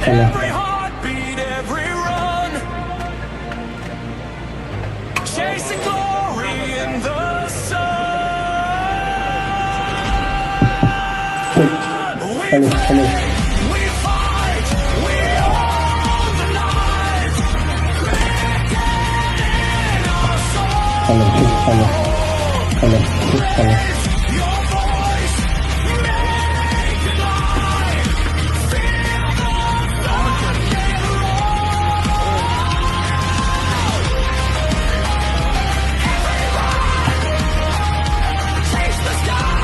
Hello. Every heartbeat, every run, chasing glory in the sun. We fight, we own the night, in our soul. Your voice, make the light, feel the thunder roll. Chase the sky,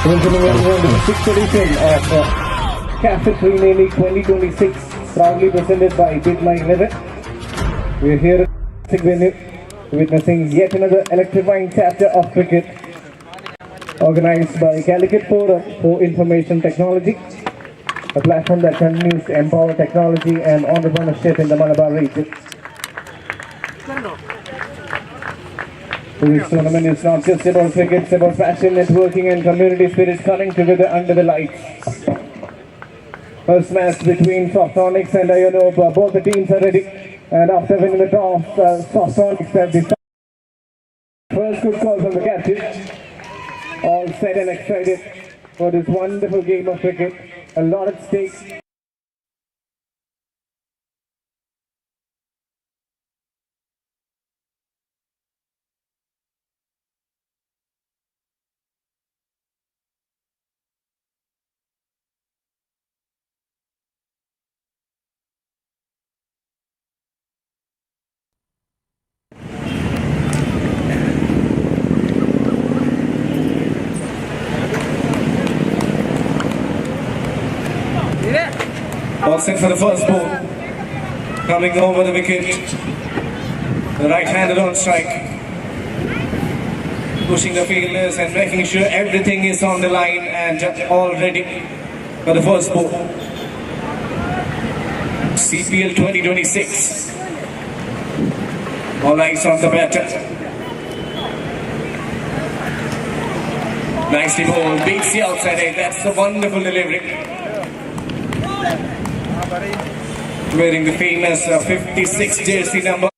The sixth edition of Cafit Premier League 2026, proudly presented by Big My 11. We are here at the venue, witnessing yet another electrifying chapter of cricket, organized by Calicut Forum for Information Technology, a platform that continues to empower technology and entrepreneurship in the Malabar region. This tournament is not just about cricket, it's about passion, networking and community spirit coming together under the lights. First match between Softonics and Ionova, both the teams are ready. And after winning the toss, Softonics have decided. First good call from the captain. All set and excited for this wonderful game of cricket. A lot at stake. All set for the first ball. Coming over the wicket. The right-handed on strike. Pushing the fielders and making sure everything is on the line and all ready for the first ball. CPL 2026. All eyes on the batter. Nicely bowled. Beats the outside edge. That's a wonderful delivery. Wearing the famous 56 jersey number.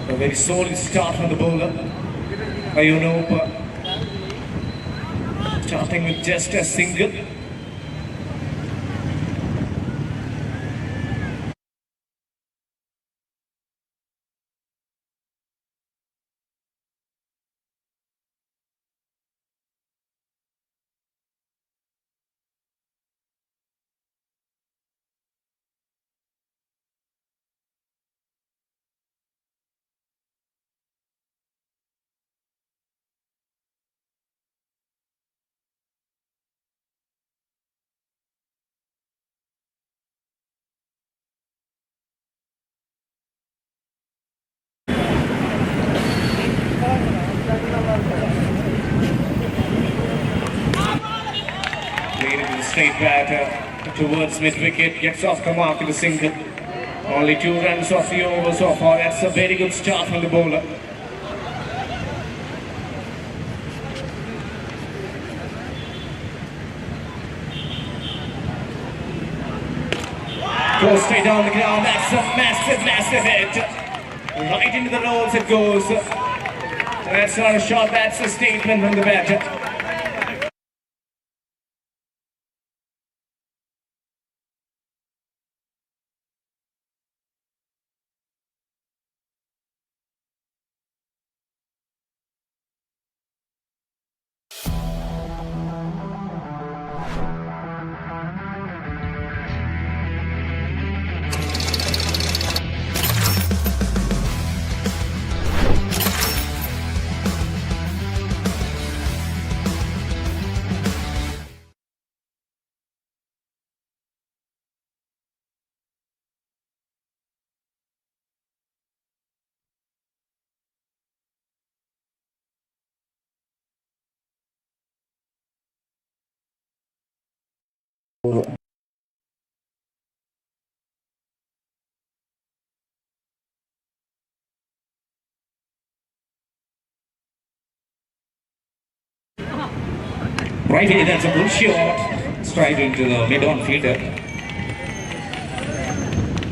A very solid start from the bowler. Ionova starting with just a single. Straight batter towards mid-wicket, gets off the mark with a single. Only 2 runs off the over so far. That's a very good start from the bowler. goes straight down the ground. That's a massive, massive hit. Right into the rolls it goes. That's not a shot, that's a statement from the batter. Right here, that's a good shot. Straight into the mid-on fielder.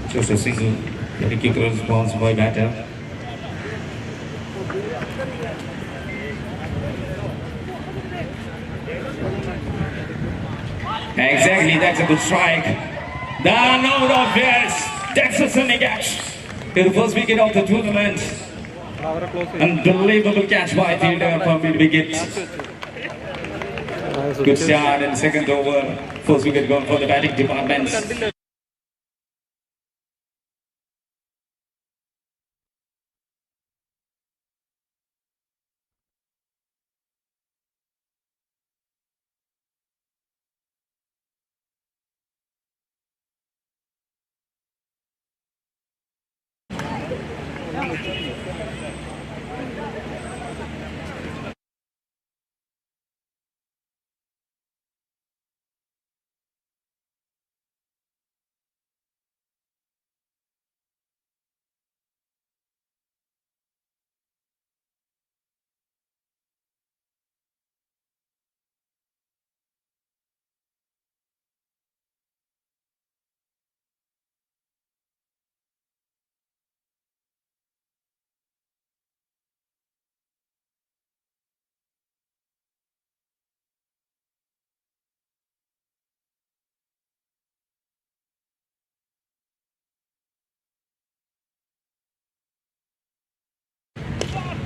Just a single, very quick response by batter. Exactly, that's a good strike. Down out of yes, that's a stunning catch. The first wicket of the tournament. Unbelievable catch by fielder for mid-wicket. Good start in second over. First wicket gone for the batting department.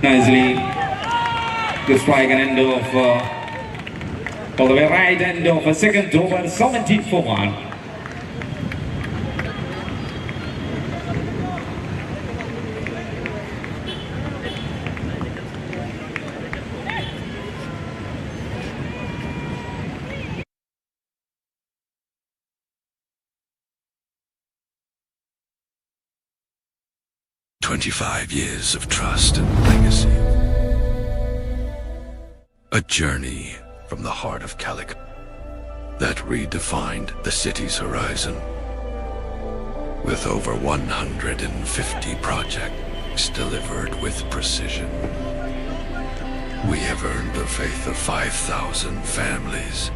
Nicely, the strike and end of all the way right end of a second over, 17 for 1. "25 years of trust and legacy. A journey from the heart of Calicut that redefined the city's horizon. With over 150 projects delivered with precision, we have earned the faith of 5,000 families.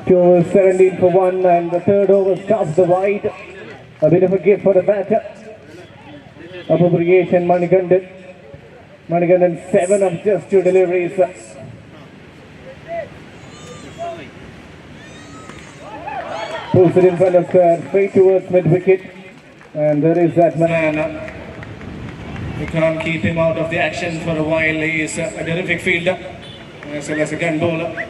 Two overs, 17 for 1, and the third over stops the wide. A bit of a gift for the batter. Appropriation, Manikandan. Manikandan 7 of just 2 deliveries. Pulls it in front of square, straight towards mid-wicket. And there is that man. You can't keep him out of the action for a while. He is a terrific fielder as well as a gun bowler.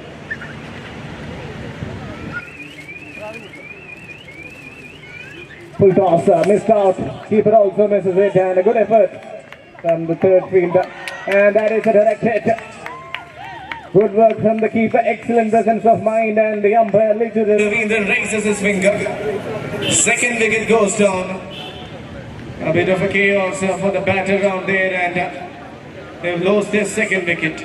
Full toss, missed out. Keeper also misses it, and a good effort from the third fielder. And that is a direct hit. Good work from the keeper, excellent presence of mind, and the umpire literally. Ravindran raises his finger. Second wicket goes down. A bit of a chaos for the batter around there, and they've lost their second wicket.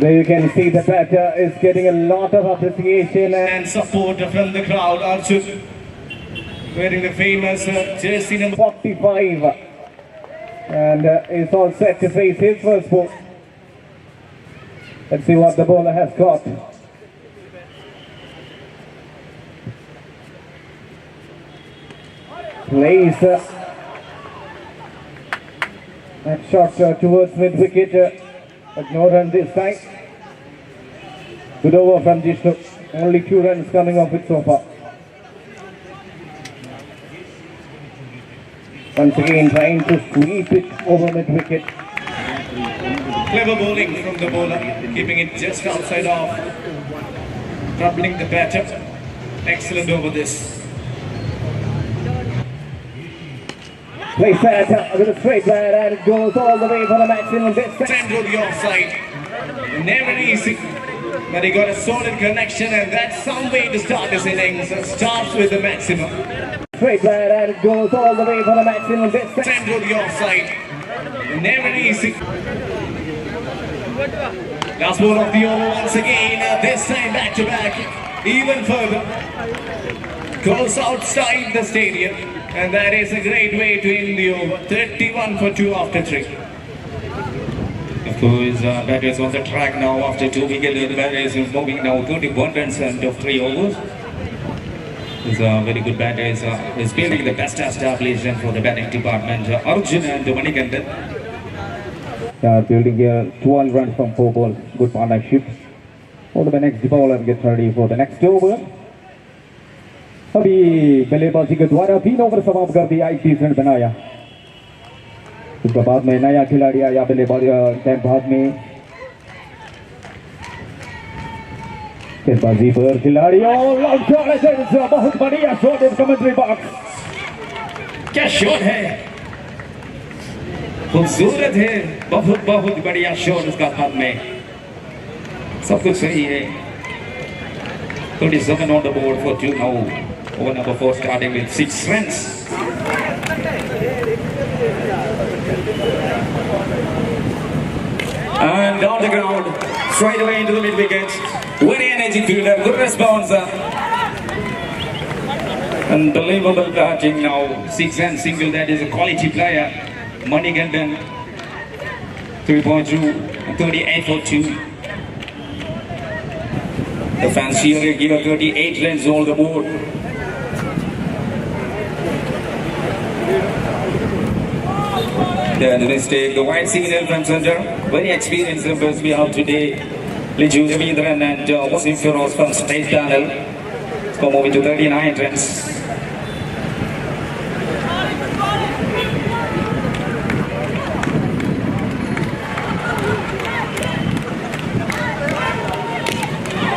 There you can see the batter is getting a lot of appreciation and support from the crowd. Arjun wearing the famous jersey number 45 and is all set to face his first ball. Let's see what the bowler has got. Plays that shot towards mid-wicket, but no run this time. Good over from Jishnu. Only 2 runs coming off it so far. Once again trying to sweep it over mid-wicket. Clever bowling from the bowler, keeping it just outside off, troubling the batter. Excellent over this. Plays that with a straight line and it goes all the way for the maximum distance. Central the offside. Never easy, but he got a solid connection, and that's some way to start this innings. Starts with the maximum. Straight line and it goes all the way for the maximum distance. Central the offside. Never easy. Last ball of the over once again. This time back to back, even further. Goes outside the stadium, and that is a great way to end the over. 31 for 2 after 3. Of course, batters on the track now after 2 wickets. The batters is moving now 31 runs of 3 overs. He's a very good batter. He's building the best establishment for the batting department. Arjun and Manikandan. Building here 12 runs from 4 balls. Good partnership. For the next bowler gets ready for the next over. अभी बल्लेबाजी के द्वारा 3 over समाप्त कर दिया 21 run बनाया. उसके बाद में नया खिलाड़ी आया बल्लेबाजी टाइम बाद में गेंदबाजी पर खिलाड़ी और लॉन्ग शॉट. बहुत बढ़िया शॉट इन कमेंट्री बॉक्स. क्या शॉट है, खूबसूरत है, बहुत बहुत बढ़िया शॉट उसका हाथ में. सब कुछ सही है. 37 on the board for 2 now. Over number 4 starting with 6 runs. And down the ground, straight away into the mid wicket. Very energy fielder, good response. Unbelievable batting now. 6 runs single, that is a quality player. Manikandan 3.2, 38 for 2. The fans here give 38 runs all the board. The mistake, the wide signal from center. Very experienced numbers we have today. Liju Ravidran and Wasim Feroz from state panel. So moving to 39 runs.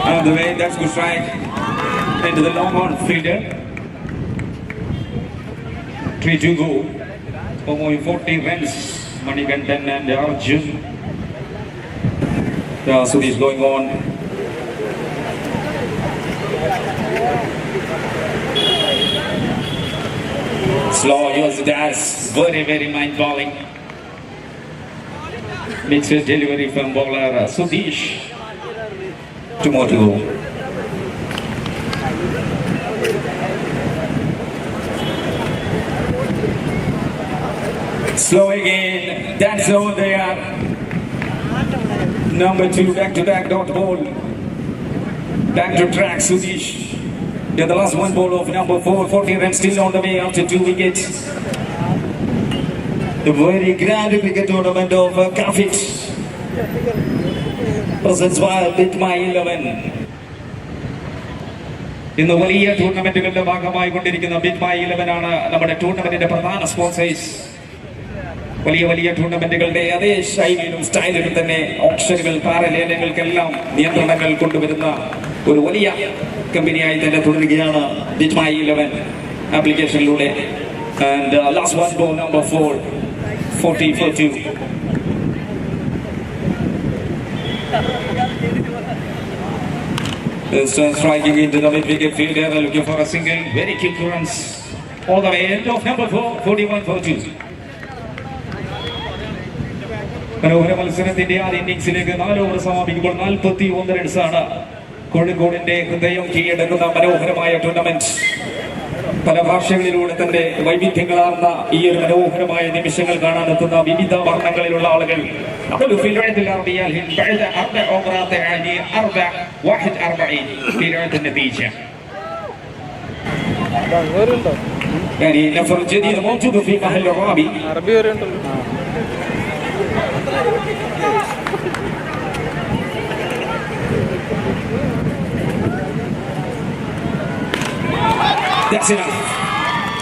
On the way, that's good strike into the long on fielder. 3 to go. For moving 40 runs, Manikandan and Arjun. So this going on. Slow use that's very mind bowling. Mixed delivery from bowler Sudhish. 2 more to go. Slow again, that's over there. Number 2, back-to-back dot ball. Back to track, Sudhish. They're the last 1 ball of number 4, 40 runs still on the way after 2 wickets. The very grand cricket tournament of Cafit presents by Bit My 11. ഇന്ന് വലിയ ടൂർണമെന്റുകളുടെ ഭാഗമായി കൊണ്ടിരിക്കുന്ന big my 11 ആണ് നമ്മുടെ ടൂർണമെന്റിന്റെ പ്രധാന sponsors. വലിയ ടൂർണമെന്റുകളുടെ അതേ ശൈലിയിലും സ്റ്റൈലിലും തന്നെ ഓപ്ഷനുകൾ താരലേലങ്ങൾക്കെല്ലാം നിയന്ത്രണങ്ങൾ കൊണ്ടുവരുന്ന ഒരു വലിയ കമ്പനിയായി തന്നെ തുടരുകയാണ് ബിറ്റ് മൈ 11 ആപ്ലിക്കേഷനിലൂടെ. And last 1 ball number 4, 40 for 2. This one striking into the mid-wicket fielder, looking for a single, very quick runs all the way. End of number 4, 41 for 2. മനോഹര മത്സരത്തിന്റെ ആദ്യ ഇന്നിംഗ്സിലേക്ക് 4 ഓവർ സമാപിക്കുമ്പോൾ 41 റൺസാണ് കോഴിക്കോടിന്റെ ഹൃദയം കീഴടക്കുന്ന മനോഹരമായ ടൂർണമെന്റ്. പല ഭാഷകളിലൂടെ തന്റെ വൈവിധ്യങ്ങളാർന്ന ഈ ഒരു മനോഹരമായ നിമിഷങ്ങൾ കാണാനെത്തുന്ന വിവിധ വർണ്ണങ്ങളിലുള്ള ആളുകൾ. في الوقت الأرضية بعد 4 أوفرات يعني 41 في الوقت النتيجة. يعني نفر جديد موجود في محل الرابع. That's enough.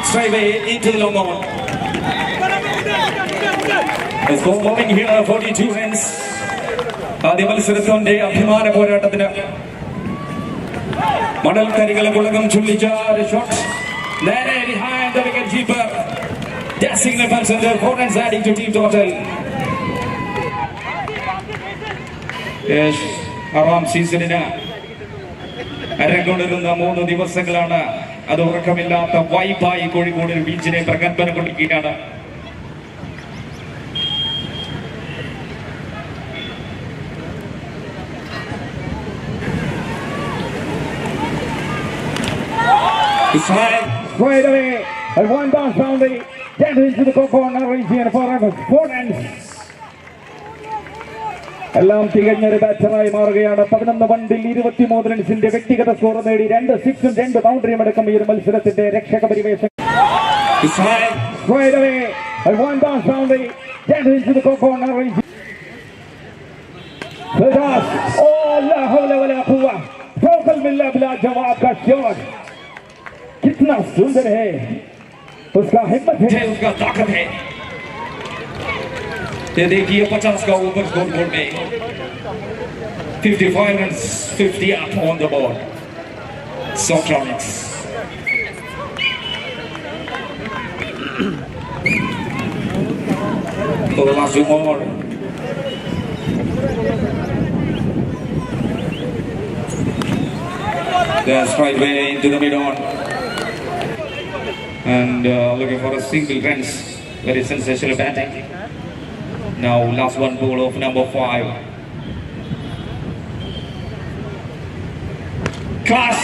Straight away into the long on. Let's go moving here 42 runs. ആദ്യ മത്സരത്തിന്റെ അഭിമാന പോരാട്ടത്തിന് മണൽ കരികളെ കുളകം ചുള്ളിച്ച ഷോട്ട് നേരെ behind the wicket keeper. Dancing the passenger 4 runs adding to team total. Yes, ആറാം സീസണിന് അരങ്ങൊടുന്ന 3 ദിവസങ്ങളാണ്. അത് ഉറക്കമില്ലാത്ത വൈബായി കോഴിക്കോട് ബീച്ചിനെ പ്രകമ്പനം കൊണ്ടിരിക്കുകയാണ്. Straight away, and one bounce boundary, down into the corner region for 4 runs. എല്ലാം തികഞ്ഞൊരു ബാറ്ററായി മാറുകയാണ്. 11 പന്തിൽ 23 റൺസിന്റെ വ്യക്തിഗത സ്കോർ നേടി 2 സിക്സും 2 ബൗണ്ടറിയും അടക്കം ഈ ഒരു മത്സരത്തിന്റെ രക്ഷക പരിവേഷം. Straight away, and one bounce boundary, down into the corner region. Oh, la hawla wa la quwwa. फौकल मिल्ला बिला जवाब का शॉट. कितना सुंदर है, उसका हिम्मत है, उसका ताकत है. ये देखिए 50 का ऊपर स्कोर बोर्ड में 55 runs 50 up on the board. Ceremonies. For the last 2 more. That's right way into the mid on. And looking for a single runs. Very sensational batting. Now last one ball of number 5. Class.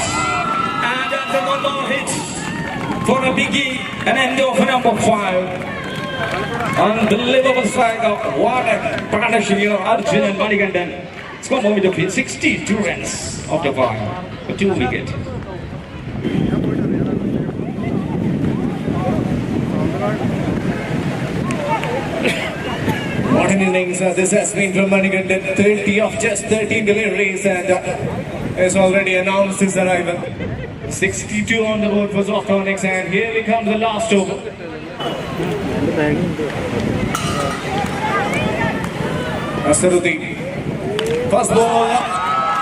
And that's a one more hit for a biggie. An end of number 5. Unbelievable strike. What a partnership here, Arjun and Manikandan. It's come over to 62 runs after 5 for 2 wickets. What an innings this has been from Manikandan. 30 of just 13 deliveries, and has already announced his arrival. 62 on the board for Zoftonics, and here comes the last over. Asaruddin. First ball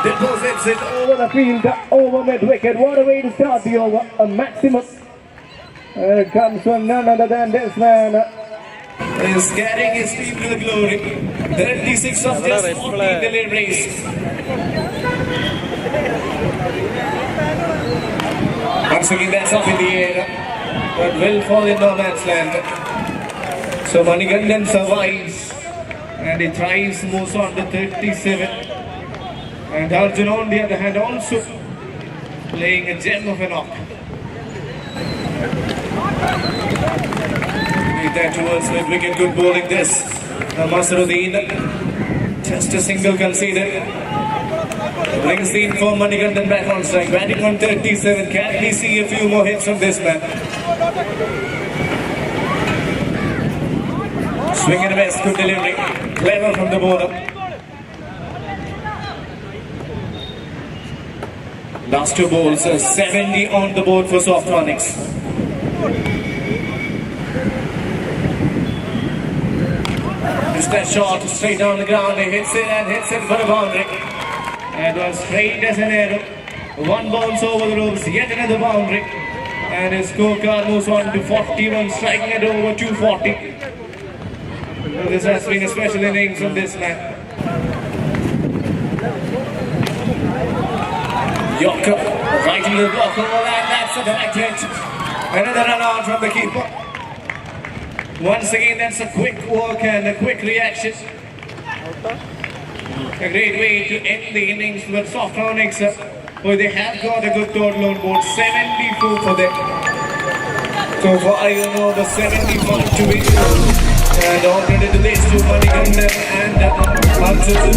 deposits it over the field, over mid-wicket. What a way to start the over, a maximum. And it comes from none other than this man. Is carrying his team to the glory. 36 of just 14 deliveries. Once again, that's up in the air, but will fall in no man's land. So Manikandan survives, and he tries, moves on to 37. And Arjun on the other hand also playing a gem of a knock. That towards mid-wicket, good bowling this. Masruddin, just a single conceded. Brings the inform Manikandan back on strike. Batting on 37. Can we see a few more hits from this man? Swing and a miss, good delivery. Clever from the bowler. Last 2 balls, 70 on the board for Zoftonics. That shot straight down the ground, he hits it and hits it for a boundary. And was straight as an arrow. 1 bounce over the ropes, yet another boundary. And his scorecard moves on to 41, striking at over 240. So this has been a special innings from this man. Yorker right into the block, and that's a direct hit. Another run out from the keeper. Once again, that's a quick work and a quick reaction. A great way to end the innings with Softronics, where they have got a good total on board, 74 for them. So far, you know, the 75 to win. And already to these two, Manikandan and Mansoor,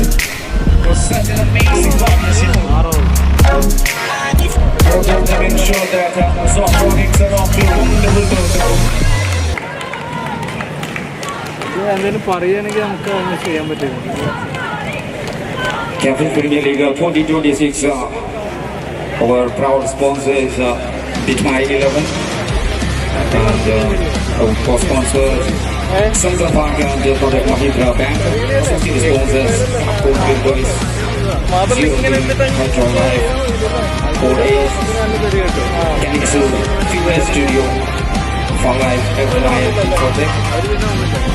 was such an amazing partnership. Both of them ensure that Softronics are off to a wonderful total. Cafit Premier League 2026, our proud sponsor is Mid-innings and our co-sponsor Central Park and Product Mahindra Bank, associate sponsors Code Boys, Control Life, Code Ace, Canixu, Fitness Studio, For Life, FLI Project,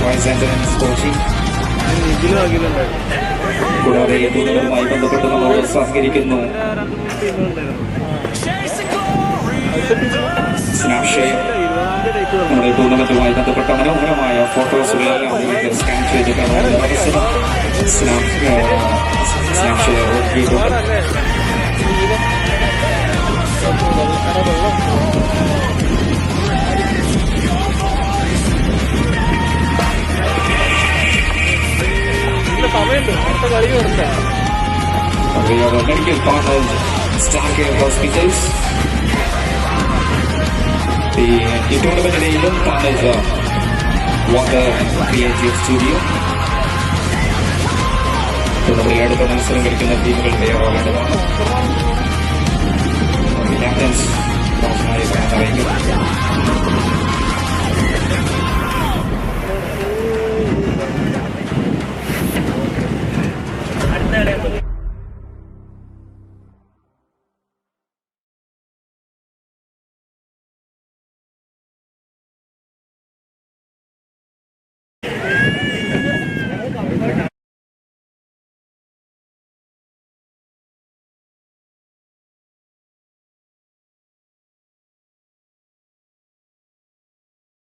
Vice Entrance Coaching. കൂടാതെ ടൂർണമെന്റുമായി ബന്ധപ്പെട്ട് നമ്മളോട് സഹകരിക്കുന്നു സ്നാപ്ഷെയർ. നമ്മുടെ ടൂർണമെന്റുമായി ബന്ധപ്പെട്ട മനോഹരമായ ഫോട്ടോസുകളെല്ലാം നിങ്ങൾക്ക് scan ചെയ്തിട്ടാണ് സ്നാപ്ഷെയർ ഒരുക്കിയിട്ടുണ്ട്. We are medical partners, Star Care Hospitals. The tournament name partners Water Creative Studio. ടൂർണമെന്റിൽ അടുത്ത മത്സരം കളിക്കുന്ന ടീമുകൾ തയ്യാറാവേണ്ടതാണ്. ക്യാപ്റ്റൻസ് പ്രൊഫഷണലായി അറിയിക്കും.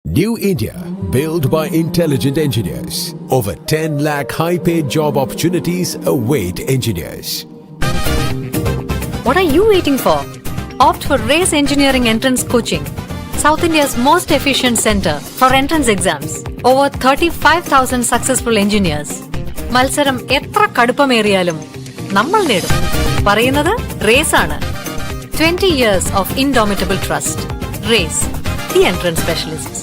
New India, built by intelligent engineers. Over 10 lakh high-paid job opportunities await engineers. What are you waiting for? Opt for Race Engineering Entrance Coaching, South India's most efficient center for entrance exams. Over 35,000 successful engineers. മത്സരം എത്ര കടുപ്പമേറിയാലും നമ്മൾ നേടും. പറയുന്നത് raise ആണ്. 20 years of indomitable trust. Race, the entrance specialists.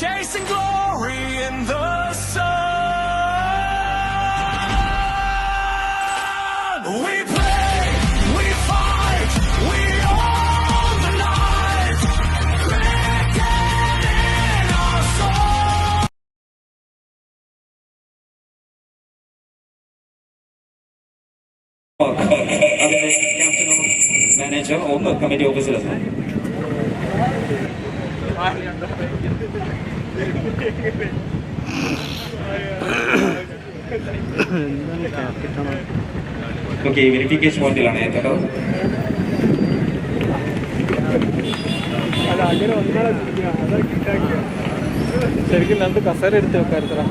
Chasing glory in the sun. We play, we fight, we own the night. Cricket in our soul. അതിന്റെ ക്യാപ്റ്റനോ manager ഒന്ന് committee ഓഫീസിലെത്താം. Okay, verification പോയിന്റിലാണ് എത്തേണ്ടത്. ശരിക്കും രണ്ട് കസേര എടുത്ത് വെക്കാറുണ്ടോ?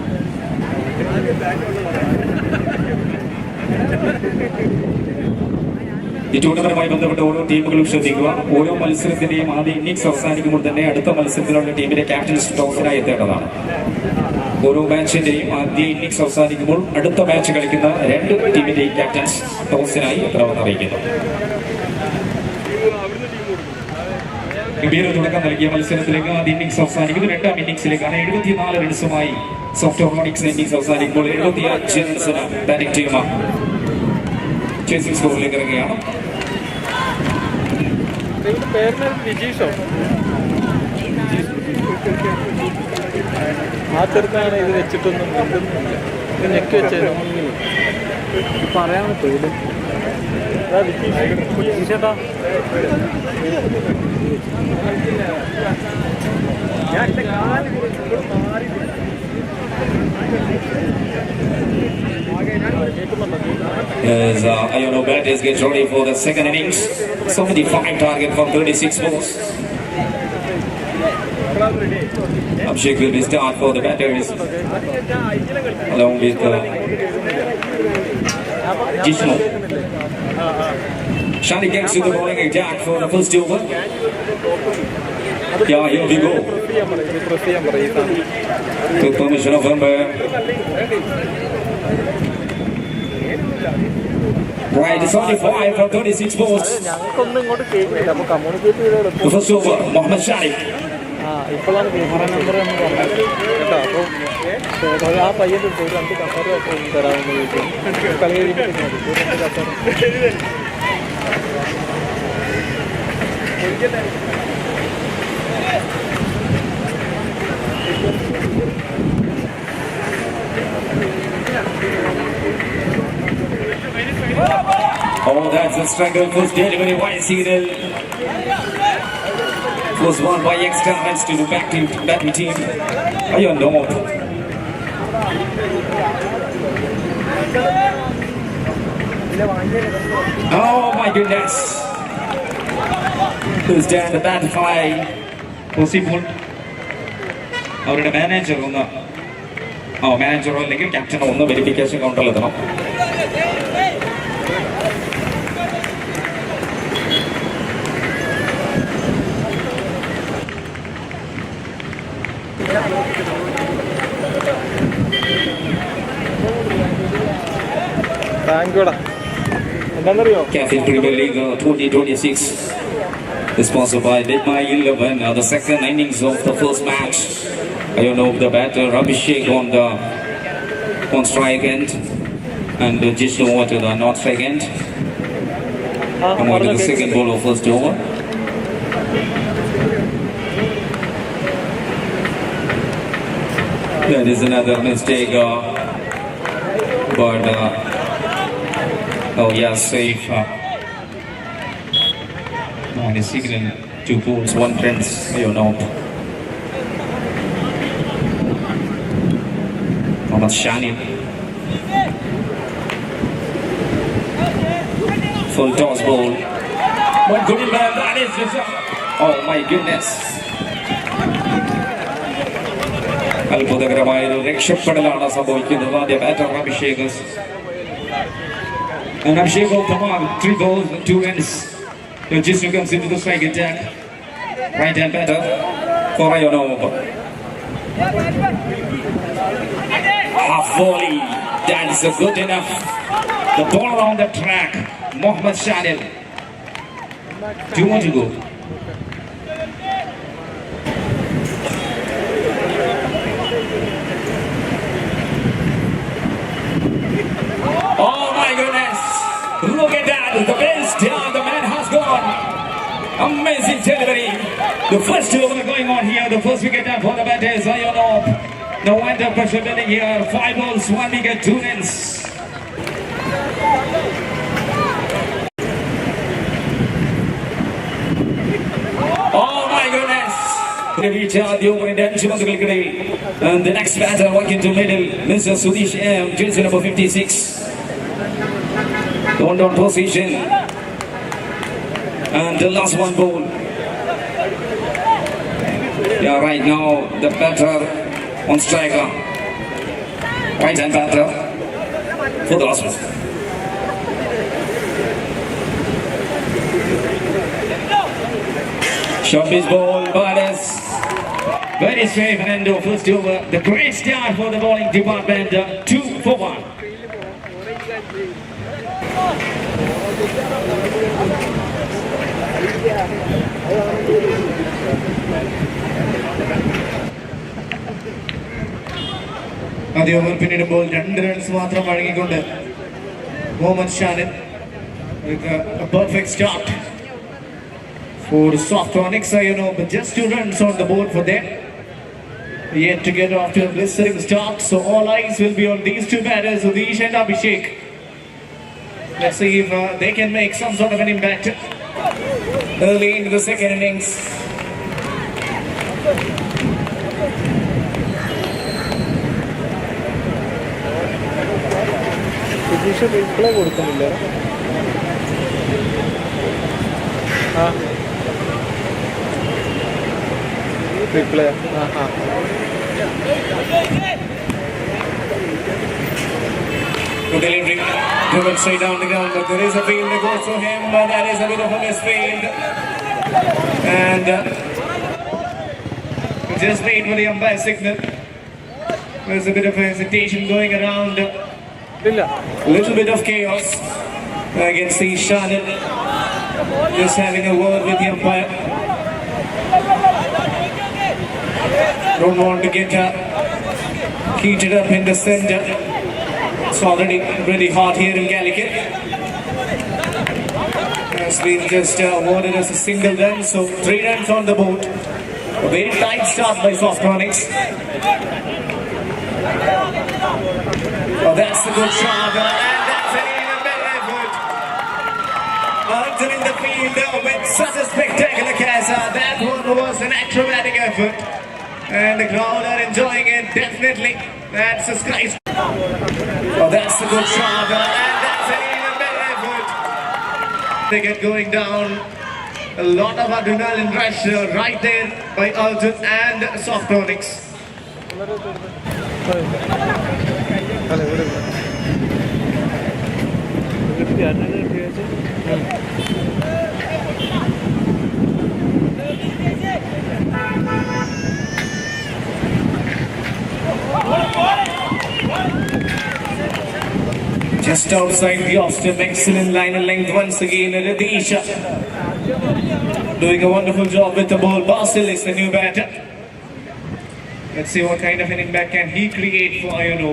ഈ ടൂർണമെന്റുമായി ബന്ധപ്പെട്ട ഓരോ ടീമുകളും ശ്രദ്ധിക്കുക. ഓരോ മത്സരത്തിന്റെയും ആദ്യ ഇന്നിംഗ്സ് അവസാനിക്കുമ്പോൾ തന്നെ അടുത്ത മത്സരത്തിലുള്ള ടീമിന്റെ ക്യാപ്റ്റൻസ് ടോസിനായി എത്തേണ്ടതാണ്. ഓരോ മാച്ചിന്റെയും ആദ്യ ഇന്നിംഗ്സ് അവസാനിക്കുമ്പോൾ അടുത്ത മാച്ച് കളിക്കുന്ന രണ്ട് ടീമിന്റെയും ക്യാപ്റ്റൻസ് ടോസിനായി എത്തണമെന്ന് അറിയിക്കുന്നു. ഗംഭീര തുടക്കം നൽകിയ മത്സരത്തിലേക്ക് ആദ്യ ഇന്നിംഗ്സ് അവസാനിക്കുന്നു. രണ്ടാം ഇന്നിംഗ്സിലേക്കാണ് 74 റൺസുമായി Ceremonies innings അവസാനിക്കുമ്പോൾ 75 റൺസിന് ബാറ്റിംഗ് ടീം ചേസിംഗ് സ്കോറിലേക്ക് ഇറങ്ങുകയാണ്. ആ ചെറുക്കാണ് ഇത് വെച്ചിട്ടൊന്നും മിണ്ടുന്നില്ല. ഇത് നെക്കി വെച്ചാൽ പറയാൻ പറ്റും. ചേട്ടാ ഞാൻ As batters get ready for the second innings, 75 target from 36 balls. Abhishek will be start for the batters along with Jishnu. Shani gets to the bowling attack for the first over. Yeah, here we go. With permission of umpire. Right, 75 from 36 balls. The first over, Mohammad Shani. ഇപ്പോഴാണ് camera number എന്ന് പറഞ്ഞത് കേട്ടോ. അപ്പോൾ ആ പയ്യൻ്റെ ഒരു 2 കസേര തരാമെന്ന് ചോദിച്ചു. കളി കഴിയുമ്പോൾ 2 കസേര. Oh, that's a struggle. First delivery by Cyril. Was won by extra runs to the batting team. Ayon no. Oh my goodness. Who's down the bat fly? Possible. അവരുടെ മാനേജർ ഒന്ന് മാനേജറോ അല്ലെങ്കിൽ ക്യാപ്റ്റനോ ഒന്ന് വെരിഫിക്കേഷൻ കൗണ്ടറിൽ എത്തണം. Cafit Premier League 2026 is sponsored by Mid-innings, the second innings of the first match. The batter Abhishek on strike end and Jishnu to the not strike end. And on to the second ball of first over. That is another mistake, but safe. On the signal, 2 balls, 1 fence, Mohammad Shani. Full toss ball. One good man, that is just. Oh my goodness. അത്ഭുതകരമായ ഒരു രക്ഷപ്പെടലാണ് സംഭവിക്കുന്നത്. ആദ്യ batter Abhishek. And Abhishek will come on, 3 balls, 2 runs. Jishnu comes into the strike attack. Right hand batter for half volley. That's good enough. The ball on the track. Mohammad Shani. 2 more to go. Oh my goodness! Look at that! The base down, the man has gone! Amazing delivery! The first over going on here, the first wicket down for the batters. No wonder pressure building here. 5 balls, 1 wicket, 2 runs. Oh my goodness! The over in and the next batter walking to middle, Mr. Sudesh M, jersey number 56. One down position. And the last one ball. Yeah, right now the batter on striker. Right hand batter for the last one. Shot his ball, but it's very safe and end of first over. The great start for the bowling department. 2 for 1. ആദ്യ over പിന്നിടുമ്പോൾ 2 runs മാത്രം വഴങ്ങിക്കൊണ്ട് Muhammad ഷാനിൻ with a perfect start for Softonics, but just 2 runs on the board for them. Yet to get off to a blistering start, so all eyes will be on these 2 batters, Udish and Abhishek. Let's see if they can make some sort of an impact early into the second innings. Udish replay കൊടുക്കുന്നില്ല. Replay. Good delivery, driven straight down the ground, but there is a field that goes to him, but that is a bit of a misfield. And just wait for the umpire signal. There's a bit of hesitation going around. A little bit of chaos against the Shannon. Just having a word with the umpire. Don't want to get heated up in the center. It's already pretty hot here in Calicut. Has been just awarded as a single run, so 3 runs on the board. A very tight start by Softonics. Oh, that's a good shot, and that's an even better effort. Entering the field with such a spectacular catch. That one was an acrobatic effort, and the crowd are enjoying it. Definitely, that's a skyscraper. Oh, that's a good shot, and that's an even better effort. They get going down. A lot of adrenaline rush right there by Arjun and Softonics. Just outside the off-step, excellent line and length once again. Radisha doing a wonderful job with the ball. Basil is the new batter. Let's see what kind of an impact can he create for Iono.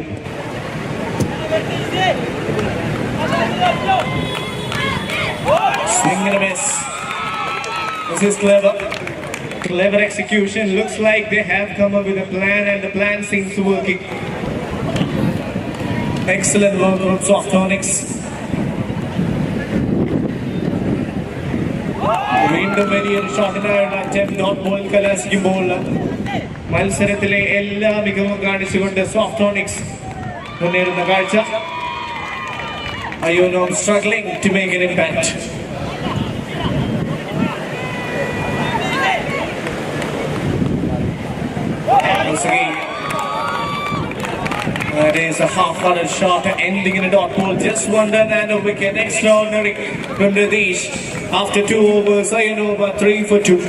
Swing and a miss. This is clever. Clever execution. Looks like they have come up with a plan, and the plan seems to working. Excellent work from Softonics. വീണ്ടും വലിയൊരു ഷോട്ടിനാണ് attempt dot ball കലാശിക്കുമ്പോൾ മത്സരത്തിലെ എല്ലാ മികവും കാണിച്ചുകൊണ്ട് സോഫ്റ്റോണിക്സ് മുന്നേറുന്ന കാഴ്ച. Iono struggling to make an impact. Once again, that is a half-hearted shot ending in a dot ball. Just 1 run and a wicket. Extraordinary from Radish. After 2 overs, Iono 3 for 2.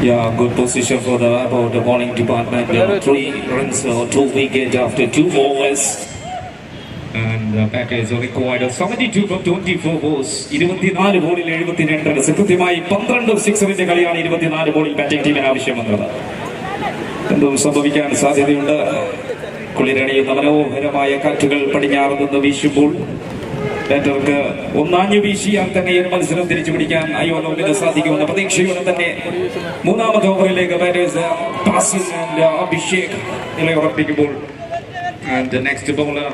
Yeah, good position for the bowling department. 3 runs, 2 wickets after 2 overs. And the batters are required 72 from 24 balls. 24 ബോളിൽ 72 runs. കൃത്യമായി 12 സിക്സറിന്റെ കളിയാണ് 24 ബോളിൽ batting ടീമിന് ആവശ്യം വന്നത്. എന്തും സംഭവിക്കാൻ സാധ്യതയുണ്ട്. കുളിരണിയുന്ന മനോഹരമായ കാറ്റുകൾ പടിഞ്ഞാറ് നിന്ന് വീശുമ്പോൾ ബാറ്റർക്ക് ഒന്നാഞ്ഞു വീശിയാൽ തന്നെ ഈ മത്സരം തിരിച്ചു പിടിക്കാൻ അയോനോവിന് സാധിക്കുമെന്ന പ്രതീക്ഷയോടെ തന്നെ 3ാമത്തെ ഓവറിലേക്ക് ബാറ്റേഴ്സ് ബാസിൽ ആൻഡ് അഭിഷേക് നിലയുറപ്പിക്കുമ്പോൾ And the next bowler,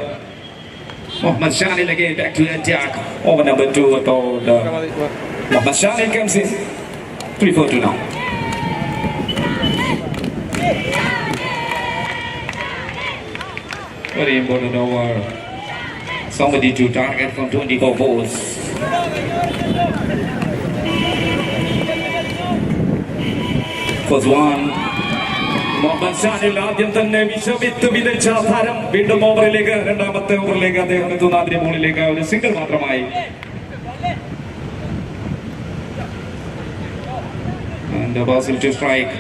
Mohammad Shanil again back to attack. over number 2 about Mohammad Shanil comes in 3 for 2 now. Very important over. Somebody to target from 24 balls. First one. Mohammad Shanil ആദ്യം തന്നെ വിഷവിത്ത് വിതച്ച താരം വീണ്ടും ഓവറിലേക്ക് 2ാമത്തെ ഓവറിലേക്ക് അദ്ദേഹം എത്തുന്ന ആദ്യ ബോളിലേക്ക് ഒരു single മാത്രമായി. And Basil to strike.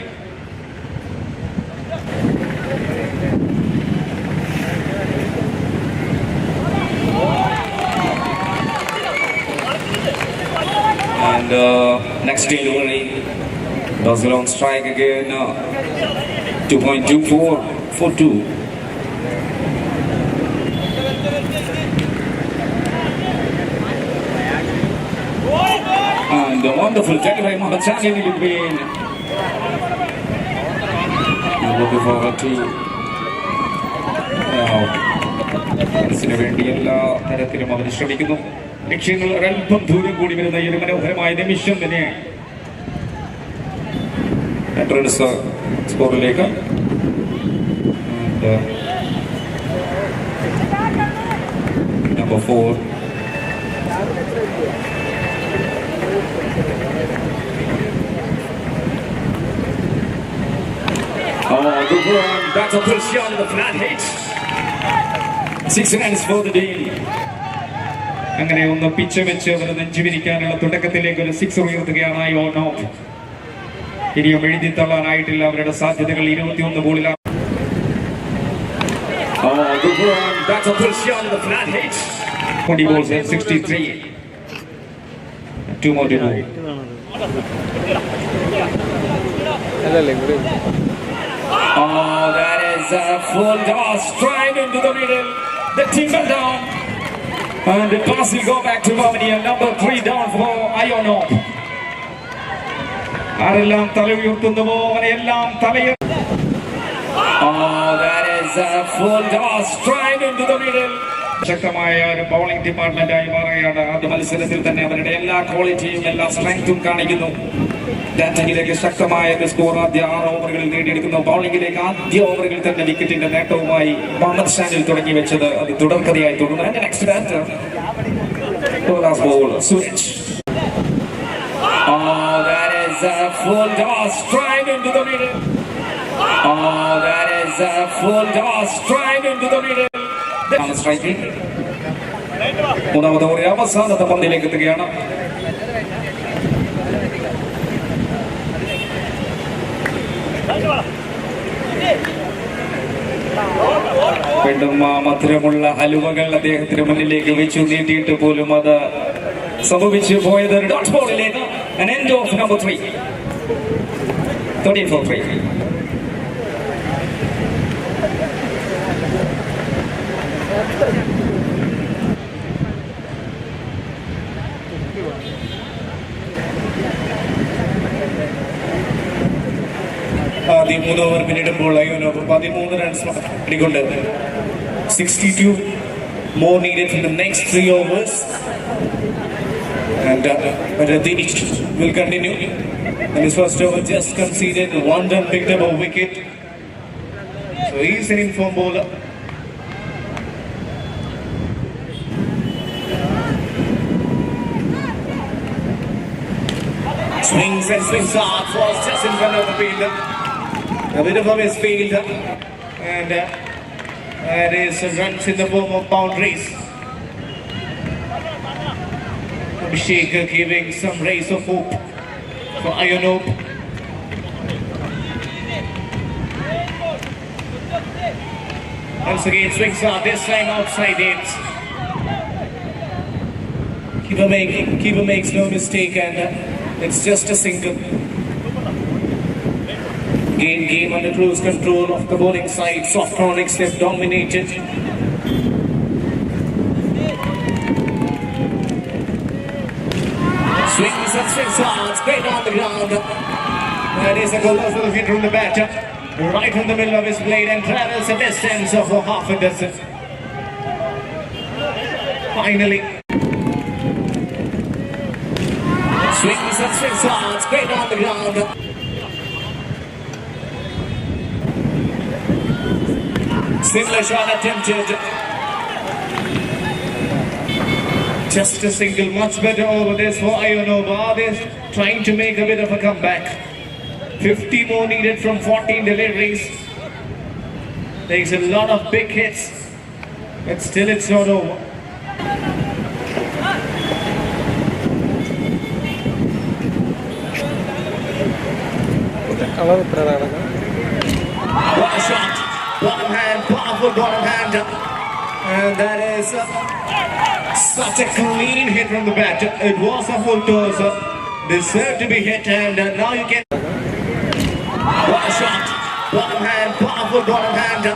And next delivery, Basil on strike again. 2.24 for 2. And a wonderful delivery Mahachani in between. I'm looking forward to മനസ്സിന് വേണ്ടി എല്ലാ തരത്തിലും അവർ ശ്രമിക്കുന്നു. ലക്ഷ്യങ്ങൾ ഒരൽപ്പം ദൂരം കൂടി വരുന്ന ഈ ഒരു മനോഹരമായ നിമിഷം തന്നെയാണ്. എൻട്രൻസ് സ്കോറിലേക്ക് number 4. Good run. That's a push shot in the flat hit. 6 runs for the team. അങ്ങനെ ഒന്ന് പിച്ച് വെച്ച് അവർ നെഞ്ചുവിരിക്കാനുള്ള തുടക്കത്തിലേക്ക് ഒരു 6 ഉയർത്തുകയാണ് ഓൺ ഔട്ട്. ഇനിയും എഴുതി തള്ളാനായിട്ടില്ല അവരുടെ സാധ്യതകൾ. 21 ബോളിലാണ്. Good run. That's a push shot in the flat hit. 20 balls and 63. 2 more to go. That is a full toss straight into the middle. The team fell down. And the pass will go back to Bhavani. Number 3 down for Ayono. ആരെല്ലാം തല ഉയർത്തുന്നുവോ അവനെല്ലാം തലയിൽ. That is a full toss straight into the middle. ശക്തമായ ഒരു bowling ഡിപ്പാർട്ട്മെന്റായി മാറുകയാണ്. ആദ്യ മത്സരത്തിൽ തന്നെ അവരുടെ എല്ലാ ക്വാളിറ്റിയും എല്ലാ സ്ട്രെങ്തും കാണിക്കുന്നു. ബാറ്റിംഗിലേക്ക് ശക്തമായ ഒരു സ്കോർ ആദ്യ 6 ഓവറുകളിൽ നേടിയെടുക്കുന്നു. ബൗളിംഗിലേക്ക് ആദ്യ ഓവറുകളിൽ തന്നെ വിക്കറ്റിന്റെ നേട്ടവുമായി മുഹമ്മദ് ഷാനിൽ തുടങ്ങി വെച്ചത് അത് തുടർക്കഥയായി തുടർന്നു. അതിന്റെ next batter switch. That is a full toss straight into the middle. That is a full toss straight into the middle. Striking. മൂന്നാമത്തെ ഓവർ അവസാനത്തെ പന്തിലേക്ക് എത്തുകയാണ്. വീണ്ടും മധുരമുള്ള ഹലുവകൾ അദ്ദേഹത്തിന് മുന്നിലേക്ക് വെച്ചു നീട്ടിയിട്ട് പോലും അത് സംഭവിച്ചു പോയത് dot ബോളിലേക്ക്. An end of number 3. 13 for 3. ആദ്യം 3 ഓവർ പിന്നിടുമ്പോൾ അയ്യോനോ 13 runs നേടിക്കൊണ്ട് 62 more needed for the next 3 overs. And Radish will continue. In his first over just conceded 1 run, picked up a wicket. So he's an informed bowler. Swings and swings hard, falls just in front of the fielder. A bit of a misfield, and there is runs in the form of boundaries. Abhishek giving some rays of hope for Ayono. Once again, swings hard, this time outside it. Keeper makes no mistake, and it's just a single. Game under close control of the bowling side. Softronics have dominated. Swings and swings hard, straight on the ground. That is a colossal hit from the batter. Right in the middle of his blade and travels a distance of half a dozen. Finally. Swings and swings hard, straight on the ground. Similar shot attempted. Just a single, much better over this for Ayono. They're trying to make a bit of a comeback. 50 more needed from 14 deliveries. There's a lot of big hits, but still it's not over. What a shot! Bottom hand, powerful bottom hand. And that is such a clean hit from the bat. It was a full toss. Deserved to be hit, and now you get. What a shot! bottom hand, powerful bottom hand.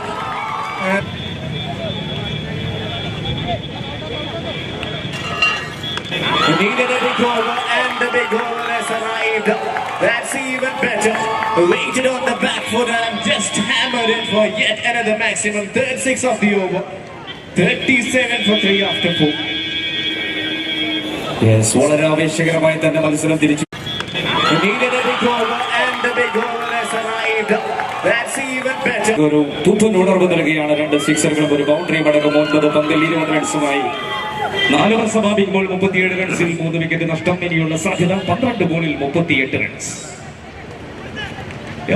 He needed a big over and the big over has arrived. That's even better. Waited on the back foot and just hammered it for yet another maximum. Third six of the over. 37 for 3 after 4. Yes, വളരെ ആവേശകരമായി തന്നെ മത്സരം തിരിച്ചു. He needed a big over and the big over has arrived. That's even better. ഒരു തൂത്തുൻ ഉണർവ് നൽകുകയാണ്. 2 സിക്സറുകളും ഒരു ബൗണ്ടറിയും അടക്കം 9 പന്തിൽ 20 റൺസുമായി 4 ഓവർ സമാപിക്കുമ്പോൾ 37 റൺസിൽ 3 വിക്കറ്റ് നഷ്ടം. ഇനിയുള്ള സാധ്യത 12 ബോളിൽ 38 റൺസ്.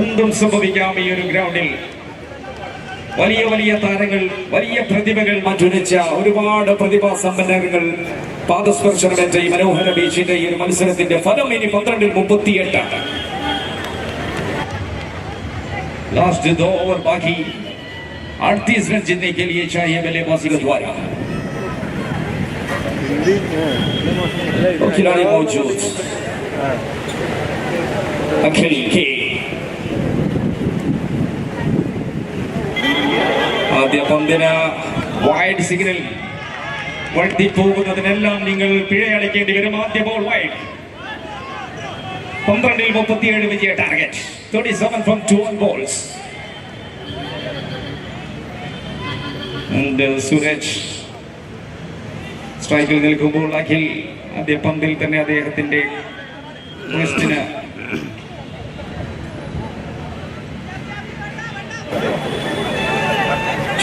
എന്തും സംഭവിക്കാം ഈ ഒരു ഗ്രൗണ്ടിൽ. വലിയ വലിയ താരങ്ങൾ, വലിയ പ്രതിഭകൾ മാറ്റുരച്ച ഒരുപാട് പ്രതിഭാസമ്പന്നങ്ങൾ പാദസ്പർശനമേറ്റ ഈ മനോഹര ബീച്ചിന്റെ ഈ ഒരു മത്സരത്തിന്റെ ഫലം ഇനി 12ൽ 38. लास्ट 2 ओवर बाकी. 38 रन जीतने के लिए चाहिए बल्लेबाजी का द्वारा. खिलाड़ी मौजूद अखिल के ആദ്യ പന്തിന് വൈഡ് സിഗ്നൽ വഴുതി പോകുന്നതിനെല്ലാം നിങ്ങൾ പിഴയടക്കേണ്ടി വരും. ആദ്യ ബോൾ വൈഡ്. 12ൽ 37 വിജയ target. 37 from 2 balls. And Suresh സ്ട്രൈക്കിൽ നിൽക്കുമ്പോൾ അഖിൽ ആദ്യ പന്തിൽ തന്നെ അദ്ദേഹത്തിന്റെ ക്വസ്റ്റിന്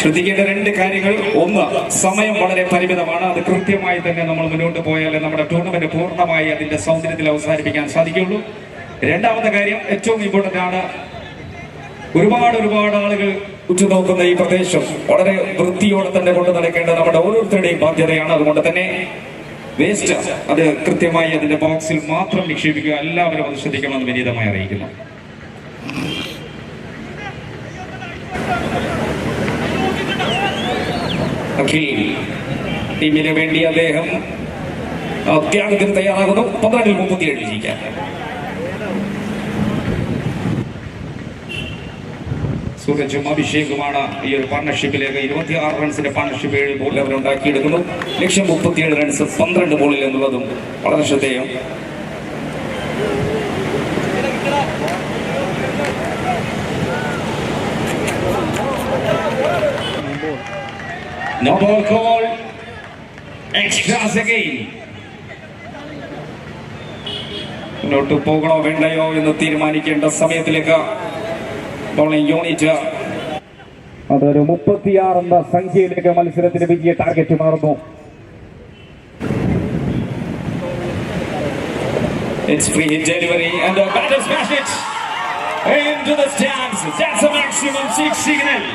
ശ്രദ്ധിക്കേണ്ട 2 കാര്യങ്ങൾ. ഒന്ന്, സമയം വളരെ പരിമിതമാണ്. അത് കൃത്യമായി തന്നെ നമ്മൾ മുന്നോട്ട് പോയാലേ നമ്മുടെ ടൂർണമെന്റ് പൂർണ്ണമായി അതിന്റെ സൗന്ദര്യത്തിൽ അവസാനിപ്പിക്കാൻ സാധിക്കുകയുള്ളൂ. രണ്ടാമത്തെ കാര്യം ഏറ്റവും ഇമ്പോർട്ടന്റ് ആണ്. ഒരുപാട് ആളുകൾ ഉറ്റുനോക്കുന്ന ഈ പ്രദേശം വളരെ വൃത്തിയോടെ തന്നെ കൊണ്ട് നടക്കേണ്ട നമ്മുടെ ഓരോരുത്തരുടെയും ബാധ്യതയാണ്. അതുകൊണ്ട് തന്നെ വേസ്റ്റ് അത് കൃത്യമായി അതിന്റെ ബോക്സിൽ മാത്രം നിക്ഷേപിക്കുക. എല്ലാവരും അത് ശ്രദ്ധിക്കണമെന്ന് വിനീതമായി അറിയിക്കുന്നു. അഖിൽ ടീമിന് വേണ്ടി അദ്ദേഹം ത്യാഗത്തിന് തയ്യാറാകുന്നു. 12ൽ 37 വിജയിക്കാൻ. സൂരജും അഭിഷേകുമാണ് ഈ ഒരു പാർട്ണർഷിപ്പിലേക്ക് 26 റൺസിന്റെ പാർട്ണർഷിപ്പ് 7 ബോളിൽ അവരുണ്ടാക്കിയെടുക്കുന്നു. ലക്ഷ്യം 37 റൺസ് 12 ബോളിൽ എന്നുള്ളതും വളരെ ശ്രദ്ധേയം. No ball call. Extras again. മുന്നോട്ട് പോകണോ വേണ്ടയോ എന്ന് തീരുമാനിക്കേണ്ട സമയത്തിലേക്ക് ബോളിംഗ് യൂണിറ്റ് അതൊരു 36 എന്ന സംഖ്യയിലേക്ക് മത്സരത്തിന്റെ വിജയ ടാർഗറ്റ് മാറുന്നു. It's free hit delivery and the batter smash it into the stands. That's a maximum 6 signal.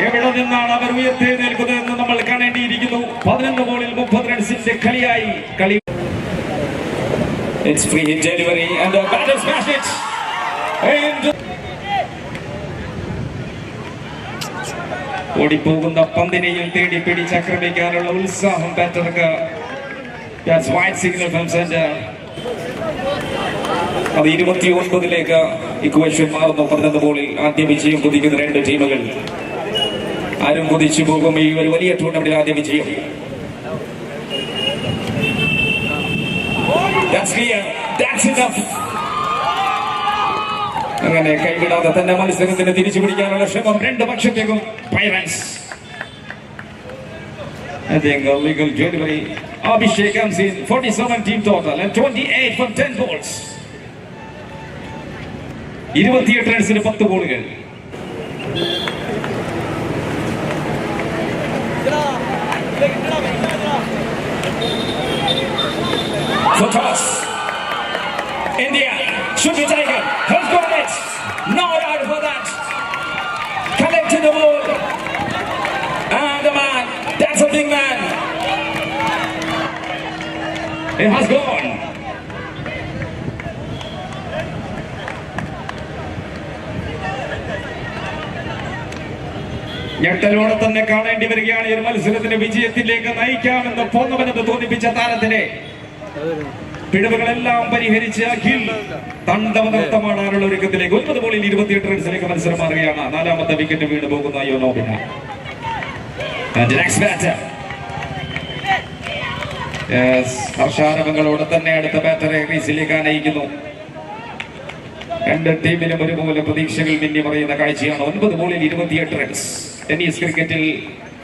എവിടെ നിന്നാണ് അവർ ഉയർത്തെഴുന്നേൽക്കുന്നതെന്ന് നമ്മൾ കാണേണ്ടിയിരിക്കുന്നു. 11 ബോളിൽ 30 റൺസിന്റെ കളിയായി കളി. It's free hit delivery and the batter smash it into ഓടിപ്പോകുന്ന പന്തിനെയും തേടി പിടിച്ചാക്രമിക്കാനുള്ള ഉത്സാഹം ബാറ്റർക്ക്. That's wide signal from center. അത് 29ലേക്ക് equation മാറുന്നു. 11 ബോളിൽ ആദ്യ വിജയം കുതിക്കുന്ന 2 ടീമുകൾ. ആരും കുതിച്ചു പോകും ഈ ഒരു വലിയ ടൂർണമെന്റിൽ ആദ്യ വിജയം. That's clear. That's enough. അങ്ങനെ കൈവിടാതെ തന്നെ മത്സരത്തിന് തിരിച്ചു പിടിക്കാനുള്ള ശ്രമം 2 പക്ഷത്തേക്കും. പൈറൻസ് legal delivery. Abhishek comes in. 47 team total and 28 from 10 balls. 28 റൺസിന് 10 ബോളുകൾ. For toss. India should be taken. Has got it. No doubt for that. Collecting the ball. And the man. That's a big man. It has gone. ഞെട്ടലോടെ തന്നെ കാണേണ്ടി വരികയാണ്. ഈ മത്സരത്തിന്റെ വിജയത്തിലേക്ക് നയിക്കാമെന്ന് പോന്നവനെന്ന് തോന്നിപ്പിച്ച താരത്തിനെ പിഴവുകളെല്ലാം പരിഹരിച്ച് അഖിൽ തണ്ടവ നൃത്തമാടാനുള്ള ഒരുക്കത്തിലേക്ക് 9 ബോളിൽ 28 റൺസിലേക്ക് മത്സരം മാറുകയാണ്. 4ാമത്തെ വിക്കറ്റ് വീണ് പോകുന്ന യോനോബിന. ഹർഷാരവങ്ങളോട് തന്നെ അടുത്ത ബാറ്ററെ ക്രീസിലേക്ക് അനയിക്കുന്നു. രണ്ട് ടീമിലും ഒരുപോലെ പ്രതീക്ഷകൾ മിന്നി മറിയുന്ന കാഴ്ചയാണ്. 9 ബോളിൽ 28 റൺസ്. ടെന്നീസ് ക്രിക്കറ്റിൽ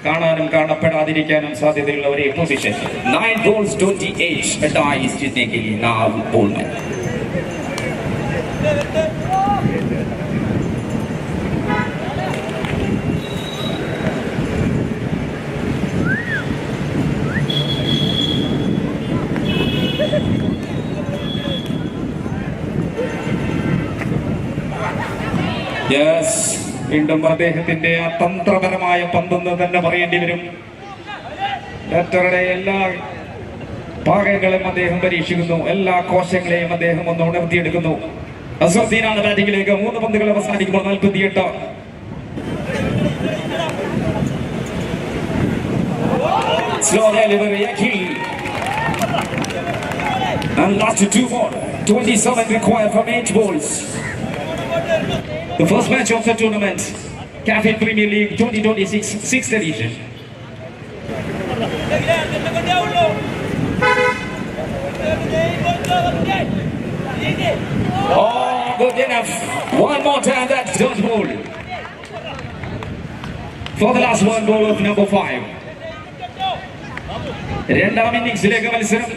കാണാനും കാണപ്പെടാതിരിക്കാനും സാധ്യതയുള്ള ഒരു പൊസിഷൻ. 9 balls 28 अट्ठाईस जीतने के लिए 9 बॉल में. യെസ്, വീണ്ടും അദ്ദേഹത്തിന്റെ ആ തന്ത്രപരമായ പന്തെന്ന് തന്നെ പറയേണ്ടി വരും. ബാറ്ററുടെ എല്ലാ ഭാഗങ്ങളും അദ്ദേഹം പരീക്ഷിക്കുന്നു, എല്ലാ കോശങ്ങളെയും അദ്ദേഹം ഒന്ന് ഉണർത്തിയെടുക്കുന്നു. അസറുദ്ദീനാണ് ബാറ്റിംഗിലേക്ക്. 3 പന്തുകൾ അവസാനിക്കുമ്പോൾ 48. Slow delivery Akhil. And last 2 more. 27 required from 8 balls. The first match of the tournament, Cafit Premier League 2026, 6th edition. Oh, good enough. One more time, that's dot ball. For the last one ball of number 5. രണ്ടാം ഇന്നിംഗ്സിലേക്ക് മത്സരം.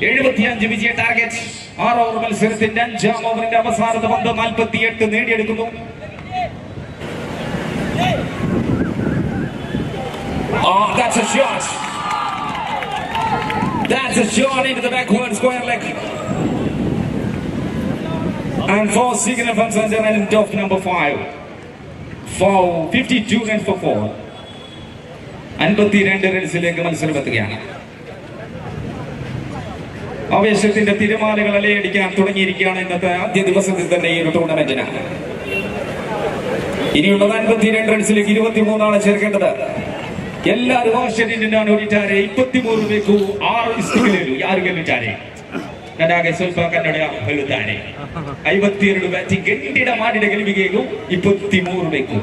75 വിജയ target. 6 over മത്സരത്തിന്റെ 5ാം ഓവറിന്റെ അവസാനത്തെ പന്ത് 48 നേടിയെടുക്കുന്നു. Oh, that's a shot. That's a shot into the backward square leg. And 4 signal from center end of number 5. 52 runs for 4. 52 റൺസിലേക്ക് മത്സരം എത്തുകയാണ്. ആവേശത്തിന്റെ തിരമാലകൾ അലയടിക്കാൻ തുടങ്ങിയിരിക്കുകയാണ് ഇന്നത്തെ ആദ്യ ദിവസത്തിൽ തന്നെ ഈ ഒരു ടൂർണമെന്റിന്. ഇനിയുള്ള 52 റൺസിലേക്ക് 23 ചേർക്കേണ്ടത്. ಎಲ್ಲರೂ ಆಶ್ಚರ್ಯದಿಂದ ನೋಡಿದ್ದಾರೆ. 23 ಬೇಕು, 6 ಇಸ್ತಿಗಲೇರು ಯಾರು ಗೆಲ್ಲುತ್ತಾರೆ? ನನಗೆ ಸ್ವಲ್ಪ ಕನ್ನಡ ಹೇಳುತ್ತಾರೆ. 52 ಬ್ಯಾಟಿಂಗ್ ಗಂಡಿಡ ಮಾಡಿದ ಗೆಲುವಿಗೆ 23 ಬೇಕು.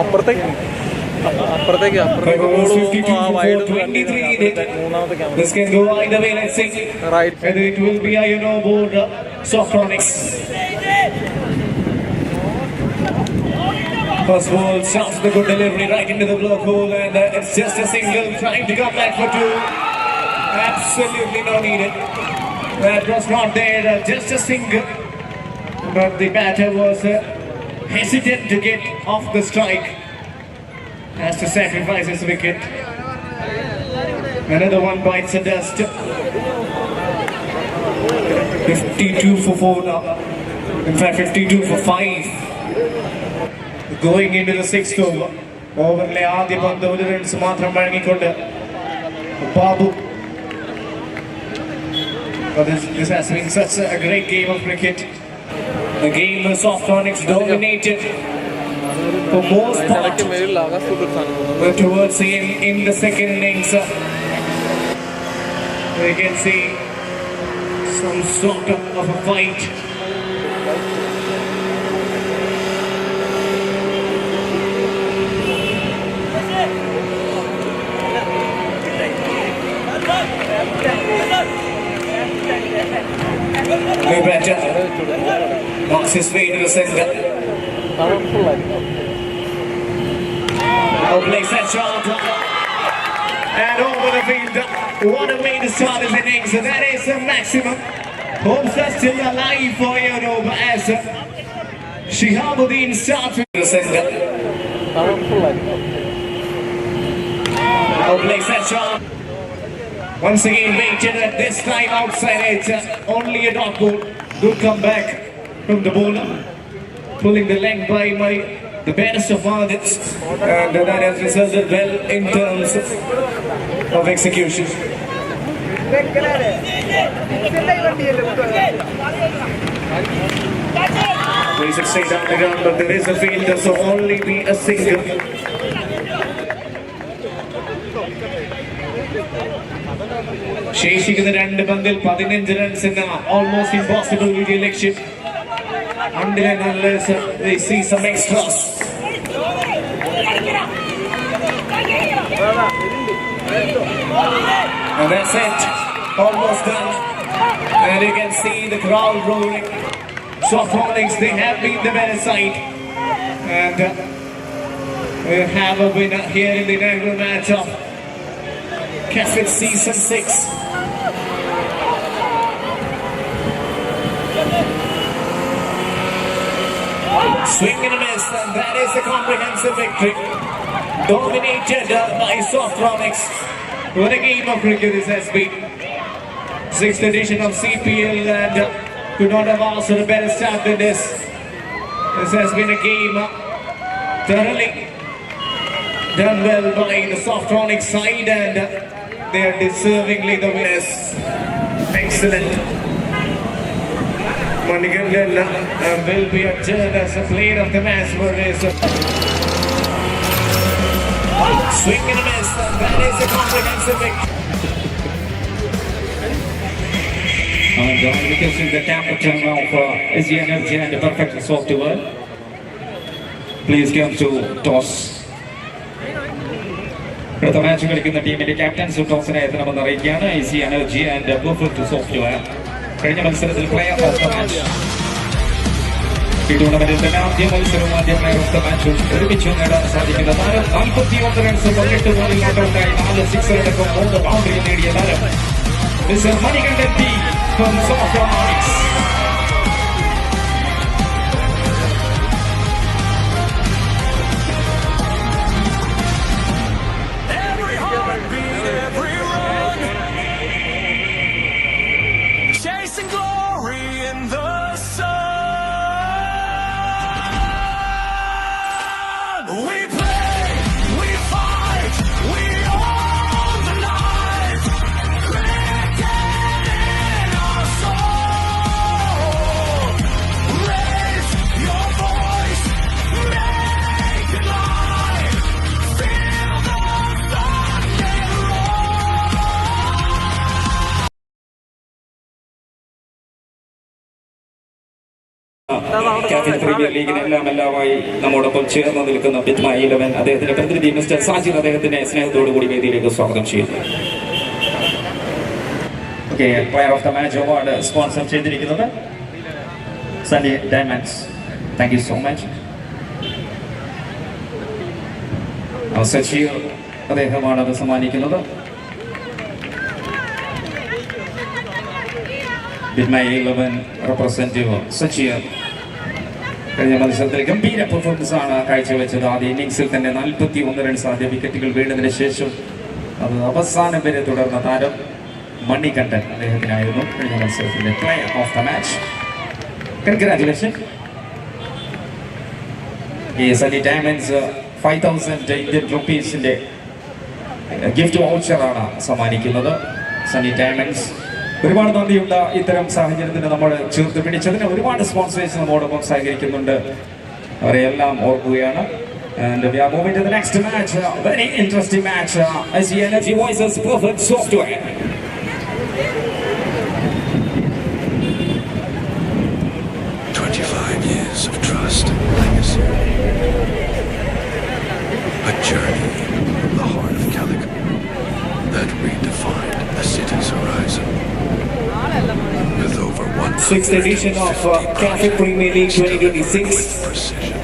അപ്പുറത്തേക്ക് This can go either way, let's see. Right. Whether it will be a board Ceremonies. First ball starts the good delivery right into the block hole, and it's just a single trying to come back for 2. Absolutely no needed. That was not there, just a single. But the batter was hesitant to get off the strike. Has to sacrifice his wicket. Another one bites the dust. 52 for 4 now. In fact, 52 for 5. Going into the 6th over. Overlay ആദ്യ പന്ത് 1 runs മാത്രം വഴങ്ങിക്കൊണ്ട് Babu. But this has been such a great game of cricket. The game of Softonics dominated for most part. But towards the end in the second innings, we can see some sort of a fight. The batter knocks his way to the center. Plays that shot and over the field. What a way to start his innings. So that is the maximum. Hopes are still alive for Europe as Shihabuddin starts with the center. Plays that shot. Once again waited at this time outside it. Only a dot ball. Good comeback from the bowler. Pulling the leg by the best of targets, and that has resulted well in terms of execution. Plays it straight down the ground, but there is a fielder, so only be a single. ശേഷിക്കുന്ന 2 പന്തിൽ 15 runs എന്ന almost impossible വിജയ ലക്ഷ്യം. Until and unless they see some extras. And that's it. Almost done. And you can see the crowd roaring. Ceremonies, they have been the better side. And we have a winner here in the inaugural match of Cafit Season 6. Swing and a miss, and that is a comprehensive victory. Dominated by Ceremonies. What a game of cricket this has been. 6th edition of CPL, and could not have asked for a better start than this. This has been a game thoroughly done well by the Ceremonies side, and they are deservingly the winners. Excellent. Manikandan will be adjudged as a player of the match for his swing and a miss, and that is a comprehensive victory. And because the captain of SG Energy and the perfect software, please come to toss. അടുത്ത match കളിക്കുന്ന ടീമിന്റെ captains ടോസിനെ എത്തണമെന്ന് അറിയിക്കുകയാണ്. SG Energy and perfect software. കഴിഞ്ഞ മത്സരത്തിൽ player of the match, ഈ ടൂർണമെന്റിൽ തന്നെ ആദ്യ മത്സരവും ആദ്യ പ്ലെയർ ഓഫ് ദ മാച്ചും ഒരുമിച്ച് നേടാൻ സാധിക്കുന്ന താരം 41 റൺസ് 18 ബോളിൽ നോട്ടൗട്ടായി 4 സിക്സർ അടക്കം 3 ബൗണ്ടറി നേടിയ താരം mister Manikandan T from Ceremonies. Every heartbeat, every run, chasing glory in the sun. We play, we fight, we own the night. Cricket in our soul. Raise your voice, make it live. Feel the thunder roll. കാഫിറ്റ് premier ലീഗിന് എല്ലാമായി നമ്മോടൊപ്പം ചേർന്ന് നിൽക്കുന്ന ബിറ്റ്മൈ 11 അദ്ദേഹത്തിന്റെ പ്രതിനിധി mister Sajid അദ്ദേഹത്തിന്റെ സ്നേഹത്തോടു കൂടി വേദിയിലേക്ക് സ്വാഗതം ചെയ്യുന്നു. Okay, player of the match award sponsor ചെയ്തിരിക്കുന്നത് Sunny Diamonds. Thank you so much. Sacheer അദ്ദേഹമാണ് അത് സമ്മാനിക്കുന്നത്. ബിറ്റ്മൈ 11 റെപ്രസെന്റേറ്റീവ് സച്ചീർ കഴിഞ്ഞ മത്സരത്തിൽ ഗംഭീര പെർഫോമൻസ് ആണ് കാഴ്ചവെച്ചത്. ആദ്യ ഇന്നിംഗ്സിൽ തന്നെ 41 റൺസ് ആദ്യ വിക്കറ്റുകൾ വീണതിന് ശേഷം അത് അവസാനം വരെ തുടർന്ന താരം മണികണ്ഠൻ അദ്ദേഹത്തിനായിരുന്നു കഴിഞ്ഞ മത്സരത്തിലെ player of the match. Congratulation. ഈ സണ്ണി ഡയമണ്ട്സ് 5000 ഇന്ത്യൻ റുപ്പീസിന്റെ ഗിഫ്റ്റ് വൗച്ചറാണ് സമ്മാനിക്കുന്നത്. സണ്ണി ഡയമണ്ട്സ് ഒരുപാട് നന്ദിയുണ്ട് ഇത്തരം സാഹചര്യത്തിന് നമ്മൾ ചേർത്ത് പിടിച്ചതിന്. ഒരുപാട് സ്പോൺസേഴ്സ് നമ്മോടൊപ്പം സഹകരിക്കുന്നുണ്ട്, അവരെ എല്ലാം ഓർക്കുകയാണ്. And we are moving to the next match, very interesting match. SG Energy Voices Perfect Software. Years of trust and legacy. A journey from the heart of Calicut that redefined the city's horizon. With over 6th edition of Cafit Premier League 2026. precision,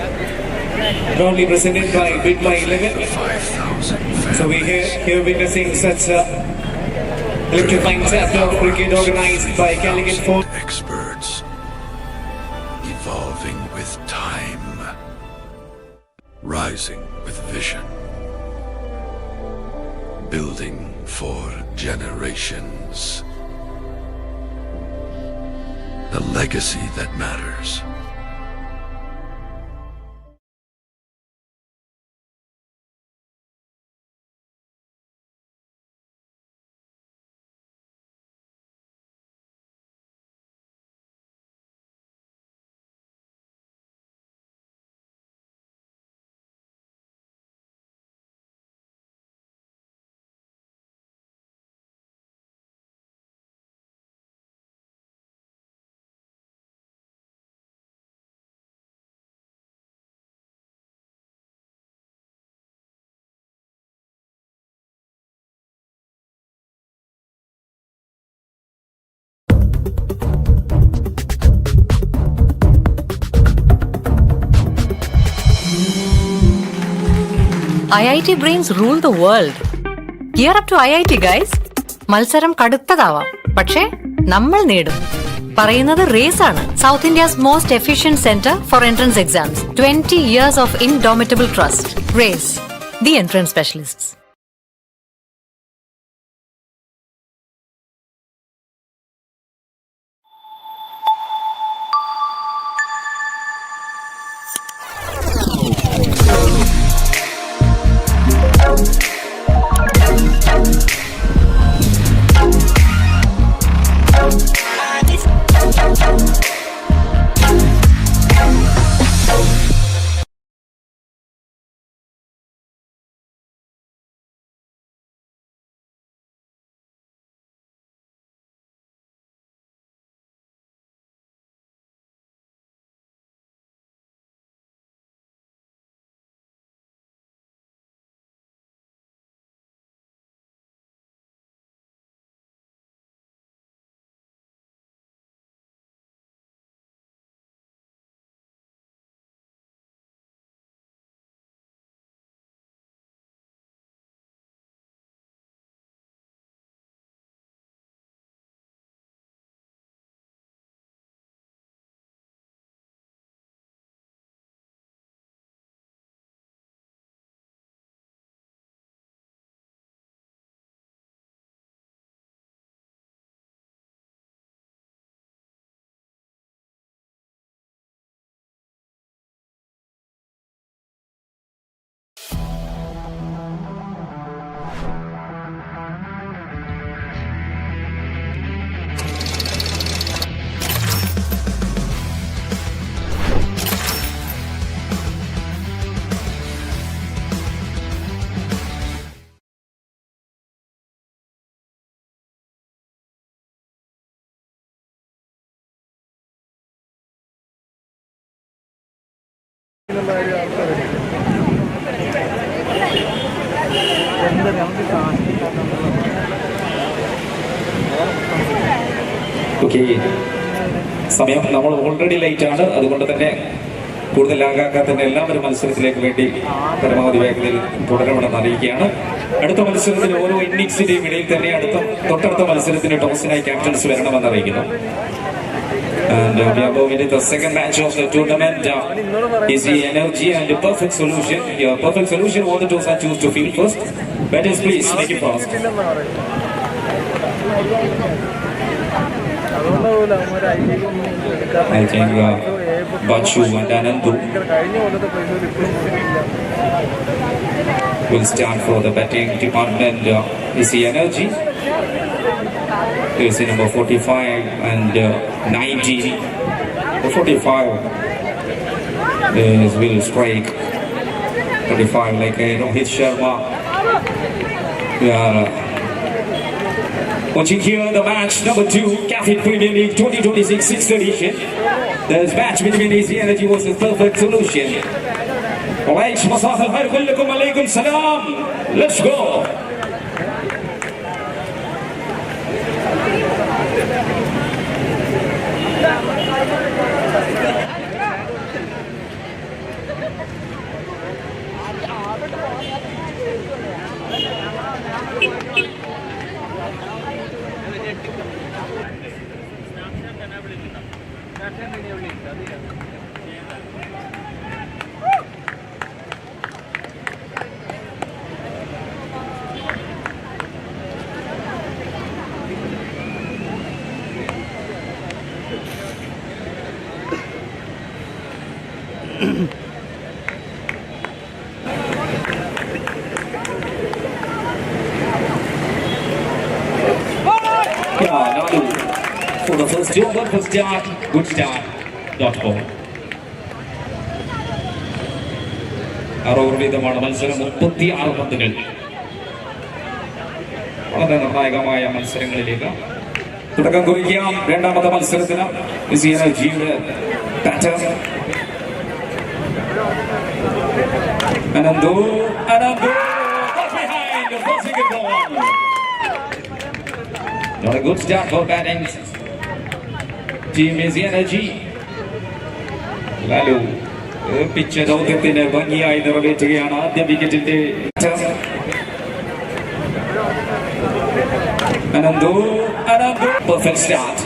Proudly presented by Mid-innings 11. 5,000 So we here witnessing such electrifying chapter of cricket organized by Calicut 4. experts, evolving with time, rising with vision, building for generations. The legacy that matters. IIT brains rule the world. Gear up to IIT, guys. മത്സരം കടുത്തതാവാം, പക്ഷേ നമ്മൾ നേടും. പറയുന്നത് raise ആണ്. South India's most efficient center for entrance exams. 20 years of indomitable trust. Race, the entrance specialists. Okay, സമയം നമ്മൾ already late ആണ്. അതുകൊണ്ട് തന്നെ കൂടുതൽ ലാഗാക്കാൻ തന്നെ എല്ലാവരും മത്സരത്തിലേക്ക് വേണ്ടി പരമാവധി വേഗതയിൽ തുടരണമെന്ന് അറിയിക്കുകയാണ്. അടുത്ത മത്സരത്തിന് ഓരോ ഇന്നിംഗ്സിന്റെയും ഇടയിൽ തന്നെ തൊട്ടടുത്ത മത്സരത്തിന് ടോസിനായി ക്യാപ്റ്റൻസ് വരണമെന്ന് അറിയിക്കുന്നു. And we are moving into the second match of the tournament. Is the energy and the perfect solution. Your perfect solution, all the toes are choose to field first. Batters, please make it fast. I think Bachu and Anandu will start for the batting department. Is the energy. There's number 45 and 90. The 45 is will strike. 35 like Rohit Sharma. We are watching here the match number 2, Cafit Premier League 2026 6th edition. There's match between Easy Energy versus Perfect Solution. Alright, Masah al-Khair kullakum alaykum salam. Let's go. For the first over, first start, good start, dot ball. 6 over വീതമാണ് മത്സരം, 36 പന്തുകൾ. വളരെ നിർണായകമായ മത്സരങ്ങളിലേക്ക് തുടക്കം കുറിക്കാം. രണ്ടാമത്തെ മത്സരത്തിന് easy എനർജിയുടെ batter Anandu got behind the first wicket ball. Not a good start for batting team Easy Energy. Lalu pitch ദൗത്യത്തിന് ഭംഗിയായി നിറവേറ്റുകയാണ് ആദ്യ വിക്കറ്റിന്റെ അനന്തു പെർഫെക്റ്റ് സ്റ്റാർട്ട്.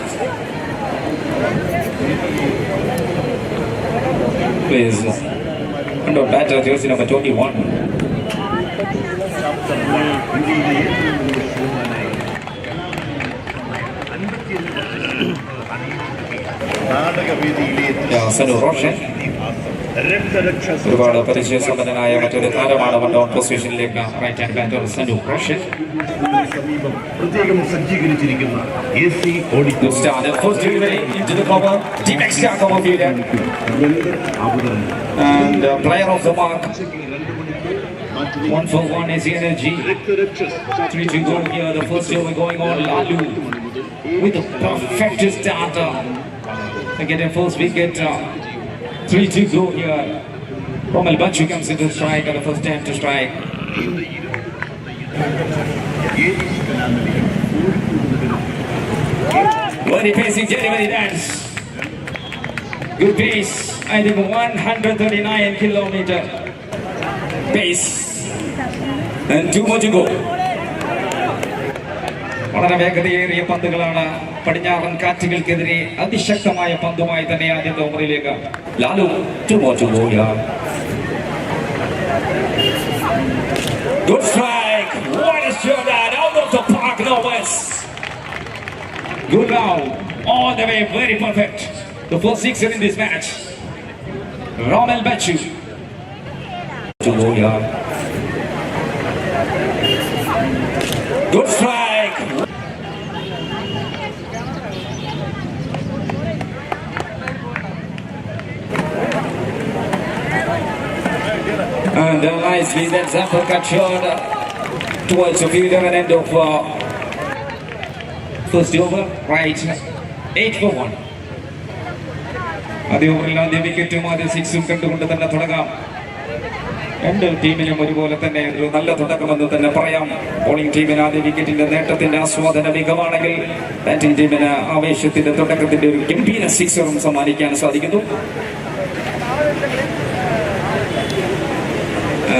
Please കണ്ടോ batter jersey number 21. Sanu Roshan ഒരുപാട് പരിചയസമ്പന്നനായ മറ്റൊരു താരമാണ് ഡൗൺ പൊസിഷനിലേക്ക് right hand batter Sanu Roshan. പ്രത്യേകം സജ്ജീകരിച്ചിരിക്കുന്ന AC auditor and player of the mark. 1 for 1 is the energy. 3 to go here. The first over going on. Lalu with a perfect starter. Getting first wicket. 3 to go here. Romal Bachu comes into strike at the first time to strike. Very pacing, very dance. Good pace. I think 139 kilometer pace. And 2 more to go. വളരെ വേഗതയേറിയ പന്തുകളാണ്. പടിഞ്ഞാറൻ കാറ്റുകൾക്കെതിരെ അതിശക്തമായ പന്തുമായി തന്നെ ആദ്യത്തെ ഓവറിലേക്ക് Lalu. 2 more to go here. Good strike. What a shot out of the park, no less. Good round. All the way, very perfect. The first sixer in this match. Romal Bachu. To go here. Good strike. And nicely that's uppercut shot towards the fielder and end of first over. Right. 8 for 1. ആദ്യ ഓവറിൽ ആദ്യ വിക്കറ്റും ആദ്യ സിക്സും കണ്ടുകൊണ്ട് തന്നെ തുടങ്ങാം. രണ്ട് ടീമിനും ഒരുപോലെ തന്നെ ഒരു നല്ല തുടക്കമെന്ന് തന്നെ പറയാം. ബോളിംഗ് ടീമിന് ആദ്യ വിക്കറ്റിന്റെ നേട്ടത്തിന്റെ ആസ്വാദന മികവാണെങ്കിൽ ബാറ്റിംഗ് ടീമിന് ആവേശത്തിന്റെ തുടക്കത്തിന്റെ ഒരു ഗംഭീര സിക്സറും സമ്മാനിക്കാൻ സാധിക്കുന്നു.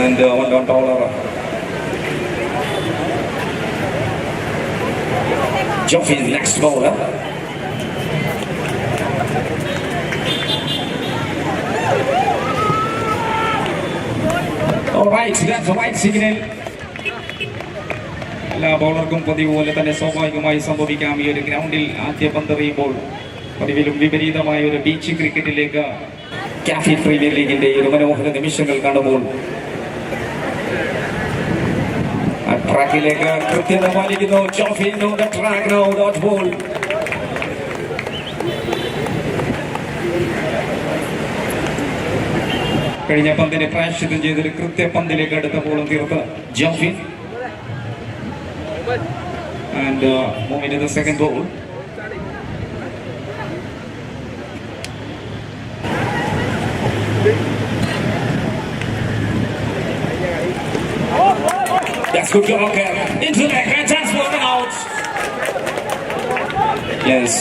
And one down taller. Joffy is next bowler. All right, that's the right signal. എല്ലാ ബൗളർക്കും പതിവ് പോലെ തന്നെ സ്വാഭാവികമായി സംഭവിക്കാം. ഈ ഒരു ഗ്രൗണ്ടിൽ ആദ്യ പന്തെറിയുമ്പോൾ പതിവിലും വിപരീതമായ ഒരു ബീച്ച് ക്രിക്കറ്റിലേക്ക് കാഫിറ്റ് പ്രീമിയർ ലീഗിന്റെ ഒരു മനോഹര നിമിഷങ്ങൾ കാണുമ്പോൾ ട്രാക്കിലേക്ക് കൃത്യത പാലിക്കുന്നു. Jofi on the track now, dodge ball. കഴിഞ്ഞ പന്തിനെ പ്രായശ്ചിത്തം ചെയ്തൊരു കൃത്യ പന്തിലേക്ക് അടുത്ത ബോളും തീർത്ത് Jofi. And moving to the second ball. That's good Yorker. Into the grand chance for an out. Yes.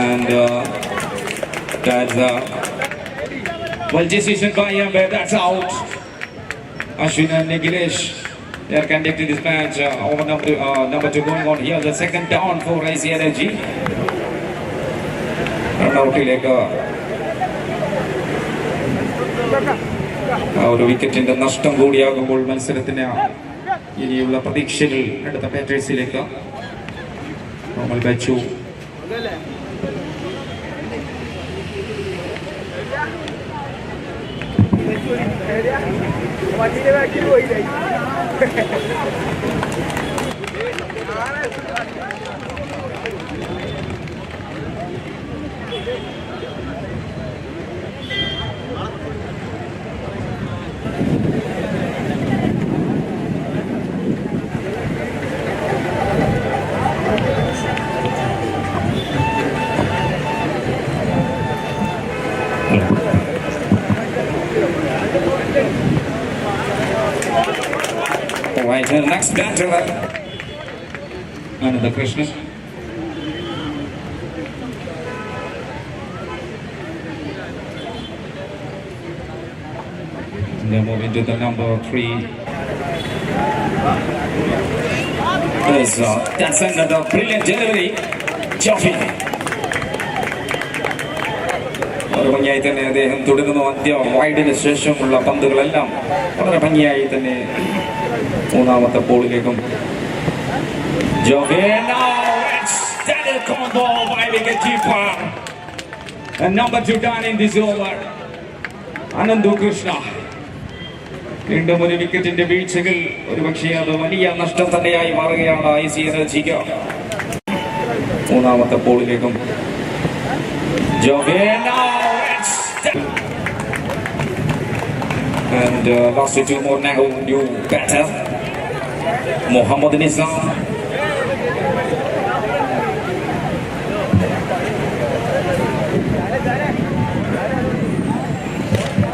And that's well decision by umpire. That's out. Ashwin and Nigilesh, they are conducting this match. Over number 2 going on here. The second down for AC Energy. Run out like ആ ഒരു വിക്കറ്റിന്റെ നഷ്ടം കൂടിയാകുമ്പോൾ മത്സരത്തിന് ഇനിയുള്ള പ്രതീക്ഷകൾ അടുത്ത ബാറ്റേഴ്സിലേക്ക്. Romel Bachu Right, and next batter, another Krishna. They move into the number 3. That's another brilliant delivery. Joffy. വളരെ ഭംഗിയായി തന്നെ അദ്ദേഹം തുടരുന്നു. ആദ്യ വൈഡിന് ശേഷമുള്ള പന്തുകളെല്ലാം വളരെ ഭംഗിയായി തന്നെ മൂന്നാമത്തെ ബോളിലേക്കും. Number 2 done in this over. Anandu Krishna. വീണ്ടും ഒരു വിക്കറ്റിന്റെ വീഴ്ചകൾ ഒരുപക്ഷെ അത് വലിയ നഷ്ടം തന്നെയായി മാറുകയാണ് IC എനർജിക്ക്. മൂന്നാമത്തെ ബോളിലേക്കും. And last 2 more now, new batter Mohammad Nizam.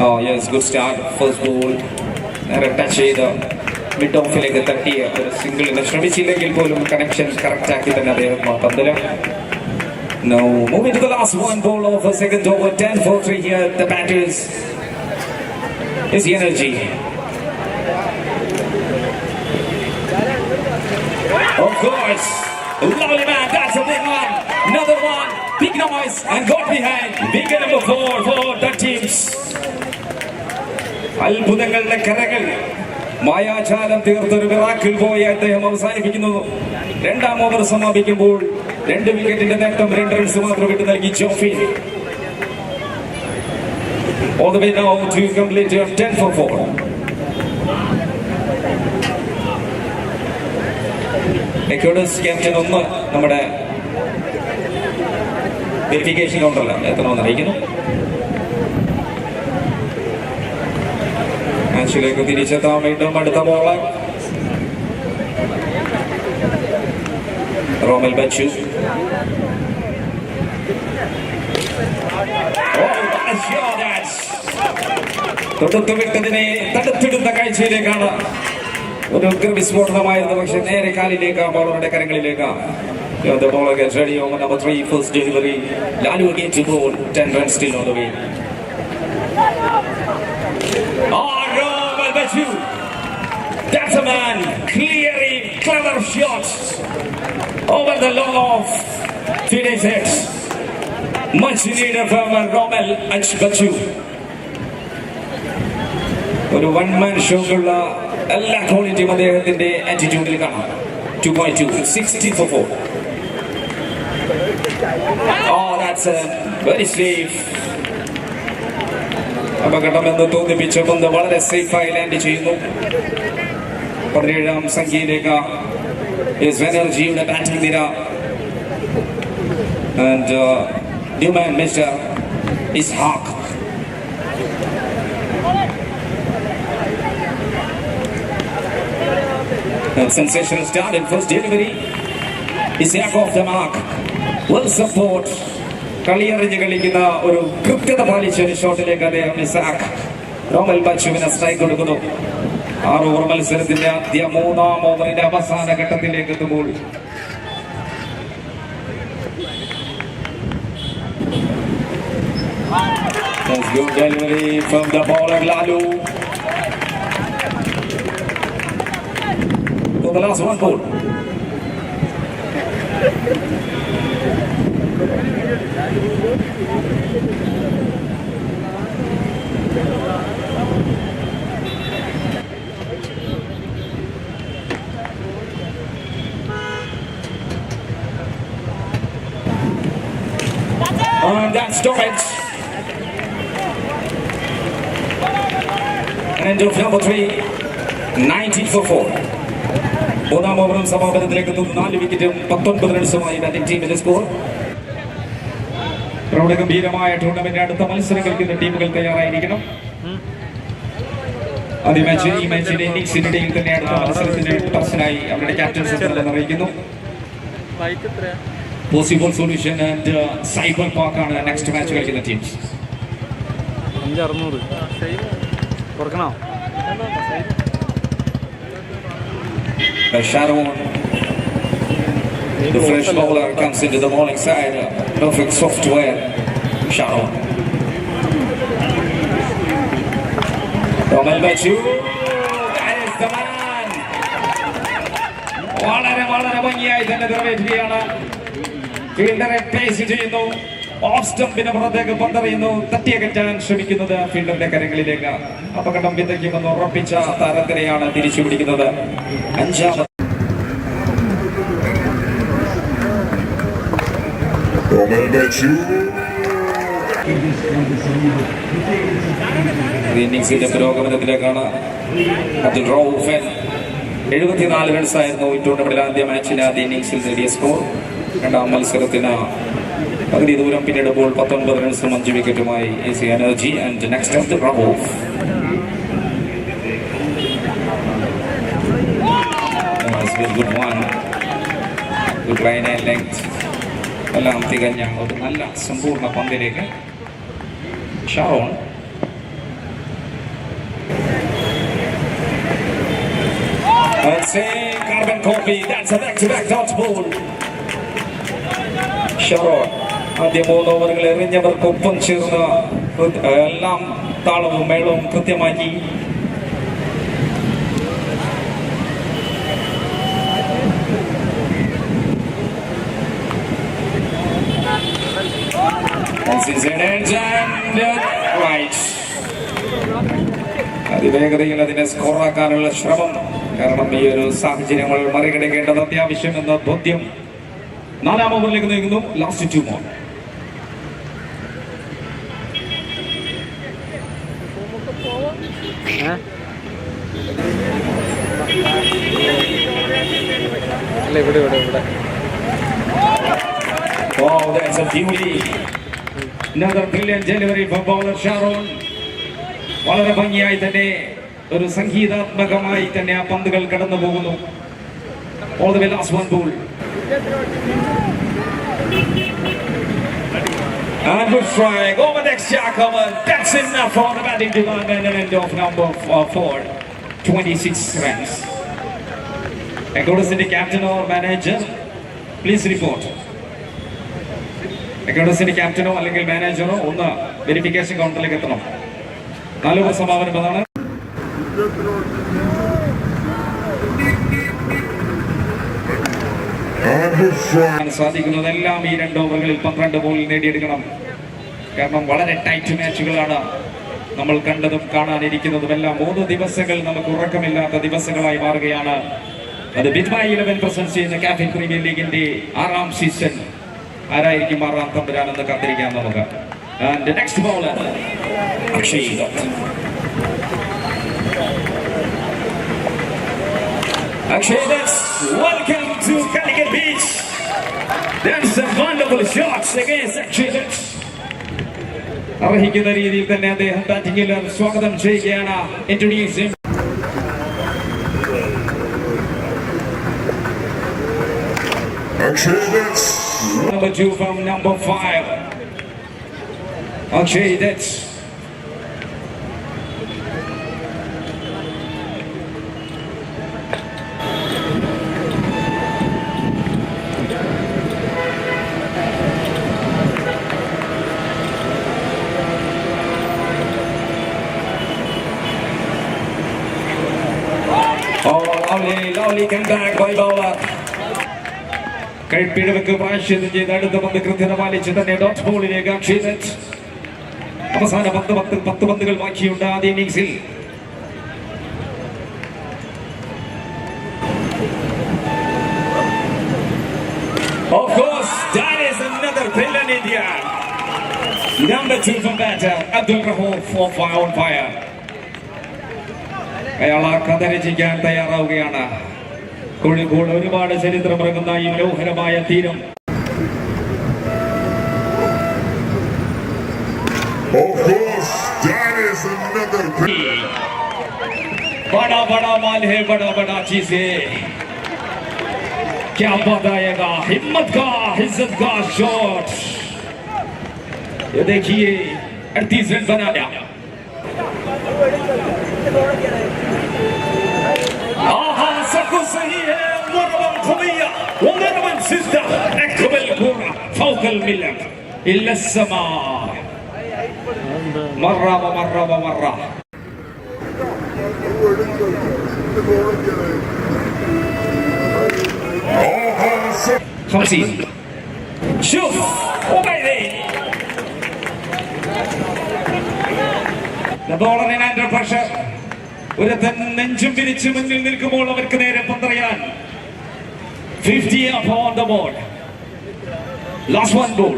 Oh yes, good start. First ball. Touch ചെയ്ത് മിഡ് ഓഫിലേക്ക് തട്ടിയ ഒരു സിംഗിളിന് ശ്രമിച്ചില്ലെങ്കിൽ പോലും കണക്ഷൻ കറക്റ്റ് ആക്കി തന്നെ അദ്ദേഹം പന്തില്. Now moving to the last one ball of a second over. 10 for 3 here. The batters is the energy. Of course, lovely man. That's a big one. Another one. Big noise and got behind. Wicket number 4 for the teams. അത്ഭുതങ്ങളുടെ കരകൾ മായാജാലം തീർത്തൊരു miracle boy അദ്ദേഹം അവസാനിപ്പിക്കുന്നു. രണ്ടാം over സമാപിക്കുമ്പോൾ 2 വിക്കറ്റിന്റെ നേട്ടം 2 runs മാത്രം വിട്ടു നൽകി Joffy. All the way now to complete 10 for 4. എക്വഡോസ് captain ഒന്ന് നമ്മുടെ വെരിഫിക്കേഷൻ കൗണ്ടറല്ല എത്തണമെന്ന് അറിയിക്കുന്നു. മാച്ചിലേക്ക് തിരിച്ചെത്താൻ വീണ്ടും അടുത്ത ബോളർ റോമൽ ബച്ചു. തൊടുത്തു വിട്ടതിനെ തടുത്തിടുന്ന കാഴ്ചയിലേക്കാണ്. ഒരു വിസ്ഫോടനമായിരുന്നു, പക്ഷെ നേരെ കാലിലേക്ക് ബോളറുടെ കരങ്ങളിലേക്ക്. The bowler gets ready on number 3, first delivery. Lalu again to bowl. 10 runs still on the way. That's a man, clearly clever shot over the long off. Finish it. Much needed from Romel Bachu. ഒരു 1-man ഷോക്കുള്ള എല്ലാ ക്വാളിറ്റിയും അദ്ദേഹത്തിന്റെ ആറ്റിറ്റ്യൂഡിൽ കാണാം. 2.2, 60 for 4. Oh, that's a very safe. അപകടമെന്ന് തോന്നിപ്പിച്ച പന്ത് വളരെ സേഫായി land ചെയ്യുന്നു. 17ാം സംഖ്യയിലേക്ക് എനർജിയുടെ batting നിര. And new man mister Ishaq. Sensational start in first delivery. Ishaq off the mark. Well support. കളിയെറിഞ്ഞ് കളിക്കുന്ന ഒരു കൃത്യത പാലിച്ച ഒരു ഷോട്ടിലേക്ക് അദ്ദേഹം ഇസാഖ് റോമൽ ബച്ചുവിന് സ്ട്രൈക്ക് കൊടുക്കുന്നു. 6 ഓവർ മത്സരത്തിന്റെ ആദ്യ 3-ാം ഓവറിന്റെ അവസാന ഘട്ടത്തിലേക്ക് എത്തുമ്പോൾ good delivery from the bowler Lalu. For the last one ball. And that's Storage. And of number 3, 90 for 4. മൂന്നാം ഓവറും സമാപനത്തിലേക്ക് എത്തുന്നു. 4 വിക്കറ്റും 19 റൺസുമായി ബാറ്റിംഗ് ടീമിന്റെ സ്കോർ. പ്രൗഢഗംഭീരമായ ടൂർണമെന്റ് അടുത്ത മത്സരങ്ങൾക്ക് ഇന്ന് ടീമുകൾ തയ്യാറായിരിക്കണം. ഈ മാച്ചിന്റെ ഇന്നിംഗ്സിനിടയിൽ തന്നെ അടുത്ത മത്സരത്തിന്റെ ടോസിനായി അവരുടെ ക്യാപ്റ്റൻസ് അറിയിക്കുന്നു. Possible solution and cyber park ആണ് നെക്സ്റ്റ് മാച്ച് കളിക്കുന്ന ടീംസ്. 5,600 കൊടുക്കണോ? Sharon, the fresh bowler, comes into the bowling side. Perfect software. Sharon. Romal Bachu, that is the man. വളരെ വളരെ ഭംഗിയായി തന്നെ നിറവേറ്റുകയാണ്. ഫീൽഡറെ പ്ലേസ് ചെയ്യുന്നു, ഓഫ് സ്റ്റംപിന് പുറത്തേക്ക് പന്തെറിയുന്നു, തട്ടിയകറ്റാൻ ശ്രമിക്കുന്നത് ഫീൽഡറിന്റെ കരങ്ങളിലേക്ക്. അപകടം വിതയ്ക്കുമെന്ന് ഉറപ്പിച്ച താരത്തിനെയാണ് തിരിച്ചു പിടിക്കുന്നത്. അഞ്ചാമത് ഇന്നിംഗ്സിന്റെ പുരോഗമനത്തിലേക്കാണ്. അബ്ദുൾ റൌഫൻ 74 റൺസായിരുന്നു ഈ ടൂർണമെന്റിൽ ആദ്യ മാച്ചിന് ആദ്യ ഇന്നിംഗ്സിൽ നേടിയ സ്കോർ. രണ്ടാം മത്സരത്തിന് പകുതി ദൂരം പിന്നിടുമ്പോൾ 19 റൺസും 5 വിക്കറ്റുമായി AC energy. And next Abdul Rauf. Good one, good line and length എല്ലാം തികഞ്ഞ ഒരു നല്ല സമ്പൂർണ്ണ പന്തിലേക്ക് Sharon. Carbon copy, that's a back-to-back dodgeball. Sharon ആദ്യ 3 ഓവറുകൾ എറിഞ്ഞവർക്കൊപ്പം ചേർന്ന് എല്ലാം താളവും മേളവും കൃത്യമാക്കി. അതിവേഗതയിൽ അതിനെ സ്കോറാക്കാനുള്ള ശ്രമം. കാരണം ഈ ഒരു സാഹചര്യങ്ങൾ മറികടക്കേണ്ടത് അത്യാവശ്യമെന്ന ബോധ്യം. 4ാം ഓവറിലേക്ക് നീങ്ങുന്നു. Last 2 more. Oh, that's a beauty. Another brilliant delivery from bowler Sharon. വളരെ ഭംഗിയായി തന്നെ ഒരു സംഗീതാത്മകമായി തന്നെ ആ പന്തുകൾ കടന്നു പോകുന്നു. All the way last one ball. And good strike over next Jacob. That's enough for the batting demand and an end of number 4. 26 runs. According to the captain or manager, please report. അക്കാഡമിയുടെ ക്യാപ്റ്റനോ അല്ലെങ്കിൽ മാനേജറോ ഒന്ന് verification കൗണ്ടറിലേക്ക് എത്തണം. 4 over സമാപനം അതാണ്. സാധിക്കുന്നതെല്ലാം ഈ 2 ഓവറുകളിൽ 12 ബോളിൽ നേടിയെടുക്കണം. കാരണം വളരെ tight മാച്ചുകളാണ് നമ്മൾ കണ്ടതും കാണാനിരിക്കുന്നതുമെല്ലാം. 3 ദിവസങ്ങൾ നമുക്ക് ഉറക്കമില്ലാത്ത ദിവസങ്ങളായി മാറുകയാണ്. അത് ബിറ്റ്മൈ 11 പ്രസൻസ് ചെയ്യുന്ന കാഫിറ്റ് പ്രീമിയർ ലീഗിന്റെ 6ാം സീസൺ. ആരായിരിക്കും 6ാം തമ്പുരാനെന്ന് കാത്തിരിക്കാം നമുക്ക്. And the next bowler, Akshay Dutt. Akshay Dutt, welcome to Calicut Beach. That's a wonderful shots against Akshay Dutt. അർഹിക്കുന്ന രീതിയിൽ തന്നെ അദ്ദേഹം ബാറ്റിംഗിൽ സ്വാഗതം ചെയ്യുകയാണ്. Introducing Akshay Dutt. Number 2 from number 5. Akshay Dutt. Oh, lovely comeback by bowler. കൈപ്പിഴവക്ക് പ്രായശ്ചിത്തം ചെയ്ത് അടുത്ത പന്ത് കൃത്യത പാലിച്ച് തന്നെ ഡോട്ട് ബോളിലേക്ക് അക്ഷയ് ദത്ത്. അവസാന 10 പന്തുകൾ ബാക്കിയുണ്ട് ആദ്യ ഇന്നിംഗ്സിൽ. Of course, that is another brilliant India. Number 2 from batter, Abdul Rauf on fire. അയാൾ ആ കഥ രചിക്കാൻ തയ്യാറാവുകയാണ്. കോഴിക്കോട് ഒരുപാട് ചരിത്രമിറങ്ങുന്ന ഈ മനോഹരമായ തീരം. बड़ा बड़ा माल है, बड़ा बड़ा चीज है. क्या बताएगा हिम्मत का, इज्जत का शॉट. ये देखिए 38 रन बनाया. سقف सही है. مرمى قوية ومرمى سدة. أقبل كرة فوق الملك إلا السماء. مرة ومرة ومرة. Hamsi. Shoot! Obey. The bowler in under pressure. ഒരു നെഞ്ചും പിരിച്ചു മുന്നിൽ നിൽക്കുമ്പോൾ അവർക്ക് നേരെ പന്തറിയാൻ 50 up on the board. Last one ball.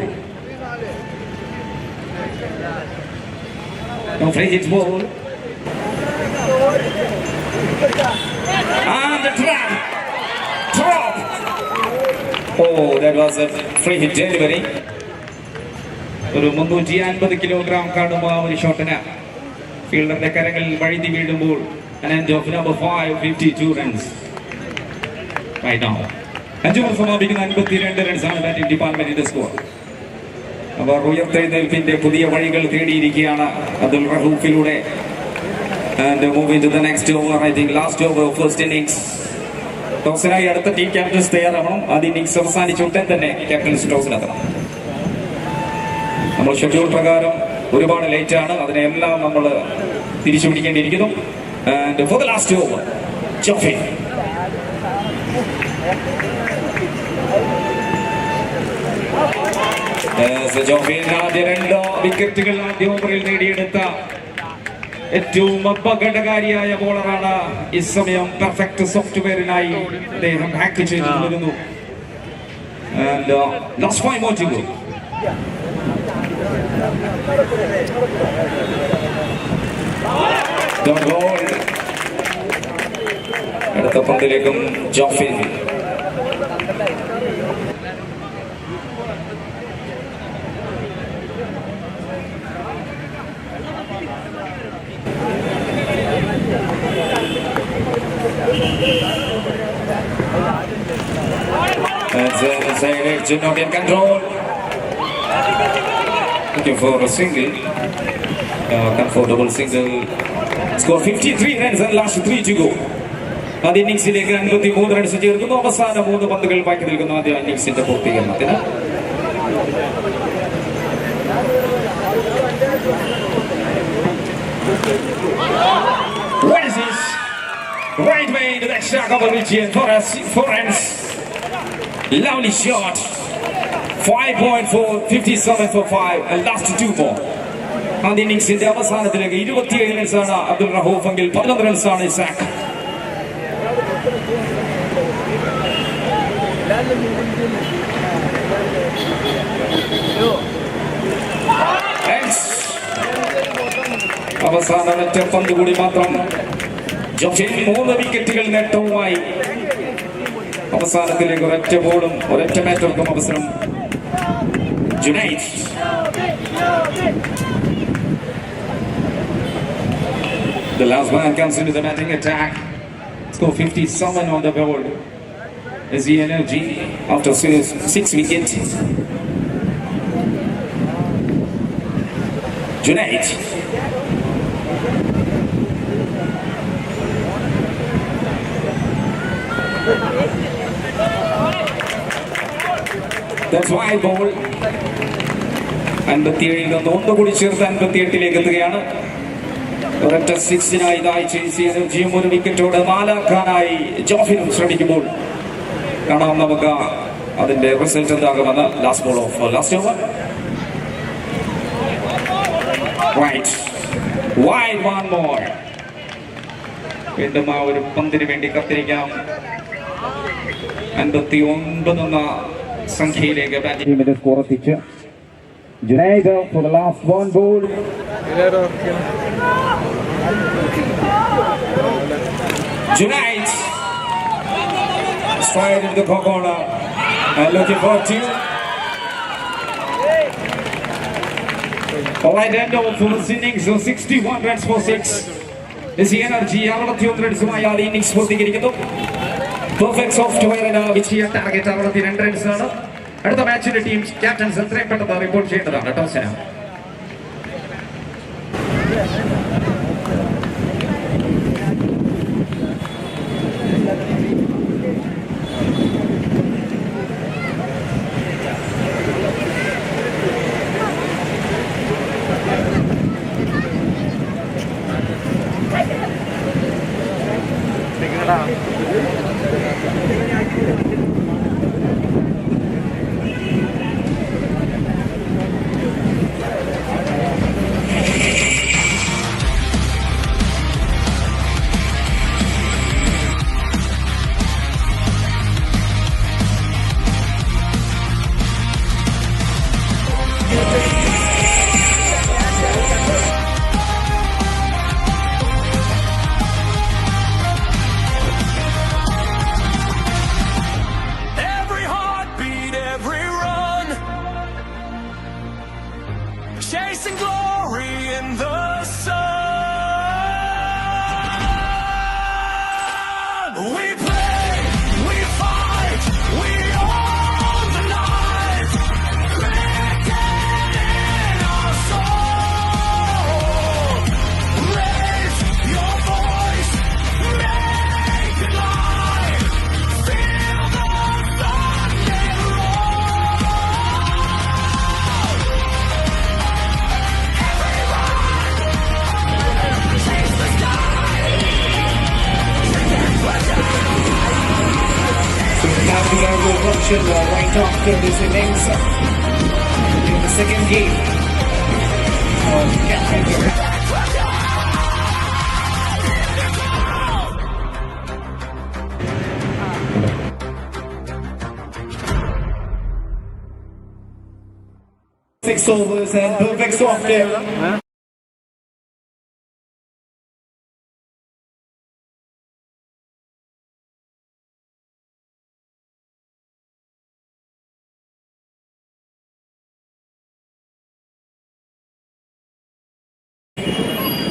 No free hit ball. And the trap. Drop. Oh, that was a free hit delivery. ഒരു 350 കിലോഗ്രാം കാണുമ്പോൾ ആ ഒരു ഷോട്ടിന് ഫീൽഡറിന്റെ കരങ്ങളിൽ വഴുതി വീഴുമ്പോൾ an end of number 5, 52 runs right now. 5 over സമാപിക്കുന്ന 52 റൺസാണ് batting ഡിപ്പാർട്ട്മെന്റിന്റെ score. അവർ ഉയർത്തെഴുന്നേൽപ്പിന്റെ പുതിയ വഴികൾ തേടിയിരിക്കുകയാണ് Abdul റഹൂഫിലൂടെ. And moving to the next over, I think last over of first innings. ടോസിനായി അടുത്ത ടീം ക്യാപ്റ്റൻസ് തയ്യാറാവണം. ആദ്യ ഇന്നിംഗ്സ് അവസാനിച്ച ഉടൻ തന്നെ ക്യാപ്റ്റൻസ് ടോസിനെത്തണം. നമ്മൾ ഷെഡ്യൂൾ പ്രകാരം ഒരുപാട് ലേറ്റ് ആണ്, അതിനെല്ലാം നമ്മൾ തിരിച്ചു പിടിക്കേണ്ടിയിരിക്കുന്നു. And for the last over, Joffy. Jofi ആദ്യ 2 വിക്കറ്റുകൾ ആദ്യ ഓവറിൽ നേടിയെടുത്ത ഏറ്റവും അപകടകാരിയായ ബോളറാണ്. ഈ സമയം പെർഫെക്റ്റ് സോഫ്റ്റ്വെയറിനായി അദ്ദേഹം ഹാക്ക് ചെയ്തു വരുന്നു. And last 5 more to go. അടുത്ത പന്തിലേക്കും Jofi. Inside edge, not in control. Looking for a single. Comfortable single. Score 53 runs and last 3 to go. ആദ്യ ഇന്നിംഗ്സിലേക്ക് 53 റൺസ് ചേർക്കുന്നു. അവസാന 3 പന്തുകൾ ബാക്കി നിൽക്കുന്നു ആദ്യ ഇന്നിംഗ്സിന്റെ പൂർത്തീകരണത്തിന്. What is this? Right way into the shock of a region for us. 4 runs. Lovely shot. 5.4, 57 for 5 and last 2 more. ആദ്യ ഇന്നിംഗ്സിന്റെ അവസാനത്തിലേക്ക് 27 റൺസാണ് അബ്ദുൽ റഹൂഫ് എങ്കിൽ 11 റൺസാണ് ഇസാക്ക്. അവസാന ഒറ്റ പന്ത് കൂടി മാത്രം. ജോഫി 3 വിക്കറ്റുകൾ നേട്ടവുമായി അവസാനത്തിലേക്ക് ഒരൊറ്റ ബോളും ഒരൊറ്റ ബാറ്റർക്കും അവസരം. Junaid the last man comes into the batting attack. Score 57 on the board. Is the energy after 6 wickets. Junaid. That's wide ball. 57 നിന്ന് ഒന്നുകൂടി ചേർത്ത് 58ലേക്ക് എത്തുകയാണ്. ഒരൊറ്റ 6-നായി ഇതായി ചേസി എനർജിയും 1 വിക്കറ്റോട് നാലാക്കാനായി ജോഫിനും ശ്രമിക്കുമ്പോൾ കാണാം നമുക്ക് അതിന്റെ റിസൾട്ട് എന്താകുമെന്ന്. Last ball of last over. Right wide 1 more. വീണ്ടും ആ ഒരു പന്തിന് വേണ്ടി കത്തിരിക്കാം. 59 എന്ന സംഖ്യയിലേക്ക് ബാറ്റിംഗ് സ്കോർ എത്തിച്ച് Junaid for the last 1 ball. Junaid straight into the corner and looking for 2. All right, end of first innings, so 61 runs for 6. This is energy 61 റൺസുമായി ആ innings പൂർത്തീകരിക്കുന്നു. Perfect സോഫ്റ്റ്വെയറിന് വിജയ target 62 റൺസാണ്. അടുത്ത മാച്ചിന്റെ ടീം ക്യാപ്റ്റൻസ് എത്രയും പെട്ടെന്ന് report ചെയ്യേണ്ടതാണ് ടോസിന്. chasing glory in the sun. We play, we fight, we own the night, written in our soul. Raise your voice, make it live, feel the thunder roll. Chase the sky. So now we are going to option right after this innings in the second game of Cafit. 6 overs and perfect software.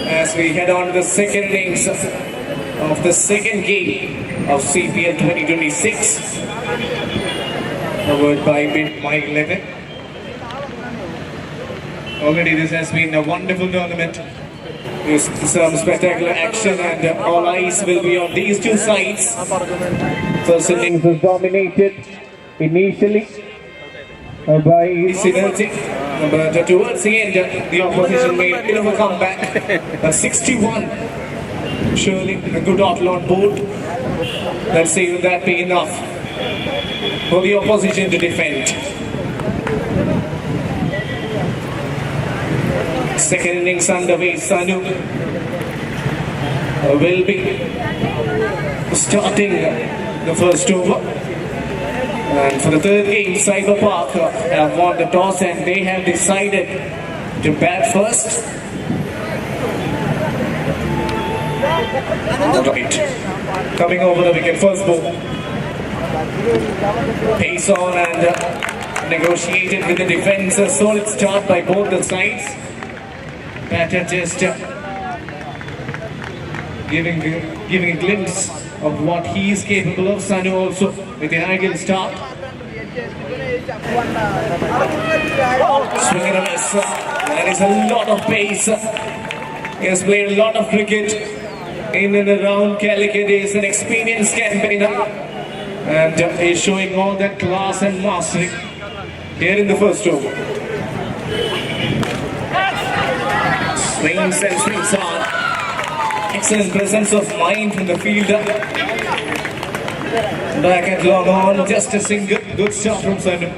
As we head on to the second innings of the second game of CPL 2026, covered by Mid-innings. Already this has been a wonderful tournament. There's some spectacular action and all eyes will be on these two sides. First innings was dominated initially by synergy, but towards the end the opposition made a bit of a comeback. 61. Surely a good total on board. Let's see will that be enough for the opposition to defend. Second innings underway. Sanu will be starting the first over. And for the third game, Cyber Park have won the toss and they have decided to bat first. Right. Coming over the wicket, first ball. Pace on and negotiated with the defense. A solid start by both the sides. Batter just giving a glimpse of what he is capable of. Sanu also with an ideal start. Swing and a miss. There is a lot of pace. He has played a lot of cricket in and around Calicut. He is an experienced campaigner and is showing all that class and mastery here in the first over. Swings and swings on. Excellent presence of mind from the fielder. Back at long on, just a single. Good start from Sanu.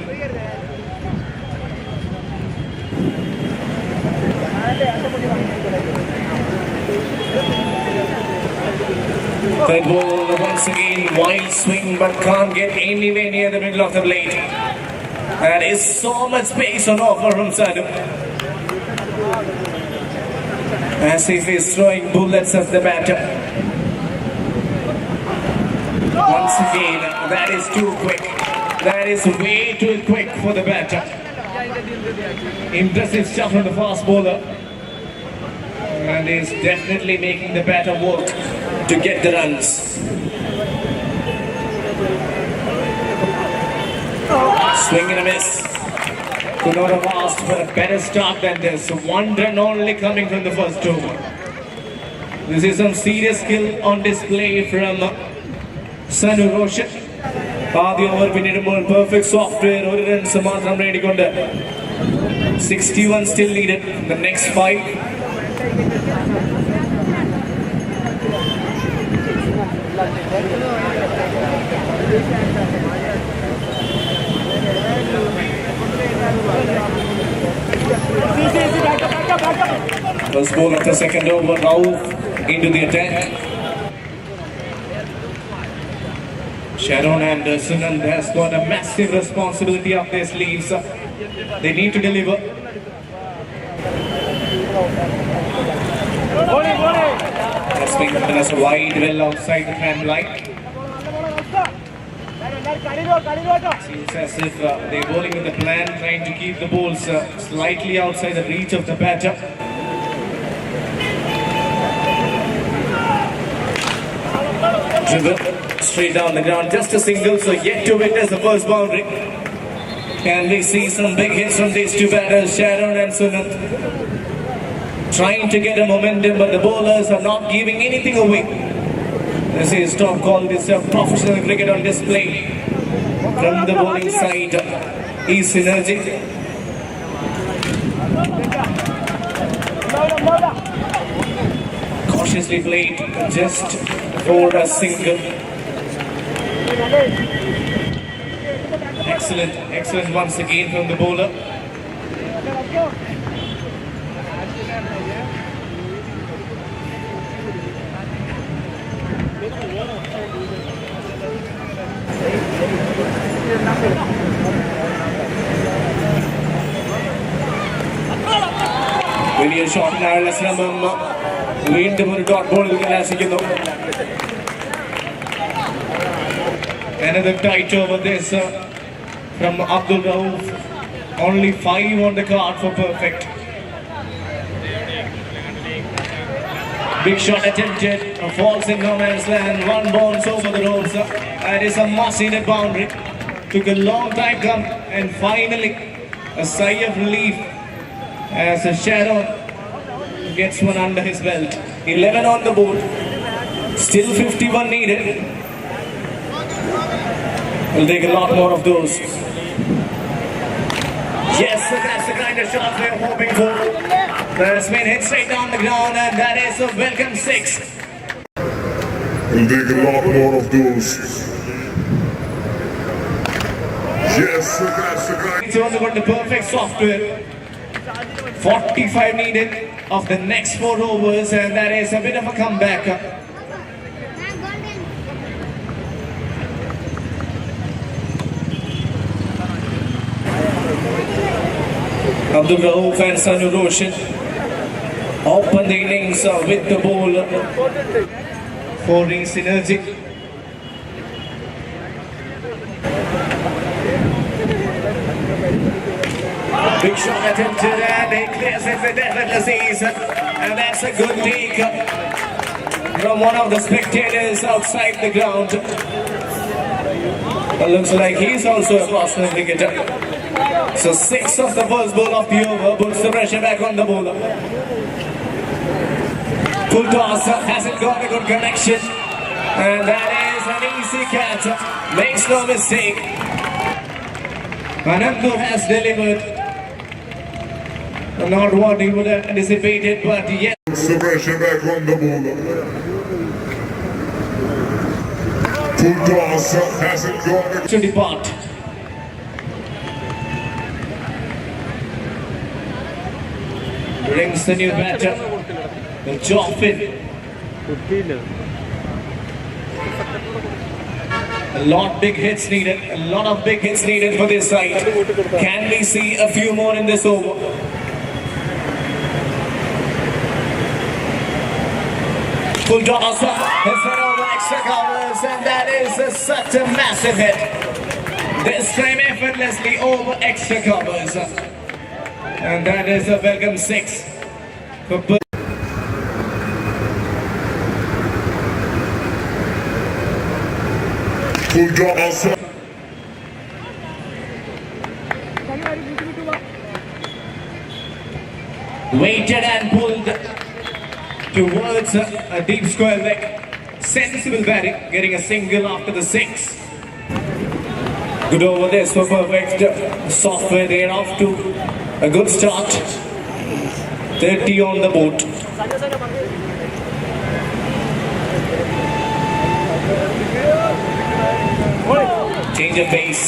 Third ball once again, wild swing but can't get anywhere near the middle of the blade. And is so much space on offer from Sanu. As if he's throwing bullets at the batter. Once again, that is too quick. That is way too quick for the batter. Impressive stuff from the fast bowler. And is definitely making the batter work to get the runs. Swing and a miss. Could not have asked for a better start than this. 1 run only coming from the first over. This is some serious skill on display from Sanu Roshan. Paadi over Vinidamul, perfect software. 1 run Samatram Redikonda. 61 still needed. The next 5. First ball of the second over, Rauf into the attack. Sharon and Sunand has got a massive responsibility up their sleeves. They need to deliver. That's been given as wide, well outside the fan line. Seems as if they're bowling with a plan, trying to keep the balls slightly outside the reach of the batter. Dribble straight down the ground, just a single, so yet to witness the first boundary. Can we see some big hits from these two batters, Sharon and Sunat? Trying to get a momentum, but the bowlers are not giving anything away. This is top call, this is professional cricket on display. From the bowling side is Synergy. Cautiously played just for a single. Excellent once again from the bowler. വലിയ ഷോട്ടിനായുള്ള ശ്രമം വീണ്ടും ഒരു dot ball കലാശിക്കുന്നു. Another tight over this from Abdul Rauf. Only 5 on the card for perfect. Big shot attempted, falls in no man's land. One bounce over the ropes. That is a must-needed boundary. Took a long time come, and finally a sigh of relief as a Shadow gets one under his belt. 11 on the board. Still 51 needed. We'll take a lot more of those. Yes, that's the kind of shot we're hoping for. That's been hit straight down the ground, and that is a welcome 6. We'll take a lot more of those. Yes, that's the kind. It's also got the perfect software. 45 needed of the next 4 overs, and that is a bit of a comeback. Abdul Rauf and Sanu Roshan open the innings with the ball for the Synergy. Big shot attempted and he clears it with effortless, and that's a good take from one of the spectators outside the ground. It looks like he's also a professional cricketer. So 6 of the first ball of the over puts the pressure back on the bowler. Full toss, hasn't got a good connection, and that is an easy catch. Makes no mistake. Anandu has delivered. Not what he would have anticipated, but yes. The pressure back on the bowler. Full toss, hasn't got a To depart. Brings the new batter. The Joffin. A lot big hits needed. A lot of big hits needed for this side. Can we see a few more in this over? Full toss, has run over extra covers, and that is such a massive hit. This time effortlessly over extra covers, and that is a welcome 6 for full toss. Weighted and pulled towards a deep square leg. Sensible batting, getting a single after the 6. Good over this for perfect. Software, they're off to a good start. 30 on the board. Change of pace.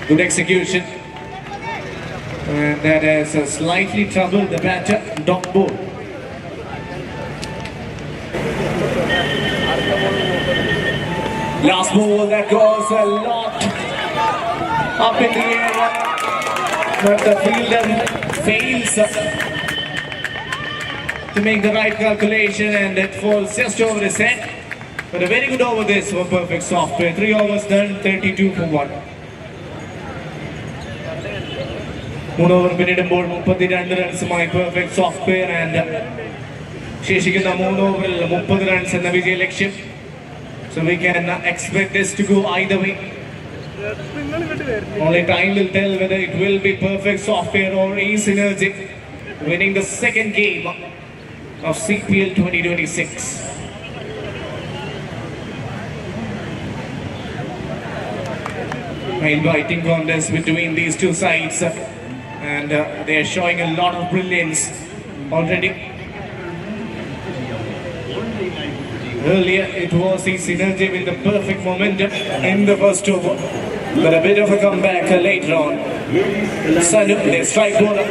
Good execution. And that has slightly troubled the batter, dot ball. Last ball that goes a lot up in the air, but the fielder fails to make the right calculation, and it falls just over his head. But a very good over this for perfect software. 3 overs done, 32 for 1. 3 over പിന്നിടുമ്പോൾ 32 റൺസുമായി perfect software and ശേഷിക്കുന്ന 3 ഓവറിൽ 30 runs എന്ന വിജയ ലക്ഷ്യം. So we can expect this to go either way. Only time will tell whether it will be perfect software or E-Synergic winning the second game of CPL 2026. Inviting contest between these two sides, and they are showing a lot of brilliance already. Earlier it was the synergy with the perfect momentum in the first over, but a bit of a comeback later on. Sanu, their strike bowler,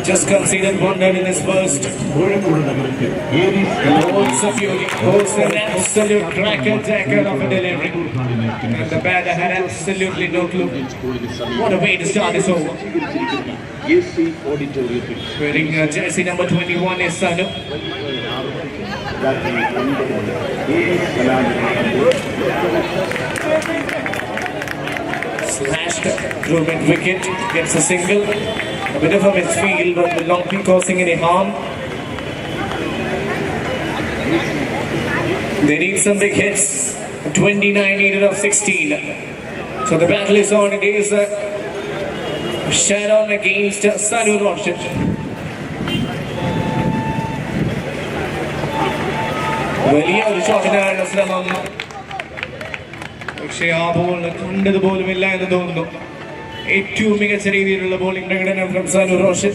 just conceded 1 run in his first. Holds a fury, holds an absolute cracker-jacker of a delivery, and the batter had absolutely no clue. What a way to start this over. Wearing jersey number 21 is Sanu. Slashed through mid-wicket, gets a single. A bit of a misfield, but will not be causing any harm. They need some big hits. 29 needed of 16. So the battle is on. It is a shut-on against Sanu Roshan. വലിയ ഒരു ഷോട്ടിനാണ് ശ്രമം, പക്ഷേ ആ ball കണ്ടതുപോലുമില്ല എന്ന് തോന്നുന്നു. ഏറ്റവും മികച്ച രീതിയിലുള്ള ബോളിംഗ് പ്രകടനം from Sanu Roshan.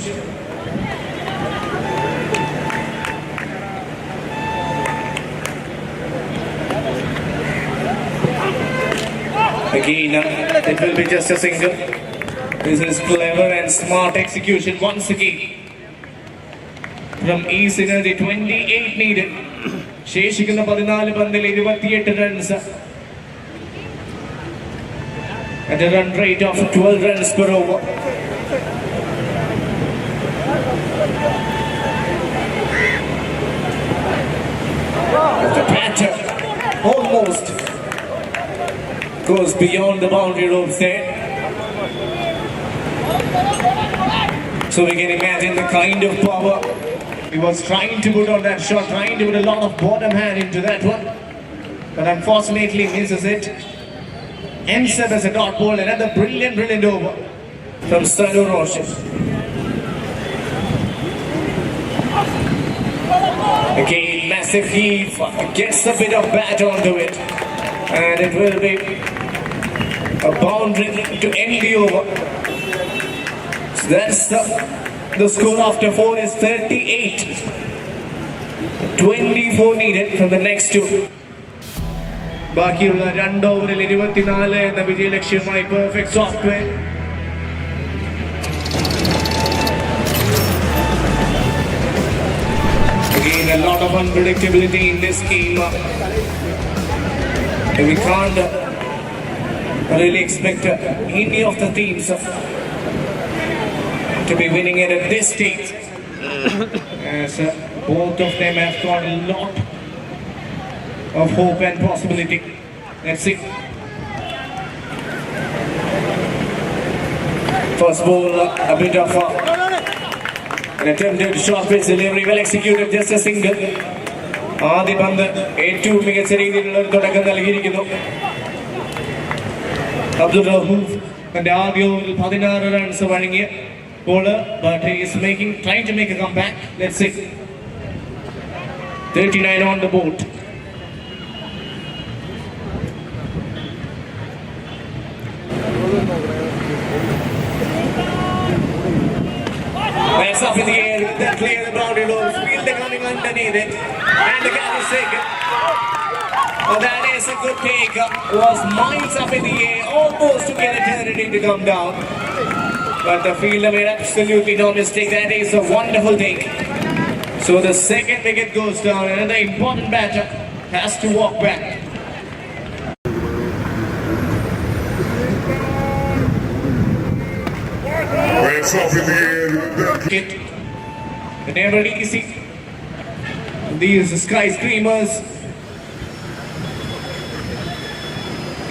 Again, it will be just a single. This is clever and smart execution once again from E-Synergy. 28 needed. ശേഷിക്കുന്ന 14 പന്തിൽ 28 runs at a run rate of 12 runs per over. The batter almost goes beyond the boundary ropes there. So we can imagine the kind of power he was trying to put on that shot, trying to put a lot of bottom hand into that one, but unfortunately misses it. Ends up as a dot ball. Another brilliant over from Sanu Roshan. Again, massive heave, gets a bit of bat onto it, and it will be a boundary to end the over. So that's the score after 4 is 38. 24 needed from the next two. ബാക്കിയുള്ള 2 ഓവറിൽ 24 എന്ന വിജയ ലക്ഷ്യമായി perfect software. Again, a lot of unpredictability in this game. We can't really expect any of the teams to be winning it at this stage, as both of them have got a lot of hope and possibility. Let's see. First ball, a bit of an attempted short pitch delivery, well executed, just a single. ആദ്യ പന്ത് ഏറ്റവും മികച്ച രീതിയിലുള്ള ഒരു തുടക്കം നൽകിയിരിക്കുന്നു. അബ്ദുൾ റഹൂഫ് തന്റെ ആദ്യ ഓവറിൽ 16 runs വഴങ്ങിയ bowler, but he is trying to make a comeback. Let's see. 39 on the board. That's up in the air, that clear the boundary ropes, fielder coming underneath it, and the catch is taken. Oh, that is a good take. Was miles up in the air, almost to get eternity to come down. But the fielder made absolutely no mistake. That is a wonderful take. So the second wicket goes down, and the important batter has to walk back. It's up in the air. Never easy. These skyscrapers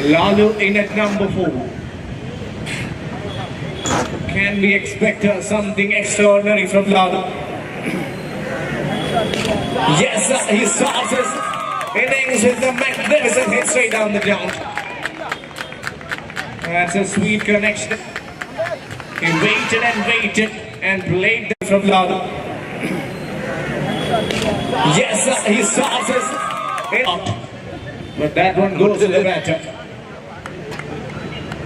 Lalu in at number 4. Can we expect something extraordinary from Lalu? Yes, he starts his innings with a magnificent hit straight down the ground. That's a sweet connection. He waited and played from Lalu. Yes, he starts his but that one goes to the batter.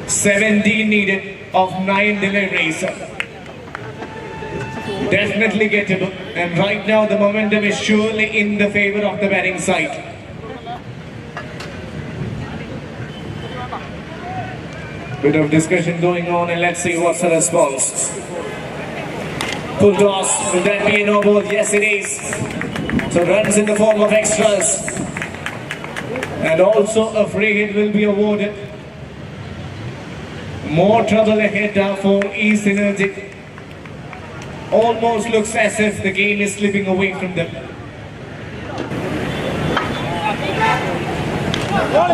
17 needed of 9 deliveries. Definitely gettable, and right now the momentum is surely in the favor of the batting side. Bit of discussion going on, and let's see what's the response. Full toss, will that be a no ball? Yes it is. So runs in the form of extras. And also a free hit will be awarded. More trouble ahead for East Energy. Almost looks as if the game is slipping away from them.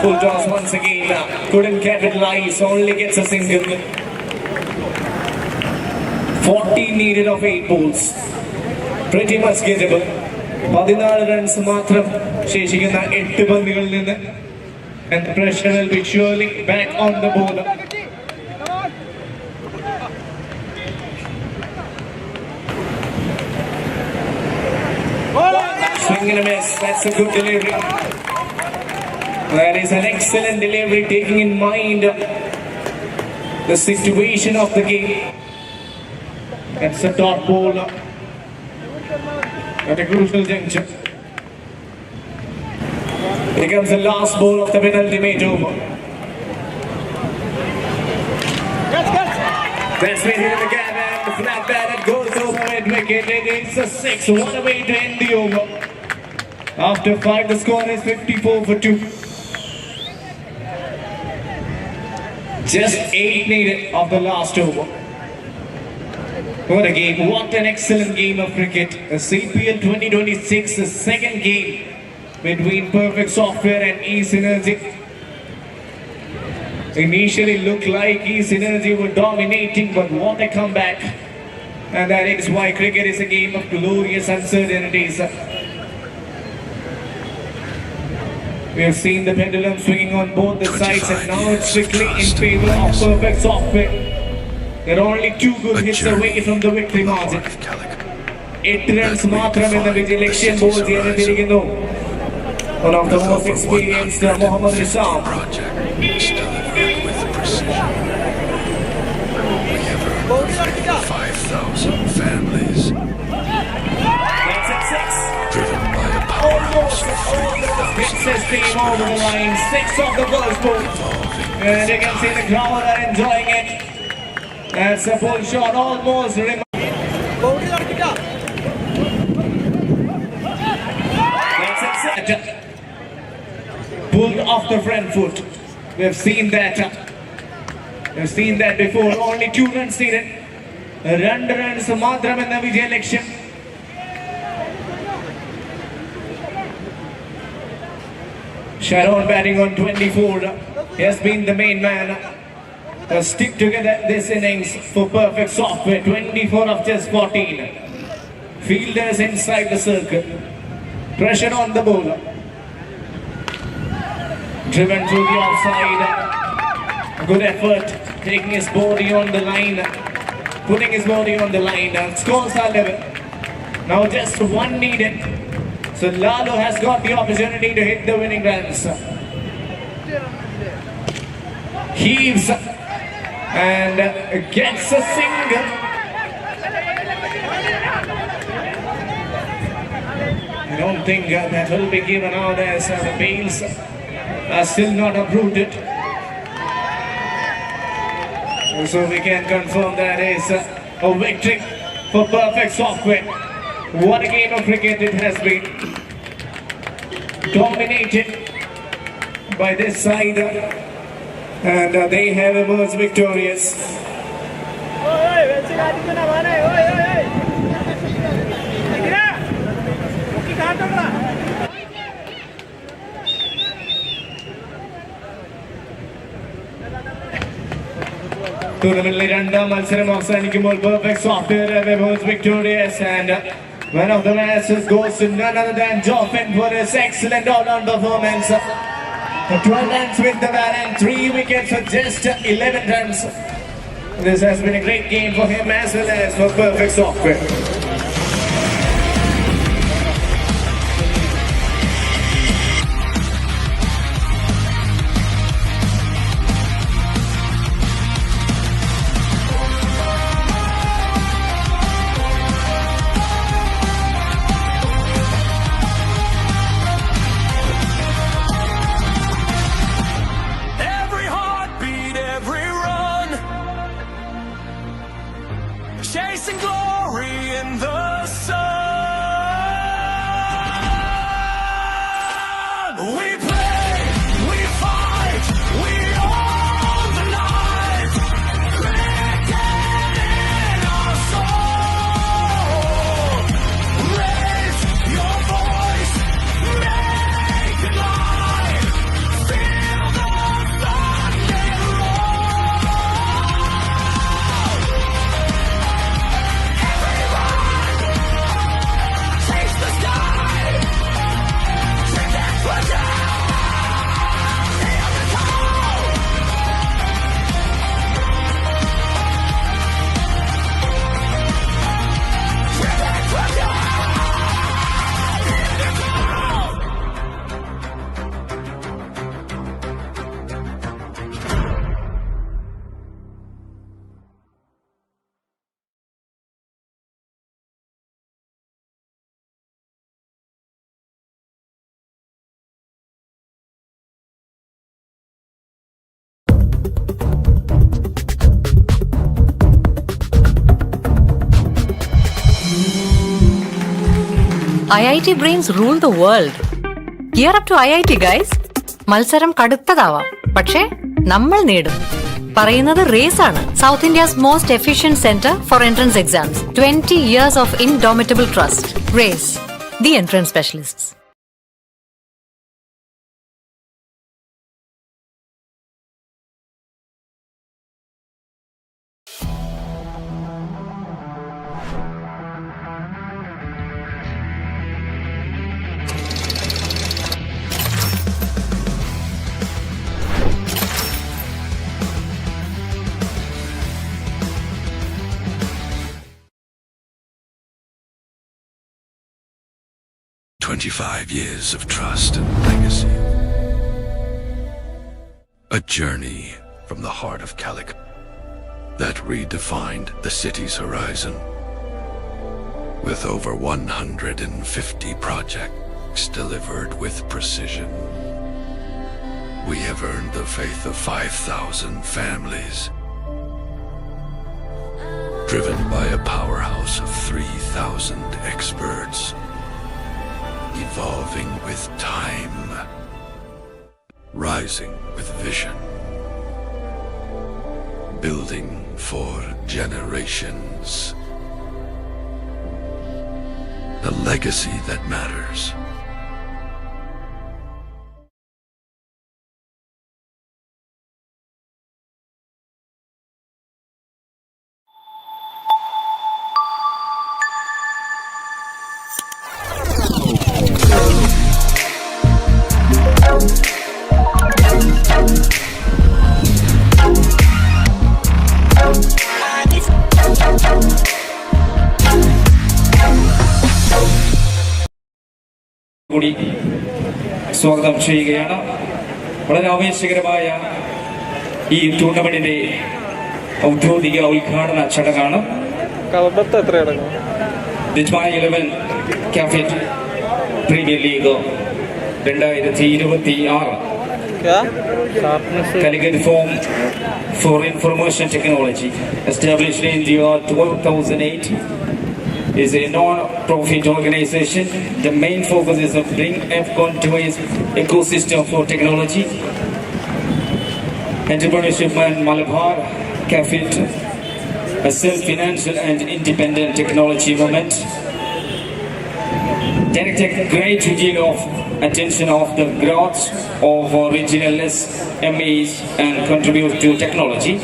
Full toss once again. Couldn't capitalize, only gets a single. 14 needed of 8 balls. Pretty much gettable. 14 runs മാത്രം ശേഷിക്കുന്ന 8 പന്തുകളിൽ നിന്ന്. And the pressure will be surely back on the bowler. Swing and a miss, that's a good delivery. That is an excellent delivery, taking in mind the situation of the game. That's a top bowler at a crucial juncture. Here comes the last ball of the penultimate over. That's been hit in the gap and the flat bat that goes over mid wicket. It is a 6. What a way to end the over. After 5, the score is 54-2. Just 8 needed of the last over. What a game. What an excellent game of cricket. The CPL 2026, the second game between Perfect Software and East Energy. Initially looked like East Energy were dominating, but what a comeback. And that is why cricket is a game of glorious uncertainties. We have seen the pendulum swinging on both the sides, and now it's strictly in favor of Perfect Software. They're only 2 good hits away from the victory margin. 8 runs മാത്രം എന്ന വിജയലക്ഷ്യം ball ചെയ്യാനിരിക്കുന്നു. One of the most experienced, Mohammad Risham. We have earned 5,000 families. That's at 6. Driven by a powerhouse of Gets his team over the line. 6 of the first ball. And you can see the crowd are enjoying it. That's a full shot, almost pulled off the front foot. We've seen that. We've seen that before. Only 2 runs needed. 2 runs മാത്രം എന്ന വിജയ ലക്ഷ്യം. Sharon batting on 24. He has been the main man. Stick together this innings for Perfect Software. 24 of just 14. Fielders inside the circle. Pressure on the bowler. Driven through the offside. Good effort. Taking his body on the line. Putting his body on the line. Scores are level. Now just 1 needed. So Lalu has got the opportunity to hit the winning runs. Heaves and gets a single. I don't think that will be given out as the bails are still not approved it. So we can confirm that is a victory for Perfect Software. What a game of cricket it has been. Dominated by this side, and they have emerged victorious. ടൂർണമെന്റിലെ രണ്ടാം മത്സരം അവസാനിക്കുമ്പോൾ perfect software was victorious and man of the match goes to none other than Joffin for his excellent all-round performance. 12 runs with the bat and 3 wickets for just 11 runs. This has been a great game for him as well as for perfect software. Every heartbeat, every run, chasing glory in the sun. We play, we fight, we own the night. Cricket in our soul. Raise your voice, make it live. Feel the thunder roll. Everyone, chase the sky. Cricket will down. Hear the call. Cricket will down. Hear the call. 'IIT brains rule the world'. Gear up to IIT, guys. മത്സരം കടുത്തതാവാം, പക്ഷേ നമ്മൾ നേടും. പറയുന്നത് raise ആണ്. South India's most efficient centre for entrance exams. 20 years of indomitable trust. Race, the entrance specialists. "25 years of trust and legacy. A journey from the heart of Calicut that redefined the city's horizon. With over 150 projects delivered with precision, we have earned the faith of 5,000 families. Driven by a powerhouse of 3,000 experts. Evolving with time, rising with vision, building for generations. A legacy that matters. കൂടി സ്വാഗതം ചെയ്യുകയാണ്. വളരെ ആവേശകരമായ ഈ ടൂർണമെന്റിന്റെ ഔദ്യോഗിക ഉദ്ഘാടന ചടങ്ങാണ്. കളബത്ത് എത്ര അടങ്ങും? Dubai 11 Cafit Premier League 2026. Calicut Forum for Information Technology, established in the year 2008, is a non-profit organization. The main focus is to bring Afghan to its ecosystem for technology, entrepreneurship and Malabar Cafit, a self-financial and independent technology movement. Direct a great deal of attention of the growth of regional SMEs and contribute to technology.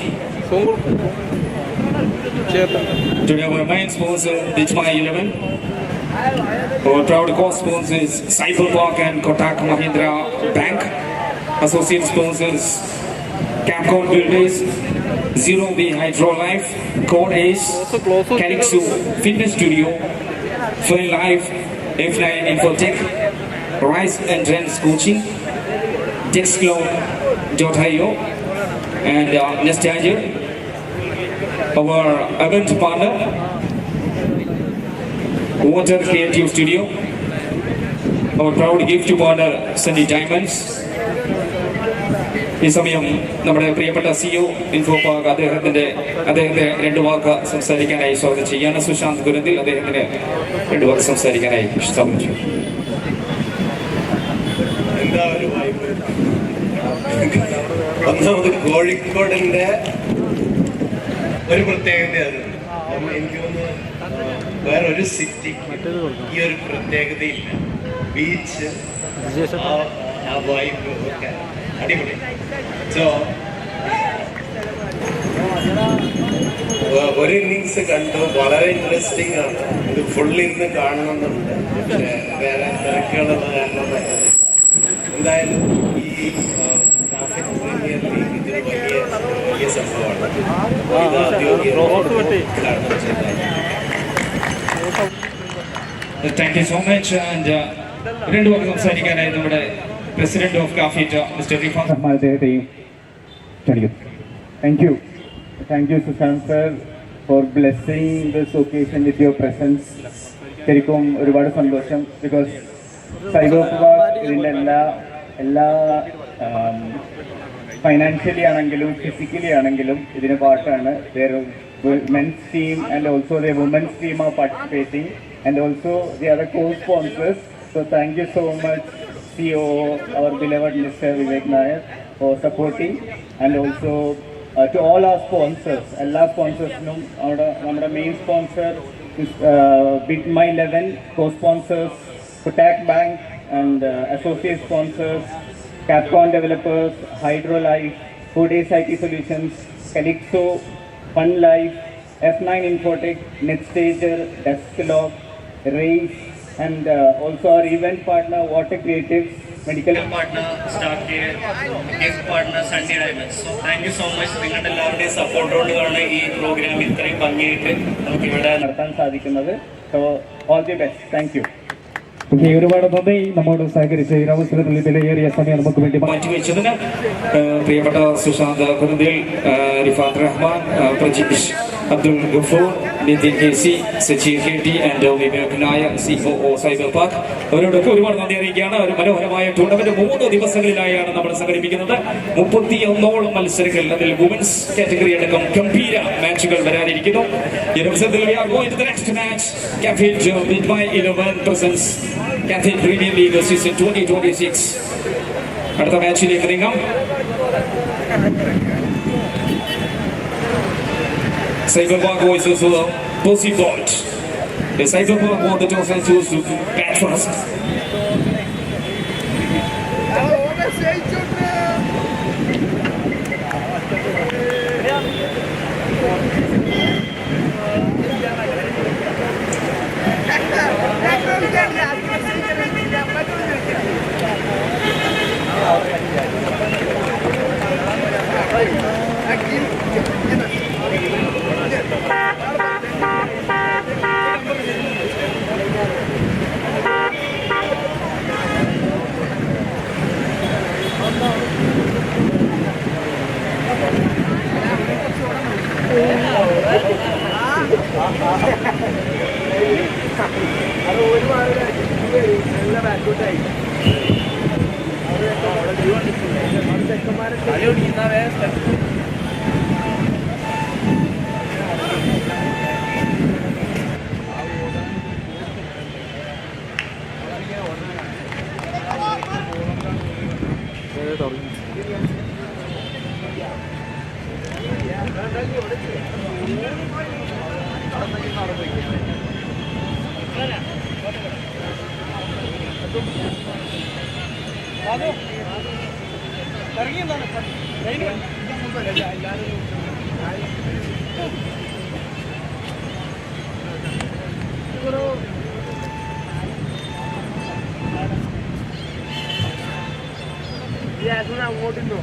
Today our main sponsor is my 11. Our proud co-sponsors Cyberpark and Kotak Mahindra Bank. Associate sponsors Capcom Builders, Zero V Hydro Life, Core Ace, Calixo Fitness Studio, Fun Life, F9 Infotech, Rise Entrance Coaching, Textcloud.io, and Nestager. Our event partner, Water Creative Studio. Our proud gift partner, Sunny Diamonds. ഈ സമയം നമ്മുടെ പ്രിയപ്പെട്ട CEO info park അദ്ദേഹത്തെ 2 വാക്ക് സംസാരിക്കാനായി സ്വാഗതം ചെയ്യാണ്. സുശാന്ത് ഗുരുതിൽ അദ്ദേഹത്തിന് 2 വാക്ക് സംസാരിക്കാനായി ശ്രമിച്ചു. ഒന്നാമത് കോഴിക്കോടിന്റെ ഒരു പ്രത്യേകതയാണ്. എനിക്ക് തോന്നുന്നു വേറൊരു സിറ്റിക്ക് ഈ ഒരു പ്രത്യേകതയില്ല. ബീച്ച്, ആ വൈബ് ഒക്കെ അടിപൊളി. സോ ഒരു ഇന്നിങ്സ് കണ്ടു, വളരെ ഇൻട്രസ്റ്റിംഗ് ആണ്. ഇത് ഫുള്ള് ഇരുന്ന് കാണണമെന്നുണ്ട്, പക്ഷെ വേറെ തിരക്കുകളുള്ള കാരണം എന്തായാലും ഈ കാഫിറ്റ് പ്രീമിയർ ലീഗ് ഇതൊരു വലിയ സംഭവമാണ്. Thank you so much. And 2 വാക്ക് സംസാരിക്കാനായി നമ്മുടെ president of Cafit mister Rifan. Thank you, Sushant sir, for blessing this occasion with your presence. ശരിക്കും ഒരുപാട് സന്തോഷം. ബിക്കോസ് സൈബർപാർക്ക് ഇതിൻ്റെ എല്ലാ ഫൈനാൻഷ്യലി ആണെങ്കിലും ഫിസിക്കലി ആണെങ്കിലും ഇതിന് പാർട്ടാണ്. Men's team and also the women's team are participating and also the other co-sponsors. So thank you so much CEO, our beloved Mr. Vivek Nair, for supporting, and also to all our sponsors, എല്ലാ സ്പോൺസേഴ്സിനും നമ്മുടെ main sponsor Bid-My11, co-sponsors Kotak Bank and associate sponsors Capcom Developers, Hydro Life, Food Ace IT Solutions, Calixo, Fun Life, F9 Infotech, Netstager, Desktop, Race, and also our event partner Water Creatives, medical partner Star Care, gift partner Sunny Diamonds. So thank you so much. നിങ്ങളുടെ എല്ലാവരുടെയും സപ്പോർട്ടോടെയാണ് ഈ programme ഇത്രയും ഭംഗിയായിട്ട് നമുക്ക് ഇവിടെ നടത്താൻ സാധിക്കുന്നത്. So all the best. Thank you. ഒരുപാട് നന്ദി നമ്മോട് സഹകരിച്ച് ഈ അവസരത്തിൽ വിലയേറിയ സമയം നമുക്ക് വേണ്ടി മാറ്റിവെച്ചതിന് പ്രിയപ്പെട്ട Sushant Kurunthil, Rifath Rahman, Prajeesh Abdul Gafoor, Nithin KC, Sacheer KT and Vivek Nair, COO cyber park. അവരോടൊക്കെ ഒരുപാട് നന്ദി അറിയിക്കുകയാണ്. ഒരു മനോഹരമായ ടൂർണമെന്റ് 3 ദിവസങ്ങളിലായാണ് നമ്മൾ സംഘടിപ്പിക്കുന്നത്. 31ഓളം മത്സരങ്ങൾ, അതിൽ വുമൻസ് കാറ്റഗറി അടക്കം ഗംഭീര മാച്ചുകൾ വരാനിരിക്കുന്നു. ഈ അവസരത്തിൽ we are going to the next match. Cafit Mid-11 presents Cafit Premier League season 2026. അടുത്ത മാച്ചിലേക്ക് നീങ്ങാം. Cyberpark versus Pussy Bolt. The Cyberpark won the toss and chose to bat first. ഇറങ്ങി അങ്ങോട്ടിരുന്നോ?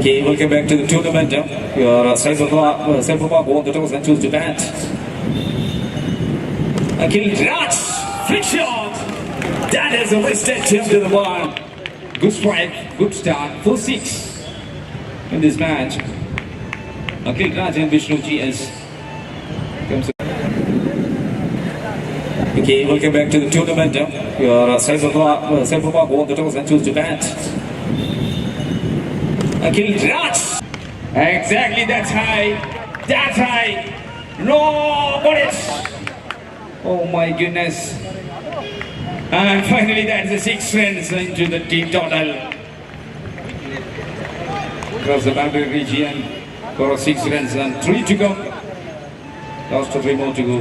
Okay, welcome back to the tournament. Your Cyberpunk won the toss and choose to bat. Akil Raj, flick shot. That is a wasted tip to the ball. Good strike, good start, 4-6 in this match. Akil Raj and Vishnu GS comes. Okay, welcome back to the tournament. Your Cyberpunk won the toss and choose to bat. Akil Raj. Exactly, that's high. That's high. No, got it. Oh my goodness. And finally, that's the 6 runs into the team total. Across the boundary region for 6 runs and 3 to go. Last 3 more to go.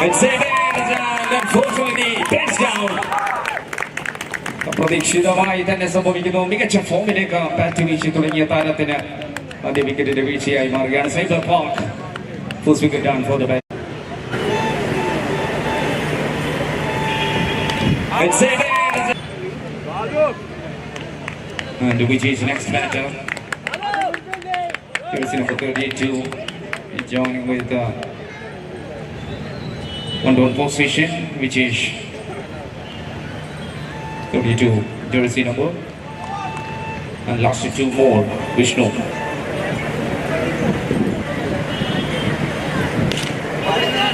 It's it is, and unfortunately, bends down. പ്രതീക്ഷിതമായി തന്നെ സംഭവിക്കുന്നു. മികച്ച ഫോമിലേക്ക് bat വീശി തുടങ്ങിയ താരത്തിന് ആദ്യ വിക്കറ്റിന്റെ വീഴ്ചയായി മാറുകയാണ്. Cyber park first wicket down for the bat. And which is next batter. Jersey number 32 joining with 1-1 position, which is 32 jersey number, and last 2 more Vishnu.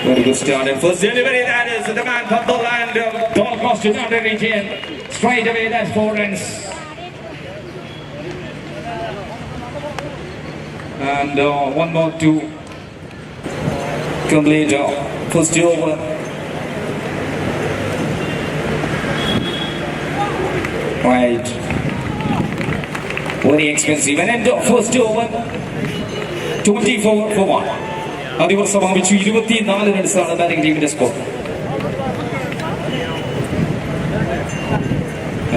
Very good start and first delivery, that is the man from the land. Ball cross to boundary region, straight away, that's 4 runs. And one more to complete first over. Right. Very expensive. And then first over, 24 for 1. Adivar സമാപിച്ചു 24 റൺസാണ് batting ടീമിന്റെ score.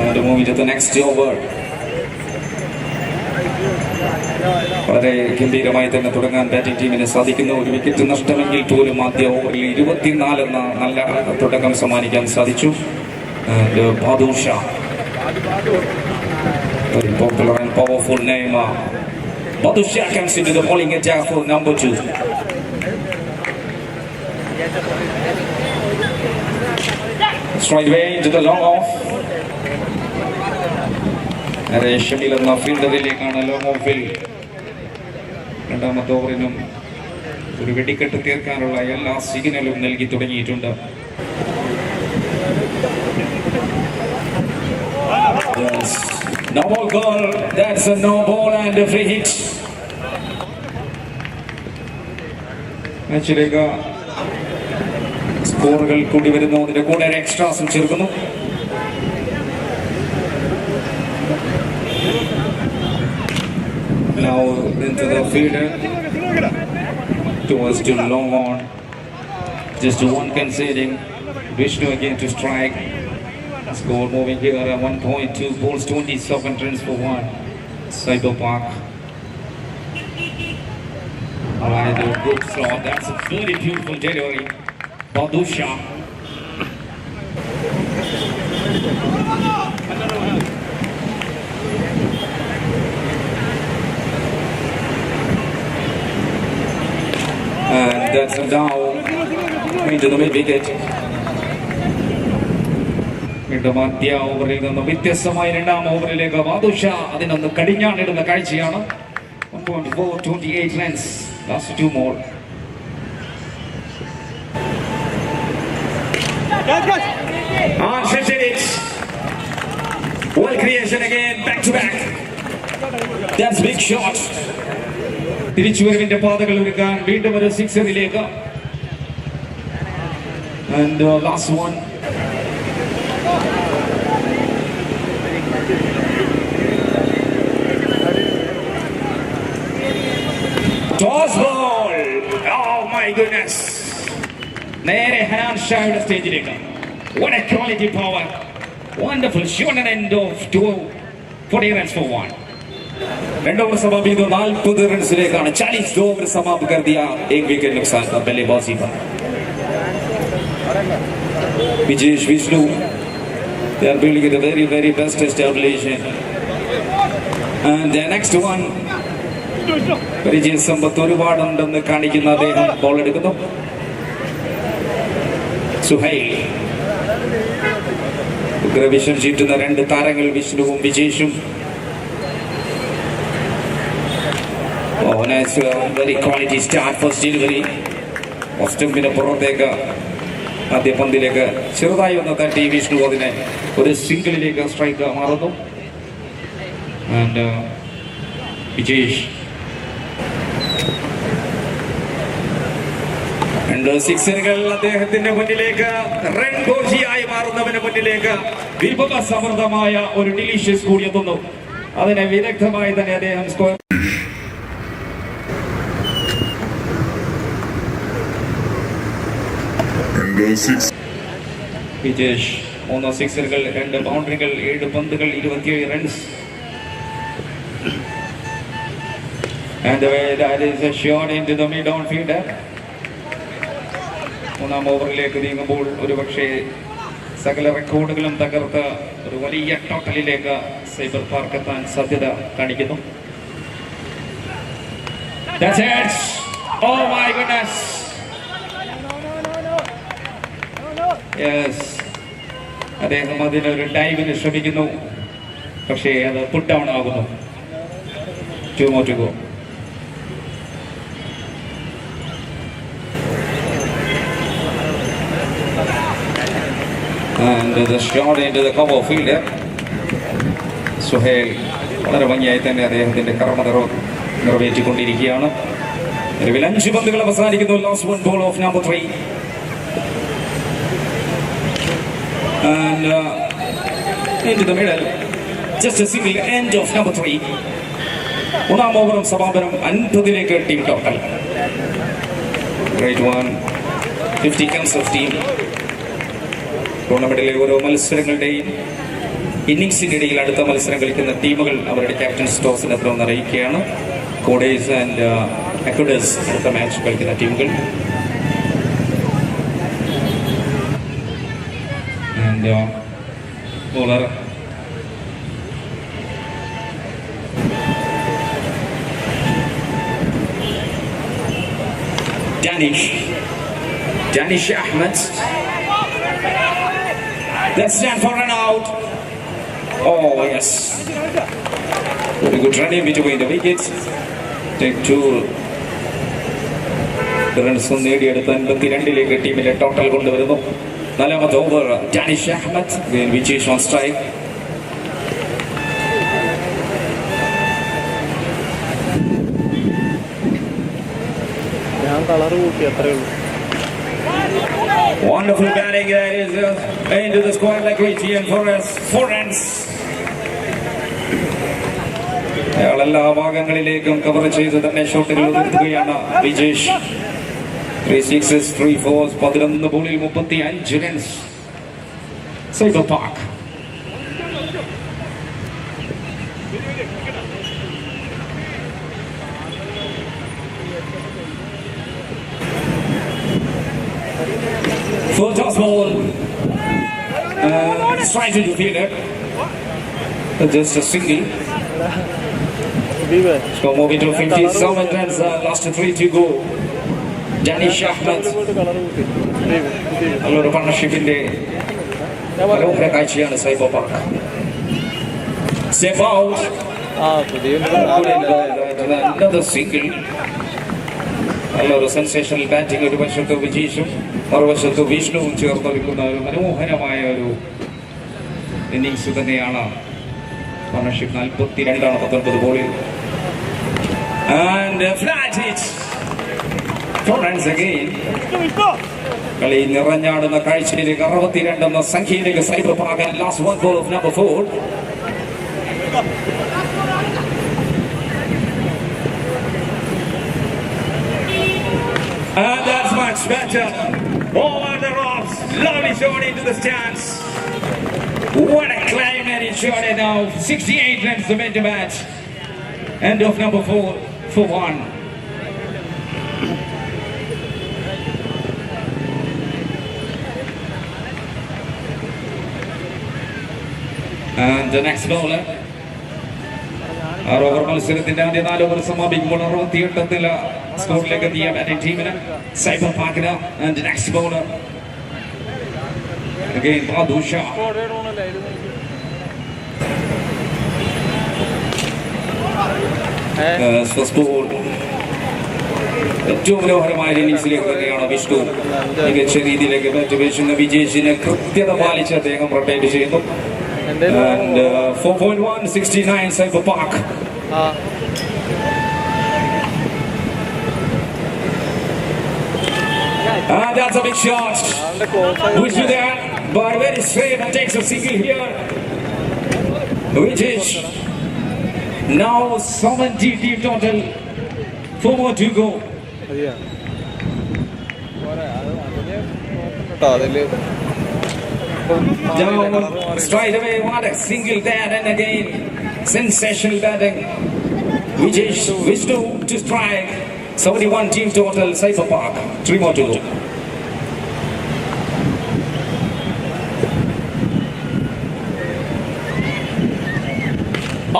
And moving to the next over. വളരെ ഗംഭീരമായി തന്നെ തുടങ്ങാൻ batting ടീമിന് സാധിക്കുന്നു. ഒരു വിക്കറ്റ് നഷ്ടമെങ്കിൽ പോലും ആദ്യ ഓവറിൽ 24 എന്ന നല്ല തുടക്കം സമ്മാനിക്കാൻ സാധിച്ചു. Badoor Shah, very popular and powerful name. Badur Shah comes into the bowling attack for number 2. Straight away into the long off. Shamil എന്ന ഫീൽഡറിലേക്കാണ് ലോങ് ഓഫിൽ രണ്ടാമത്തെ ഓവറിനും ഒരു വെടിക്കെട്ട് തീർക്കാനുള്ള എല്ലാ സിഗ്നലും നൽകി തുടങ്ങിയിട്ടുണ്ട്. Yes. No ball goal, that's a no ball and a free hit. മാച്ചിലേക്ക് സ്കോറുകൾ കൂടി വരുന്നു, അതിന്റെ കൂടെ എക്സ്ട്രാസും ചേർക്കുന്നു. Now into the fielder towards to long on, just one conceding. Vishnu again to strike. Score moving here at 1.2 balls, 27 runs for 1. Cyberpunk. Alright, a good shot. That's a very beautiful delivery. Badur Shah. And that's now into the mid wicket. മധ്യ ഓവറിൽ നിന്ന് വ്യത്യസ്തമായ രണ്ടാം ഓവറിലേക്ക് ബാദൂർ ഷാ അതിനൊന്ന് കടിഞ്ഞാണിടുന്ന കാഴ്ചയാണ്. 1.4, 28 runs, last 2 more. And 58. Well creation again, back to back. That's big shot. തിരിച്ചുവരവിന്റെ പാതകൾ ഒരുക്കാൻ വീണ്ടും ഒരു സിക്സറിലേക്ക്. And last one. Toss ball. Oh my goodness. നേരെ ഹനാൻ ഷായുടെ സ്റ്റേജിലേക്ക്. What a quality power. Wonderful shot and end of 40 runs for 1. രണ്ട് over സമാപിച്ചു 40 റൺസിലേക്കാണ് 40 over समाप्त कर दिया. एक विकेट नुकसान पर बल्लेबाजी पर Vijesh Vishnu, they are building the very best establishment. And the next one, പരിചയ സമ്പത്ത് ഒരുപാടുണ്ടെന്ന് കാണിക്കുന്ന അദ്ദേഹം ബോൾ എടുക്കുന്നു. സുഹൈൽ ഉഗ്രവിഷം ചീറ്റുന്ന രണ്ട് താരങ്ങൾ വിഷ്ണുവും വിജേഷും. Oh, nice, very quality start, first delivery. സ്റ്റമ്പിന് പുറത്തേക്ക് ആദ്യ പന്തിലേക്ക് ചെറുതായി വന്ന തട്ടി വിഷ്ണു അതിനെ ഒരു സിംഗിളിലേക്ക് സ്ട്രൈക്ക് മാറുന്നു. ആൻഡ് വിജേഷ് രണ്ട് സിക്സറുകൾ അദ്ദേഹത്തിന്റെ മുന്നിലേക്ക് റൺ ഗോജിയായി മാറുന്നവന് മുന്നിലേക്ക് വിഭവ സമൃദ്ധമായ ഒരു ഡിലീഷ്യസ് കൂടി എത്തുന്നു. അതിനെ വിദഗ്ധമായി തന്നെ അദ്ദേഹം സ്കോർ. വിജേഷ് 3 സിക്സറുകൾ 2 ബൗണ്ടറികൾ 7 പന്തുകൾ 27 runs. And that is a shot into the mid on fielder. മൂന്നാം ഓവറിലേക്ക് നീങ്ങുമ്പോൾ ഒരുപക്ഷെ സകല റെക്കോർഡുകളും തകർത്ത് ഒരു വലിയ ടോട്ടലിലേക്ക് സൈബർ പാർക്ക് എത്താൻ സാധ്യത കാണിക്കുന്നു. That's it. Oh my goodness. Yes. അദ്ദേഹം അതിനൊരു ഡൈവിന് ശ്രമിക്കുന്നു, പക്ഷേ അത് പുട്ട് ഡൗൺ ആകുന്നു. 2 more to go. And the shot into the cover fielder. Suhail വളരെ ഭംഗിയായി തന്നെ അദ്ദേഹത്തിന്റെ കർമ്മ നിറവേറ്റിക്കൊണ്ടിരിക്കുകയാണ്. നിലവിൽ 5 പന്തുകൾ അവസാനിക്കുന്നു. Last one ball of number 3. And into the middle, just a single end of number 3. മൂന്നാം ഓവറും സമാപനം 50ലേക്ക് team total. Great one. 50 counts of team. ടൂർണമെന്റിലെ ഓരോ മത്സരങ്ങളുടെയും ഇന്നിംഗ്സിന്റെ ഇടയിൽ അടുത്ത മത്സരം കളിക്കുന്ന ടീമുകൾ അവരുടെ ക്യാപ്റ്റൻസ് ടോസിന് എത്ര അറിയിക്കുകയാണ്. കോഡേഴ്സ് ആൻഡ് അക്വഡേഴ്സ് അടുത്ത മാച്ച് കളിക്കുന്ന ടീമുകൾ. And bowler Danish Ahmed. That's done for an out. Oh yes, very good running between the wickets. Take 2 runs നേടിയെടുത്ത് 52ലേക്ക് ടീമിലെ ടോട്ടൽ കൊണ്ടുവരുന്നു. നാലാമത്തെ over Danish Ahmed, Vijesh on strike. ഞാൻ കളർ കൂട്ടി അത്രേ ഉള്ളൂ. Wonderful batting that is into the square like region for us. 4 runs. അയാൾ എല്ലാ ഭാഗങ്ങളിലേക്കും കവർ ചെയ്ത് തന്നെ ഷോട്ടുകൾ ഉയർത്തുകയാണ് വിജേഷ്. 3 sixes, 3 fours, 11 ബോളിൽ 35 runs. Cyber park. Full toss ball. Trying to defeat it. Just a single. So moving to 57 runs. Last 3 to go. Danish Ahmed. നല്ലൊരു പാർട്ണർഷിപ്പിന്റെ മനോഹര കാഴ്ചയാണ് cyber park. Step out. Another single. നല്ലൊരു sensational batting. ഒരു വശത്ത് വിജീഷും മറുവശത്ത് വിഷ്ണുവും ചേർന്ന് നിൽക്കുന്ന ഒരു മനോഹരമായ ഒരു ഇന്നിങ്സ് തന്നെയാണ് Partnership 42 bowling. And flat hit. 4 runs again. കളി നിറഞ്ഞാടുന്ന കാഴ്ചയിലേക്ക് 62 എന്ന സംഖ്യയിലേക്ക് സൈബർ പാകൻ. Last one ball of number 4. And that's much better. Over the ropes. Lovely shot into the stands. What a climatic shot now. 68 runs to win the match. End of number 4 for 1. And the next bowler. Over മത്സരത്തിന്റെ ആദ്യ 4 over സമാപിക്കുമ്പോൾ 68 സ്കോറിലേക്ക് എത്തിയ batting ടീമിന് cyber പാക്കിന്. And next bowler again Badusha. First ball. ഏറ്റവും മനോഹരമായ ഇന്നിംഗ്സിലേക്ക് തന്നെയാണ് വിഷ്ണു മികച്ച രീതിയിലേക്ക് ബാറ്റ് വീശുന്ന വിജയിച്ചിനെ കൃത്യത പാലിച്ച് അദ്ദേഹം റൊട്ടേറ്റ് ചെയ്യുന്നു. And 4.1 69 Cyber Park. That's a big shot. Who's there? But very straight and takes a single here. Which is now 70 deep total. 4 more to go. Down straight away, what a single there, and again sensational batting. Vishnu to strike. 71 team total. Cyber Park 3 more to go.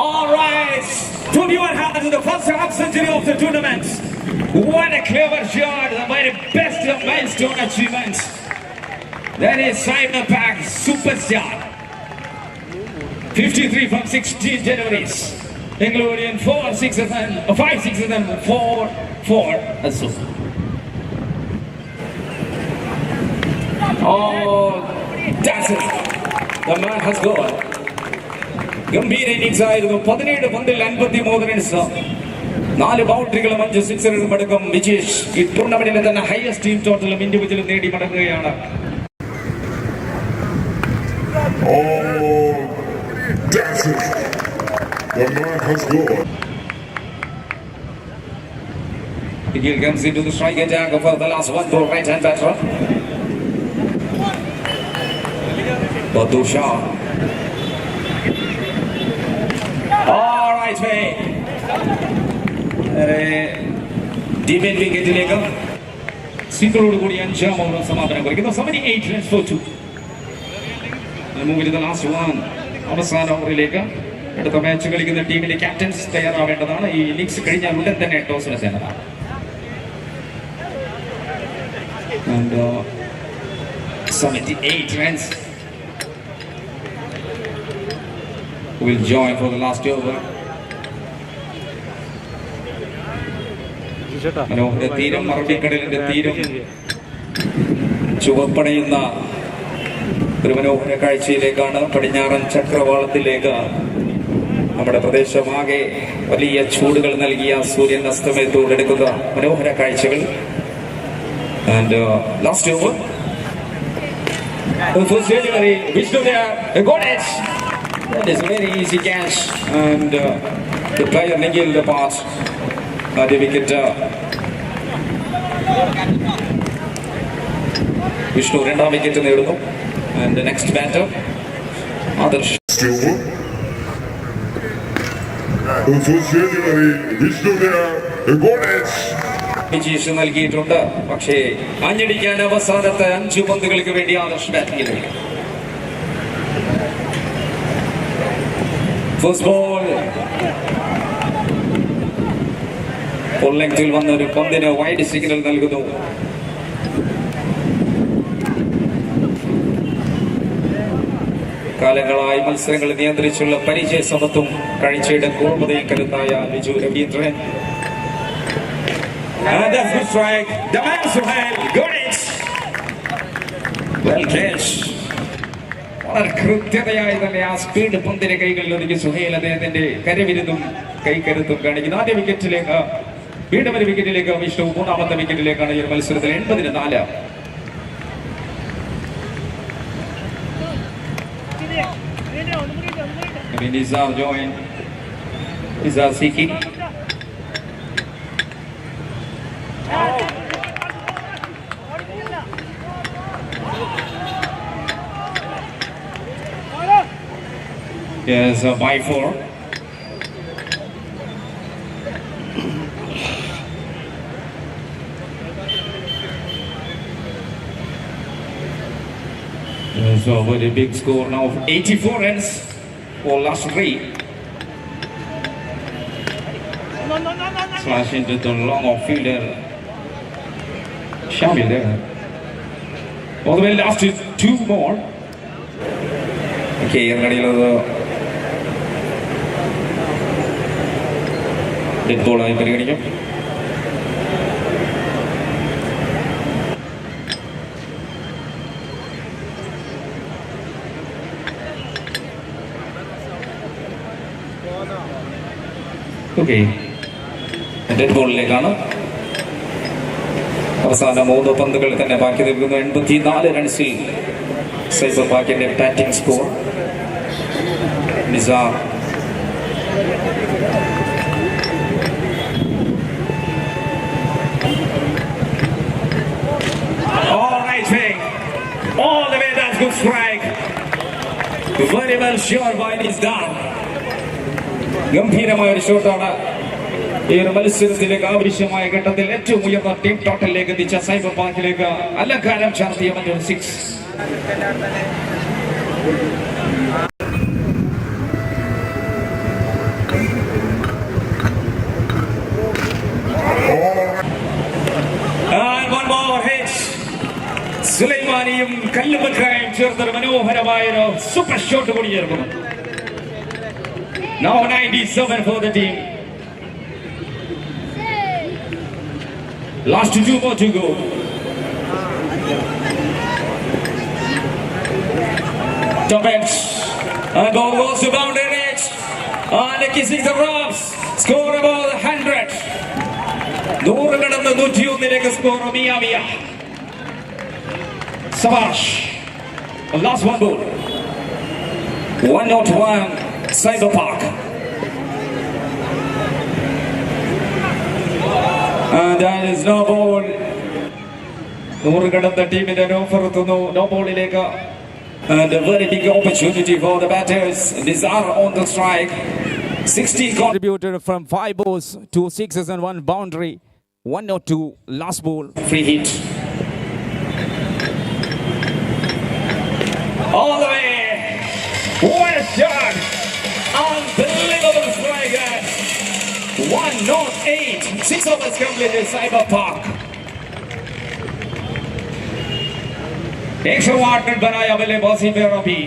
All right, 21 has in the first half century of the tournament. What a clever shot, the very best of milestone achievements. That is Cyber Park superstar. 53 from 16 Januaries, including 5 6 of them, 4 also. Oh, that's it. The man has gone. ഗംഭീര innings ആയിരുന്നു. 17 പന്തിൽ 53 runs, 4 ബൗണ്ടറികളും 5 സിക്സറുകളും അടക്കം വിജേഷ് ഈ ടൂർണമെന്റിലെ തന്നെ highest team ടോട്ടലും ഇൻഡിവിജ്വലും നേടി മടങ്ങുകയാണ്. Oh, that's it. The man has gone. Gill comes into the strike attack for the last one for right-hand batter. Badusha. All right, man. Deep-end wicket-iലേക്ക് സിംഗിളോട് കൂടി 5ാം over സമാപനം കുറിക്കുന്നു. 78 runs for 2. ലാസ്റ്റ് വൺ അവസാന ഓവറിലേക്ക് അടുത്ത match കളിക്കുന്ന ടീമിന്റെ captains തയ്യാറാവേണ്ടതാണ്. ഈ innings കഴിഞ്ഞാൽ ഉടൻ തന്നെ ടോസിന് സേനതാണ്. And 78 runs will join for the last over. മനോഹര തീരം, അറബിക്കടലിന്റെ തീരം ചുവപ്പണയുന്ന ഒരു മനോഹര കാഴ്ചയിലേക്കാണ്. പടിഞ്ഞാറൻ ചക്രവാളത്തിലേക്ക് നമ്മുടെ പ്രദേശമാകെ വലിയ ചൂടുകൾ നൽകിയ സൂര്യൻ അസ്തമയത്തോടെടുക്കുന്ന മനോഹര കാഴ്ചകൾ. And last over. The first delivery, Vishnu there, got it. That is a very easy catch, and the player Nigel the pass. The wicket. Vishnu 2ാം wicket നേടുന്നു. And the next batter, Adarsh. Silver. The first delivery, Vishnu there, got it. Vijeesh നൽകിയിട്ടുണ്ട്. പക്ഷേ അഞ്ഞടിക്കാൻ അവസാനത്തെ 5 പന്തുകൾക്ക് വേണ്ടി Adarsh ബാറ്റിംഗിലേക്ക്. First ball full ലെങ്തിൽ വന്ന ഒരു പന്തിന് wide signal നൽകുന്നു. കാലങ്ങളായി മത്സരങ്ങൾ നിയന്ത്രിച്ചുള്ള പരിചയ സമ്പത്തും കാഴ്ചയുടെ കൂർമ്മതയും കരുത്തായ Biju Raveendran. And that's good strike. The man Suhail got it. Well catch. വളരെ കൃത്യതയായി തന്നെ ആ സ്പീഡ് പന്തിന്റെ കൈകളിൽ ഒതുക്കി സുഹേൽ അദ്ദേഹത്തിന്റെ കരവിരുതും കൈക്കരുത്തും കാണിക്കുന്നു. ആദ്യ വിക്കറ്റിലേക്ക് വീണ്ടും ഒരു വിക്കറ്റിലേക്ക് വിഷ്ണു, മൂന്നാമത്തെ വിക്കറ്റിലേക്കാണ് ഈ ഒരു മത്സരത്തിൽ 84. Nizar join. Nizar seeking. Yes, by 4. So a very big score now of 84 runs for last 3. Slash into the long off fielder. Shamil there. All the way last 2 more. Okay, ready to the dead ball. I very good. Okay. Dead ബോളിലേക്കാണ് അവസാന 3 പന്തുകൾ തന്നെ ബാക്കി നിൽക്കുന്നു. 84 റൺസിൽ cyber പാക്കിന്റെ batting score. Nisar all the way, that's good strike. Very well shot by Nizar. ഗംഭീരമായ ഒരു ഷോട്ടാണ് ഈ ഒരു മത്സരത്തിലേക്ക് ആവശ്യമായ ഘട്ടത്തിൽ ഏറ്റവും ഉയർന്ന ടീം ടോട്ടലിലേക്ക് എത്തിച്ച സൈബർ പാർക്കിലേക്ക് അലങ്കാരം ചാർത്തിയ മറ്റൊരു 6. And one more hit. സുലൈമാനിയും കല്ലുമക്കായും ചേർന്നൊരു മനോഹരമായൊരു സൂപ്പർ ഷോട്ട് കൂടി ചേർക്കുന്നു. Now 97 for the team. Last 2 more to go. Top edge. And ball goes to boundary edge. And kissing the ropes. Score about 100. 100 കടന്ന് 101 സ്കോർ മിയ. Savash. Last one ball. 101. Cyber Park. And that is no ball. 100 കടന്ന ടീമിന്റെ offer എത്തുന്നു no ബോളിലേക്ക്. And a very big opportunity for the batters. Nizar on the strike. 60 contributed from 5 balls, 2 sixes and 1 boundary. 102 last ball, free hit. All the way. What a shot! Unbelievable strike at 108. 6 overs completed Cyber Park. Extraordinary बनाया बल्लेबाजी में Ravi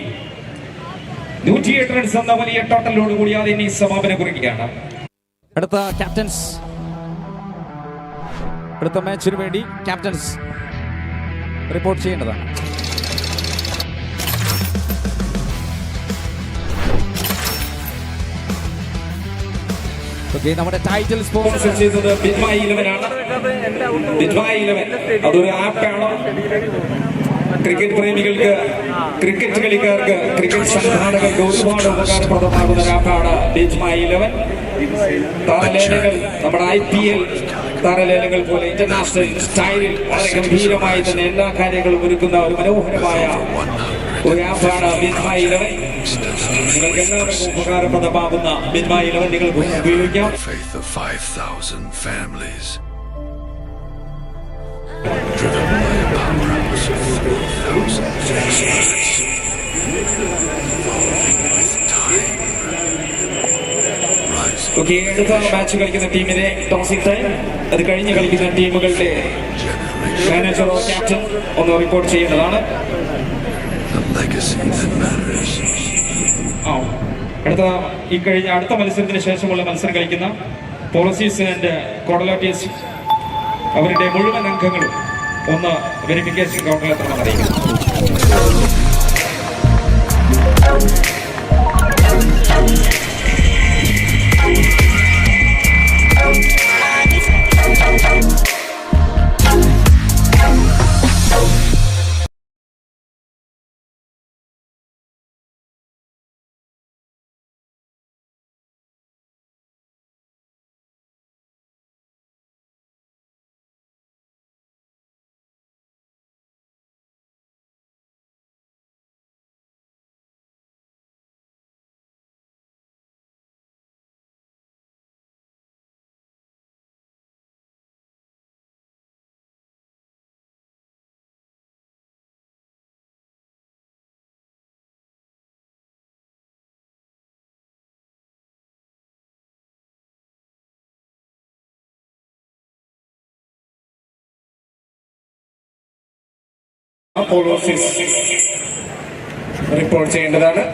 108 runs എന്ന വലിയ ടോട്ടലോട് കൂടി അത് ഇനി സമാപനം കുറിക്കുകയാണ്. അടുത്ത ക്യാപ്റ്റൻസ് അടുത്ത മാച്ചിന് വേണ്ടി ക്യാപ്റ്റൻസ് റിപ്പോർട്ട് ചെയ്യേണ്ടതാണ്. ഓക്കെ, നമ്മുടെ ടൈറ്റിൽ സ്പോൺസർ ചെയ്തത് ബിറ്റ്മൈ 11 ആണ്. ബിറ്റ്മൈ 11 അതൊരു ആപ്പാണ്. ക്രിക്കറ്റ് പ്രേമികൾക്ക്, ക്രിക്കറ്റ് കളിക്കാർക്ക്, ക്രിക്കറ്റ് സംഘാടകർക്ക് ഒരുപാട് ഉപകാരപ്രദമാകുന്ന ഒരു ആപ്പാണ് ബിറ്റ്മൈ 11. താരലേലങ്ങൾ, നമ്മുടെ IPL താരലേലങ്ങൾ പോലെ ഇന്റർനാഷണൽ സ്റ്റൈലിൽ വളരെ ഗംഭീരമായി തന്നെ എല്ലാ കാര്യങ്ങളും ഒരുക്കുന്ന ഒരു മനോഹരമായ ഒരു ആപ്പാണ് ബിറ്റ്മൈ 11. നിങ്ങൾക്ക് എല്ലാവർക്കും ഉപകാരപ്രദമാകുന്ന ബിറ്റ്മൈ 11 നിങ്ങൾക്ക് ഉപയോഗിക്കാം. Faith of 5,000 families, driven by a powerhouse of 4,000 experts, evolving with time. Okay, അടുത്ത മാച്ച് കളിക്കുന്ന ടീമിന്റെ ടോസിംഗ് ടൈം, അത് കഴിഞ്ഞ് കളിക്കുന്ന ടീമുകളുടെ മാനേജറോ ക്യാപ്റ്റൻ ഒന്ന് റിപ്പോർട്ട് ചെയ്യേണ്ടതാണ്. അടുത്ത മത്സരത്തിന് ശേഷമുള്ള മത്സരം കളിക്കുന്ന പോളിസീസ് ആൻഡ് കോഡലോറ്റീസ് അവരുടെ മുഴുവൻ അംഗങ്ങളും ഒന്ന് വെരിഫിക്കേഷൻ കൗണ്ടറിൽ എത്തണമെന്ന് അറിയിക്കുന്നു. റിപ്പോർട്ട് ചെയ്യേണ്ടതാണ്.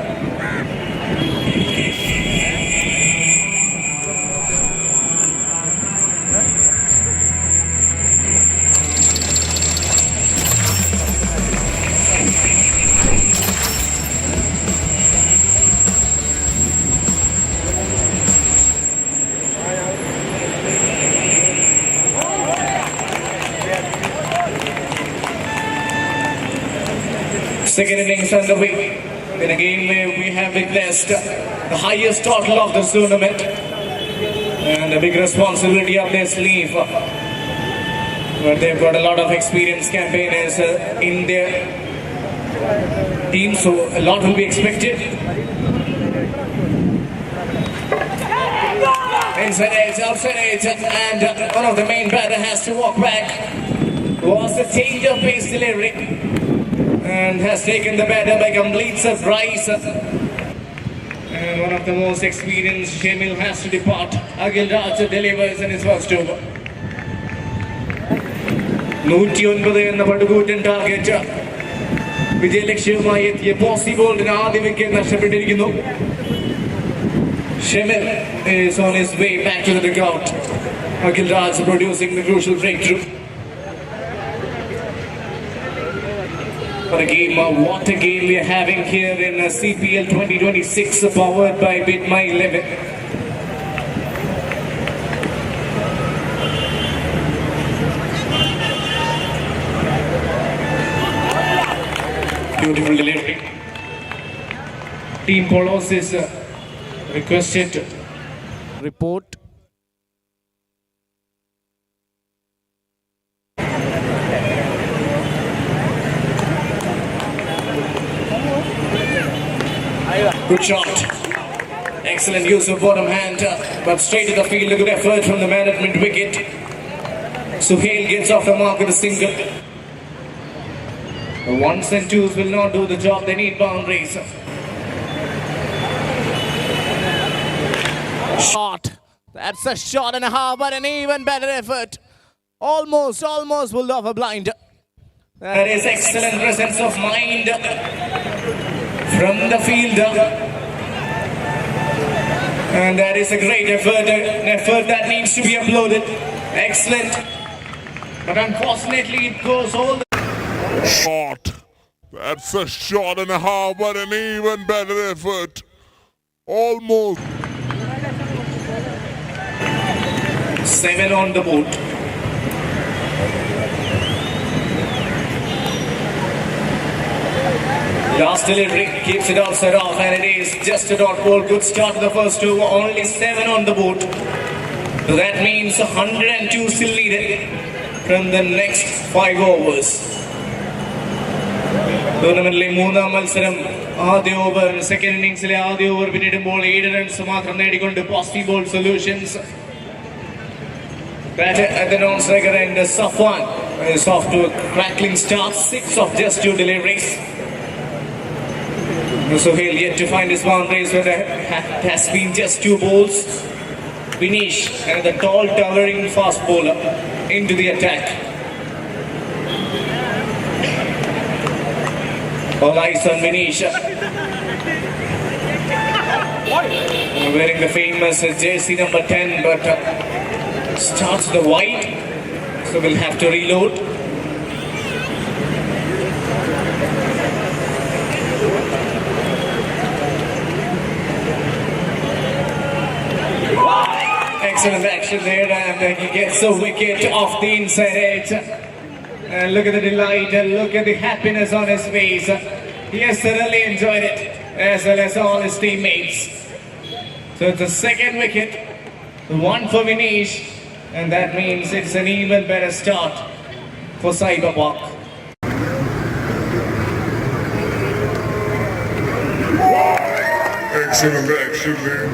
Second innings underway in a game where we have witnessed the highest total of this tournament and a big responsibility up their sleeve. But they've got a lot of experienced campaigners in their team, so a lot will be expected. Inside edge, outside edge, and one of the main batter has to walk back. Was a change of pace delivery and has taken the batter by complete surprise. And one of the most experienced, Shamil, has to depart. Agil Raj delivers in his first over. 109 എന്ന പടുകൂറ്റൻ target വിജയലക്ഷ്യവുമായി എത്തിയ പോസിബോളിന് ആദ്യ wicket നഷ്ടപ്പെട്ടിരിക്കുന്നു. Shamil is on his way back to the dugout. Agil Raj producing the crucial breakthrough. What a game, what a game we are having here in CPL 2026, powered by Bidmy 11. Beautiful delivery. Team Polos is requested to report. Good shot. Excellent use of bottom hand, but straight to the field. A good effort from the man at mid wicket. Suhail gets off the mark with a single. The ones and twos will not do the job. They need boundaries. Shot. That's a shot and a half, but an even better effort. Almost pulled off a blind. That is excellent presence of mind from the fielder. And that is a great effort, an effort that needs to be uploaded. Excellent. But unfortunately it goes all the Shot. That's a shot and a half, but an even better effort. Almost. 7 on the board. Last delivery keeps it outside off, and it is just a dot ball. Good start to the first over, only 7 on the board. So that means 102 still needed from the next 5 overs. ടൂർണമെന്റിലെ മൂന്നാം മത്സരം ആദ്യ over second ഇന്നിംഗ്സിലെ ആദ്യ over പിന്നിടുമ്പോൾ 7 runs മാത്രം നേടിക്കൊണ്ട് Positive Ball Solutions batter at the non-striker end. Safwan is off to a crackling start. 6 of just 2 deliveries. Suhail yet to find his boundaries, where there has been just 2 balls. Vinesh, and the tall, towering fast bowler into the attack. All eyes on Vinesh. Wearing the famous jersey number 10, but starts the wide, so we'll have to reload. Excellent action there, and he gets the wicket off the inside edge. And look at the delight and look at the happiness on his face. He has thoroughly enjoyed it, as well as all his teammates. So it's the second wicket, one for Vinesh, and that means it's an even better start for Cyberpunk. Excellent action there.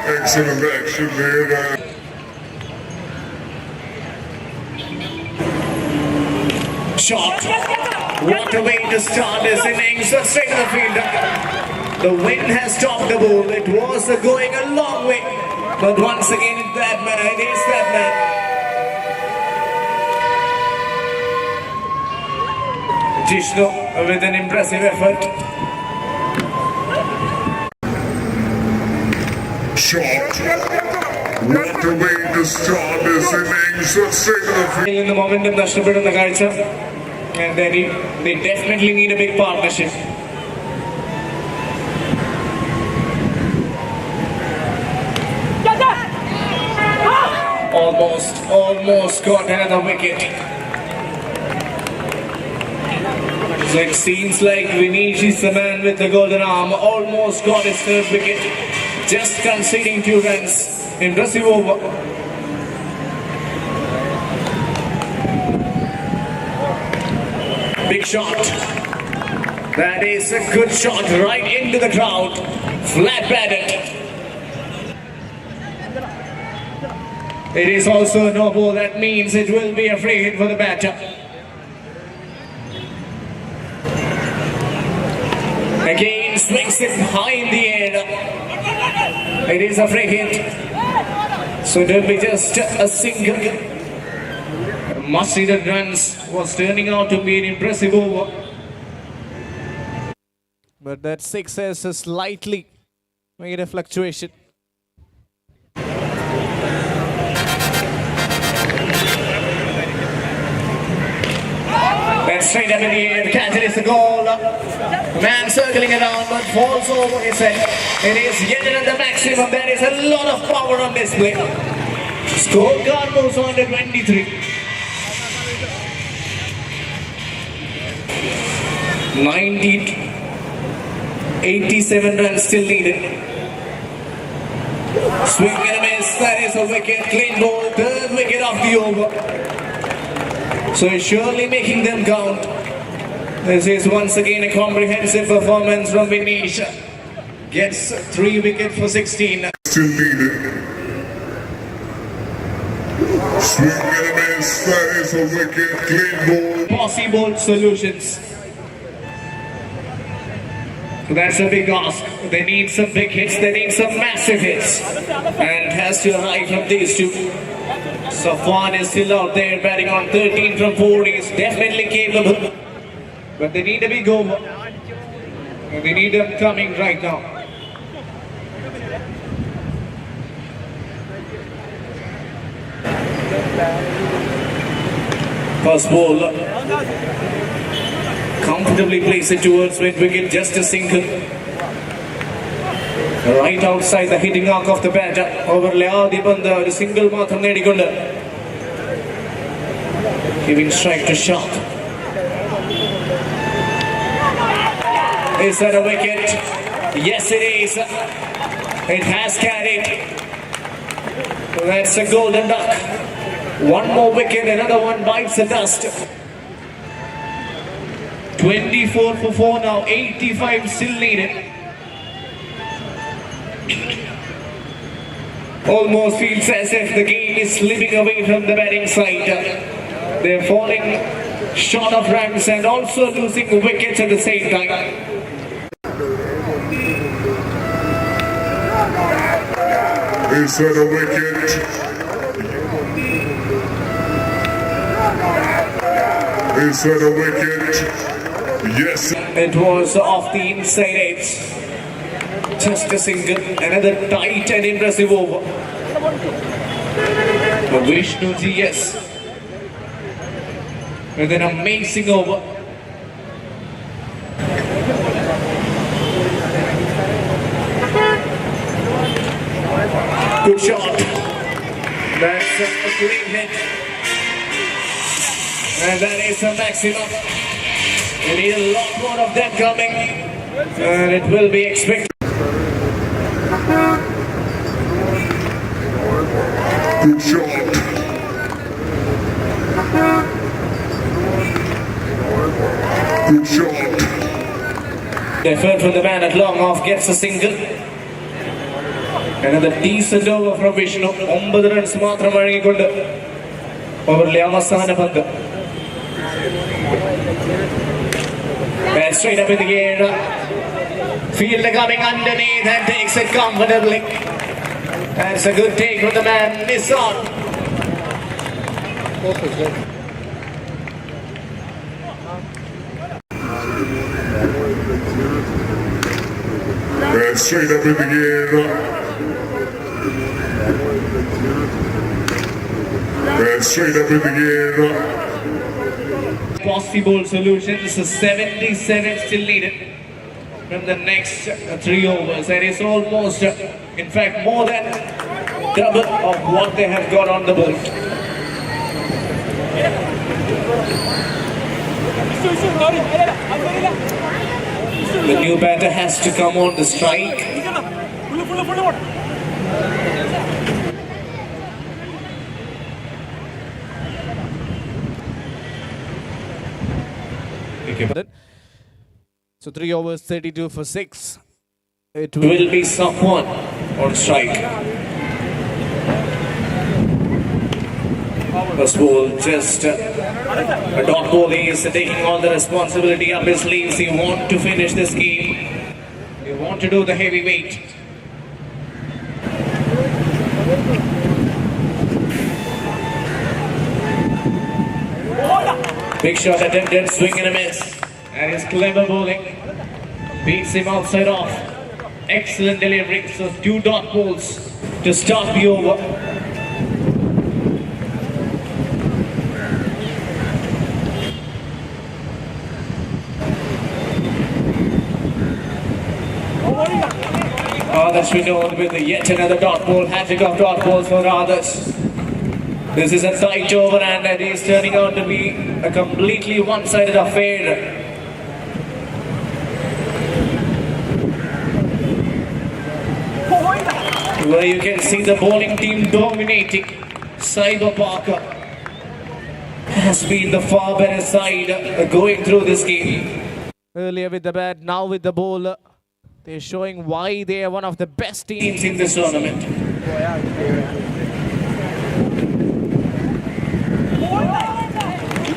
Excellent action there. Shot. What a way to start this innings. Straight to the field. The wind has stopped the ball. It was going a long way. But once again, it's that man. It is that man. Jishnu with an impressive effort. Shot. What a way to start this innings. Straight to the field. In the momentum, nashtapeduന്ന കാഴ്ച. And they definitely need a big partnership. Almost got another wicket. So it seems like Vinesh is the man with the golden arm. Almost got his third wicket. Just conceding 2 runs. Impressive over. Big shot. That is a good shot right into the crowd. Flat batted. It is also a no ball. That means it will be a free hit for the batter. Again swings it high in the air. It is a free hit. So it will be just a single. Must-needed runs was turning out to be an impressive over. But that 6 has a slightly made a fluctuation. And straight up in the air, the catch is the goal. The man circling around but falls over his head. It is yet another maximum. There is a lot of power on display. Scorecard moves on to 23. 87 runs still needed. Swing and a miss. That is a wicket. Clean ball. Third wicket of the over. So surely making them count. This is once again a comprehensive performance from Vinesh. Gets 3 wickets for 16. Still needed. Swing and a miss. That is a wicket. Clean ball. Possible solutions. That's a big ask. They need some big hits. They need some massive hits. And it has to arrive from these two. Safwan is still out there batting on 13 from 4. He's definitely capable. But they need a big over. And they need them coming right now. First ball. Comfortably place it towards mid-wicket, just a single. Right outside the hitting arc of the batter. Over Leadi Banda, a single മാത്രം നേടിക്കൊണ്ട്. Giving strike to Shah. Is that a wicket? Yes, it is. It has carried. That's a golden duck. One more wicket, another one bites the dust. 24 for 4 now, 85 still needed. Almost feels as if the game is slipping away from the batting side. They're falling short of runs and also losing wickets at the same time. Is that a wicket? Is that a wicket? Yes. It was off the inside edge. Just a single. Another tight and impressive over. Vishnuji, yes. With an amazing over. Good shot. That's a clean hit. And that is a maximum. We need a lot more of them coming. And it will be expected. Good shot. Good shot. Effort from the man at long off gets a single. Another decent over from Vishnu. 9 runs മാത്രം വഴങ്ങിക്കൊണ്ട് ഓവറിലെ അവസാന പന്ത്. Straight up in the air. Fielder coming underneath and takes it comfortably. That's a good take from the man, Nissan. Straight up in the air. Straight up in the air. Possible solutions. 77 still needed from the next 3 overs. That is almost, in fact, more than double of what they have got on the board. The new batter has to come on the strike. So 3 overs, 32 for 6. It will be someone on strike. First ball, just a dot ball. He is taking all the responsibility up his sleeves. He wants to finish this game. He wants to do the heavyweight. Big shot attempted, swing and a miss. And his clever bowling beats him outside off. Excellent delivery. So 2 dot balls to start the over. Others we know with yet another dot ball. Hat-trick of dot balls for others. This is a tight over and it is turning out to be a completely one-sided affair. Where you can see the bowling team dominating. Cyber Parker has been the far better side going through this game. Earlier with the bat, now with the bowler. They're showing why they are one of the best teams in this tournament.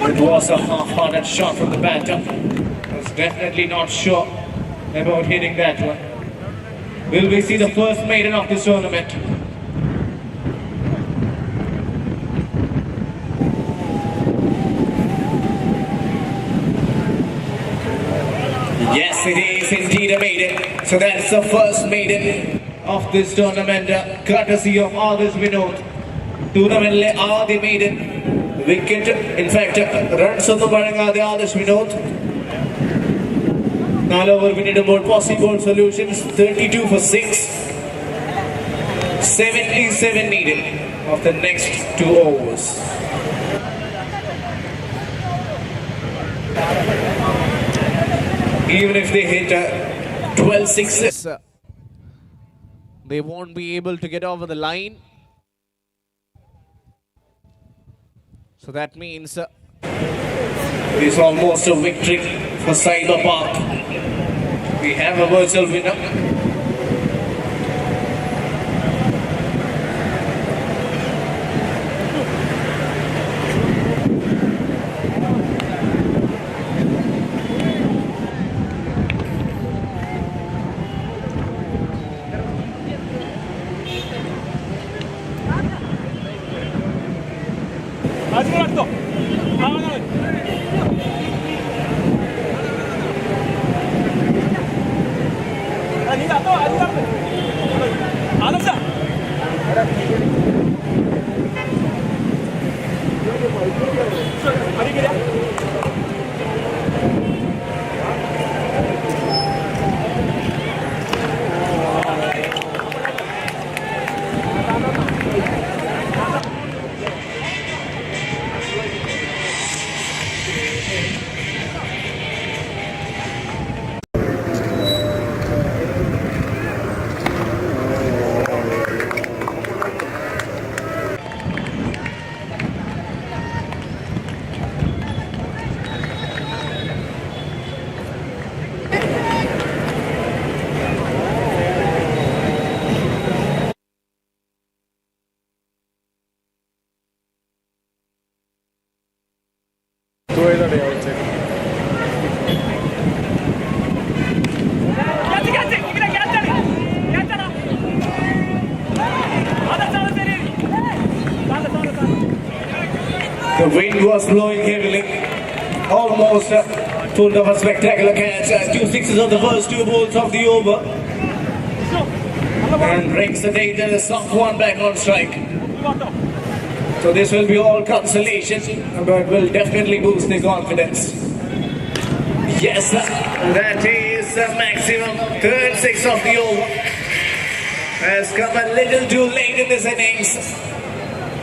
It was a half-hearted shot from the batter. Was definitely not sure about hitting that one. Will we see the first maiden of this tournament? Yes, it is indeed a maiden. So that's the first maiden of this tournament, courtesy of Adarsh Vinod. Tournament ആദ്യ maiden wicket. In fact, runs ഒന്നും വഴങ്ങാതെ Adarsh Vinod. 4 over പിന്നിടുമ്പോൾ possible solutions 32 for 6. 77 needed of the next 2 overs. Even if they hit 12 sixes, they won't be able to get over the line. So that means it is almost a victory for Cyber Park. We have a virtual winner. The wind was blowing heavily. Almost full of a spectacular catch. 2 sixes on the first 2 balls of the over. And brings the danger, soft one back on strike. So this will be all consolation, but will definitely boost the confidence. Yes, that is the maximum. 3rd 6 of the over. Has come a little too late in this innings.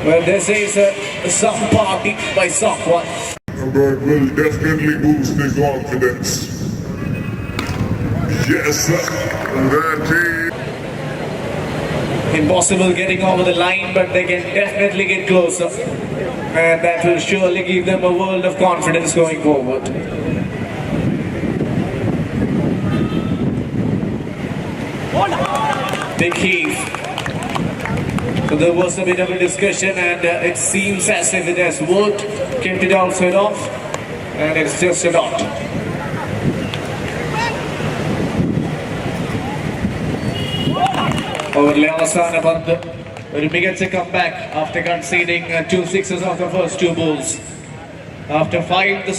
Well, this is a soft party by soft one. But will definitely boost the confidence. Yes, that is. Impossible getting over the line, but they can definitely get closer. And that will surely give them a world of confidence going forward. Big heave. So there was a bit of a discussion, and it seems as if it has worked. Kept it outside off, and it's just a dot. Overlay അവസാന പന്ത് ഒരു മികച്ച comeback after conceding 2 sixes of the first 2 balls. After 5, the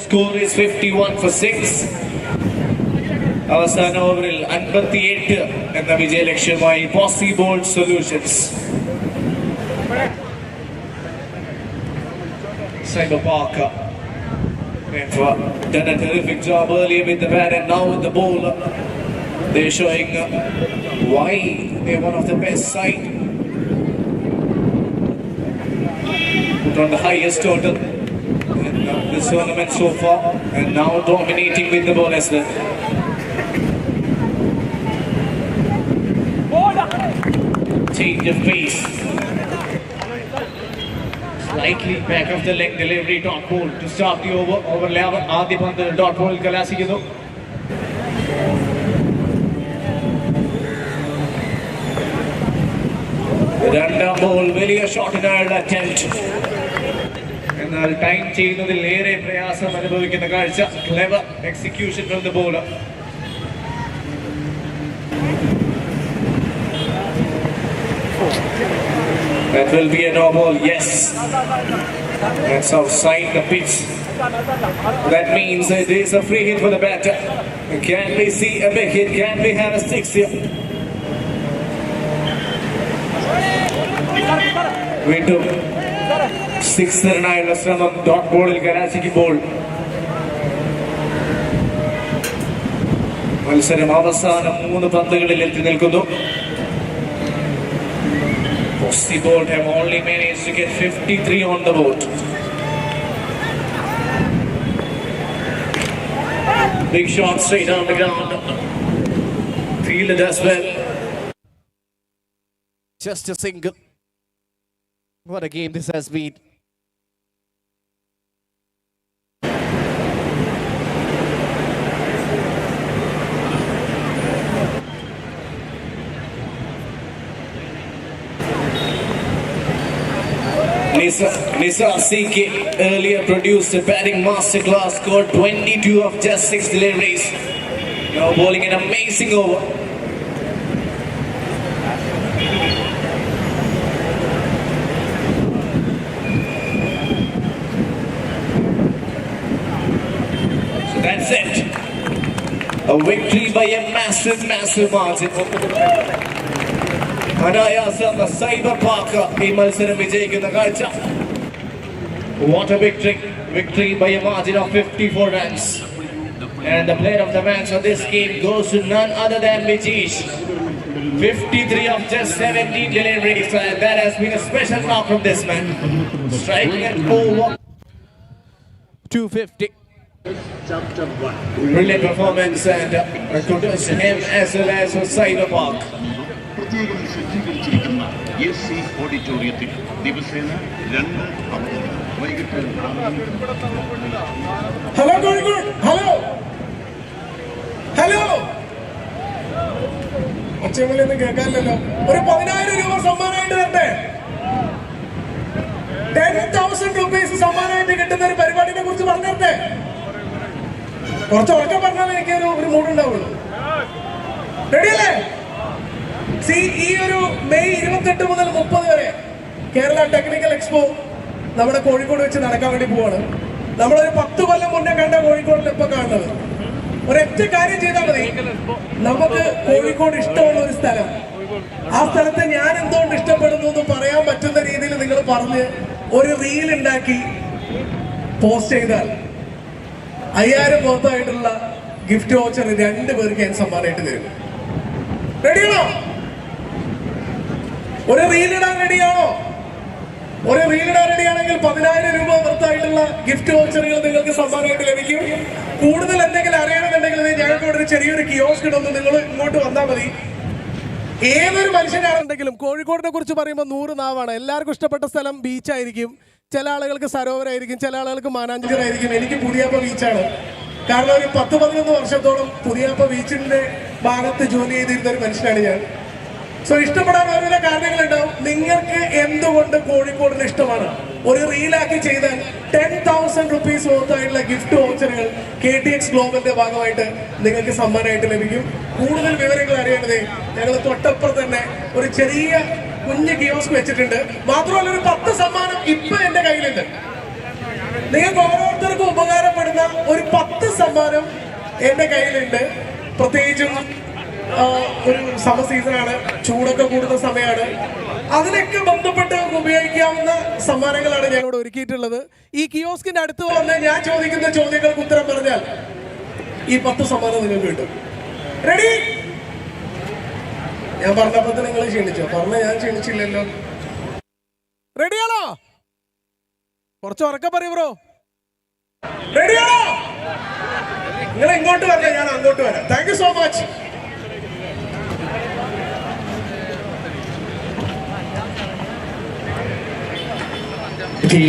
score is 51 for 6. അവസാന ഓവറിൽ 58 എന്ന വിജയലക്ഷ്യമായി possible solutions. Cyber Parker have done a terrific job earlier with the bat and now with the ball. They're showing why they're one of the best side. Put on the highest total in this tournament so far, and now dominating with the ball as well. Change of pace. Slightly back of the leg delivery, dot ball to start the over. Over ആദ്യ പന്ത് dot ball കലാശിക്കുന്നു. രണ്ടാം ball വലിയ ഷോട്ടിനായുള്ള attempt. എന്നാൽ time ചെയ്യുന്നതിൽ ഏറെ പ്രയാസം അനുഭവിക്കുന്ന കാഴ്ച. Clever execution from the bowler. That will be a no ball, yes. That's outside the pitch. That means it is a free hit for the batter. Can we see a big hit? Can we have a 6 here? വീണ്ടും 6 ശ്രമം dot ബോളിൽ കലാശിക്കുമ്പോൾ മത്സരം അവസാനം 3 പന്തുകളിൽ എത്തി നിൽക്കുന്നു. The board have only managed to get 53 on the board. Big shot straight on the ground. Fielded as well. Just a single. What a game this has been. Nisa CK earlier produced a batting masterclass, scored 22 of just 6 deliveries. Now bowling an amazing over. So that's it. A victory by a massive margin. അനായാസം cyber park ഈ മത്സരം വിജയിക്കുന്ന കാഴ്ച. What a victory by a margin of 54 runs. And the player of the match of this game goes to none other than Vijesh. 53 of just 17 deliveries, and that has been a special knock from this man. Striking at over 250. Brilliant performance, and kudos to him as well as for Cyber Park. പ്രത്യേകം സജ്ജീകരിച്ചിരിക്കുന്ന AC ഓഡിറ്റോറിയത്തിൽ ദിവസേന 2 അവധികൾ വൈകിട്ട് 4. Hello Kozhikode, hello ഒച്ചവിളിയൊന്നും കേൾക്കാനില്ലല്ലോ. ഒരു 10,000 രൂപ സമ്മാനമായിട്ട് തരട്ടെ. 10,000 rupees സമ്മാനമായിട്ട് കിട്ടുന്ന ഒരു പരിപാടിനെ കുറിച്ച് പറഞ്ഞേ. കുറച്ച് ഉറക്കം പറഞ്ഞാൽ എനിക്ക് ഒരു മൂടുണ്ടാവുള്ളൂ. റെഡിയല്ലേ? ഈ ഒരു മെയ് 28 മുതൽ 30 വരെ കേരള ടെക്നിക്കൽ എക്സ്പോ നമ്മുടെ കോഴിക്കോട് വെച്ച് നടക്കാൻ വേണ്ടി പോവാണ്. നമ്മളൊരു 10 കൊല്ലം മുന്നേ കണ്ട കോഴിക്കോടിൽ ഇപ്പൊ കാണുന്നത്. ഒരൊറ്റ കാര്യം ചെയ്താൽ മതി, നമുക്ക് കോഴിക്കോട് ഇഷ്ടമുള്ള ഒരു സ്ഥലം, ആ സ്ഥലത്തെ ഞാൻ എന്തുകൊണ്ട് ഇഷ്ടപ്പെടുന്നു എന്ന് പറയാൻ പറ്റുന്ന രീതിയിൽ നിങ്ങൾ പറഞ്ഞ് ഒരു റീൽ ഉണ്ടാക്കി പോസ്റ്റ് ചെയ്താൽ 5000 പുറത്തായിട്ടുള്ള ഗിഫ്റ്റ് വൗച്ചർ 2 പേർക്ക് ഞാൻ സമ്മാനമായിട്ട് തരും. റെഡിയാണോ? ഒരു റീലിടാൻ റെഡിയാണോ? ഒരു റീലിടാൻ റെഡിയാണെങ്കിൽ 10000 രൂപ പുറത്തായിട്ടുള്ള ഗിഫ്റ്റ് വൗച്ചറുകൾ നിങ്ങൾക്ക് സമ്മാനമായിട്ട് ലഭിക്കും. കൂടുതൽ എന്തെങ്കിലും അറിയണമെന്നുണ്ടെങ്കിൽ ഞങ്ങൾക്ക് ഇവിടെ ഒരു ചെറിയൊരു കിയോസ്ക് ഇടുന്നു, നിങ്ങൾ ഇങ്ങോട്ട് വന്നാൽ മതി. ഏതൊരു മനുഷ്യനാണെന്നുണ്ടെങ്കിലും കോഴിക്കോടിനെ കുറിച്ച് പറയുമ്പോൾ 100 നാവാണ്. എല്ലാവർക്കും ഇഷ്ടപ്പെട്ട സ്ഥലം ബീച്ചായിരിക്കും, ചില ആളുകൾക്ക് സരോവരായിരിക്കും, ചില ആളുകൾക്ക് മാനാഞ്ചിറായിരിക്കും. എനിക്ക് പുതിയാപ്പ ബീച്ചാണ്. കാരണം ഒരു 10-11 വർഷത്തോളം പുതിയാപ്പ ബീച്ചിന്റെ ഭാഗത്ത് ജോലി ചെയ്തിരുന്ന ഒരു മനുഷ്യനാണ് ഞാൻ. സോ ഇഷ്ടപ്പെടാൻ ഓരോരോ കാരണങ്ങളുണ്ടാവും. നിങ്ങൾക്ക് എന്തുകൊണ്ട് കോഴിക്കോടിന് ഇഷ്ടമാണ്? ഒരു റീലാക്കി ചെയ്താൽ 10,000 റുപ്പീസ് വർത്തായിട്ടുള്ള ഗിഫ്റ്റ് വൗച്ചറുകൾ KTX ഗ്ലോബലിന്റെ ഭാഗമായിട്ട് നിങ്ങൾക്ക് സമ്മാനമായിട്ട് ലഭിക്കും. കൂടുതൽ വിവരങ്ങൾ അറിയേണ്ടത് ഞങ്ങൾ തൊട്ടപ്പുറത്ത് തന്നെ ഒരു ചെറിയ കുഞ്ഞ് കിയോസ്ക് വെച്ചിട്ടുണ്ട്. മാത്രമല്ല ഒരു 10 സമ്മാനം ഇപ്പൊ എന്റെ കയ്യിലുണ്ട്. നിങ്ങൾക്ക് ഓരോരുത്തർക്കും ഉപകാരപ്പെടുന്ന ഒരു 10 സമ്മാനം എന്റെ കയ്യിലുണ്ട്. പ്രത്യേകിച്ചും ഒരു സമർ സീസണാണ്, ചൂടൊക്കെ കൂടുന്ന സമയമാണ്. അതിനൊക്കെ ബന്ധപ്പെട്ട് ഉപയോഗിക്കാവുന്ന സമ്മാനങ്ങളാണ് ഞങ്ങളോട് ഒരുക്കിയിട്ടുള്ളത്. ഈ കിയോസ്കിന്റെ അടുത്ത് വന്ന് ഞാൻ ചോദിക്കുന്ന ചോദ്യങ്ങൾക്ക് ഉത്തരം പറഞ്ഞാൽ ഈ 10 സമ്മാനം നിങ്ങൾക്ക് കിട്ടും. റെഡി? ഞാൻ പറഞ്ഞപ്പോൾ നിങ്ങൾ ക്ഷീണിച്ചോ? ഞാൻ ക്ഷീണിച്ചില്ലല്ലോ. റെഡിയാണോ? കുറച്ച് ഉറക്കെ പറയൂ ബ്രോ. റെഡിയാണോ? നിങ്ങൾ ഇങ്ങോട്ട് വരണ്ട, ഞാൻ അങ്ങോട്ട് വരാം. Thank you so much.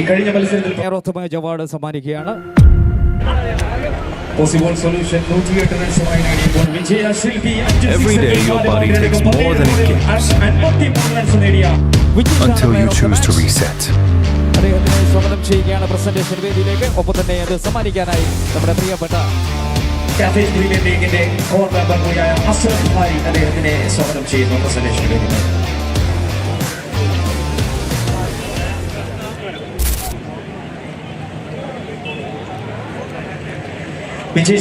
കഴിഞ്ഞ മത്സരത്തിൽ അവാർഡ് സമ്മാനിക്കുകയാണ്. പോസിബിൾ സൊല്യൂഷൻ 108 റൺസുമായി നേടിയപ്പോൾ വിജയശില്പി Every day your body takes more than it gives until you choose to reset. അദ്ദേഹത്തിനെ സ്വാഗതം ചെയ്യുകയാണ് പ്രസന്റേഷൻ വേദിയിലേക്ക്. ഒപ്പം തന്നെ അത് സമ്മാനിക്കാനായി നമ്മുടെ പ്രിയപ്പെട്ട കാഫിറ്റ് പ്രീമിയർ ലീഗിന്റെ കോർ മെമ്പർ കൂടിയായ അസ്രഫ് ഭായ് അദ്ദേഹത്തിനെ സ്വാഗതം ചെയ്യുന്നു പ്രസന്റേഷൻ വേദിയിലേക്ക്. Vijay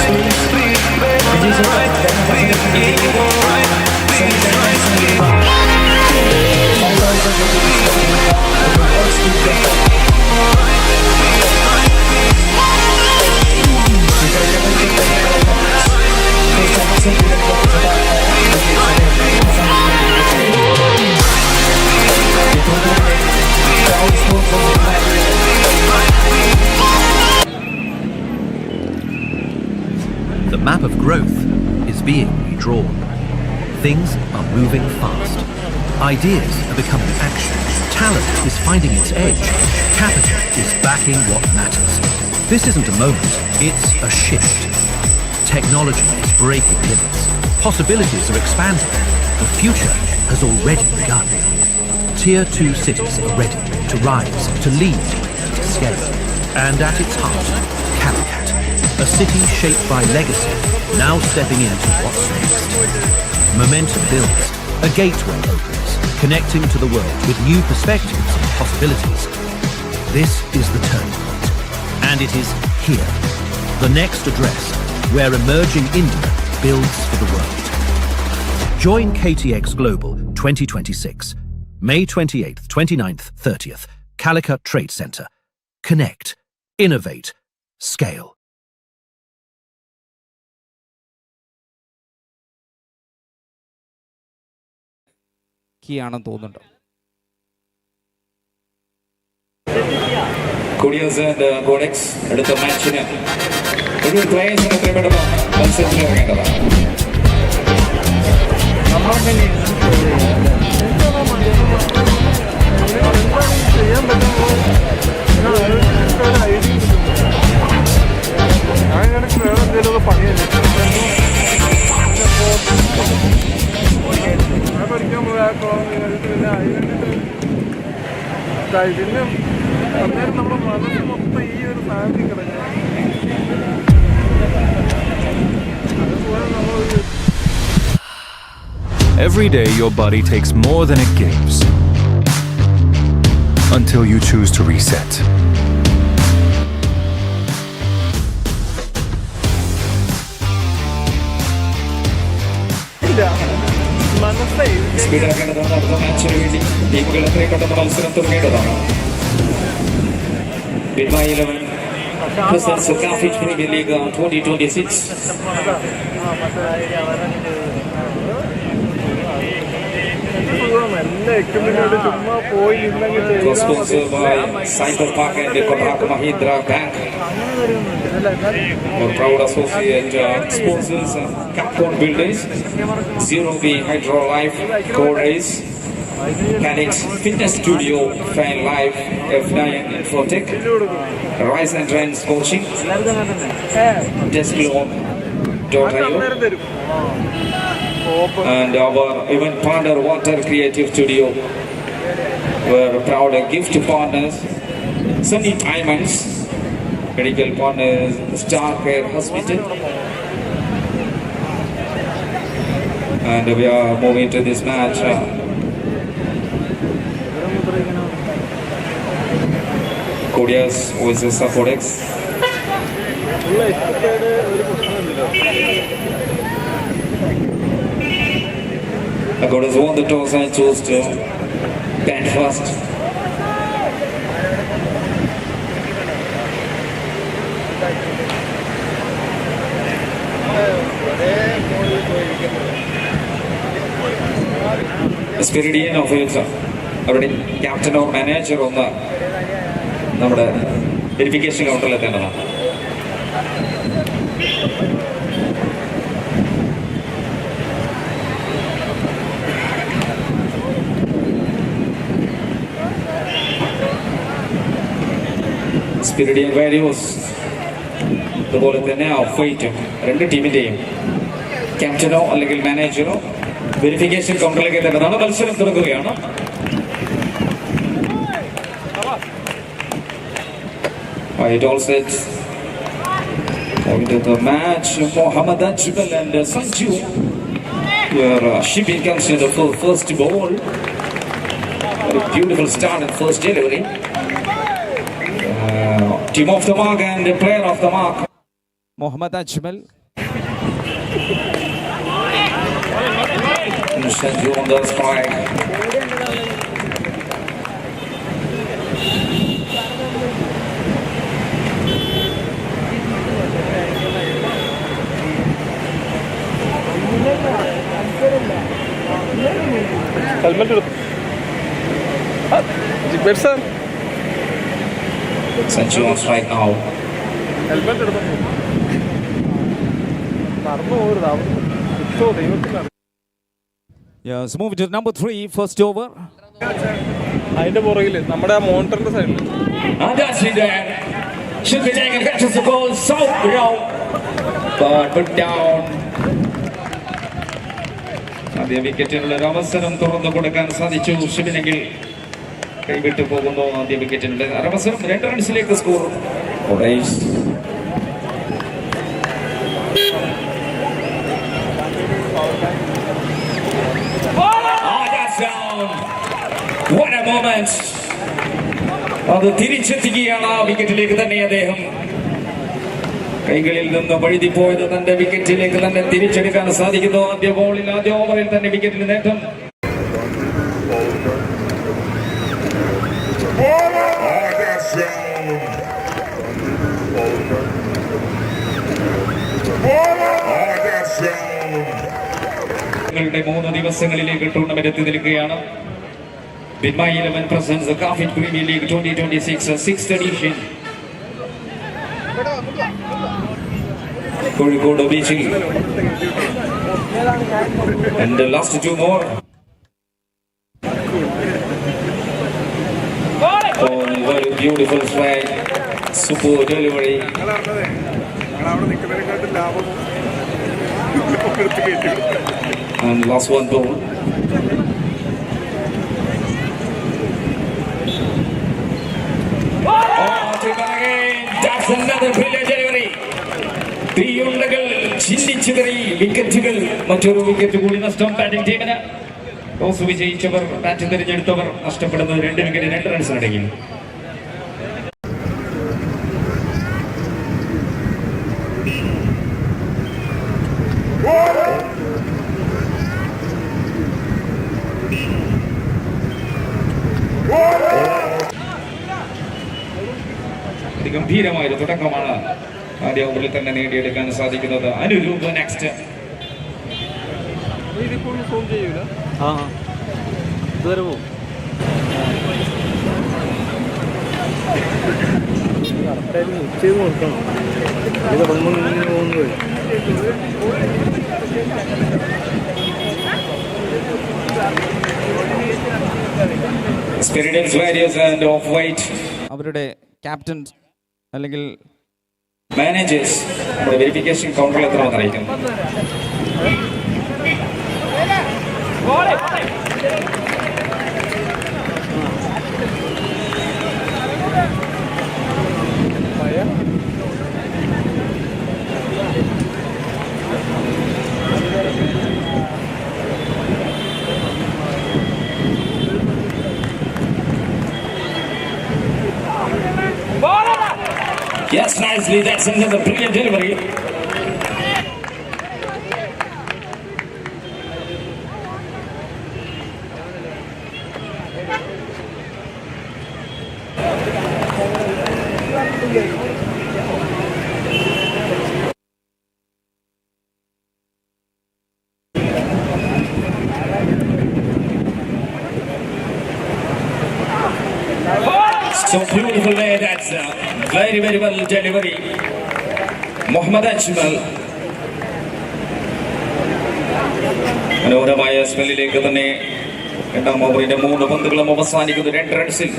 The map of growth is being redrawn. Things are moving fast. Ideas are becoming action. Talent is finding its edge. Capital is backing what matters. This isn't a moment, it's a shift. Technology is breaking limits. Possibilities are expanding. The future has already begun. Tier 2 cities are ready to rise, to lead, to scale. And at its heart, Calicut, a city shaped by legacy, now stepping into what's next. Momentum builds, a gateway opens, connecting to the world with new perspectives and possibilities. This is the turning point, and it is here, the next address, where emerging India builds for the world. Join KTX Global 2026, May 28th, 29th, 30th, Calicut Trade Center. Connect, innovate, scale. ആണെന്ന് തോന്നുന്നുണ്ട്. കൊടിയസ് and codex അടുത്ത മാച്ചിന് ഒരു പ്ലേയേഴ്സിന് എത്രയും പെട്ടെന്ന് മത്സരത്തിൽ ഇറങ്ങേണ്ടതാണ്. ചെയ്യാൻ പറ്റുമ്പോൾ ഞാൻ വേറെ എന്തെങ്കിലും പണിയല്ലേ പഠിക്കാൻ പോയാൽ പിന്നെ അതിന് പിന്നെ അന്നേരം നമ്മുടെ മനസ്സ് മൊത്തം ഈ ഒരു സാധനത്തിൽ കിടക്കുക. അതുപോലെ നമ്മളൊരു Every day your body takes more than it gives until until you choose to reset. സ്പീഡാക്കേണ്ടതാണ്. അടുത്ത മാച്ചിന് വേണ്ടി ടീമുകൾ എത്രയും പെട്ടെന്ന് മത്സരം തുടങ്ങേണ്ടതാണ്. Bidmai 11 presents the Cafit Premier League 2026. Co-sponsored by Cyber Park and Kotak Mahindra Bank. Our proud associate sponsors Capcom Builders, Zero B Hydro Life, Core Race, Climax Fitness Studio, Fan Life, F9 Infotech, Rise and Trends Coaching, Desklone.io, and our event partner Water Creative Studio. We're proud gift partners Sunny Diamonds, medical partners Star Care Hospital, and we are moving to this match. Korea's versus Codex. Codex won the toss and chose to bat first. Spiridian officer, അവരുടെ ക്യാപ്റ്റനോ മാനേജറോ ഒന്ന് നമ്മുടെ verification കൗണ്ടറിൽ എത്തേണ്ടതാണ്. സ്പിരിഡിയൻ values അതുപോലെ തന്നെ ഫൈറ്റും രണ്ട് ടീമിൻ്റെയും ക്യാപ്റ്റനോ അല്ലെങ്കിൽ മാനേജറോ verification കൗണ്ടറിലേക്ക് എത്തേണ്ടതാണ്. മത്സരം തുടങ്ങുകയാണ്. It all sets into the match. Mohammad Ajmal and Sanju, where Shipping comes in the first ball. A beautiful start and first delivery. Team of the mark and the player of the mark. Mohammad Ajmal. Sanju on the strike. Sanju on strike now. Yes, move to number 3, first over. അതിന്റെ പുറകില് നമ്മുടെ മോണിറ്ററിന്റെ സൈഡിൽ should be taken catches the goal south row, but put down. ആദ്യ വിക്കറ്റിനുള്ള ഒരു അവസരം തുറന്നു കൊടുക്കാൻ സാധിച്ചു ഷിബിനെങ്കിൽ കൈവിട്ടു പോകുന്നു. ആദ്യ വിക്കറ്റിനുള്ള അവസരം 2 റൺസിലേക്ക് സ്കോർ. What a moment! അത് തിരിച്ചെത്തിക്കുകയാണ് ആ വിക്കറ്റിലേക്ക് തന്നെ. അദ്ദേഹം കൈകളിൽ നിന്ന് വഴുതിപ്പോയത് തന്റെ വിക്കറ്റിലേക്ക് തന്നെ തിരിച്ചെടുക്കാൻ സാധിക്കുന്നു. ആദ്യ ബോളിൽ ആദ്യ ഓവറിൽ തന്നെ വിക്കറ്റിന് നേട്ടം. ങ്ങളുടെ 3 ദിവസങ്ങളിലേക്ക് ടൂർണമെന്റ് എത്തി നിൽക്കുകയാണ്. Bidmai 11 presents the Cafit Premier League 2026 6th edition. Kozhikode beachil and the last 2 more. Oh, very beautiful strike, super delivery. And last 1 ball. That's another brilliant delivery. തീയുണ്ടകൾ ചിന്തിച്ചുകറി വിക്കറ്റുകൾ. മറ്റൊരു വിക്കറ്റ് കൂടി നഷ്ടം ബാറ്റിംഗ് ടീമിന്. ടോസ് വിജയിച്ചവർ ബാറ്റ് തിരഞ്ഞെടുത്തവർ നഷ്ടപ്പെടുന്നത് 2 wicket 2 റൺസിനടങ്ങി. ഗംഭീരമായൊരു തുടക്കമാണ് ആദ്യ ഓവറിൽ തന്നെ നേടിയെടുക്കാൻ സാധിക്കുന്നത്. Anuroop next. Spirits warriors and off white അവരുടെ ക്യാപ്റ്റൻ അല്ലെങ്കിൽ മാനേജേഴ്സ് നമ്മുടെ വെരിഫിക്കേഷൻ കൗണ്ടറിൽ എത്ര വന്ന് അറിയിക്കുന്നു. Yes, nicely. That's another brilliant delivery. So beautiful way, that's very, very well delivery. Mohammad Ajmal. മനോഹരമായ സ്പെല്ലിലേക്ക് തന്നെ രണ്ടാം ഓവറിന്റെ 3 പന്തുകളും അവസാനിക്കുന്നു 2 റൺസിൽ.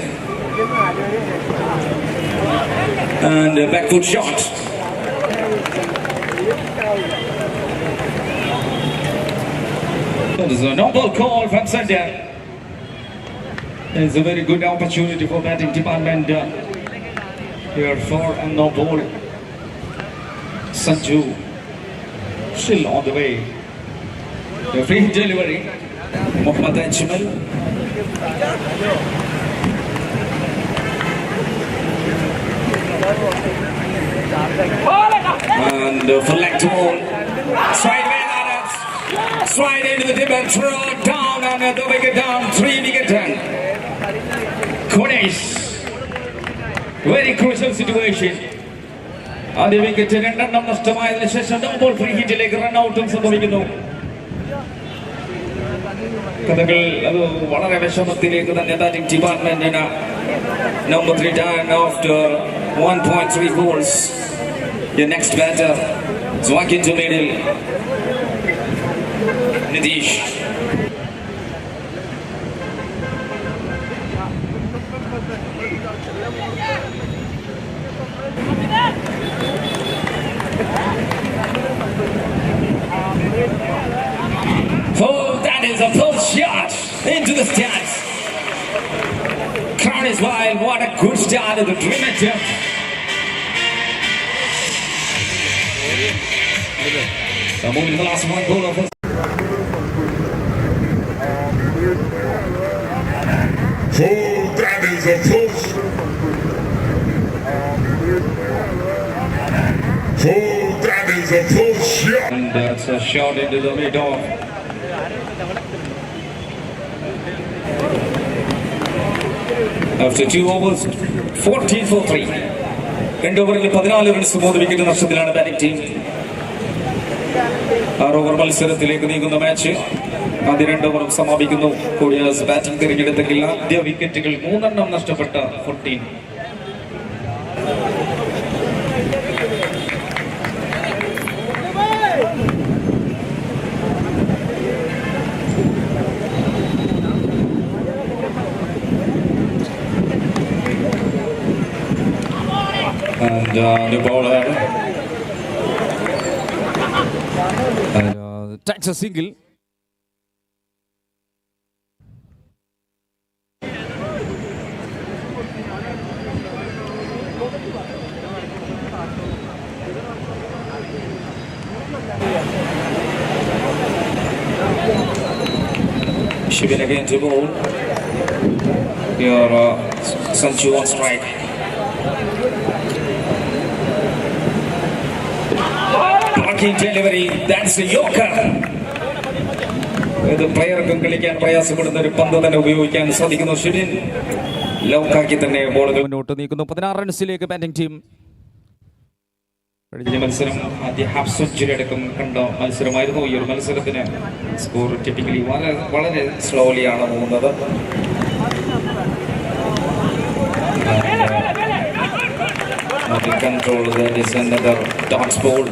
And a back foot shot. That is a no ball call from center. It's a very good opportunity for batting department here for a no ball. Sanju still on the way. The free delivery. Mohammad Ajmal. And for leg to ball. Stride into the dip and throw down and the wicket down. 3 wicket down. Konesh. Very crucial situation. ആദ്യ wicket 2 നഷ്ടമായതിനു ശേഷം double free ഹിറ്റിലേക്ക് റൺഔട്ടും സംഭവിക്കുന്നു. കഥകൾ അത് വളരെ വിഷമത്തിലേക്ക് തന്നെ batting ഡിപ്പാർട്ട്മെന്റിന്. Number 3 down after 1.3 balls. The next batter swung into middle. Nitish. Oh, that is a full shot into the stands. Crowd is wild. What a good start of the dream attempt. Moving the last one goal of us. Oh, that is a push. Oh, that is a push. And that's a shot into the mid-off. After 2 overs, 14 for 3. 2 ഓവറിൽ 14 runs 3 wicket നഷ്ടത്തിലാണ് batting team. 6 over മത്സരത്തിലേക്ക് നീങ്ങുന്ന match ആദ്യ 2 ഓവറും സമാപിക്കുന്നു. കോടിയാസ് batting തിരഞ്ഞെടുത്തെങ്കിൽ ആദ്യ വിക്കറ്റുകൾ 3 നഷ്ടപ്പെട്ട 14. And the bowler takes a single. Shibin again to bowl. Here, Sanju on strike. Parking delivery, that's a yorker. The player can കളിക്കാൻ പ്രയാസപ്പെടുന്ന ഒരു പന്ത് തന്നെ ഉപയോഗിക്കാൻ സാധിക്കുന്നു ഷിബിൻ. ലോക്കാക്കി തന്നെ ബോളുകൾ മുന്നോട്ട് നീക്കുന്നു. 16 റൺസിലേക്ക് ബാറ്റിംഗ് ടീം. കഴിഞ്ഞ മത്സരം ആദ്യ ഹാഫ് സെഞ്ചുറി അടക്കം കണ്ട മത്സരമായിരുന്നു. ഈ ഒരു മത്സരത്തിന് സ്കോർ ടിപ്പിക്കലി വളരെ സ്ലോലിയാണ് പോകുന്നത്. Control that is another dodge ball.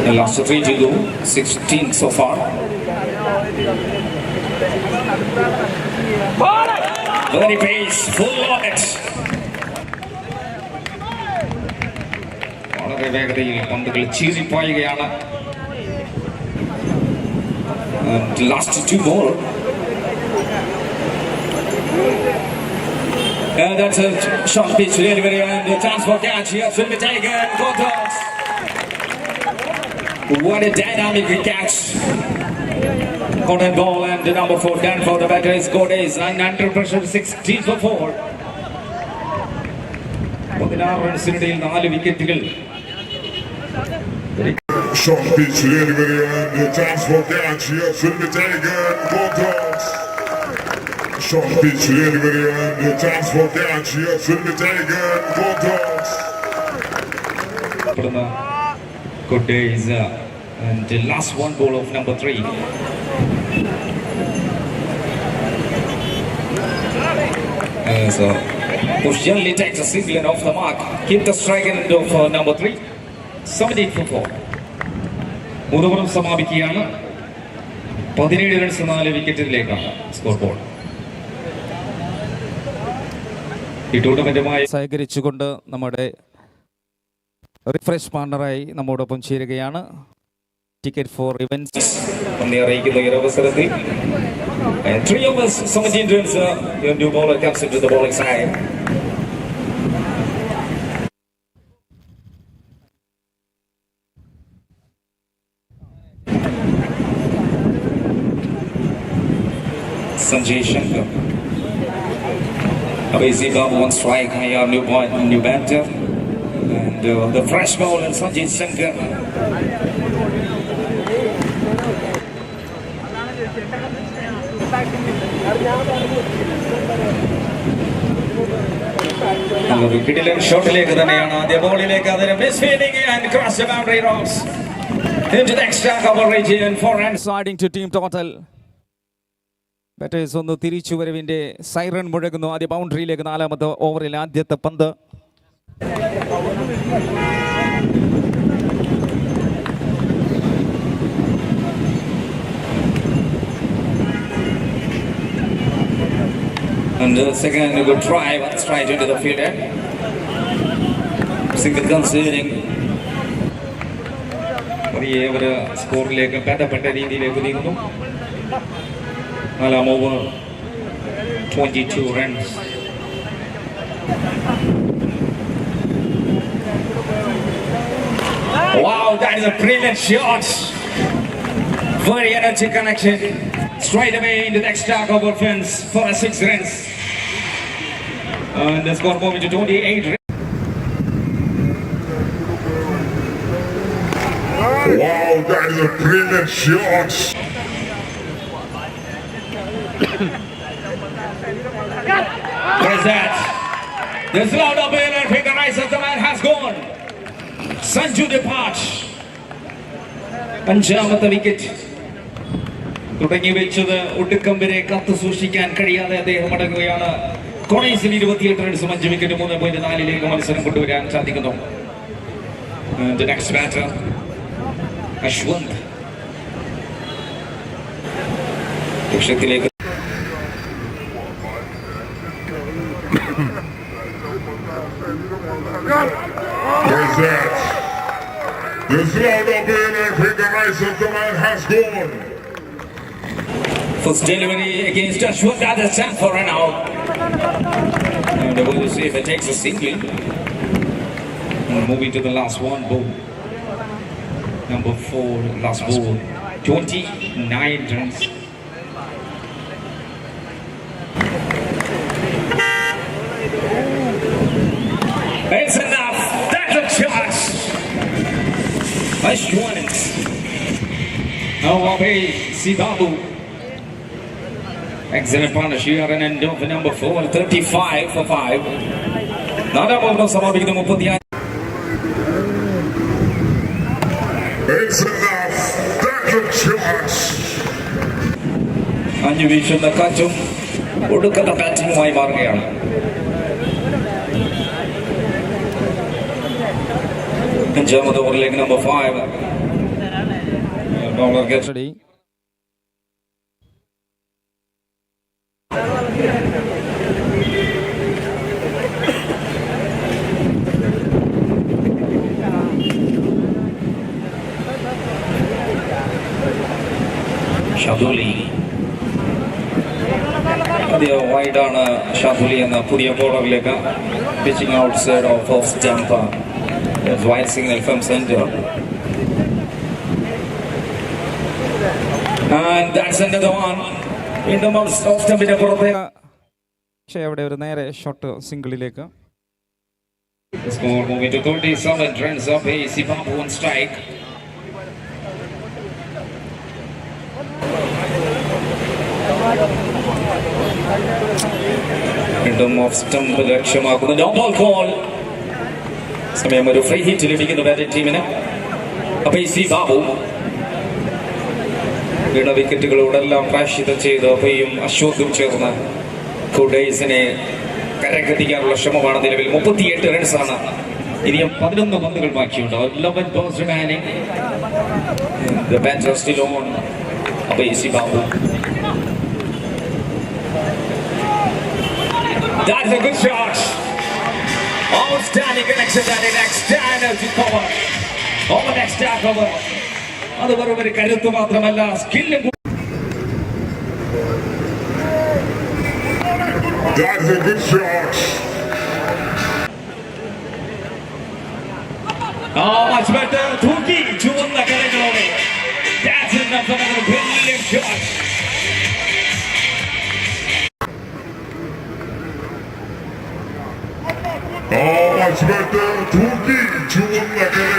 The last 3 to go, 16 so far. Very pace, full on it. വളരെ വേഗതയിൽ പന്തുകൾ ചീറിപ്പായുകയാണ്. Last 2 more. That's a short pitch delivery and a chance for catch here. Should be taken for toss. What a dynamic catch. Caught and ball and the number 4 done for the batter is Godes and under pressure 16 for 4. 16 റൺസിനിടയിൽ 4 വിക്കറ്റുകൾ. Short pitch delivery and a chance for catch here. Should be taken for toss. Short pitch delivery and a chance for catch here. Should be taken for toss. Good days and the last one ball of number 3. So push generally takes a single and off the mark. Keep the strike end of number 3. 17 for 4. മൂന്ന് ഓവറും സമാപിക്കുകയാണ്. 17 runs 4 വിക്കറ്റിലേക്കാണ് score board. ഈ ടൂർണമെന്റുമായി സഹകരിച്ചുകൊണ്ട് നമ്മുടെ refresh പാർട്ണറായി നമ്മോടൊപ്പം ചേരുകയാണ് ticket four events എന്ന് അറിയിക്കുന്ന ഈ അവസരത്തിൽ 3 overs 17 runs. Your new bowler comes into the bowling side. Sanjay Shankar. Abhijit Babu on strike. Our new batter. And the fresh bowler Sanjay Shankar. Kidilan ഷോട്ടിലേക്ക് തന്നെയാണ് ആദ്യ ബോളിലേക്ക് അതിന് miss fielding and cross the boundary rocks into the extra cover region 4 runs adding to team total. Batters ഒന്ന് തിരിച്ചു വരവിന്റെ siren മുഴങ്ങുന്നു. ആദ്യ ബൗണ്ടറിയിലേക്ക് 4ാമത്തെ ഓവറിൽ ആദ്യത്തെ പന്ത്. And the second good try, one strike into the fielder. Single conceding. വലിയ ഒരു സ്കോറിലേക്ക് ഭേദപ്പെട്ട രീതിയിലേക്ക് നീങ്ങുന്നു. 4ാം over 22 runs. Wow, that is a brilliant shot. Very energy connection. Straight away into the extra cover fence for a 6 runs. And the score moving to 28 runs. Wow, that is a brilliant shot. What is that? The slowed up bailer figurizes the man has gone. Sanju departs. 5ാമത്തെ wicket. തുടങ്ങി വെച്ചത് ഒടുക്കം വരെ കാത്തു സൂക്ഷിക്കാൻ കഴിയാതെ അദ്ദേഹം മടങ്ങുകയാണ്. കോണേഴ്സിൽ 28 റൺസും 5 വിക്കറ്റ് 3.4 മത്സരം കൊണ്ടുവരാൻ സാധിക്കുന്നു. The next batter, Ashwanth. ലക്ഷ്യത്തിലേക്ക് Where's that? The slowed up bailer figurizes the man has gone. First delivery against Ashwin, that is time for an out. And we'll see if it takes a single. And moving to the last one, boom. number 4, last ball, 29 runs. It's enough. That's a charge. Nice runs. Now away, Sibabu. Excellent partnership here and end of number 4, 35 for 5. Nada ball സമാപിക്കുന്നു 35. It's enough. That's a charge. അഞ്ചു വീശുന്ന കാറ്റും ഒടുക്കത്ത ബാറ്റിംഗുമായി മാറുകയാണ്. അഞ്ചാമത് ഓവറിലേക്ക് number 5. Bowler gets ready. Shaduli വൈഡാണ് ഷാദുലി എന്ന പുതിയ ബോളറിലേക്ക് pitching outside off stump wide signal from centre and that's another one വീണ്ടും ഓഫ് സ്റ്റംപിന്റെ പുറത്തേക്ക്. പക്ഷേ അവിടെ ഒരു നേരെ ഷോട്ട് സിംഗിളിലേക്ക്. Score moving to 37 runs up. Sibabu on strike. വീണ്ടും ഓഫ് സ്റ്റംപ് ലക്ഷ്യമാക്കുന്നു. No ball call. സമയം ഒരു ഫ്രീ ഹിറ്റ് ലഭിക്കുന്നു ബാറ്റിംഗ് ടീമിന്. അപ്പോൾ സിബാബു വീണ വിക്കറ്റുകളോടെല്ലാം പ്രായശ്ചിത്തം ചെയ്ത് അപ്പയും അശ്വത്തും ചേർന്ന് കുഡൈസിനെ കരക്കെത്തിക്കാനുള്ള ശ്രമമാണ് നിലവിൽ. 38 റൺസാണ്. ഇനിയും 11 പന്തുകൾ ബാക്കിയുണ്ട്. 11 balls remaining. The batter still on. അപ്പോൾ സിബാബു. That's a good shot. Outstanding connection that it extended to cover. On the next half over. അത് വെറും ഒരു കരുത്ത് മാത്രമല്ല, സ്കില്ലും. That's a good shot. Much better. തൂക്കി ചുവന്ന കരകളോടെ. That's enough for another brilliant shot. Much better. Tookie, ചുവന്ന കര.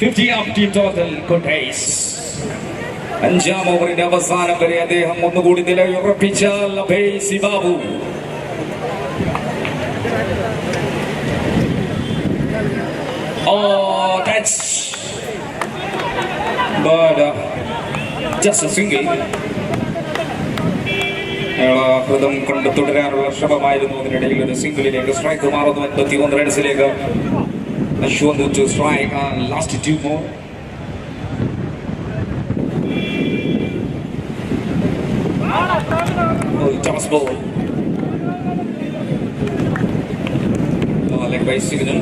50 up team total. Good pace. അഞ്ചാം ഓവറിന്റെ അവസാനം വരെ അദ്ദേഹം ഒന്നുകൂടി നിലയുറപ്പിച്ചാൽ സിബാബു. Oh, that's but just a single. ഹൃദം കൊണ്ട് തുടരാനുള്ള ശ്രമമായിരുന്നു. അതിനിടയിൽ ഒരു സിംഗിളിലേക്ക് സ്ട്രൈക്ക് മാറുന്നു. 51 റൺസിലേക്ക്. Ashwin to strike on last 2 more. Oh, toss ball. Leg by signal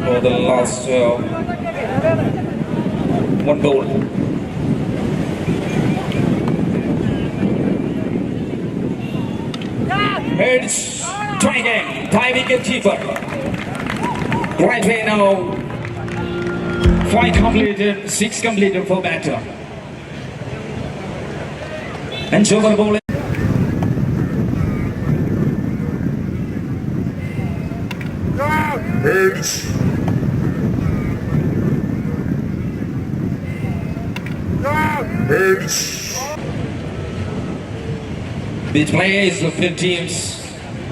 for the last 1 ball. Heads try again. Tie wicket keeper. Right way now. 5 completed, 6 completed for batter. And over ball. Heads. Heads. Which plays of the teams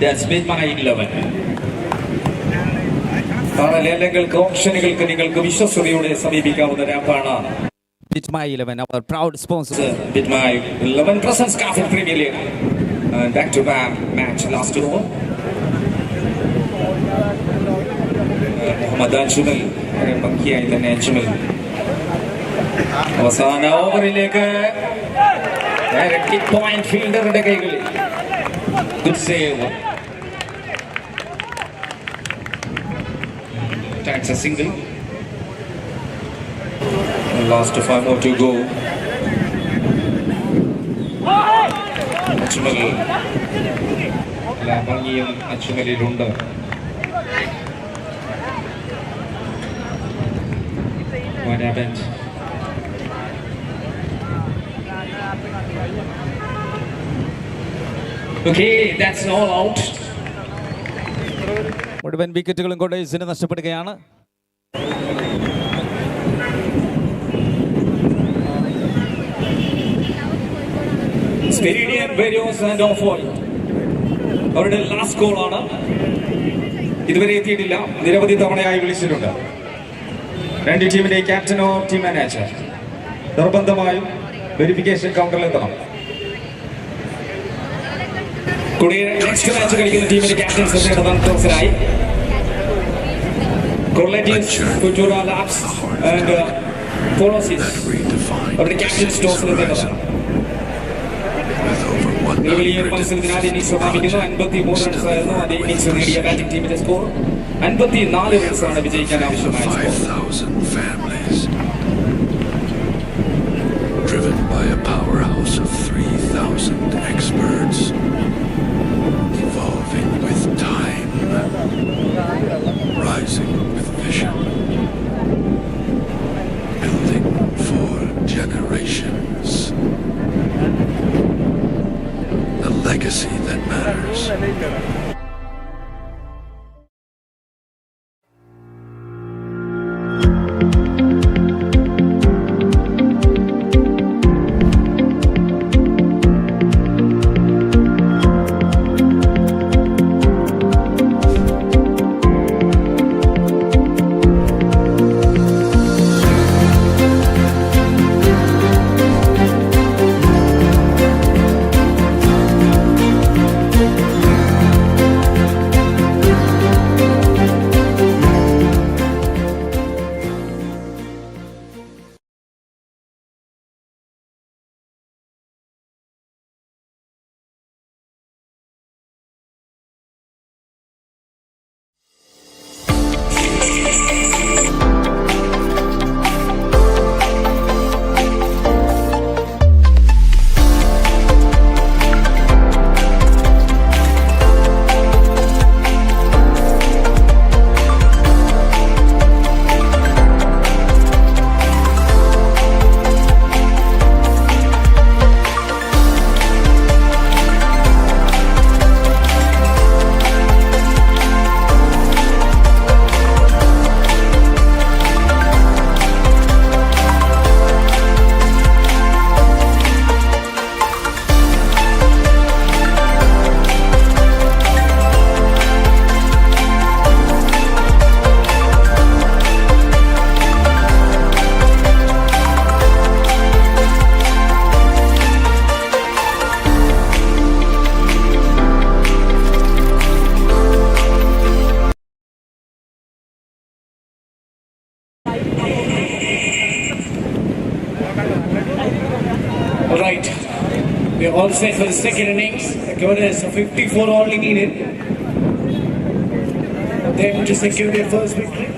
that's made my 11. ലേലങ്ങൾക്ക് ഓപ്ഷനുകൾക്ക് നിങ്ങൾക്ക് വിശ്വസ്തയോടെ സമീപിക്കാവുന്ന ആപ്പാണ് My 11, our proud sponsor. My 11 presents Cafit Premier League. Back-to-back match last over. Muhammad Ajmal ബാക്കിയായി തന്നെ അജ്മൽ അവസാന ഓവറിലേക്ക് point ഫീൽഡറുടെ കൈകളിൽ. Good save. That's a single. Last 5 more to go. Ajmal എല്ലാ ഭംഗിയും അജ്മലിലുണ്ട്. what happened. Okay, that's all out. മുഴുവൻ വിക്കറ്റുകളും കൊടേഴ്സിന് നഷ്ടപ്പെടുകയാണ്. Spiridian Varios and Off-White അവരുടെ last കോളാണ്. ഇതുവരെ എത്തിയിട്ടില്ല. നിരവധി തവണയായി വിളിച്ചിട്ടുണ്ട്. രണ്ട് ടീമിന്റെ ക്യാപ്റ്റനോ ടീം മാനേജർ നിർബന്ധമായും വെരിഫിക്കേഷൻ കൗണ്ടറിൽ എത്തണം. നെക്സ്റ്റ് മാച്ച് കളിക്കുന്ന ടീമിന്റെ ക്യാപ്റ്റൻസ് എത്തേണ്ടതാണ് ടോസിനായി. Kultura Labs and Policies അവരുടെ ക്യാപ്റ്റൻസ് ടോസിൽ എത്തേണ്ടതാണ്. നിലവിൽ ഈ ഒരു മത്സരത്തിന് ആദ്യ ഇന്നിംഗ്സ് സമാപിക്കുന്നു. 53 റൺസായിരുന്നു ആദ്യ ഇന്നിംഗ്സ് നേടിയ ബാറ്റിംഗ് ടീമിന്റെ സ്കോർ. 54 റൺസാണ് വിജയിക്കാൻ ആവശ്യമായ Driven by a powerhouse of 3,000 experts, evolving with time, rising with vision, building for generations. A legacy that matters. Alright, we're all set for the second innings. There's 54 only needed for them to secure their first victory.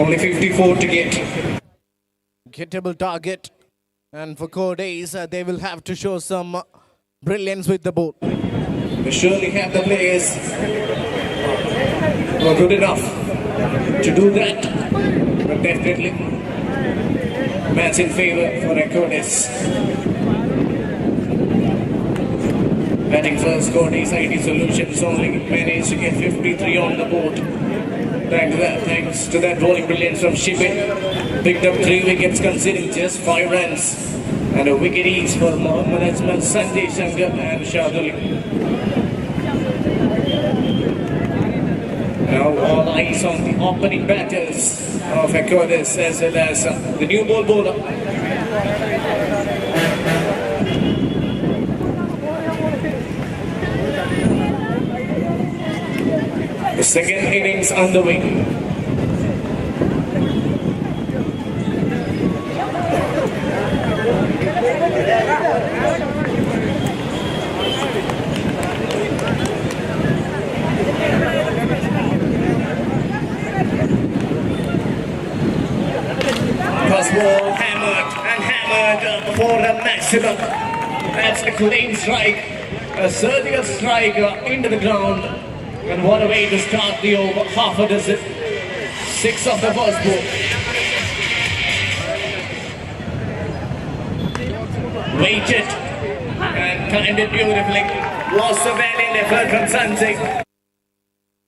Only 54 to get. Gettable target. And for Cordays, they will have to show some brilliance with the ball. We surely have the players who are good enough to do that. But definitely, match in favor for Cordays. Batting first, Cordays IT Solutions only managed to get 53 on the board. Thanks to that bowling brilliance from Shipping. Picked up 3 wickets conceding just 5 runs. And a wicket each for Mohammad Ajmal, Sanjay Shankar and Shaduli. Now all eyes on the opening batters of Ecuador as well as the new ball bowler. The second innings underway. Cross ball hammer Excellent. That's a clean strike. A surgical strike into the ground. And what a way to start the over. Half a dozen. 6 of the first ball. Waited. And timed it beautifully. Was a valiant effort from Sanjay.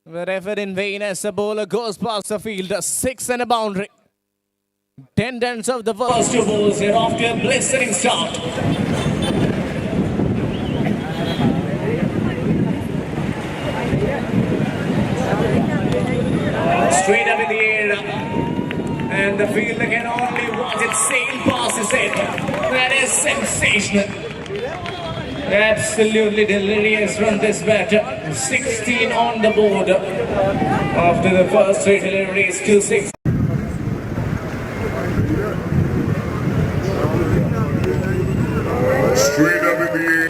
But effort in vain as the bowler goes past the fielder. 6 and a boundary. 10 runs of the First first. 2 balls. They're off to a blistering start. Straight up in the air. And the fielder can only watch it sail past his head. That is sensational. Absolutely delirious from this batter. 16 on the board after the first 3 deliveries. 2-6. Straight up in the air.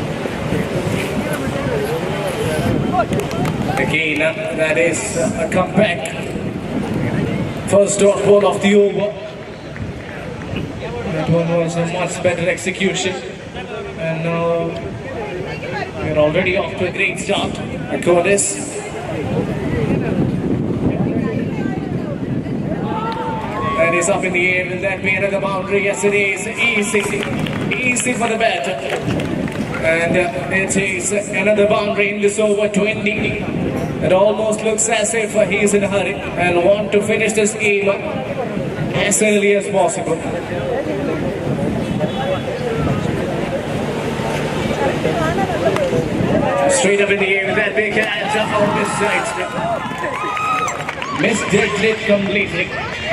Again, that is a comeback. First dot ball of the over. That one was a much better execution. And now we're already off to a great start. Akonis. That is up in the air. Will that be another boundary? Yes, it is. Easy. Easy for the batter. And it is another boundary in this over. 20. It almost looks as if he's in a hurry and want to finish this game as early as possible. Straight up in the air with that big catch on this side. Missed it completely.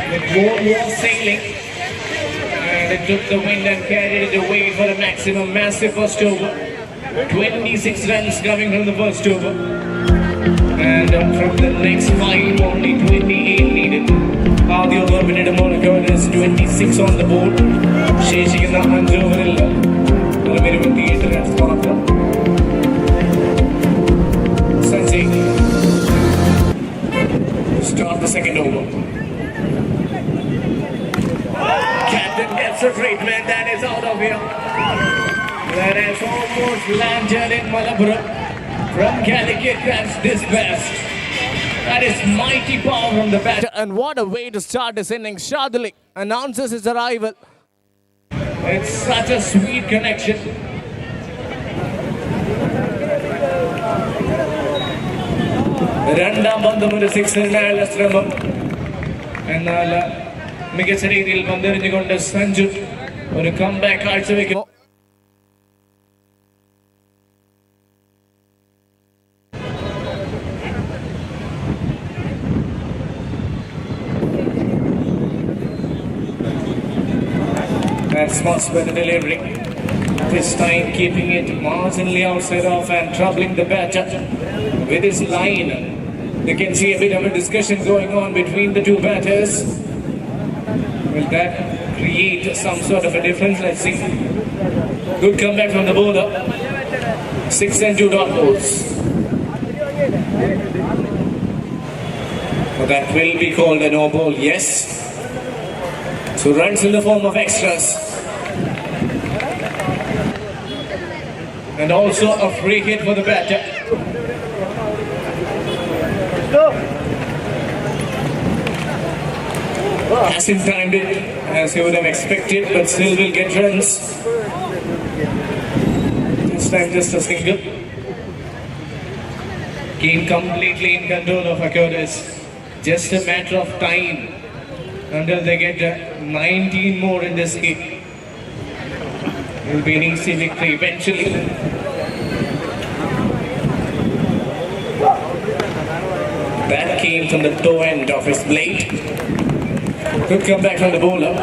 The ball was sailing. And it took the wind and carried it away for a maximum. Massive first over. 26 runs coming from the first over. And from the next 5, only 28 needed. The over minute Monaco is 26 on the board. Sheshiക്കുന്ന 5 ഓവറിൽ 28 runs മാത്രം. Sanjay. Start the second over. Captain gets a treatment that is out of here. That has almost landed in Malappuram. From Calicut, that's dispatched. That is mighty power from the batter. And what a way to start this innings. Shadli announces his arrival. It's such a sweet connection. രണ്ടാം പന്തും ഒരു 6-നുള്ള ശ്രമം. എന്നാൽ മികച്ച രീതിയിൽ പന്തെറിഞ്ഞുകൊണ്ട് സഞ്ജു ഒരു comeback കാഴ്ചവെക്കുന്നു. That's much better delivery. This time keeping it marginally outside off and troubling the batter with his line. You can see a bit of a discussion going on between the two batters. Will that create some sort of a difference? Let's see. Good comeback from the bowler. 6 and 2 dot balls. So that will be called a no ball, yes. So runs in the form of extras. And also a free hit for the batter. Hasn't timed it as he would have expected, but still will get runs. This time just a single. Game completely in control of Akonis. Just a matter of time until they get 19 more in this game. It will be an easy victory eventually. That came from the toe end of his blade. Good comeback from the bowler.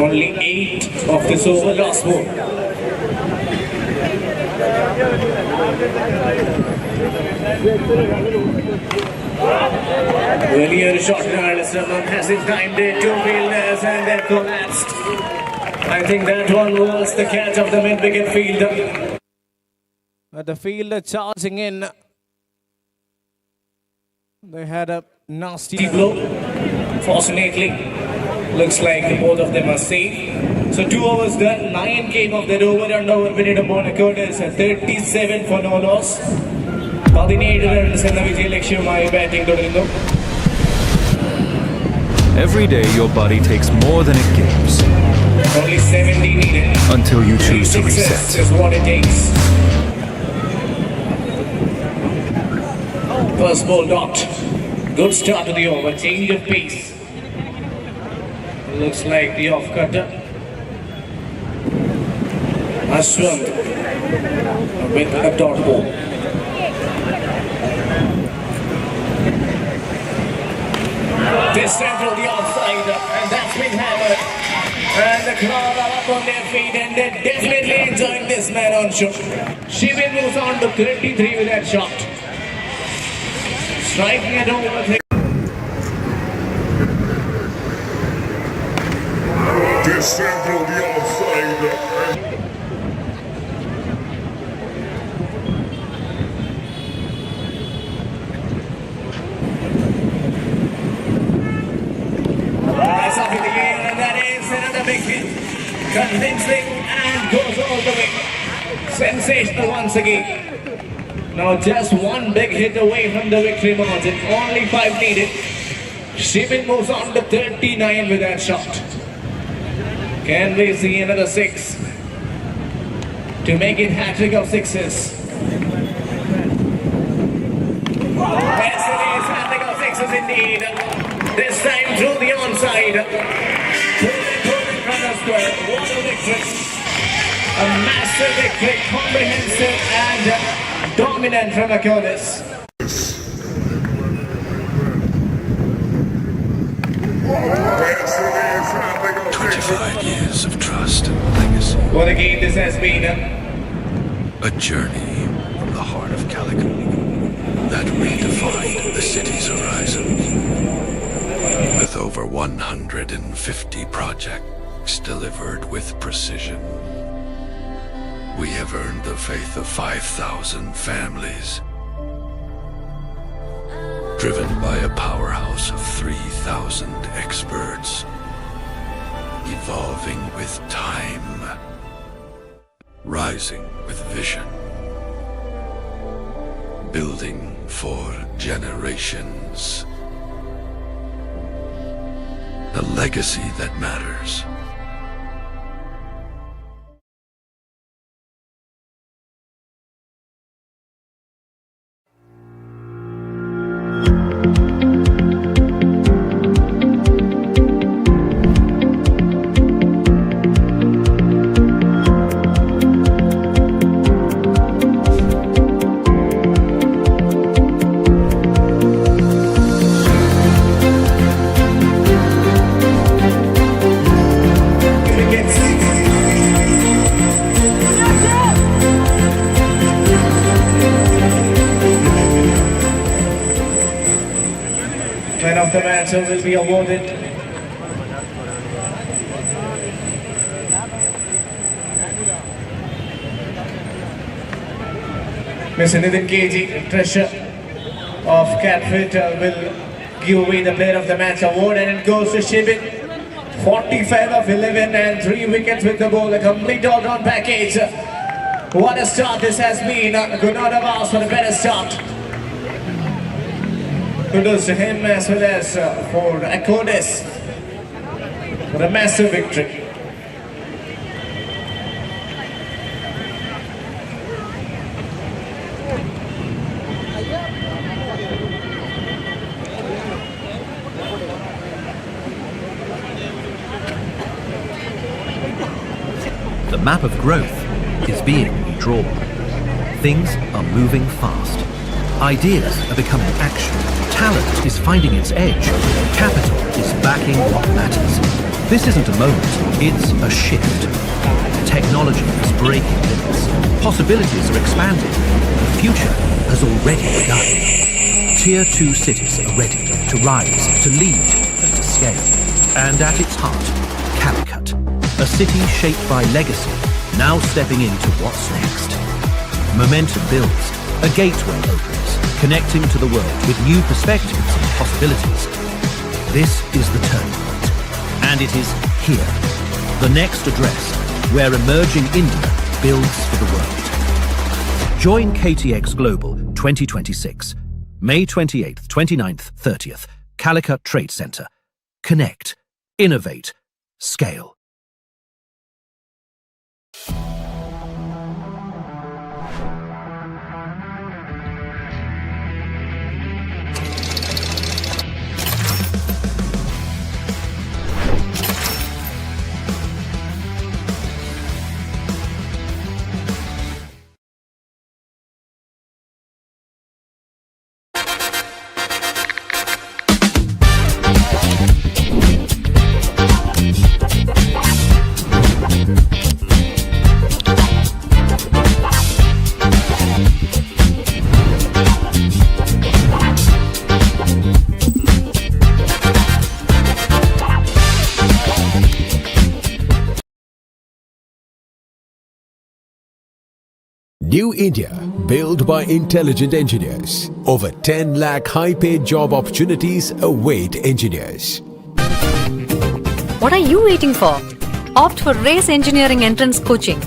Only 8 of this over, last ball. Earlier shot hasn't timed it. 2 fielders and they're collapsed. I think that one was the catch of the mid-wicket fielder. But the fielder charging in. They had a nasty blow. Fortunately, looks like both of them are safe. So So 2 overs done, 9 came off that over and over പിന്നീട് മോണക്കോഡേഴ്സ് 37 for no loss. 17 runs എന്ന വിജയ ലക്ഷ്യവുമായി batting തുടരുന്നു. Every day your body takes more than it gives. Only 70 needed. Until you choose to reset. Success is what it takes. First ball dot. Good start to the over. Change of pace. Looks like the off cutter. Ashwant with a dot ball. This time to the outside, and that's been hammered. And the crowd are up on their feet, and they're definitely enjoying this man on show. Shibin moves on to 33 with that shot. Striking it over. This time to the outside. Convincing and goes all the way. Sensational once again. Now just one big hit away from the victory margin. Only 5 needed. Shibin moves on to 39 with that shot. Can we see another 6 to make it hat-trick of 6s? Yes, it is hat-trick of 6s indeed. This time through the onside. Square. What a victory! A massive victory, comprehensive and dominant from Akonis. 25 years of trust and legacy. What a game this has been. A journey from the heart of Calicut that redefined the city's horizons. With over 150 projects delivered with precision, we have earned the faith of 5,000 families, driven by a powerhouse of 3,000 experts, evolving with time, rising with vision, building for generations. A legacy that matters. Man of the match will be awarded. Mr. Nitin KG, treasurer of Cafit, will give away the player of the match award, and it goes to Shibin. 45 of 11 and 3 wickets with the ball, a complete all-round package. What a start this has been. Could not have asked for a better start. Kudos to him as well as for Akonis for a massive victory. The map of growth is being redrawn. Things are moving fast. Ideas are becoming action. Talent is finding its edge. Capital is backing what matters. This isn't a moment, it's a shift. Technology is breaking limits. Possibilities are expanding. The future has already begun. Tier 2 cities are ready to rise, to lead, and to scale. And at its heart, Calicut, a city shaped by legacy, now stepping into what's next. Momentum builds, a gateway opens, connecting to the world with new perspectives and possibilities. This is the turning point, and it is here, the next address where emerging India builds for the world. Join KTX Global 2026, May 28th, 29th, 30th, Calicut Trade Center. Connect, innovate, scale. New India, built by intelligent engineers. Over 10 lakh high-paid job opportunities await engineers. What are you waiting for? Opt for Race Engineering Entrance Coaching,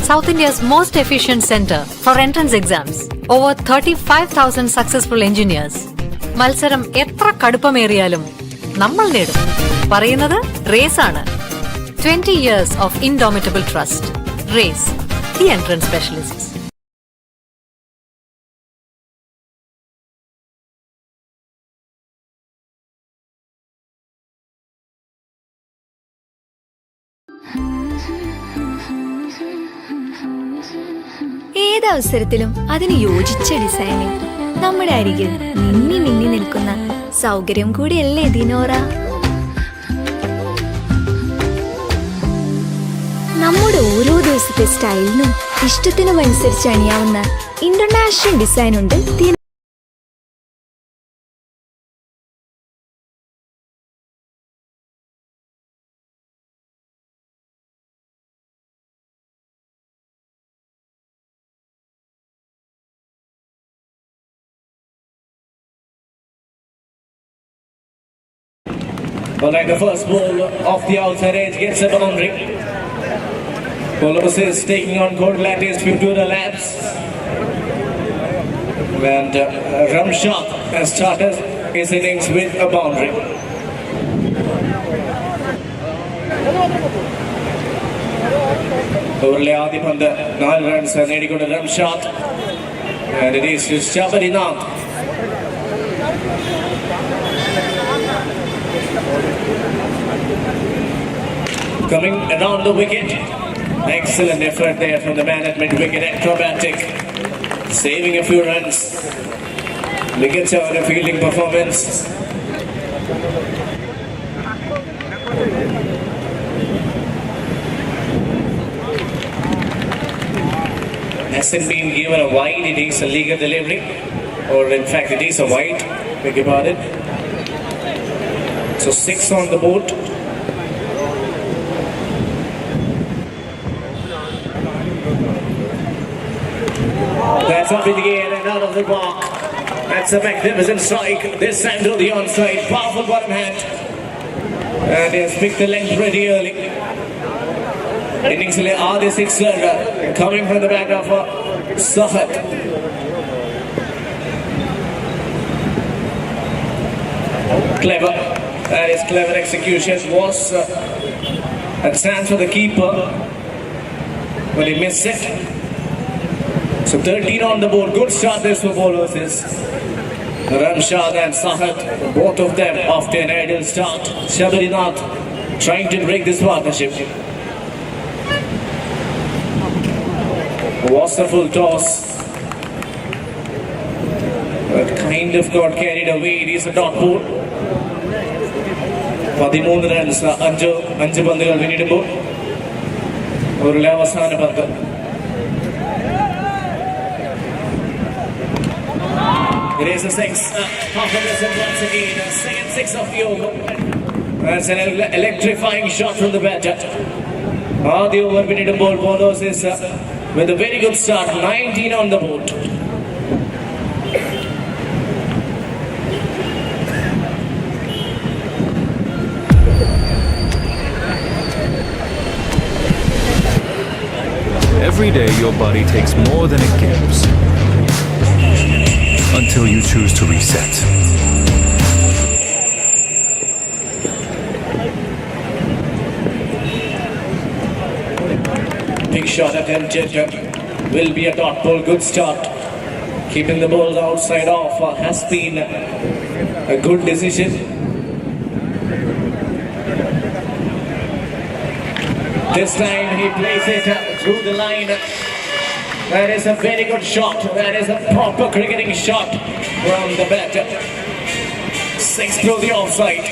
South India's most efficient center for entrance exams. Over 35,000 successful engineers. മത്സരം എത്ര കടുപ്പമേറിയാലും നമ്മൾ നേടും. പറയുന്നത് raise ആണ്. 20 years of indomitable trust. Race, the entrance specialists. ഏതവസരത്തിലും അതിന് യോജിച്ച ഡിസൈനിൽ നമ്മുടെ അരികിൽ മിന്നി മിന്നി നിൽക്കുന്ന സൗകര്യം കൂടിയല്ലേ ദിനോറ. നമ്മുടെ ഓരോ ദിവസത്തെ സ്റ്റൈലിനും ഇഷ്ടത്തിനും അനുസരിച്ച് അണിയാവുന്ന ഇന്റർനാഷണൽ ഡിസൈൻ ഉണ്ട്. Well, like the first ball off the outside edge gets a boundary. Bowlers is taking on court lattice due to the laps. And Ramshad has started his innings with a boundary. Overlay Adi Panda, 9 runs and നേടിക്കൊണ്ട് Ramshad. And it is Shabarinath. Coming around the wicket. Excellent effort there from the man at mid-wicket. Acrobatic. Saving a few runs. Wickets out a fielding performance. Hasn't been given a wide. It is a legal delivery. Or in fact it is a wide. Beg your pardon. So 6 on the board. That's up in the air and out of the park. That's a magnificent strike. This time to the onside. Powerful bottom hand. And he has picked the length pretty early. Innings are the 6th coming from the back of Sahad. Clever. That is clever execution. Was a chance for the keeper. But he missed it. So 13 on the board. Good start this for bowlers is Ramshad and Sahad. Both of them after an ideal start. Shabarinath trying to break this partnership. Was a full toss. But kind of got carried away. It is a dot ball. 13 runs. 5 പന്തുകൾ പിന്നിടുമ്പോൾ ഒരു അവസാന പന്ത്. It is a 6. Half a dozen once again. Second 6 of the over. That's an electrifying shot from the batter. The over winning ball bowlers is with a very good start. 19 on the board. Every day your body takes more than it gives. Until you choose to reset. Big shot attempted. Will be a dot ball. Good start. Keeping the balls outside off has been a good decision. This time he plays it through the line. That is a very good shot. That is a proper cricketing shot from the batter. 6 through the offside.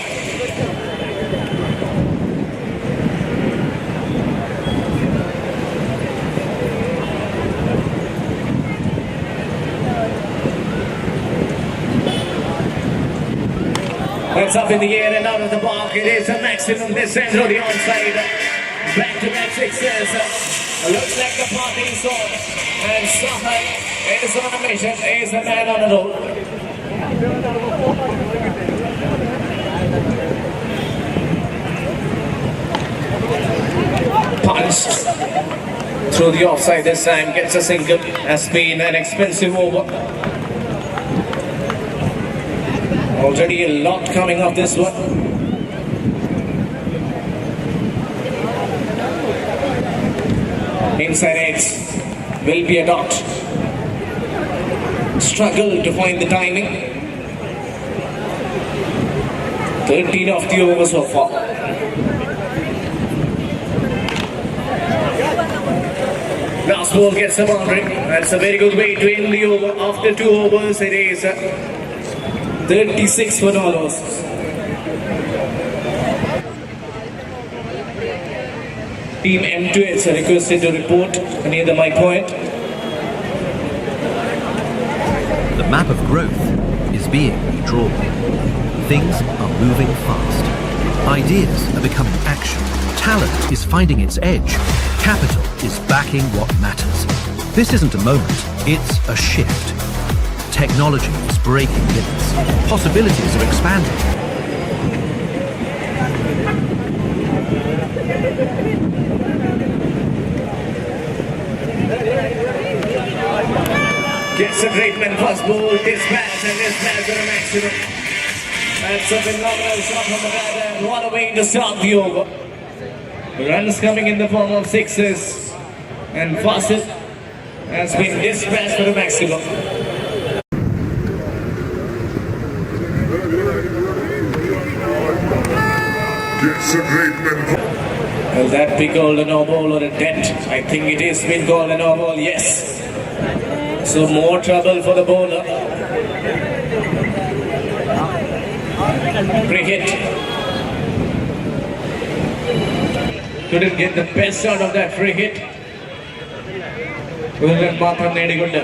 That's up in the air and out of the park. It is a maximum this end through the onside. Back-to-back sixes. Looks like the party is on. And Sahar is on a mission. Is the man on a roll. Punched through the offside this time. Gets a single. Has been an expensive over. Already a lot coming off this one. Inside edge will be a dot. Struggle to find the timing. 13 of the over so far. Last ball gets a boundary. That's a very good way to end the over. After 2 overs, it is 36 for no losses. Team M2 is requested to report near the mic point. The map of growth is being redrawn. Things are moving fast. Ideas are becoming action. Talent is finding its edge. Capital is backing what matters. This isn't a moment, it's a shift. Technology is breaking limits. Possibilities are expanding. Gets a great man first ball, dispatch and dispatch at a maximum. That's a phenomenal shot from the batter, and what a way to start the over. The runs coming in the form of sixes, and Fasil has been dispatched for the maximum. Will that be called a no ball or a dead? I think it is been called a no ball, yes. So more trouble for the bowler. Free hit. Couldn't get the best out of that free hit. ഒരു run മാത്രം നേടിക്കൊണ്ട്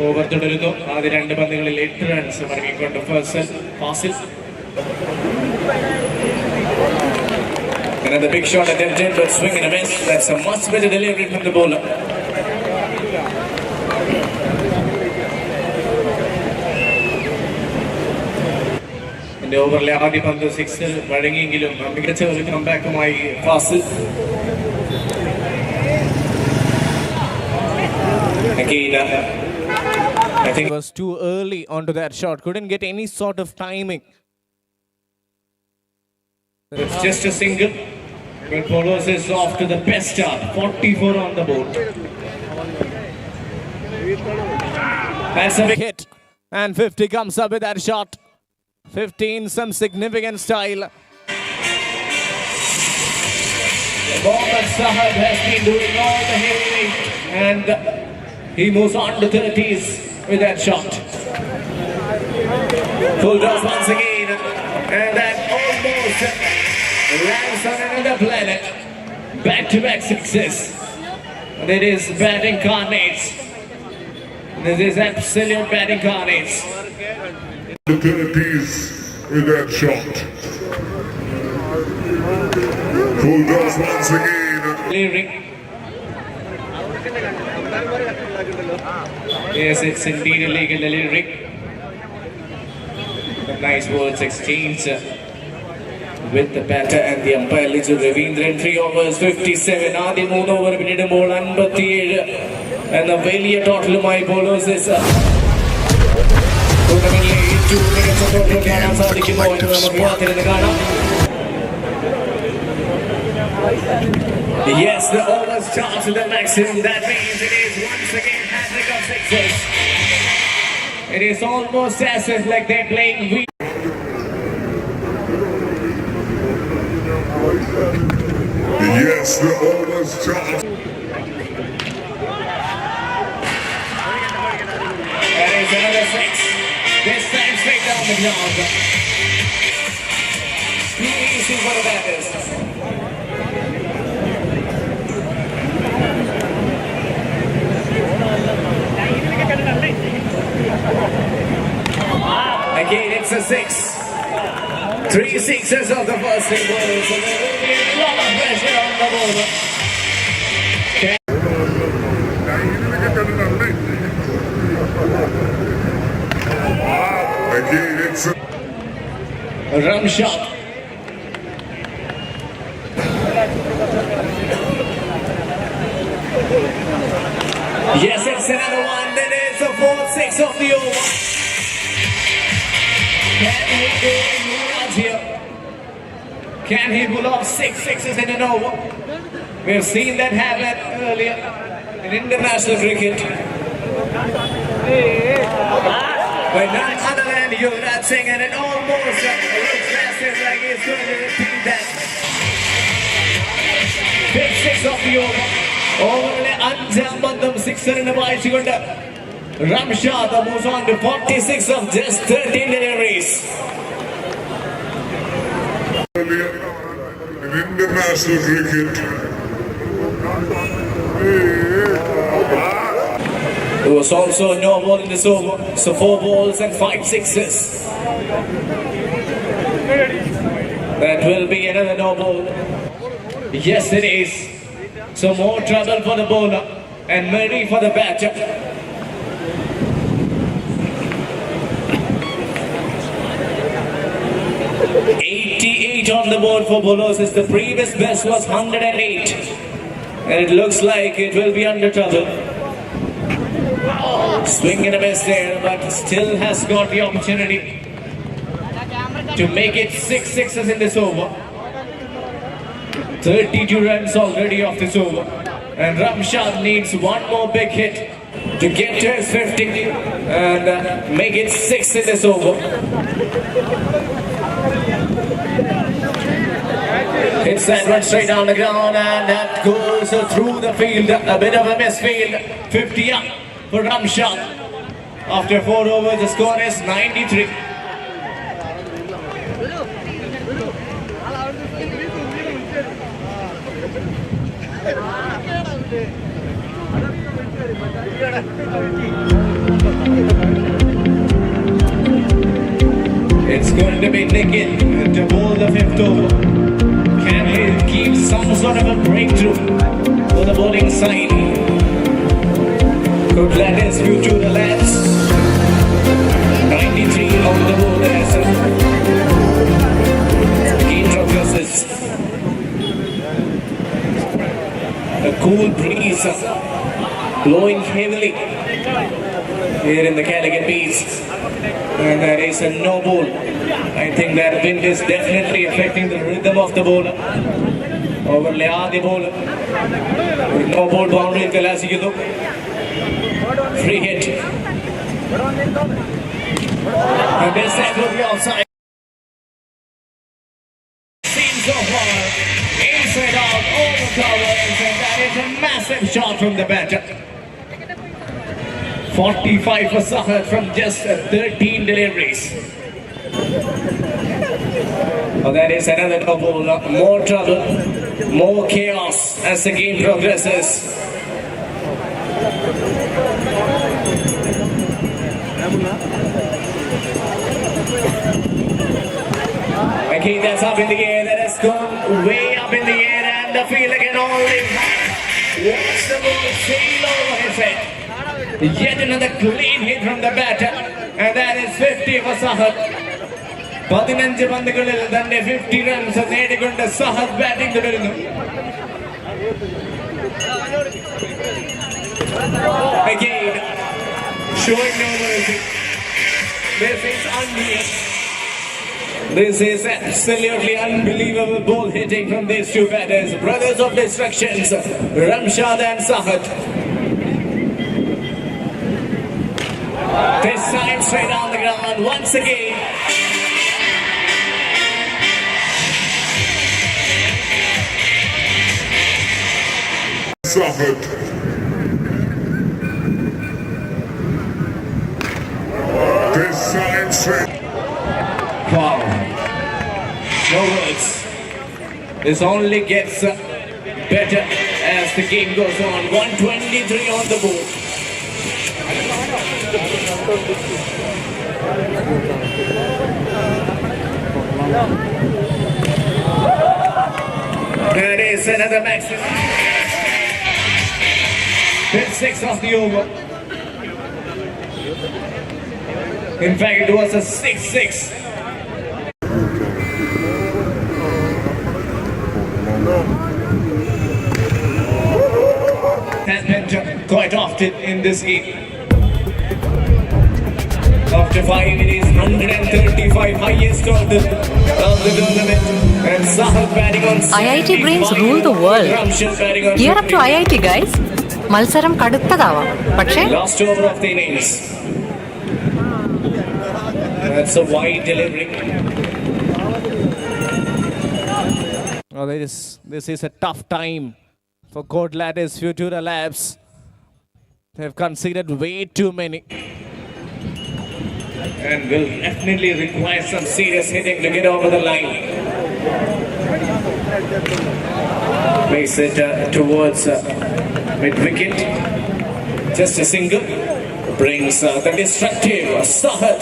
over തുടരുന്നു. ആദ്യ 2 പന്തുകളിൽ 8 runs മടങ്ങിക്കൊണ്ട് Fasil. Another big shot attempted, but swing and a miss. That's a much better delivery from the bowler. In the overlay, ആദ്യ പന്ത് 6 വഴങ്ങിയെങ്കിലും മികച്ച ഒരു കംബാക്കുമായി Fazil. Again, I think it was too early onto that shot. Couldn't get any sort of timing. It's just a single. But follows is off to the best start. 44 on the board. That's a big hit. And 50 comes up with that shot. 15, some significant style. Mohammad Sahab has been doing all the heavy weight. And he moves on to 30s with that shot. Full toss once again. And that almost lands on another planet. Back-to-back success. That is batting carnage. This is absolute batting carnage. The 30s with that shot. Full toss once again. Lyric. Yes, it's indeed a legal lyric. Nice words exchanged with the batter and the umpire Lizu Ravindran. 3 overs 57. ആദ്യ 3 over പിന്നിടുമ്പോൾ 57 എന്ന വലിയ ടോട്ടലുമായി bowlers ടൂർണമെന്റിലെ ഏറ്റവും മികച്ച total കാണാൻ സാധിക്കുമോ എന്ന് നമുക്ക് കാത്തിരുന്ന് കാണാം. Yes, the over starts with the maximum. That means it is once again hat-trick of sixes. It is almost as if like they're playing. Yes, the over starts. That is another six. This time straight down the ground. Too easy for the batters. Again, it's a six. 3 sixes of the first three balls, so there will be a lot of pressure on the bowler. Again, it's a rum shot. Yes, it's another one. That is the 4th 6 of the over. Can he do it here? Can he pull off 6 sixes in an over? We have seen that happen earlier in international cricket. But none other than Yuvraj Singh, and it almost looks as if like he's going to repeat that. 5th 6 of the over. Overly അഞ്ചാം പന്തും സിക്സറിന് വായിച്ചുകൊണ്ട് Ramshad moves on to 46 of just 13 deliveries. in international cricket. There was also a no ball in this over, so 4 balls and 5 sixes. That will be another no ball. Yes, it is. So more trouble for the bowler and Murray for the batter. On the board for bowlers is the previous best was 108, and it looks like it will be under trouble. Swing and a miss there, but still has got the opportunity to make it 6 sixes in this over. 32 runs already off this over, and Ramshad needs one more big hit to get to his 50 and make it 6 in this over. Hits that one straight down the ground, and that goes through the field. A bit of a misfield. 50 up for Ramshad. After 4 overs, the score is 93. It's going to be Nikhil to bowl the 5th over. Can he keep some sort of a breakthrough for the bowling side? Could let his view to the left. 93 on the board as he progresses. A cool breeze blowing heavily here in the Calicut Beach. And that is a no ball. I think that wind is definitely affecting the rhythm of the bowler. Over the bowler. With no ball boundary in Kalasigudu. Free hit. And this time will be outside. Seen so far. Inside out, over covers. And that is a massive shot from the batter. 45 for Sahat from just 13 deliveries. Oh, that is another double. More trouble, more chaos as the game progresses. Okay, that's up in the air. That has gone way up in the air, and the fielder can only watch the ball sail over his head. Yet another clean hit from the batter, and that is 50 for Sahat. 15 പന്തുകളിൽ തന്നെ 50 runs നേടിക്കൊണ്ട് Sahad batting തുടരുന്നു. Again, showing no mercy. This is unreal. This is absolutely unbelievable ball hitting from these two batters, brothers of destructions, Ramshad and Sahad. This time straight on the ground once again. Sahad. This time straight. Wow. No words. This only gets better as the game goes on. 123 on the board. There is another maximum. Hit 6 of the over. In fact, it was a 6-6. Has been quite often in this game. After 5 innings, 135 highest total of the tournament. And Sahad batting on IIT brains rule the world. Gear up to IIT, guys. മത്സരം കടുത്തതാവാം, പക്ഷേ last over of the innings. That's a wide delivery. Oh, this is a tough time for Court Lattice Futura Labs. They've conceded way too many. And will definitely require some serious hitting to get over the line. Makes it towards mid-wicket. Just a single. Brings the destructive Sahad.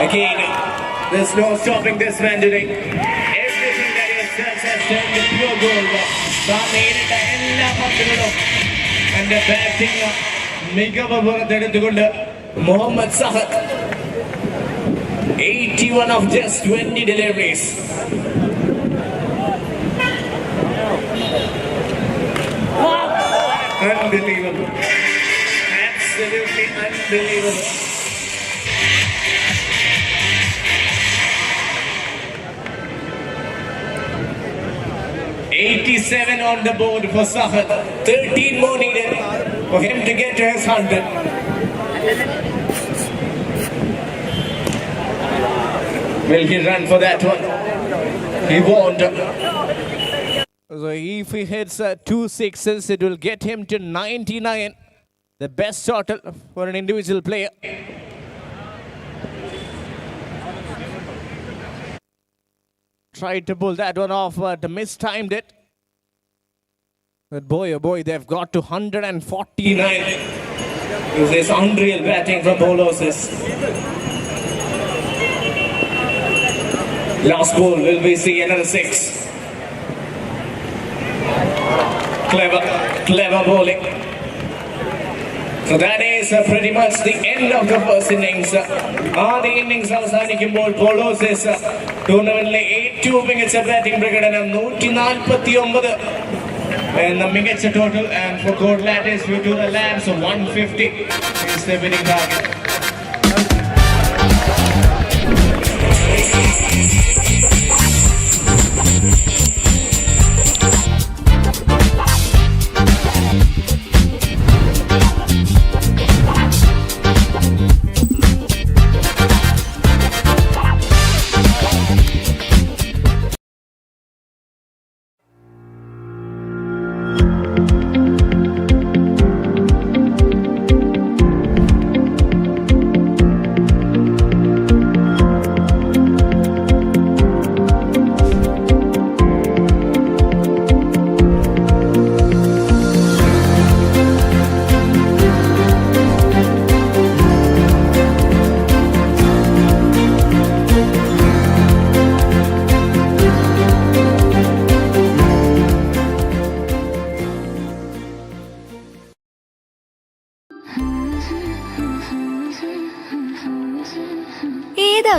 Again, there's no stopping this man today. Everything that he has turned to pure gold. And the batting Mohammad Sahad. 81 of just 20 deliveries. Unbelievable. Absolutely unbelievable. $87 on the board for Sahad. 13 more needed for him to get to his 100. Will he run for that one? He won't. So if he hits 2 sixes, it will get him to 99. The best total for an individual player. Tried to pull that one off, but mistimed it. But boy, oh boy, they've got to 149. This is unreal batting from Bolosis. Last ball, will we see another 6? Clever bowling. So that is pretty much the end of the first innings. The innings അവസാനിക്കുമ്പോൾ പോളോസിസ് ടൂർണമെന്റിലെ ഏറ്റവും മികച്ച batting പ്രകടനം 149 എന്ന മികച്ച total. And for Court Lattice Futura Labs, 150 is the winning target.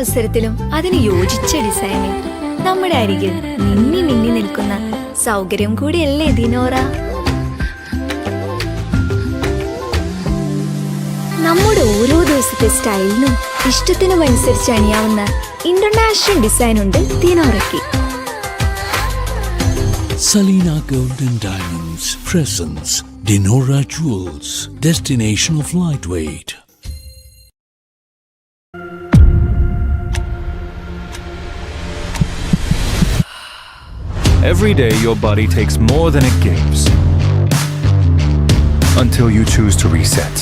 ഏതവസരത്തിലും അതിന് യോജിച്ച ഡിസൈനിൽ നമ്മുടെ അരികിൽ മിന്നി മിന്നി നിൽക്കുന്ന സൗകര്യം കൂടിയല്ലേ ദിനോറ. നമ്മുടെ ഓരോ ദിവസത്തെ സ്റ്റൈലിനും ഇഷ്ടത്തിനും അനുസരിച്ച് അണിയാവുന്ന ഇന്റർനാഷണൽ ഡിസൈൻ ഉണ്ട് ദിനോറയ്ക്ക്. Salina Gold and Diamonds presents Dinora Jewels, destination of lightweight. Every day your body takes more than it gives until you choose to reset.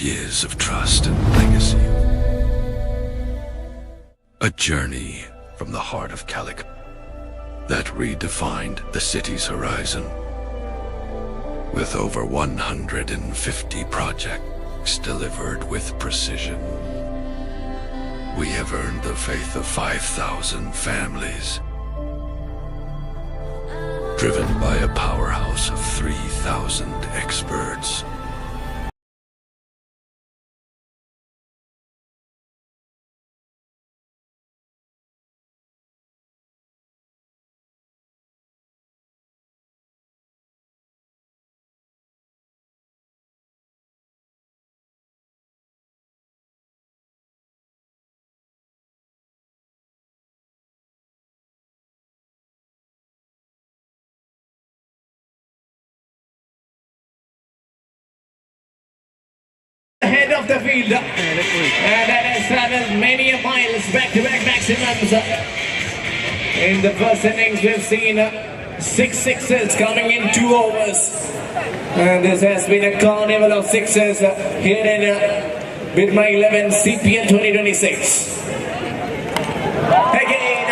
Years of trust and legacy. A journey from the heart of Calic that redefined the city's horizon. With over 150 projects delivered with precision, we have earned the faith of 5,000 families, driven by a powerhouse of 3,000 experts. Head of the field, and that has traveled many miles back-to-back maximums. In the first innings, we've seen 6 sixes coming in 2 overs, and this has been a carnival of sixes here in Mid-innings CPL 2026. Again,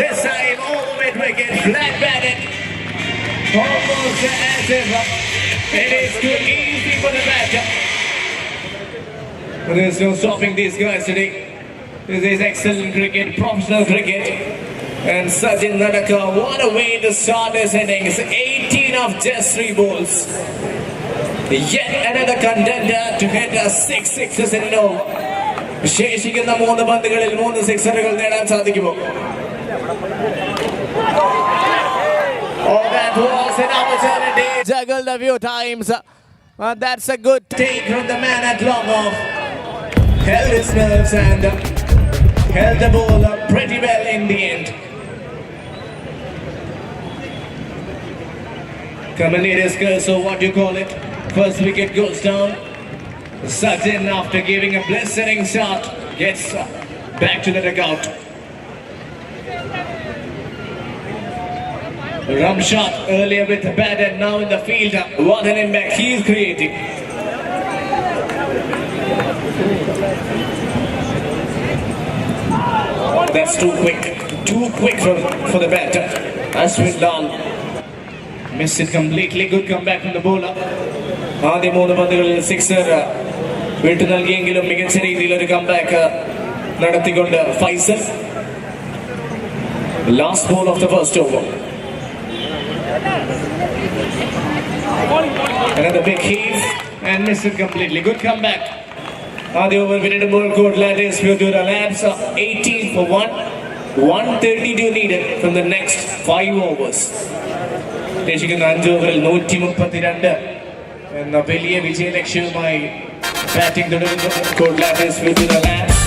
this time over wicket, flat batted, almost as if it is too easy for the batter. There's no stopping these guys today. This is excellent cricket, professional cricket. And Sachin Nadaka, what a way to start this innings. 18 of just 3 balls. Yet another contender to hit 6 sixes in an over. ശേഷിക്കുന്ന 3 പന്തുകളിൽ 3 സിക്സറുകൾ നേടാൻ സാധിക്കുമോ? Oh, that was an opportunity. Juggled a few times. That's a good take from the man at long off. Held his nerves and held the ball up pretty well in the end. Commentators curse, so what do you call it? First wicket goes down. Sachin, after giving a blistering shot, gets back to the dugout. Rum shot earlier with the bat and now in the field. What an impact he is creating. That's too quick for the batter. Ashwin Lal missed it completely. Good comeback from the bowler. ആദ്യ 3 പന്തുകളിൽ sixer വിട്ടു നൽകിയെങ്കിലും മികച്ച രീതിയിൽ ഒരു comeback നടത്തിക്കൊണ്ട് Faisal. Last ball of the first over. Another big heave and missed it completely. Good comeback. The over വിനിടുമ്പോൾ Gladys Futura Labs 18 for 1. 132 needed from the next 5 overs. ശേഷിക്കുന്ന 5 ഓവറിൽ 132 എന്ന വലിയ വിജയലക്ഷ്യവുമായി ബാറ്റിംഗ് തുടരുന്നു Gladys Futura Labs.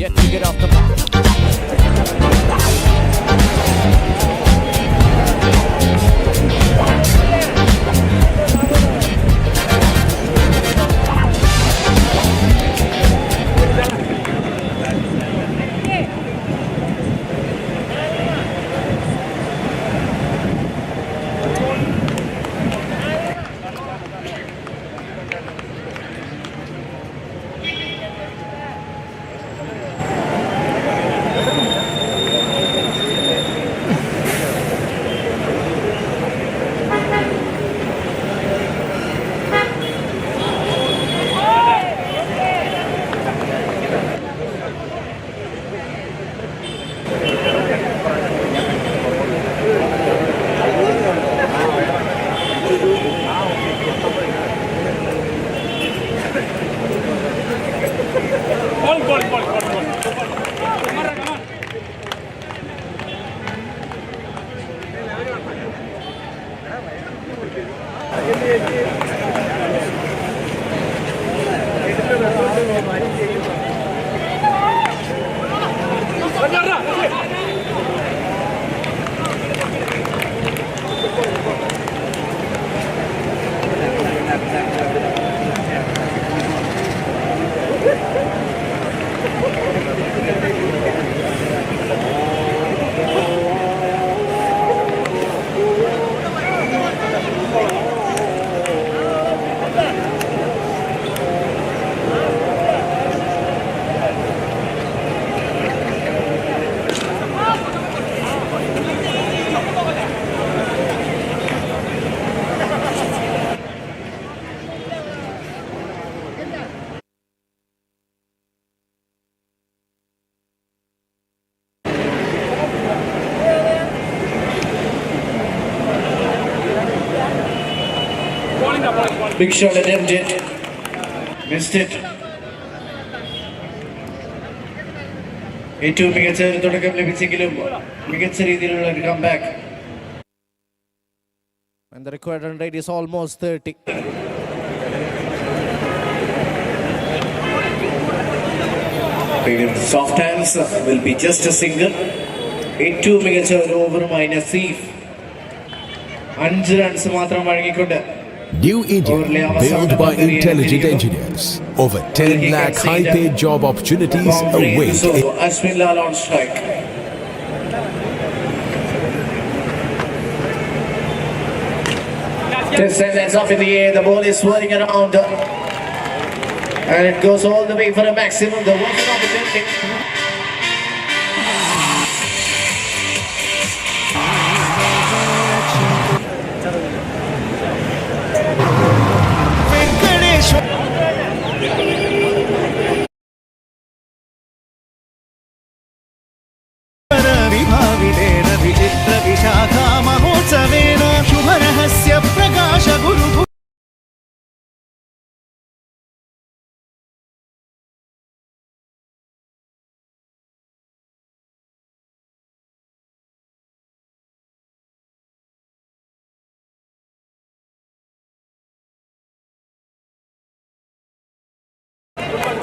Yet to get off the mark. Big shot attempted. Missed it. ഏറ്റവും മികച്ച ഒരു തുടക്കം ലഭിച്ചെങ്കിലും മികച്ച രീതിയിലുള്ള ഒരു comeback. And the required run rate is almost 30. Soft hands will be just a single. ഏറ്റവും മികച്ച ഒരു ഓവറുമായി നസീഫ് 5 runs മാത്രം വഴങ്ങിക്കൊണ്ട് New India, built by intelligent engineers. Over 10 lakh high-paid job opportunities await. Ashwin Lal on strike. This sends up in the air. The ball is swirling around, and it goes all the way for a maximum. The working opportunity.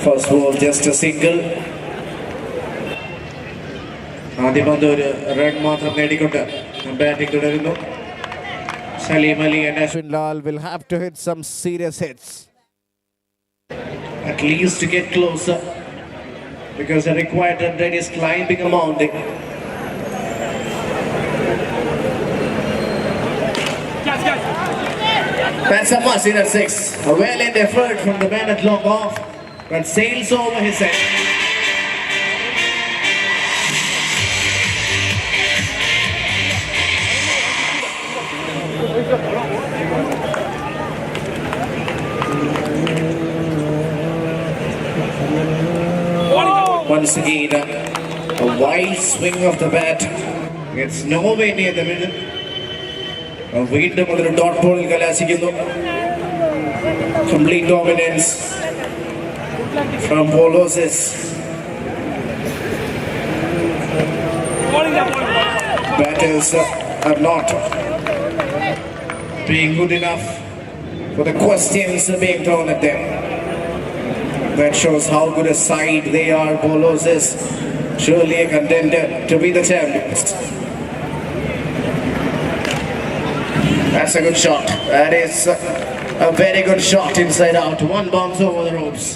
First ball just a single. ആദ്യം വന്ന ഒരു run മാത്രം നേടിക്കൊണ്ട് batting തുടരുന്നു. Salim Ali and Ashwin Lal will have to hit some serious hits. At least to get closer, because the required run rate is climbing a mountain. That's a must in at 6. A well-aimed effort from the man at long off, but sails over his head. Once again, a wide swing of the bat. It's nowhere near the middle. വീണ്ടും അതൊരു dot ബോളിൽ കലാശിക്കുന്നു. Complete dominance from Boloses. Batters are not being good enough for the questions being thrown at them. That shows how good a side they are. Boloses surely a contender to be the champions. That's a good shot. That is a very good shot inside out. One bounce over the ropes.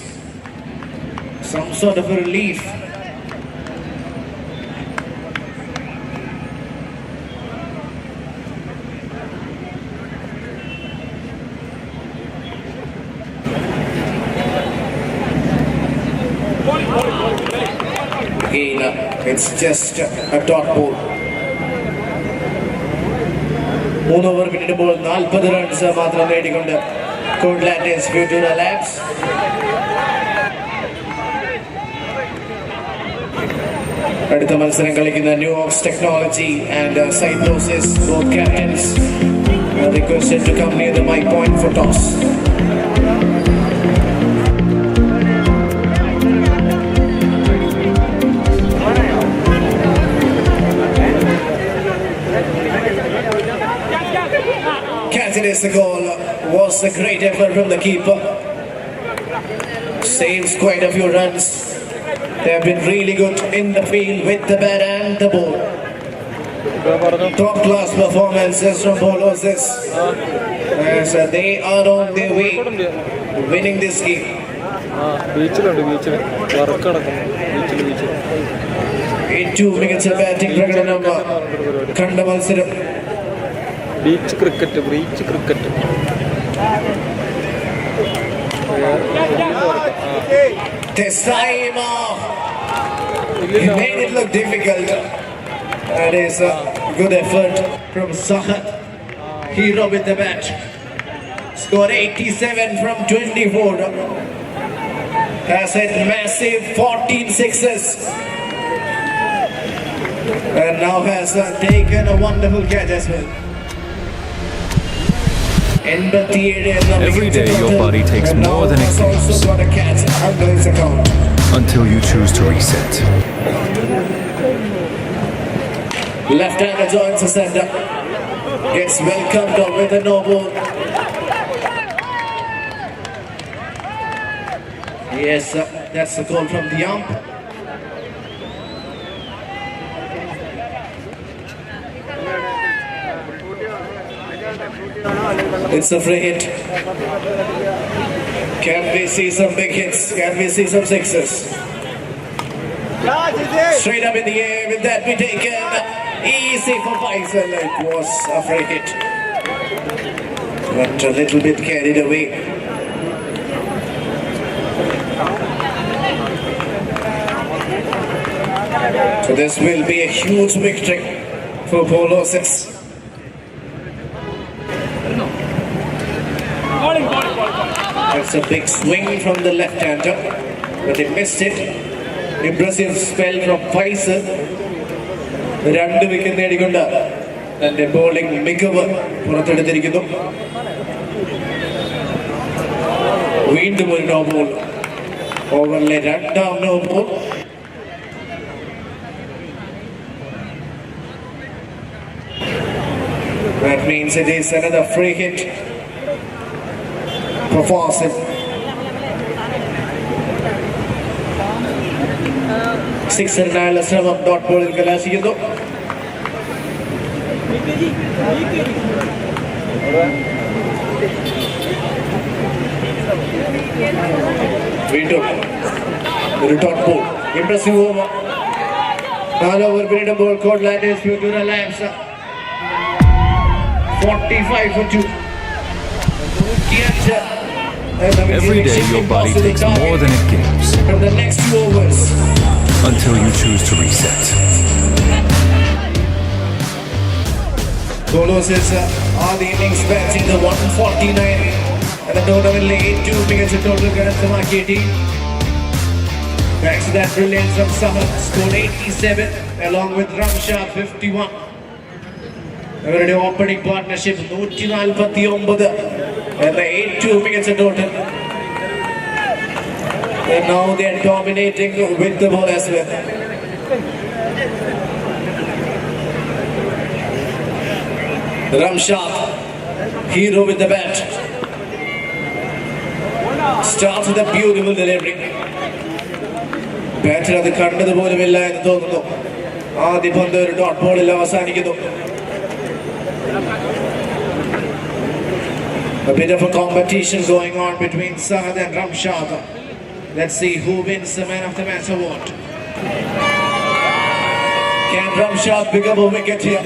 Some sort of a relief. Again, it's just a dot ball. 3 over പിന്നിടുമ്പോൾ 40 runs മാത്രം നേടിക്കൊണ്ട് Courtland's future laps. അടുത്ത മത്സരം കളിക്കുന്ന New Ox Technology and Cytosis, both captains are requested to come near the mic point for toss. Catches the goal. Was a great effort from the keeper. Saves quite a few runs. They have been really good in the field with the bat and the ball. Top class performances from Boloses. As they are on their way winning this game. ഏറ്റവും മികച്ച batting പ്രകടനം കണ്ട മത്സരം. Beach cricket. This time, he made it look difficult. That is a good effort from Sahat. Hero with the bat. Scored 87 from 24. Has hit massive 14 sixes. And now has taken a wonderful catch as well. Every day your body takes more than it gives until you choose to reset. Left-hander joins the center. Gets welcomed with a no ball. Yes, that's the call from the ump. It's a free hit. Can we see some big hits? Can we see some sixes? Straight up in the air, with that be taken. Easy for Faisal. It was a free hit. But a little bit carried away. So this will be a huge victory for Polosis. That's a big swing from the left-hander, but he missed it. Impressive spell from Faisal. 2 wicket നേടിക്കൊണ്ട് തന്റെ bowling മികവ് പുറത്തെടുത്തിരിക്കുന്നു. വീണ്ടും ഒരു no ball. ഓവറിലെ 2ാം no ball. That means it is another free hit for Faisal. 6 ശ്രമം dot ബോളിൽ കലാശിക്കുന്നു. വീണ്ടും ഒരു dot ball. Impressive over. 4 over പിന്നിടുമ്പോൾ കോട്ട്ലാൻഡേഴ്സ് Future Lions 45 for 2. Every day your body takes more than it gives from the next 2 overs until you choose to reset. Polosis are the innings batting the 149 and the tournament 82 wickets total കരസ്ഥമാക്കിയ team. Thanks to that brilliance from Sahar, scored 87 along with Ramshad 51. അവരുടെ opening partnership 149 and the 82 wickets total. And now they are dominating with the ball as well. Ramshad, hero with the bat. Starts with a beautiful delivery. Batter അത് കണ്ടതുപോലുമില്ല എന്ന് തോന്നുന്നു. ആദ്യ പന്ത് ഒരു dot ബോളിൽ അവസാനിക്കുന്നു. A bit of a competition going on between Sahad and Ramshad. Let's see who wins the Man of the Match award. Can Ramshad pick up a wicket here?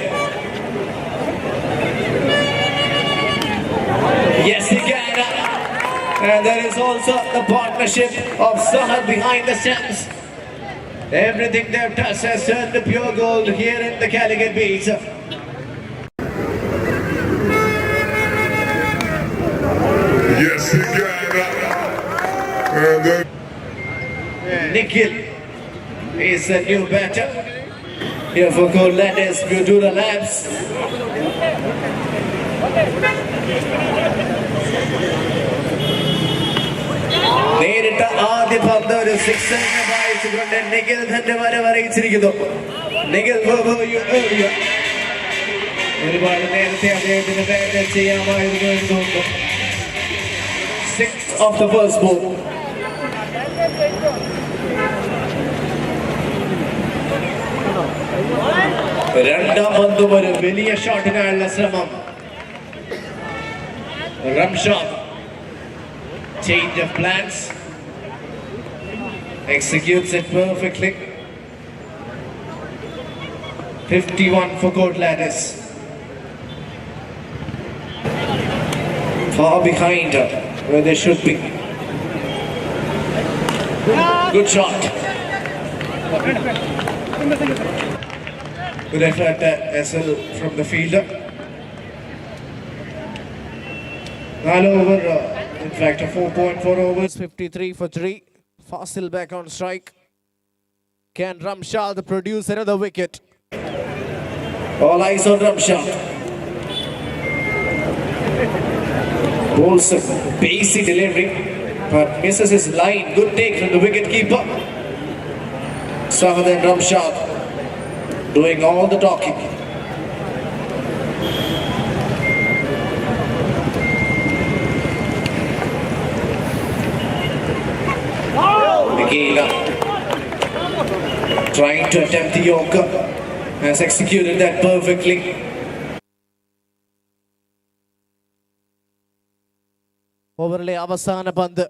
Yes, he can. And there is also the partnership of Sahad behind the stumps. Everything they've touched has turned to pure gold here in the Calicut Beach. Yes, he can. And then Nikhil is a new batter here for Colattis Futura Labs. നേരിട്ട ആദ്യ പന്ത് ഒരു 6 വായിച്ചുകൊണ്ട് നിഖിൽ തന്റെ വരവ് അറിയിച്ചിരിക്കുന്നു. നിഖിൽ ഒരുപാട് നേരത്തെ അദ്ദേഹത്തിന് bat ചെയ്യാമായിരുന്നു എന്ന് തോന്നുന്നു. 6 of the first ball. രണ്ടാം പന്തും ഒരു വലിയ ഷോട്ടിനായുള്ള ശ്രമം. Ramshad, change of plans, executes it perfectly. 51 for Coatladis. Far behind where they should be. Good shot. Good effort as well from the fielder. 4 over, in fact, a 4.4 overs, 53 for 3. Fasil back on strike. Can Ramshad produce another wicket? All eyes on Ramshad. Bowls a basic delivery, but misses his line. Good take from the wicket keeper. Sahad and Ramshad doing all the talking. Again, trying to attempt the Yorker, has executed that perfectly. Overlay Avasana Band.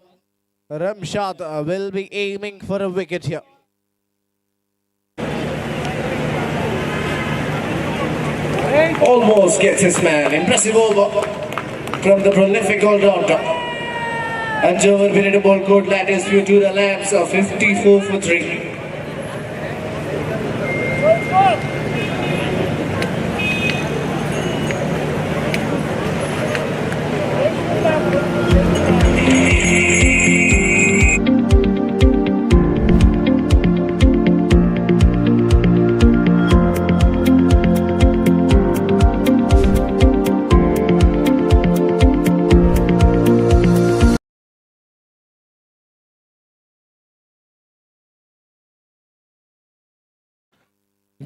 Ramshad will be aiming for a wicket here. Almost gets his man. Impressive over from the prolific all-rounder. And Jover Vinod ball code lattice view to the lamps of 54 for 3.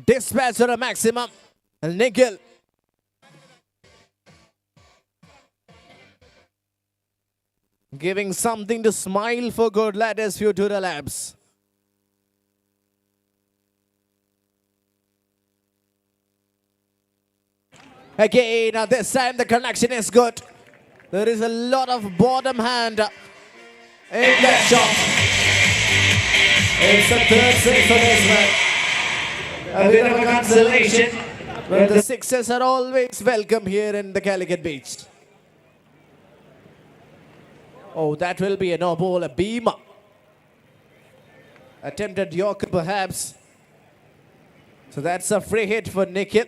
Dispatch to the maximum. Nikhil. Giving something to smile for good lattice view to the labs. Again, this time the connection is good. There is a lot of bottom hand in that shot. It's the third six for this man. A bit of a consolation. But the sixes are always welcome here in the Calicut Beach. Oh, that will be a no ball, a beamer. Attempted Yorker perhaps. So that's a free hit for Nikhil.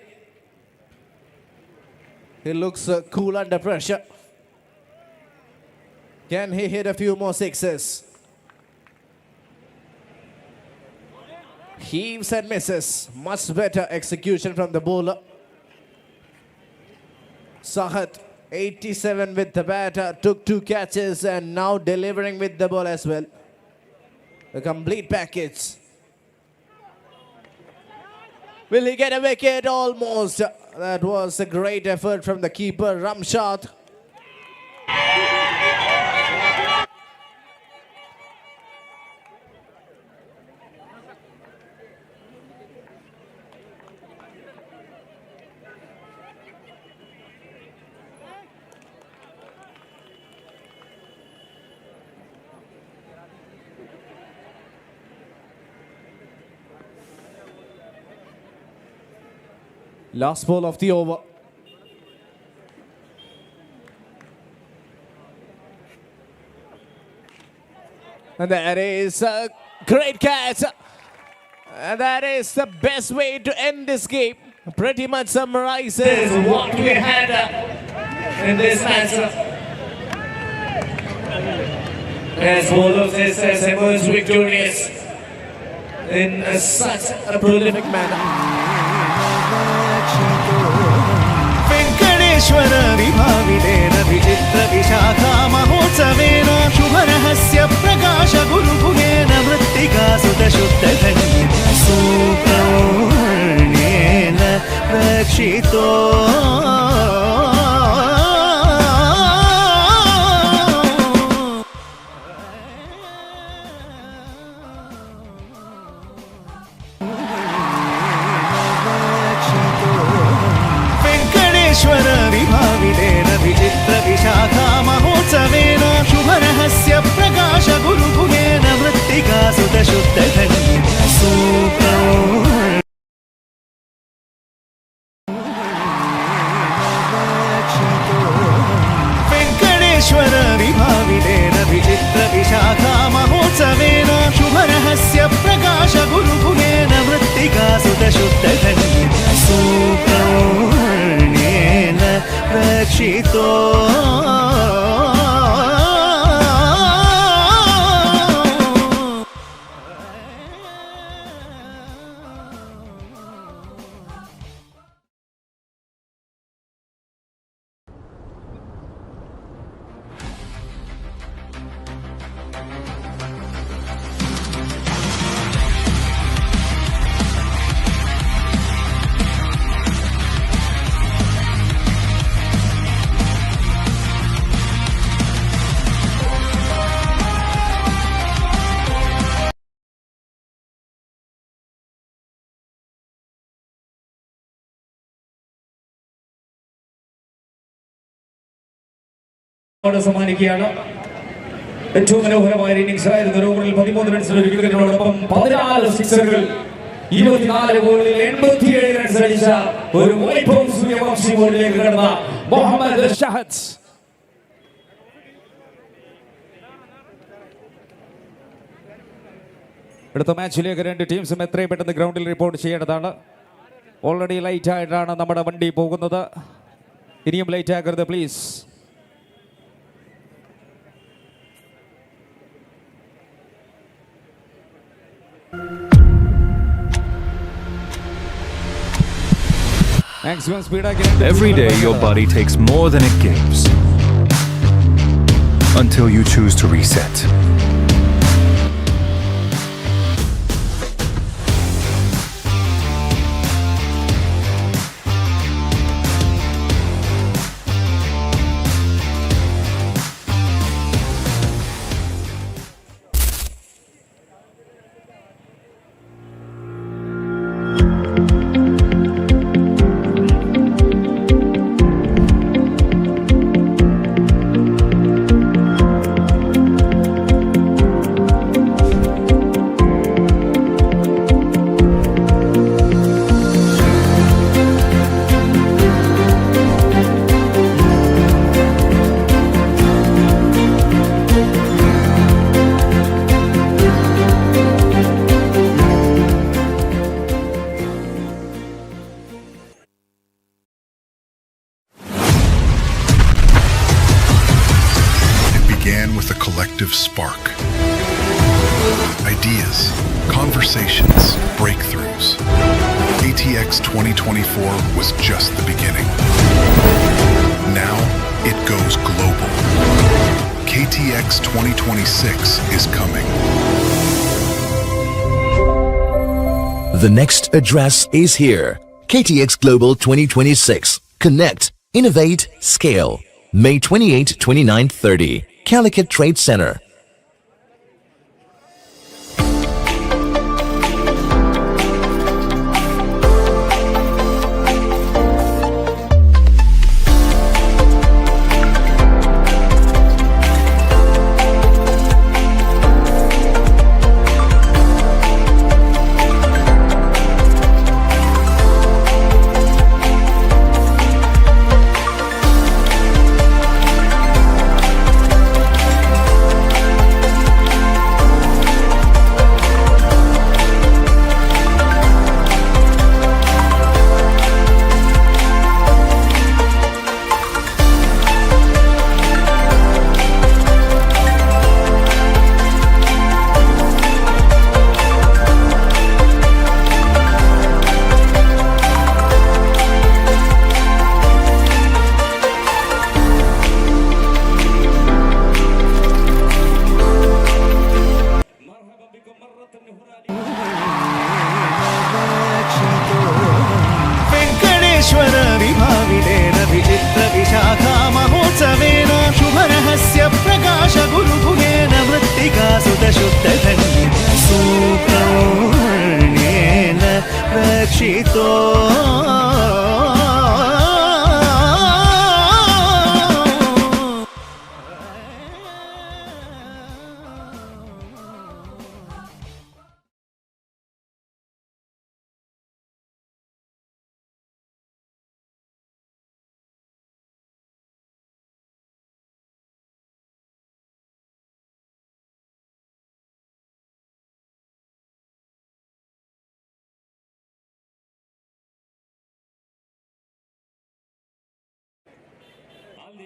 He looks cool under pressure. Can he hit a few more sixes? Heaves and misses. Much better execution from the bowler. Sahad, 87 with the batter, took 2 catches and now delivering with the ball as well. A complete package. Will he get a wicket? Almost. That was a great effort from the keeper, Ramshad. Last ball of the over. And that is a great catch. And that is the best way to end this game. Pretty much summarizes what we had in this match. As bowlers has emerged victorious in such a prolific manner. Venkateshwara विभाविदेन विचित्र विशाखा महोत्सवेन शुभरहस्य प्रकाश गुरुगुहेन मृत्तिका सुतशुद्धधन्य सूत्रवर्णेन रक्षितो विभाविदेन विचित्र विशाखा महोत्सवेन शुभरहस्य प्रकाश गुरुगुहेन मृत्तिका सुतशुद्धधन्य सूत्रवर्णेन वेंकटेश्वर विभाविदेन विचित्र विशाखा महोत्सवेन शुभरहस्य प्रकाश गुरुगुहेन मृत्तिका सुतशुद्धधन्य सूत्रवर्णेन रक्षितो സമ്മാനിക്കുകയാണ്. ഏറ്റവും മനോഹരമായ innings ആയിരുന്നു. ഓവറിൽ 13 റൺസിന് ഒരു വിക്കറ്റിനോടൊപ്പം 14 സിക്സറുകൾ, 24 ബോളിൽ 87 റൺസ് അടിച്ച ഒരു വൈഭവം സൂര്യവംശി ബോളിലേക്ക് കടന്ന മുഹമ്മദ് ഷഹദ്. അടുത്ത മാച്ചിലേക്ക് രണ്ട് ടീംസും എത്രയും പെട്ടെന്ന് ഗ്രൗണ്ടിൽ റിപ്പോർട്ട് ചെയ്യേണ്ടതാണ്. ഓൾറെഡി ലൈറ്റ് ആയിട്ടാണ് നമ്മുടെ വണ്ടി പോകുന്നത്. ഇനിയും ലൈറ്റ് ആക്കരുത് please. Every day your body takes more than it gives until you choose to reset. With a collective spark. Ideas, conversations, breakthroughs. KTX 2024 was just the beginning. Now it goes global. KTX 2026 is coming. The next address is here. KTX Global 2026. Connect, innovate, scale. May 28, 29, 30. Calicut Trade Center.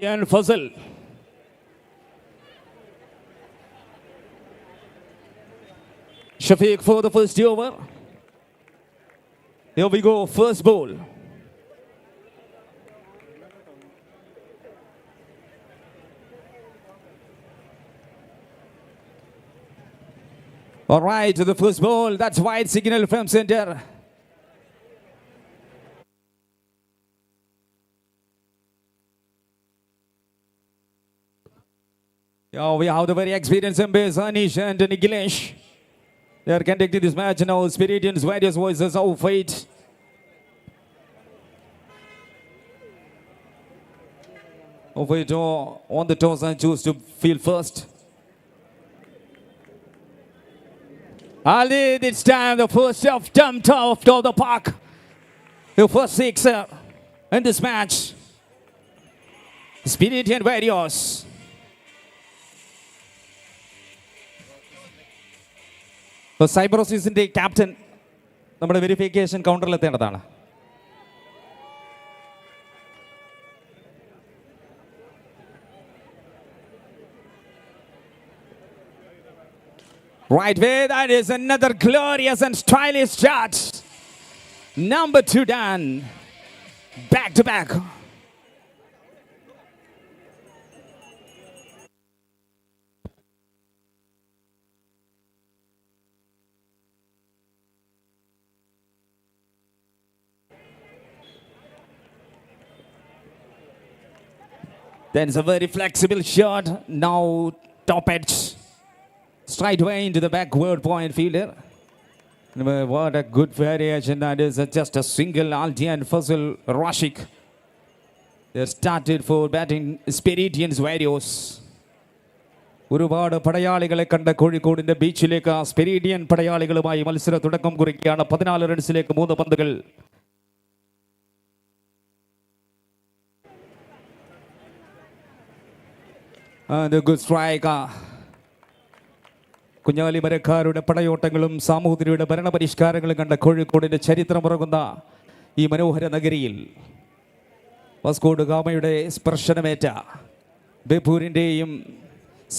And Fazal. Shafiq for the first over. Here we go, first ball. All right, to the first ball. That's wide signal from center. We have the very experienced umpires, Anish and Nikhilesh. They are conducting this match now. Spiridians, various voices of fate. over it on the toss and choose to field first. Ali, this time the first of dumped off of the park. The first sixer in this match. Spirit and Warriors. So Cyberosisന്റെ captain നമ്മുടെ verification കൗണ്ടറിൽ എത്തേണ്ടതാണ്. Right way, that is another glorious and stylish shot. Number 2 done. Back to back. Then it's a very flexible shot. Now top edge. Straight away into the backward point fielder. What a good variation that is. Just a single Alti and Fazil Rashik. They started for batting Spiritians Warriors. ഒരുപാട് പടയാളികളെ കണ്ട കോഴിക്കോടിന്റെ ബീച്ചിലേക്ക് സ്പിരിഡിയൻ പടയാളികളുമായി മത്സര തുടക്കം കുറിക്കുകയാണ്. 14 റൺസിലേക്ക് 3 പന്തുകൾ. The good strike. Kunjali മരക്കാരുടെ പടയോട്ടങ്ങളും സാമൂതിരിയുടെ ഭരണപരിഷ്കാരങ്ങളും കണ്ട കോഴിക്കോടിന്റെ ചരിത്രമുറങ്ങുന്ന ഈ മനോഹര നഗരിയിൽ വാസ്കോഡ് ഗാമയുടെ സ്പർശനമേറ്റ ബേപ്പൂരിൻ്റെയും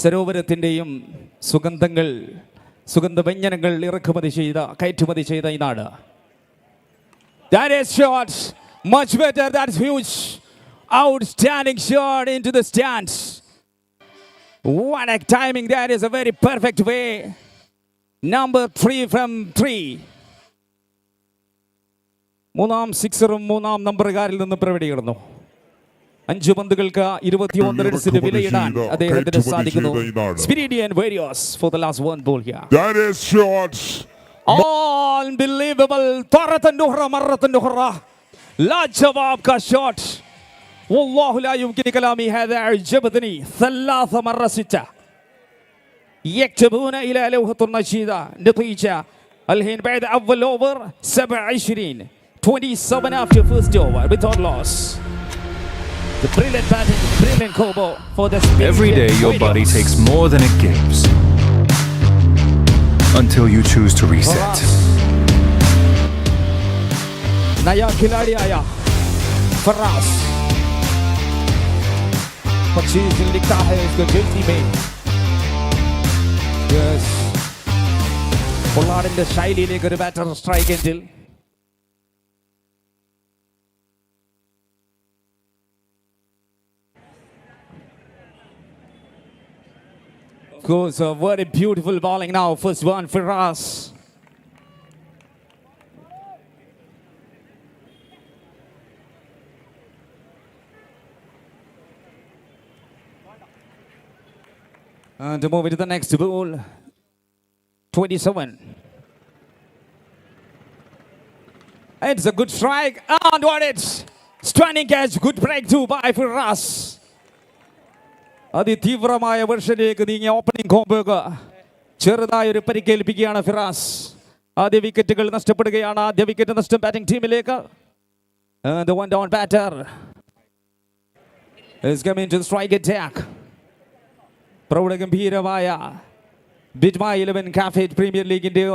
സരോവരത്തിൻ്റെയും സുഗന്ധവ്യഞ്ജനങ്ങൾ ഇറക്കുമതി ചെയ്ത കയറ്റുമതി ചെയ്ത ഈ നാട്. That is shot. Much better. That's huge. Outstanding shot into the stands. What a timing. That is a very perfect way. Number 3 from 3. മൂന്നാം സിക്സറും മൂന്നാം നമ്പറുകാരിൽ നിന്ന് പ്രവേശിക്കുന്നു. 5 പന്തുകൾക്ക് 21 റൺസിന് വിലയിടാൻ അദ്ദേഹത്തിന് സാധിക്കുന്നു. Spiridian Warriors for the last one ball here. That is short. Unbelievable. Taratan Nuhra Maratan Nuhra. La jawab ka shot. والله لا يمكن كلامي هذا أعجبتني 3 مرة 6 يكتبون إلى لوحة النشيدة نتيجة الحين بعد أول أوفر 27 after first over without loss. The brilliant batting, brilliant combo for the Spiridian. Every day your body takes more than it gives until you choose to reset. Naya खिलाड़ी आया फराज पच्चीस लिखता है इसको Jersey में. Yes. പൊള്ളാടിന്റെ ശൈലിയിലേക്ക് ഒരു batter strike എൻഡിൽ. Goes a very beautiful bowling now. First one for Firas. And to move into the next ball, 27. It's a good strike. And what it's stunning catch. Good breakthrough by Firas. അതിതീവ്രമായ വെർഷനിലേക്ക് നീങ്ങിയ opening കോംബോക്ക് ചെറുതായൊരു പരിക്കേൽപ്പിക്കുകയാണ് Firas. ആദ്യ വിക്കറ്റുകൾ നഷ്ടപ്പെടുകയാണ്. ആദ്യ wicket നഷ്ടം batting ടീമിലേക്ക്. The one down batter is coming to the strike attack. പ്രൗഢഗംഭീരമായ beat my 11 Cafit premier ലീഗിന്റെ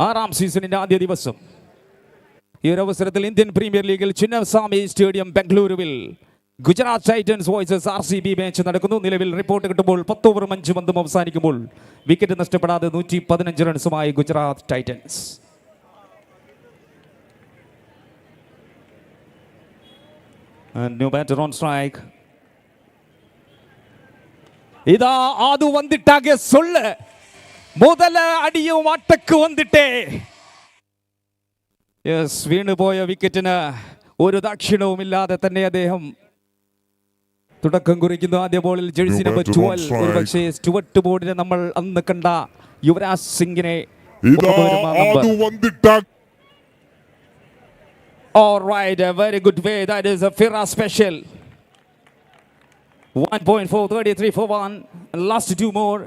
6ാം സീസണിന്റെ ആദ്യ ദിവസം. ഈ ഒരു അവസരത്തിൽ ഇന്ത്യൻ പ്രീമിയർ ലീഗിൽ ചിന്നസ്വാമി സ്റ്റേഡിയം ബംഗളൂരുവിൽ Gujarat Titans versus RCB match നടക്കുന്നു. നിലവിൽ റിപ്പോർട്ട് കിട്ടുമ്പോൾ 10 ഓവറും 5 പന്തും അവസാനിക്കുമ്പോൾ വിക്കറ്റ് നഷ്ടപ്പെടാതെ 115 റൺസുമായി Gujarat Titans. New batter on strike. இதா அது வந்துட்டாக சொல்ல முதல അടിയും അട്ടക്ക് വന്നിട്ടേ. യെസ്, വീണുപോയ വിക്കറ്റിന് ഒരു ദക്ഷിണവുമില്ലാതെ തന്നെ അദ്ദേഹം തുടക്കം കുറിക്കുന്നു. ആദ്യ ബോളിൽ ജേഴ്സി നമ്പർ 12 ഒരുപക്ഷേ സ്റ്റുവർട്ട് ബോർഡിനെ നമ്മൾ അന്ന് കണ്ട യുവരാജ് സിംഗിനെ. All right, a very good way. That is a Firas special. 1 point for 33 for 1. And last 2 more.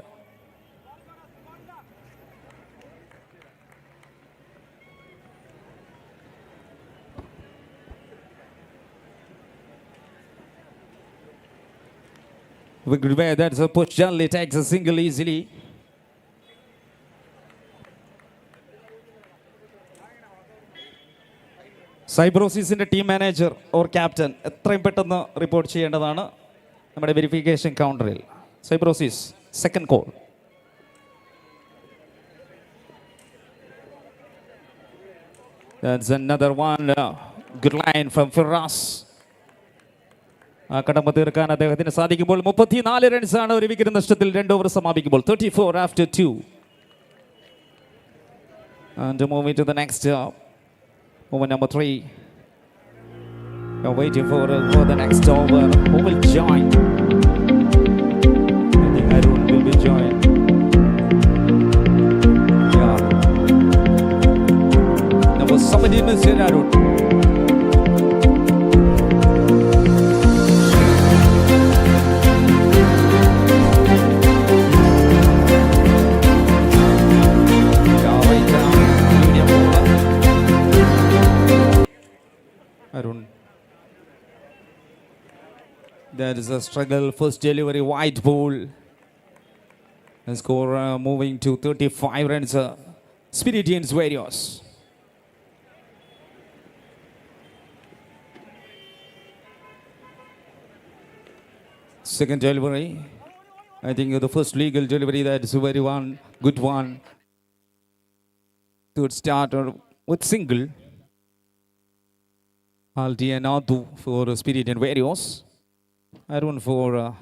Wicket way, that's a push. Generally takes a single easily. സൈബ്രോസിന്റെ ടീം മാനേജർ ഓർ ക്യാപ്റ്റൻ എത്രയും പെട്ടെന്ന് report ചെയ്യേണ്ടതാണ് നമ്മുടെ verification കൗണ്ടറിൽ. Cybrosys second call. That's another one. Good line from Firas. ആ കടമ്പ തീർക്കാൻ അദ്ദേഹത്തിന് സാധിക്കുമ്പോൾ 34 റൺസാണ് ഒരു വിക്കറ്റ് നഷ്ടത്തിൽ 2 over സമാപിക്കുമ്പോൾ. 34 after 2. And moving to the next over number 3. We're waiting for the next over. Who will join? I think Arun will be joined. Yeah. Number 17 is here, Arun. Arun. There is a struggle. First delivery, wide ball. The score moving to 35 runs. Spiritians Warriors. Second delivery. I think the first legal delivery, that is a very good one. Third starter with single. Aldi and Adu for Spirit and Warriors. Arun for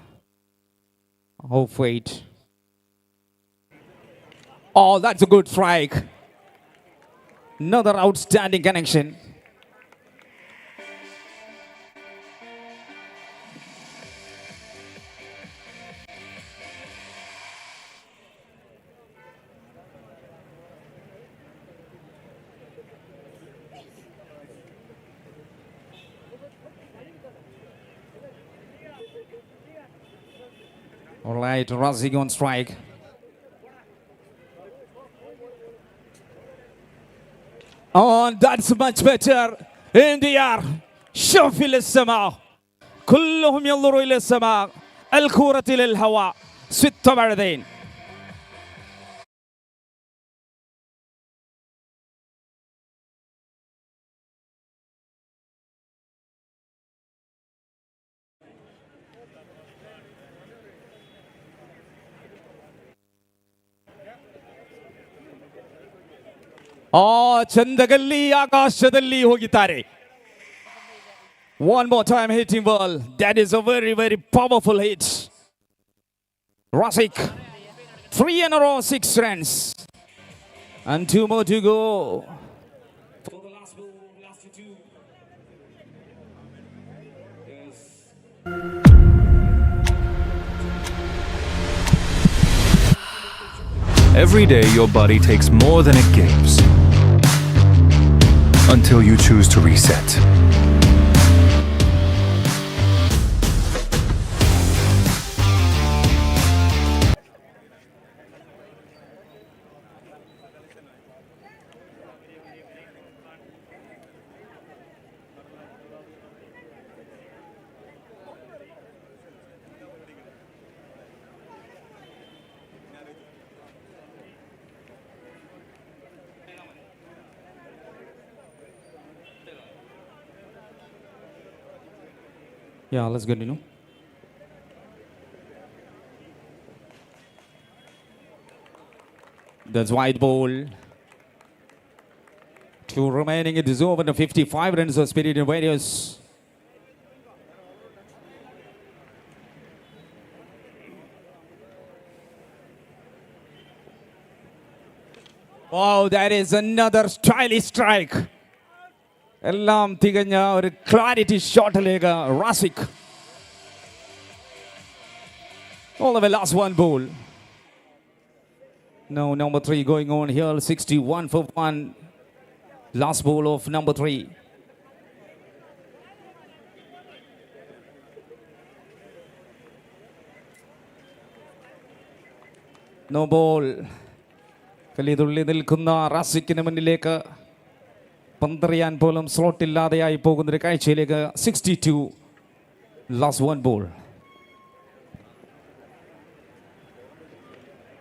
off weight. Oh, that's a good strike. Another outstanding connection. All right, Razik on strike. Oh, that's much better. In the air. شوف إلى السماء. كلهم ينظروا إلى السماء. الكرة إلى الهواء. 6 بعدين. ಚಂದಗಲ್ಲಿ ಆಕಾಶದಲ್ಲಿ ಹೋಗಿದ್ದಾರೆ. One more time hitting ball. That is a very, very powerful hit. Rasik, 3 in a row, 6 runs. And 2 more to go. For the last ball, last 2. Yes. Every day your body takes more than it gives. Until you choose to reset. Yeah, let's continue. That's wide ball. 2 remaining. It is over to 55 runs of Spirit and Warriors. Wow, that is another stylish strike. എല്ലാം തികഞ്ഞ ഒരു clarity ഷോട്ടിലേക്ക് Rasik. All the way last one ball. No, number 3 going on here. 61 for 1. Last ball of number 3. No ball. കലിതുള്ളി നിൽക്കുന്ന റാസിക്കിന് മുന്നിലേക്ക് പന്തെറിയാൻ പോലും സ്ലോട്ടില്ലാതെയായി പോകുന്നൊരു കാഴ്ചയിലേക്ക്. 62, last one ball.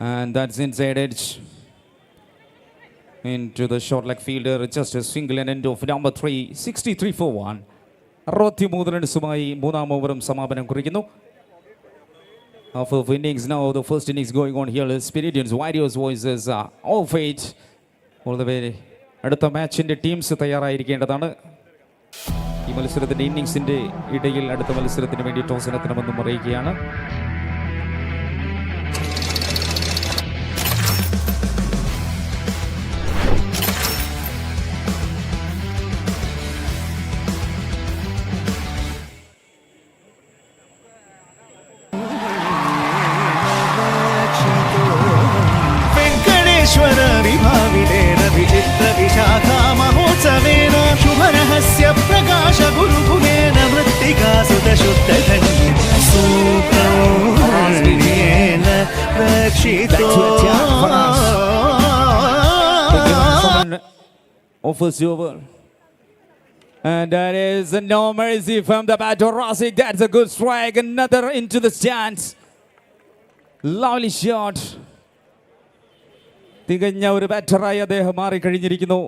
And that's inside edge into the short leg fielder. Just a single and end of number 3. 63 for 1. 63 റൺസുമായി മൂന്നാം ഓവറും സമാപനം കുറിക്കുന്നു. Half of innings now. The first innings going on here is Spiridians Warriors voices off 8. All the way. അടുത്ത മാച്ചിൻ്റെ teams തയ്യാറായിരിക്കേണ്ടതാണ്. ഈ മത്സരത്തിൻ്റെ ഇന്നിങ്സിൻ്റെ ഇടയിൽ അടുത്ത മത്സരത്തിന് വേണ്ടി ടോസ് ഇനത്തിനുമെന്നും അറിയിക്കുകയാണ്. वेङ्कटेश्वर विभाविनेन विचित्र विशाखा महोत्सवेन शुभरहस्य प्रकाश गुरुकुलेन मृत्तिका सुतशुद्धधन्येन सूत्रौर्ण्येन रक्षितो. Offers over. And that is no mercy from the batter Rasic. That's a good strike. Another into the stands. Lovely shot. തികഞ്ഞ ഒരു ബാറ്ററായി അദ്ദേഹം മാറിക്കഴിഞ്ഞിരിക്കുന്നു.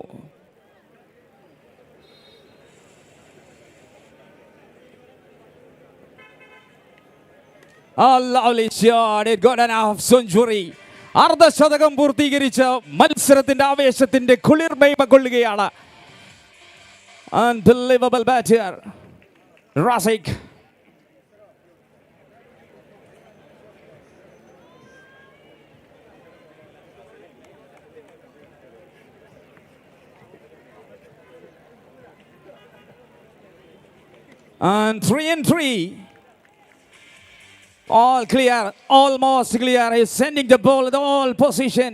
A lovely shot. It got an half century. അർദ്ധശതകം പൂർത്തീകരിച്ച മത്സരത്തിന്റെ ആവേശത്തിന്റെ കുളിർമൈമ കൊള്ളുകയാണ്. Unbelievable batter, Rasic. And 3-3. All clear, almost clear. He's sending the ball at all position.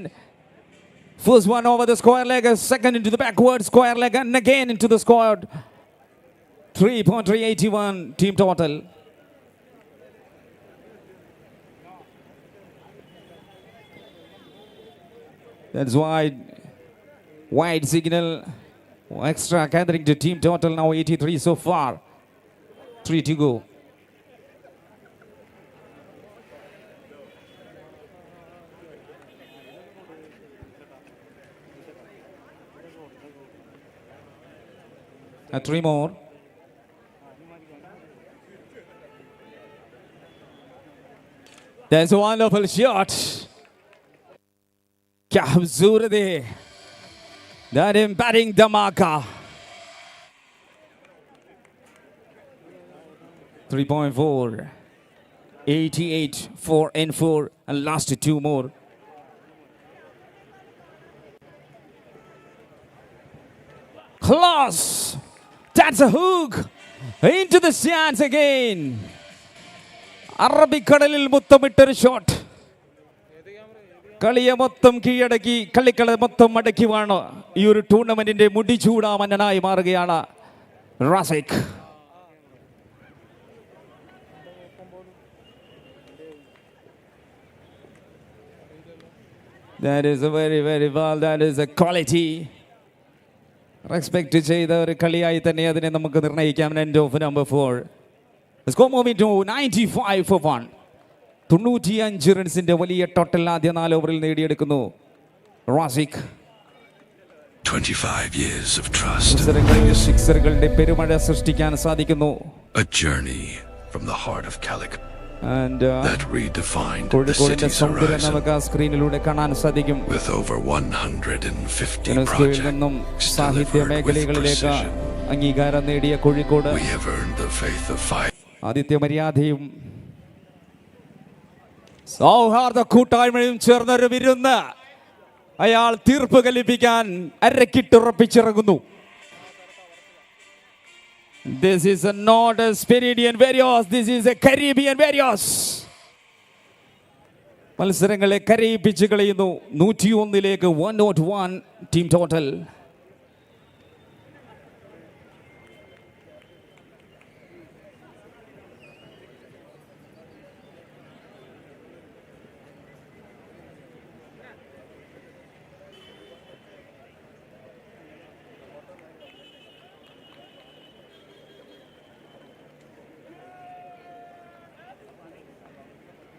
First one over the square leg, second into the backward square leg, and again into the square. 3.381 team total. That's wide signal, extra gathering to team total now 83 so far. 3 to go. And 3 more. That's a wonderful shot. Kabzurde. That him batting Dhamaka. 3.4. 88, 4 and 4. And last 2 more. Close. That's a hook. Into the stands again. അറബിക്കടലിൽ മുത്തമിട്ടൊരു shot. കളിയെ മൊത്തം കീഴടക്കി കളിക്കള മൊത്തം മടക്കി വാണ് ഈ ഒരു ടൂർണമെന്റിന്റെ മുടിചൂടാമന്നനായി മാറുകയാണ് Rasik. That is a very, very well. That is a quality. Respect ചെയ്ത ഒരു കളിയായി തന്നെ അതിനെ നമുക്ക് നിർണ്ണയിക്കാം. End of number 4. Let's go moving to 95 for 1. 95 റൺസിന്റെ വലിയ ടോട്ടൽ ആദ്യ 4 ഓവറിൽ നേടിയെടുക്കുന്നു റാസിക്. 25 years of trust. സിക്സറുകളുടെ പെരുമഴ സൃഷ്ടിക്കാൻ സാധിക്കുന്നു. A journey from the heart of Calicut that redefined the കോഴിക്കോടിന്റെ city's സൗന്ദര്യം horizon. നമുക്ക് ആ സ്ക്രീനിലൂടെ കാണാൻ സാധിക്കും. With over 150 യുനെസ്കോയിൽ നിന്നും സാഹിത്യ മേഖലകളിലേക്ക് അംഗീകാരം നേടിയ Kozhikode we have earned the faith of 5. Aditya മര്യാദയും സൗഹാർദ്ദ കൂട്ടായ്മയും ചേർന്നൊരു വിരുന്ന് അയാൾ തീർപ്പ് കൽപ്പിക്കാൻ അരക്കിട്ടുറപ്പിച്ചിറങ്ങുന്നു. This is not a Spiridian Warriors, this is a Caribbean Warriors. മത്സരങ്ങളെ കരയിപ്പിച്ച് കളയുന്നു. 101 101 team total.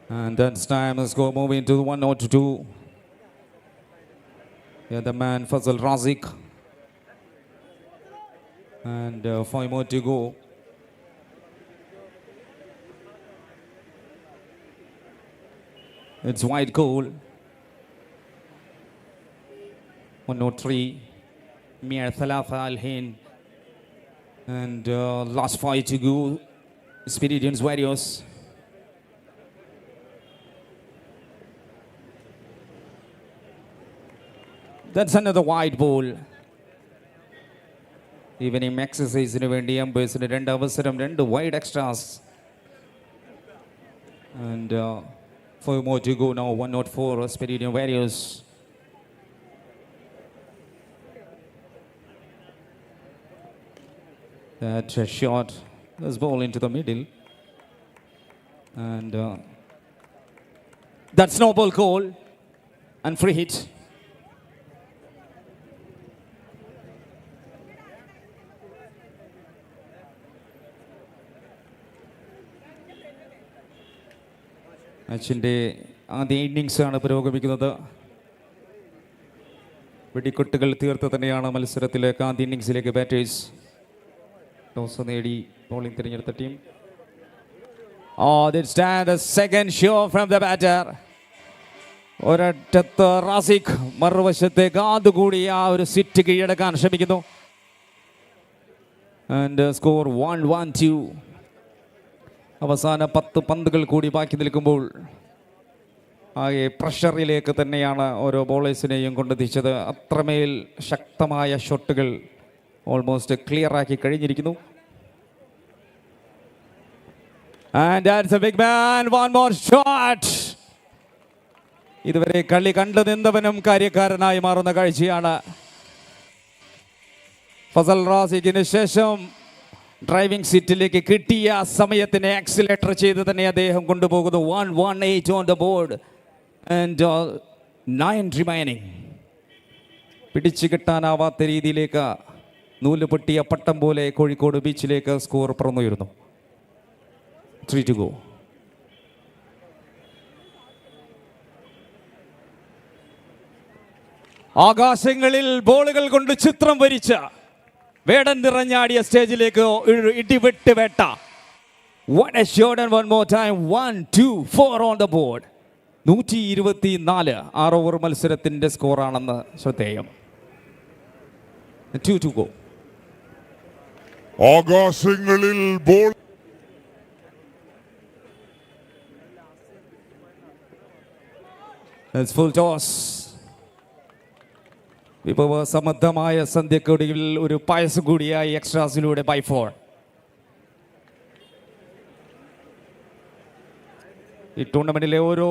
And that's time. Let's go moving to 1-2. Yeah, the man Fazal Razik. And 5 more to go. It's wide goal. 103. Mir Thalatha Al-Hin. And last 5 to go. Spiridians Warriors. That's another wide ball. Evening exercise in the ambassador and the wide extras. And 4 more to go now. 104 Spiridian Warriors. That shot. This ball into the middle. And that's no ball goal. And free hit. മാച്ചിൻ്റെ ആദ്യ ഇന്നിങ്സാണ് പുരോഗമിക്കുന്നത്. വെടിക്കെട്ടുകൾ തീർത്ത് തന്നെയാണ് മത്സരത്തിലേക്ക് ആദ്യ ഇന്നിങ്സിലേക്ക് ബാറ്റേഴ്സ് ടോസ് നേടി ബോളിംഗ് തിരഞ്ഞെടുത്ത team. Second show from the batter. ഒരറ്റത്ത് റാസിഖ്, മറുവശത്തേക്ക് അതുകൂടി ആ ഒരു സിറ്റ് കീഴടക്കാൻ ശ്രമിക്കുന്നു. And score 1-1-2. അവസാന 10 പന്തുകൾ കൂടി ബാക്കി നിൽക്കുമ്പോൾ ആകെ പ്രഷറിലേക്ക് തന്നെയാണ് ഓരോ ബോളേഴ്സിനെയും കൊണ്ടെത്തിച്ചത്. അത്രമേൽ ശക്തമായ ഷോട്ടുകൾ ഓൾമോസ്റ്റ് ക്ലിയറാക്കി കഴിഞ്ഞിരിക്കുന്നു. And that's a big man. One more shot. ഇതുവരെ കളി കണ്ടു നിന്നവനും കാര്യക്കാരനായി മാറുന്ന കാഴ്ചയാണ്. ഫസൽ റാസിഖിന് ശേഷം ഡ്രൈവിംഗ് സീറ്റിലേക്ക് കിട്ടിയ സമയത്തിന് ആക്സിലേറ്റർ ചെയ്ത് തന്നെ അദ്ദേഹം കൊണ്ടുപോകുന്നു. 1-1-8 on the board and 9 remaining. പിടിച്ചു കിട്ടാനാവാത്ത രീതിയിലേക്ക് നൂല് പൊട്ടിയ പട്ടം പോലെ കോഴിക്കോട് ബീച്ചിലേക്ക് സ്കോർ പറന്നുയരുന്നു. 3 to go. ആകാശങ്ങളിൽ ബോളുകൾ കൊണ്ട് ചിത്രം വരിച്ച വേടൻ നിറഞ്ഞാടിയ സ്റ്റേജിലേക്ക് ഇടിവിട്ട് വേട്ട. What a shot and one more time. 1-2-4 on the board. 124 6 over മത്സരത്തിന്റെ സ്കോറാണെന്ന് ശ്രദ്ധേയം. 2 to go. ആകാശങ്ങളിൽ ബോൾ It's full toss. വിഭവ സമൃദ്ധമായ സന്ധ്യക്കൊടിയിൽ ഒരു പായസം കൂടിയായി എക്സ്ട്രാസിലൂടെ ബൈ 4. ഈ ടൂർണമെന്റിലെ ഓരോ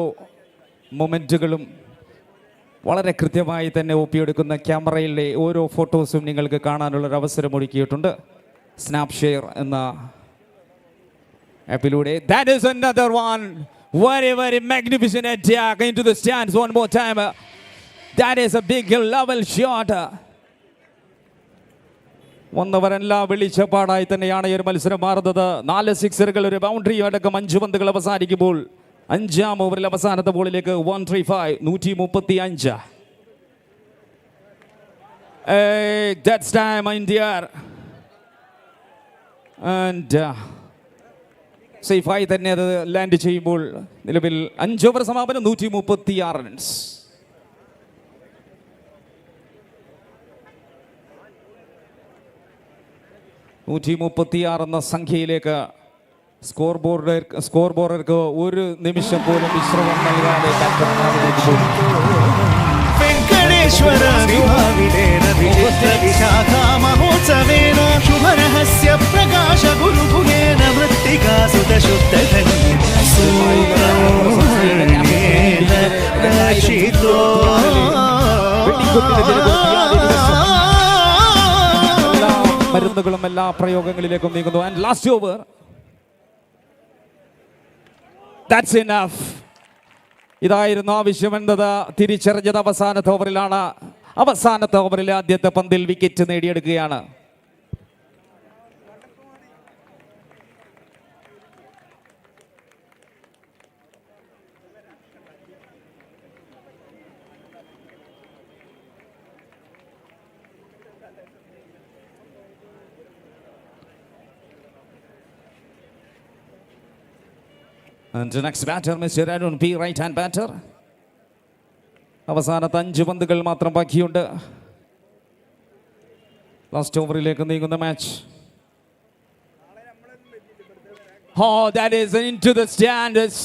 മൊമെന്റുകളും വളരെ കൃത്യമായി തന്നെ ഒപ്പിയെടുക്കുന്ന ക്യാമറയിലെ ഓരോ ഫോട്ടോസും നിങ്ങൾക്ക് കാണാനുള്ളൊരു അവസരം ഒരുക്കിയിട്ടുണ്ട് സ്നാപ് ഷെയർ എന്ന ആപ്പിലൂടെ. That is another one. Very, very magnificent attack into the stands one more time. That is a big level shot. വന്നവരെല്ലാം വെളിച്ചപ്പാടായി തന്നെയാണ് ഈ ഒരു മത്സരം മാറുന്നത്. 4 സിക്സറുകൾ, ഒരു ബൗണ്ടറി അടക്കം 5 പന്തുകൾ അവസാനിക്കുമ്പോൾ 5-ാം ഓവറിൽ അവസാനത്തെ ബോളിലേക്ക് 135 135. That's time India. And സേഫായി തന്നെ അത് ലാൻഡ് ചെയ്യുമ്പോൾ നിലവിൽ 5 ഓവർ സമാപനം 136 റൺസ്. എന്ന സംഖ്യയിലേക്ക് സ്കോർ ബോർഡർക്ക് ഒരു നിമിഷം പോലും വിശ്രമം നൽകാതെ വെങ്കടേശ്വര വിഭാവിദേന വിചിത്ര വിശാഖാ മഹോത്സവേന ശുഭരഹസ്യ പ്രകാശ ഗുരുഭുഗേന മൃത്തികാ സുതശുദ്ധധന്യ സൂത്രേണ രക്ഷിതോ. മരുന്നുകളും എല്ലാ പ്രയോഗങ്ങളിലേക്കും നീങ്ങുന്നു. And last over. That's enough. ഇതായിരുന്നു ആവശ്യമെന്നത് തിരിച്ചറിഞ്ഞത് അവസാനത്തെ ഓവറിലാണ്. അവസാനത്തെ ഓവറിലെ ആദ്യത്തെ പന്തിൽ wicket നേടിയെടുക്കുകയാണ്. And the next batter, Mr. Arun P, right-hand batter. അവസാനത്തെ 5 പന്തുകൾ മാത്രം ബാക്കിയുണ്ട്. ലാസ്റ്റ് ഓവറിലേക്ക് നീങ്ങുന്ന match. Oh, that is into the stands.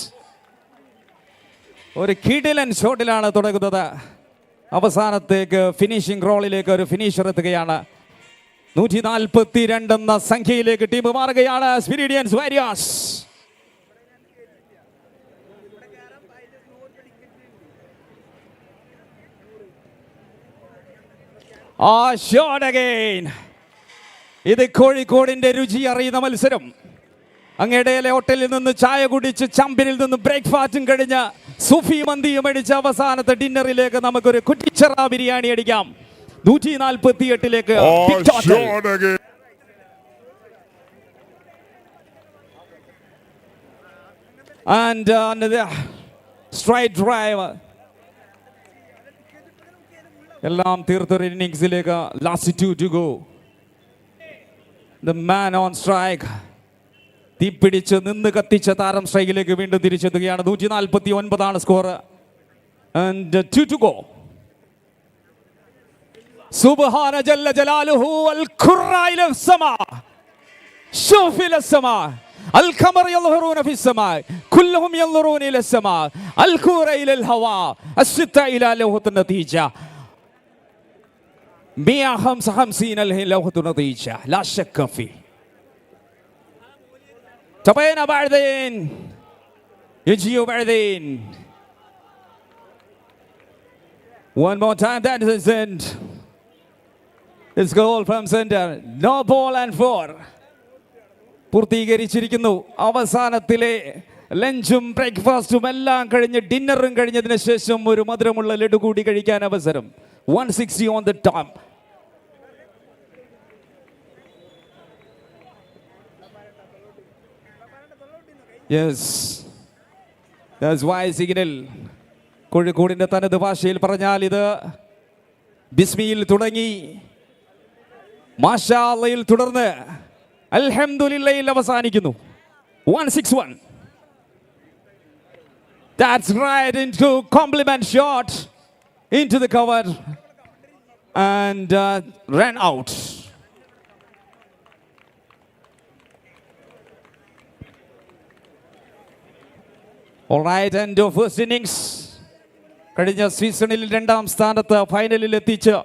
ഒരു കിടിലൻ ഷോട്ടിലാണ് തുടങ്ങുന്നത്. അവസാനത്തേക്ക് ഫിനിഷിംഗ് റോളിലേക്ക് ഒരു ഫിനിഷർ എത്തുകയാണ്. 142 എന്ന സംഖ്യയിലേക്ക് ടീം മാറുകയാണ്. സ്പിരിഡിയൻസ് വാരിയേഴ്സ്. Shot again. ഇത് കോഴിക്കോടിന്റെ രുചി അറിയുന്ന മത്സരം. അങ്ങയുടെ ഹോട്ടലിൽ നിന്ന് ചായ കുടിച്ച് ചമ്പിനിൽ നിന്ന് ബ്രേക്ക്ഫാസ്റ്റും കഴിഞ്ഞ് സുഫി മന്തിയും അടിച്ച് അവസാനത്തെ ഡിന്നറിലേക്ക് നമുക്കൊരു കുറ്റിച്ചറ ബിരിയാണി അടിക്കാം. 148ലേക്ക് സ്ട്രൈറ്റ് ഡ്രൈവ് എല്ലാം തീർത്തൊരു ഇന്നിംഗ്സിലേക്ക്. Last 2 to go. The man on strike. തീപിടിച്ച് നിന്ന് കത്തിച്ച താരം സ്ട്രൈക്കിലേക്ക് വീണ്ടും തിരിച്ചെത്തുകയാണ്. 149 സ്കോർ. And 2 to go. സുബ്ഹാന ജല്ല ജലാലുഹു അൽ ഖുറ ഇല السما. شوف إلى السماء. القمر يظهرون في السماء. كلهم ينظرون إلى السماء. الكرة إلى الهواء. الستة إلى لوحة النتيجة. 155 لوحة النتيجة لا شك فيه. تبين بعدين يجي بعدين. One more time, that is the end. It's goal from center. No ball and 4. പൂർത്തീകരിച്ചിരിക്കുന്നു. അവസാനത്തിലെ ലഞ്ചും ബ്രേക്ക്ഫാസ്റ്റും എല്ലാം കഴിഞ്ഞ് ഡിന്നറും കഴിഞ്ഞതിന് ശേഷം ഒരു മധുരമുള്ള ലഡു കൂടി കഴിക്കാൻ അവസരം. 160 on the top. Yes, that's why signal. കോഴിക്കോടിന്റെ തനത് ഭാഷയിൽ പറഞ്ഞാൽ ഇത് ബിസ്മിയിൽ തുടങ്ങി മാഷാ അല്ലാഹയിൽ തുടർന്ന് അൽഹംദുലില്ലാഹയിൽ അവസാനിക്കുന്നു. 161. That's right into compliment shot into the cover and ran out. All right, end of first innings. കഴിഞ്ഞ സീസണിൽ 2ാം സ്ഥാനത്ത് ഫൈനലിൽ എത്തിച്ച്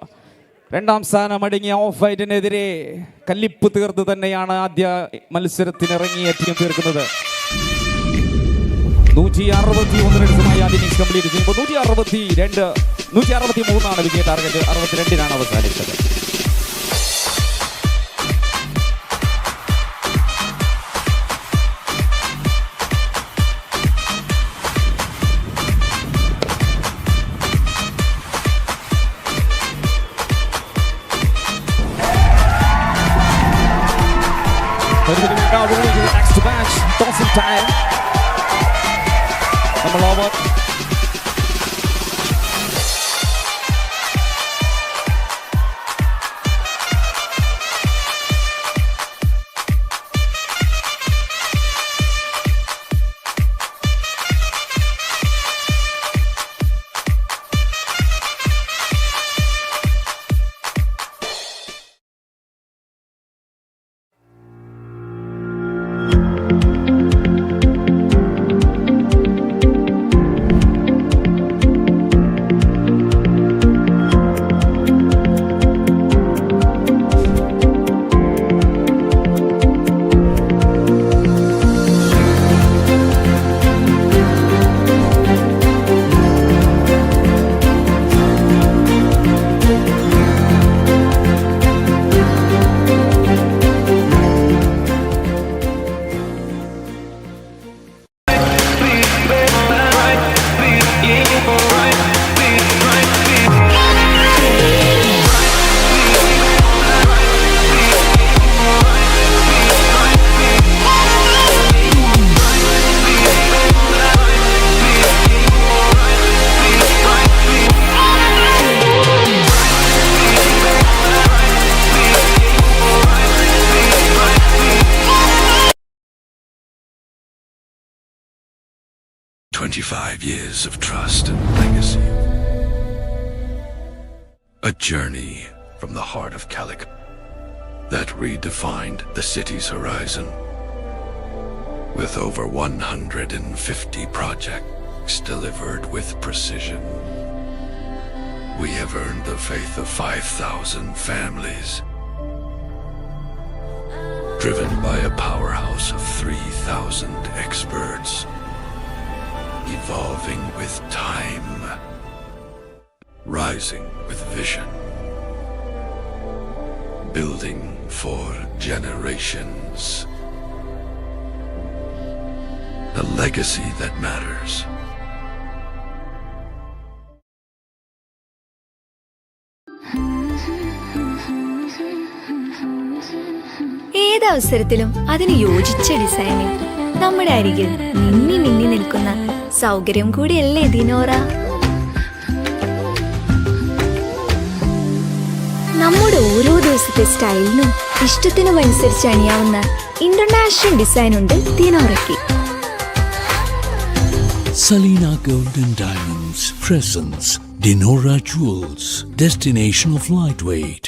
2ാം സ്ഥാനം അടങ്ങിയ ഓഫ് വൈറ്റിനെതിരെ കല്ലിപ്പ് തീർത്ത് തന്നെയാണ് ആദ്യ മത്സരത്തിനിറങ്ങിയ ടീം തീർക്കുന്നത്. 161 റൺസുമായി ആദ്യ ഇന്നിംഗ്സ് കംപ്ലീറ്റ് ചെയ്യുമ്പോൾ 163 വിജയ ടാർഗറ്റ്. 62 അവസാനിച്ചത്. Next match, tossing time. Number over. 25 years of trust and legacy. A journey from the heart of Calicut that redefined the city's horizon. With over 150 projects delivered with precision, we have earned the faith of 5,000 families, driven by a powerhouse of 3,000 experts, evolving with time, rising with vision, building for generations. A legacy that matters. ഏതവസരത്തിലും അതിന് യോജിച്ച ഡിസൈനിൽ നമ്മുടെ അരികിൽ മിന്നി മിന്നി നിൽക്കുന്ന സൗകര്യം കൂടിയല്ലേ ദിനോറ. നമ്മുടെ ഓരോ ദിവസത്തെ സ്റ്റൈലിനും ഇഷ്ടത്തിനും അനുസരിച്ച് അണിയാവുന്ന ഇന്റർനാഷണൽ ഡിസൈൻ ഉണ്ട് ദിനോറയ്ക്ക്. Salina Gold and Diamonds presents Dinora Jewels, destination of lightweight.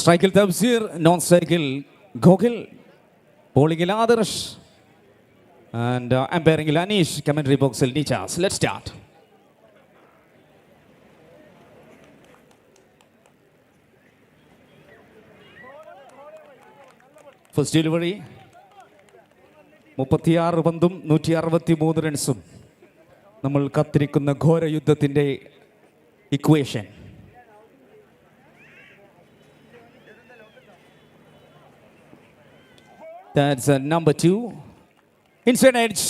Strike Tabsir, non-cycle Gogil, bowling Adarsh, and umpiring Anish, commentary box Nichas. Let's start. First delivery, 36 പന്തും 163 റൺസും നമ്മൾ കാത്തിരിക്കുന്ന ഘോര യുദ്ധത്തിൻ്റെ equation. That's number 2. Inside edge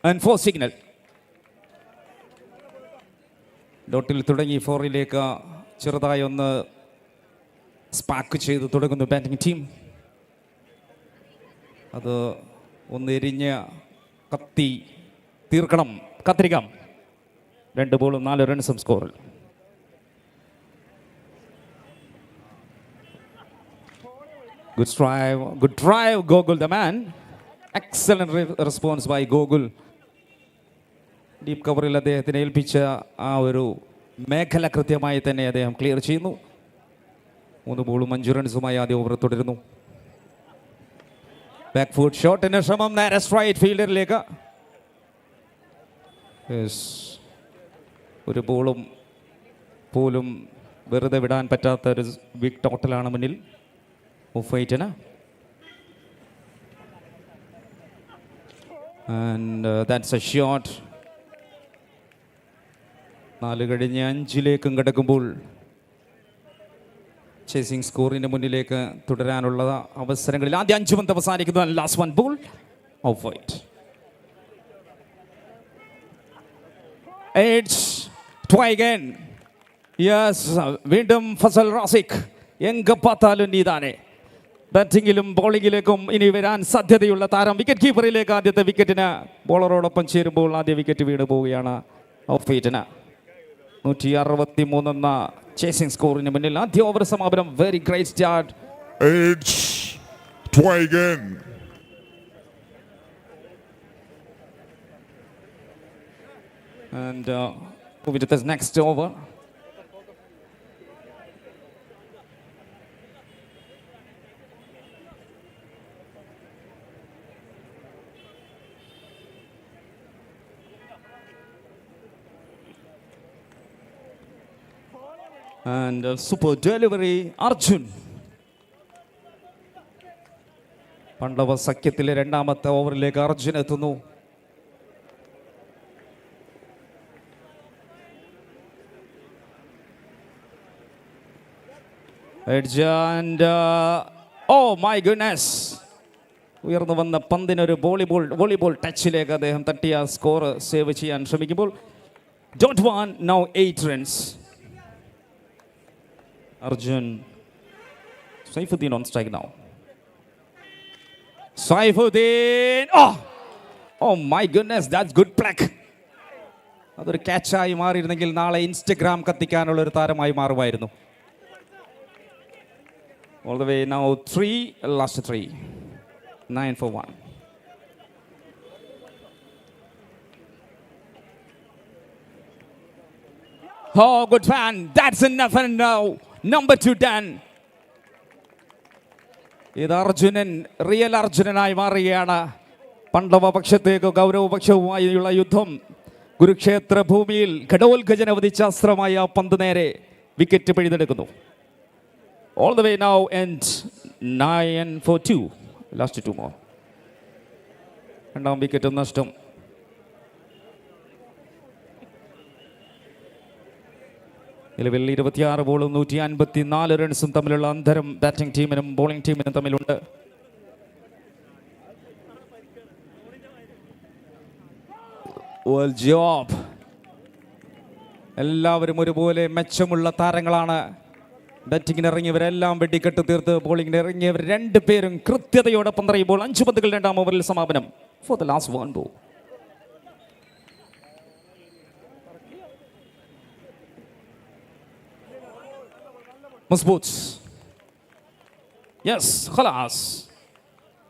and 4 signal. ഡോട്ടിൽ തുടങ്ങി 4ലേക്ക് ചെറുതായി ഒന്ന് spark ചെയ്ത് തുടങ്ങുന്നു ബാറ്റിംഗ് ടീം. അത് ഒന്ന് എരിഞ്ഞ് കത്തി തീർക്കണം, കത്തിരിക്കാം. 2 ബോളും 4 റൺസും സ്കോറിൽ. Good drive, Gogul the man. Excellent response by Gogul. Deep കവറിൽ അദ്ദേഹത്തിന് ഏൽപ്പിച്ച ആ ഒരു മേഖല കൃത്യമായി തന്നെ അദ്ദേഹം ക്ലിയർ ചെയ്യുന്നു. 3 ബോളും 5 റൺസുമായി ആദ്യ ഓവർ തുടരുന്നു. ബാക്ക് ഫുട്ട് ഷോട്ടിന് ശ്രമം നേരെ സ്ട്രൈറ്റ് ഫീൽഡറിലേക്ക്. ഒരു ബോളും പോലും വെറുതെ വിടാൻ പറ്റാത്ത ഒരു ബിഗ് ടോട്ടലാണ് മുന്നിൽ ഓഫ് വൈറ്റിന്. And that's a shot. 4 കഴിഞ്ഞ് 5ലേക്കും കിടക്കുമ്പോൾ ചേസിംഗ് സ്കോറിന് മുന്നിലേക്ക് തുടരാനുള്ള അവസരങ്ങളിൽ ആദ്യ 5 പന്ത് അവസാനിക്കുന്നു. Last 1 ball of white. വീണ്ടും ഫസൽ റാസിഖ് എങ്ക പാത്താലും നീതാനെ. ബാറ്റിങ്ങിലും ബോളിങ്ങിലേക്കും ഇനി വരാൻ സാധ്യതയുള്ള താരം. വിക്കറ്റ് കീപ്പറിലേക്ക് ആദ്യത്തെ വിക്കറ്റിന് ബോളറോടൊപ്പം ചേരുമ്പോൾ ആദ്യ വിക്കറ്റ് വീണ് പോവുകയാണ് ഓഫ് വൈറ്റിന്. 163 എന്ന ചേസിംഗ് സ്കോറിന് മുന്നിൽ ആദ്യ ഓവർ സമാപനം. Very great start. And moving to this next over. And super delivery, Arjun. പണ്ഡവ സഖ്യത്തിലെ രണ്ടാമത്തെ ഓവറിലേക്ക് അർജുൻ എത്തുന്നു. Oh my goodness, ഉയർന്നു വന്ന പന്തിനൊരു വോളിബോൾ ടച്ചിലേക്ക് അദ്ദേഹം തട്ടിയ സ്കോർ സേവ് ചെയ്യാൻ ശ്രമിക്കുമ്പോൾ Don't want now 8 runs. Arjun. Saifuddin on strike now. Saifuddin. Oh my goodness, that's good pluck. അതൊരു ക്യാച്ചായി മാറിയിരുന്നെങ്കിൽ നാളെ ഇൻസ്റ്റഗ്രാം കത്തിക്കാനുള്ള ഒരു താരമായി മാറുമായിരുന്നു. All the way now 3, last 3. 9 for 1. Oh, good fan. That's enough. And now, number 2 done. ഇത് Arjunan real അർജുനനായി മാറുകയാണ്. പണ്ഡവപക്ഷത്തേക്ക് ഗൗരവപക്ഷവുമായുള്ള യുദ്ധം. കുരുക്ഷേത്ര ഭൂമിയിൽ ഘടോത്കജന വധിച്ച അസ്ത്രമായ ആ പന്ത് നേരെ wicket പിഴുതെടുക്കുന്നു. All the way now and 9 for 2. Last 2 more. രണ്ടാം വിക്കറ്റ് നഷ്ടം. നിലവിൽ 26 ബോളും 154 റൺസും തമ്മിലുള്ള അന്തരം ബാറ്റിംഗ് ടീമിനും ബോളിംഗ് ടീമിനും തമ്മിലുണ്ട്. Well job. എല്ലാവരും ഒരുപോലെ മെച്ചമുള്ള താരങ്ങളാണ്. ബാറ്റിങ്ങിന് ഇറങ്ങിയവരെല്ലാം വെടിക്കെട്ട് തീർത്ത് ബോളിങ്ങിന് ഇറങ്ങിയവർ 2 പേരും കൃത്യതയോടെ പന്തറിയുമ്പോൾ 5 പന്തുകൾ 2-ാം ഓവറിൽ സമാപനം. For the last 1 ball. مظبوط. Yes, خلاص.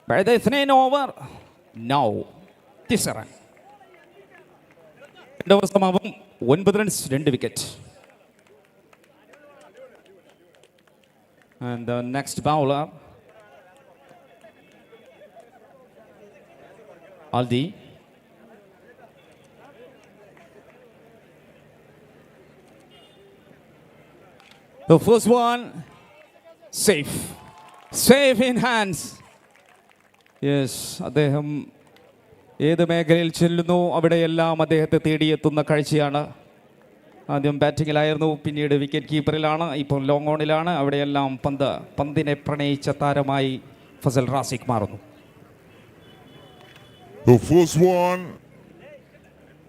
بعد 2 اوفر. Now 9 run. 2 over സമാപനം. 9 runs 2 wicket. And the next bowler, Aldi. The first one, safe. Safe in hands. Yes, അദ്ദേഹം ഏത് മേഖലയിൽ ചെല്ലുന്നു അവിടെയെല്ലാം അദ്ദേഹത്തെ തേടിയെത്തുന്ന കാഴ്ചയാണ്. ആദ്യം ബാറ്റിങ്ങിലായിരുന്നു, പിന്നീട് വിക്കറ്റ് കീപ്പറിലാണ്, ഇപ്പോൾ ലോങ് ഓണിലാണ്. അവിടെയെല്ലാം പന്തിനെ പ്രണയിച്ച താരമായി ഫസൽ റാസിഖ് മാറുന്നു. The first one.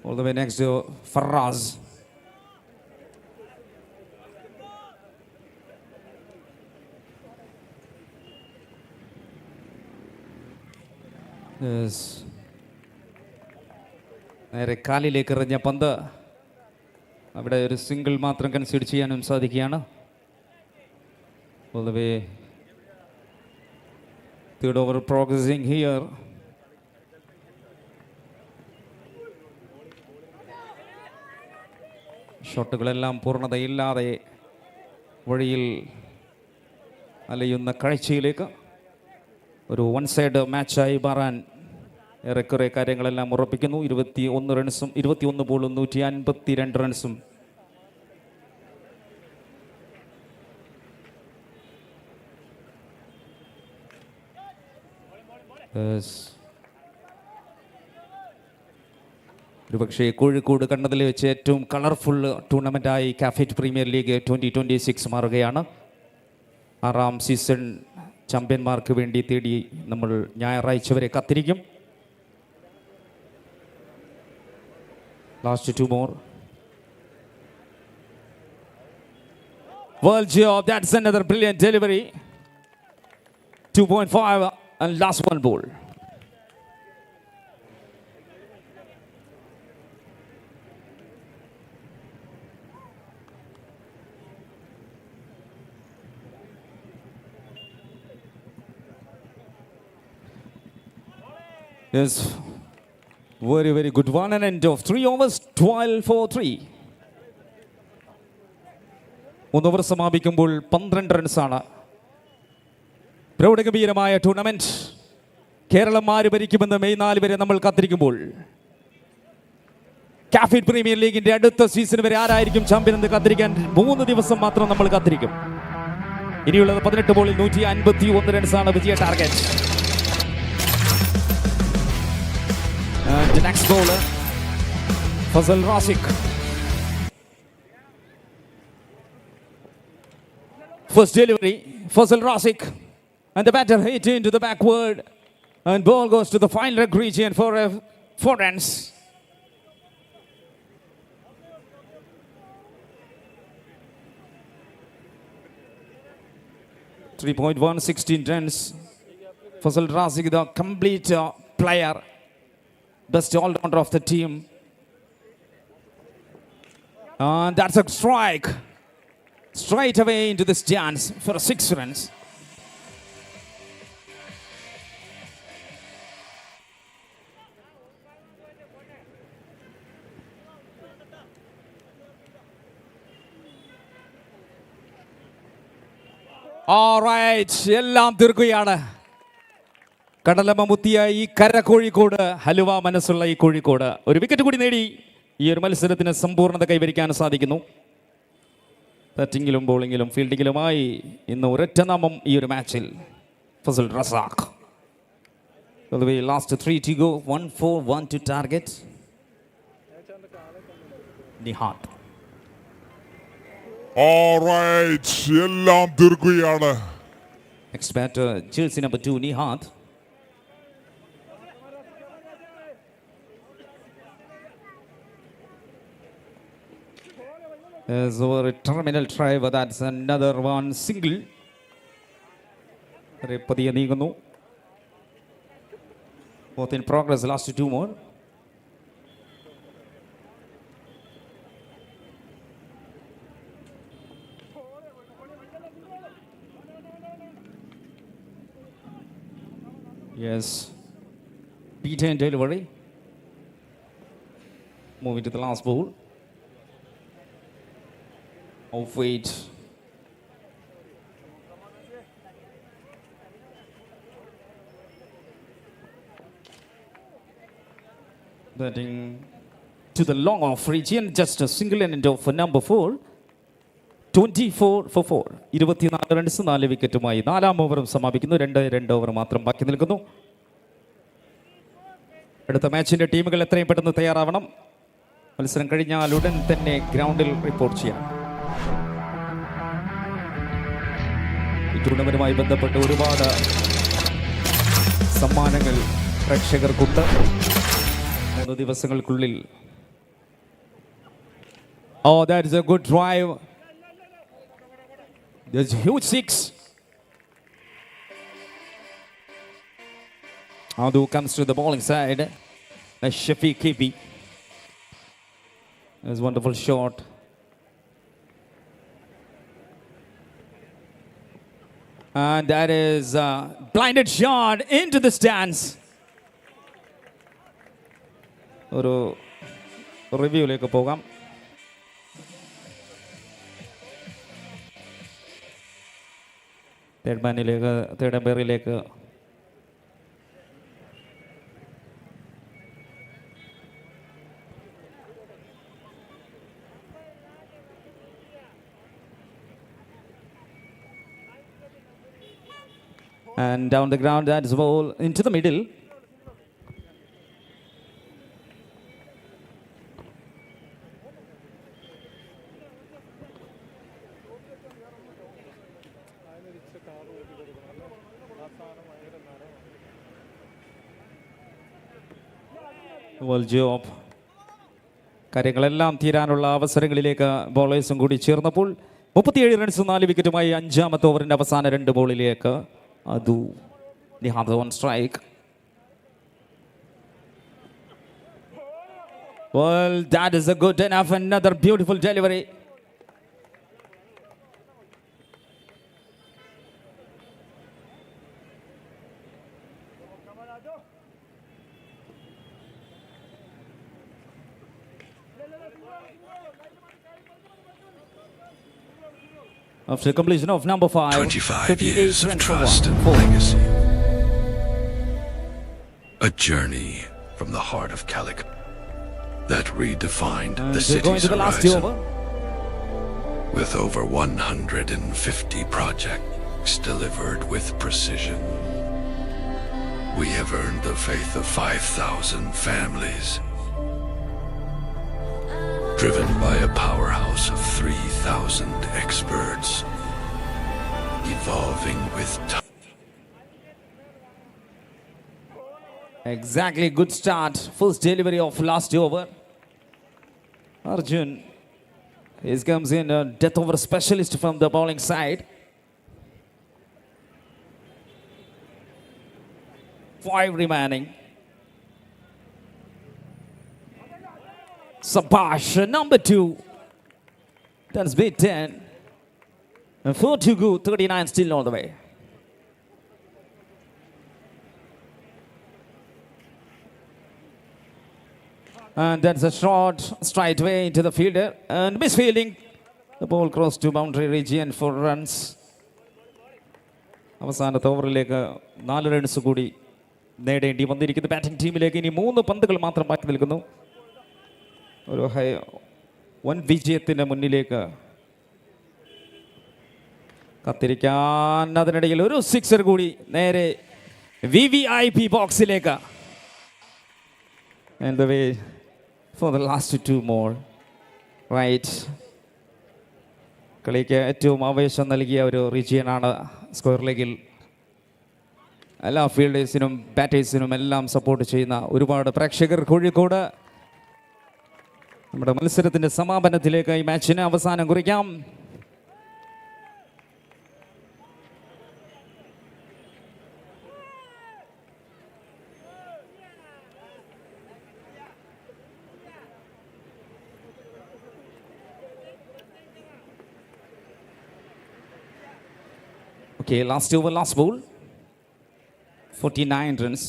All the way next to Faraz. Yes. നേരെ കാലിലേക്ക് എറിഞ്ഞ പന്ത് അവിടെ ഒരു സിംഗിൾ മാത്രം കൺസിഡർ ചെയ്യാനും സാധിക്കുകയാണ്. All the way third over progressing here. ഷോട്ടുകളെല്ലാം പൂർണ്ണതയില്ലാതെ വഴിയിൽ അലയുന്ന കാഴ്ചയിലേക്ക് ഒരു 1 സൈഡ് മാച്ചായി മാറാൻ ഏറെക്കുറെ കാര്യങ്ങളെല്ലാം ഉറപ്പിക്കുന്നു. 21 റൺസും 21 ബോളും 152 റൺസും. ഒരുപക്ഷെ കോഴിക്കോട് കണ്ടതിൽ വെച്ച് ഏറ്റവും കളർഫുൾ ടൂർണമെൻറ്റായി കാഫിറ്റ് പ്രീമിയർ ലീഗ് 2026 മാറുകയാണ്. 6ാം സീസൺ ചാമ്പ്യന്മാർക്ക് വേണ്ടി തേടി നമ്മൾ ഞായറാഴ്ച വരെ കാത്തിരിക്കും. Last 2 more. Well job. That's another brilliant delivery. 2.5 and last 1 ball. Yes. Very, very good one. An end of 3 overs, 12 for 3. 3 over സമാപിക്കുമ്പോൾ 12 റൺസാണ്. പ്രൗഢഗംഭീരമായ ടൂർണമെന്റ്. കേരളം ആര് ഭരിക്കുമെന്ന് മെയ് 4 വരെ നമ്മൾ കാത്തിരിക്കുമ്പോൾ കാഫിറ്റ് പ്രീമിയർ ലീഗിന്റെ അടുത്ത സീസൺ വരെ ആരായിരിക്കും ചാമ്പ്യൻ എന്ന് കാത്തിരിക്കാൻ 3 ദിവസം മാത്രം നമ്മൾ കാത്തിരിക്കും. ഇനിയുള്ളത് 18 ബോളിൽ 151 റൺസാണ് വിജയ target. And the next bowler, Fazal Rasik. First delivery, Fazal Rasik. And the batter hit into the backward. And ball goes to the final leg region for 4 runs. .1 16 runs. Fazal Rasik, the complete player. Best all-rounder of the team. And that's a strike. Straight away into the stands for 6 runs. Alright, എല്ലാം തീർക്കുകയാണ്. കടലമ്മ മുത്തിയ ഈ കര കോഴിക്കോട്, ഹലുവ മനസ്സുള്ള ഈ കോഴിക്കോട് ഒരു wicket കൂടി നേടി ഈ ഒരു മത്സരത്തിന് സമ്പൂർണ്ണത കൈവരിക്കാൻ സാധിക്കുന്നു. ബാറ്റിംഗിലും ബോളിംഗിലും ഫീൽഡിങ്ങിലുമായി ഇന്ന് ഒരൊറ്റ നാമം ഈ ഒരു മാച്ചിൽ Fasal Razak. By the way, last 3 to go, 1-4-1 to target. Nihat. Alright, എല്ലാം തീർക്കുകയാണ്. Next batter, jersey number 2, Nihat. There's over a terminal try, but that's another one single. പതിയെ നീങ്ങുന്നു. Both in progress, last 2 more. Yes. Beaten delivery. Moving to the last ball. Off weight. Batting to the long off region, just a single and into for number 4. 24 for 4. 24 runs 4 വിക്കറ്റുമായി 4-ാം ഓവറും സമാപിക്കുന്നു. 2 over മാത്രം ബാക്കി നിൽക്കുന്നു. അടുത്ത മാച്ചിന്റെ ടീമുകൾ എത്രയും പെട്ടെന്ന് തയ്യാറാവണം. മത്സരം കഴിഞ്ഞാൽ ഉടൻ തന്നെ ഗ്രൗണ്ടിൽ റിപ്പോർട്ട് ചെയ്യാം. ഈ ടൂർണമെന്റുമായി ബന്ധപ്പെട്ട് ഒരുപാട് സമ്മാനങ്ങൾ പ്രേക്ഷകർക്കുണ്ട്. 3 ദിവസങ്ങൾക്കുള്ളിൽ. Oh, that is a good drive. There's a huge 6. Adu comes to the bowling side. Shafiq Kibi. There's a wonderful shot. And that is a blinded shot into the stands. ഒരു റിവ്യൂയിലേക്ക് പോകാം. Third എംപയറിലേക്ക് and down the ground, that is ball into the middle. Well job. കാര്യങ്ങളെല്ലാം തീരാനുള്ള അവസരങ്ങളിലേക്ക് ബോളേഴ്സും കൂടി ചേർന്നപ്പോൾ 37 runs 4 വിക്കറ്റുമായി 5-ാമത്തെ ഓവറിന്റെ അവസാന 2 ബോളിലേക്ക് Adu Nihat on strike. Well, that is a good enough. Another beautiful delivery. After completion of number 5, 25 years of trust and legacy. A journey from the heart of Calicut that redefined the city's horizon. With over 150 projects delivered with precision, we have earned the faith of 5,000 families. Driven by a powerhouse of 3,000 experts, evolving with time. Exactly, good start. First delivery of last over. Arjun, he comes in a death over specialist from the bowling side. 5 remaining. Sabash, number 2. That's bit 10. And 4 to go, 39 still all the way. And that's a shot straight away into the fielder. And misfielding. The ball crossed to boundary region for runs. അവസാനത്തെ ഓവറിലേക്ക് 4 runs കൂടി നേടേണ്ടി വന്നിരിക്കുന്നു batting ടീമിലേക്ക്. ഇനി 3 പന്തുകൾ മാത്രം ബാക്കി നിൽക്കുന്നു. ഒരു വൻ വിജയത്തിന് മുന്നിലേക്ക് കത്തിരിക്കാൻ. അതിനിടയിൽ ഒരു 6 കൂടി നേരെ VVIP ബോക്സിലേക്ക്. And the way for the last 2 more. Right. കളിക്ക് ഏറ്റവും ആവേശം നൽകിയ ഒരു റീജിയനാണ് സ്ക്വയർ ലെഗിൽ. എല്ലാ ഫീൽഡേഴ്സിനും ബാറ്റേഴ്സിനും എല്ലാം സപ്പോർട്ട് ചെയ്യുന്ന ഒരുപാട് പ്രേക്ഷകർ കോഴിക്കോട്. നമ്മുടെ മത്സരത്തിൻ്റെ സമാപനത്തിലേക്ക് ഈ മാച്ചിന് അവസാനം കുറിക്കാം. Okay, last over, last ball. 49 runs.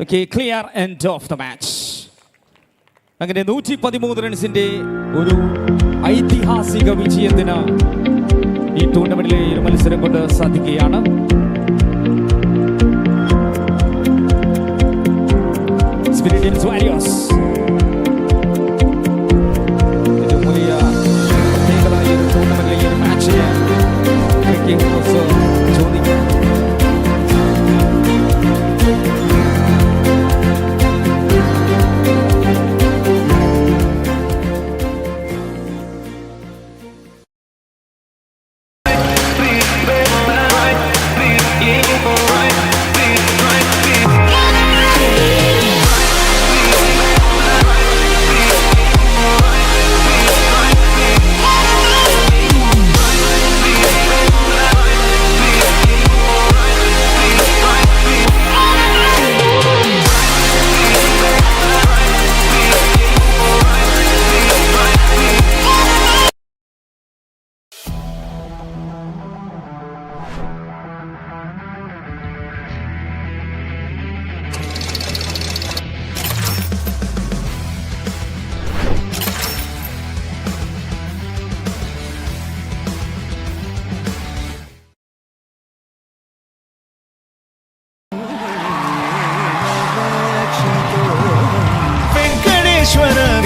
Okay, clear end of the match. അങ്ങനെ 113 റൺസിന്റെ ഒരു ഐതിഹാസിക വിജയത്തിന് ഈ ടൂർണമെന്റിലെ ഈ മത്സരം കൊണ്ട് സാധിക്കുകയാണ്. Spiridians Warriors. ഏറ്റവും വലിയ പ്രത്യേകതയായ ഒരു ടൂർണമെന്റിലെ ഈ ഒരു മാച്ചിന് ചോദിക്കും.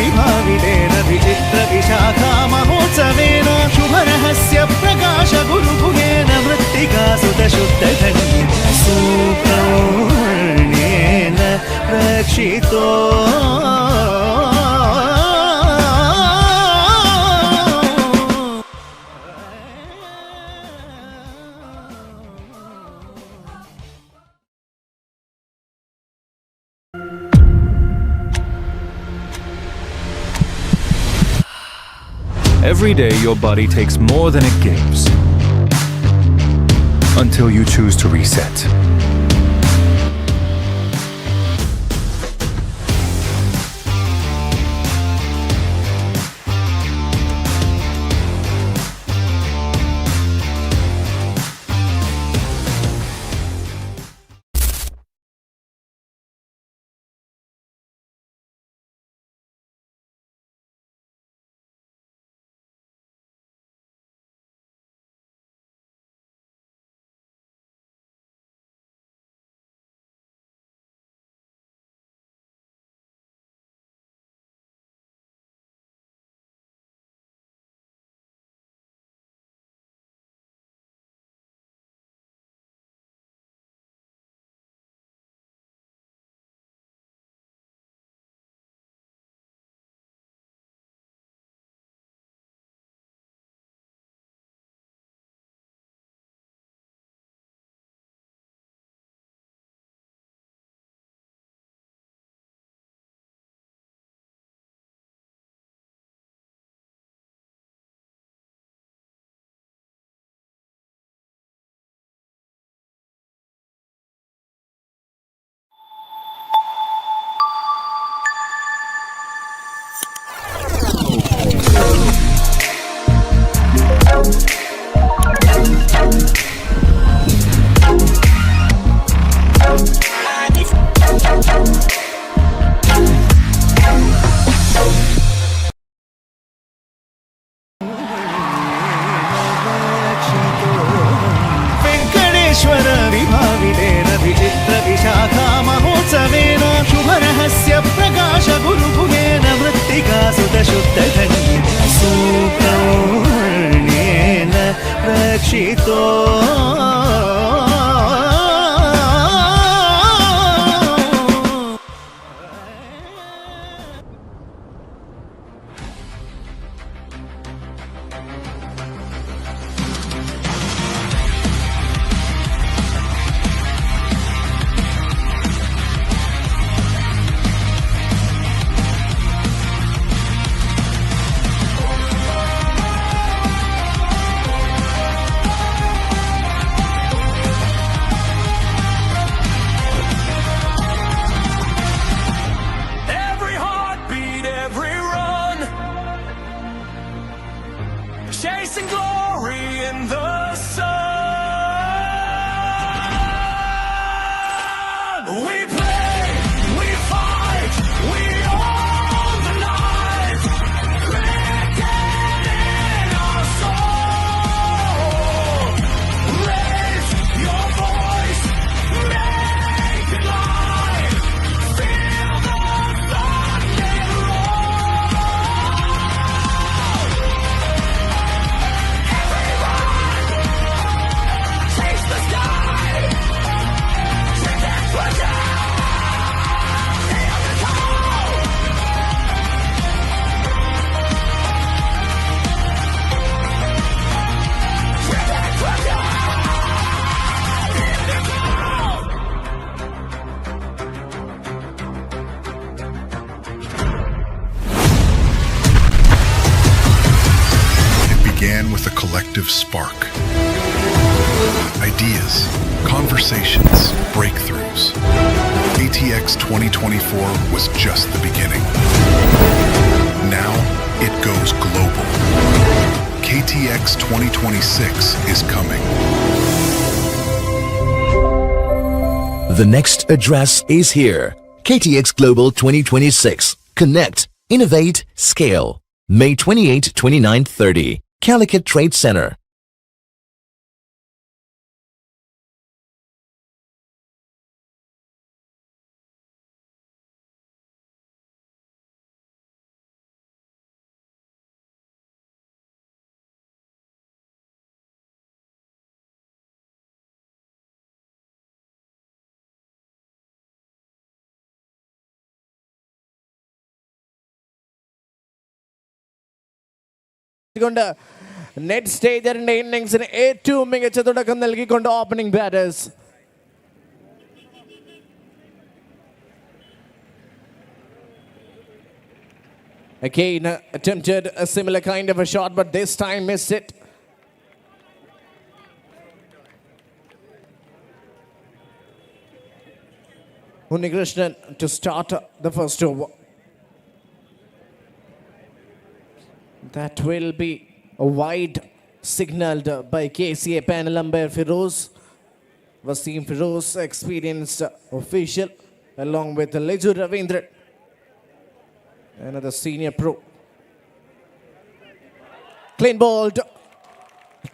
विभाविदेन विचित्रविशाखा महोत्सवेन शुभरहस्य प्रकाश गुरुभुगेन मृत्तिकासुतशुद्धधन्य सुब्रह्मण्येन रक्षितो. Every day your body takes more than it gives until you choose to reset. रक्षितो Every heartbeat, every run, chasing glory in the sun. We play, we fight, we own the night. Cricket in our soul. Raise your voice, make it live. Feel the thunder roll. Everyone, chase the sky. Cricket for down. Hear the call. Cricket for down. Hear the call. It began with a collective spark. Ideas, conversations, breakthroughs. ATX 2024 was just the beginning. Now it goes global. KTX 2026 is coming. The next address is here. KTX Global 2026. Connect, innovate, scale. May 28, 29, 30. Calicut Trade Center. കൊണ്ട് net സ്റ്റേജറിന്റെ ഇന്നിംഗ്സിന് ഏറ്റവും മികച്ച തുടക്കം നൽകിക്കൊണ്ട് opening batters. Again attempted a similar kind of a shot, but this time missed it. Unnikrishnan to start the first over. That will be a wide signaled by KCA panel umpire Firoz. Wasim Firoz, experienced official, along with Leju Ravindran, another senior pro. Clean bowled.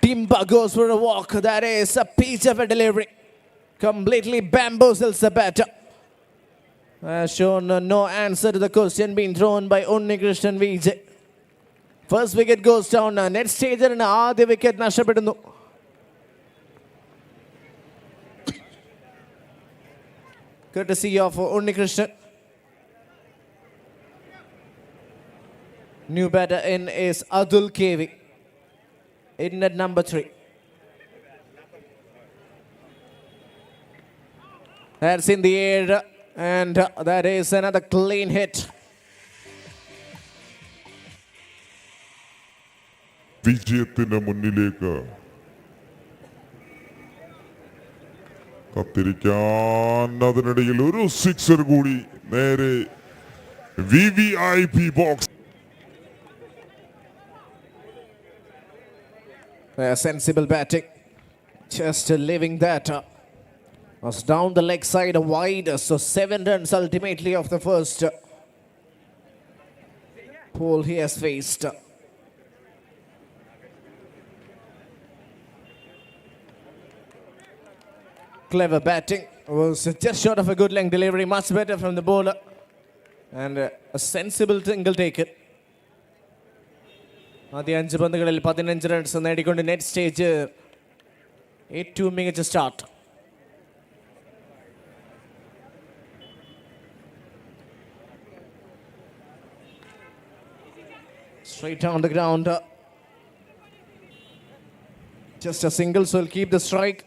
Timba goes for a walk. That is a piece of a delivery. Completely bamboozles the batter. Has shown no answer to the question being thrown by Unnikrishnan Vijay. First wicket goes down. Net stager in the wicket nashapettunnu. Courtesy of Unnikrishnan. New batter in is Adul KV. In at number 3. That's in the air, and that is another clean hit. വിജയത്തിന്റെ മുന്നിലേക്ക് കത്തിരിക്കാൻ അതിനിടയിൽ ഒരു sixer കൂടി നേരെ VVIP box. Sensible batting, just leaving that was down the leg side wide, so 7 runs ultimately of the first pole he has faced. Clever batting, was just short of a good length delivery, much better from the bowler, and a sensible single taken. ആദ്യ 5 പന്തുകളിൽ 15 runs നേടിക്കൊണ്ട് net stage ഏറ്റവും മികച്ച start. Straight on the ground. Just a single, so will keep the strike.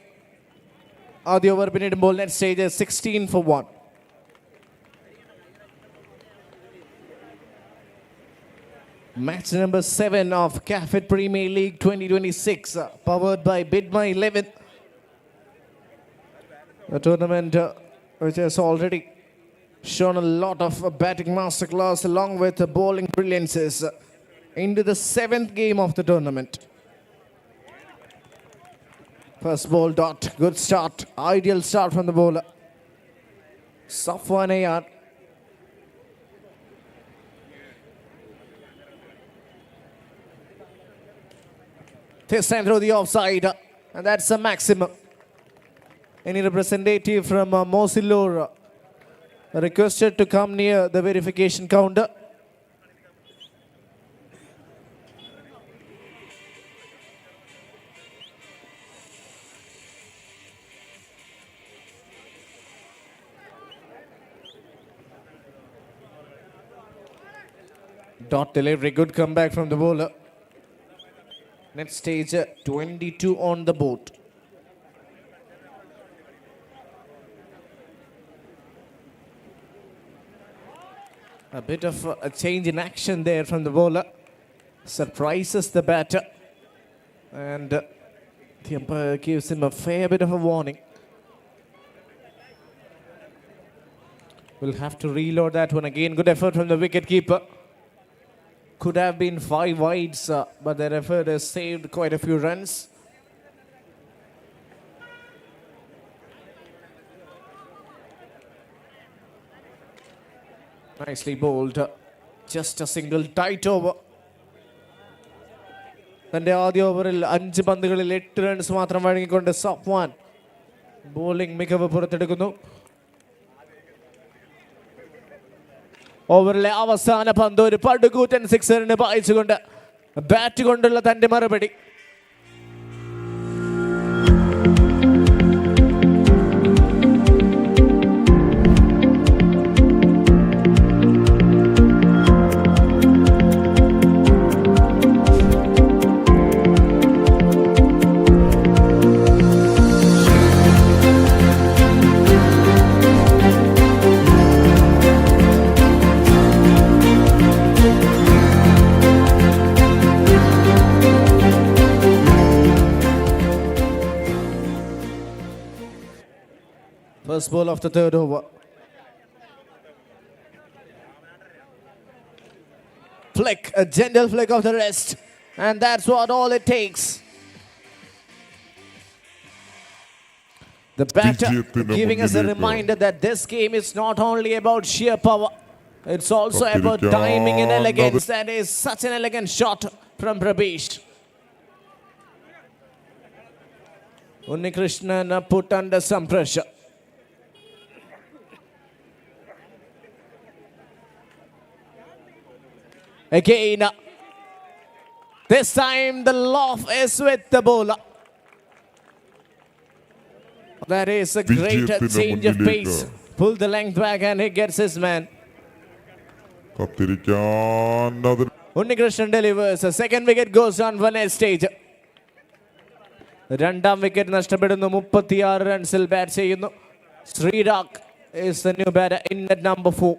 ആദ്യ over പിന്നിടുമ്പോൾ net stage 16 for 1. Match number 7 of Cafit Premier League 2026, powered by Bid My 11. A tournament which has already shown a lot of batting masterclass along with bowling brilliances into the 7th game of the tournament. First ball dot, good start, ideal start from the bowler. Safwan Ayar. This time through the offside, and that's a maximum. Any representative from Mosilur requested to come near the verification counter. Dot delivery, good comeback from the bowler. Next stage 22 on the board. A bit of a change in action there from the bowler. Surprises the batter. And the umpire gives him a fair bit of a warning. We'll have to reload that one again. Good effort from the wicket keeper. Could have been 5 wides, but their effort has saved quite a few runs. Nicely bowled. Just a single tight over. തൻ്റെ ആദ്യ ഓവറിൽ 5 പന്തുകളിൽ 8 runs മാത്രം വഴങ്ങിക്കൊണ്ട് Safwan bowling മികവ് പുറത്തെടുക്കുന്നു. ഓവറിലെ അവസാന പന്ത് ഒരു പടുകൂറ്റൻ സിക്സറിന് പായിച്ചുകൊണ്ട് ബാറ്റ് കൊണ്ടുള്ള തൻ്റെ മറുപടി. First ball of the third over. Flick, a gentle flick of the wrist. And that's what all it takes. The batter giving us a reminder that this game is not only about sheer power. It's also about timing and elegance. That is such an elegant shot from Prabesh. Unnikrishnan put under some pressure. Again, this time the loft is with the bowler. That is a great change of pace. Pull the length back and he gets his man. Unnikrishnan delivers. The second wicket goes on for next stage. രണ്ടാം wicket നഷ്ടപ്പെടുന്നു. 36 റൺസിൽ bat ചെയ്യുന്നു. Sreerag is the new batter in at number 4.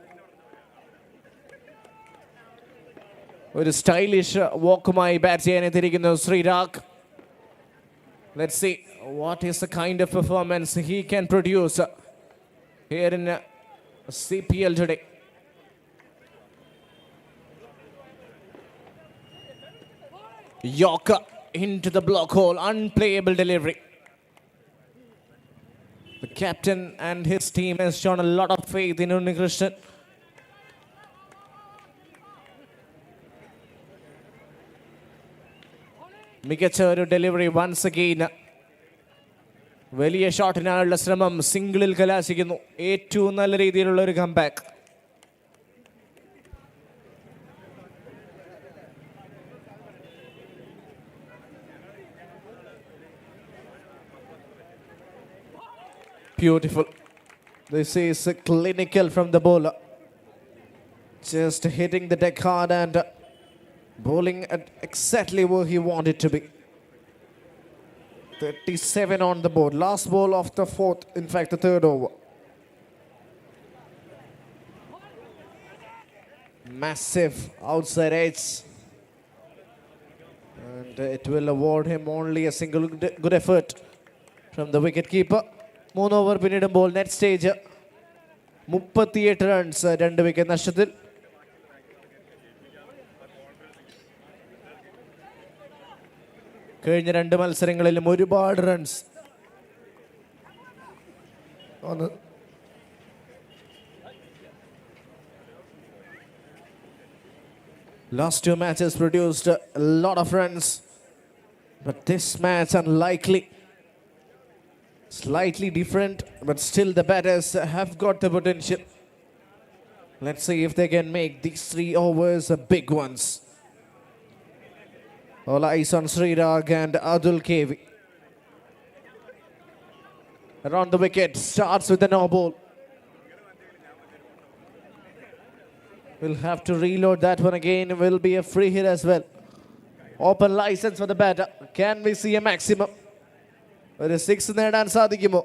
ഒരു stylish വാക്കുമായി bat ചെയ്യാൻ എത്തിയിരിക്കുന്നു Sreerag. Let's see what is the kind of performance he can produce here in CPL today. Yorker into the block hole, unplayable delivery. The captain and his team has shown a lot of faith in Unnikrishnan. മികച്ച ഒരു delivery once again. വലിയ ഷോട്ടിനായുള്ള ശ്രമം സിംഗിളിൽ കലാശിക്കുന്നു. ഏറ്റവും നല്ല രീതിയിലുള്ള ഒരു comeback. Beautiful. This is clinical from the bowler. Just hitting the deck hard and bowling at exactly where he wanted to be. 37 on the board. Last ball of the fourth, in fact the third over. Massive outside edge. And it will award him only a single good effort from the wicket keeper. 3 over പിന്നിടുമ്പോൾ net stage 38 runs 2 wicket നഷ്ടത്തിൽ. കഴിഞ്ഞ 2 മത്സരങ്ങളിലും ഒരുപാട് runs Last 2 matches produced a lot of runs, but this match unlikely. Slightly different, but still the batters have got the potential. Let's see if they can make these 3 overs big ones. All eyes on Srirag and Adul Kevi. Around the wicket, starts with a no ball. We'll have to reload that one again. Will be a free hit as well. Open license for the batter. Can we see a maximum? ഒരു 6 നേടാൻ സാധിക്കുമോ?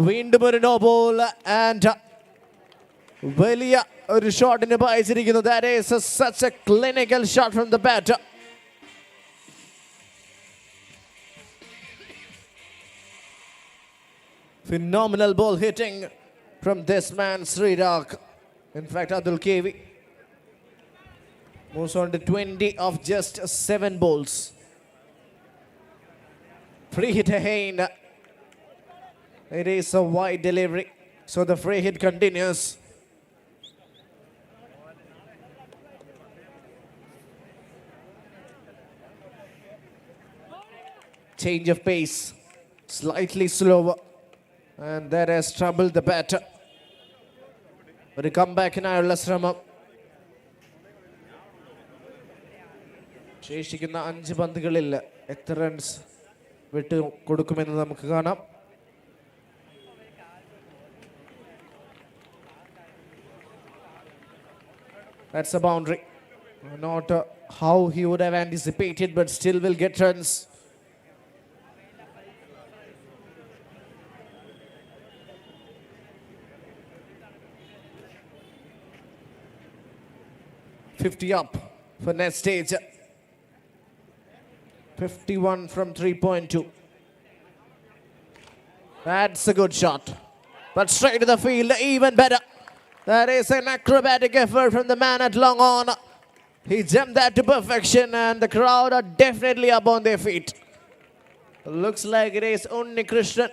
വീണ്ടും ഒരു no ball and വലിയ ഒരു ഷോട്ടിന് പായിച്ചിരിക്കുന്നു. That is such a clinical shot from the batter. Phenomenal ball hitting from this man Srirag. In fact, Adul Kevi moves on to 20 of just 7 balls. Free hit again. It is a wide delivery, so the free hit continues. Change of pace, slightly slower, and that has troubled the batter. But a comeback in Ireland ശ്രമം. ശേഷിക്കുന്ന 5 പന്തുകളിൽ എത്ര runs വിട്ട് കൊടുക്കുമെന്ന് നമുക്ക് കാണാം. That's a boundary. Not how he would have anticipated, but still will get runs. $50 up for next stage. 51 from 3.2. That's a good shot. But straight to the field, even better. That is an acrobatic effort from the man at long on. He jumped that to perfection and the crowd are definitely up on their feet. Looks like it is Unni Krishnan.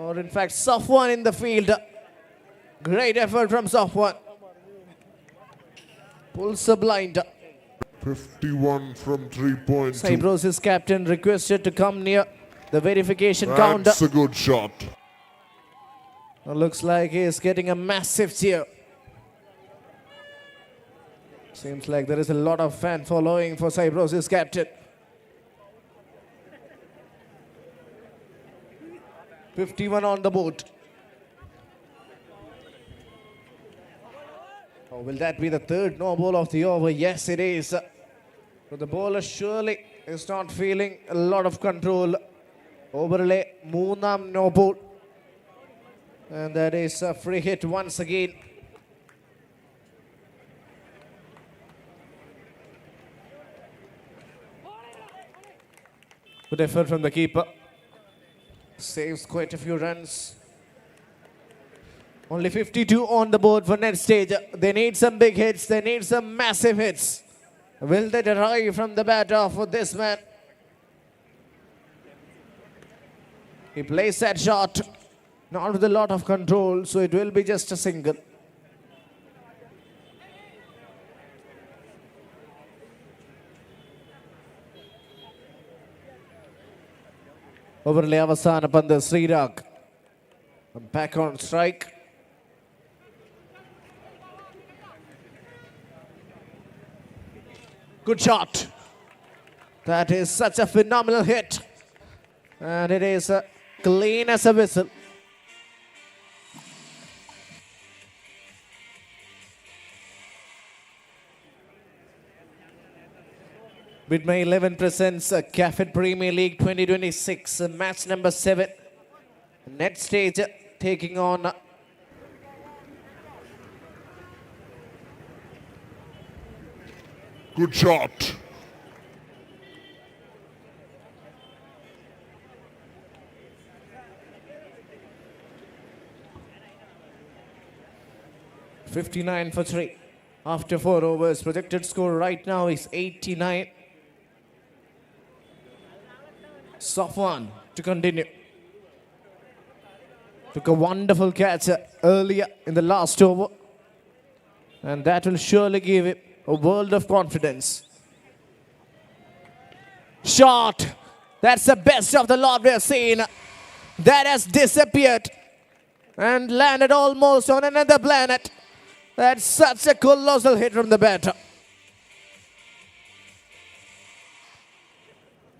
Or in fact, Safwan in the field. Great effort from Safwan. Pulls a blind. 51 from 3.2. Cyprus' captain requested to come near the verification counter. That's a good shot. Looks like he is getting a massive cheer. Seems like there is a lot of fan following for Cyprus' captain. 51 on the board. Oh, will that be the third no ball of the over? Yes, it is. But the bowler surely is not feeling a lot of control. Overlay, Moonam no ball. And that is a free hit once again. Good effort from the keeper. Saves quite a few runs. Only 52 on the board for next stage. They need some big hits. They need some massive hits. Will they arrive from the batter for this man? He plays that shot. Not with a lot of control, so it will be just a single. Overlay അവസാന പന്ത് Srirag. Back on strike. Good shot. That is such a phenomenal hit. And it is clean as a whistle. Mid-May 11 presents Cafit Premier League 2026, match number 7. Net stage taking on Good shot. .59 for 3 after 4 overs. Projected score right now is 89. Safwan to continue. Took a wonderful catch earlier in the last over. And that will surely give him a world of confidence. Shot. That's the best of the lot we have seen. That has disappeared and landed almost on another planet. That's such a colossal hit from the batter.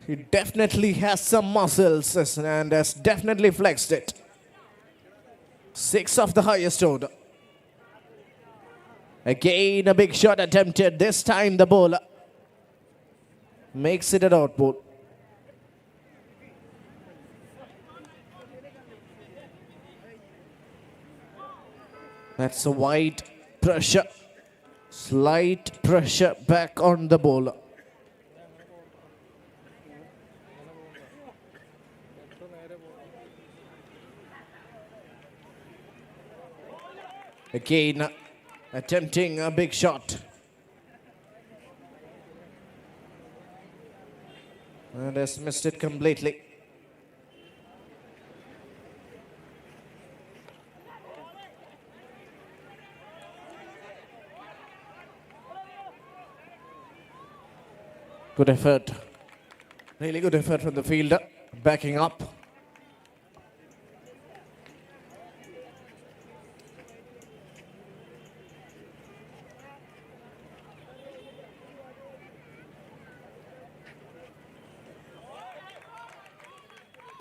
He definitely has some muscles and has definitely flexed it. 6 of the highest order. Again, a big shot attempted. This time the bowler makes it a dot ball. That's a wide pressure. Slight pressure back on the bowler. Again, attempting a big shot. And has missed it completely. Good effort. Really good effort from the fielder. Backing up.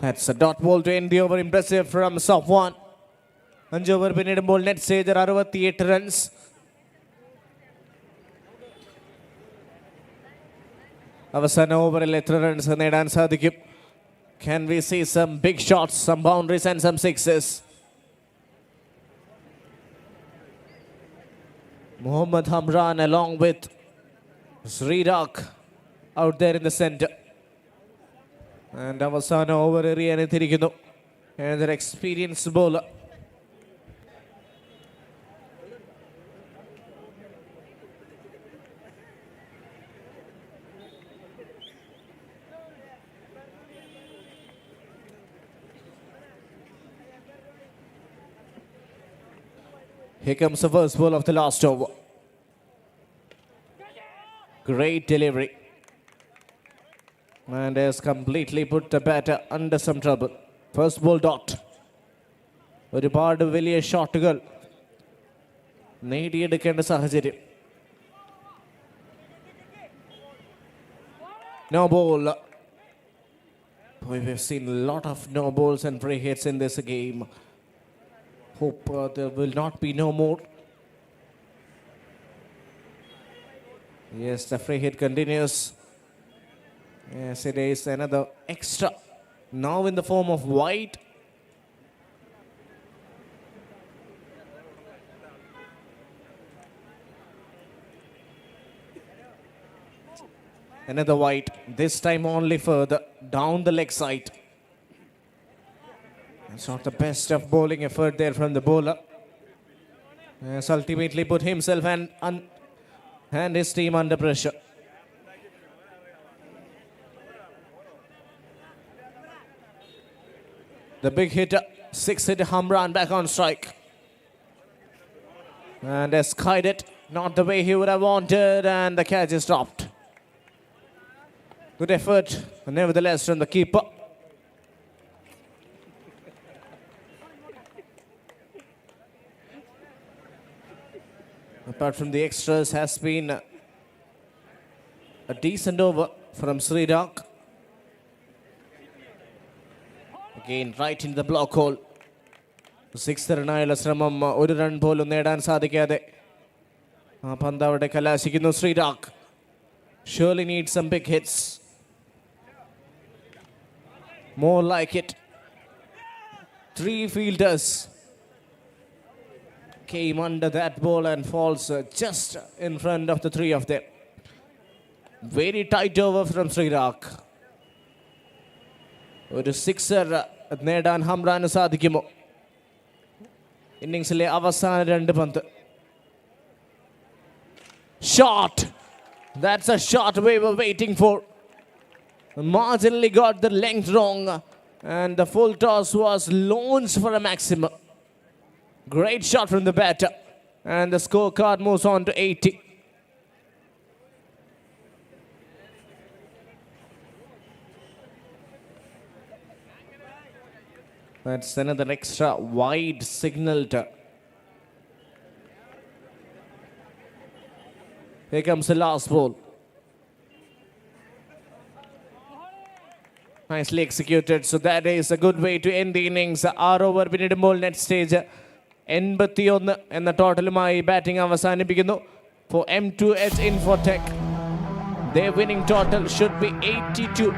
That's a dot ball to end the over. Impressive from Safwan. 5 over പിന്നിടുമ്പോൾ net stage 68 runs. അവസാന ഓവറിൽ എത്ര runs നേടാൻ സാധിക്കും? Can we see some big shots, some boundaries and some sixes? Mohammad Hamran along with Srirak out there in the center. And അവസാന over എറിയാനെത്തിയിരിക്കുന്നു. And an experienced bowler. Here comes the first ball of the last over. Great delivery. And has completely put the batter under some trouble. First ball dot. ഒരുപാട് വലിയ ഷോട്ടുകൾ നേടിയെടുക്കേണ്ട സാഹചര്യം. No ball. We've seen a lot of no balls and free hits in this game. Hope there will not be no more. Yes, the free hit continues. Yes, it is another extra. Now in the form of wide. Another wide. This time only further down the leg side. It's not the best of bowling effort there from the bowler. Has ultimately put himself and his team under pressure. The big hitter, 6-hitter Hamran back on strike. And has skied it, not the way he would have wanted, and the catch is dropped. Good effort, nevertheless, from the keeper. Apart from the extras, has been a decent over from Srirak. Again, right in the block hole. Sixth run ശ്രമം ഒരു run പോലും നേടാൻ സാധിക്കാതെ ആ പന്ത് അവിടെ കലാശിക്കുന്നു Srirak. Surely needs some big hits. More like it. 3 fielders came under that ball and falls just in front of the 3 of them. Very tight over from Srirak. ഒരു sixer നേടാൻ ഹംറാന് സാധിക്കുമോ? ഇന്നിംഗ്സിലെ അവസാന 2 പന്ത്. Shot. That's a shot we were waiting for. Marginally got the length wrong and the full toss was launched for a maximum. Great shot from the batter and the scorecard moves on to 80. That's another extra wide signal. Here comes the last ball. Nicely executed. So that is a good way to end the innings. 6 over പിന്നിടുമ്പോൾ net stage 81 എന്ന ടോട്ടലുമായി batting അവസാനിപ്പിക്കുന്നു. For M2H Infotech, their winning total should be 82.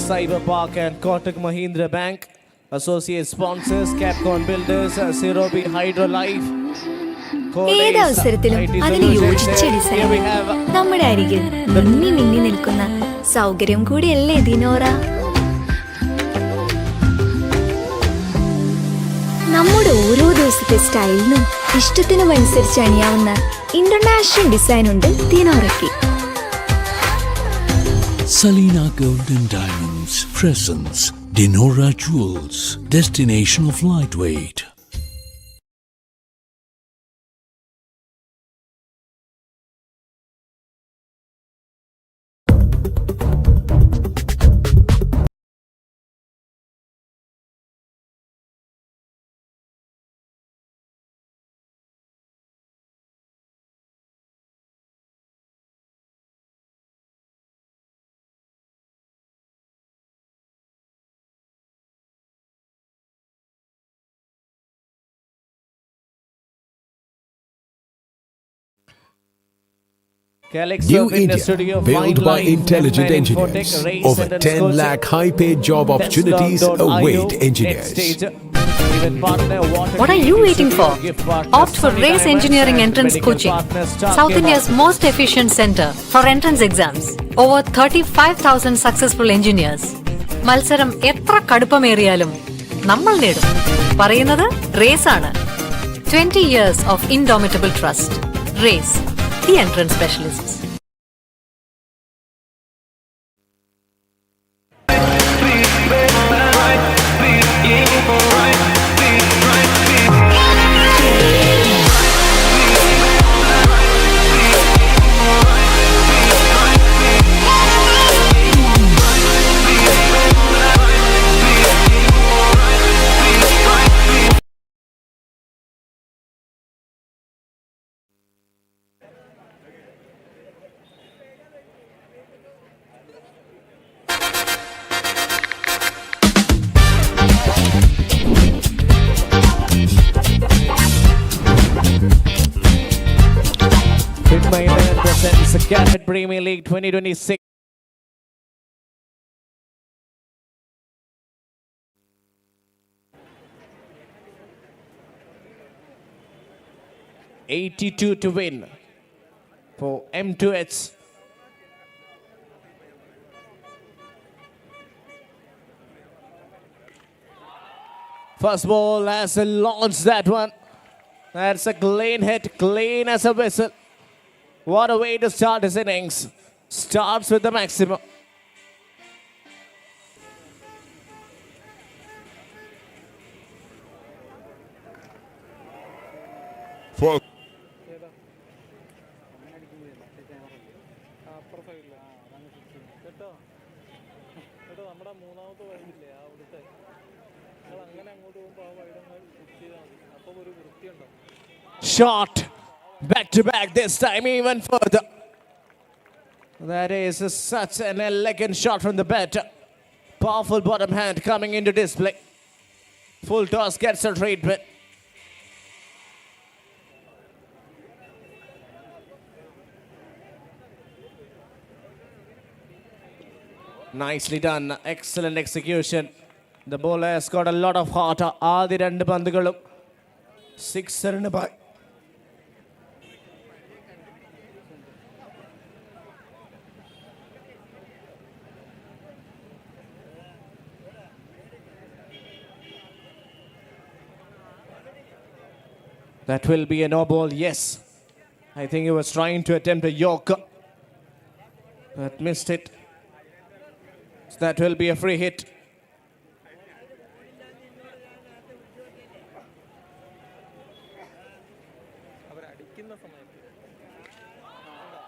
Cyber Park and Kotak Mahindra Bank. Associate sponsors Capcom Builders, Sirobi Hydro Life. ഏതവസരത്തിലും അതിന് യോജിച്ച design നമ്മുടെ അരികിൽ മിന്നി മിന്നി നിൽക്കുന്ന സൗകര്യം കൂടിയല്ലേ ദിനോറ. നമ്മുടെ ഓരോ ദിവസത്തെ സ്റ്റൈലിനും ഇഷ്ടത്തിനും അനുസരിച്ച് അണിയാവുന്ന ഇന്റർനാഷണൽ ഡിസൈൻ ഉണ്ട് ദിനോറയ്ക്ക്. Salina Gold and Diamonds presents Dinora Jewels, destination of lightweight. New India, built by intelligent engineers. Over 10 lakh high-paid job opportunities await engineers. What are you waiting for? Opt for Race Engineering Entrance Coaching, South India's most efficient center for entrance exams. Over 35,000 successful engineers. മത്സരം എത്ര കടുപ്പമേറിയാലും നമ്മൾ നേടും. പറയുന്നത് raise ആണ്. 20 years of indomitable trust. Race, the entrance specialists. 11 presents the Cafit Premier League 2026. $82 to win for M2H. First ball has launched that one. That's a clean hit, clean as a whistle. What a way to start his innings. Starts with the maximum. For Shot. Back to back, this time even further. That is such an elegant shot from the batter. Powerful bottom hand coming into display. Full toss gets a treatment. Nicely done. Excellent execution. The bowler has got a lot of heart. ആദ്യ രണ്ട് പന്തുകളും സിക്സറിന് That will be a no ball, yes. I think he was trying to attempt a yorker, but missed it. So that will be a free hit.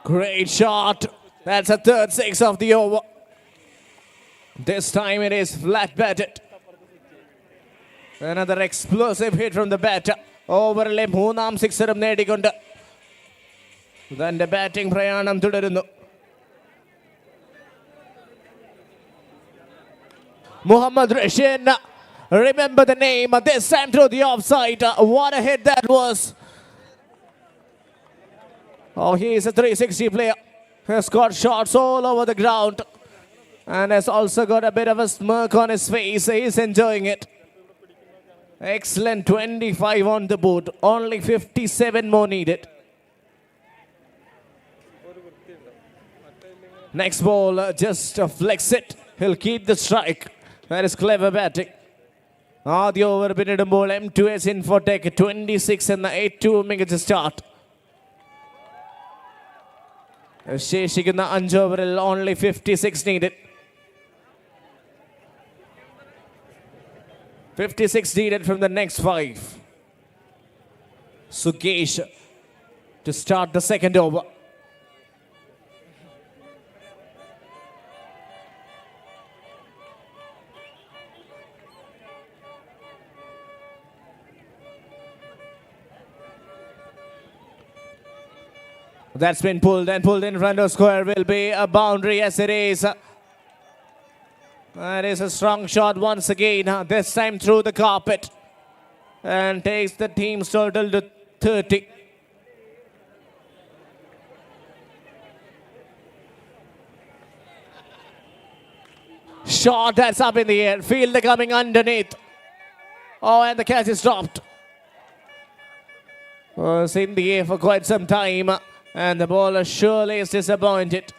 Great shot. That's a third six of the over. This time it is flat batted. Another explosive hit from the batter. ഓവറിലെ മൂന്നാം സിക്സറും നേടിക്കൊണ്ട് തന്റെ batting പ്രയാണം തുടരുന്നു. Muhammad Rashid, remember the name, this time through the offside. What a hit that was. Oh, he is a 360 player. Has got shots all over the ground and has also got a bit of a smirk on his face. He's enjoying it. Excellent, 25 on the board. Only 57 more needed. Next ball, just flex it. He'll keep the strike. That is clever batting. ആദ്യ over പിന്നിടുമ്പോൾ M2S Infotech 26 എന്ന ഏറ്റവും മികച്ച start. ശേഷിക്കുന്ന 5 ഓവറിൽ only 56 needed. 56 needed from the next 5. Sukesh to start the second over. That's been pulled and pulled in front of square. Will be a boundary as it is. That is a strong shot once again, this time through the carpet, and takes the team's total to 30. Shot that's up in the air, fielder coming underneath. Oh, and the catch is dropped. Was in the air for quite some time, and the bowler surely is disappointed.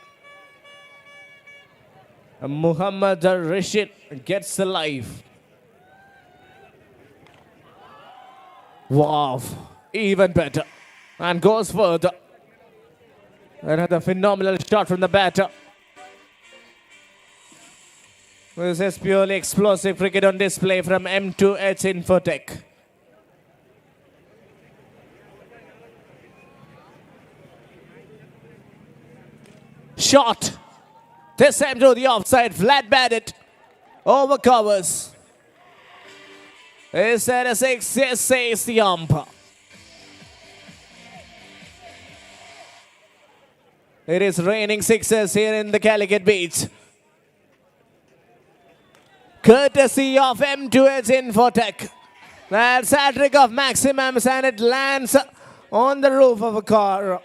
Muhammad Rashid gets the life. Wow, even better. And goes further. Another phenomenal shot from the batter. This is purely explosive cricket on display from M2H Infotech. Shot. This time to the offside, flat batted, over covers. Is that a 6? Yes, says the umpire. It is raining sixes here in the Calicut Beach. Courtesy of M2H Infotech. That's a trick of maximums and it lands on the roof of a car.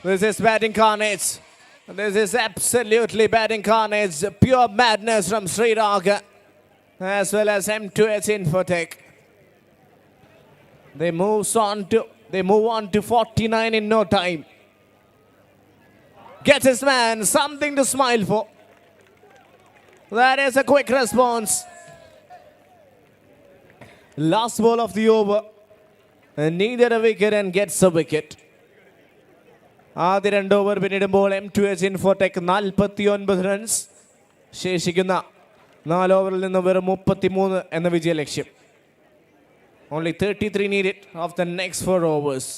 This is batting carnage. This is absolutely batting carnage. Pure madness from Sri Raga, as well as M2H Infotech. They move on to 49 in no time. Gets his man something to smile for. That is a quick response. Last ball of the over. Neither a wicket and gets a wicket. ആദ്യ 2 over പിന്നിടുമ്പോൾ M2H Infotech 49 runs. ശേഷിക്കുന്ന 4 ഓവറിൽ നിന്ന് വെറും 33 എന്ന വിജയ ലക്ഷ്യം. Only 33 needed of the next 4 overs.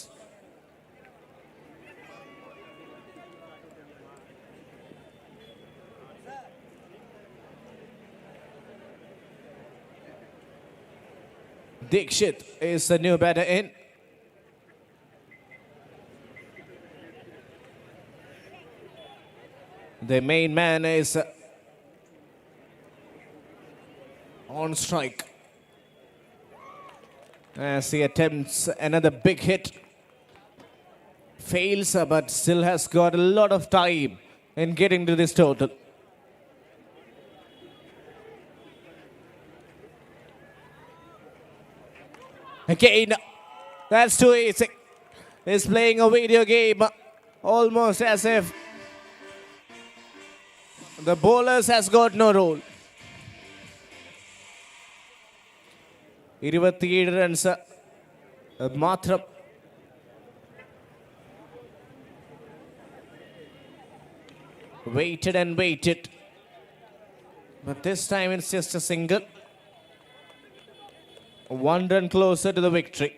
Dikshit is the new batter in. The main man is on strike as he attempts another big hit. Fails, but still has got a lot of time in getting to this total. Again, that's too easy. He's playing a video game almost as if the bowlers has got no role. 27 runs മാത്രം. Waited and waited. But this time it's just a single. 1 run closer to the victory.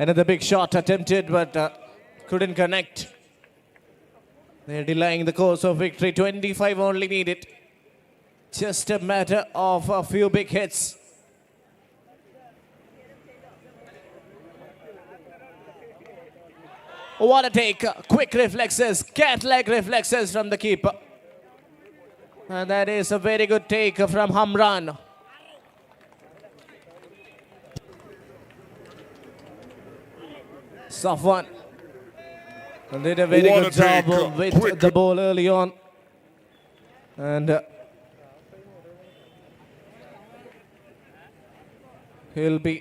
Another big shot attempted, but couldn't connect. They're delaying the course of victory. 25 only needed. Just a matter of a few big hits. What a take. Quick reflexes, cat-like reflexes from the keeper. And that is a very good take from Hamran. Safwan did a very good job with the ball early on. And he'll be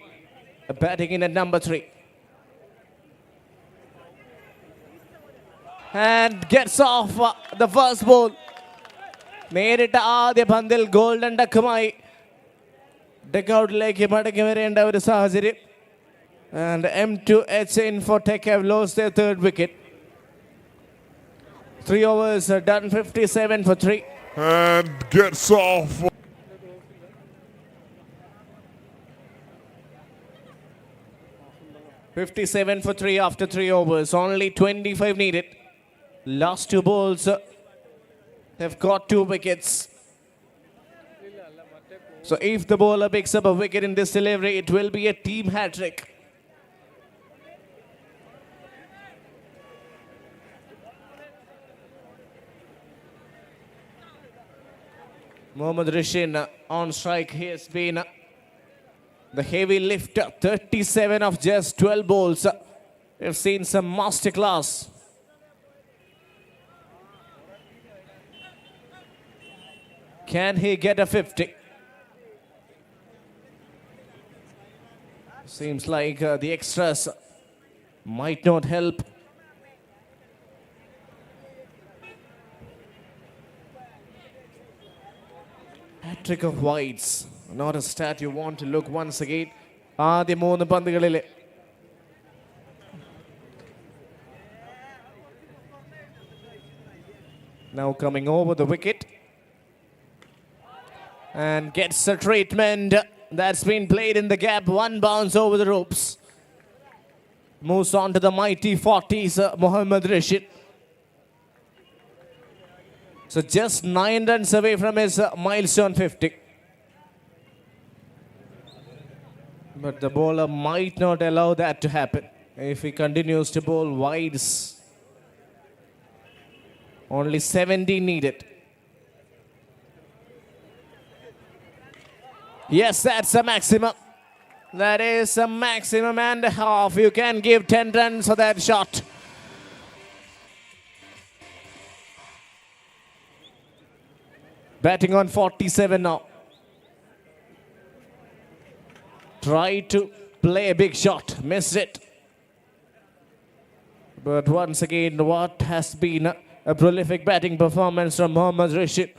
batting in at number 3. And gets off the first ball. നേരിട്ട് ആദ്യ പന്തിൽ golden ഡക്കുമായി ഡക്കൗട്ടിലേക്ക് മടങ്ങി വരേണ്ട ഒരു സാഹചര്യം. And M2H Infotech have lost their 3rd wicket. 3 overs are done, 57 for 3. And gets off. 57 for 3 after 3 overs. Only 25 needed. Last 2 balls have got 2 wickets. So if the bowler picks up a wicket in this delivery, it will be a team hat-trick. Mohammad Rishin on strike. He has been the heavy lifter. 37 of just 12 balls. We've seen some masterclass. Can he get a 50? Seems like the extras might not help. Hat-trick of wides. Not a stat you want to look once again. ആദ്യ 3 പന്തുകളിൽ now coming over the wicket and gets a treatment that's been played in the gap. 1 bounce over the ropes. moves on to the mighty 40s, Mohammad Rashid. So just 9 runs away from his milestone 50. But the bowler might not allow that to happen if he continues to bowl wides. Only 70 needed. Yes, that's a maximum. That is a maximum and a half. You can give 10 runs for that shot. Batting on 47 now. Tried to play a big shot, missed it. But once again, what has been a prolific batting performance from Mohammad Rashid.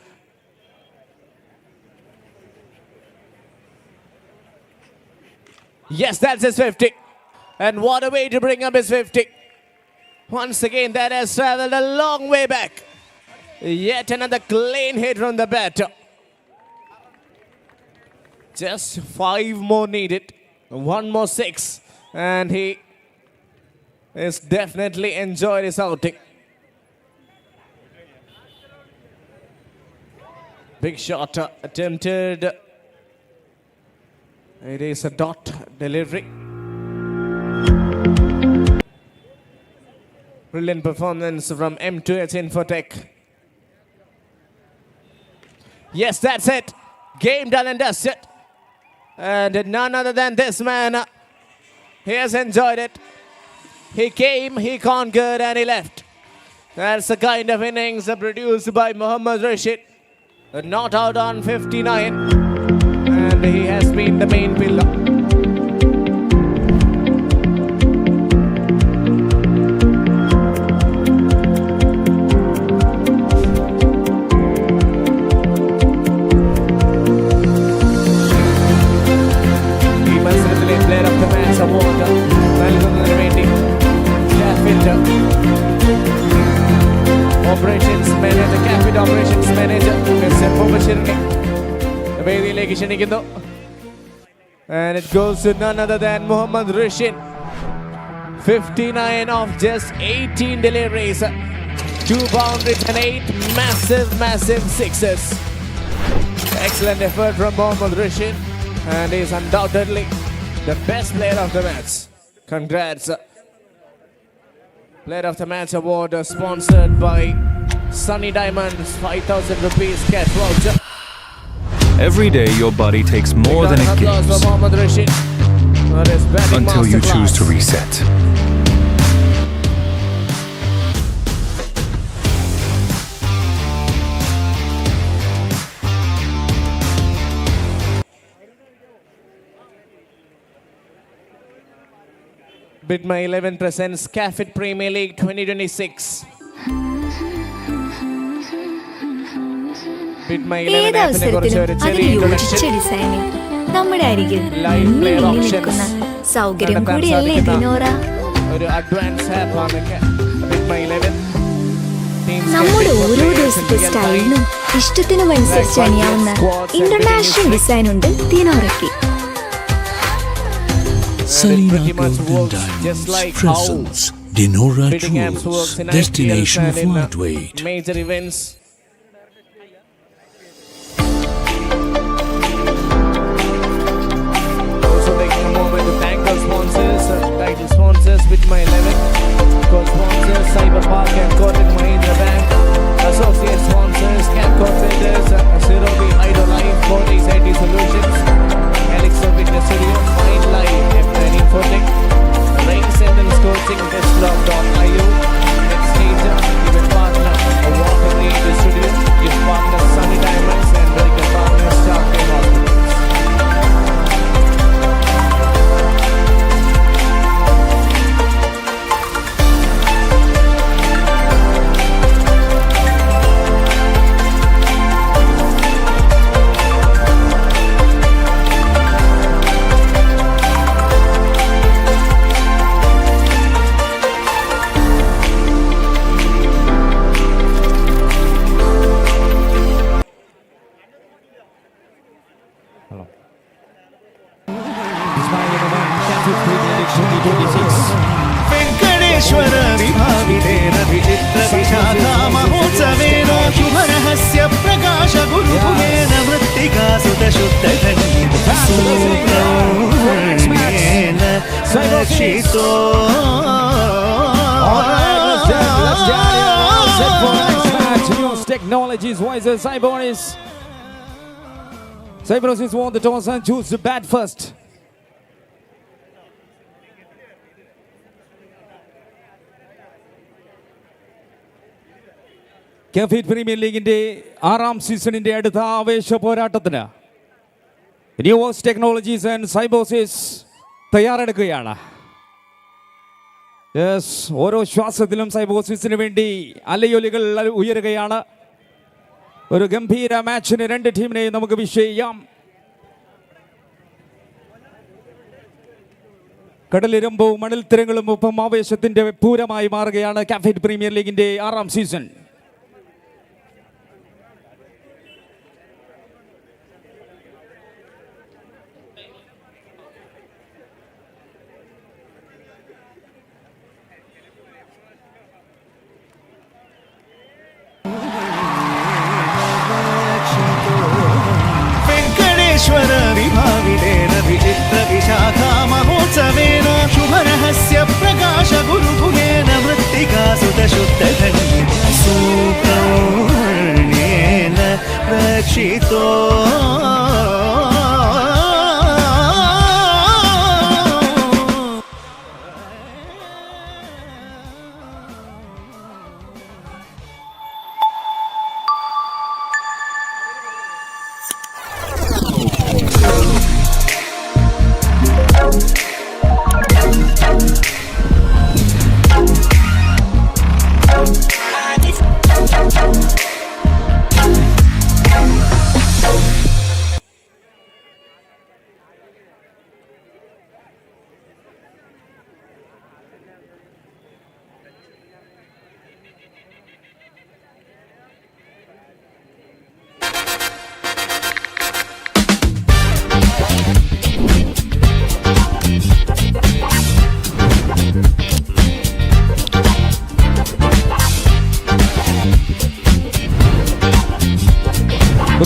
Yes, that's his 50. And what a way to bring up his 50. Once again, that has traveled a long way back. Yet another clean hit from the batter. Just 5 more needed. 1 more 6. And he has definitely enjoyed his outing. Big shot attempted. It is a dot delivery. Brilliant performance from M2H Infotech. Yes, that's it. Game done and dusted. And none other than this man. He has enjoyed it. He came, he conquered, and he left. That's the kind of innings produced by Mohammad Rashid. Not out on 59. And he has been the main pillar. Operations Manager, Cafit Operations Manager, Mr. And it goes to none other than Mohammad Rashid. 59 of just 18 deliveries, 2 boundaries and 8 massive sixes. Excellent effort from Mohammad Rashid, and he is undoubtedly the best player of the match. Congrats. Player of the Match award sponsored by Sunny Diamonds, 5,000 rupees cash voucher. Every day your body takes more than it gives until you choose to reset. Bid My 11 presents Cafit Premier League 2026. Bid My 11 ആപ്പിനെ കുറിച്ച് ഒരു ചെറിയ introduction. നമ്മുടെ അരികിൽ നിൽക്കുന്ന സൗകര്യം കൂടിയല്ലേ ദിനോറ. ഒരു advance app ആണ് Bid My 11. നമ്മുടെ ഓരോ ദിവസത്തെ സ്റ്റൈലിനും ഇഷ്ടത്തിനും അനുസരിച്ച് അണിയാവുന്ന ഇന്റർനാഷണൽ ഡിസൈൻ ഉണ്ട് ദിനോറയ്ക്ക്. Salina Golden Diamonds presents Dinora Jewels, destination of lightweight. Major events. Also taking a moment to thank our sponsors, title sponsors, Bid My 11, co-sponsors, Cyber Park and Kotak Mahindra Bank, associate sponsors, Capcom Builders, Cerobi Hydro Life, Fortis IT Solutions, Elixir Fitness Studio, Mind Life, M9 Infotech, Rain Sentence Coaching, Bestblog.io, Next Stage, Event Partner, a Walk in the Industry. शोभनहस्य प्रकाशगुरुगुहेन मृत्तिका सुतशुद्धधन्येन सुब्रह्मण्येन रक्षितो Technologies, voices, Ceremonies. Ceremonies won the toss and choose to bat first. Cafit Premier League in the Aram season in the Aditha Veshaporatatana. New Works Technologies and Ceremonies Tayara. Yes, ഓരോ ശ്വാസത്തിലും സൈബോസിന് വേണ്ടി അലയൊലികൾ ഉയരുകയാണ്. ഒരു ഗംഭീര മാച്ചിന് രണ്ട് ടീമിനെയും നമുക്ക് wish ചെയ്യാം. കടലിരമ്പവും മണൽത്തിരങ്ങളും ഒപ്പം ആവേശത്തിന്റെ പൂരമായി മാറുകയാണ് കാഫിറ്റ് പ്രീമിയർ ലീഗിന്റെ 6ാം സീസൺ. वेङ्कटेश्वर विभावितेन विचित्रविशाखा महोत्सवेन शुभरहस्य प्रकाशगुरुगुहेन मृत्तिका सुतशुद्धधन्येन सुब्रह्मण्येन रक्षितो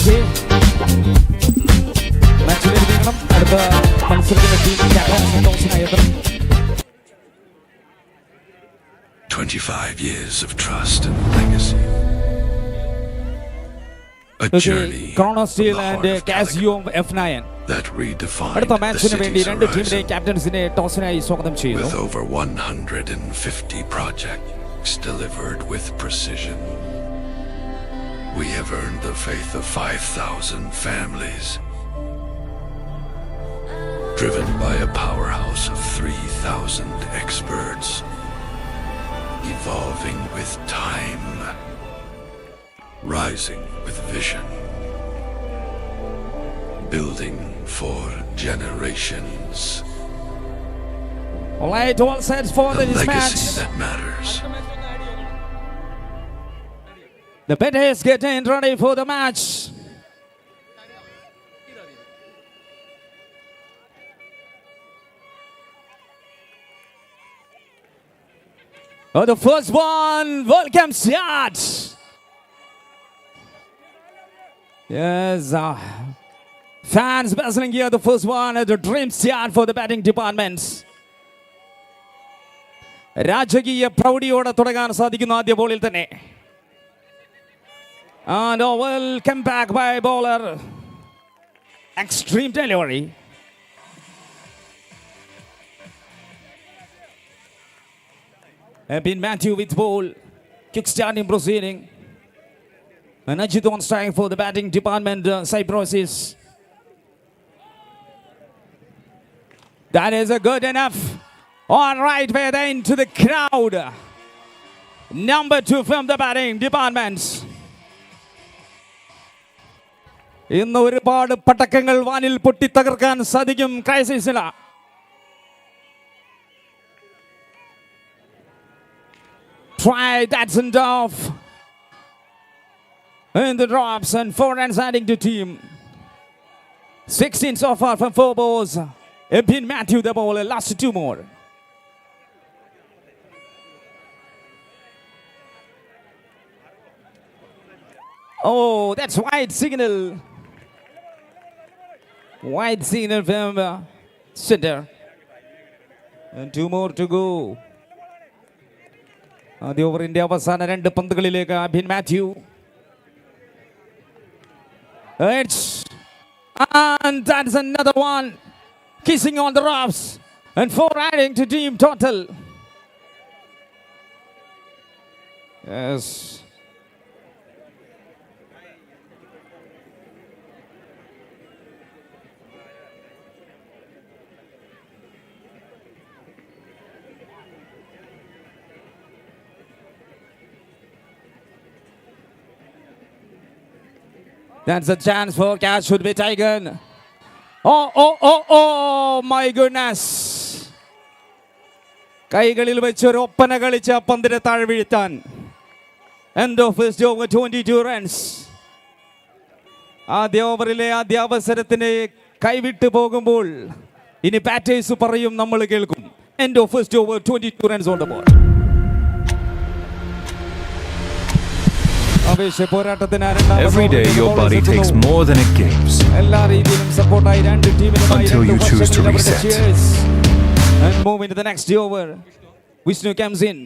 Okay. Matchile veekanam adutha manasirukkunna team captain Santosinayatham. 25 years of trust and legacy. A journey Chrono Steel and Casio F9 that redefined അടുത്ത the മാച്ചിന് വേണ്ടി city's രണ്ട് ടീമിലെ horizon. ക്യാപ്റ്റൻസിനെ ടോസിനായി സ്വാഗതം ചെയ്യുന്നു. With over 150 projects delivered with precision, we have earned the faith of 5,000 families, driven by a powerhouse of 3,000 experts, evolving with time, rising with vision, building for generations. All right, all set for The this match. legacy that matters. The betters getting ready for the match. Oh, the first one, welcome start. Yes, fans bustling here. The first one, the dream start for the batting departments. രാജകീയ പ്രൗഢിയോടെ തുടങ്ങാൻ സാധിക്കുന്ന ആദ്യ ബോളിൽ തന്നെ. And a welcome back by bowler. Extreme delivery. Been Matthew with ball. Kick starting proceeding. And Ajit on strike for the batting department. Cyprosis. That is a good enough. All right, we're into the crowd. Number 2 from the batting department. ഇന്ന് ഒരുപാട് പടക്കങ്ങൾ വാനിൽ പൊട്ടിത്തകർക്കാൻ സാധിക്കും ക്രൈസിസിന്. Try that's and off. And the drops and 4 runs adding to team. 16 so far from 4 balls. Ebin Matthew the bowler, last 2 more. Oh, that's wide signal. Wide signal from center. And 2 more to go. The over India അവസാന 2 പന്തുകളിലേക്ക് Abhin Mathew. And that's another one. Kissing on the roughs. And 4 adding to team total. Yes. That's a chance for catch should be taken. Oh, my goodness. കൈകളിൽ വെച്ചൊരു ഒപ്പന കളിച്ച പന്തിനെ താഴെ വീഴ്ത്താൻ. End of first over, 22 runs. ആദ്യ ഓവറിലെ ആദ്യ അവസരത്തിന് കൈവിട്ട് പോകുമ്പോൾ ഇനി ബാറ്റേഴ്സ് പറയും, നമ്മൾ കേൾക്കും. End of first over, 22 runs on the board. Every day your body takes more than it gives until you choose to reset. And move into the next over. Vishnu comes in.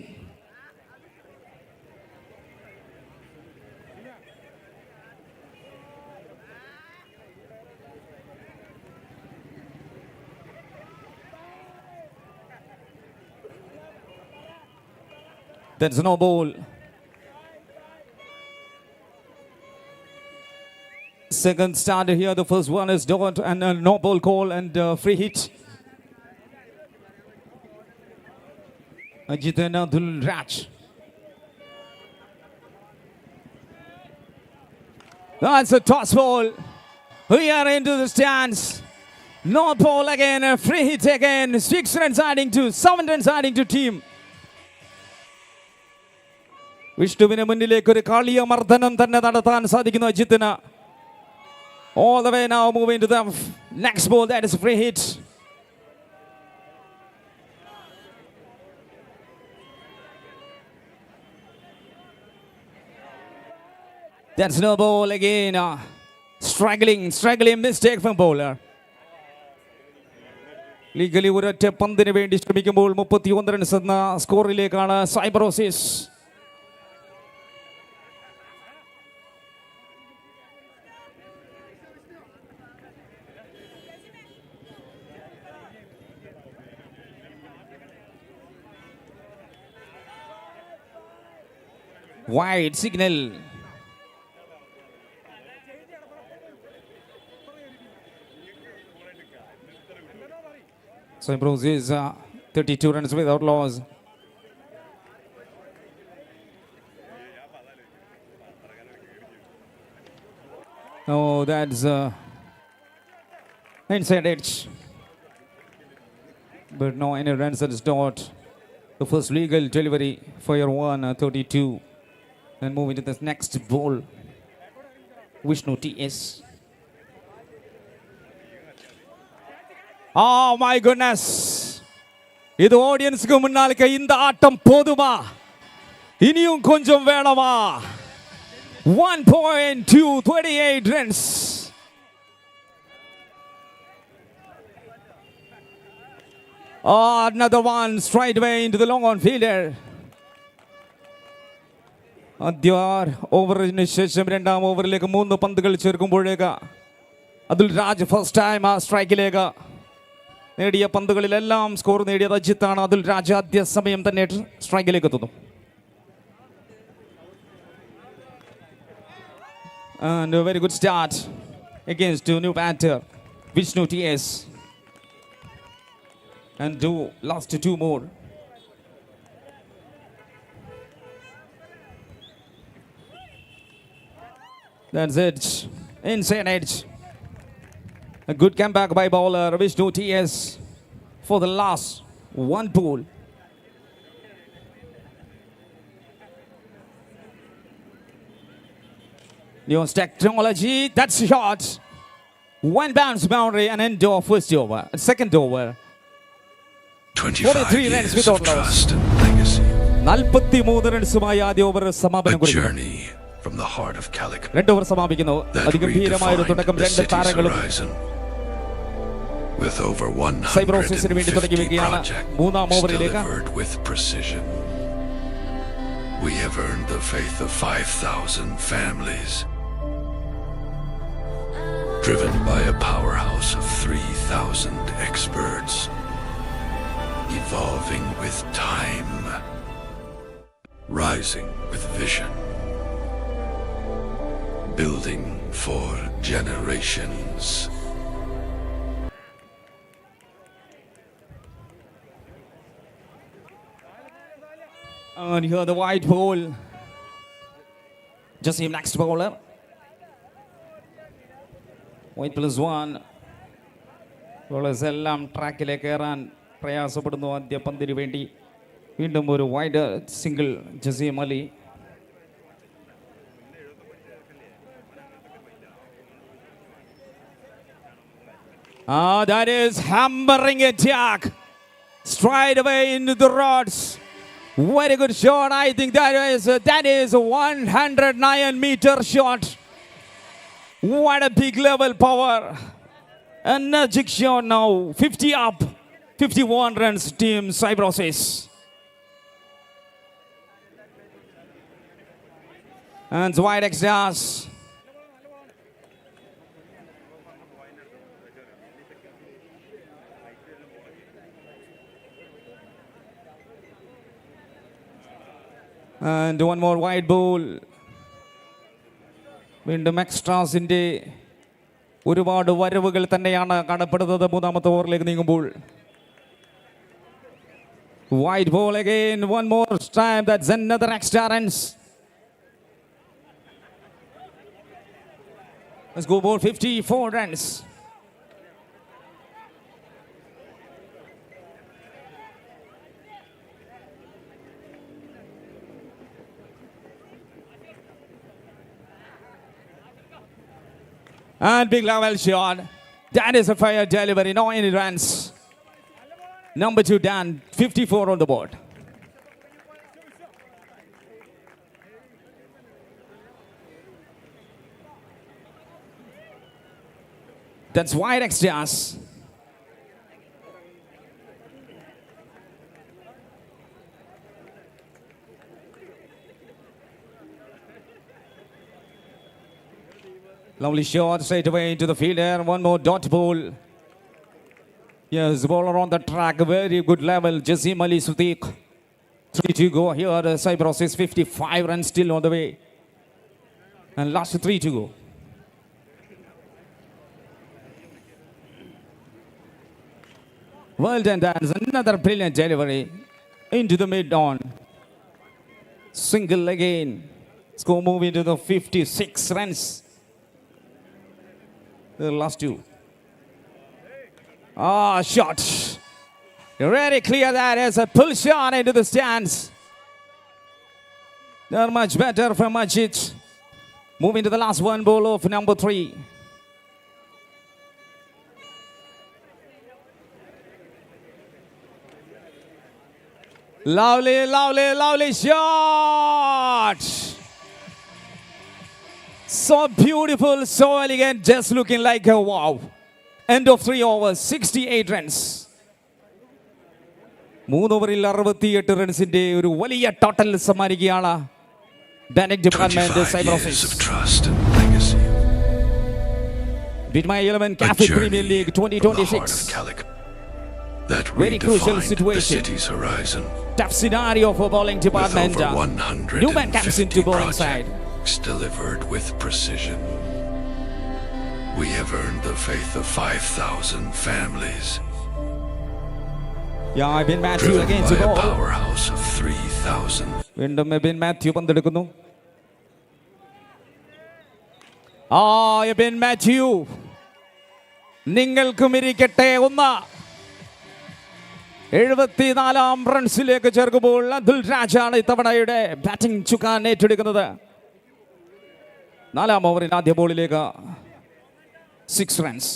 That's no ball. Second starter here. The first one is dot and a no ball call and free hit. Ajitana Dhul Raj. That's a toss ball. We are into the stands. No ball again. A free hit again. 6 runs adding to 7 runs adding to team. വിഷ്ണുവിന് മുന്നിലേക്ക് ഒരു കാളിയ മർദ്ദനം തന്നെ നടത്താൻ സാധിക്കുന്നു അജിത്തിന്. All the way now moving to the next ball. That is a free hit. That's no ball again. Struggling mistake from bowler. Legally ഒരൊറ്റ പന്തിന് വേണ്ടി ശ്രമിക്കുമ്പോൾ 31 റൺസ് എന്ന സ്കോറിലേക്കാണ് സൈബറോസിസ്. Wide signal. So Bros is 32 runs without loss. Oh, that's inside edge. But no any runs at the dot. The first legal delivery for your 132. And moving to the next ball. Vishnu TS. Oh my goodness. This audience ku munnalke inda aatam poduma. Iniyum konjam velama. 1.228 runs. Oh, another one straight away into the long on fielder. ആദ്യ ഓവറിന് ശേഷം 2ാം ഓവറിലേക്ക് 3 പന്തുകൾ ചേർക്കുമ്പോഴേക്ക് Atul Raj first time ആ സ്ട്രൈക്കിലേക്ക് നേടിയ പന്തുകളിലെല്ലാം score നേടിയത് അജിത്താണ്. അതുൽ രാജ് ആദ്യ സമയം തന്നെ സ്ട്രൈക്കിലേക്ക് എത്തുന്നു. And a very good start against a new batter, Vishnu TS. And do last 2 more. That's it. Inside edge. A good comeback by bowler Vishnu TS for the last 1 ball. New technology. That's shot. 1 bounce boundary and end of first over. Second over. 43 runs without loss. 43 റൺസുമായി ആദ്യ over സമാപനം കുറിക്കുന്നു. journey from the heart of Calicut രണ്ട് over സമാപിക്കുന്നു. അതിഗംഭീരമായ ഒരു തുടക്കം രണ്ട് താരങ്ങളും with over സൈബ്രോസിന് വേണ്ടി തുടങ്ങി 150 വെക്കുകയാണ് മൂന്നാം projects ഓവറിലേക്ക്. delivered with precision. We have earned the faith of 5,000 families, driven by a powerhouse of 3,000 experts, evolving with time, rising with vision, building for generations. And here the white ball. Just him next bowler. White +1. Bowlers എല്ലാം ട്രാക്കിലേക്ക് കയറാൻ പ്രയാസപ്പെടുന്നു ആദ്യ പന്തിന് വേണ്ടി. വീണ്ടും ഒരു wide single Jaseem Ali. That is hammering attack. Straight away into the rods. Very good shot. I think that is a 109-meter shot. What a big level power. Energic shot now. 50 up. 51 runs team Cybrosis. And wide exhaust. And one more wide ball. വീണ്ടും എക്സ്ട്രാസിൻ്റെ ഒരുപാട് വരവുകൾ തന്നെയാണ് കാണപ്പെടുന്നത് മൂന്നാമത്തെ ഓവറിലേക്ക് നീങ്ങുമ്പോൾ. Wide ball again, one more time. That's another extra runs. Let's go ball 54 runs. And big level shot. That is a fire delivery. No any runs. Number 2 Dan, 54 on the board. That's wide extras. Lovely shot straight away into the fielder. One more dot ball. Yes, bowler on the track. Very good level. Jazim Ali Sadiq. 3 to go here. The Cybrosis 55 runs still on the way. And last 3 to go. Well done, that's another brilliant delivery. Into the mid-on. Single again. Score move into the 56 runs. The last 2. Shot. Very clear that as a pull shot into the stands. They're much better from Majid. Moving to the last one ball of number 3. Lovely, lovely, lovely shot. So beautiful, so elegant, just looking like a wow. End of 3 overs, 68 runs. 3 ഓവറിൽ 68 റൺസിന്റെ ഒരു വലിയ total സമ്മാനിക്കുകയാണ് direct department Cybrosys. Beat my 11 Cafit Premier League 2026. Very crucial situation. Tough scenario for bowling department. Newman comes into bowling side. Delivered with precision. We have earned the faith of 5,000 families. Yeah, I've been Matthew driven again by to a bowl. powerhouse of 3,000. വീണ്ടും എബിൻ മാത്യു പന്തെടുക്കുന്നു. എബിൻ മാത്യു നിങ്ങൾക്കും ഇരിക്കട്ടെ 74 റൺസിലേക്ക് ചേർക്കുമ്പോൾ Atul രാജാണ് ഇത്തവണയുടെ batting ചുക്കാൻ ഏറ്റെടുക്കുന്നത്. 4 ഓവറിൽ ആദ്യ ബോളിലേക്ക് 6 runs.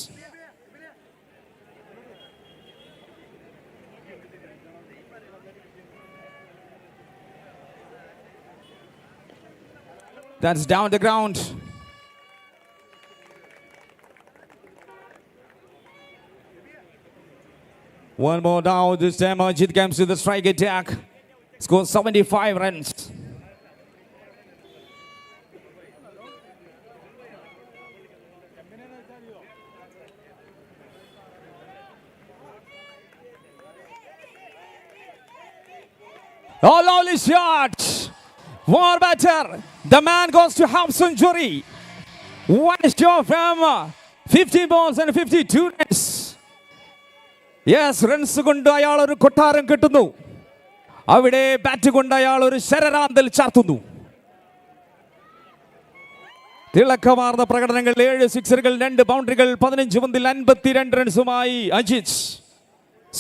That's down the ground. One more down. This time Ajit comes to the strike attack. Scores 75 runs. Oh, lovely shot. More better. The man goes to half century. One shot from 50 balls and 52 runs. Yes, runs കൊണ്ട് അയാൾ ഒരു കൊട്ടാരം കെട്ടുന്നു. അവിടെ bat കൊണ്ട് അയാൾ ഒരു ശരരാന്തൽ ചാർത്തുന്നു. തിളക്കമാർന്ന പ്രകടനങ്ങൾ, 7 സിക്സറുകൾ, 2 ബൗണ്ടറികൾ, 15 പന്തിൽ 52 റൺസുമായി Ajith.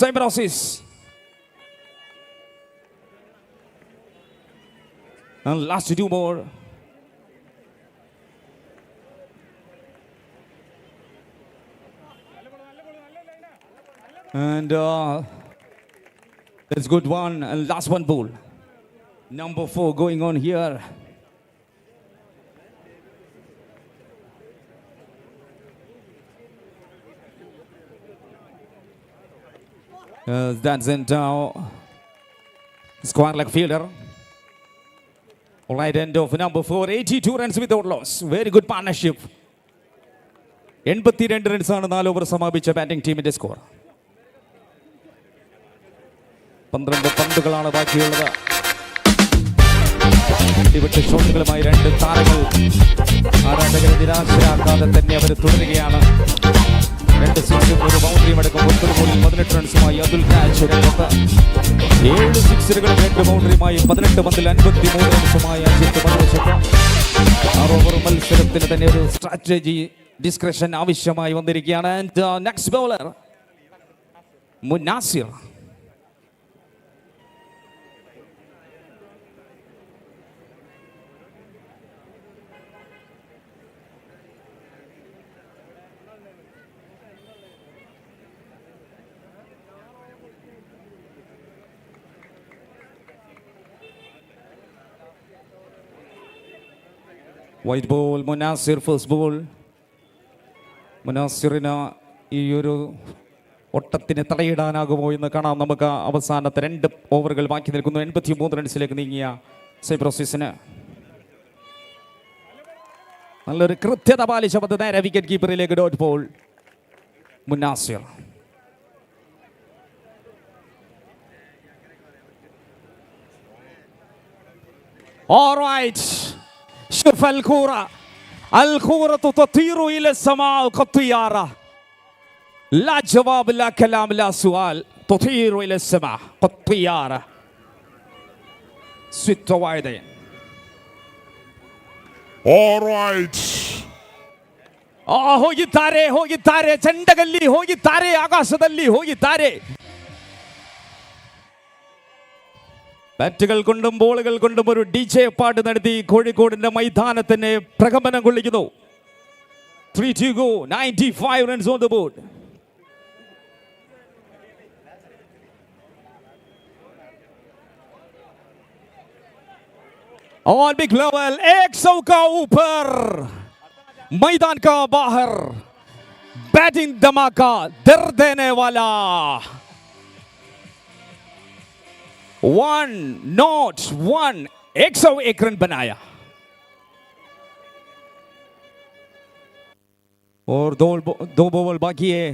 Ceremonies. And last 2 more. And it's good one. And last one ball. Number 4 going on here. That's in square leg fielder. All right, end of number 4, 82 runs without loss. Very good partnership. 82 runs ആണ് 4 over സമാപിച്ച batting ടീമിന്റെ score. 12 പന്തുകളാണ് ബാക്കിയുള്ളത്. ഇവിടുത്തെ ഷോട്ടുകളുമായി 2 താരങ്ങൾ ആരാധകരെ നിരാശരാക്കാതെ തന്നെ അവർ തുടരുകയാണ്. 2 സിക്സും 1 ബൗണ്ടറിയും അടക്കം 18 റൺസുമായി അതുൽ രാജ് രംഗത്ത്. 7 സിക്സറുകൾ 2 ബൗണ്ടറിയുമായി 18 പന്തിൽ 53 റൺസുമായി അജിത് മറുവശത്ത്. 6 ഓവർ മത്സരത്തിന് തന്നെ ഒരു സ്ട്രാറ്റജി ഡിസ്ക്രിപ്ഷൻ ആവശ്യമായി വന്നിരിക്കുകയാണ്. And next bowler Munasir. White ball Munasir, first ball. മുനാസിറിന് ഈ ഒരു ഒട്ടത്തിന് തടയിടാനാകുമോ എന്ന് കാണാം നമുക്ക്. അവസാനത്തെ 2 ഓവറുകൾ ബാക്കി നിൽക്കുന്നു. 83 റൺസിലേക്ക് നീങ്ങിയ സെപ്രോസിസിന് നല്ലൊരു കൃത്യത പാലിച്ച പന്ത് നേരെ വിക്കറ്റ് കീപ്പറിലേക്ക്. Dot ball Munasir. All right. شوف الكورة تطير إلى السماء كالطيارة. لا جواب لا كلام لا سؤال. تطير إلى السماء كالطيارة. 6 وايدين. All right. ಹೋಗಿದ್ದಾರೆ ಚಂಡಗಲ್ಲಿ ಹೋಗಿದ್ದಾರೆ, ಆಕಾಶದಲ್ಲಿ ಹೋಗಿದ್ದಾರೆ. ബാറ്റുകൾ കൊണ്ടും ബോളുകൾ കൊണ്ടും ഒരു DJ പാട്ട് നടത്തി കോഴിക്കോടിന്റെ മൈതാനത്തിന് പ്രകമ്പനം കൊള്ളിക്കുന്നു. 3 to go, 95 runs on the board. On big level 100 का ऊपर, मैदान का बाहर, बैटिंग धमाका, दर्द देने वाला. 101 101 रन बनाया. और 2 बॉल बाकी है.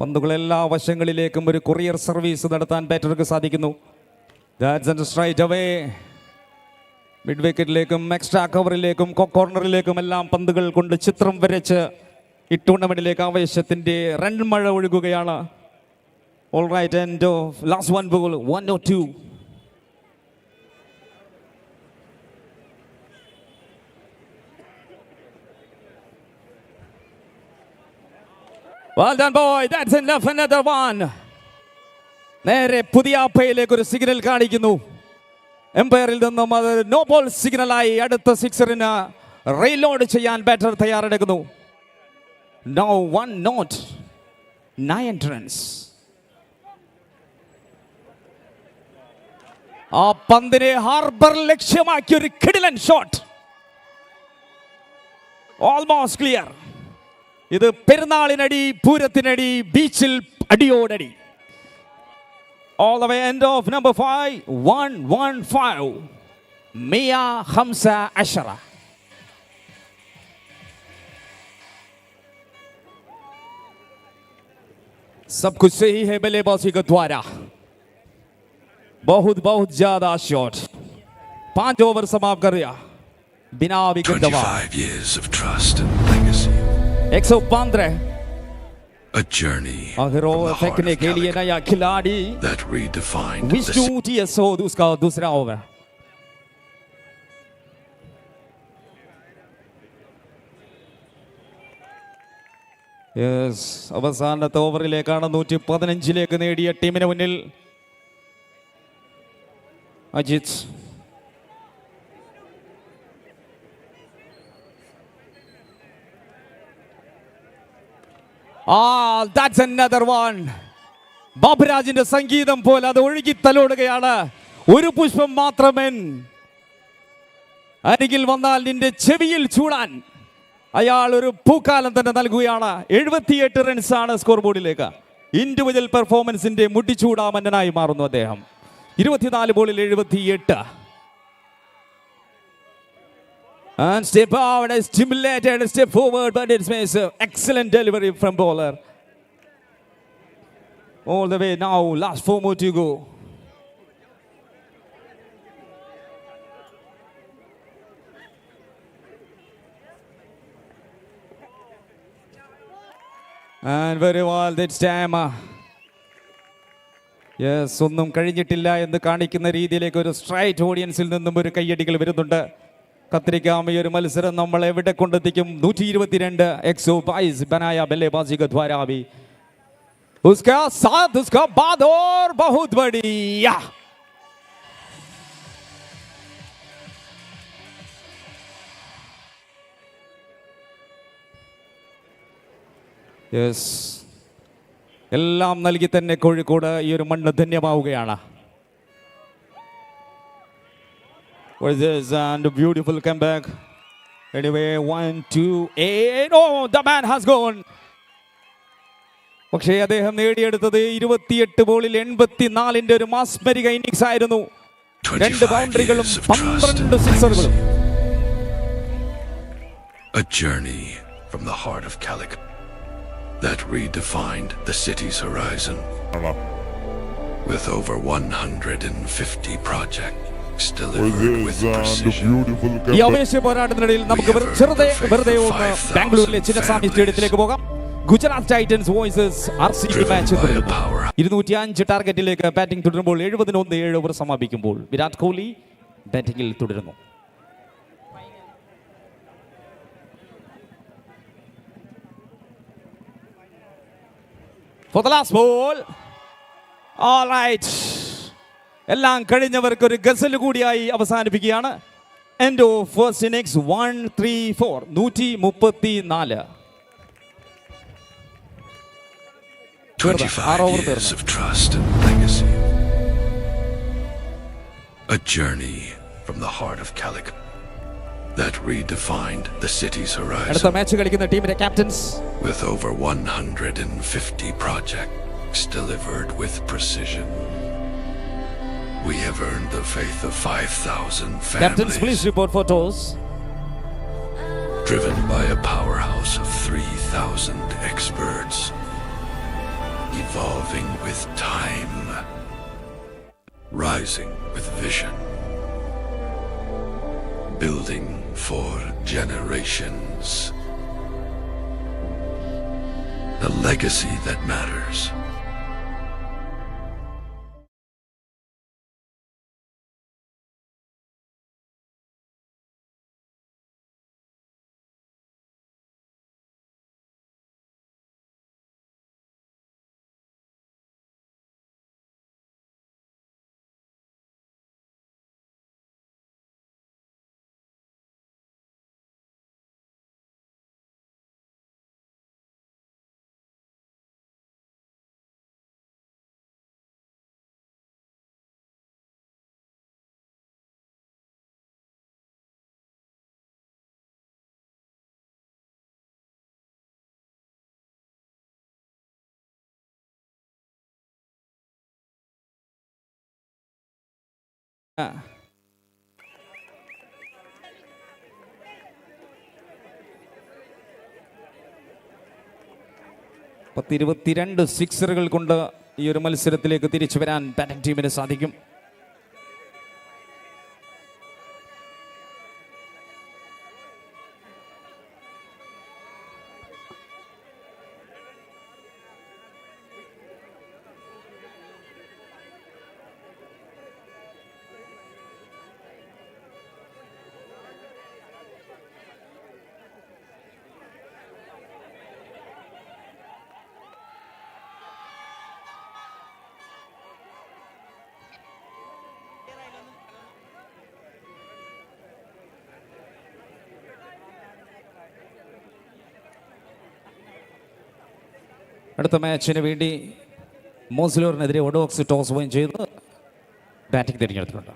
പന്തുകൾ എല്ലാ വശങ്ങളിലേക്കും ഒരു കൊറിയർ സർവീസ് നടത്താൻ ബാറ്റർക്ക് സാധിക്കുന്നു. That's and straight away. Mid വിക്കറ്റിലേക്കും എക്സ്ട്രാ കവറിലേക്കും കോർണറിലേക്കും എല്ലാം പന്തുകൾ കൊണ്ട് ചിത്രം വരച്ച് ഈ ടൂർണമെന്റിലേക്ക് ആവേശത്തിന്റെ റൺ മഴ ഒഴുകുകയാണ്. All right, and last 1 ball 102. Well done, boy. That's enough. Another one. നേരെ പുതിയ അപ്പയിലേക്ക് ഒരു സിഗ്നൽ കാണിക്കുന്നു. എംപയറിൽ നിന്നും അത് നോ ബോൾ സിഗ്നലായി അടുത്ത സിക്സറിന് റീലോഡ് ചെയ്യാൻ ബാറ്റർ തയ്യാറെടുക്കുന്നു. Now 1 not 9 runs. ആ പന്തിനെ ഹാർബർ ലക്ഷ്യമാക്കിയ ഒരു കിടിലൻ ഷോട്ട്. Almost clear. ഇത് പെരുന്നാളിനടി, പൂരത്തിനടി, ബീച്ചിൽ അടിയോടടി. All the way end of number 5, 115. Mia Hamza Ashara. सब कुछ सही है बल्लेबाजी के द्वारा. बहुत ज्यादा शॉट. 5 ओवर समाप्त कर दिया बिना विकेट दबा. 25 years of trust and legacy. 115. A journey आखिर ओवर फेंकने के लिए नया खिलाड़ी that redefined विष्णु टीएसओ उसका दूसरा ओवर. അവസാനത്തെ ഓവറിലേക്കാണ് 115 നേടിയ ടീമിന് മുന്നിൽ അജിത്. That's another one. ബാബുരാജിന്റെ സംഗീതം പോലെ അത് ഒഴുകി തലോടുകയാണ്. ഒരു പുഷ്പം മാത്രമേ അരികിൽ വന്നാൽ നിന്റെ ചെവിയിൽ ചൂടാൻ അയാൾ ഒരു പൂക്കാലം തന്നെ നൽകുകയാണ്. 78 റൺസാണ് സ്കോർ ബോർഡിലേക്ക്. ഇൻഡിവിജ്വൽ പെർഫോമൻസിന്റെ മുട്ടിച്ചൂടാമന്നനായി മാറുന്നു അദ്ദേഹം. 24 ബോളിൽ 78. And step out, stimulated, step forward, but it's missed. Excellent delivery from bowler. All the way now, last 4 more to go. And very well this time. Yes, ഒന്നും കഴിഞ്ഞിട്ടില്ല എന്ന് കാണിക്കുന്ന രീതിയിലേക്ക് ഒരു സ്ട്രൈറ്റ് ഓഡിയൻസിൽ നിന്നും ഒരു കയ്യടികൾ വരുന്നുണ്ട്. കത്തിരിക്കാം ഈ ഒരു മത്സരം നമ്മൾ എവിടെ കൊണ്ടെത്തിക്കും. 122 122 बनाया बल्लेबाजी का द्वारा भी उसका साथ उसका बाद और बहुत बढ़िया. യെസ്, എല്ലാം നൽകി തന്നെ കോഴിക്കോട് ഈ ഒരു മണ്ണ് ധന്യമാവുകയാണ്. And a beautiful comeback. Anyway, 1, 2, 8. Oh, the man has gone. പക്ഷേ അദ്ദേഹം നേടിയെടുത്തത് 28 ബോളിൽ 84 ഒരു മാസ്മരിക ഇന്നിംഗ്സ് ആയിരുന്നു. 2 ബൗണ്ടറികളും 12 സിക്സറുകളും. A journey from the heart of Calicut that redefined the city's horizon. With over 150 projects delivered with precision. ഈ ആവേശ പോരാട്ടത്തിനിടയിൽ നമുക്ക് വെറുതെ ഒന്ന് ബാംഗ്ലൂരിലെ ചിന്നസ്വാമി സ്റ്റേഡിയത്തിലേക്ക് പോകാം. Gujarat Titans versus RCB match 205 ടാർഗറ്റിലേക്ക് ബാറ്റിംഗ് തുടരുമ്പോൾ 70-1 7 ഓവർ സമാപിക്കുമ്പോൾ വിരാട് കോഹ്ലി ബാറ്റിംഗിൽ തുടരുന്നു. For the last ball. All right. എല്ലാം കഴിഞ്ഞവർക്ക് ഒരു ഗസൽ കൂടിയായി അവസാനിപ്പിക്കുകയാണ്. End of first innings 134. 134. 25 years of trust and legacy. A journey from the heart of Calicut that redefined the city's horizon. അടുത്ത മാച്ച് കളിക്കുന്ന ടീമിന്റെ captains. With over 150 projects delivered with precision. We have earned the faith of 5,000 families. Captains, please report photos. Driven by a powerhouse of 3,000 experts. Evolving with time. Rising with vision. Building for generations. A legacy that matters. പത്തിരുപത്തിരണ്ട് സിക്സറുകൾ കൊണ്ട് ഈ ഒരു മത്സരത്തിലേക്ക് തിരിച്ചു വരാൻ batting ടീമിന് സാധിക്കും. അടുത്ത മാച്ചിന് വേണ്ടി മോസിലോറിനെതിരെ ഒഡോക്സ് ടോസ് വിൻ ചെയ്ത് ബാറ്റിംഗ് തിരഞ്ഞെടുത്തിട്ടുണ്ട്.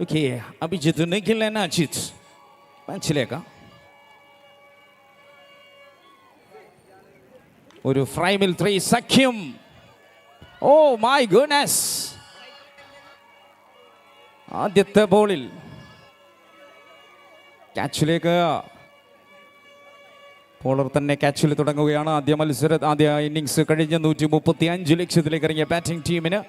ഓക്കെ, അഭിജിത്ത്, നിഖിൽ ആൻഡ് അജിത്ത് മാച്ചിലേക്ക്. ഒരു ഫ്രൈമിൽ 3 സഖ്യം. ഓ മൈ ഗുഡ്നസ്, ആദ്യത്തെ ബോളിൽ ക്യാച്ചിലേക്ക് ബോളർ തന്നെ ക്യാച്ചിൽ തുടങ്ങുകയാണ്. ആദ്യ ഇന്നിങ്സ് കഴിഞ്ഞ 135 ലക്ഷ്യത്തിലേക്ക് ഇറങ്ങിയ ബാറ്റിംഗ് ടീമിന്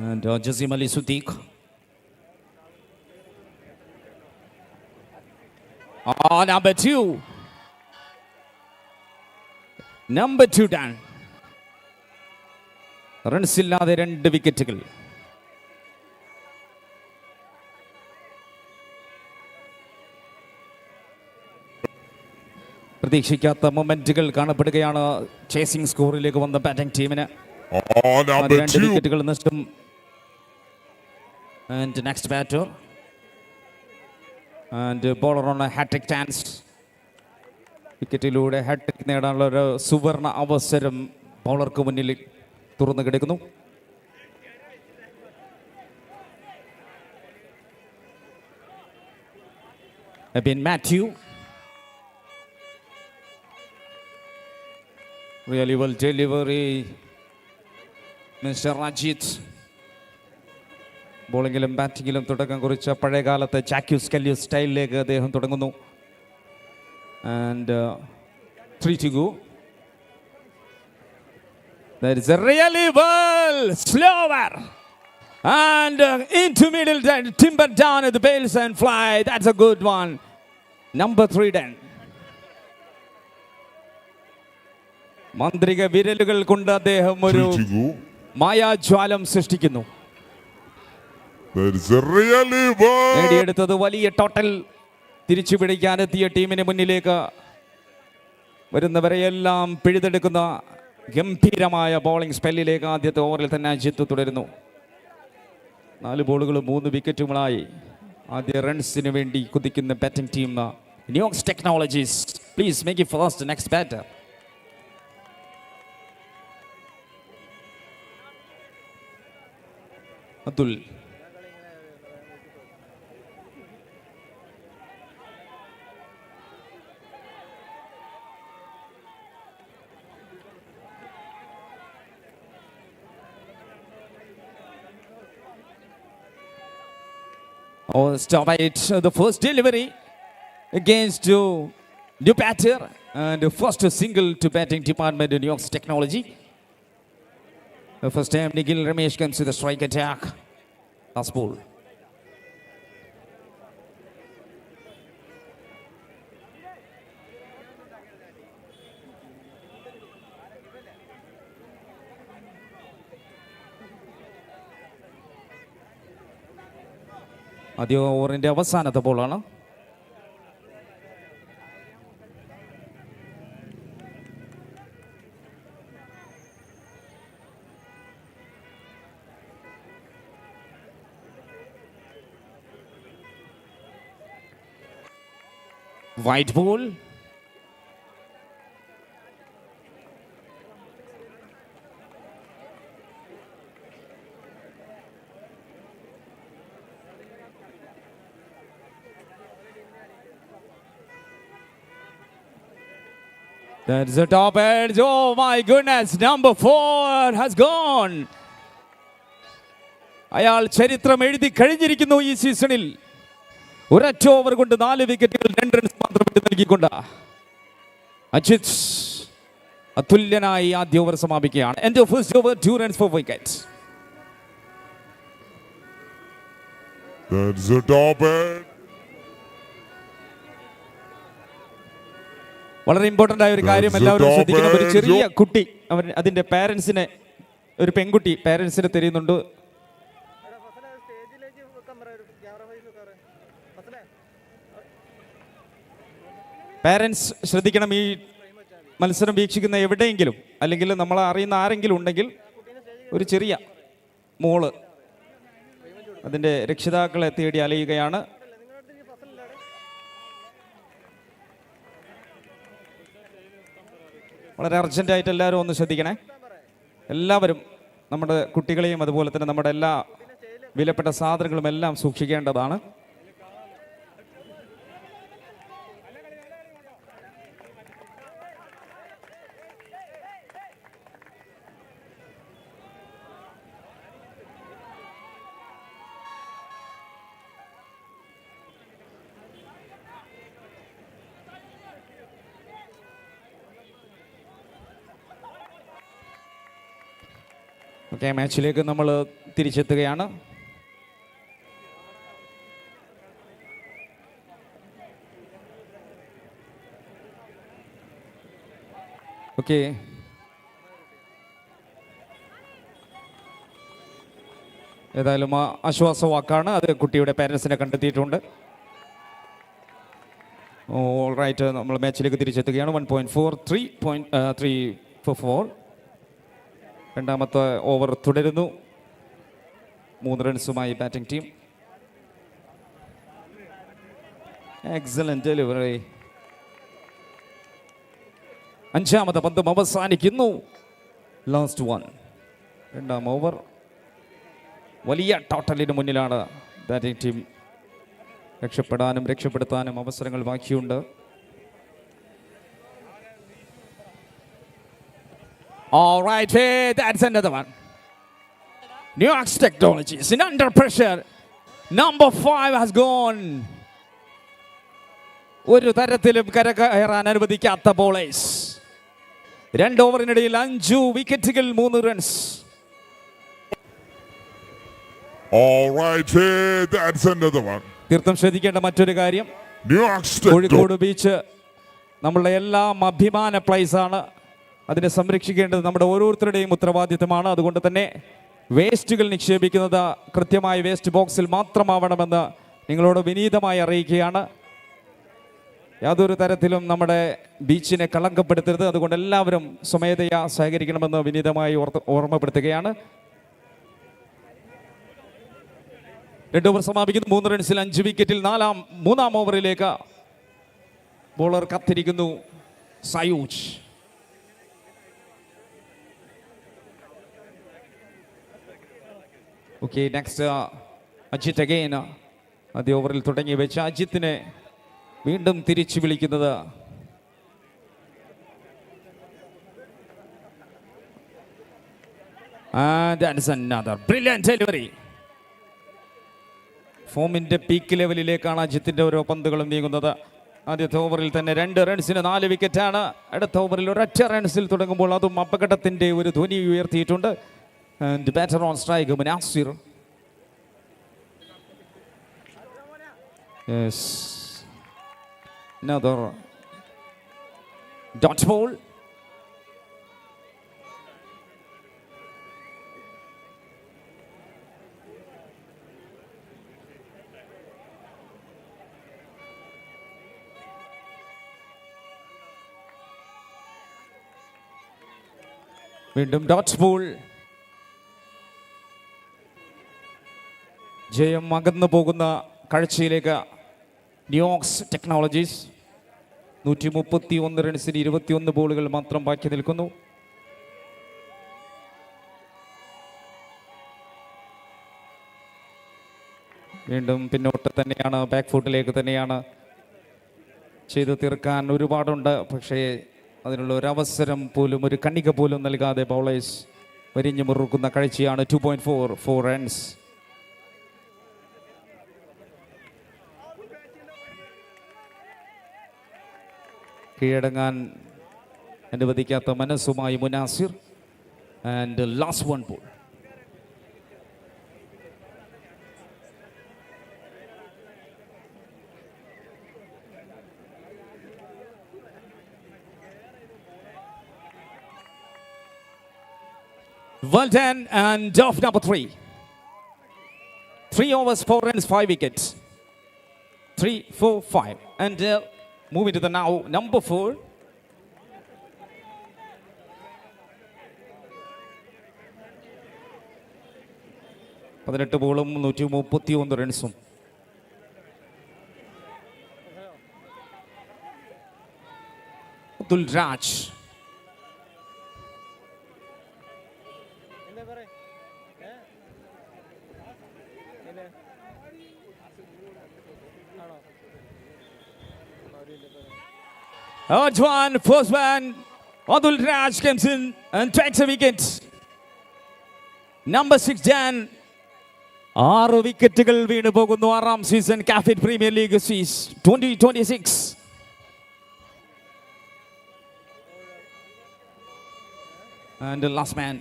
and Jazim Ali Sadiq. Number 2. Number 2 done. റൺസില്ലാതെ 2 വിക്കറ്റുകൾ. പ്രതീക്ഷിക്കാത്ത മൊമെന്റുകൾ കാണപ്പെടുകയാണ് ചേസിംഗ് സ്കോറിലേക്ക് വന്ന ബാറ്റിംഗ് ടീമിന്. 2 വിക്കറ്റുകൾ നഷ്ടം. And next batter and bowler on a hat-trick chance. വിക്കറ്റിലൂടെ ഹാട്രിക് നേടാനുള്ള ഒരു സുവർണ അവസരം ബൗളർക്ക് മുന്നിൽ തുറന്നു കിടക്കുന്നു. Abin Matthew, really well delivery, Mr. Rajit. ബോളിങ്ങിലും ബാറ്റിങ്ങിലും തുടക്കം കുറിച്ച പഴയകാലത്തെ ചാക്യൂസ് കല്യൂസ് സ്റ്റൈലിലേക്ക് അദ്ദേഹം തുടങ്ങുന്നു. And 3 to go. That is a really well slower and into middle, timber down at the bails and fly. That's a good one. Number 3 done. മാന്ത്രിക വിരലുകൾ കൊണ്ട് അദ്ദേഹം ഒരു മായാജ്വാലം സൃഷ്ടിക്കുന്നു. നേടിയെടുത്തത് വലിയ ടോട്ടൽ. തിരിച്ചു പിടിക്കാനെത്തിയ ടീമിന് മുന്നിലേക്ക് വരുന്നവരെയെല്ലാം പിഴുതെടുക്കുന്ന ഗംഭീരമായ ബോളിംഗ് സ്പെല്ലിലേക്ക് ആദ്യത്തെ ഓവറിൽ തന്നെ അജിത്ത് തുടരുന്നു. 4 ബോളുകളും 3 വിക്കറ്റുകളായി ആദ്യ റൺസിന് വേണ്ടി കുതിക്കുന്ന batting team Neox Technologies. Please make it first next batter. Athul. Oh, stop it. The first delivery against new batter and first single to batting department in New York's technology. The first time Nikhil Ramesh comes to the strike attack. Last ball. ആദ്യ ഓവറിൻ്റെ അവസാനത്തെ ബോളാണ്. White ball. That's the top edge. Oh my goodness. Number 4 has gone. അയാൾ ചരിത്രം എഴുതി കഴിഞ്ഞിരിക്കുന്നു ഈ സീസണിൽ. ഒരൊറ്റ over കൊണ്ട് 4 വിക്കറ്റുകൾ 2 റൺസ് മാത്രം നൽകിക്കൊണ്ട് അജിത് അതുല്യനായി ആദ്യ ഓവർ സമാപിക്കുകയാണ്. End of first over 2 runs for wicket. That's the top end. വളരെ ഇമ്പോർട്ടൻ്റ് ആയ ഒരു കാര്യം എല്ലാവരും ശ്രദ്ധിക്കണം. ഒരു ചെറിയ കുട്ടി അതിൻ്റെ പാരൻസിനെ, ഒരു പെൺകുട്ടി പാരൻസിനെ തരുന്നുണ്ട്. പാരൻസ് ശ്രദ്ധിക്കണം. ഈ മത്സരം വീക്ഷിക്കുന്ന എവിടെയെങ്കിലും അല്ലെങ്കിൽ നമ്മൾ അറിയുന്ന ആരെങ്കിലും ഉണ്ടെങ്കിൽ ഒരു ചെറിയ മോള് അതിൻ്റെ രക്ഷിതാക്കളെ തേടി അലയുകയാണ്. വളരെ അർജൻറ്റായിട്ട് എല്ലാവരും ഒന്ന് ശ്രദ്ധിക്കണേ. എല്ലാവരും നമ്മുടെ കുട്ടികളെയും അതുപോലെ തന്നെ നമ്മുടെ എല്ലാ വിലപ്പെട്ട സാധനങ്ങളും എല്ലാം സൂക്ഷിക്കേണ്ടതാണ്. ഓക്കെ, മാച്ചിലേക്ക് നമ്മൾ തിരിച്ചെത്തുകയാണ്. ഓക്കെ, ഏതായാലും ആശ്വാസവാക്കാണ് അത്. കുട്ടിയുടെ പാരൻസിനെ കണ്ടെത്തിയിട്ടുണ്ട്. ഓൾ റൈറ്റ്, നമ്മൾ മാച്ചിലേക്ക് തിരിച്ചെത്തുകയാണ്. 1.43 രണ്ടാമത്തെ ഓവർ തുടരുന്നു. 3 റൺസുമായി ബാറ്റിംഗ് ടീം. Excellent delivery. അഞ്ചാമത്തെ പന്തും അവസാനിക്കുന്നു. Last one. രണ്ടാം ഓവർ. വലിയ ടോട്ടലിന് മുന്നിലാണ് ബാറ്റിംഗ് ടീം. രക്ഷപ്പെടാനും രക്ഷപ്പെടുത്താനും അവസരങ്ങൾ ബാക്കിയുണ്ട്. All right, hey, that's another one. New York's Technologies in under pressure. Number 5 has gone. ഒരു തരത്തിലും കരകയറാൻ അനുവദിക്കാത്ത ബോളേഴ്സ്. 2 ഓവറിനിടയിൽ 5 വിക്കറ്റുകൾ 3 runs. All right, hey, that's another one. തീർത്തും ശ്രദ്ധിക്കേണ്ട മറ്റൊരു കാര്യം, കോഴിക്കോട് ബീച്ച് നമ്മളുടെ എല്ലാം അഭിമാന പ്ലേസ് ആണ്. അതിനെ സംരക്ഷിക്കേണ്ടത് നമ്മുടെ ഓരോരുത്തരുടെയും ഉത്തരവാദിത്തമാണ്. അതുകൊണ്ട് തന്നെ വേസ്റ്റുകൾ നിക്ഷേപിക്കുന്നത് കൃത്യമായ വേസ്റ്റ് ബോക്സിൽ മാത്രമാവണമെന്ന് നിങ്ങളോട് വിനീതമായി അറിയിക്കുകയാണ്. യാതൊരു തരത്തിലും നമ്മുടെ ബീച്ചിനെ കളങ്കപ്പെടുത്തരുത്. അതുകൊണ്ട് എല്ലാവരും സ്വമേധയാ സഹകരിക്കണമെന്ന് വിനീതമായി ഓർമ്മപ്പെടുത്തുകയാണ്. 2 ഓവർ സമാപിക്കുന്നു. 3 റൺസിൽ 5 വിക്കറ്റിൽ മൂന്നാം ഓവറിലേക്ക് ബോളർ കത്തിരിക്കുന്നു. Sayooj. Okay, next Ajith again. ആദ്യ ഓവറിൽ തുടങ്ങി വെച്ച അജിത്തിനെ വീണ്ടും തിരിച്ചു വിളിക്കുന്നത് ഫോമിന്റെ പീക്ക് ലെവലിലേക്കാണ് അജിത്തിന്റെ ഓരോ പന്തുകളും നീങ്ങുന്നത്. ആദ്യത്തെ ഓവറിൽ തന്നെ 2 റൺസിന് 4 വിക്കറ്റാണ്. അടുത്ത ഓവറിൽ ഒരൊറ്റ റൺസിൽ തുടങ്ങുമ്പോൾ അതും അപകടത്തിന്റെ ഒരു ധ്വനി ഉയർത്തിയിട്ടുണ്ട്. And batter on strike, Munasir. Yes. Another dot ball. വീണ്ടും ഡോട്ട്സ് ബോൾ. ജയം അകന്നു പോകുന്ന കാഴ്ചയിലേക്ക് ന്യൂയോർക്സ് ടെക്നോളജീസ്. 131 റൺസിന് 21 ബോളുകൾ മാത്രം ബാക്കി നിൽക്കുന്നു. വീണ്ടും പിന്നോട്ട് തന്നെയാണ്, ബാക്ക് ഫുട്ടിലേക്ക് തന്നെയാണ്. ചെയ്തു തീർക്കാൻ ഒരുപാടുണ്ട്, പക്ഷേ അതിനുള്ള ഒരു അവസരം പോലും, ഒരു കണിക പോലും നൽകാതെ ബൗളേഴ്സ് വരിഞ്ഞു മുറുക്കുന്ന കാഴ്ചയാണ്. 2.4 റൺസ്. കീഴടങ്ങാൻ അനുവദിക്കാത്ത മനസ്സുമായി Munasir. And last one ball. Well done, and off number 3. 3 overs, 4 runs, 5 wickets. 3, 4, 5. And moving to the now number 4. പതിനെട്ട് ബോളും 131 റൺസും. Abdul Raj. One, first one, Adul Raj comes in and takes a wicket. Number 6, Jan. 6 വിക്കറ്റുകൾ വീണു പോകുന്നു. 6ാം season കാഫിറ്റ് premier league സീസ് 2026. And the last man.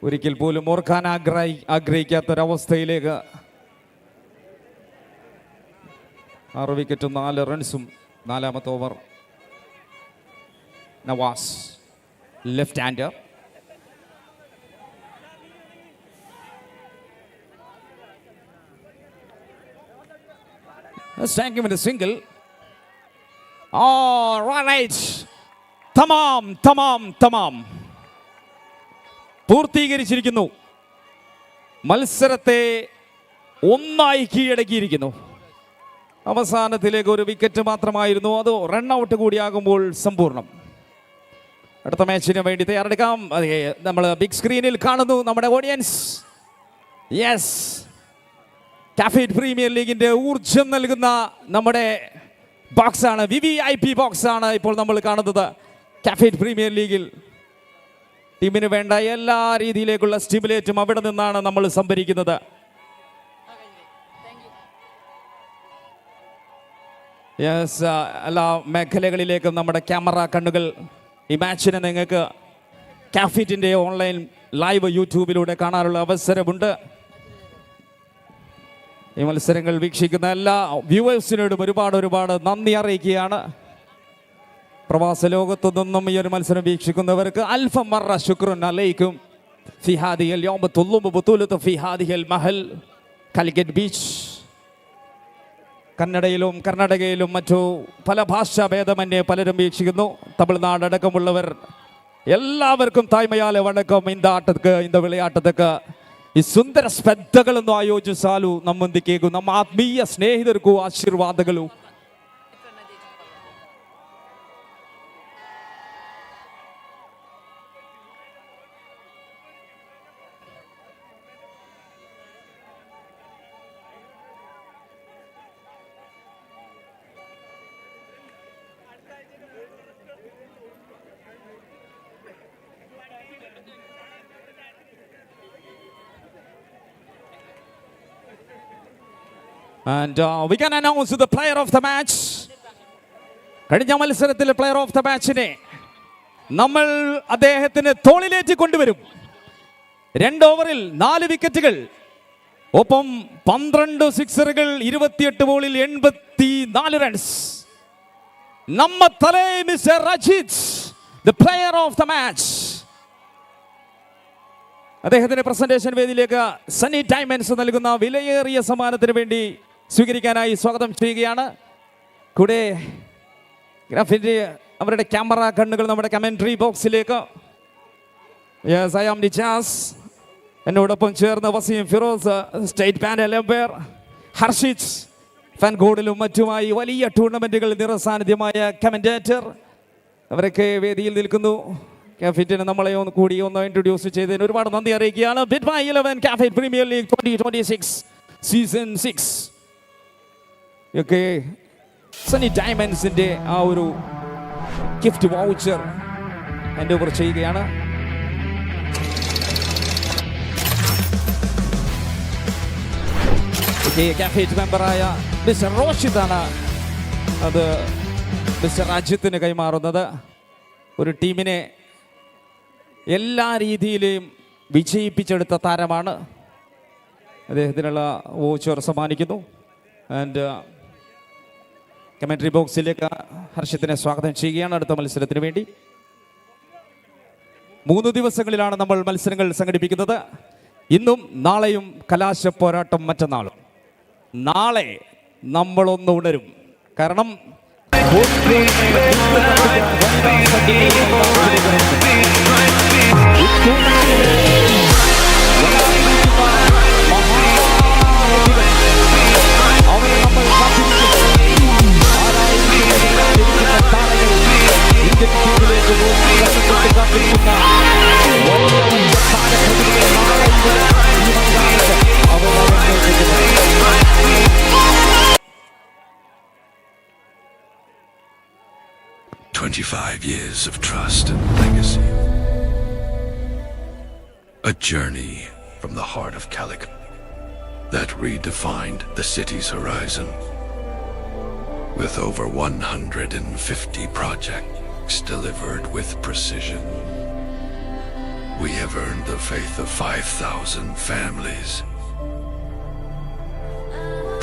ഒരിക്കൽ പോലും ഓർക്കാൻ ആഗ്രഹിക്കാത്തൊരവസ്ഥയിലേക്ക് 6 വിക്കറ്റും 4 റൺസും. 4ാമത്തെ over. Navas, left hander. Thank him with a single. All right. തമാം പൂർത്തീകരിച്ചിരിക്കുന്നു. മത്സരത്തെ ഒന്നായി കീഴടക്കിയിരിക്കുന്നു. അവസാനത്തിലേക്ക് ഒരു വിക്കറ്റ് മാത്രമായിരുന്നു, അത് റൺ ഔട്ട് കൂടിയാകുമ്പോൾ സമ്പൂർണ്ണം. അടുത്ത മാച്ചിന് വേണ്ടി തയ്യാറെടുക്കാം. നമ്മൾ ബിഗ് സ്ക്രീനിൽ കാണുന്നു നമ്മുടെ ഓഡിയൻസ്. യെസ്, കാഫിറ്റ് പ്രീമിയർ ലീഗിന്റെ ഊർജം നൽകുന്ന നമ്മുടെ ബോക്സാണ്, VIP ബോക്സാണ് ഇപ്പോൾ നമ്മൾ കാണുന്നത്. കാഫിറ്റ് പ്രീമിയർ ലീഗിൽ ടീമിന് വേണ്ട എല്ലാ രീതിയിലേക്കുള്ള സ്റ്റിമുലേറ്റും അവിടെ നിന്നാണ് നമ്മൾ സംഭരിക്കുന്നത്. യെസ്, എല്ലാ മേഖലകളിലേക്കും നമ്മുടെ ക്യാമറ കണ്ണുകൾ ഈ മാച്ചിനെ നിങ്ങൾക്ക് കാഫിറ്റിൻ്റെ ഓൺലൈൻ ലൈവ് യൂട്യൂബിലൂടെ കാണാനുള്ള അവസരമുണ്ട്. ഈ മത്സരങ്ങൾ വീക്ഷിക്കുന്ന എല്ലാ വ്യൂവേഴ്സിനോടും ഒരുപാട് നന്ദി അറിയിക്കുകയാണ്. പ്രവാസ ലോകത്തു നിന്നും ഈ ഒരു മത്സരം വീക്ഷിക്കുന്നവർക്ക് അൽഫ മറ ശുക്രൻ അലൈക്കും ഫി ഹാദിഹിൽ യൗമ തുല്ലുബു ബുതുലതു ഫി ഹാദിഹിൽ മഹൽ കാലിക്കറ്റ് ബീച്ച്. കന്നഡയിലും കർണാടകയിലും മറ്റു പല ഭാഷാ ഭേദമന്യേ പലരും വീക്ഷിക്കുന്നു. തമിഴ്നാട് അടക്കമുള്ളവർ എല്ലാവർക്കും തായ്മയാലെ വണക്കം. இந்த വിളയാട്ടத்துக்கு ಈ ಸುಂದರ ಸ್ಪರ್ಧೆಗಳನ್ನು ಆಯೋಜಿಸಲು ನಮ್ಮೊಂದಿಗೆ ನಮ್ಮ ಆತ್ಮೀಯ ಸ್ನೇಹಿತರಿಗೂ ಆಶೀರ್ವಾದಗಳು. And we can announce the player of the match. കഴിഞ്ഞ മത്സരത്തിലെ പ്ലെയർ ഓഫ് ദ മാച്ചിനെ നമ്മൾ അദ്ദേഹത്തിന് തോളിലേറ്റി കൊണ്ടുവരും. 2 ഓവറിൽ 4 വിക്കറ്റുകൾ, ഒപ്പം 12 സിക്സറുകൾ, 28 ബോളിൽ 84 റൺസ്. നമ്മ തലേ mister Rajith, the player of the match. അദ്ദേഹത്തിന്റെ പ്രസന്റേഷൻ വേദിയിലേക്ക് സണ്ണി ഡയമണ്ട്സ് നൽകുന്ന വിലയേറിയ സമ്മാനത്തിന് വേണ്ടി സ്വീകരിക്കാനായി സ്വാഗതം ചെയ്യുകയാണ്. കൂടെ ഗ്രാഫിറ്റി അവരുടെ ക്യാമറ കണ്ണുകൾ നമ്മുടെ കമൻട്രി ബോക്സിലേക്ക്. Yes, I am Nijas. എന്നോടൊപ്പം ചേർന്ന് Waseem Firoz, state panel umpire Harshith, ഫാൻകോഡിലും മറ്റുമായി വലിയ ടൂർണമെൻറ്റുകൾ നിറസാന്നിധ്യമായ കമൻറ്റേറ്റർ, അവരൊക്കെ വേദിയിൽ നിൽക്കുന്നു. കാഫിറ്റിനെ നമ്മളെ ഒന്ന് ഇൻട്രൊഡ്യൂസ് ചെയ്തതിന് ഒരുപാട് നന്ദി അറിയിക്കുകയാണ്. Beat my 11 Cafit premier league 2026 season 6 ഒക്കെ സണ്ണി ഡയമണ്ട്സിൻ്റെ ആ ഒരു ഗിഫ്റ്റ് വൗച്ചർ ഹാൻഡ് ഓവർ ചെയ്യുകയാണ്. കാഫിറ്റ് മെമ്പറായ മിസ്റ്റർ റോഷിദാണ് അത് മിസ്റ്റർ അജിത്തിന് കൈമാറുന്നത്. ഒരു ടീമിനെ എല്ലാ രീതിയിലും വിജയിപ്പിച്ചെടുത്ത താരമാണ്. അദ്ദേഹത്തിനുള്ള വോച്ചർ സമ്മാനിക്കുന്നു. ആൻഡ് കമൻട്രി ബോക്സിലേക്ക് ഹർഷിത്തിനെ സ്വാഗതം ചെയ്യുകയാണ് അടുത്ത മത്സരത്തിന് വേണ്ടി. 3 ദിവസങ്ങളിലാണ് നമ്മൾ മത്സരങ്ങൾ സംഘടിപ്പിക്കുന്നത്. ഇന്നും നാളെയും കലാശ പോരാട്ടം മറ്റന്നാളും. നാളെ നമ്മളൊന്ന് ഉണരും. കാരണം "25 years of trust and legacy. A journey from the heart of Calicut that redefined the city's horizon. With over 150 projects delivered with precision, we have earned the faith of 5,000 families.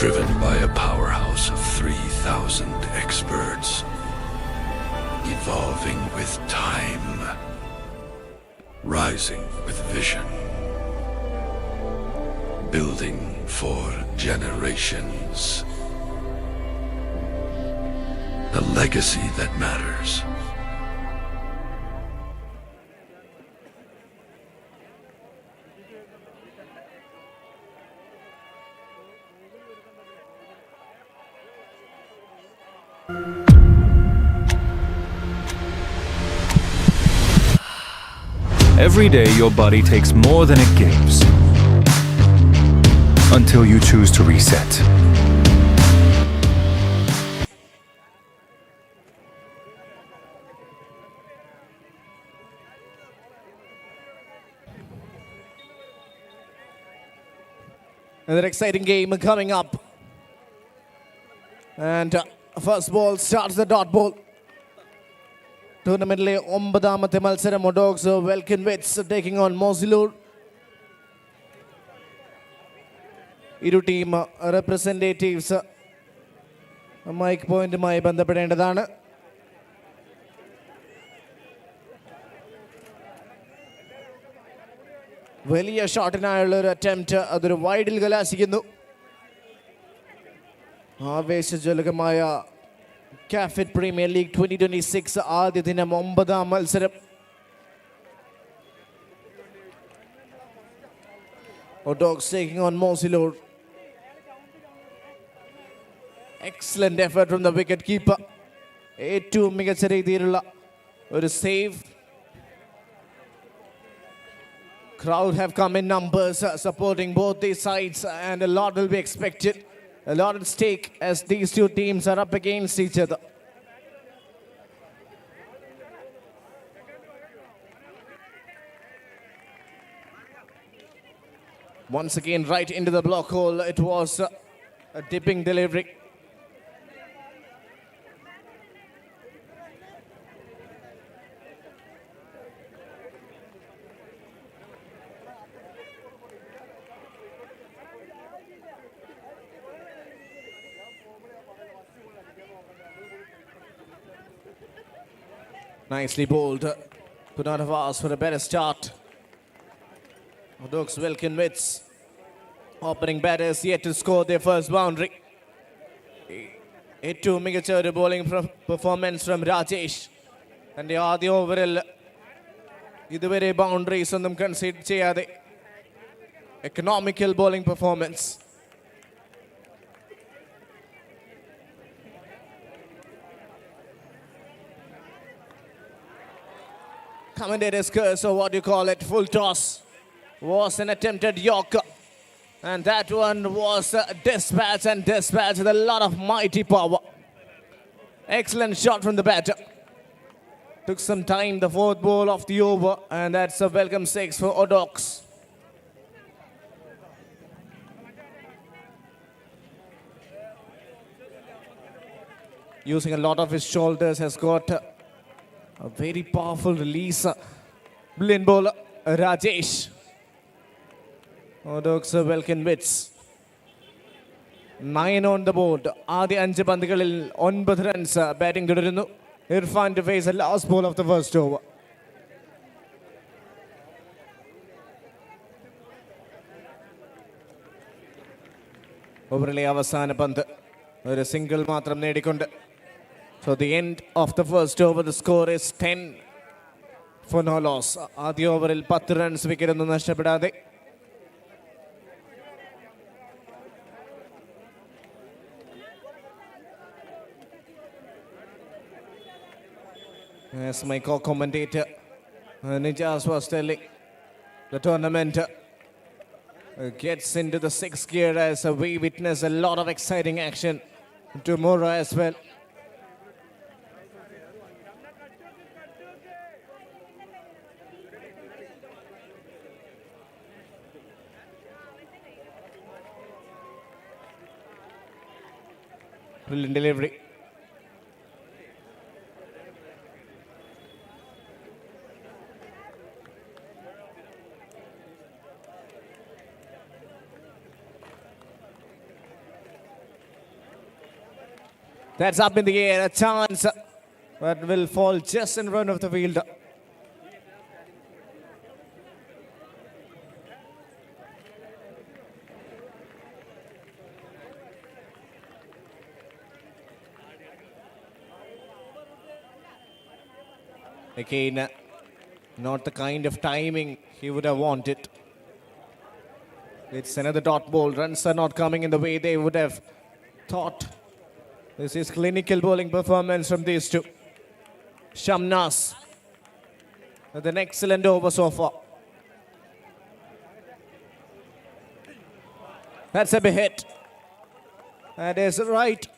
Driven by a powerhouse of 3,000 experts, evolving with time, rising with vision, building for generations. A legacy that matters. Every day your body takes more than it gives. Until you choose to reset. Another exciting game coming up. And first ball starts the dot ball. ടൂർണമെന്റിലെ 9ാമത്തെ മത്സരം ഒഡോഗ്സ് വെൽക്കൻ vets taking on മോസിലൂർ. ഇരു team representatives mic പോയിന്റുമായി ബന്ധപ്പെടേണ്ടതാണ്. വലിയ ഷോട്ടിനായുള്ള ഒരു attempt, അതൊരു വൈഡിൽ കലാശിക്കുന്നു. ആവേശജനകമായ Cafit Premier League 2026 ആദ്യ ദിനം 9ാം മത്സരം. Dogs taking on Mosilor. Excellent effort from the wicket keeper. ഏറ്റവും മികച്ച രീതിയിലുള്ള ഒരു save. Crowd have come in numbers supporting both these sides, and a lot will be expected. A lot at stake as these two teams are up against each other. Once again, right into the block hole. It was a dipping delivery. Nicely bowled. Could not have asked for a better start. Dogs welcome Wits. Opening batters yet to score their first boundary. ഏറ്റവും മികച്ച ഒരു bowling performance from Rajesh. തൻ്റെ ആദ്യ ഓവറിൽ ഇതുവരെ boundaries ഒന്നും concede ചെയ്യാതെ economical bowling performance. Commentator's curse, or what you call it, full toss, was an attempted yorker. And that one was dispatched with a lot of mighty power. Excellent shot from the batter. Took some time, the fourth ball of the over, and that's a welcome 6 for Odox. Using a lot of his shoulders, has got a very powerful release. Brilliant bowler, Rajesh. Odox welcome bits. 9 on the board. ആദ്യ 5 പന്തുകളിൽ 9 runs batting തുടരുന്നു. Irfan to face the last ball of the first over. ഓവറിലെ അവസാന പന്ത് ഒരു single മാത്രം നേടിക്കൊണ്ട്. So the end of the first over, the score is 10 for no loss. ആദ്യ ഓവറിൽ 10 റൺസ് വിക്കറ്റ് ഒന്നും നഷ്ടപ്പെടാതെ. As my co-commentator Nijas was telling, the tournament gets into the 6th gear as we witness a lot of exciting action tomorrow as well. Brilliant delivery. That's up in the air, a chance, but will fall just in front of the fielder. Again, not the kind of timing he would have wanted. It's another dot ball. Runs are not coming in the way they would have thought. This is clinical bowling performance from these two. Shamnas with an excellent over so far. That's a big hit. That is right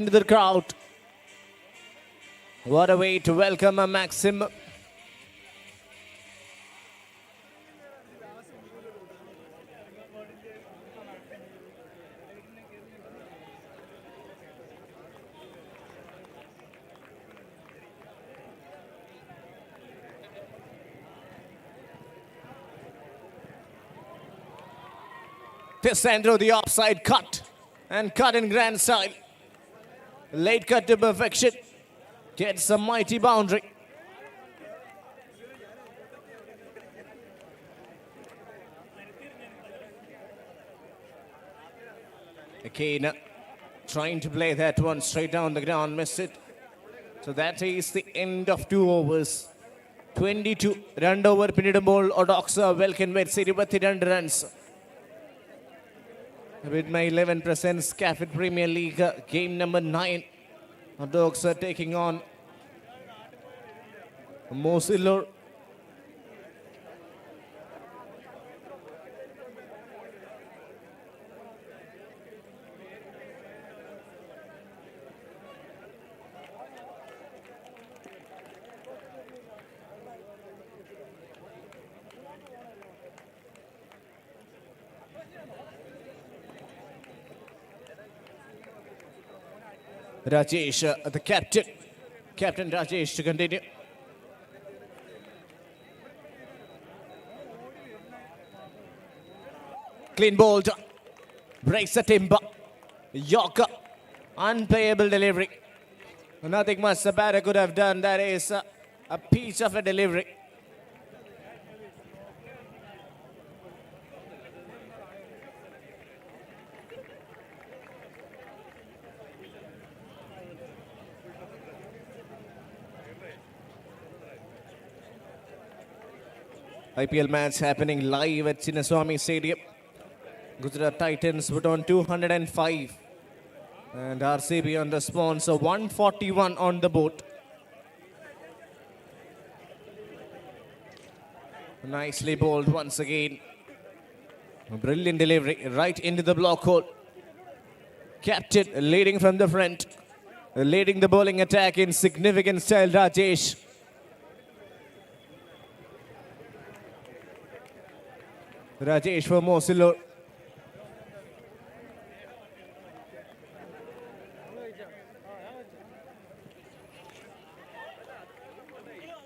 into the crowd. What a way to welcome a Maxim. This through the offside cut, and cut in grand style. Late cut to perfection. Gets a mighty boundary. Again, trying to play that one straight down the ground, missed it. So that is the end of 2 overs. 22 run over പിന്നിടുമ്പോൾ Odox welcome with 22 runs. With my 11 presents Cafit Premier League game number 9. Odox taking on Mosilur. Rajesh, the captain. Captain Rajesh to continue. Clean bowled. Breaks the timber. Yorker. Unplayable delivery. Nothing much the batter could have done. That is a piece of a delivery. IPL match happening live at Chinnaswamy Stadium. Gujarat Titans put on 205 and RCB on the sponsor 141 on the board. Nicely bowled once again. A brilliant delivery right into the block hole. Captain leading from the front, leading the bowling attack in significant style, Rajesh. Rajesh for Mosilur.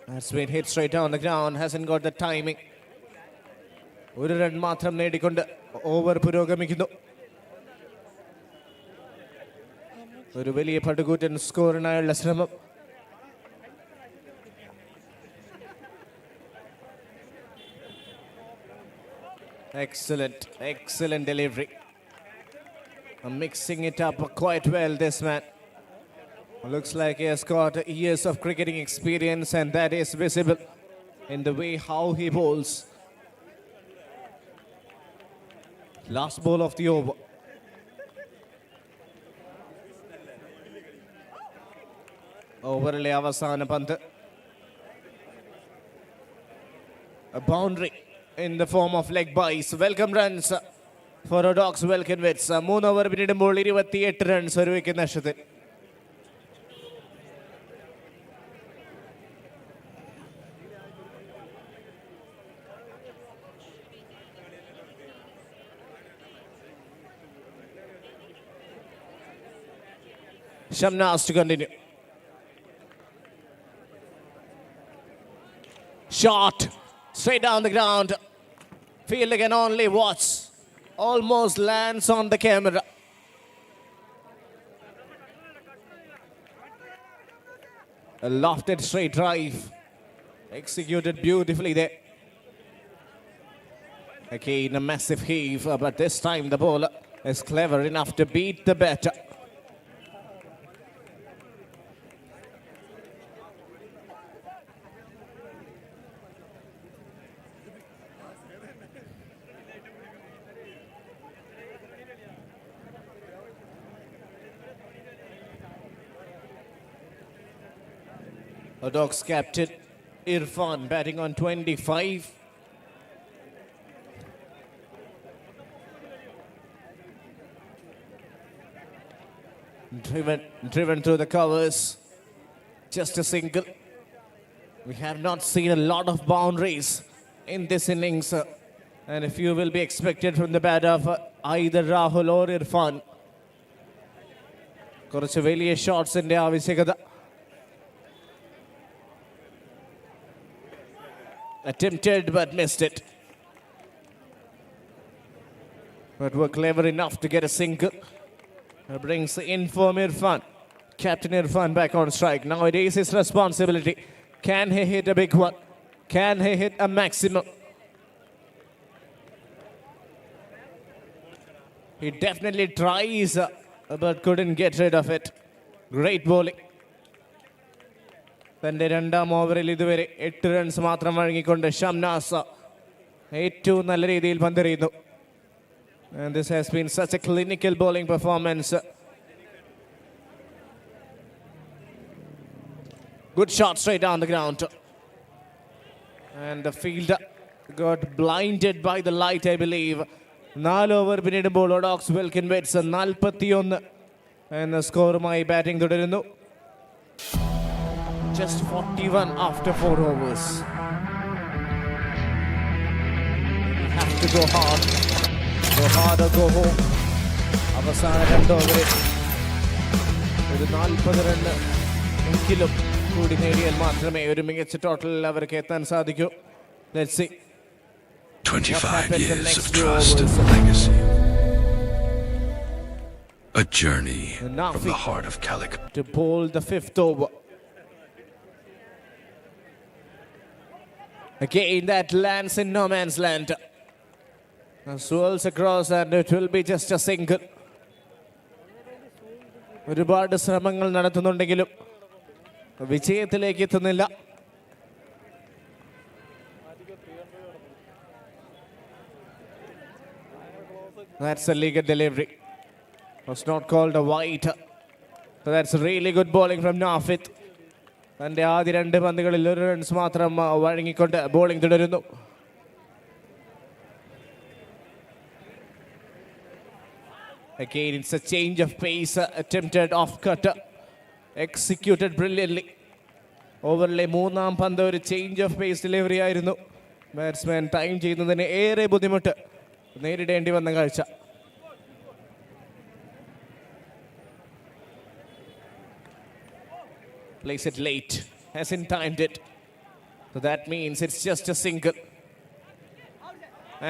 That's been hit straight down the ground, hasn't got the timing. ഒരു run മാത്രം നേടിക്കൊണ്ട് over പുരോഗമിക്കുന്നു. ഒരു വലിയ പടുകൂറ്റൻ സ്കോറിനായുള്ള ശ്രമം. Excellent delivery. Mixing it up quite well, this man. Looks like he has got years of cricketing experience, and that is visible in the way how he bowls. Last ball of the over. Overle avasana pant. A boundary in the form of leg byes. Welcome runs for a Dogs welcome wits. 3 over പിന്നിടുമ്പോൾ 28 runs ഒരു wicket നഷ്ടത്തിൽ. Shamnas to continue. Shot straight down the ground. Fielding and only Watts almost lands on the camera. A lofted straight drive. Executed beautifully there. Again a massive heave, but this time the bowler is clever enough to beat the batter. A Dogs captain Irfan batting on 25. Driven through the covers. Just a single. We have not seen a lot of boundaries in this innings. And a few will be expected from the bat of either Rahul or Irfan. കുറച്ച് വലിയ ഷോട്ട്സിന്റെ ആവശ്യകത. Attempted but missed it. But were clever enough to get a single. That brings the inform Irfan. Captain Irfan back on strike. Now it is his responsibility. Can he hit a big one? Can he hit a maximum? He definitely tries, but couldn't get rid of it. Great bowling. തൻ്റെ രണ്ടാം ഓവറിൽ ഇതുവരെ 8 runs മാത്രം വഴങ്ങിക്കൊണ്ട് ഷംനാസ് ഏറ്റവും നല്ല രീതിയിൽ പന്തെറിയുന്നു. And this has been such a clinical bowling performance. Good shot straight down the ground. And the fielder got blinded by the light, I believe. 4 over പിന്നിടുമ്പോൾ dogs welcome vets 41 എന്ന സ്കോറുമായി ബാറ്റിംഗ് തുടരുന്നു. Just 41 after 4 overs. You have to go hard. Go hard or go home. അവസാന 2 ഓവറിൽ ഒരു 40 run എങ്കിലും കൂടി നേടിയാൽ മാത്രമേ ഒരു മികച്ച ടോട്ടലിൽ അവർക്ക് എത്താൻ സാധിക്കൂ. Let's see. 25 years of trust and legacy. A journey from the heart of Calicut. To bowl the 5th over. Again, that lands in no man's land. Swirls across and it will be just a single. ഒരുപാട് ശ്രമങ്ങൾ നടത്തുന്നുണ്ടെങ്കിലും വിജയത്തിലേക്ക് എത്തുന്നില്ല. That's a legal delivery. Was not called a wide. So that's really good bowling from Nafit. തൻ്റെ ആദ്യ 2 പന്തുകളിൽ 1 runs മാത്രം വഴങ്ങിക്കൊണ്ട് bowling തുടരുന്നു. Again, it's a change of pace, attempted off cut, executed brilliantly. ഓവറിലെ 3-ാം പന്ത് ഒരു ചേഞ്ച് ഓഫ് പേസ് ഡെലിവറി ആയിരുന്നു. Batsman time ചെയ്യുന്നതിന് ഏറെ ബുദ്ധിമുട്ട് നേരിടേണ്ടി വന്ന കാഴ്ച. Plays it late, hasn't timed it. So that means it's just a single.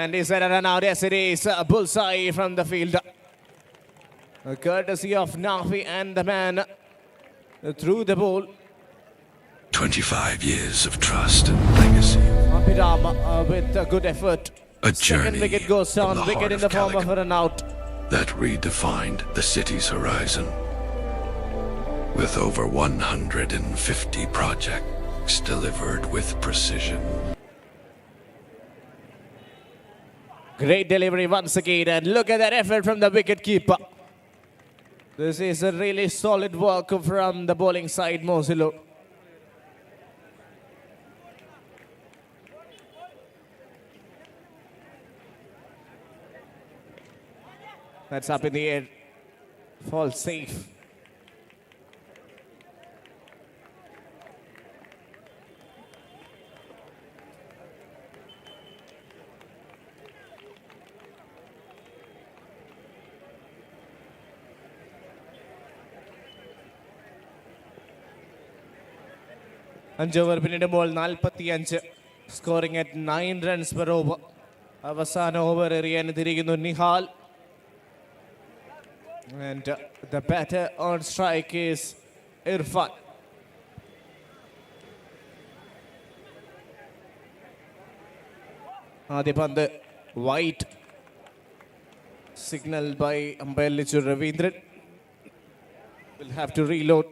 And is that a run out? Yes, it is. A bullseye from the fielder. A courtesy of Nafi and the man through the ball. 25 years of trust and legacy. Abhirama with a good effort. A journey Second wicket goes down, from the wicket heart in the of form of a run out. That redefined the city's horizon. With over 150 projects delivered with precision. Great delivery once again, and look at that effort from the wicket keeper. This is a really solid work from the bowling side, Mosilo. That's up in the air. Falls safe. അഞ്ച് over പിന്നിടുമ്പോൾ 45, scoring at 9 runs per over. അവസാന over എറിയാൻ തിരികുന്നു Nihal. And the batter on strike is Irfan. ആദ്യ പന്ത് white, signaled by umpire Lichu Ravindran. Will have to reload.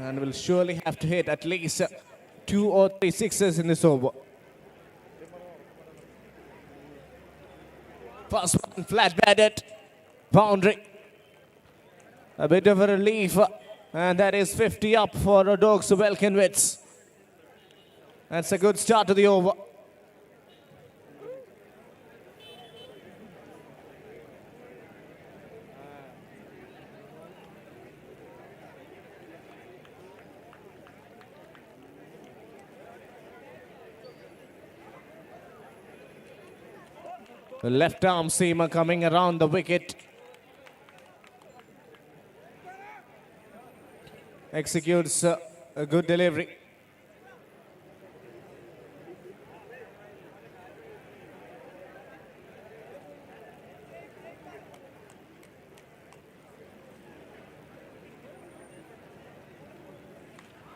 And will surely have to hit at least 2 or 3 sixes in this over. First one flat batted, boundary. A bit of a relief, and that is 50 up for Dogs Welkenwitz. That's a good start to the over. The left arm seamer coming around the wicket. Executes a good delivery.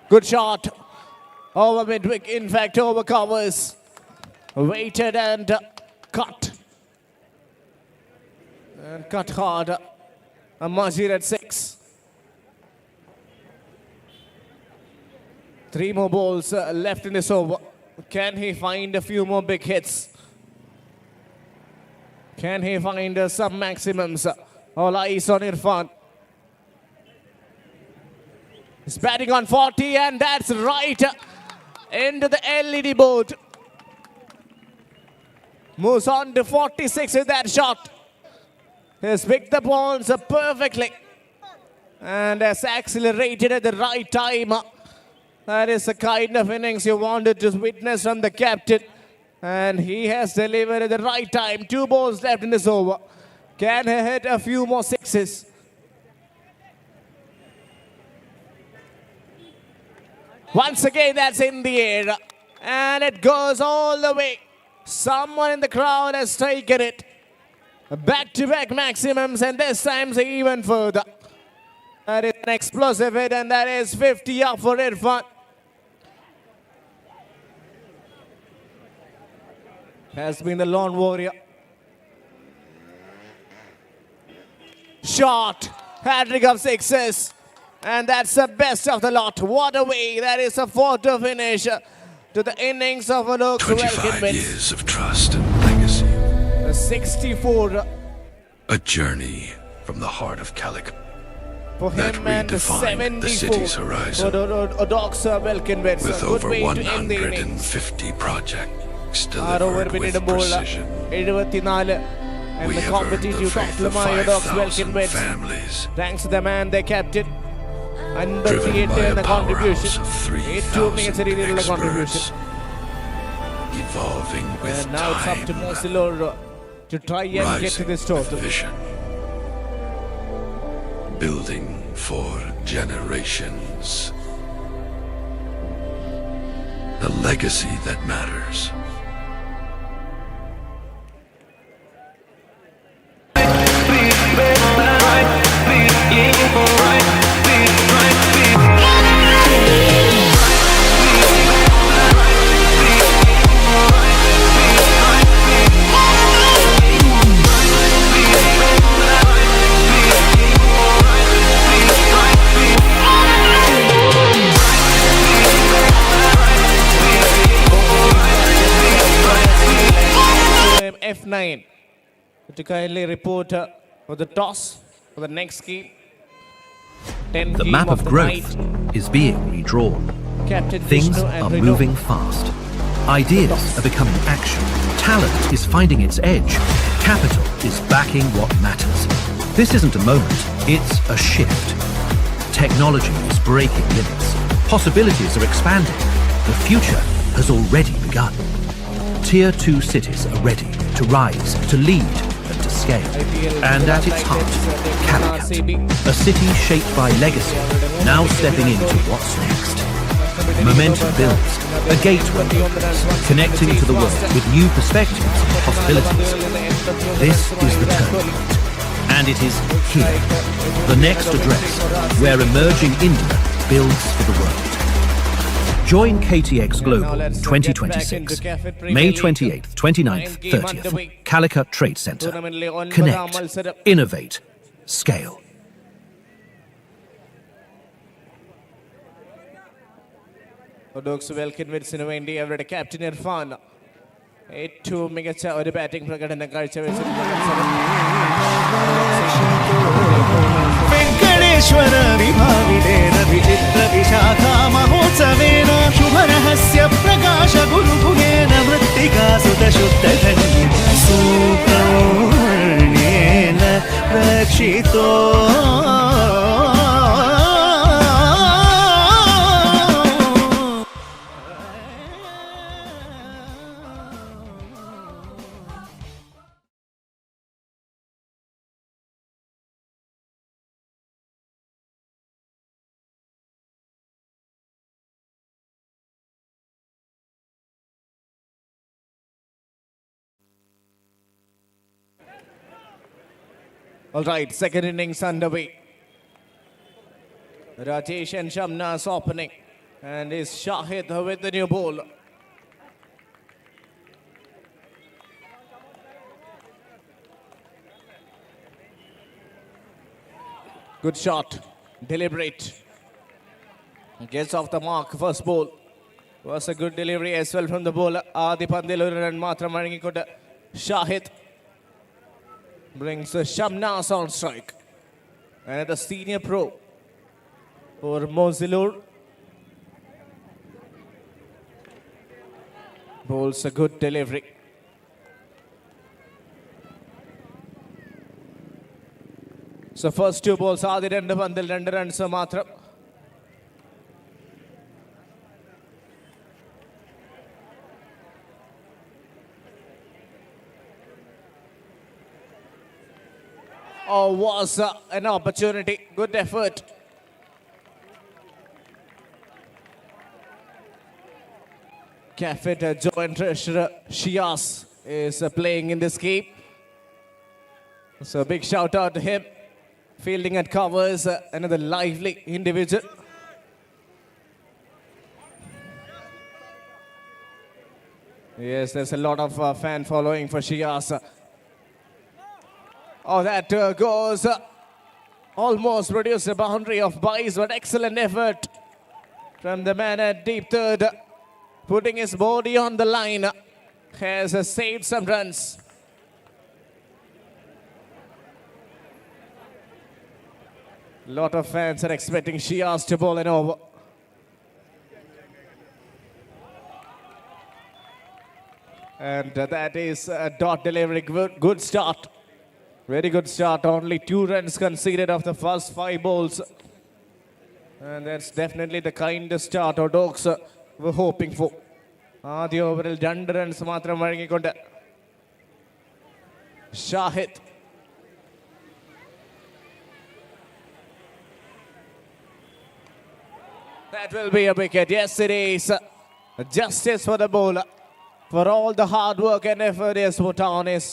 Good shot. Over midwick, in fact, over covers. Waited and cut. And cut hard. A Mazir at 6. 3 more balls left in this over. Can he find a few more big hits? Can he find some maximums? All eyes on Irfan. He's batting on 40, and that's right into the LED board. Moves on to 46 with that shot. Has picked the balls perfectly and has accelerated at the right time. That is the kind of innings you wanted to witness from the captain. And he has delivered at the right time. 2 balls left in this over. Can he hit a few more sixes? Once again, that's in the air. And it goes all the way. Someone in the crowd has taken it. Back-to-back maximums, and this time even further. That is an explosive hit, and that is 50 up for Irfan. Has been the lone warrior. Shot, hat-trick of sixes, and that's the best of the lot. What a way, that is a photo finish. to the innings of Alok 25 years of trust and legacy. 64 A journey from the heart of Calicut for that him and redefined the 74 city's for horizon. Odoxa Welkinwitz. With over 150 projects delivered with precision. 74 and We the have earned the competitive faith of Odoxa 5,000 Welkinwitz. families, Thanks to the man they kept it. And driven by a the powerhouse contribution. of 3,000 experts, evolving with And now it's up to time, Mosilor to try and get to this rising with total. vision, building for generations. The legacy that matters. F9 to kindly report for the toss for the next game. 10 The game map of the growth night. is being redrawn. Captain Things Vishnu and are Reno. moving fast. Ideas are becoming action. Talent is finding its edge. Capital is backing what matters. This isn't a moment, it's a shift. Technology is breaking limits. Possibilities are expanding. The future has already begun. Tier 2 cities are ready to rise, to lead, and to scale. And at its heart, Calicut, a city shaped by legacy, now stepping into what's next. Momentum builds, a gateway opens, connecting to the world with new perspectives and possibilities. This is the turning point, and it is here, the next address, where emerging India builds for the world. Join KTX Global 2026, May 28th, 29th, 30th, Calicut Trade Center. Connect, innovate, scale. Odoxa Welkinwitzന് വേണ്ടി അവരുടെ captain Irfan ഏറ്റവും മികച്ച ഒരു batting പ്രകടനം കാഴ്ചവെച്ചിട്ടുണ്ട്. वेङ्कटेश्वर विभाविडेन विचित्र विशाखा महोत्सवेन शुभरहस्य प्रकाश गुरुभुगेन मृत्तिका सुतशुद्धधन्येन सुब्रह्मण्येन रक्षितो All right, second innings underway. Rajesh and Shamnas opening. And is Shahid with the new ball. Good shot. Deliberate. Gets off the mark. First ball. Was a good delivery as well from the bowler. Adi Pandilur and Matra Maringikoda. Shahid brings Shamnas on strike. And the senior pro for Mosilur. Bowls a good delivery. So first two balls are the രണ്ട് പന്തിൽ 2 runs മാത്രം. Oh, was an opportunity. Good effort. Cafit joint treasurer Shias is playing in this game. So a big shout out to him. Fielding at covers, another lively individual. Yes, there's a lot of fan following for Shias. Oh, that goes almost reduced the boundary of buys, but excellent effort from the man at deep third. putting his body on the line, has saved some runs. Lot of fans are expecting Shiaz to bowl an over. And that is a dot delivery. Good start. Very good start. Only 2 runs conceded of the first 5 balls. And that's definitely the kind of start our dogs were hoping for. The overall 2 runs matram vazhangikonde Shahid. That will be a wicket. Yes, it is. Justice for the bowler. For all the hard work and effort he has put on, is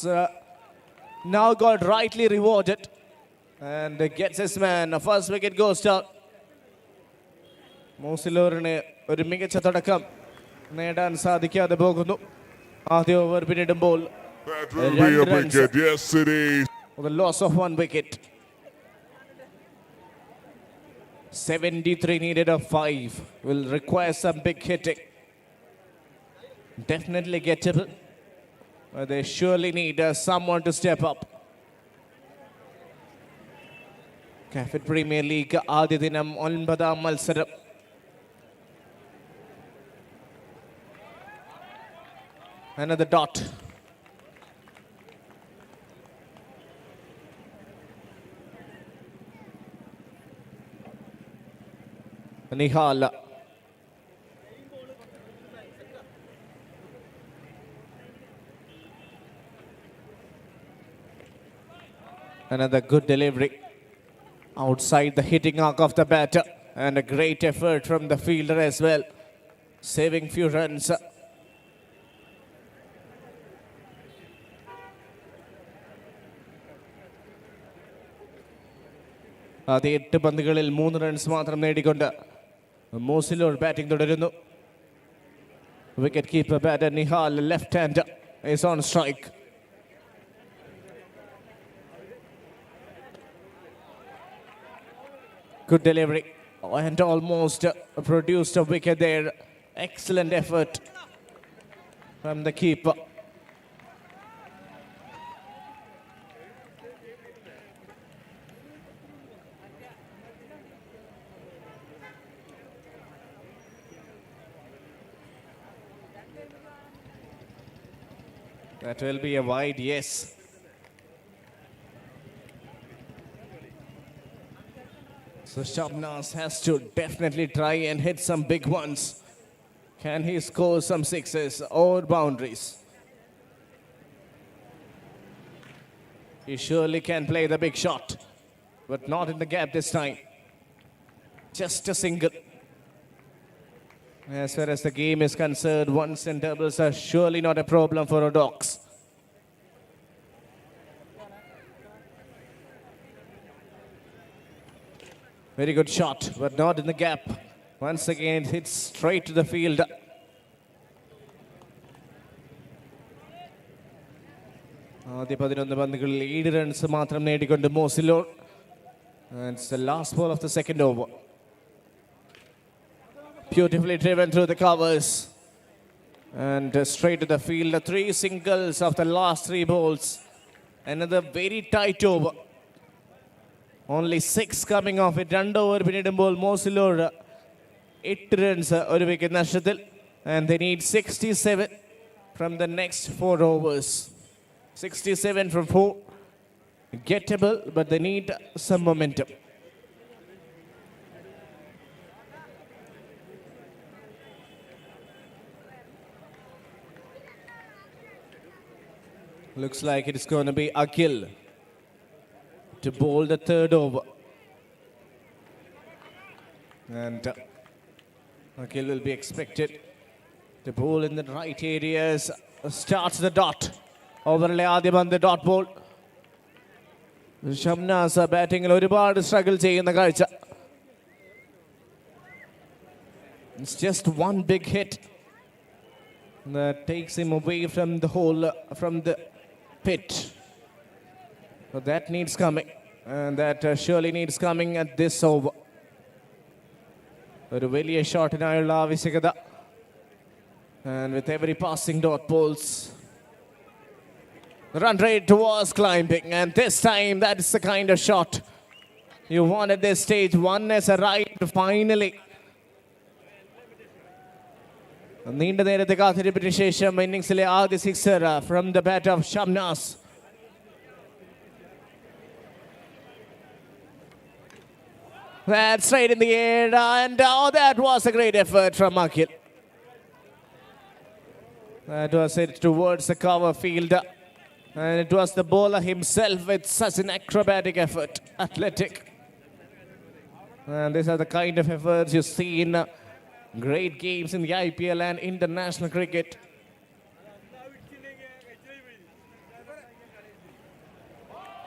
now got rightly rewarded. And gets his man. First wicket goes down. Mosilurine ഒരു മികച്ച തുടക്കം നേടാൻ സാധിക്കാതെ പോകുന്നു. ആദ്യ over പിന്നിടുമ്പോൾ the loss of 1 wicket. 73 needed of 5. Will require some big hitting. Definitely gettable. But they surely need someone to step up. Cafit Premier League ആദ്യ ദിനം 9ാം മത്സരം. Another dot. Nihal. Another good delivery outside the hitting arc of the batter, and a great effort from the fielder as well, saving few runs. ആദ്യ 8 പന്തുകളിൽ 3 runs മാത്രം നേടിക്കൊണ്ട് Mozilor batting തുടരുന്നു. Wicket keeper batter Nihal left hand is on strike. Good delivery and almost produced a wicket there. Excellent effort from the keeper. That will be a wide, yes. So Shabnaz has to definitely try and hit some big ones. Can he score some sixes or boundaries? He surely can play the big shot, but not in the gap this time. Just a single. As far as the game is concerned, ones and doubles are surely not a problem for our dogs. Very good shot, but not in the gap. Once again, it hits straight to the field. ആദ്യ 11 പന്തുകളിൽ 7 runs മാത്രം നേടിക്കൊണ്ട് Mozilor. And it's the last ball of the second over. Beautifully driven through the covers and straight to the field. 3 singles of the last 3 balls. Another very tight over. Only 6 coming off it. 2 over പിന്നിടുമ്പോൾ Mozilor 8 runs ഒരു wicket നഷ്ടത്തിൽ. And they need 67 from the next 4 overs. 67 from 4. Gettable, but they need some momentum. Looks like it is going to be Akhil to bowl the 3rd over. And Akhil will be expected to bowl in the right areas. Starts the dot. Overle ആദ്യ പന്ത് dot ball. Shamnas ബാറ്റിംഗിൽ ഒരുപാട് struggle ചെയ്യുന്ന കാഴ്ച. It's just one big hit that takes him away from the whole, from the pitch. But that needs coming, and that surely needs coming at this over. ഒരു വലിയ ഷോട്ടിനായുള്ള ആവശ്യകത. And with every passing dot balls, the run rate was climbing. And this time, that is the kind of shot you want at this stage. One as a right, finally. നീണ്ട നേരത്തെ കാത്തിരിപ്പിന് ശേഷം ഇന്നിംഗ്സിലെ ആദ്യ sixer from the bat of Shamnas. That's straight in the air, and oh, that was a great effort from Akhil. That was it towards the cover field, and it was the bowler himself with such an acrobatic effort, athletic. And these are the kind of efforts you see in great games in the IPL and international cricket.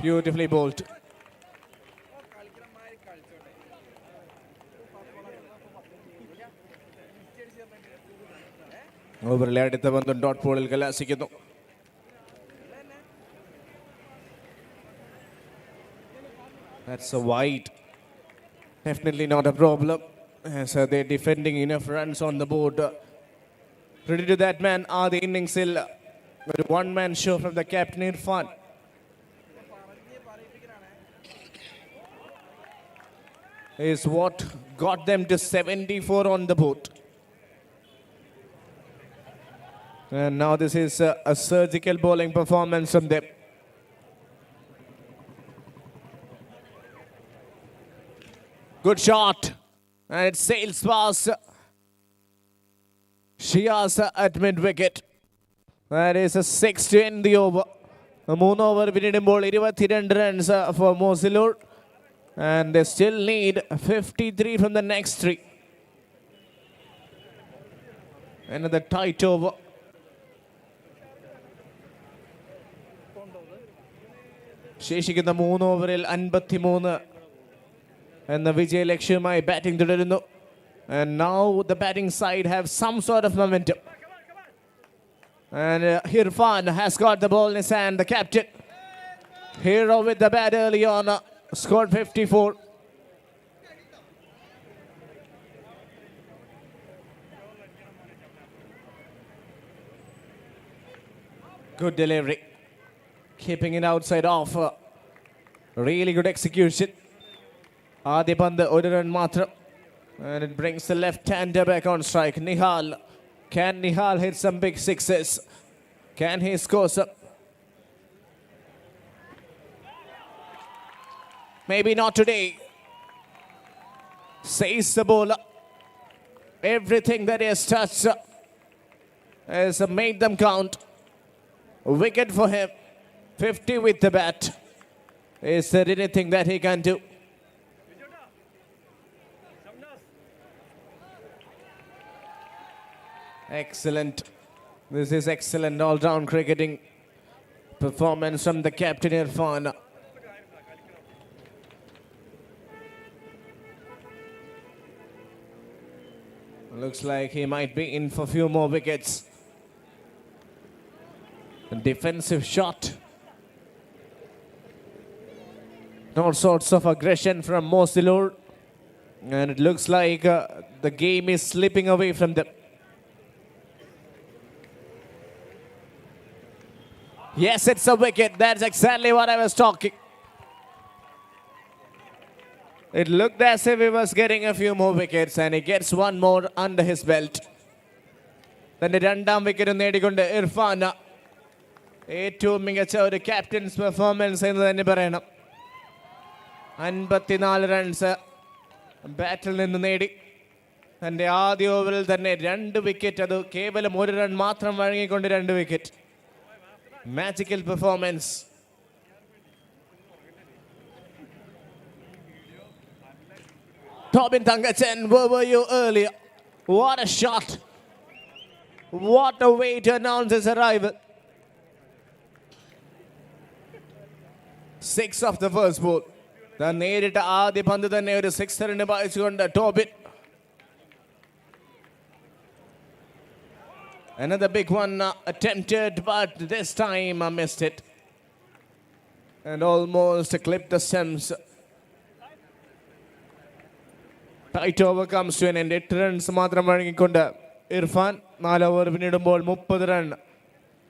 Beautifully bowled. ഓവറിലെ അടുത്ത പന്തും dot ബോളിൽ കലാശിക്കുന്നു. That's a wide. Definitely not a problem. So they're defending enough runs on the board. Credit to that man, the innings with a one-man show from the captain Irfan. Is what got them to 74 on the board. And now this is a surgical bowling performance from them. Good shot. And it sails past Shias at mid-wicket. That is a 6 to end the over. 3 over പിന്നിടുമ്പോൾ 22 runs for Mosilur. And they still need 53 from the next 3. Another tight over. ശേഷിക്കുന്ന 3 ഓവറിൽ 53 എന്ന വിജയ ലക്ഷ്യവുമായി batting തുടരുന്നു. And now the batting side have some sort of momentum. And Irfan has got the ball in his hand, the captain. Hero with the bat early on, scored 54. Good delivery. Keeping it outside off. Really good execution. ആദ്യ പന്ത് 1 run മാത്രം. And it brings the left-hander back on strike. Nihal. Can Nihal hit some big sixes? Can he score some? Maybe not today. Says the bowler. Everything that he has touched has made them count. A wicket for him. 50 with the bat. Is there anything that he can do? Excellent. This is excellent all-round cricketing performance from the captain Irfan. Looks like he might be in for a few more wickets. A defensive shot. All sorts of aggression from Mosilur. And it looks like the game is slipping away from them. Yes, it's a wicket. That's exactly what I was talking. It looked as if he was getting a few more wickets, and he gets one more under his belt. തന്റെ രണ്ടാം wicket നേടിക്കൊണ്ട് Irfan ഏറ്റവും മികച്ച ഒരു captains performance എന്ന് തന്നെ പറയണം. 54 runs ബാറ്റിൽ നിന്ന് നേടി. തന്റെ ആദ്യ ഓവറിൽ തന്നെ 2 വിക്കറ്റ്, അത് കേവലം 1 റൺ മാത്രം വഴങ്ങിക്കൊണ്ട് 2 wicket. Magical performance. Tobin Tangachan, where were you earlier? What a shot. What a way to announce his arrival. 6 of the first ball. നേരിട്ട് ആദ്യ പന്ത് തന്നെ ഒരു 6 റൺ വായിച്ചുകൊണ്ട് Tobin. Another big one attempted, but this time I missed it. And almost clipped the stems. Tight over comes to an end. 8 runs മാത്രം വഴങ്ങിക്കൊണ്ട് Irfan. 4 over പിന്നിടുമ്പോൾ 30 run.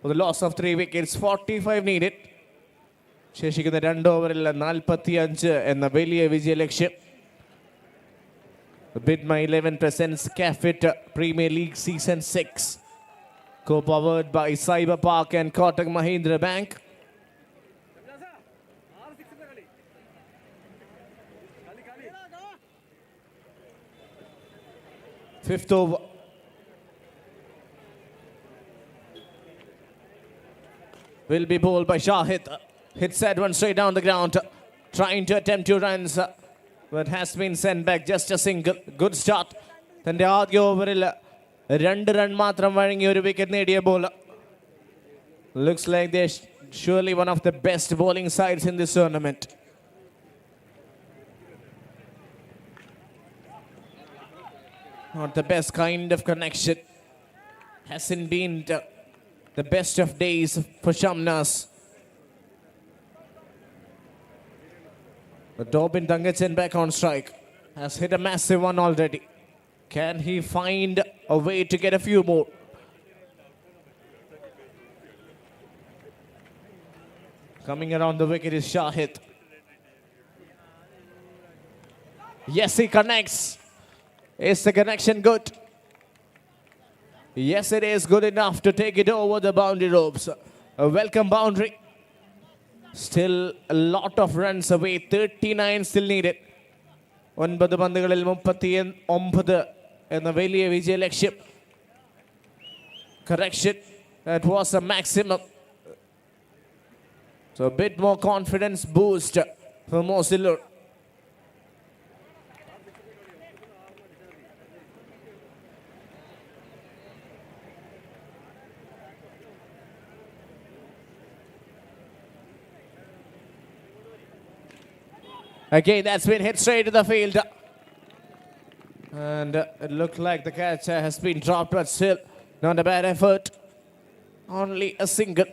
With a loss of 3 wickets, 45 needed. ശേഷിക്കുന്ന 2 ഓവറിൽ 45 എന്ന വലിയ വിജയലക്ഷ്യം. Bid My 11 presents Cafit Premier League Season 6. Co-powered by Cyber Park and Kotak Mahindra Bank. Fifth over. Will be bowled by Shahid. Hits that one straight down the ground. Trying to attempt 2 runs. But has been sent back. Just a single. Good start. തൻ്റെ ആദ്യ ഓവറിൽ 2 run മാത്രം വഴങ്ങി ഒരു wicket നേടിയ bowler. Looks like they're surely one of the best bowling sides in this tournament. Not the best kind of connection. Hasn't been the best of days for Shamnas. But Dobin Dangachan back on strike. Has hit a massive one already. Can he find a way to get a few more? Coming around the wicket is Shahid. Yes, he connects. Is the connection good? Yes, it is good enough to take it over the boundary ropes. A welcome boundary. Still a lot of runs away. 39 still needed. 9 പന്തുകളിൽ 39 എന്ന വലിയ വിജയലക്ഷ്യം. Correction. That was a maximum. So a bit more confidence boost for Mosilur. Again, that's been hit straight to the field. And it looked like the catch has been dropped, but still not a bad effort. Only a single.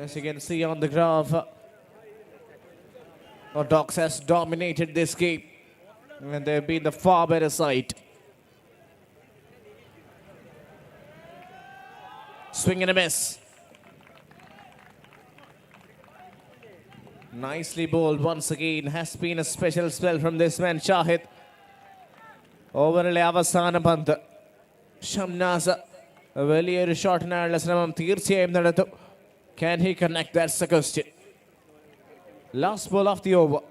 As you can see on the graph, Docs has dominated this game. And they've been the far better side. Swing and a miss. Nicely bowled once again. Has been a special spell from this man, Shahid. ഓവറിലെ അവസാന പന്ത് ഷംനാസ് വലിയൊരു ഷോട്ടിനായുള്ള ശ്രമം തീർച്ചയായും നടത്തും. Can he connect? That's the question. Last ball of the over.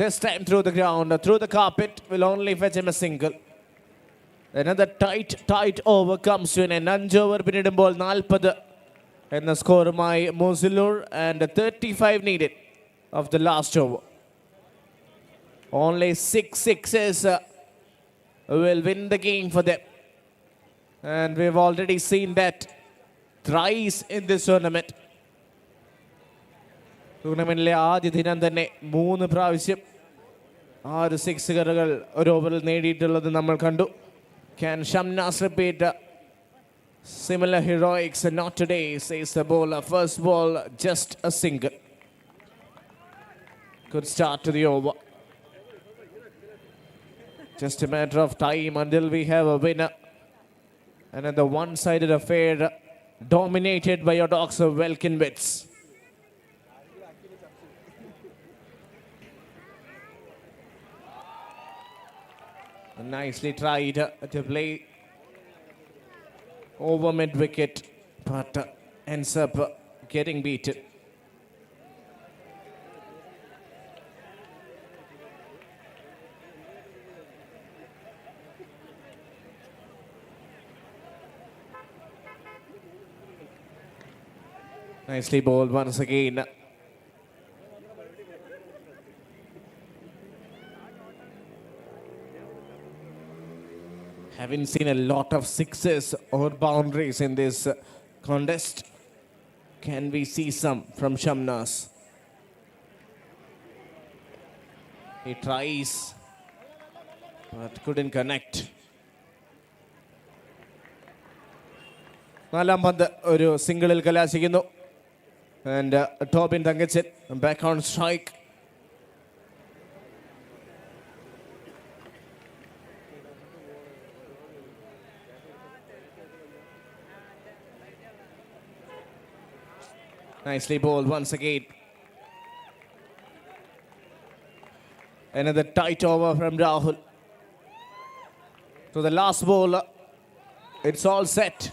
This time through the ground, through the carpet, will only fetch him a single. Another tight over comes to an end. 5 over പിന്നിടുമ്പോൾ 40 എന്ന സ്കോറുമായി Mosilur and 35 needed of the last over. Only 6 sixes will win the game for them. And we've already seen that thrice in this tournament. ടൂർണമെന്റിലെ ആദ്യ ദിനം തന്നെ 3 പ്രാവശ്യം 6 സിക്സുകൾ ഒരു ഓവറിൽ നേടിയിട്ടുള്ളത് നമ്മൾ കണ്ടു. Can Shamnas repeat similar heroics? Not today, says the bowler. First ball, just a single. Good start to the over. Just a matter of time until we have a winner. And then the one-sided affair dominated by your Dogs of Welkinwitz. Nicely tried to play over mid-wicket, but ends up getting beaten. Nicely bowled once again. Haven't seen a lot of sixes or boundaries in this contest. Can we see some from Shamnas? He tries, but couldn't connect. നാലാം പന്ത് ഒരു സിംഗിളിൽ കലാശിക്കുന്നു. And Tobin Dangitsit back on strike. Nicely bowled once again. Another tight over from Rahul. So the last ball, it's all set.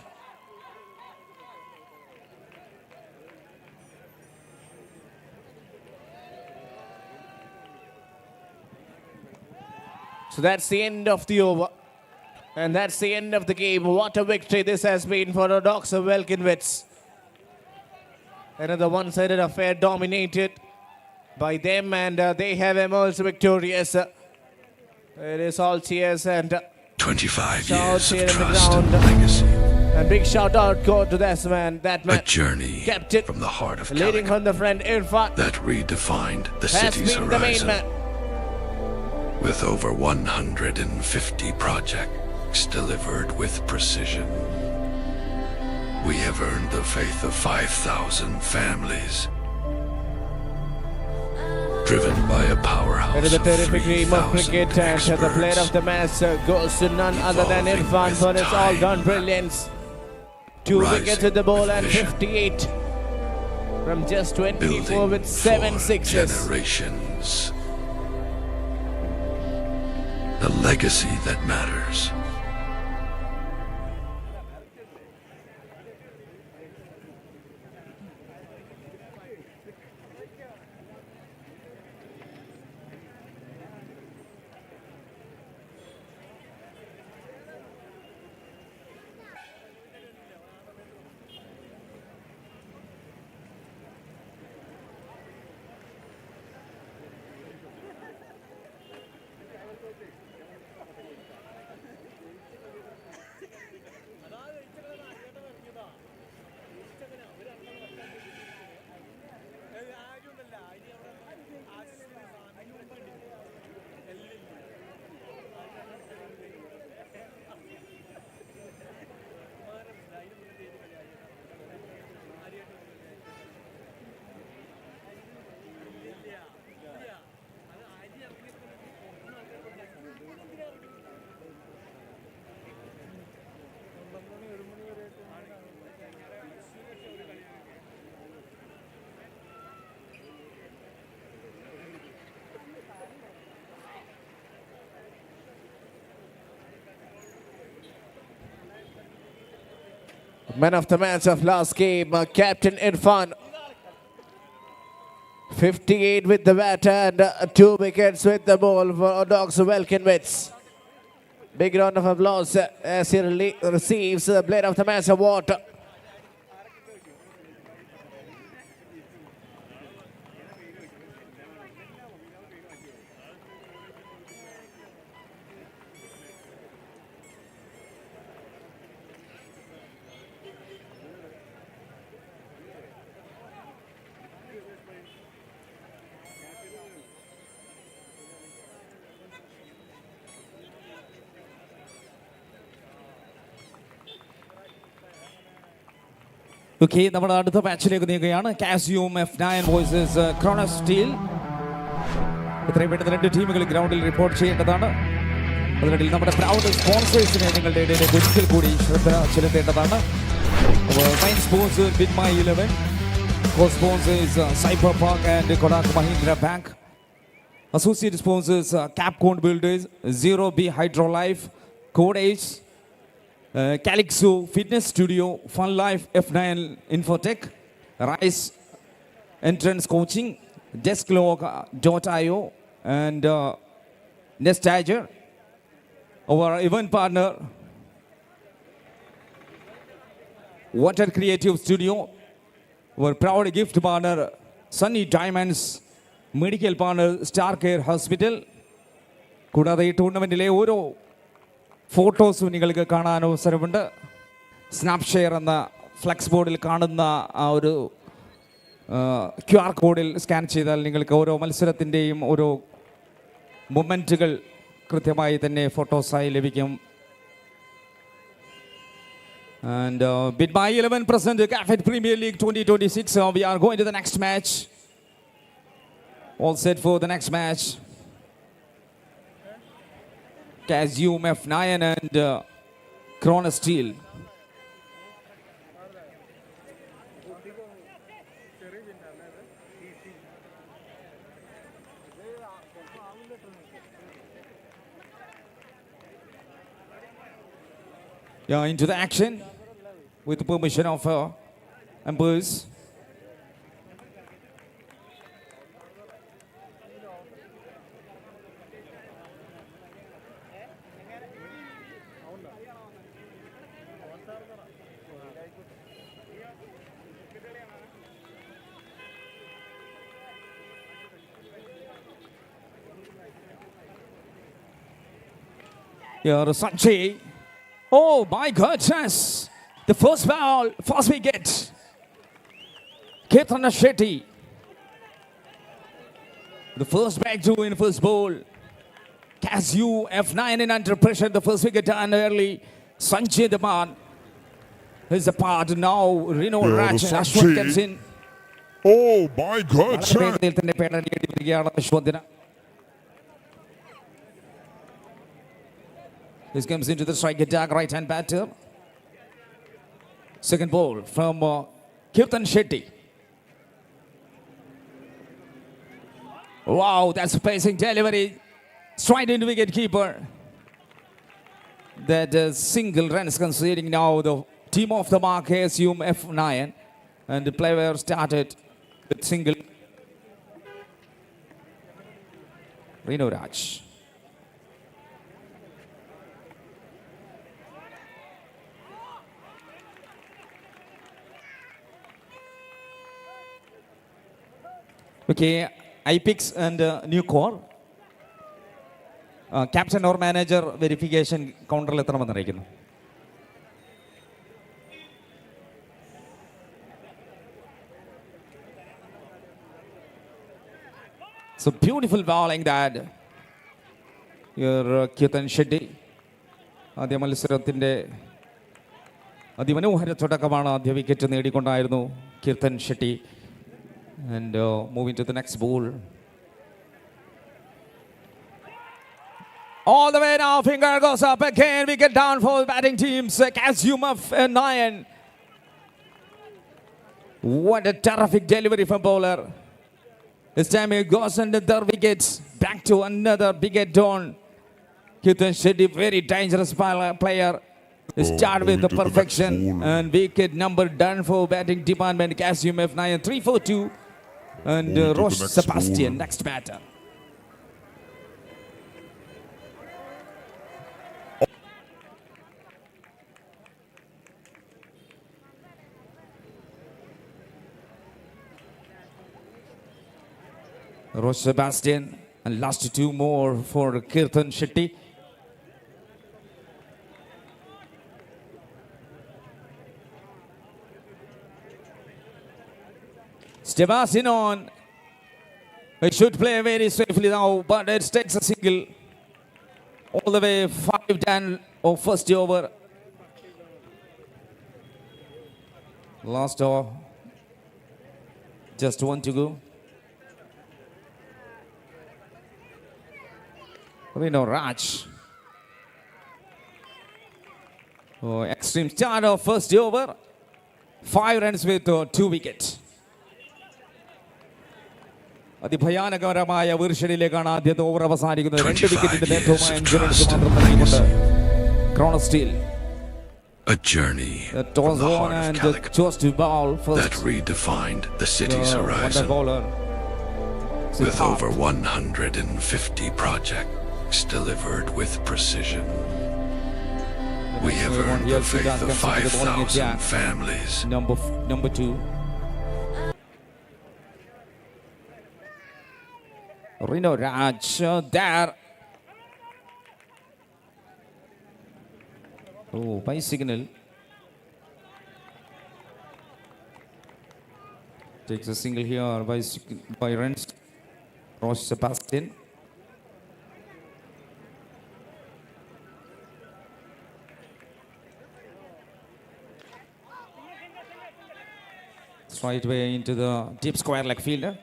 So that's the end of the over. And that's the end of the game. What a victory this has been for the Dogs of Welkinwitz. Another one-sided affair dominated by them, and they have emerged victorious. It is all cheers and 25 shouts years here of in the trust and ground. legacy. And big shout out go to that man, A journey captain, from the heart of leading from the friend Irfan, that redefined the has city's been the main horizon. man. With over 150 projects delivered with precision, we have earned the faith of 5,000 families. Driven by a powerhouse It is a of terrific game of 3,000 cricket, and the player of the match goes to none other than Irfan for his all-round brilliance. 2 wickets with the ball and 58 from just 24 with 7 sixes. generations. The legacy that matters. Man of the match of last game, Captain Irfan. 58 with the bat and 2 wickets with the ball for Dogs of Welkinwitz. Big round of applause as he receives the Player of the Match award. Okay, നമ്മുടെ അടുത്ത മാച്ചിലേക്ക് നീങ്ങുകയാണ്. കാസിയോം F9 versus Cronus steel. ഇത്രയും പെട്ടെന്ന് 2 ടീമുകൾ ഗ്രൗണ്ടിൽ report ചെയ്യേണ്ടതാണ്. അതിനിടയിൽ നമ്മുടെ പ്രൗഡ് സ്പോൺസേഴ്സിനെ നിങ്ങളുടെ ഇടയിൽ ഒരിക്കൽ കൂടി ശ്രദ്ധ ചെലുത്തേണ്ടതാണ്. Main sponsor big my 11, co sponsors cyber park and Kotak Mahindra bank, associate sponsors Capcom builders, 0B hydro life, കോഡേജ്, Calixo Fitness Studio, Fun Life F9 Infotech, Rise Entrance Coaching, Desklog.io and Nestager. Our event partner, Water Creative Studio. Our proud gift partner, Sunny Diamonds. Medical partner, Star Care Hospital. കൂടാതെ ഈ ടൂർണമെൻറ്റിലെ ഓരോ ഫോട്ടോസും നിങ്ങൾക്ക് കാണാൻ അവസരമുണ്ട്. Snap share എന്ന flex ബോർഡിൽ കാണുന്ന ആ ഒരു QR കോഡിൽ സ്കാൻ ചെയ്താൽ നിങ്ങൾക്ക് ഓരോ മത്സരത്തിൻ്റെയും ഓരോ മൊമെൻറ്റുകൾ കൃത്യമായി തന്നെ ഫോട്ടോസായി ലഭിക്കും. And bid by 11% Cafit Premier League 2026. We are going to the next match. All set for the next match. Casum F9 and Chrono Steel. Yeah, into the action with the permission of umpires. Yeah, Sanjay. Oh my goodness! The first ball, first wicket. Ketan Shetty. The first back to in first ball. Cashew F9 in under pressure. The first wicket done early. Sanjay the man is a part now. Reno Raj and Ashwin comes in. Oh my God! This comes into the strike attack, right-hand batter. Second ball from Kirtan Shetty. Wow, that's a pacing delivery. Straight into wicket keeper. That single runs conceding now the team of the mark, assume F9. And the player started with single. Reno Raj. Okay, IPIX and new core. Captain or manager verification counter letter. So beautiful bowling that your Kirtan Shetty. Adya Malisarathinde Adimanohara Chotakamana, the wicket to the Edikonda Kirtan Shetty. And moving to the next ball. All the way now, finger goes up again. We get down for the batting teams. Casum of 9. What a terrific delivery from bowler. This time it goes under the wickets. Back to another wicket down. Kirtan Shetty, very dangerous player. Start with the perfection. And wicket number done for batting department. Casum F9, 3-4-2. And Roche Sebastian, next batter. Roche Sebastian, and last two more for Kirtan Shetty. Sebastian on. It should play very safely now, but it takes a single. All the way 5 down of first over. Last over. Just 1 to go. Reno Raj. Oh, extreme start of first over. 5 runs with 2 wickets. അതിഭയാനകരമായ വീർഷണിയിലേക്കാണ് ആദ്യത്തെ over അവസാനിക്കുന്നത് 2 വിക്കറ്റിന്റെ നേട്ടവുമായി 5 runs മാത്രം നൽകിക്കൊണ്ട് Chrono steel A journey from the heart of Calicut that redefined the city's horizon. With over 150 projects delivered with precision, we have earned the faith of 5,000 families. Number 2. Reno Raj there. Oh, by signal. Takes a single here by runs. Roche Sebastian. right way into the deep square leg fielder.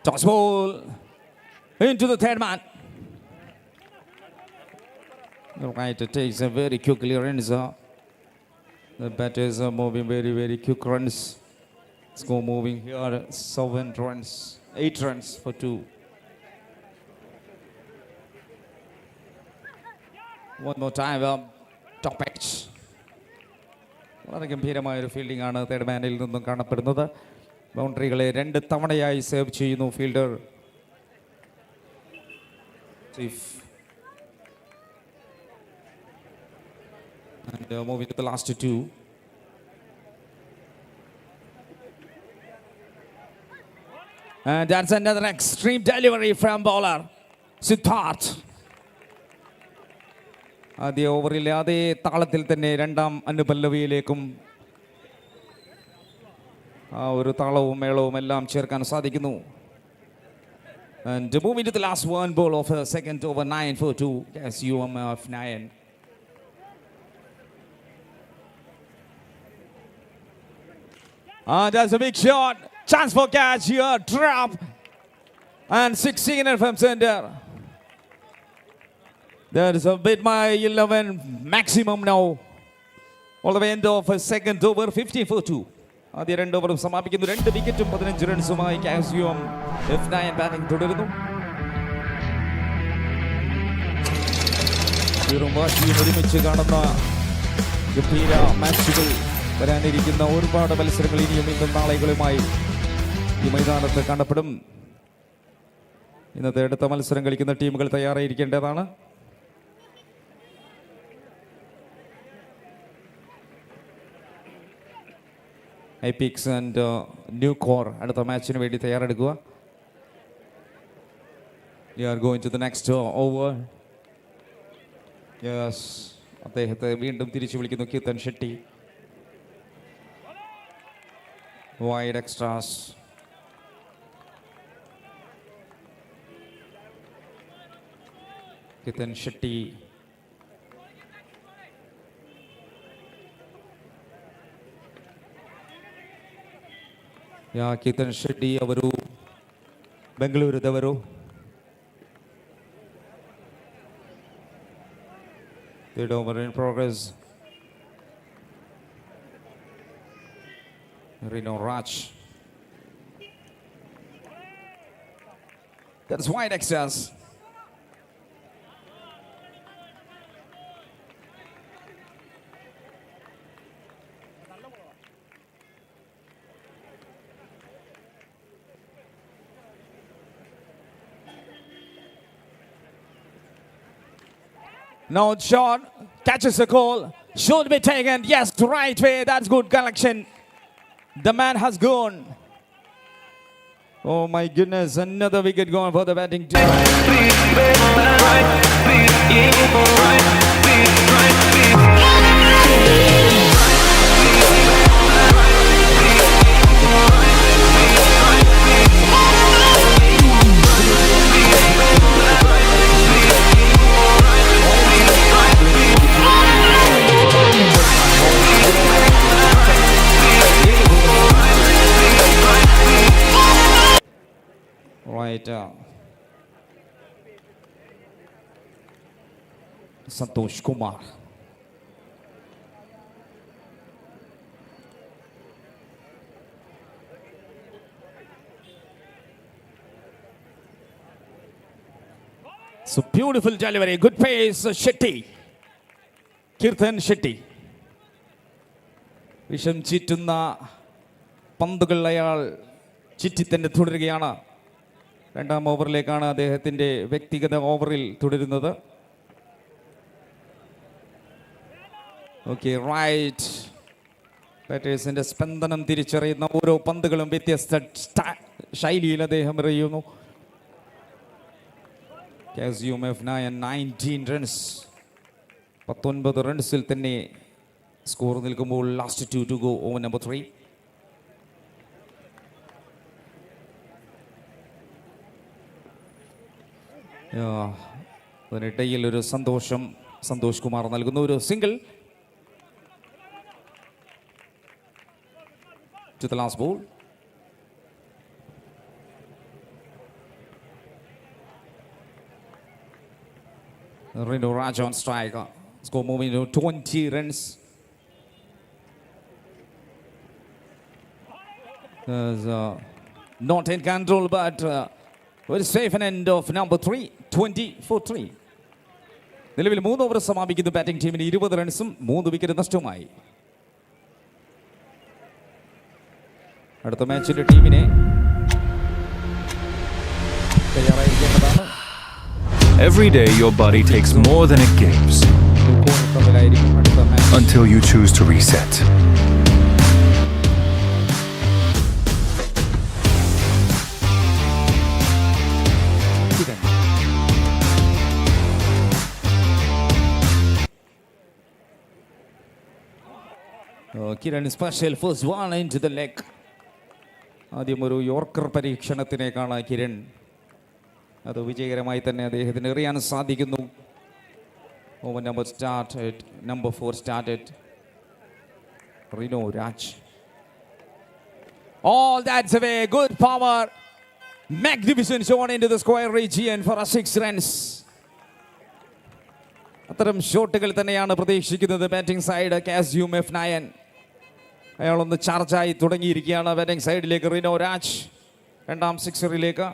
Toss ball into the third man. Right, it takes a very quick clearance. The batters are moving very quick runs. Let's go moving here. 7 runs, 8 runs for 2. One more time, top edge. വളരെ ഗംഭീരമായൊരു fielding ആണ് third മാനിൽ നിന്നും കാണപ്പെടുന്നത്. ബൗണ്ടറികളെ 2 തവണയായി save ചെയ്യുന്നു fielder. And moving to the last 2. And that's another extreme delivery from bowler Siddharth. ആദ്യ ഓവറിലെ അതേ താളത്തിൽ തന്നെ രണ്ടാം അനുപല്ലവിയിലേക്കും ആ ഒരു താളവും മേളവും എല്ലാം ചേർക്കാൻ സാധിക്കുന്നു. And moving to the last one ball of second over 9 for 2. Yes, of 9. That's a big shot. Chance for catch here. Drop. And 16 from center. There is a bit my 11 maximum now. All the way end of second over 15 for 2. ആദ്യ 2 ഓവറും സമാപിക്കുന്നു. 2 വിക്കറ്റും 15 റൺസുമായി കാസിയം F9 batting തുടരുന്നു. ഒരുമിച്ച് കാണുന്ന ഗംഭീര മാച്ചുകൾ വരാനിരിക്കുന്ന ഒരുപാട് മത്സരങ്ങൾ ഇനിയും ഇന്നും നാളെകളുമായി ഈ മൈതാനത്ത് കാണപ്പെടും. ഇന്നത്തെ അടുത്ത മത്സരം കളിക്കുന്ന ടീമുകൾ തയ്യാറായിരിക്കേണ്ടതാണ്. Epics and New Core അടുത്ത മാച്ചിന് വേണ്ടി തയ്യാറെടുക്കുക. We are going to the next over. Yes, അദ്ദേഹത്തെ വീണ്ടും തിരിച്ചു വിളിക്കുന്നു Keerthan Shetty. Wide extras. Kitten Shetty. Kitten Shetty avaru Bengaluru davaru. Third over in progress. Rino Raj. That's wide extras. Now shot, catches the call, should be taken. Yes, right way. That's good collection. The man has gone. Oh my goodness, another wicket gone for the batting team. Right. Santosh Kumar. So beautiful delivery, good pace, Shetty. Kirtan Shetty. വിഷം ചീറ്റുന്ന പന്തുകൾ അയാൾ ചുറ്റി തന്നെ തുടരുകയാണ്. രണ്ടാം ഓവറിലേക്കാണ് അദ്ദേഹത്തിൻ്റെ വ്യക്തിഗത ഓവറിൽ തുടരുന്നത്. Okay, right. ബാറ്റേഴ്സിൻ്റെ സ്പന്ദനം തിരിച്ചറിയുന്ന ഓരോ പന്തുകളും വ്യത്യസ്ത ശൈലിയിൽ അദ്ദേഹം എറിയുന്നു. കാസിയം F9 19 റൺസ്, 19 റൺസിൽ തന്നെ സ്കോർ നിൽക്കുമ്പോൾ last 2 to go, over number 3. അതിനിടയിൽ ഒരു സന്തോഷ് കുമാർ നൽകുന്ന ഒരു single. To the last ball. Rino Raj on strike. Score moving to 20 runs. Not in control, but very safe an end of number 3, 20-3. നിലവിൽ 3 over സമാപിക്കുന്ന batting ടീമിന് 20 റൺസും 3 wicket നഷ്ടവുമായി. അടുത്ത മാച്ചിന്റെ ടീമിനെ തയ്യാറായിരിക്കേണ്ടതാണ്. Every day your body takes more than it gives until you choose to reset. Kiran special first one into the leg. ആദ്യം ഒരു yorker പരീക്ഷണത്തിനേക്കാണ് Kiran. അത് വിജയകരമായി തന്നെ അദ്ദേഹത്തിന് എറിയാൻ സാധിക്കുന്നു. Over number 4 started. Rino Raj. All that's away. Good power. Magnificent shown into the square region for a 6 runs. അത്തരം ഷോട്ടുകൾ തന്നെയാണ് പ്രതീക്ഷിക്കുന്നത് ബാറ്റിംഗ് സൈഡ്. കാസ്യൂം F9 അയാളൊന്ന് ചാർജായി തുടങ്ങിയിരിക്കുകയാണ് ബാറ്റിംഗ് സൈഡിലേക്ക്. റിനോ രാജ് രണ്ടാം സിക്സറിലേക്ക്.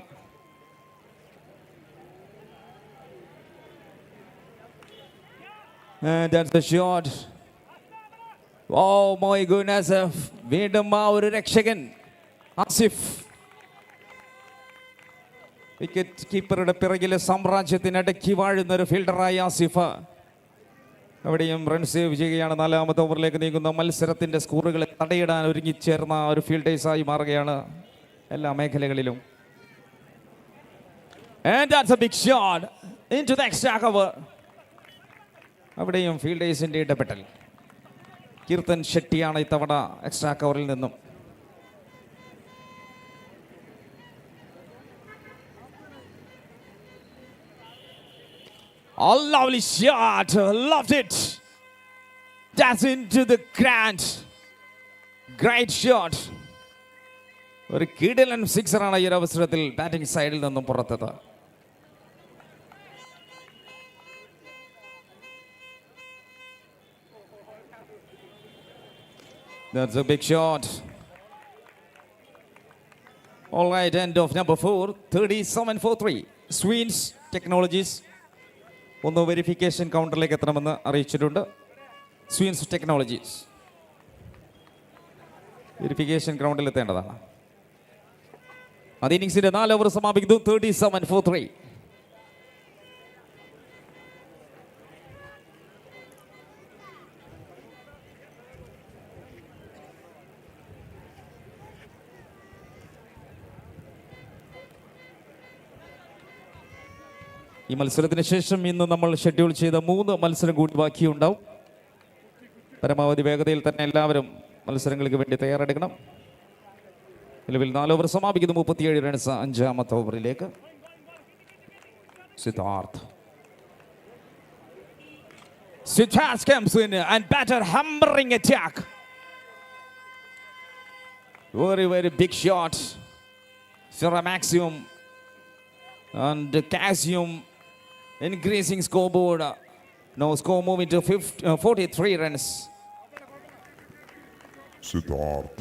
That's the shot. Oh my goodness. വീണ്ടും ആ ഒരു രക്ഷകൻ ആസിഫ്. വിക്കറ്റ് കീപ്പറുടെ പിറകിലെ സാമ്രാജ്യത്തിനടക്കി വാഴുന്ന ഒരു ഫീൽഡറായി ആസിഫ് അവിടെയും റൺ സേവ് ചെയ്യുകയാണ്. 4ാമത്തെ ഓവറിലേക്ക് നീങ്ങുന്ന മത്സരത്തിൻ്റെ സ്കോറുകളെ തടയിടാൻ ഒരുങ്ങിച്ചേർന്ന ഒരു ഫീൽഡേഴ്സായി മാറുകയാണ് എല്ലാ മേഖലകളിലും. And that's a big shot into the extra cover. അവിടെയും ഫീൽഡേഴ്സിൻ്റെ ഇടപെടൽ. കീർത്തൻ ഷെട്ടിയാണ് ഇത്തവണ എക്സ്ട്രാ കവറിൽ നിന്നും. A lovely shot. Loved it. That's into the grand. Great shot. ഒരു കിടിലൻ സിക്സറാണ് ഈ ഒരു അവസരത്തിൽ ബാറ്റിംഗ് സൈഡിൽ നിന്നും പുറത്തത്. That's a big shot. All right, end of number 4, 37-3. Swings Technologies. ഒന്ന് വെരിഫിക്കേഷൻ കൗണ്ടറിലേക്ക് എത്തണമെന്ന് അറിയിച്ചിട്ടുണ്ട്. സ്വീൻസ് ടെക്നോളജീസ് വെരിഫിക്കേഷൻ ഗ്രൗണ്ടിൽ എത്തേണ്ടതാണ്. അത് ഇന്നിംഗ്സിന്റെ 4 ഓവർ സമാപിക്കുന്നു. 37-3. ഈ മത്സരത്തിന് ശേഷം ഇന്ന് നമ്മൾ ഷെഡ്യൂൾ ചെയ്ത 3 മത്സരം കൂടി ബാക്കിയുണ്ടാവും. പരമാവധി വേഗതയിൽ തന്നെ എല്ലാവരും മത്സരങ്ങൾക്ക് വേണ്ടി തയ്യാറെടുക്കണം. നിലവിൽ 4 ഓവർ സമാപിക്കുന്നു. 37 runs 5ാമത്തെ ഓവറിലേക്ക്. Siddharth comes in and batter hammering attack. Very big shot. Ceremonies and Casium increasing scoreboard. Now score moving to 43 runs. Siddharth.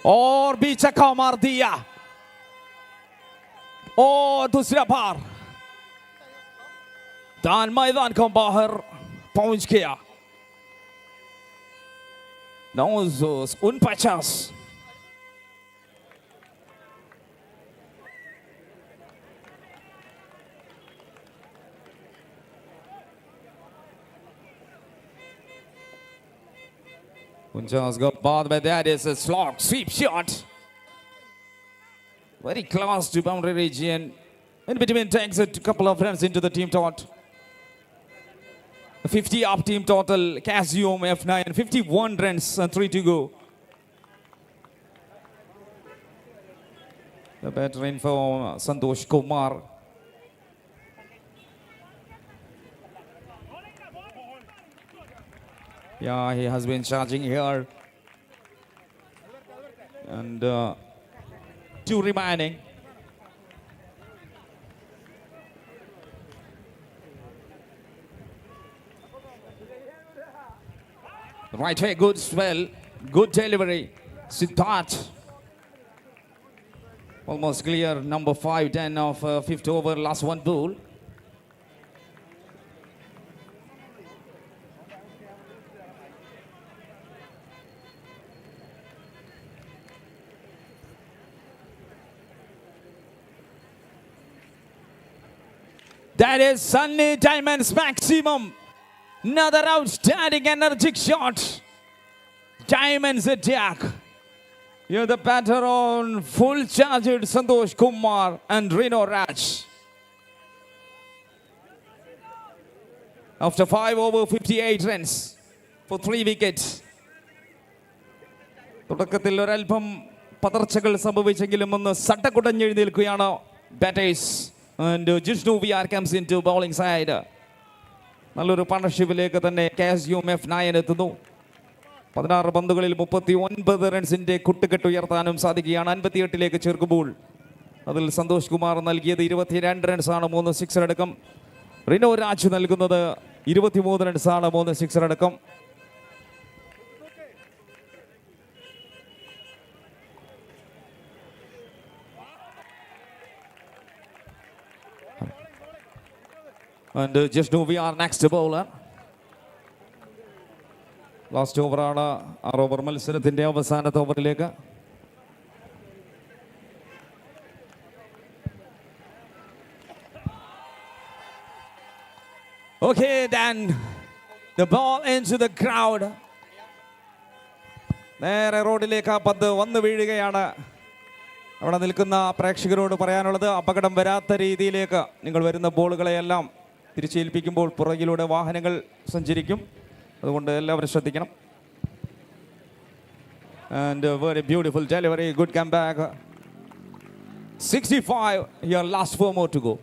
और भी चक्का मार दिया. और दूसरा बार दान मैदान को बाहर पहुंच गया. 49. Unjas got ball, but that is a slog sweep shot. Very close to boundary region. In between takes a couple of runs into the team tot. 50 up team total. Casium F9, 51 runs and 3 to go. The veteran for Santosh Kumar. Yeah, he has been charging here. And 2 remaining. Right way, good spell, good delivery. Siddharth. Almost clear, number 5-10 of 5th over, last one ball. That is Sunny Diamond's maximum. Another outstanding energetic shot. Diamond's attack. You're the batter on full charged Santosh Kumar and Rino Raj. After 5 over 58 runs for 3 wickets. തുടക്കത്തിൽ ഒരൽപ്പം പതർച്ചകൾ സംഭവിച്ചെങ്കിലും ഒന്ന് സട്ടക്കുടഞ്ഞെഴുന്നേൽക്കുകയാണ് batters. And Jishnu VR comes into bowling side. നല്ലൊരു പാർട്ണർഷിപ്പിലേക്ക് തന്നെ KSUM F9 എത്തുന്നു. 16 പന്തുകളിൽ 39 റൺസിന്റെ കുട്ടുകെട്ട് ഉയർത്താനും സാധിക്കുകയാണ്. 58ലേക്ക് ചേർക്കുമ്പോൾ അതിൽ സന്തോഷ് കുമാർ നൽകിയത് 22 റൺസാണ്, 3 സിക്സർ അടക്കം. റിനോ രാജ് നൽകുന്നത് 23 റൺസാണ്, 3 സിക്സർ അടക്കം. And Jishnu VR next bowler. Last ഓവറാണ് 6 ഓവർ മത്സരത്തിൻ്റെ അവസാനത്തെ ഓവറിലേക്ക്. Okay, then the ball into the crowd. നേരെ റോഡിലേക്ക് ആ പന്ത് വന്നു വീഴുകയാണ്. അവിടെ നിൽക്കുന്ന പ്രേക്ഷകരോട് പറയാനുള്ളത്, അപകടം വരാത്ത രീതിയിലേക്ക് നിങ്ങൾ വരുന്ന ബോളുകളെയെല്ലാം തിരിച്ചേൽപ്പിക്കുമ്പോൾ പുറകിലൂടെ വാഹനങ്ങൾ സഞ്ചരിക്കും. അതുകൊണ്ട് എല്ലാവരും ശ്രദ്ധിക്കണം. And a very beautiful delivery, good comeback. 65, your last 4 more to go.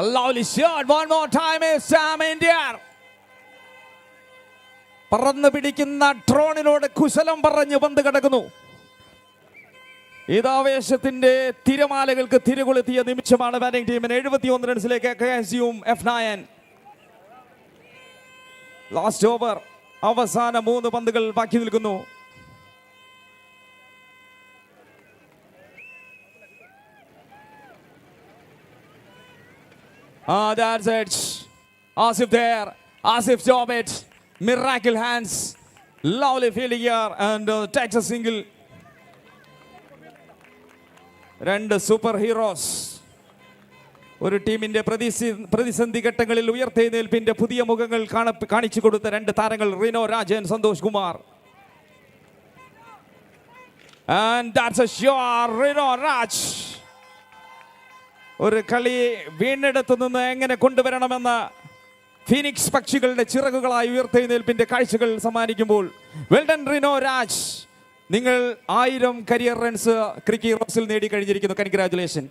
A lovely shot, one more time is Sam India. പറന്ന് പിടിക്കുന്ന ട്രോണിനോട് കുശലം പറഞ്ഞ് പന്ത് കിടക്കുന്നു. ഇതാവേശത്തിന്റെ തിരമാലകൾക്ക് തിരകൊളുത്തിയ നിമിഷമാണ് ബാറ്റിംഗ് ടീമിന്. 71 റൺസിലേക്ക് KSUM F9. ലാസ്റ്റ് ഓവർ, അവസാന 3 പന്തുകൾ ബാക്കി നിൽക്കുന്നു. That's it. Asif there, Asif job it. Miracle hands, lovely fielding here and takes a single. 2 super heroes. ഒരു ടീമിന്റെ പ്രതിസന്ധി ഘട്ടങ്ങളിൽ ഉയർത്തെഴുന്നേൽപ്പിന്റെ പുതിയ മുഖങ്ങൾ കാണിച്ചു കൊടുത്ത 2 താരങ്ങൾ Rino Rajan, Santhosh Kumar. And that's a shot, Rino Raj. ഒരു കളി വീണ്ടെടുത്തു നിന്ന് എങ്ങനെ കൊണ്ടുവരണമെന്ന ഫീനിക്സ് പക്ഷികളുടെ ചിറകുകളായി ഉയർത്തെഴുന്നേൽപ്പിന്റെ കാഴ്ചകൾ സമ്മാനിക്കുമ്പോൾ വെൽഡൺ റിനോ രാജ്, നിങ്ങൾ 1000 കരിയർ റൺസ് ക്രിക്കറ്റ് ഹീറോസിൽ നേടിക്കഴിഞ്ഞിരിക്കുന്നു. Congratulation.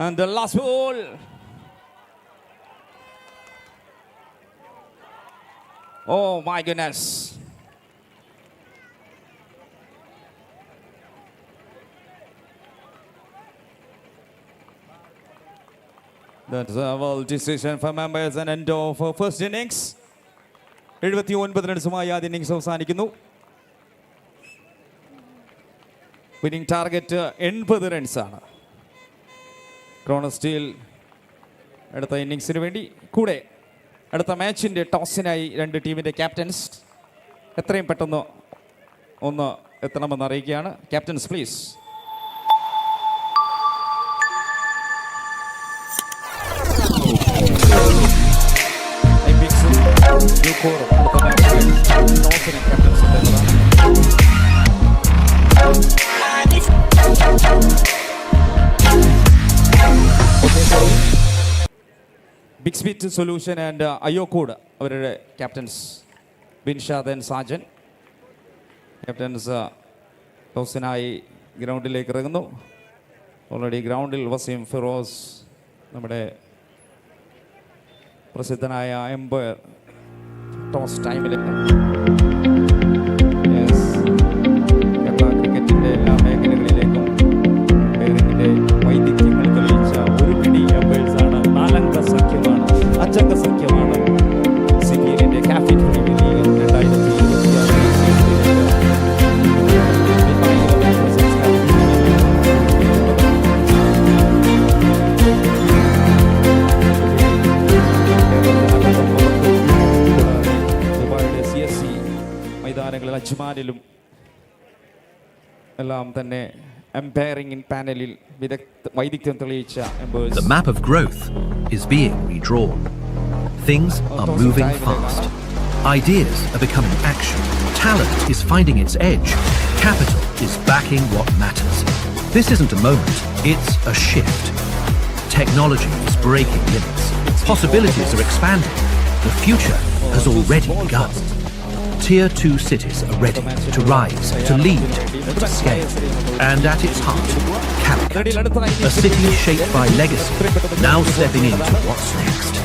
And the last ball. Oh my goodness. That's a well decision for members and end of first innings. 79 റൺസുമായി ആദ്യ ഇന്നിംഗ്സ് അവസാനിക്കുന്നു. വിന്നിംഗ് ടാർഗറ്റ് 80 റൺസാണ്. ക്രോണസ്റ്റീൽ അടുത്ത ഇന്നിംഗ്സിന് വേണ്ടി കൂടെ അടുത്ത മാച്ചിൻ്റെ ടോസിനായി 2 ടീമിൻ്റെ ക്യാപ്റ്റൻസ് എത്രയും പെട്ടെന്ന് ഒന്ന് എത്തണമെന്ന് അറിയിക്കുകയാണ്. Captains please. അടുത്ത മാച്ചിൽ ടോസിനെ captains Bixbit Solution and Ayokod, our captains Binshad and Sergeant. Captains Tosinai ground Lake Ragno. Already grounded Wasim Feroz. Namade Prasidanaya Ember toss time. Yes. Kerala cricket in the American Ajanga Sakyamana, Singing in the Cafit Premier League, and I Lachmanilum Alam Tane, empowering in panelil with the Vaidikan Talicha. The map of growth is being redrawn. Things are moving fast. Ideas are becoming action. Talent is finding its edge. Capital is backing what matters. This isn't a moment, it's a shift. Technology is breaking limits. Possibilities are expanding. The future has already begun. Tier 2 cities are ready to rise, to lead, to scale. And at its heart, Calicut, a city shaped by legacy, now stepping into what's next.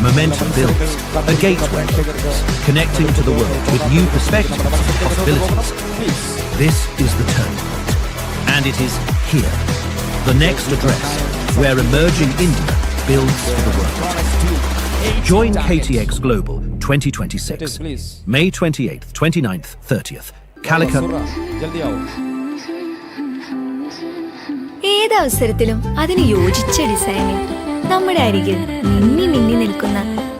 Momentum builds, a gateway opens, connecting to the world with new perspectives and possibilities. This is the turning point. And it is here, the next address, where emerging India builds for the world. Join KTX Global 2026, May 28th, 29th, 30th, Calicut. ഏതവസരത്തിലും അതിന് യോജിച്ച ഡിസൈനിൽ നമ്മുടെ അരികിൽ മിന്നി മിന്നി നിൽക്കുന്ന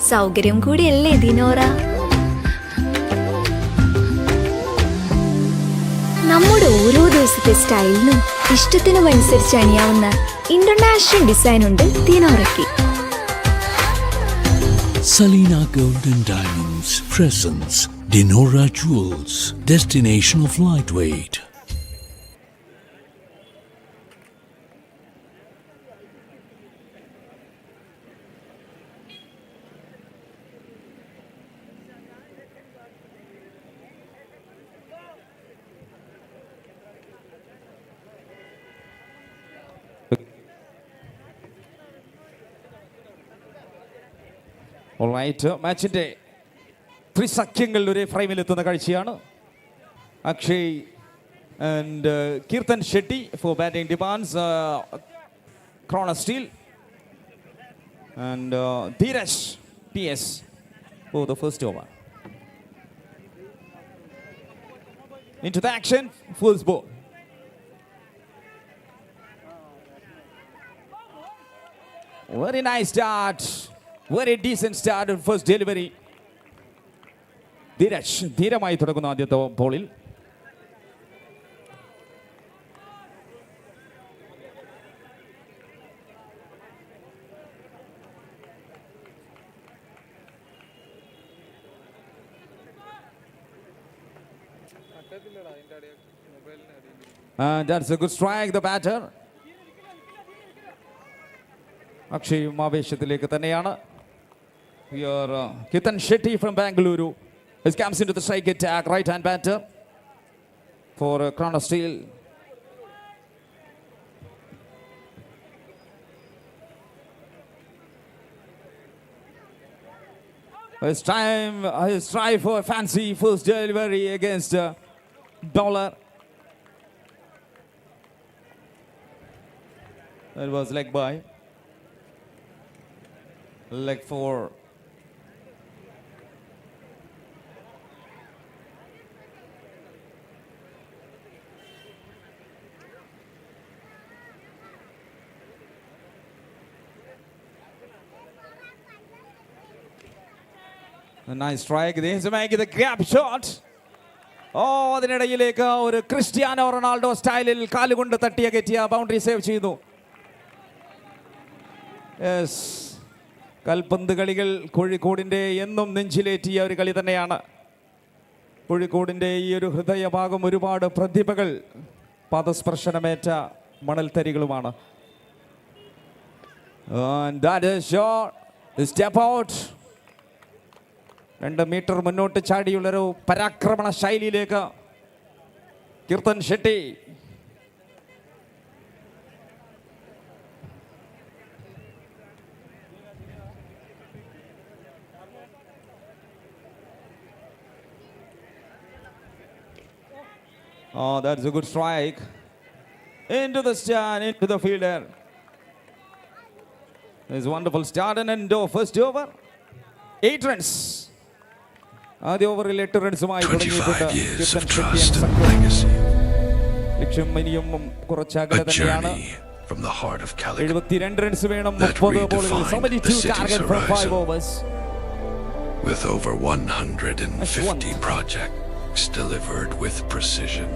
സൗകര്യം കൂടിയല്ലേ ദിനോറ. നമ്മുടെ ഓരോ ദിവസത്തെ സ്റ്റൈലിനും ഇഷ്ടത്തിനും അനുസരിച്ച് അണിയാവുന്ന ഇന്റർനാഷണൽ ഡിസൈൻ ഉണ്ട് ദിനോറയ്ക്ക്. Salina Gold and Diamonds presents Dinora Jewels, destination of lightweight. All right, match day. Three sakyangil ore frame എത്തുന്ന കാഴ്ചയാണ്. Akshay and Kirtan Shetty for batting demands. Krona Steel and Dheeraj PS for the first over. Into the action, first ball. Very nice start. Very decent start on first delivery. Dheeraj, ധീരമായി തുടങ്ങുന്ന ആദ്യത്തെ ബോളിൽ. That's a good strike, the batter. അക്ഷയും ആവേശത്തിലേക്ക് തന്നെയാണ്. Here, Kirtan Shetty from Bangalore. He comes into the strike attack, right-hand batter for Krona Steel. His try for a fancy first delivery against bowler. That was leg by. Leg 4. A nice strike. They have to make the gap shot. Oh, അതിനിടയിലേക്ക് ഒരു Cristiano Ronaldo സ്റ്റൈലിൽ കാലുകൊണ്ട് തട്ടിയ കയറ്റിയ boundary save ചെയ്തു. Yes, കൽപന്ത് കളികൾ കോഴിക്കോടിൻ്റെ എന്നും നെഞ്ചിലേറ്റിയ ഒരു കളി തന്നെയാണ്. കോഴിക്കോടിൻ്റെ ഈ ഒരു ഹൃദയഭാഗം ഒരുപാട് പ്രതിഭകൾ പാദസ്പർശനമേറ്റ മണൽത്തരികളുമാണ്. And that is shot. Step out. 2 metre മുന്നോട്ട് ചാടിയുള്ളൊരു പരാക്രമണ ശൈലിയിലേക്ക് Keerthan Shetty. Oh, that's a good strike. Into the stand, into the fielder. It's a wonderful start and end of first over. 8 runs. ആദ്യ ഓവറിൽ 8 റൺസുമായി തുടങ്ങിയിട്ടുണ്ട് കീർത്തൻ ഷെട്ടി. ലക്ഷ്യം ഇനിയും കുറച്ച് അകലെ തന്നെയാണ്. 72 റൺസ് വേണം 30 ബോളുകൾ. 72 target from 5 overs. With over 150 projects delivered with precision,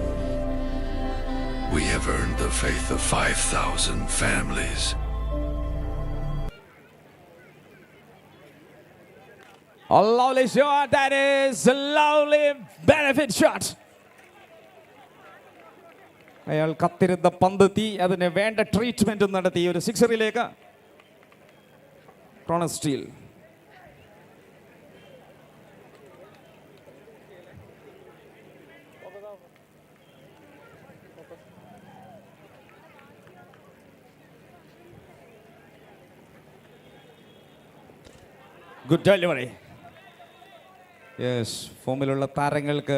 we have earned the faith of 5,000 families. A lovely shot. That is a lovely benefit shot. അയാൾ കത്തിരുന്ന പന്തെത്തി, അതിന് വേണ്ട ട്രീറ്റ്മെന്റ് നടത്തി ഒരു സിക്സറിലേക്ക്. Cronus Steel. Good delivery. Yes, ഫോമിലുള്ള താരങ്ങൾക്ക്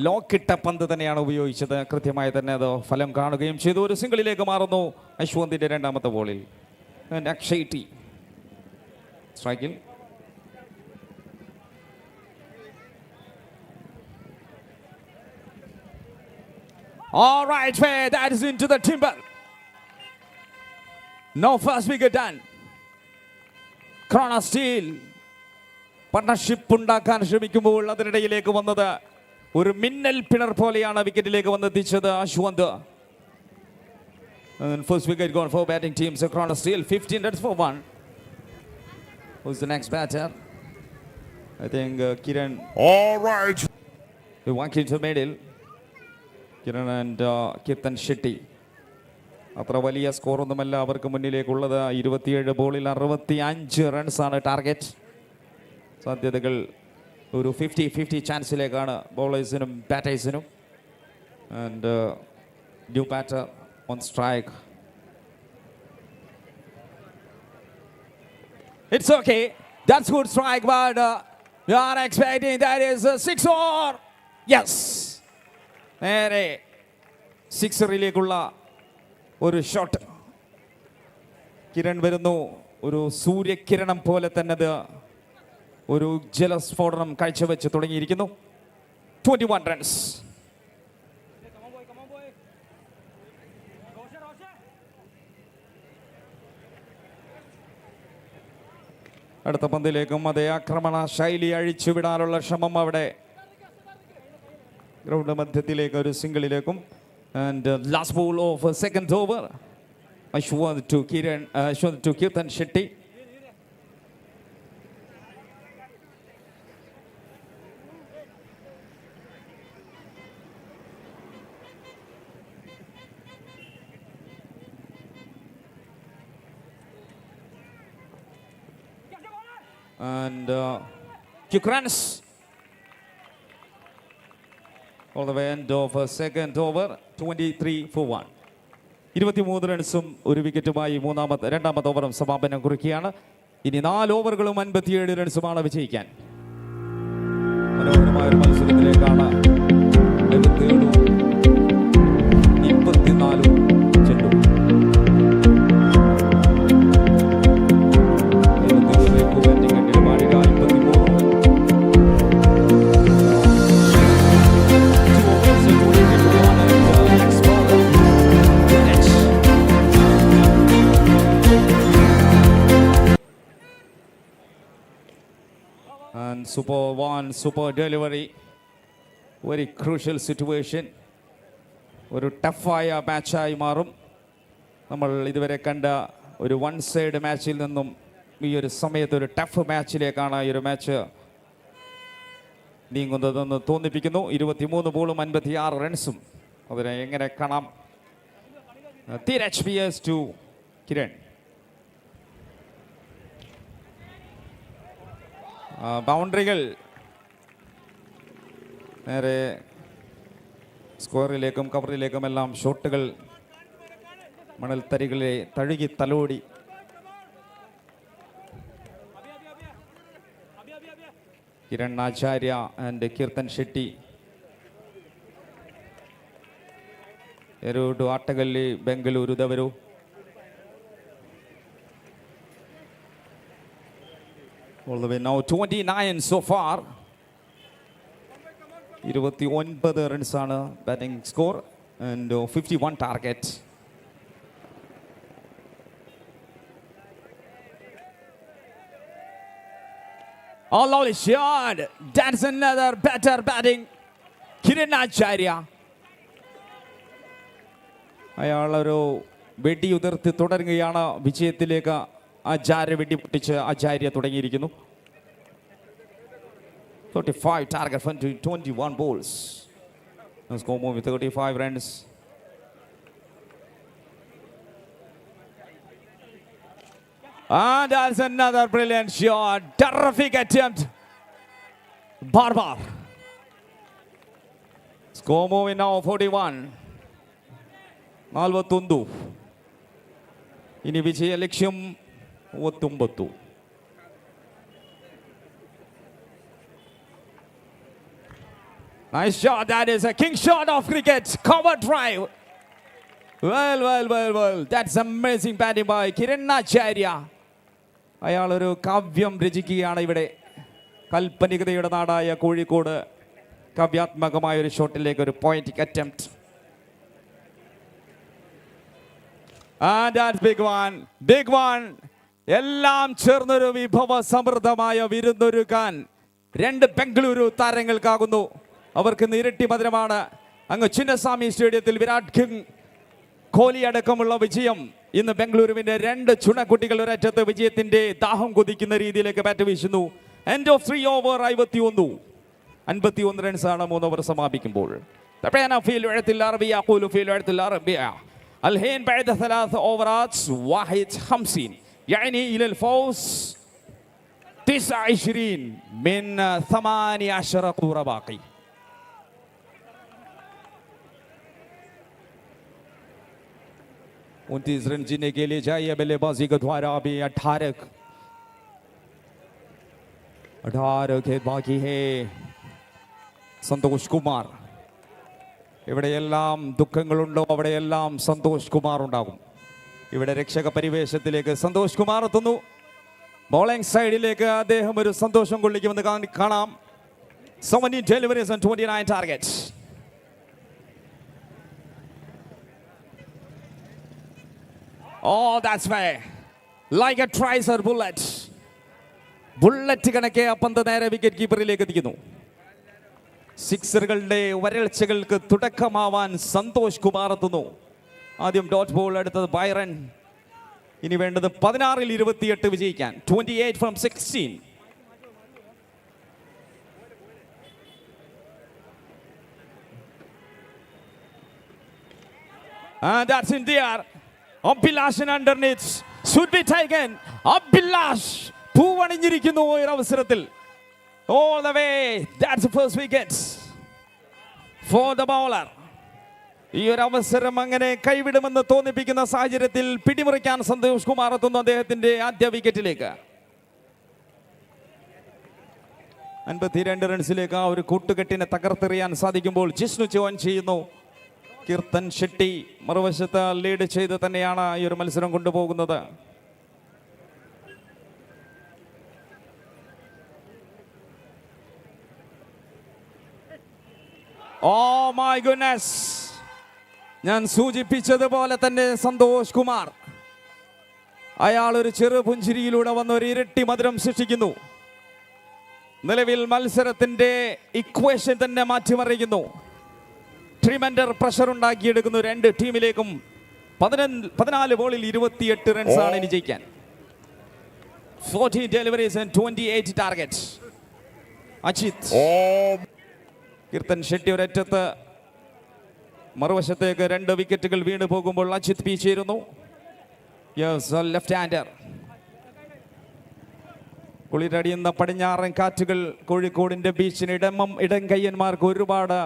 ലോക്കിട്ട പന്ത് തന്നെയാണ് ഉപയോഗിച്ചത്. കൃത്യമായി തന്നെ അത് ഫലം കാണുകയും ചെയ്തു. ഒരു സിംഗിളിലേക്ക് മാറുന്നു അശ്വന്തിന്റെ രണ്ടാമത്തെ ബോളിൽ. അക്ഷയ് ടി സ്ട്രൈക്കിൽ. All right, fair. That is into the timber. No first wicket done. Cronus steel partnership ഉണ്ടാക്കാൻ ശ്രമിക്കുമ്പോൾ അതിനിടയിലേക്ക് വന്നത് ഒരു മിന്നൽ പിണർ പോലെയാണ് വിക്കറ്റിലേക്ക് വന്നെത്തിച്ചത് Ashwanth. First wicket gone for batting teams. Cronus steel 15 runs for 1. Who's the next batter? I think Kiran. All right. We walk into the middle. Kiran and Kirtan Shetty. അത്ര വലിയ സ്കോറൊന്നുമല്ല അവർക്ക് മുന്നിലേക്കുള്ളത്. 27 ബോളിൽ 65 റൺസാണ് ടാർഗറ്റ്. സാധ്യതകൾ ഒരു 50-50 ചാൻസിലേക്കാണ് ബോളേഴ്സിനും ബാറ്റേഴ്സിനും. And new batter on strike. It's okay. That's good strike, but you are expecting that is 6 or yes. നേരെ സിക്സറിലേക്കുള്ള ഒരു ഷോട്ട്. കിരൺ വരുന്നു. ഒരു സൂര്യകിരണം പോലെ തന്നെ അത് ഒരു ജലസ്ഫോടനം കാഴ്ചവെച്ച് തുടങ്ങിയിരിക്കുന്നു. 21 റൺസ്. അടുത്ത പന്തിലേക്കും അതേ ആക്രമണ ശൈലി അഴിച്ചുവിടാനുള്ള ശ്രമം അവിടെ ഗ്രൗണ്ട് മധ്യത്തിലേക്ക് ഒരു സിംഗിളിലേക്കും. And last ball of second over. Ashwant to Kirtan Shetty. And quick runs. All the way end of second over. 23 for 1. 23 റൺസും ഒരു വിക്കറ്റുമായി രണ്ടാമത്തെ ഓവറും സമാപനം കുറിക്കുകയാണ്. ഇനി 4 ഓവറുകളും 57 റൺസുമാണ് വിജയിക്കാൻ. മനോഹരമായ ഒരു മത്സരത്തിലേക്കാണ് 24 ചെണ്ടു. And super delivery. Very crucial situation. ഒരു ടഫായ മാച്ചായി മാറും. നമ്മൾ ഇതുവരെ കണ്ട ഒരു വൺ സൈഡ് മാച്ചിൽ നിന്നും ഈ ഒരു സമയത്ത് ഒരു ടഫ് മാച്ചിലേക്കാണ് ഈ ഒരു മാച്ച് നീങ്ങുന്നതെന്ന് തോന്നിപ്പിക്കുന്നു. 23 ബോളും 56 റൺസും. അതിനെ എങ്ങനെ കാണാം? Tirach PS to Kiran. ബൗണ്ടറികൾ നേരെ സ്ക്വയറിലേക്കും കവറിലേക്കും എല്ലാം ഷോട്ടുകൾ മണൽത്തരികളെ തഴുകി തലോടി. കിരൺ ആചാര്യ ആൻഡ് കീർത്തൻ ഷെട്ടി. ಎರಡು ಆಟಗಳಲ್ಲಿ ಬೆಂಗಳೂರುದವರು. All the way now 29 so far. 29 runs ആണ് batting score and 51 targets. All out shot. That's another better batting. Kiran Acharya. അയാളൊരു വെടിയുതിർത്തി തുടരുകയാണ്. വിജയത്തിലേക്ക് ആചാര്യ വെടിപൊട്ടിച്ച് ആചാര്യ തുടങ്ങിയിരിക്കുന്നു. 35 target from 21 balls. Let's go move with 35 runs. And that's another brilliant shot. Terrific attempt. Barbar. Let's go moving now 41. 41. ഇനി വിജയ ലക്ഷ്യം 39. Nice shot. That is a king shot of cricket. Cover drive. Well. That's amazing batting by Kiran Acharya. അയാളൊരു കാവ്യം രചിക്കുകയാണ് ഇവിടെ. കൽപ്പനികതയുടെ നാടായ കോഴിക്കോട് കാവ്യാത്മകമായ ഒരു ഷോട്ടിലേക്ക് ഒരു poetic attempt. And that's big one. എല്ലാം ചേർന്നൊരു വിഭവ സമൃദ്ധമായ വിരുന്നൊരുക്കാൻ 2 ബംഗളൂരു താരങ്ങൾക്കാകുന്നു. അവർക്ക് ഇരട്ടി മധുരമാണ്. അങ്ങ് ചിന്നസ്വാമി സ്റ്റേഡിയത്തിൽ വിരാട് കോഹ്ലി അടക്കമുള്ള വിജയം. ഇന്ന് ബംഗളൂരുവിന്റെ 2 ചുണക്കുട്ടികൾ ഒരറ്റത്ത് വിജയത്തിന്റെ ദാഹം കൊതിക്കുന്ന രീതിയിലേക്ക് ബാറ്റ് വീശുന്നു. എൻഡ് ഓഫ് 3 ഓവർ 51 റൺസാണ് 3 ഓവർ സമാപിക്കുമ്പോൾ. الحين بعد 3 اوفرات 51 يعني الى الفوز 29 من 18 كرة باقي. उनतीस रन जीने के लिए चाहिए बल्लेबाजी का द्वारा अभी 18 खेत बाकी है. സന്തോഷ് കുമാർ. എവിടെയെല്ലാം ദുഃഖങ്ങളുണ്ടോ അവിടെയെല്ലാം സന്തോഷ് കുമാർ ഉണ്ടാകും. ഇവിടെ രക്ഷക പരിവേഷത്തിലേക്ക് സന്തോഷ് കുമാർ എത്തുന്നു. ബോളിംഗ് സൈഡിലേക്ക് അദ്ദേഹം ഒരു സന്തോഷം കൊള്ളിക്കുമെന്ന് കാണാം. 17 deliveries and 29 targets. Oh, that's way. Like a tracer bullet. Bullet കണക്കെ ആ പന്ത് നേരെ വിക്കറ്റ് കീപ്പറിലേക്ക് എത്തിക്കുന്നു. സിക്സറുകളുടെ വരൾച്ചകൾക്ക് തുടക്കമാവാൻ സന്തോഷ് കുമാർ എത്തുന്നു. ആദ്യം ഡോട്ട് ബോൾ എടുത്തത് ബൈറൻ. ഇനി വേണ്ടത് 16-ൽ 28 വിജയിക്കാൻ. 28 from 16. And that's in there. Abhilash underneath should be taken. Abhilash പൂവണിഞ്ഞിരിക്കുന്നു ഈ അവസരത്തിൽ. All the way. That's the first wicket for the bowler. ഈ ഒരു അവസരം അങ്ങനെ കൈവിടുമെന്ന് തോന്നിപ്പിക്കുന്ന സാഹചര്യത്തിൽ പിടിമുറിക്കാൻ സന്തോഷ് കുമാർ എത്തുന്നു അദ്ദേഹത്തിന്റെ ആദ്യ വിക്കറ്റിലേക്ക്. 52 റൺസിലേക്ക് ആ ഒരു കൂട്ടുകെട്ടിനെ തകർത്തെറിയാൻ സാധിക്കുമ്പോൾ ജിഷ്ണു ജോയിൻ ചെയ്യുന്നു. കീർത്തൻ ഷെട്ടി മറുവശത്ത് ലീഡ് ചെയ്ത് തന്നെയാണ് ഈ ഒരു മത്സരം കൊണ്ടുപോകുന്നത്. Oh my goodness. ഞാൻ സൂചിപ്പിച്ചതുപോലെ തന്നെ സന്തോഷ് കുമാർ അയാൾ ഒരു ചെറു പുഞ്ചിരിയിലൂടെ വന്ന ഒരു ഇരട്ടി മധുരം സൃഷ്ടിക്കുന്നു. നിലവിൽ മത്സരത്തിന്റെ ഇക്വേഷൻ തന്നെ മാറ്റിമറിക്കുന്നു. ട്രിമെൻഡർ പ്രഷർ ഉണ്ടാക്കിയെടുക്കുന്നു 2 ടീമിലേക്കും. 14 ബോളിൽ 28 റൺസാണ് ഇനി ജയിക്കാൻ. 14 deliveries and 28 targets. Ajith. Keerthan Shetty ഒരറ്റത്ത്, മറുവശത്തേക്ക് 2 വിക്കറ്റുകൾ വീണ് പോകുമ്പോൾ അജിത് പി ചേരുന്നു. ലെഫ്റ്റ് ഹാൻഡർ കുളിരടിയുന്ന പടിഞ്ഞാറൻ കാറ്റുകൾ കോഴിക്കോടിൻ്റെ ബീച്ചിന് ഇടംകയ്യന്മാർക്ക് ഒരുപാട്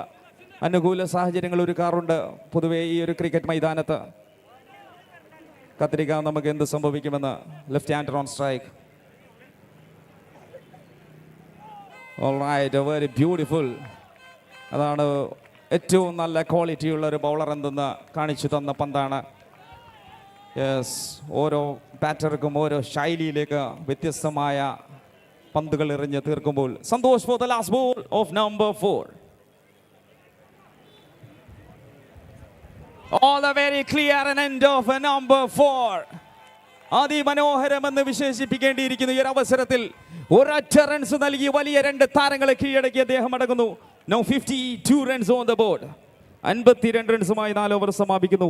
അനുകൂല സാഹചര്യങ്ങൾ ഒരുക്കാറുണ്ട്. പൊതുവെ ഈ ഒരു ക്രിക്കറ്റ് മൈതാനത്ത് കത്തിരിക്കാം നമുക്ക് എന്ത് സംഭവിക്കുമെന്ന്. Left hander on strike. Alright, very beautiful. അതാണ് ഏറ്റവും നല്ല ക്വാളിറ്റിയുള്ള ഒരു ബൗളർ എന്തെന്ന് കാണിച്ചു തന്ന പന്താണ്. യെസ്, ഓരോ ബാറ്റർക്കും ഓരോ ശൈലിയിലേക്ക് വ്യത്യസ്തമായ പന്തുകൾ എറിഞ്ഞ് തീർക്കുമ്പോൾ Santhosh for the last ball of number 4. All a very clear and end of number 4. അതിമനോഹരമെന്ന് വിശേഷിപ്പിക്കേണ്ടിയിരിക്കുന്നു. ഈ അവസരത്തിൽ ഒരൊറ്റ റൺസ് നൽകി വലിയ 2 താരങ്ങളെ കീഴടക്കി അദ്ദേഹം അടങ്ങുന്നു. Now 52 runs on the board. 52 റൺസുമായി 4 over സമാപിക്കുന്നു.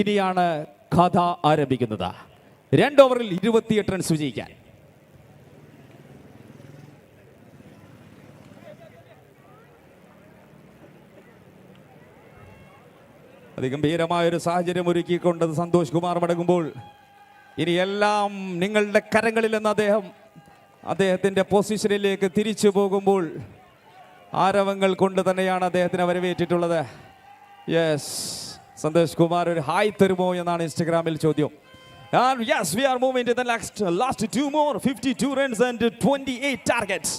ഇനിയാണ് കഥ ആരംഭിക്കുന്നത്. 2 ഓവറിൽ 28 റൺസ് വിജയിക്കാൻ. അതിഗംഭീരമായൊരു സാഹചര്യം ഒരുക്കിക്കൊണ്ട് സന്തോഷ് കുമാർ മടങ്ങുമ്പോൾ ഇനി എല്ലാം നിങ്ങളുടെ കരങ്ങളിൽ നിന്ന് അദ്ദേഹത്തിൻ്റെ പൊസിഷനിലേക്ക് തിരിച്ചു പോകുമ്പോൾ ആരവങ്ങൾ കൊണ്ട് തന്നെയാണ് അദ്ദേഹത്തിനെ വരവേറ്റിട്ടുള്ളത്. യെസ്, സന്തോഷ് കുമാർ ഒരു ഹായ് തരുമോ എന്നാണ് ഇൻസ്റ്റഗ്രാമിൽ ചോദ്യം. And yes, we are moving to the last 2 more. 52 runs and 28 targets.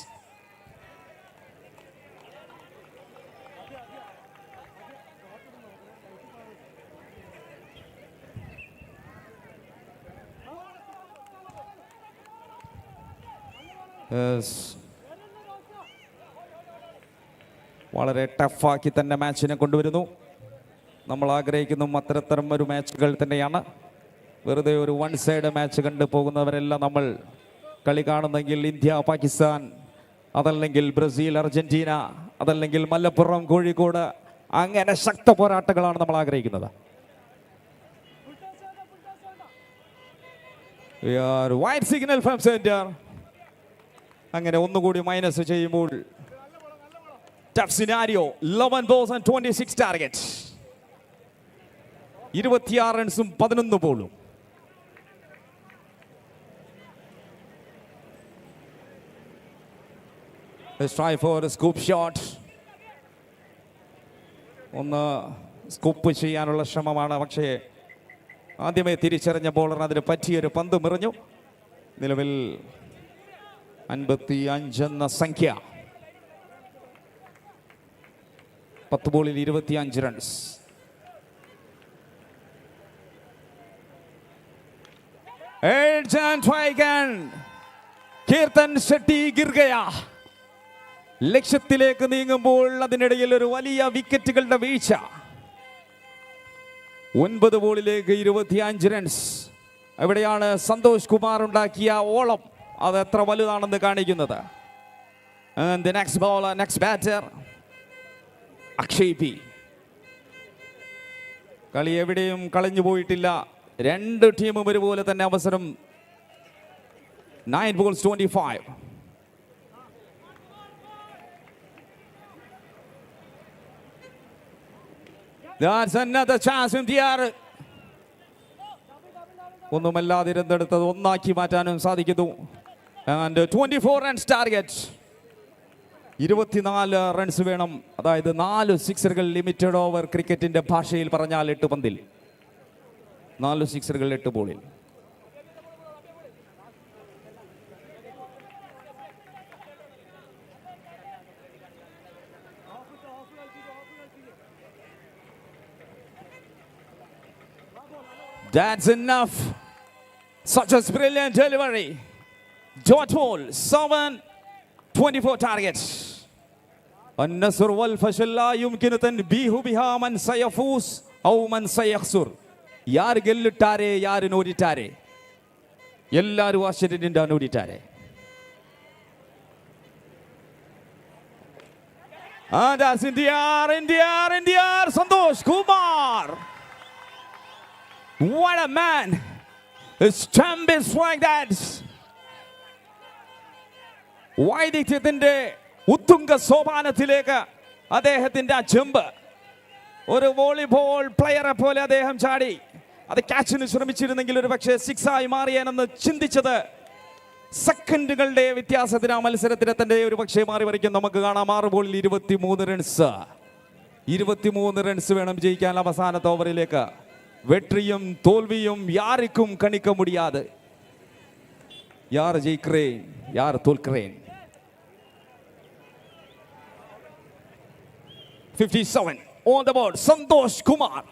വളരെ ടഫാക്കി തന്നെ മാച്ചിനെ കൊണ്ടുവരുന്നു. നമ്മൾ ആഗ്രഹിക്കുന്ന അത്തരം ഒരു മാച്ചുകൾ തന്നെയാണ്. വെറുതെ ഒരു 1 സൈഡ് മാച്ച് കണ്ടു പോകുന്നവരെല്ലാം നമ്മൾ കളി കാണുന്നെങ്കിൽ ഇന്ത്യ പാകിസ്ഥാൻ, അതല്ലെങ്കിൽ ബ്രസീൽ അർജന്റീന, അതല്ലെങ്കിൽ മലപ്പുറം കോഴിക്കോട്, അങ്ങനെ ശക്ത പോരാട്ടങ്ങളാണ് നമ്മൾ ആഗ്രഹിക്കുന്നത്. Wide signal from centre. അങ്ങനെ ഒന്നുകൂടി മൈനസ് ചെയ്യുമ്പോൾ tough scenario. 11 balls and 26 targets. 26 റൺസും 11 ബോളും. Let's try for a scoop shot. ഒന്ന് സ്കൂപ്പ് ചെയ്യാനുള്ള ശ്രമമാണ്. പക്ഷേ ആദ്യമേ തിരിച്ചറിഞ്ഞ ബോളർ അതിന് പറ്റിയൊരു പന്ത് എറിഞ്ഞു. നിലവിൽ 55 എന്ന സംഖ്യ. 10 ബോളിൽ 25 റൺസ്. കീർത്തൻ ഷെട്ടി ഗിർഗയ ലക്ഷ്യത്തിലേക്ക് നീങ്ങുമ്പോൾ അതിനിടയിൽ ഒരു വലിയ വിക്കറ്റുകളുടെ വീഴ്ച. 9 ബോളിലേക്ക് 25 റൺസ്. എവിടെയാണ് സന്തോഷ് കുമാർ ഉണ്ടാക്കിയ ഓളം? അത് എത്ര വലുതാണെന്ന് കാണിക്കുന്നത്. And the next bowler, next batter, Akshay P. കളി എവിടെയും കളഞ്ഞു പോയിട്ടില്ല. 2 ടീമും ഒരുപോലെ തന്നെ അവസരം. 9 balls 25. That's another chance from the air. ഒന്നുമല്ലാതെ ഇരുന്നെടുത്തത് ഒന്നാക്കി മാറ്റാനും സാധിക്കുന്നു. And 24 runs target. 24 റൺസ് വേണം. അതായത് 4 സിക്സറുകൾ. ലിമിറ്റഡ് ഓവർ ക്രിക്കറ്റിന്റെ ഭാഷയിൽ പറഞ്ഞാൽ 8 പന്തിൽ 4 സിക്സറുകൾ 8 ബോളിൽ. That's enough. Such a brilliant delivery. Dot ball 7, 24 targets. النصر والفشل لا يمكن تنبيه بها من سيفوز أو من سيخسر. ಯಾರು ಗೆಲ್ಲುತ್ತಾರೆ, ಯಾರು ನೋಡಿದ್ದಾರೆ? ಎಲ್ಲರೂ ಆಶ್ಚರ್ಯದಿಂದ ನೋಡಿದ್ದಾರೆ. That's India. Santosh Kumar. What a man. His stamp is like that. വൈദഗ്ധ്യത്തിന്റെ ഉത്തുംഗ സോപാനത്തിലേക്ക് അദ്ദേഹത്തിന്റെ ആ ജമ്പ്. ഒരു വോളിബോൾ പ്ലെയറെ പോലെ അദ്ദേഹം ചാടി. അത് ക്യാച്ചിന് ശ്രമിച്ചിരുന്നെങ്കിൽ ഒരു പക്ഷേ 6 ആയി മാറിയാനെന്ന് ചിന്തിച്ചത് സെക്കൻഡുകളുടെ വ്യത്യാസത്തിന് ആ മത്സരത്തിന് തന്റെ ഒരു പക്ഷേ മാറി വരയ്ക്കും. നമുക്ക് കാണാം 6 ബോളിൽ 23 റൺസ്. 23 റൺസ് വേണം ജയിക്കാൻ അവസാനത്തെ ഓവറിലേക്ക്. വെற்றிയും തോൽവിയും യാർക്കും കണിക്ക മുടിയാതെ. യാർ ജയിக்கிறேன் യാർ തോൽக்கிறேன். 57 on the board. Santosh Kumar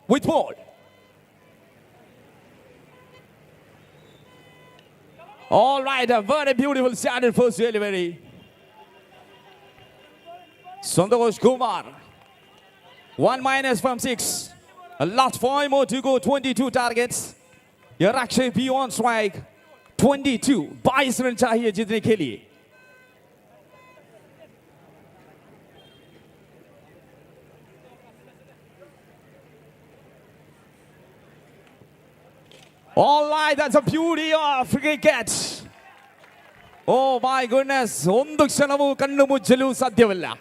with ball. All right, a very beautiful standard first delivery. Santosh Kumar, 1 minus from 6. A last 5 more to go, 22 targets. Your Akshay P on strike, 22. 22 run चाहिए जीतने के लिए. All right, that's a beauty of cricket. Oh my goodness, ondu ksanavu kannu muchelu sadyamalla.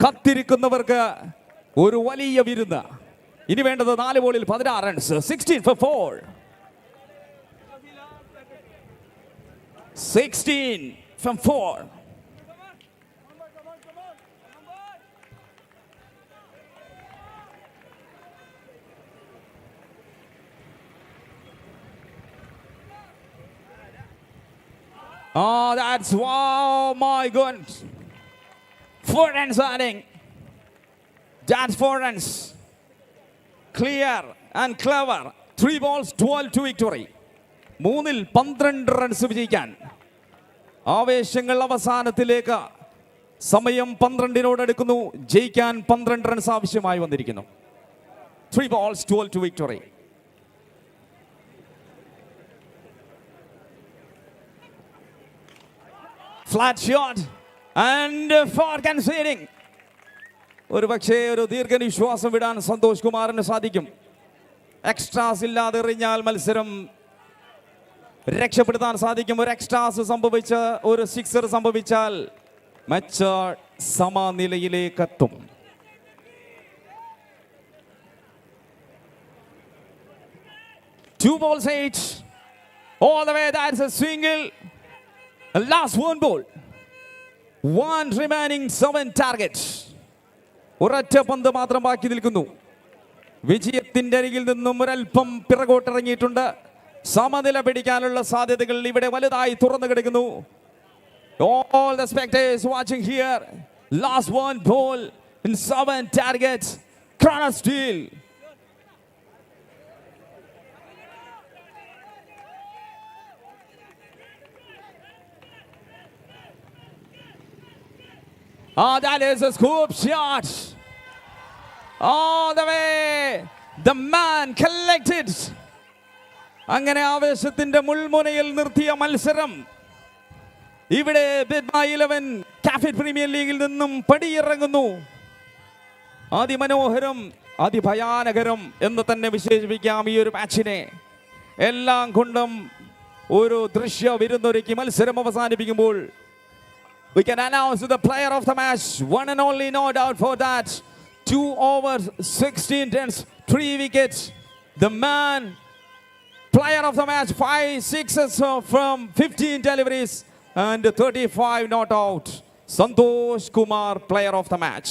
Kattirikkunnavർക്ക് ഒരു വലിയ വിരുന്ന്. ഇനി വേണ്ടത് 4 ബോളിൽ 16 runs. 16 for 4. 16 from 4. Oh, that's wow, my goodness. 4 runs adding. That's 4 runs. Clear and clever. 3 balls, 12 to victory. 3-ൽ 12 runs വിജയിക്കാൻ. ആവേശങ്ങൾ അവസാനത്തിലേക്ക്. സമയം 12നോട് അടുക്കുന്നു. ജയിക്കാൻ 12 റൺസ് ആവശ്യമായി വന്നിരിക്കുന്നു. 3 balls, 12 to victory. Flat shot and for conceding. ഒരു പക്ഷേ ഒരു ദീർഘനിശ്വാസം വിടാൻ സന്തോഷ് കുമാറിന് സാധിക്കും. എക്സ്ട്രാസ് ഇല്ലാതെ എറിഞ്ഞാൽ മത്സരം രക്ഷപ്പെടുത്താൻ സാധിക്കും. ഒരു എക്സ്ട്രാസ് സംഭവിച്ച ഒരു സിക്സർ സംഭവിച്ചാൽ മാച്ച് സമനിലയിലേക്ക് എത്തും. Two balls 8. All the way, that's a single. Last 1 ball. 1 remaining 7 targets. ഒരൊറ്റ പന്ത് മാത്രം ബാക്കി നിൽക്കുന്നു. വിജയത്തിന്റെ അരികിൽ നിന്നും ഒരൽപ്പം പിറകോട്ടിറങ്ങിയിട്ടുണ്ട്. സമനില പിടിക്കാനുള്ള സാധ്യതകൾ ഇവിടെ വലുതായി തുറന്നു കിടക്കുന്നു. All the spectators watching here. Last 1 ball in 7 targets. Corner steal. Oh, that is a scoop shot. All the way. The man collected. അങ്ങനെ ആവേശത്തിന്റെ മുൾമുനയിൽ നിർത്തിയ മത്സരം ഇവിടെ Mid-11 Cafit Premier Leagueൽ നിന്നും പടിയിറങ്ങുന്നു. അതിമനോഹരം, അതിഭയാനകരം എന്ന് തന്നെ വിശേഷിപ്പിക്കാം ഈ ഒരു മാച്ചിനെ. എല്ലാം കൊണ്ടും ഒരു ദൃശ്യ വിരുന്നൊരുക്കി മത്സരം അവസാനിപ്പിക്കുമ്പോൾ we can announce the player of the match, one and only, no doubt for that. 2 overs, 16 runs, 3 wickets. The man, player of the match, 5 sixes from 15 deliveries and 35 not out. Santosh Kumar, player of the match.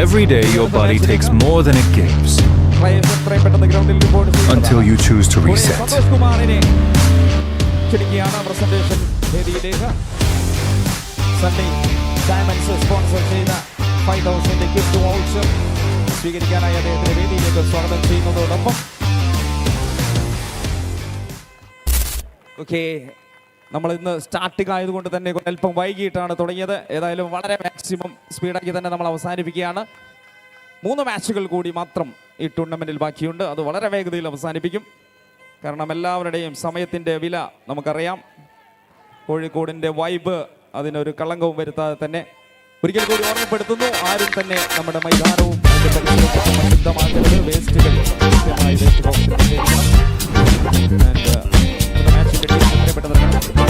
Every day your body takes more than it gives. Until you choose to reset. Sunday Diamonds sponsor ചെയ്ത 5000 gift voucher സ്വീകരിക്കാനായി അദ്ദേഹത്തെ വേദിയിലേക്ക് സ്വാഗതം ചെയ്യുന്നതോടൊപ്പം okay നമ്മൾ ഇന്ന് starting ആയതുകൊണ്ട് തന്നെ അല്പം വൈകിട്ടാണ് തുടങ്ങിയത്. ഏതായാലും വളരെ മാക്സിമം സ്പീഡാക്കി തന്നെ നമ്മൾ അവസാനിപ്പിക്കുകയാണ്. 3 മാച്ചുകൾ കൂടി മാത്രം ഈ ടൂർണമെന്റിൽ ബാക്കിയുണ്ട്. അത് വളരെ വേഗതയിൽ അവസാനിപ്പിക്കും. കാരണം എല്ലാവരുടെയും സമയത്തിൻ്റെ വില നമുക്കറിയാം. കോഴിക്കോടിൻ്റെ വൈബ് അതിനൊരു കളങ്കവും വരുത്താതെ തന്നെ ഒരിക്കൽ കൂടി ഓർമ്മപ്പെടുത്തുന്നു. ആരും തന്നെ നമ്മുടെ മൈതാനവും അതിൻ്റെ പരിസരവും അശുദ്ധമാക്കരുത്. വേസ്റ്റുകൾ കൃത്യമായി വേസ്റ്റ് ബോക്സിൽ മാച്ചിൻ്റെ ടീം എത്രയും പെട്ടെന്ന് ടൂർണമെന്റിനെ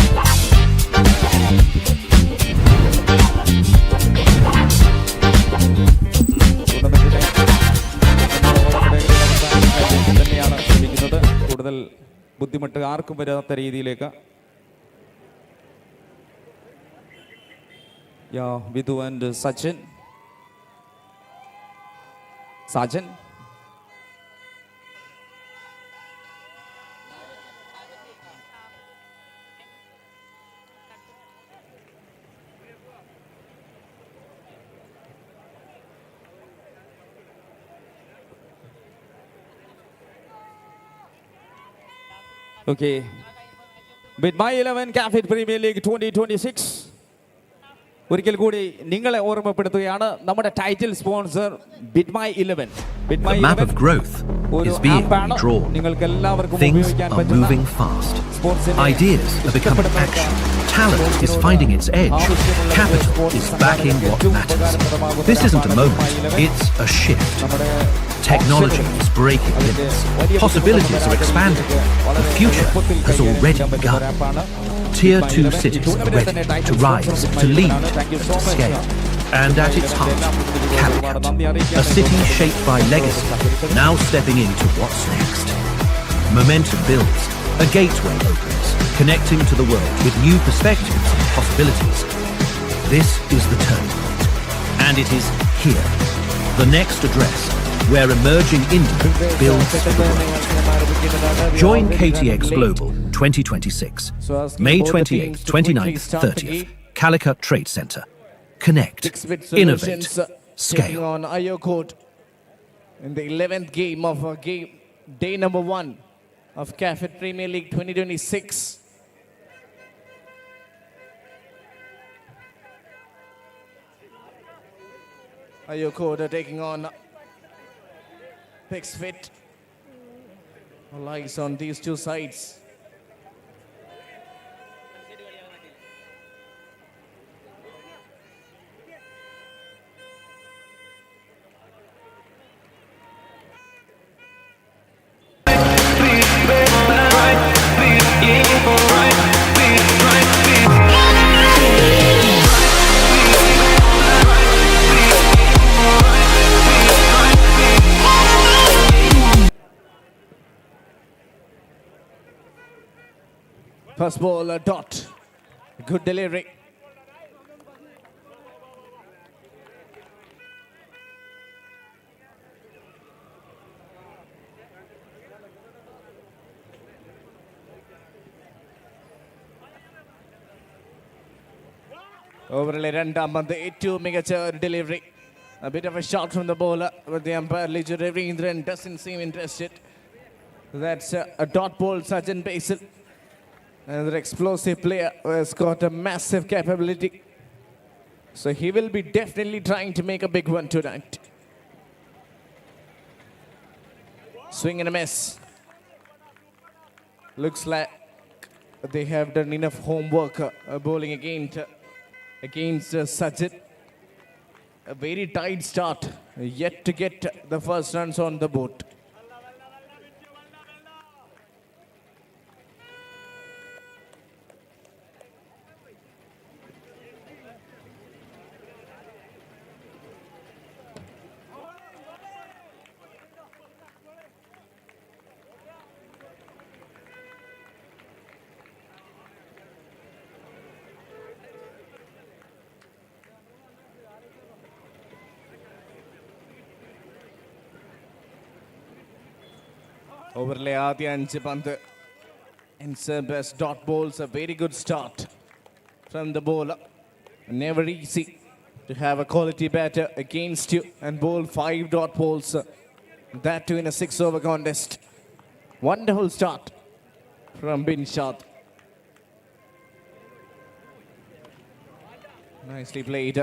ബുദ്ധിമുട്ട് ആർക്കും വരാത്ത രീതിയിലേക്ക് Vidhu and Sachin. Okay. With my 11 Cafit Premier League 2026. ഒരിക്കൽ കൂടി നിങ്ങളെ ഓർമ്മപ്പെടുത്തുകയാണ് നമ്മുടെ title sponsor Bid My 11. The map of growth is being drawn. Things are moving fast. Ideas are becoming action. Talent is finding its edge. Capital is backing what matters. This isn't a moment, it's a shift. Technology is breaking limits. Possibilities are expanding. The future has already begun. Tier 2 cities are ready to rise, to lead, to scale. And at its heart, Calicut, a city shaped by legacy, now stepping into what's next. Momentum builds, a gateway opens, connecting to the world with new perspectives and possibilities. This is the turning point, and it is here, the next address, where emerging India builds for the world. Join KTX Global 2026, May 28th, 29th, 30th, Calicut Trade Center. Connect, innovate, scale. On Ayokot in the 11th game of day number 1 of Cafit Premier League 2026. Ayokot taking on Cafit. All eyes on these two sides. First ball, a dot. Good delivery. Overlay രണ്ടാമത് ഏറ്റവും മികച്ച ഒരു delivery. A bit of a shot from the bowler, but the umpire Lijur Ravindran doesn't seem interested. That's a dot ball, Sachin Basil. Another explosive player who has got a massive capability. So he will be definitely trying to make a big one tonight. Swing and a miss. Looks like they have done enough homework bowling against Sachin. A very tight start, yet to get the first runs on the board. Overlay ആദ്യ 5 പന്ത്. best dot bowls, a very good start from the bowler. Never easy to have a quality batter against you and bowl 5 dot balls. That too in a 6-over contest. Wonderful start from Bin Shad. Nicely played.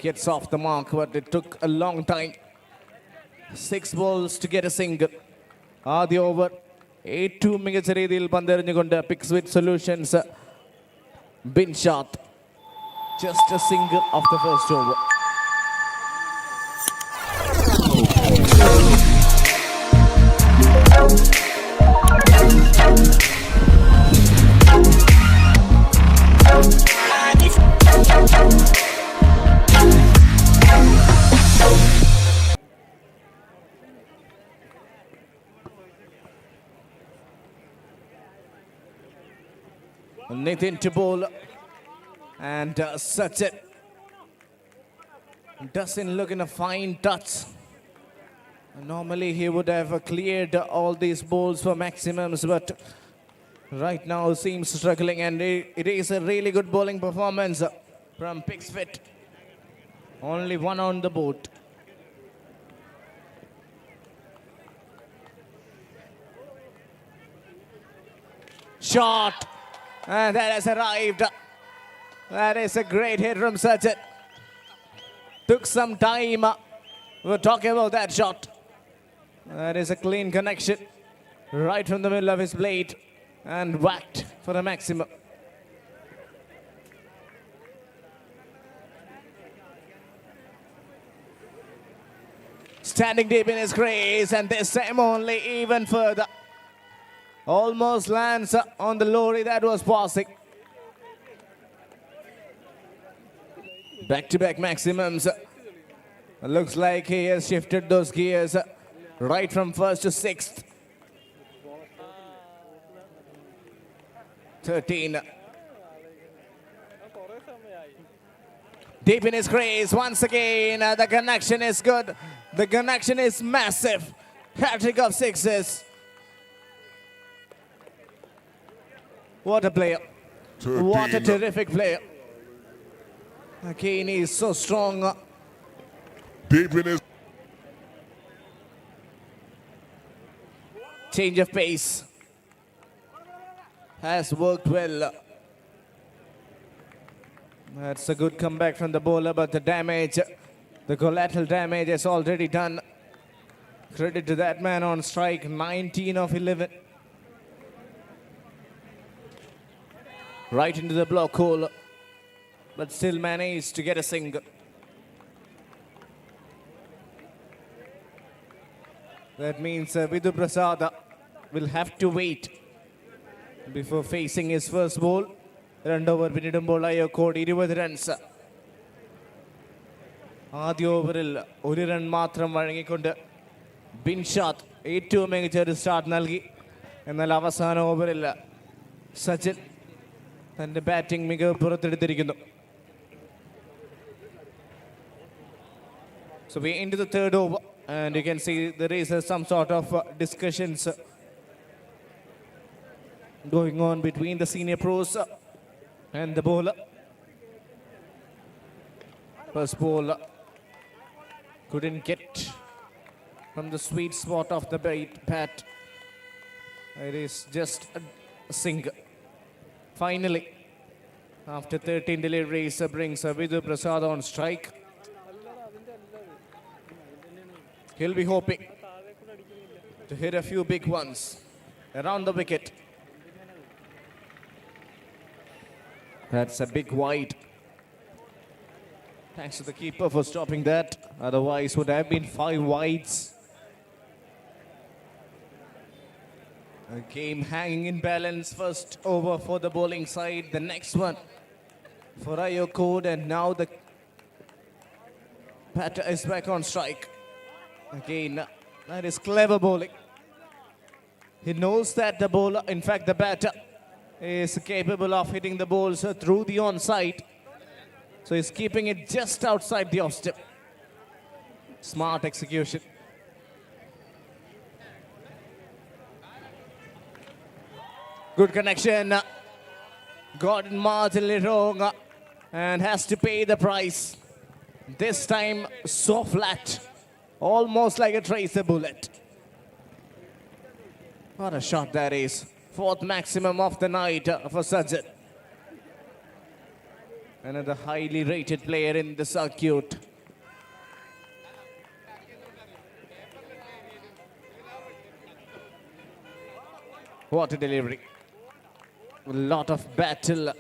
Gets off the mark, but it took a long time. 6 balls to get a single. ആദ്യ over ഏറ്റവും മികച്ച രീതിയിൽ പന്തെറിഞ്ഞുകൊണ്ട് Pixbit solutions Binshad. Just a single of the first over. Nitin to bowl. And Sachin doesn't look in a fine touch. Normally he would have cleared all these balls for maximums, but right now seems struggling, and it is a really good bowling performance from Pixfit. Only one on the board. Shot, and that has arrived. That is a great hit from Sachin. Took some time. We're talking about that shot. That is a clean connection right from the middle of his blade and whacked for a maximum. Standing deep in his crease, and this time only even further. Almost lands on the lorry that was passing. Back-to-back maximums. Looks like he has shifted those gears right from first to sixth. 13. Deep in his crease once again. The connection is good. The connection is massive. Hat-trick of sixes. What a player. 13. What a terrific player. Again, he's so strong. Deep in his... Change of pace. Has worked well. That's a good comeback from the bowler, but the damage, the collateral damage is already done. Credit to that man on strike, 19 of 11. Right into the block hole, but still managed to get a single. That means Vidhu Prasad will have to wait before facing his first ball. 2 over പിന്നിടുമ്പോൾ അയോക്കോട് 20 runs. ആദ്യ ഓവറിൽ 1 run മാത്രം വഴങ്ങിക്കൊണ്ട് ബിൻഷാദ് ഏറ്റവും മികച്ച ഒരു start നൽകി. എന്നാൽ അവസാന ഓവറിൽ സച്ചിൻ തൻ്റെ ബാറ്റിംഗ് മികവ് പുറത്തെടുത്തിരിക്കുന്നു. So we're into the third over, and you can see there is some sort of discussions going on between the senior pros and the bowler. First ball couldn't get from the sweet spot of the bat. It is just a single. Finally, after 13 deliveries, brings Vidhu Prasad on strike. He'll be hoping to hit a few big ones around the wicket. That's a big wide. Thanks to the keeper for stopping that. Otherwise, would have been 5 wides. A game hanging in balance. First over for the bowling side. The next one for Ayokode, and now the batter is back on strike. Again, that is clever bowling. He knows that the bowler, in fact the batter, is capable of hitting the balls through the onside. So he's keeping it just outside the off step. Smart execution. Good connection. Got it marginally wrong and has to pay the price. This time so flat. Almost like a tracer bullet. What a shot that is. 4th maximum of the night for Sachin. Another highly rated player in the circuit. What a delivery. A lot of battle.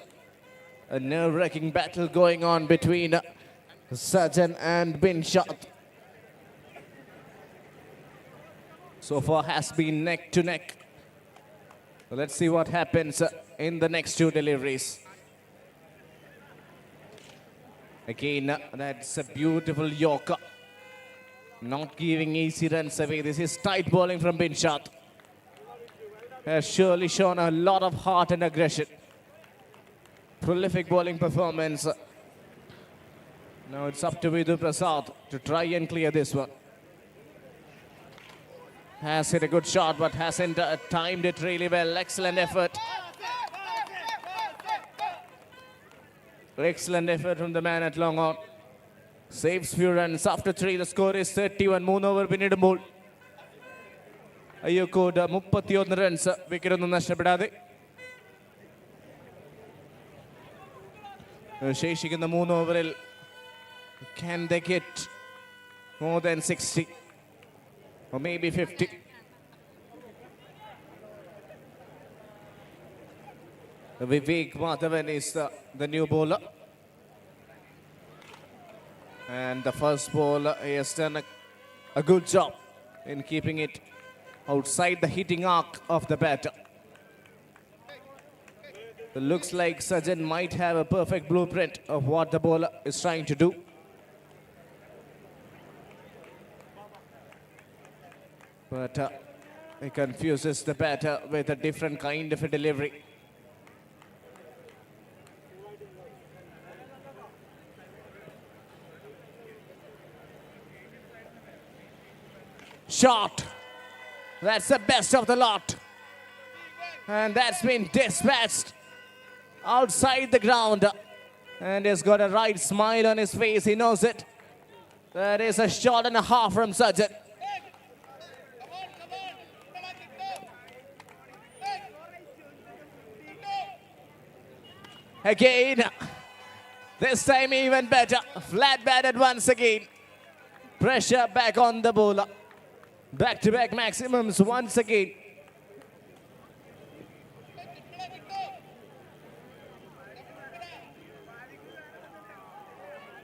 A nerve-wracking battle going on between Sachin and Binshad. So far has been neck to neck. So let's see what happens in the next 2 deliveries. Again, that's a beautiful Yorker. Not giving easy runs away. This is tight bowling from Binshad. Has surely shown a lot of heart and aggression. prolific bowling performance. Now it's up to Vidu Prasad to try and clear this one. Has hit a good shot, but hasn't timed it really well. Excellent effort. Excellent effort from the man at long on. Saves few runs. After 3, the score is 31. 3 over പിന്നിടുമ്പോൾ അയ്യോക്കോട് 31 runs വിക്കറ്റൊന്നും നഷ്ടപ്പെടാതെ. ശേഷിക്കുന്ന 3 ഓവറിൽ can they get more than 60 or maybe 50? Vivek Madhavan is the new bowler. And the first bowler has done a good job in keeping it outside the hitting arc of the batter. It looks like Sajjan might have a perfect blueprint of what the bowler is trying to do. But he confuses the batter with a different kind of a delivery. Shot. That's the best of the lot. And that's been dispatched outside the ground. And he's got a right smile on his face. He knows it. That is a shot and a half from Sajjan. Again, this time even better. Flat batted once again. Pressure back on the bowler. Back-to-back maximums once again.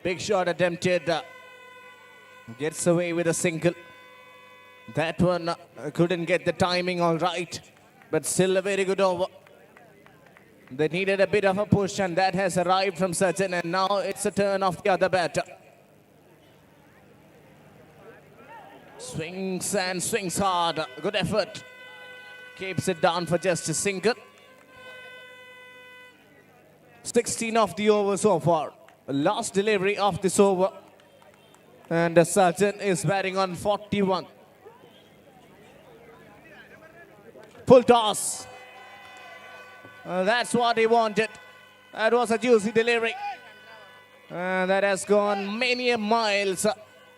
Big shot attempted. Gets away with a single. That one couldn't get the timing all right. But still a very good over. They needed a bit of a push, and that has arrived from Sajjan, and now it's a turn of the other batter. Swings and swings hard. Good effort. Keeps it down for just a single. 16 of the over so far. Last delivery of this over. And Sajjan is batting on 41. Full toss. That's what he wanted. That was a juicy delivery. That has gone many miles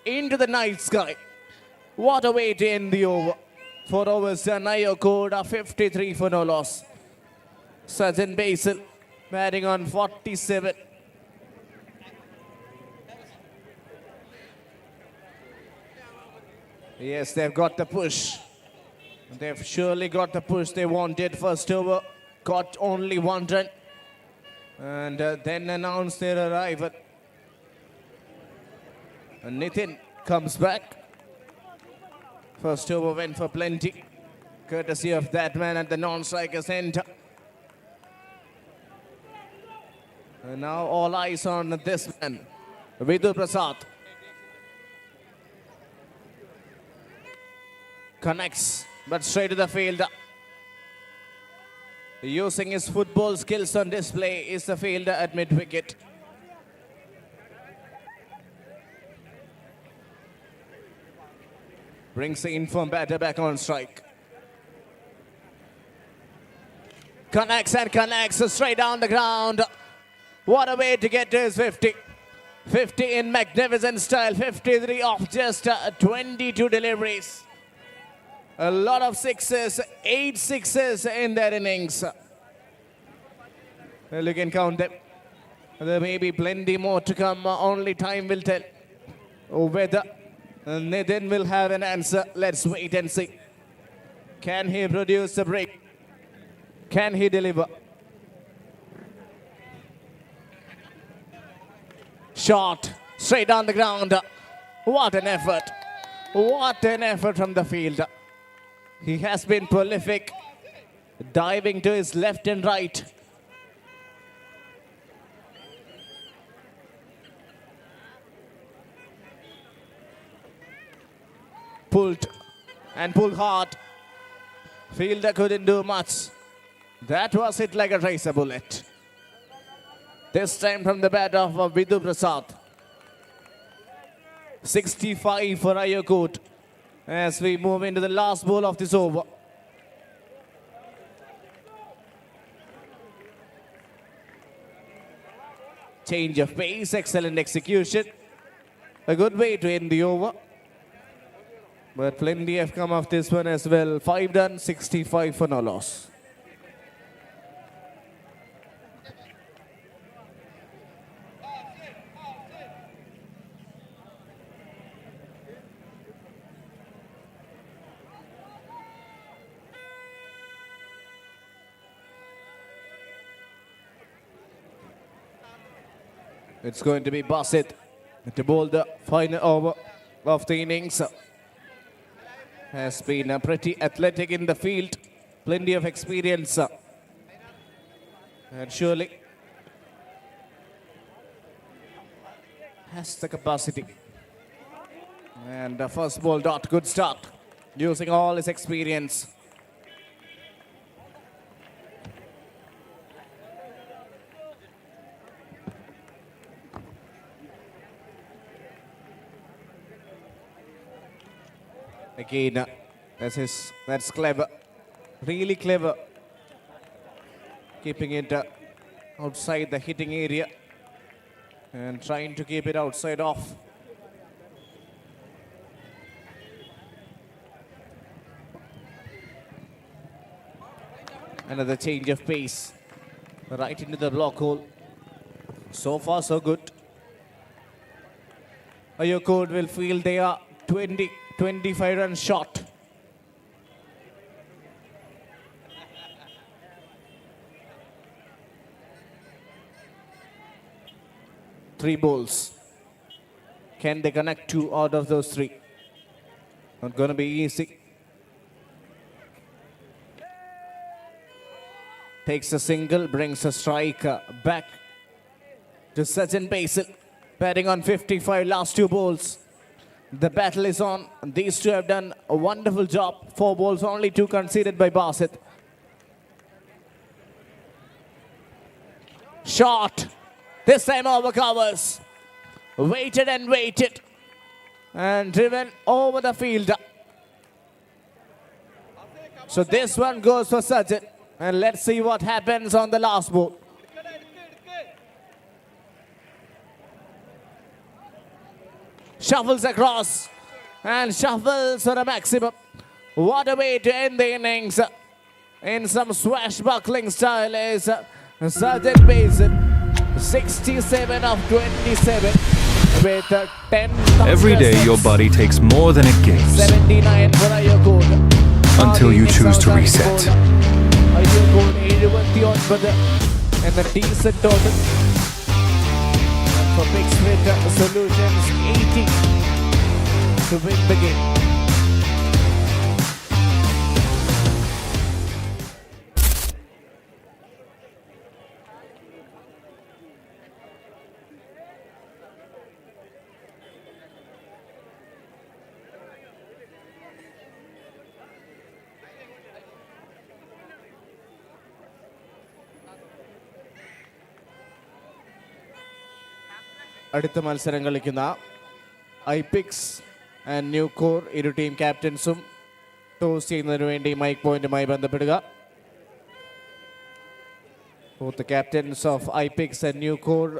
into the night sky. What a way to end the over. 4 overs done. Ayokoda 53 for no loss. Sajjan Basil batting on 47. Yes, they've got the push. They've surely got the push they wanted. First over, got only 1 run. And then announced their arrival. And Nitin comes back. First over went for plenty. Courtesy of that man at the non-striker center. And now all eyes on this man, Vidu Prasad. Connects, but straight to the fielder. Using his football skills on display is the fielder at mid-wicket. Brings the informed batter back on strike. Connects and connects straight down the ground. What a way to get to his 50. 50 in magnificent style. 53 off just 22 deliveries. A lot of sixes, 8 sixes in that innings. Well, you can count them. There may be plenty more to come. Only time will tell whether Nitin will have an answer. Let's wait and see. Can he produce a break? Can he deliver? Shot straight on the ground. What an effort. What an effort from the fielder. He has been prolific, diving to his left and right. Pulled and pulled hard. Fielder couldn't do much. That was it like a razor bullet. This time from the bat of Vidhu Prasad. 65 for Ayakot as we move into the last ball of this over. Change of pace, excellent execution. A good way to end the over. But plenty have come off this one as well. 5 done, 65 for no loss. It's going to be Bassett to bowl the final over of the innings. Has been pretty athletic in the field, plenty of experience. And surely has the capacity. And the first ball dot, good start, using all his experience. Again, that's clever, really clever. Keeping it outside the hitting area and trying to keep it outside off. Another change of pace, right into the block hole. So far, so good. Ayakot will feel they are 25 runs short. Three balls. Can they connect 2 out of those 3? Not going to be easy. Takes a single, brings a strike back to Sachin Basil. Batting on 55, last 2 balls. The battle is on. These two have done a wonderful job. 4 balls, only 2 conceded by Bassett. Shot. This time over covers. Waited and waited. And driven over the field. So this one goes for Sachin. And let's see what happens on the last ball. Shuffles across and shuffles for a maximum. What a way to end the innings in some swashbuckling style is Sachin Basil. 67 of 27 with 10. Every day your body takes more than it gives 79 for Ayakot. until you choose to reset. Ayakot 79 and a decent total. For Big Split Solutions, 80 to win the game. അടുത്ത മത്സരം കളിക്കുന്ന ഐപിക്സ് and new core ഇരു team ക്യാപ്റ്റൻസും toss ചെയ്യുന്നതിന് വേണ്ടി mic പോയിന്റുമായി ബന്ധപ്പെടുക. Both the captains of IPIX and New Core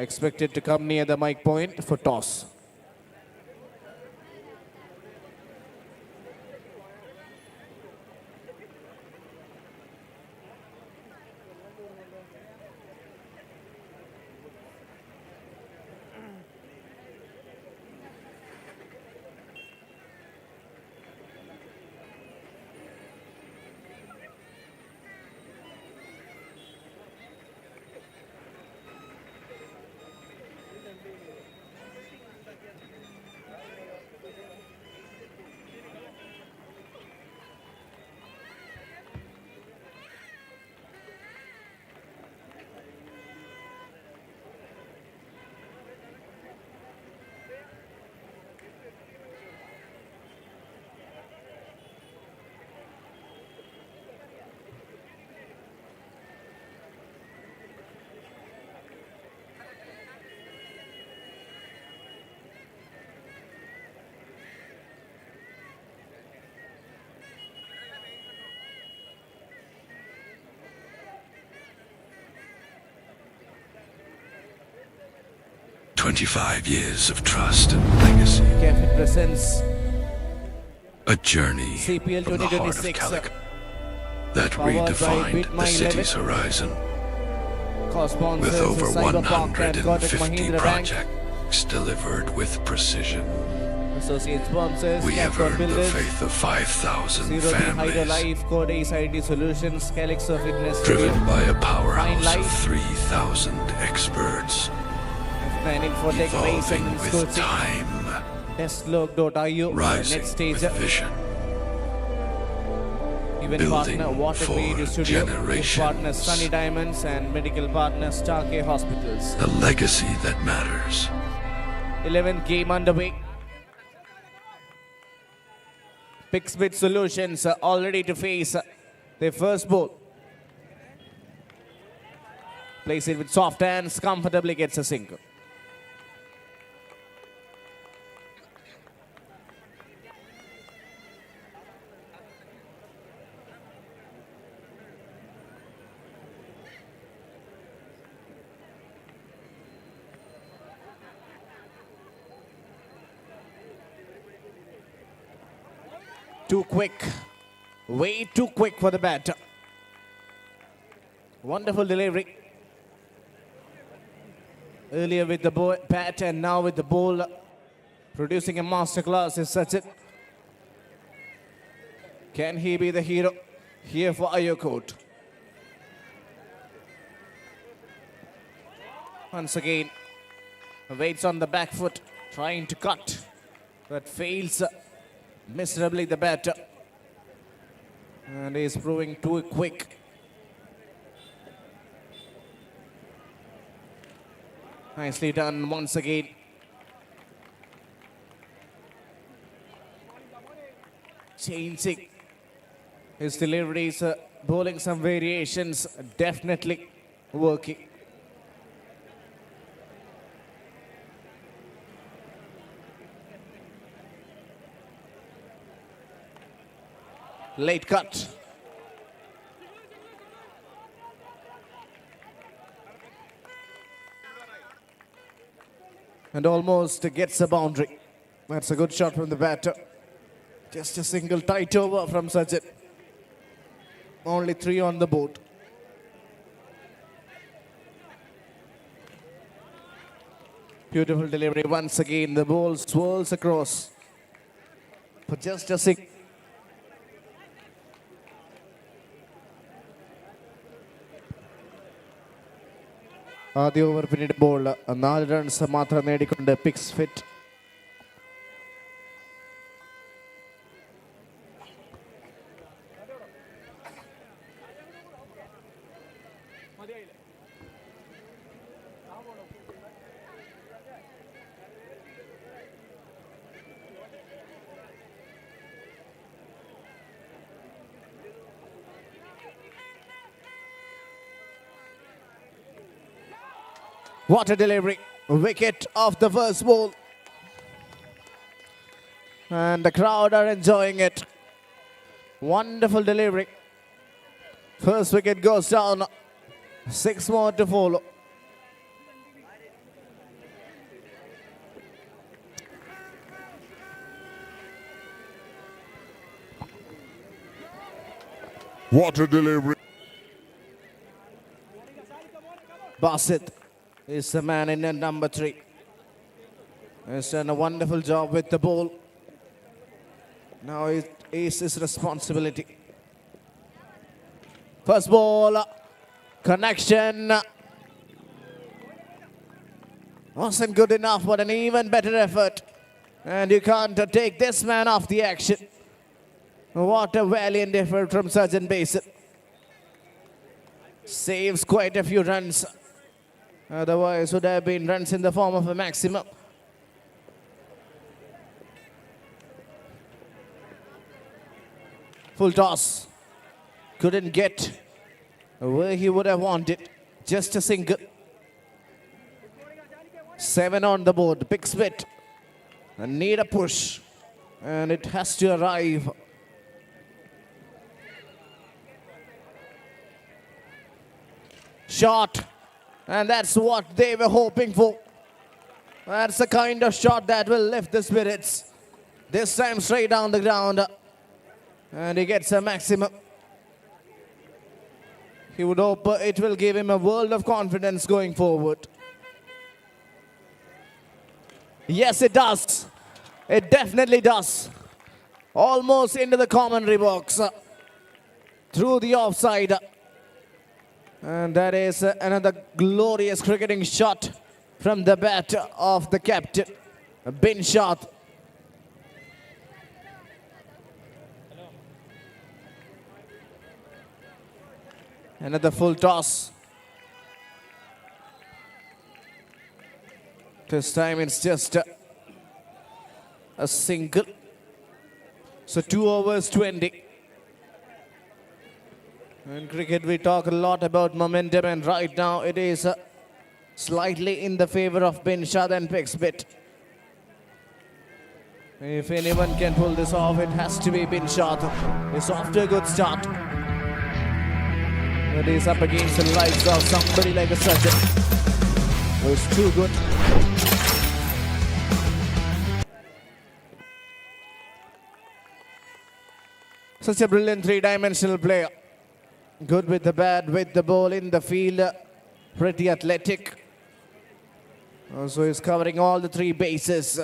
expected to come near the mic point for toss. 25 years of trust and legacy. Cafit presents A journey CPL from the heart of 2026. Calicut that Powered by redefined the Mid-innings city's horizon. Co-sponsors With over Cyberpark and Kotak 150 Mahindra Bank. projects delivered with precision. Associate sponsors We have Capcom earned the Builders, faith of 5,000 Zero Hydro families, Life, Code Ace IT Solutions, Calixo Fitness driven Studio, by a Fine powerhouse of Life, 3,000 experts, and Infotech Race evolving and with Coaching, time, Testlog.io, rising Next Stage, with vision, event building partner Water for Creative Studio, gift generations. partner Sunny Diamonds, and medical partner Starkey Hospitals. a legacy that matters. 11th game underway. Pixbit Solutions all ready to face their first ball. Plays it with soft hands, comfortably gets a single. Too quick. Way too quick for the batter. Wonderful delivery. Earlier with the bat and now with the ball. Producing a masterclass is such it. Can he be the hero here for Ayokot? Once again, waits on the back foot, trying to cut, but fails miserably the batter. And he's proving too quick. Nicely done once again. Changing his deliveries, bowling some variations, definitely working. Late cut. And almost gets a boundary. That's a good shot from the batter. Just a single tight over from Sajid. Only 3 on the board. Beautiful delivery once again. The ball swirls across for just a single. ആദ്യ over പിന്നിടുമ്പോൾ 4 runs മാത്രം നേടിക്കൊണ്ട് Pixbit What a delivery. Wicket off the first ball. And the crowd are enjoying it. Wonderful delivery. First wicket goes down. 6 more to follow. What a delivery. Basit is the man in at number 3. He's done a wonderful job with the ball. Now it is his responsibility. First ball, connection. Wasn't good enough, but an even better effort. And you can't take this man off the action. What a valiant effort from Sajjan Basit. Saves quite a few runs. Otherwise, would have been runs in the form of a maximum. Full toss. Couldn't get where he would have wanted. Just a single. 7 on the board. Big split. And need a push. And it has to arrive. Shot. And that's what they were hoping for. That's the kind of shot that will lift the spirits. This time straight down the ground. And he gets a maximum. He would hope it will give him a world of confidence going forward. Yes, it does. It definitely does. Almost into the commentary box. Through the offside. And that is another glorious cricketing shot from the bat of the captain, Bin Shot. Another full toss. This time it's just a single. So 2 overs 20. In cricket we talk a lot about momentum, and right now it is slightly in the favor of Bin Shad and Pixbit. If anyone can pull this off, it has to be Bin Shad. It's off to a good start. But he's up against the likes of somebody like a Sajid, who is too good. Such a brilliant three-dimensional player. Good with the bat, with the ball in the field. Pretty athletic. So he's covering all the 3 bases.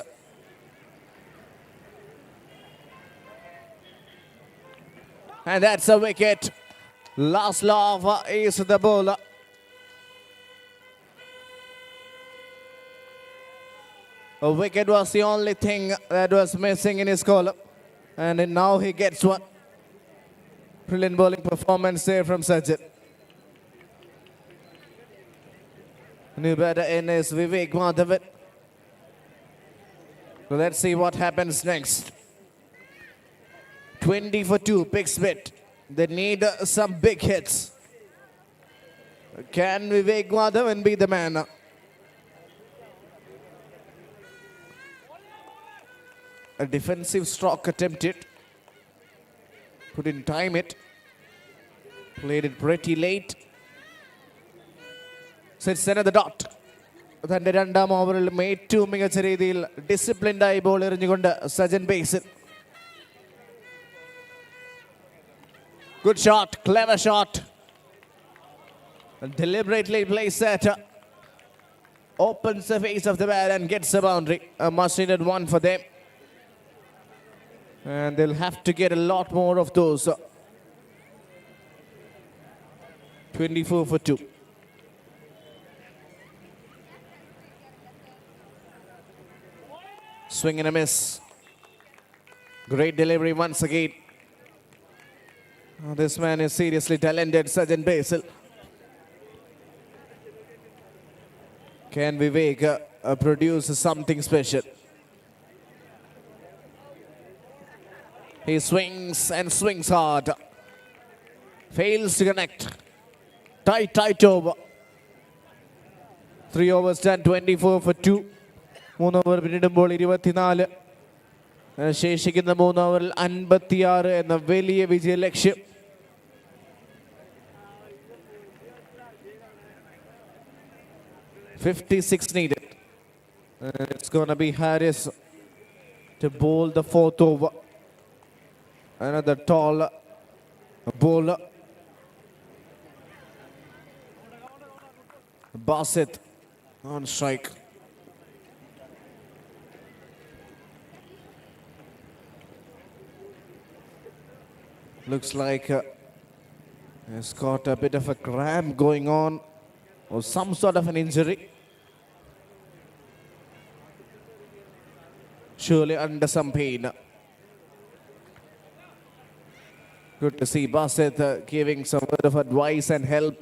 And that's a wicket. Last love is the bowler. A wicket was the only thing that was missing in his column. And now he gets one. Brilliant bowling performance there from Sajid. New batter in is Vivek Madhavan. So let's see what happens next. 20 for 2, Pixbit. They need some big hits. Can Vivek Madhavan be the man? A defensive stroke attempted. Couldn't time it. Played it pretty late. So it's another dot. തൻ്റെ രണ്ടാം ഓവറിൽ ഏറ്റവും മികച്ച രീതിയിൽ ഡിസിപ്ലിൻഡായി ball എറിഞ്ഞുകൊണ്ട് Sajan Basil. Good shot, clever shot. Deliberately placed that. Opens the face of the bat and gets a boundary. A must-needed one for them. And they'll have to get a lot more of those. 24 for 2. Swing and a miss. Great delivery once again. Oh, this man is seriously talented, Sajjan Basil. Can Vivek produce something special? He swings and swings hard. Fails to connect. Tight over. 3 overs done, 24 for 2. 3 over പിന്നിടുമ്പോൾ 24. ശേഷിക്കുന്ന 3 ഓവറിൽ 56 എന്ന വലിയ വിജയ ലക്ഷ്യം. $56 needed. It's going to be Harris to bowl the 4th over. Another tall bowler. Bassett on strike. Looks like he's got a bit of a cramp going on, or some sort of an injury. Surely under some pain. Good to see Bassett giving some word of advice and help.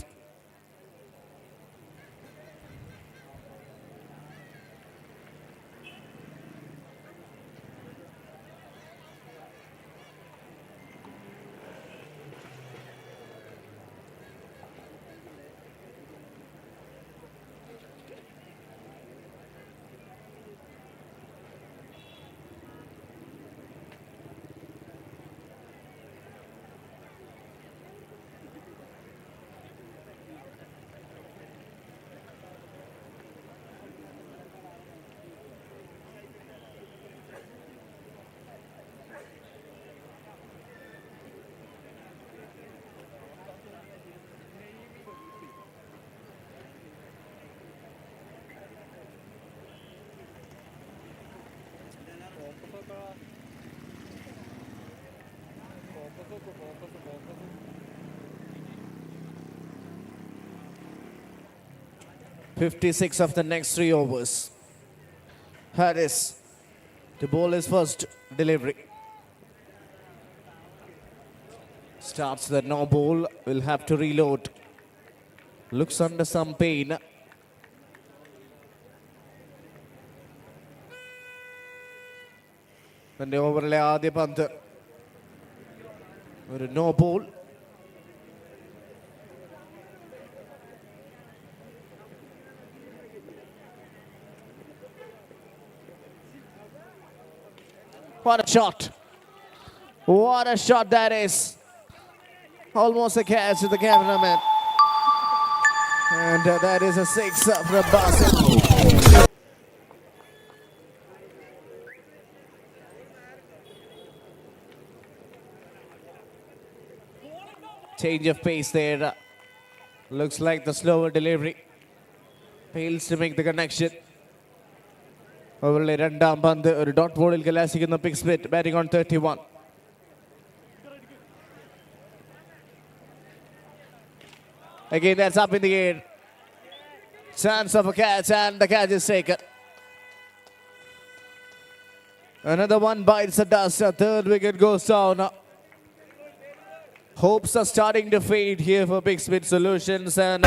.56 of the next 3 overs. Harris to bowl his first delivery. Starts the no ball, will have to reload. Looks under some pain. തന്റെ ഓവറിലെ ആദ്യ പന്ത് ഒരു no ball. What a shot! What a shot that is! Almost a catch to the cameraman. And that is a 6 from Basil. Change of pace there. Looks like the slower delivery. Fails to make the connection. Overlay രണ്ടാം പന്ത് ഒരു dot ബോളിൽ കലാശിക്കുന്ന Pixbit batting on 31. Again, that's up in the air. Chance of a catch, and the catch is taken. Another one bites the dust. A third wicket goes down. Hopes are starting to fade here for Big Spit Solutions. And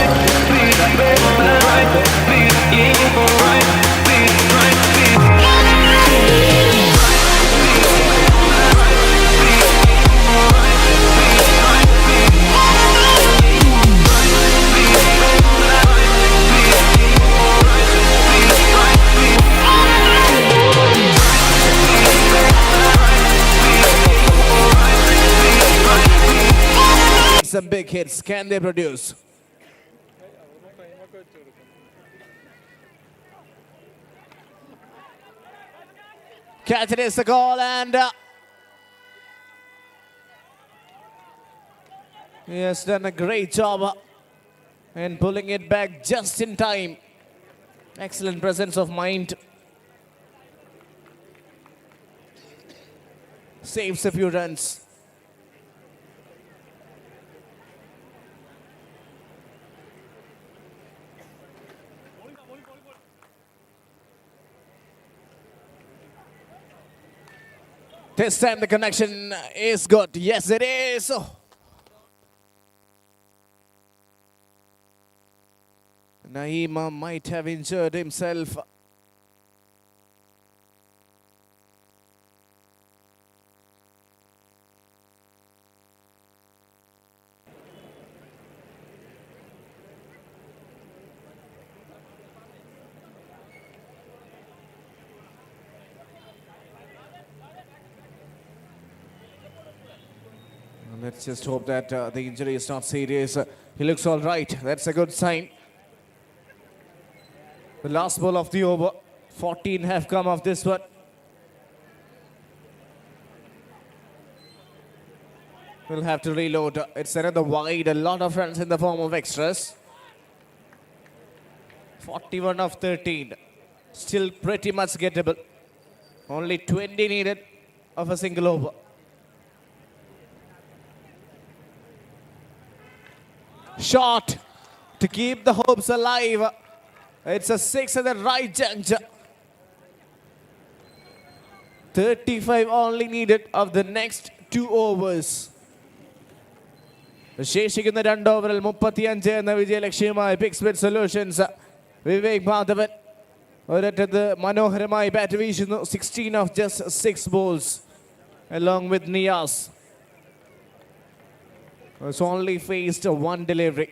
some big hits. Can they produce? Catch it is the call, and he has done a great job in pulling it back just in time. Excellent presence of mind. Saves a few runs. This time the connection is good. Yes, it is. Oh. Naima might have injured himself. Let's just hope that the injury is not serious. He looks all right. That's a good sign. The last ball of the over. 14 have come off this one. We'll have to reload. It's another wide. A lot of runs in the form of extras. 41 of 13. Still pretty much gettable. Only 20 needed of a single over. Shot to keep the hopes alive. It's a 6 at the right juncture. 35 only needed of the next 2 overs. ശേഷിക്കുന്ന 2 ഓവറിൽ 35 എന്ന വിജയലക്ഷ്യവുമായി Pixbit solutions. Vivek Madhavan ഒരറ്റത്ത് മനോഹരമായി bat വീശുന്നു. 16 of just 6 balls along with Niaz. It's only faced 1 delivery.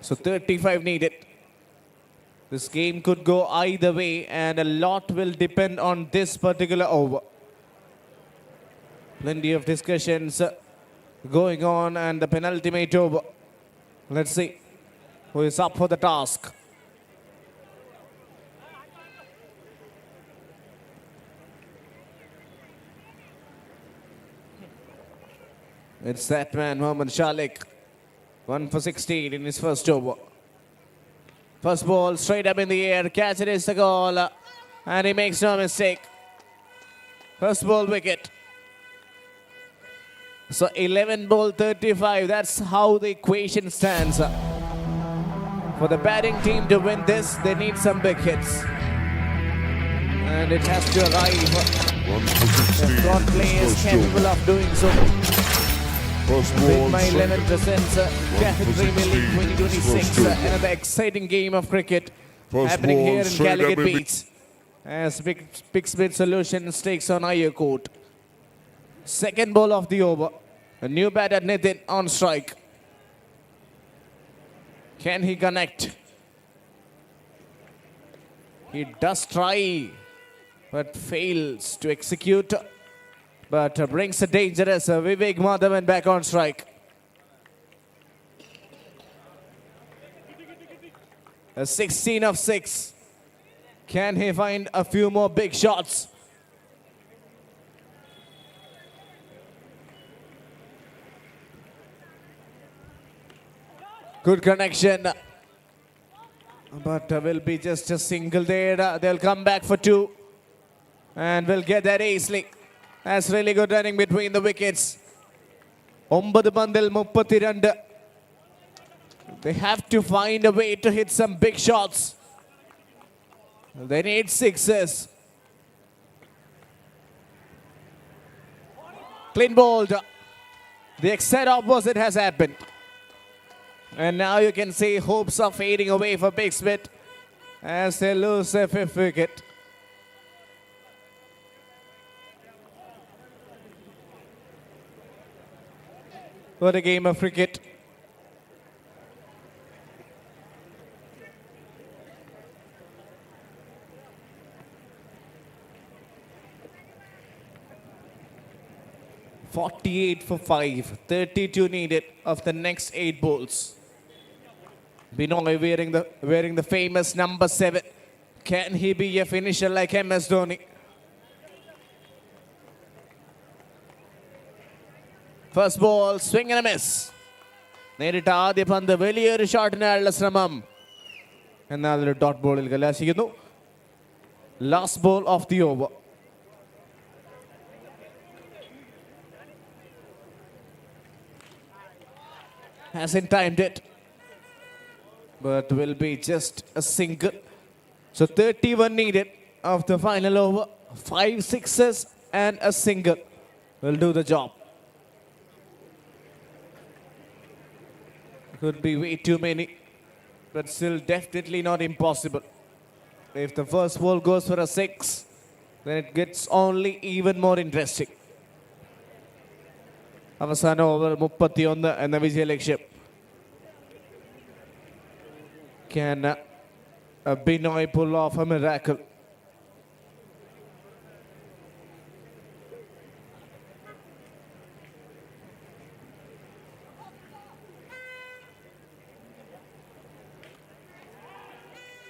So 35 needed. This game could go either way, and a lot will depend on this particular over. Plenty of discussions going on, and the penultimate over. Let's see who is up for the task. It's that man, Mohammad Shalik. 1 for 16 in his first over. First ball straight up in the air. Catch it is the goal. And he makes no mistake. First ball wicket. So 11 ball 35, that's how the equation stands. For the batting team to win this, they need some big hits. And it has to arrive. The front players capable of doing so. With my 11 presents Cafit Premier League 2026, another exciting game of cricket happening here in Calicut Beach. As Pixbit Solutions takes on IO Court. Second ball of the over. A new batter Nitin on strike. Can he connect? He does try, but fails to execute. But brings a dangerous Vivek Madhavan back on strike. A 16 of 6. Can he find a few more big shots? Good connection. But will be just a single there. They'll come back for 2. And we'll get that easily. That's really good running between the wickets. 9 pandil 32. They have to find a way to hit some big shots. They need sixes. Clean bowled. The exact opposite has happened. And now you can see hopes are fading away for Big Smith as they lose their 5th wicket. What a game of cricket. .48 for 5, 32 needed of the next 8 balls. Binoy wearing the famous number 7. Can he be a finisher like MS Dhoni? First ball, swing and a miss. നേരിട്ട് ആദ്യ പന്ത് വലിയൊരു ഷോട്ടിനായുള്ള ശ്രമം. എന്നാൽ ഒരു dot ബോളിൽ കലാശിക്കുന്നു. Last ball of the over. Hasn't timed it, but will be just a single. So 31 needed of the final over. 5 sixes and a single will do the job. Could be way too many, but still definitely not impossible. If the first ball goes for a 6, then it gets only even more interesting. അവസാന over 31 എന്ന വിജയലക്ഷ്യം. Can Binoy pull off a miracle?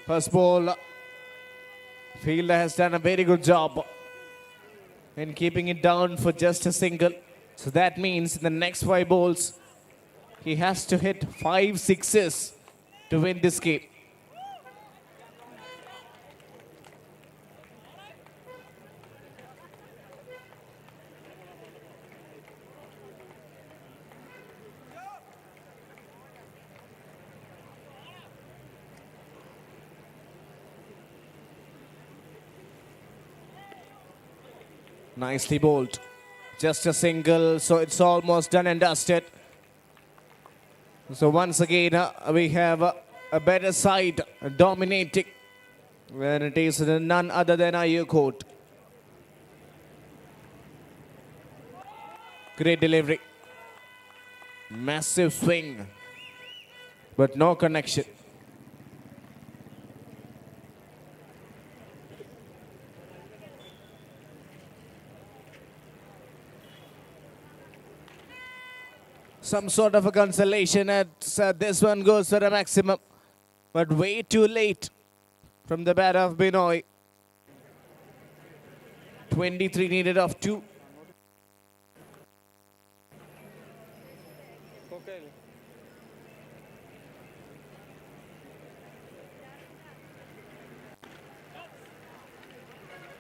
First ball, fielder has done a very good job in keeping it down for just a single. So that means in the next 5 balls, he has to hit 5 sixes to win this game. Nicely bowled. Just a single, so it's almost done and dusted. So once again, we have a better side dominating when it is none other than IO Court. Great delivery. Massive swing, but no connection. Some sort of a consolation as this one goes for a maximum, but way too late from the bat of Binoy. 23 needed of 2.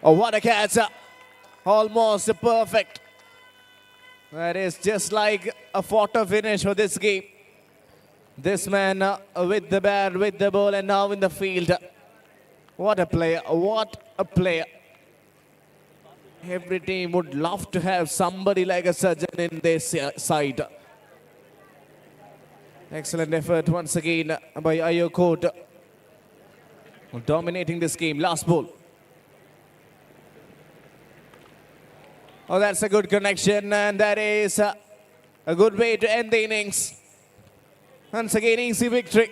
Oh, what a catch. Almost perfect. That is just like a photo finish for this game. This man with the bat, with the ball, and now in the field. What a player, what a player. Every team would love to have somebody like a Surgeon in their side. Excellent effort once again by Ayokot. Dominating this game. Last ball. Oh, that's a good connection, and that is a good way to end the innings. Once again, easy victory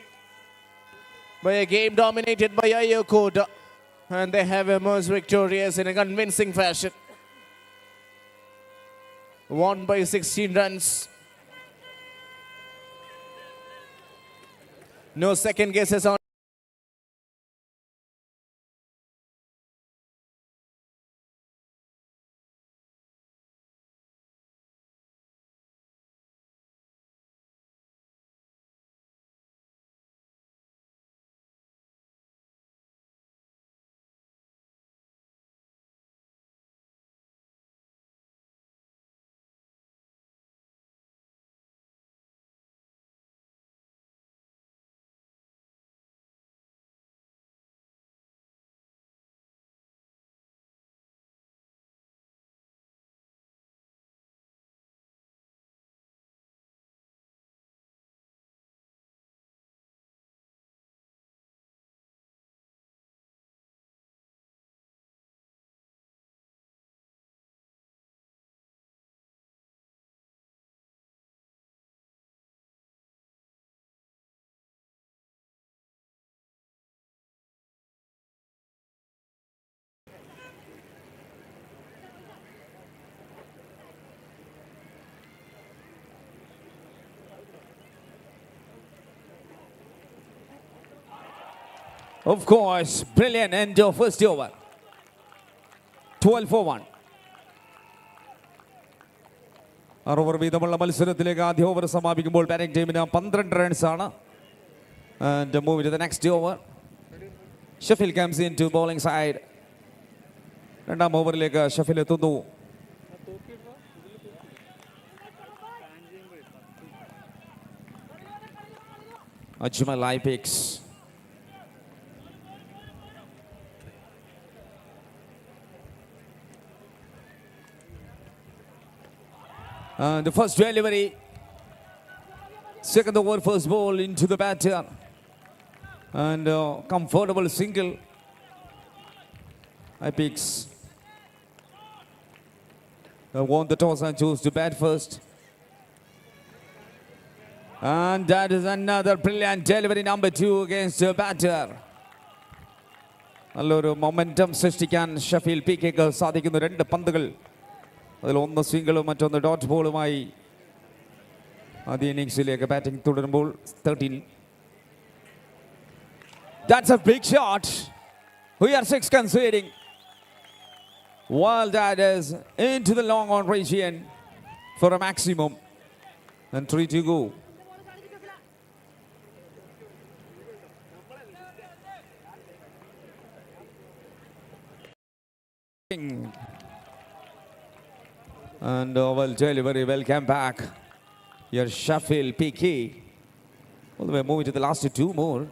by a game dominated by Ayokot. And they have emerged victorious in a convincing fashion. Won by 16 runs. No second guesses on. Of course, brilliant end of first over. 12 for 1. Over വീതമുള്ള മത്സരത്തിലേക്ക് ആദ്യ over സമാപിക്കുമ്പോൾ batting ടീമിന് 12 റൺസാണ്. And move to the next over. Sheffield comes into bowling side. രണ്ടാം ഓവറിലേക്ക് ഷെഫിൽ എത്തുന്നു. Ajmal picks. The first delivery, second over, first ball into the batter, and comfortable single. Picks won the toss and chose to bat first. And that is another brilliant delivery, number 2 against the batter. നല്ലൊരു momentum സൃഷ്ടിക്കാൻ Shafeel P കെക്ക് സാധിക്കുന്നു. 2 പന്തുകൾ, അതിൽ ഒന്ന് സിംഗിളും മറ്റൊന്ന് dot ബോളുമായി ആദ്യ ഇന്നിംഗ്സിലേക്ക് batting തുടരുമ്പോൾ 13. That's a big shot. We are 6 conceding. While that is into the long on region for a maximum. And 3 to go. And well, delivery, welcome back. Your Sheffield PK. Well, we're moving to the last 2 more.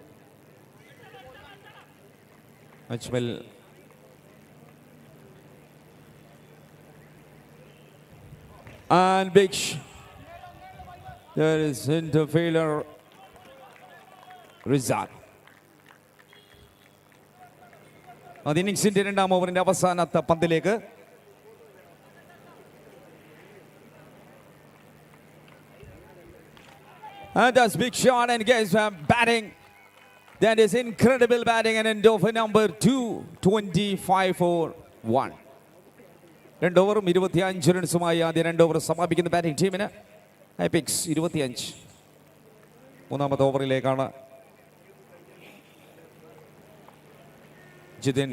Ajmal. And big. There is interfielder Rizal. അത് ഇന്നിംഗ്സിന്റെ രണ്ടാം ഓവറിന്റെ അവസാനത്തെ പന്തിലേക്ക് and that's big shot and guys batting. That is incredible batting and end over number 2, 25 for 1. 2 ഓവറും 25 റൺസുമായി ആദ്യ 2 over സമാപിക്കുന്ന batting ടീമിന് ഐപിക്സ് 25. മൂന്നാമത്തെ ഓവറിലേക്കാണ് ജിതിൻ.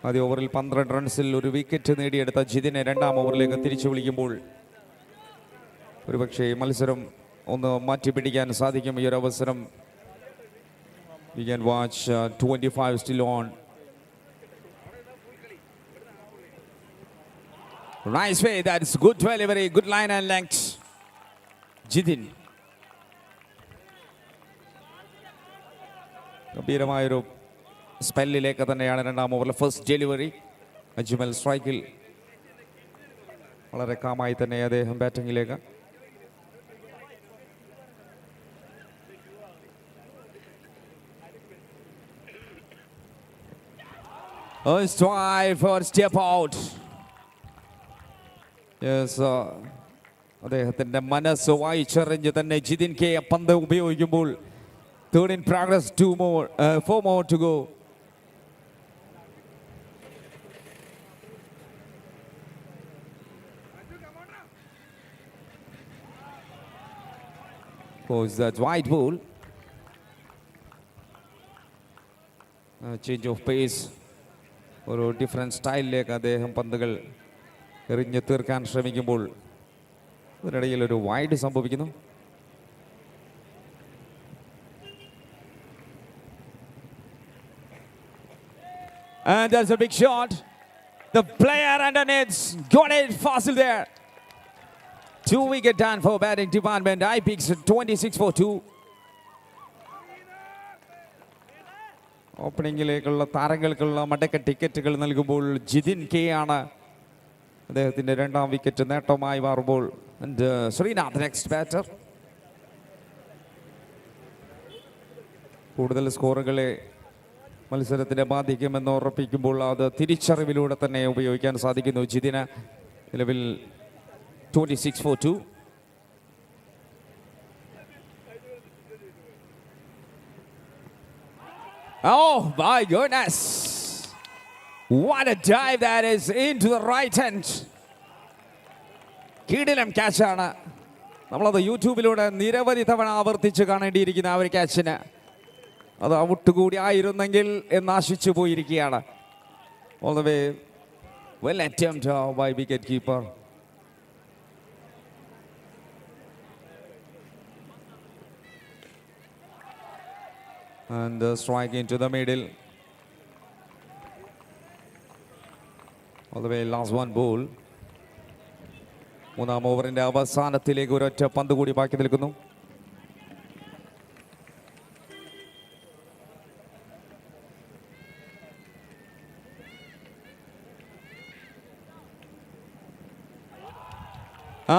ആദ്യ ഓവറിൽ 12 റൺസിൽ ഒരു wicket നേടിയെടുത്ത ജിതിനെ രണ്ടാം ഓവറിലേക്ക് തിരിച്ചു വിളിക്കുമ്പോൾ ഒരുപക്ഷേ മത്സരം ഒന്ന് മാറ്റിപ്പിടിക്കാൻ സാധിക്കും. ഈ ഒരു അവസരം we can watch 25 still on. Nice way. That's good delivery. Good line and length. Jidin. ഗംഭീരമായൊരു സ്പെല്ലിലേക്ക് തന്നെയാണ് രണ്ടാം ഓവറിലെ ഫസ്റ്റ് ഡെലിവറി. അജ്മൽ സ്ട്രൈക്കിൽ വളരെ കാമായി തന്നെ അദ്ദേഹം ബാറ്റിങ്ങിലേക്ക്. For step out. Yes, അദ്ദേഹത്തിൻ്റെ മനസ്സ് വായിച്ചറിഞ്ഞ് തന്നെ ജിതിൻ കെ പന്ത് ഉപയോഗിക്കുമ്പോൾ third in progress, 4 more to go. Goes that wide ball. Change of pace. ഒരു ഡിഫറെൻറ്റ് സ്റ്റൈലിലേക്ക് അദ്ദേഹം പന്തുകൾ എറിഞ്ഞ് തീർക്കാൻ ശ്രമിക്കുമ്പോൾ അതിനിടയിൽ ഒരു വൈഡ് സംഭവിക്കുന്നു. And there's a big shot. The player underneath got it fossil there. 2-wicket down for batting department. IPX 26 for 2. ഓപ്പണിങ്ങിലേക്കുള്ള താരങ്ങൾക്കുള്ള മടക്ക ടിക്കറ്റുകൾ നൽകുമ്പോൾ ജിതിൻ കെ ആണ് അദ്ദേഹത്തിൻ്റെ രണ്ടാം വിക്കറ്റ് നേട്ടമായി മാറുമ്പോൾ. Srinath next batter. കൂടുതൽ സ്കോറുകളെ മത്സരത്തിനെ ബാധിക്കുമെന്ന് ഉറപ്പിക്കുമ്പോൾ അത് തിരിച്ചറിവിലൂടെ തന്നെ ഉപയോഗിക്കാൻ സാധിക്കുന്നു ജിതിന്. നിലവിൽ 26 for 2. Oh my goodness! What a dive that is into the right hand. കിടിലം ക്യാച്ചാണ്. നമ്മളത് യൂട്യൂബിലൂടെ നിരവധി തവണ ആവർത്തിച്ച് കാണേണ്ടിയിരിക്കുന്ന ആ ഒരു ക്യാച്ചിന് അത് ഔട്ട് കൂടി ആയിരുന്നെങ്കിൽ എന്നാശിച്ചു പോയിരിക്കുകയാണ്. All the way well attempted by wicket keeper. And the strike into the middle. All the way last one ball. മൂന്നാം ഓവറിന്റെ അവസാനത്തിലേക്ക് ഒരൊറ്റ പന്ത് കൂടി ബാക്കി നിൽക്കുന്നു.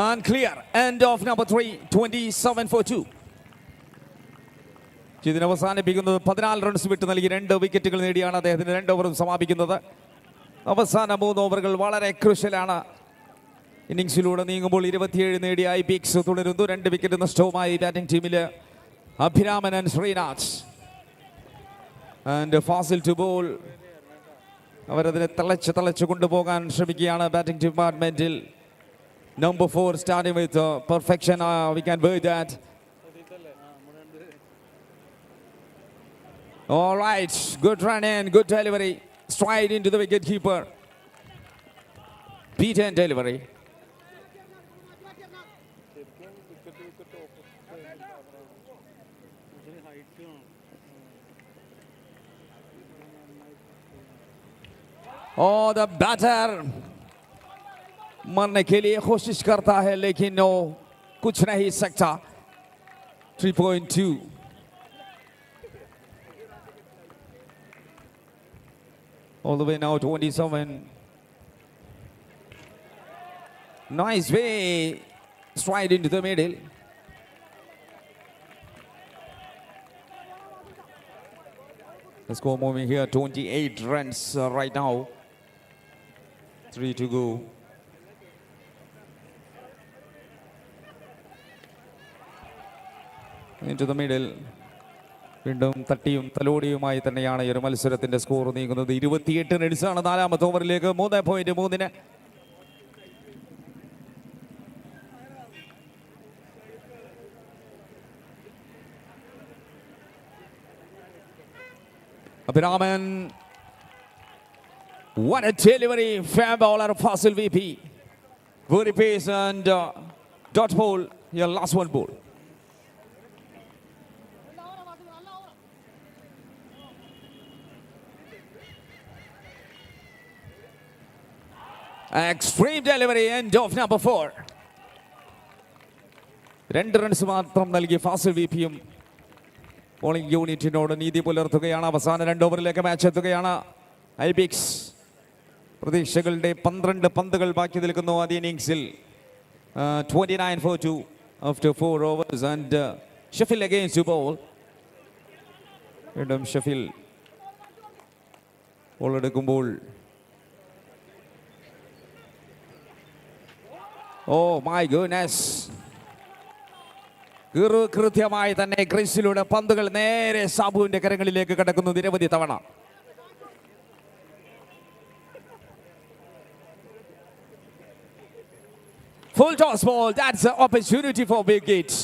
And clear. End of number 3. 27 for 2. ഇതിന് അവസാനിപ്പിക്കുന്നത് 14 റൺസ് വിട്ട് നൽകി 2 വിക്കറ്റുകൾ നേടിയാണ് അദ്ദേഹത്തിന് 2 ഓവറും സമാപിക്കുന്നത്. അവസാന 3 ഓവറുകൾ വളരെ ക്രൂഷ്യലാണ്. ഇന്നിംഗ്സിലൂടെ നീങ്ങുമ്പോൾ 27 നേടിയ IPX തുടരുന്നു. 2 വിക്കറ്റ് നഷ്ടവുമായി ബാറ്റിംഗ് ടീമിൽ Abhiraman and Srinath. And Fazil to bowl. അവരതിനെ തളച്ച് കൊണ്ടുപോകാൻ ശ്രമിക്കുകയാണ് ബാറ്റിംഗ് ഡിപ്പാർട്ട്മെന്റിൽ. Number 4 starting with perfection. We can bear that. All right, good run in, good delivery. Straight into the wicket keeper. Beaten delivery. Oh, the batter मरने के लिए कोशिश करता है लेकिन वो कुछ नहीं सकता. 3.2. All the way now 27. Nice way. Straight into the middle. The score moving here 28 runs right now. 3 to go. Into the middle. വീണ്ടും തട്ടിയും തലോടിയുമായി തന്നെയാണ് ഈ ഒരു മത്സരത്തിന്റെ സ്കോർ നീങ്ങുന്നത്. 28 റൺസാണ് നാലാമത്തെ ഓവറിലേക്ക്. 3.3. Abhiraman. What a delivery. Fair bowler Fasil VP. Very pace and dot ball. Your last one ball. Extreme delivery, end of number 4. 2 runs മാത്രം നൽകി ഫാസിൽ വി പിയും ബോളിംഗ് യൂണിറ്റിനോട് നീതി പുലർത്തുകയാണ്. അവസാന 2 ഓവറിലേക്ക് മാച്ച് എത്തുകയാണ്. ഐബിക്സ് പ്രതീക്ഷകളുടെ 12 പന്തുകൾ ബാക്കി നിൽക്കുന്നു ആദ്യ ഇന്നിംഗ്സിൽ. 29 for 2 after 4 overs and Sheffield against to bowl. വീണ്ടും ഷെഫീൽഡ് ബോൾ എടുക്കുമ്പോൾ മൈ ഗുഡ്നസ്, കൃത്യമായി തന്നെ ക്രീസിലൂടെ പന്തുകൾ നേരെ സാബുവിന്റെ കരങ്ങളിലേക്ക് കടക്കുന്നു നിരവധി തവണ. Full toss ball, that's an opportunity for big hits.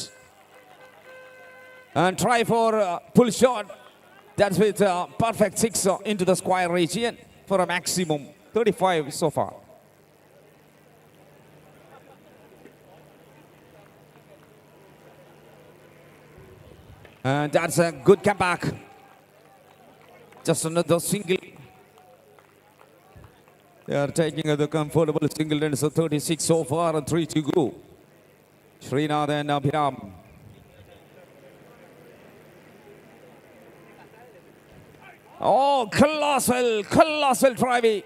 And try for pull shot. That's with a perfect 6 into the square region for a maximum 35 so far. And that's a good comeback. Just another single. They are taking the comfortable single runs of 36 so far and 3 to go. Srinath and Abhiram. Colossal try.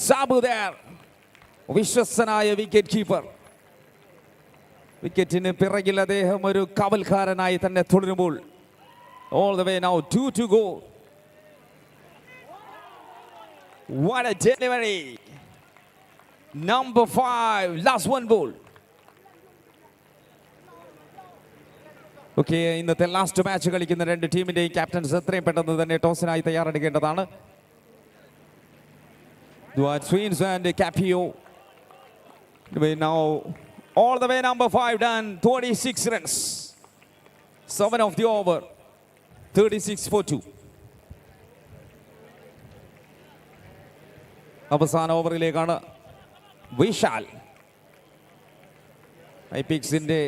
Sabu there. വിശ്വസ്തനായ wicket keeper. വിക്കറ്റിന് പിറകിൽ അദ്ദേഹം ഒരു കാവൽക്കാരനായി തന്നെ തുടരുമ്പോൾ all the way now 2 to go. What a delivery. Number 5, last one ball. Okay, ഇന്നത്തെ last match കളിക്കുന്ന 2 ടീമിന്റെയും captains എത്രയും പെട്ടെന്ന് തന്നെ ടോസിനായി തയ്യാറെടുക്കേണ്ടതാണ്. Twins and Capio. Now all the way number 5 done, 26 runs. 7 of the over, 36 for 2. അവസാന ഓവറിലേക്കാണ് Vishal. ഐപിക്സിന്റെ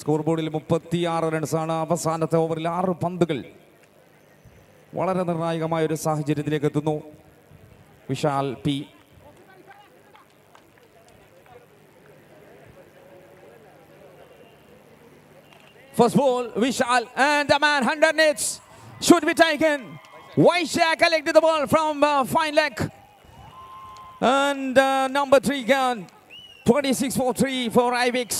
score ബോർഡിൽ 36 റൺസാണ്. അവസാനത്തെ ഓവറിൽ 6 പന്തുകൾ വളരെ നിർണായകമായ ഒരു സാഹചര്യത്തിലേക്ക് എത്തുന്നു. Vishal P. First ball, Vishal, and the man 100 hits should be taken. Vaishya collected the ball from fine leg. And number 3 gone. 26 for 3 for Ivix.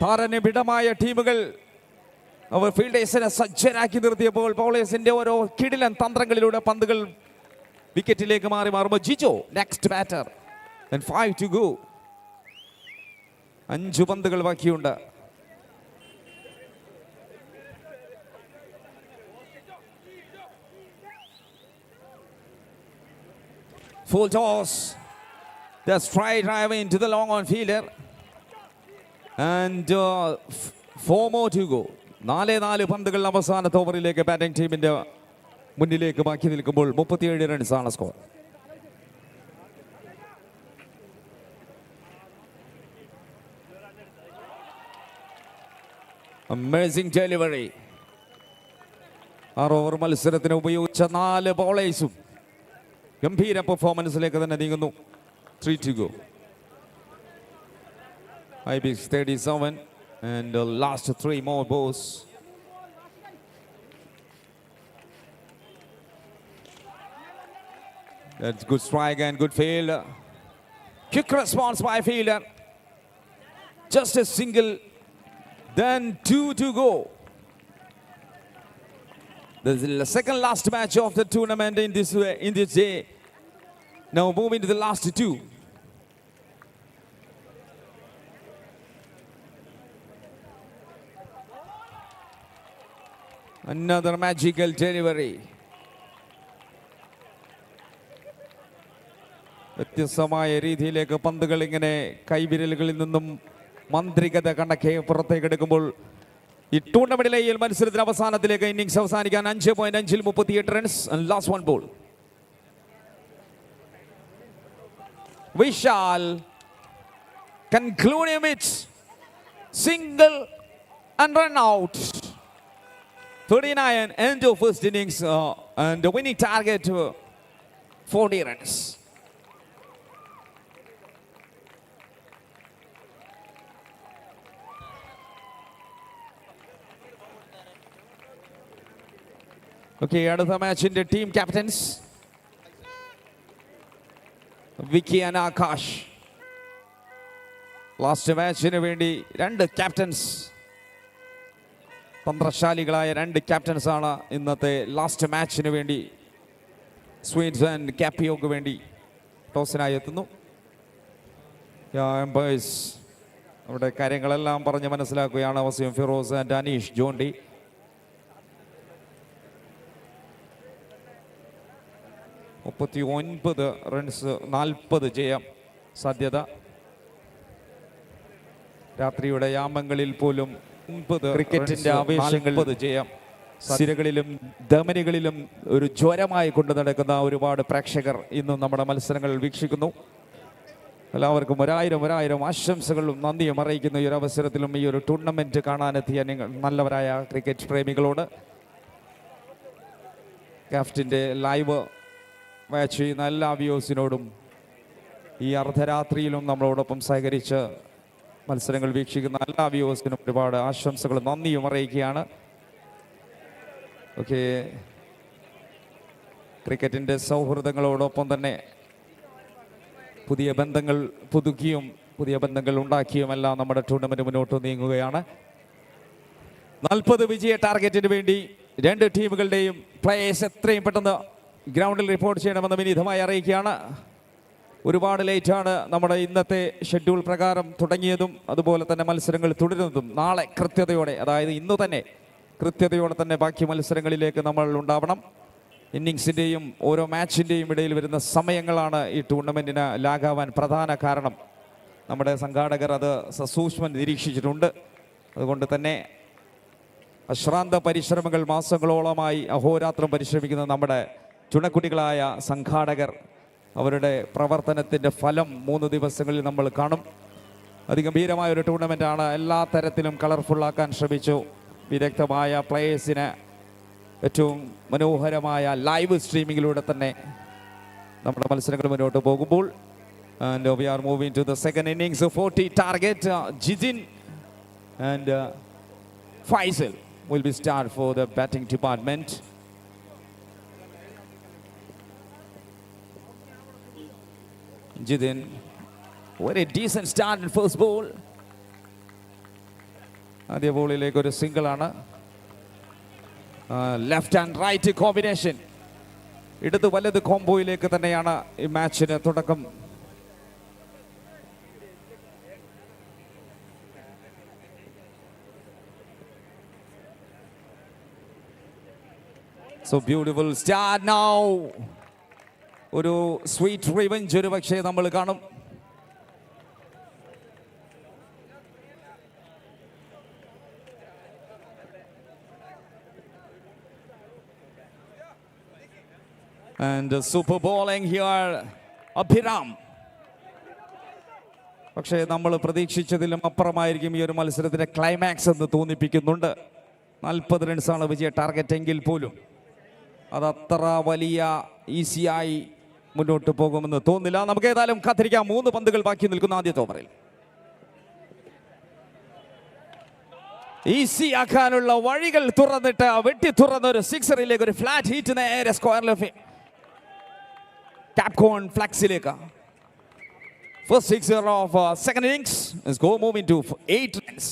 താരനിബിഡമായ ടീമുകൾ അവർ ഫീൽഡേഴ്സിനെ സജ്ജരാക്കി നിർത്തിയപ്പോൾ ബൗളേഴ്സിന്റെ ഓരോ കിടിലൻ തന്ത്രങ്ങളിലൂടെ പന്തുകൾ വിക്കറ്റിലേക്ക് മാറുമ്പോൾ Jijo next batter. 5 to go. 5 പന്തുകൾ ബാക്കിയുണ്ട്. Full toss. The straight drive into the long on fielder. And 4 more to go. 4 പന്തുകൾ അവസാനത്തെ ഓവറിലേക്ക് batting ടീമിന്റെ മുന്നിലേക്ക് ബാക്കി നിൽക്കുമ്പോൾ 37 റൺസാണ് സ്കോർ. Amazing delivery. 6 ഓവർ മത്സരത്തിന് ഉപയോഗിച്ച 4 ബോളേഴ്സും ഗംഭീര പെർഫോമൻസിലേക്ക് തന്നെ നീങ്ങുന്നു. 3 to go. IBX 37 and the last 3 more balls. That's good strike and good field. Quick response by fielder. Just a single. Then 2 to go. This is the second last match of the tournament in this day. Now moving to the last 2. Another magical delivery. വ്യത്യസ്തമായ രീതിയിലേക്ക് പന്തുകൾ ഇങ്ങനെ കൈവിരലുകളിൽ നിന്നും മന്ത്രികത കണക്കെ പുറത്തേക്ക് എടുക്കുമ്പോൾ ഈ ടൂർണമെന്റിലെ ഈ മത്സരത്തിന് അവസാനത്തിലേക്ക് ഇന്നിംഗ്സ് അവസാനിക്കാൻ 5.5 38 runs and last one ball. Vishal concluding with single and run out. 39 end of first innings and the winning target 40 runs. Okay, അടുത്ത മാച്ചിന്റെ team captains Vicky and Akash. Last മാച്ചിന് വേണ്ടി രണ്ട് ക്യാപ്റ്റൻസ്, തന്ത്രശാലികളായ രണ്ട് ക്യാപ്റ്റൻസ് ആണ് ഇന്നത്തെ ലാസ്റ്റ് മാച്ചിന് വേണ്ടി സ്വീറ്റ്സ് ആൻഡ് കാപ്പിയോക്ക് വേണ്ടി ടോസിനായി എത്തുന്നു. എംപയേഴ്സ് അവിടെ കാര്യങ്ങളെല്ലാം പറഞ്ഞ് മനസ്സിലാക്കുകയാണ്. Waseem Firoz and Aneesh Jonty. മുപ്പത്തിയൊൻപത് റൺസ്, 40 ജയം സാധ്യത. രാത്രിയുടെ യാമങ്ങളിൽ പോലും 9 ക്രിക്കറ്റിന്റെ ആവേശങ്ങളിൽ ജയം. സിരകളിലും ധമനികളിലും ഒരു ജ്വരമായി കൊണ്ടു നടക്കുന്ന ഒരുപാട് പ്രേക്ഷകർ ഇന്നും നമ്മുടെ മത്സരങ്ങൾ വീക്ഷിക്കുന്നു. എല്ലാവർക്കും ഒരായിരം ആശംസകളും നന്ദിയും അറിയിക്കുന്ന ഈ ഒരു അവസരത്തിലും ഈ ഒരു ടൂർണമെന്റ് കാണാനെത്തിയ നിങ്ങൾ നല്ലവരായ ക്രിക്കറ്റ് പ്രേമികളോട്, കാഫ്റ്റിന്റെ ലൈവ് മാച്ച് ചെയ്യുന്ന എല്ലാ വ്യൂസിനോടും ഈ അർദ്ധരാത്രിയിലും നമ്മളോടൊപ്പം സഹകരിച്ച് മത്സരങ്ങൾ വീക്ഷിക്കുന്ന എല്ലാ വ്യൂസിനും ഒരുപാട് ആശംസകളും നന്ദിയും അറിയിക്കുകയാണ്. ഓക്കെ, ക്രിക്കറ്റിൻ്റെ സൗഹൃദങ്ങളോടൊപ്പം തന്നെ പുതിയ ബന്ധങ്ങൾ പുതുക്കിയും പുതിയ ബന്ധങ്ങൾ ഉണ്ടാക്കിയുമെല്ലാം നമ്മുടെ ടൂർണമെന്റ് മുന്നോട്ട് നീങ്ങുകയാണ്. 40 വിജയ ടാർഗറ്റിന് വേണ്ടി രണ്ട് ടീമുകളുടെയും പ്ലേയേഴ്സ് എത്രയും പെട്ടെന്ന് ഗ്രൗണ്ടിൽ റിപ്പോർട്ട് ചെയ്യണമെന്ന് വിനീതമായി അറിയിക്കുകയാണ്. ഒരുപാട് ലേറ്റാണ് നമ്മുടെ ഇന്നത്തെ ഷെഡ്യൂൾ പ്രകാരം തുടങ്ങിയതും അതുപോലെ തന്നെ മത്സരങ്ങൾ തുടരുന്നതും. നാളെ കൃത്യതയോടെ, അതായത് ഇന്ന് തന്നെ കൃത്യതയോടെ തന്നെ ബാക്കി മത്സരങ്ങളിലേക്ക് നമ്മൾ ഉണ്ടാവണം. ഇന്നിങ്സിൻ്റെയും ഓരോ മാച്ചിൻ്റെയും ഇടയിൽ വരുന്ന സമയങ്ങളാണ് ഈ ടൂർണമെൻറ്റിന് ലാഗാവാൻ പ്രധാന കാരണം. നമ്മുടെ സംഘാടകർ അത് സസൂക്ഷ്മം നിരീക്ഷിച്ചിട്ടുണ്ട്. അതുകൊണ്ട് തന്നെ അശ്രാന്ത പരിശ്രമങ്ങൾ മാസങ്ങളോളമായി അഹോരാത്രം പരിശ്രമിക്കുന്ന നമ്മുടെ ചുണക്കുട്ടികളായ സംഘാടകർ, അവരുടെ പ്രവർത്തനത്തിൻ്റെ ഫലം 3 ദിവസങ്ങളിൽ നമ്മൾ കാണും. അതിഗംഭീരമായ ഒരു ടൂർണമെൻറ്റാണ്. എല്ലാ തരത്തിലും കളർഫുള്ളാക്കാൻ ശ്രമിച്ചു. വിദഗ്ധമായ പ്ലേയേഴ്സിന് ഏറ്റവും മനോഹരമായ ലൈവ് സ്ട്രീമിങ്ങിലൂടെ തന്നെ നമ്മുടെ മത്സരങ്ങൾ മുന്നോട്ട് പോകുമ്പോൾ and we are moving to the second innings. 40 target. Jidin and Faisal will be start for the batting department. Jidin, very decent start in first ball. ആദ്യ ബോളിലേക്ക് ഒരു സിംഗിൾ ആണ്. ലെഫ്റ്റ് ആൻഡ് റൈറ്റ് കോമ്പിനേഷൻ, ഇടത് വലത് കോംബോയിലേക്ക് തന്നെയാണ് ഈ മാച്ചിന് തുടക്കം. So beautiful start now. ഒരു sweet revenge ഒരു പക്ഷേ നമ്മൾ കാണും. And super bowling here, Abhiram. പക്ഷേ നമ്മൾ പ്രതീക്ഷിച്ചതിലും അപ്പുറമായിരിക്കും ഈ ഒരു മത്സരത്തിന്റെ ക്ലൈമാക്സ് എന്ന് തോന്നിപ്പിക്കുന്നുണ്ട്. 40 റൺസാണ് വിജയ ടാർഗറ്റ് എങ്കിൽ പോലും അതത്ര വലിയ ഈസിയായി മുന്നോട്ട് പോകുമെന്ന് തോന്നില്ല. നമുക്ക് ഏതായാലും കാത്തിരിക്കാം. 3 പന്തുകൾ ബാക്കി നിൽക്കുന്ന ആദ്യത്തെ ഓവറിൽ ഈസി ആക്കാനുള്ള വഴികൾ തുറന്നിട്ട് വെട്ടി തുറന്ന ഒരു സിക്സറിലേക്ക് ഒരു ഫ്ലാറ്റ് ഹീറ്റ് നേരെ സ്ക്വയറിൽ Capcom Flaxilega. First sixer of second innings. Let's go moving to 8 runs.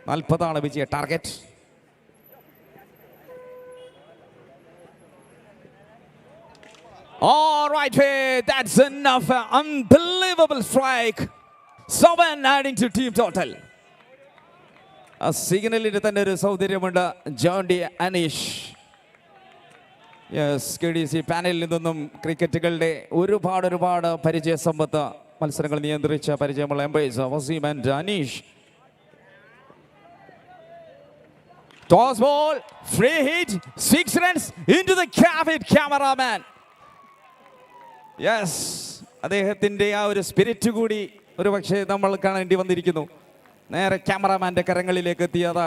40 Vijaya target. All right, that's enough. Unbelievable strike. 7 adding to team total. A signal തന്നെ ഒരു സൗന്ദര്യമുണ്ട്. ജോണ്ടി അനീഷ്. യെസ്, KDC പാനലിൽ നിന്നും ക്രിക്കറ്റുകളുടെ ഒരുപാട് പരിചയ സമ്പത്ത് മത്സരങ്ങൾ നിയന്ത്രിച്ച പരിചയമുള്ള umpires Wasim and Aneesh. Toss ball, free hit, 6 runs into the Cafit cameraman. Yes, അദ്ദേഹത്തിൻ്റെ ആ ഒരു സ്പിരിറ്റ് കൂടി ഒരു പക്ഷേ നമ്മൾ കാണേണ്ടി വന്നിരിക്കുന്നു. നേരെ ക്യാമറാമാൻ്റെ കരങ്ങളിലേക്ക് എത്തിയത്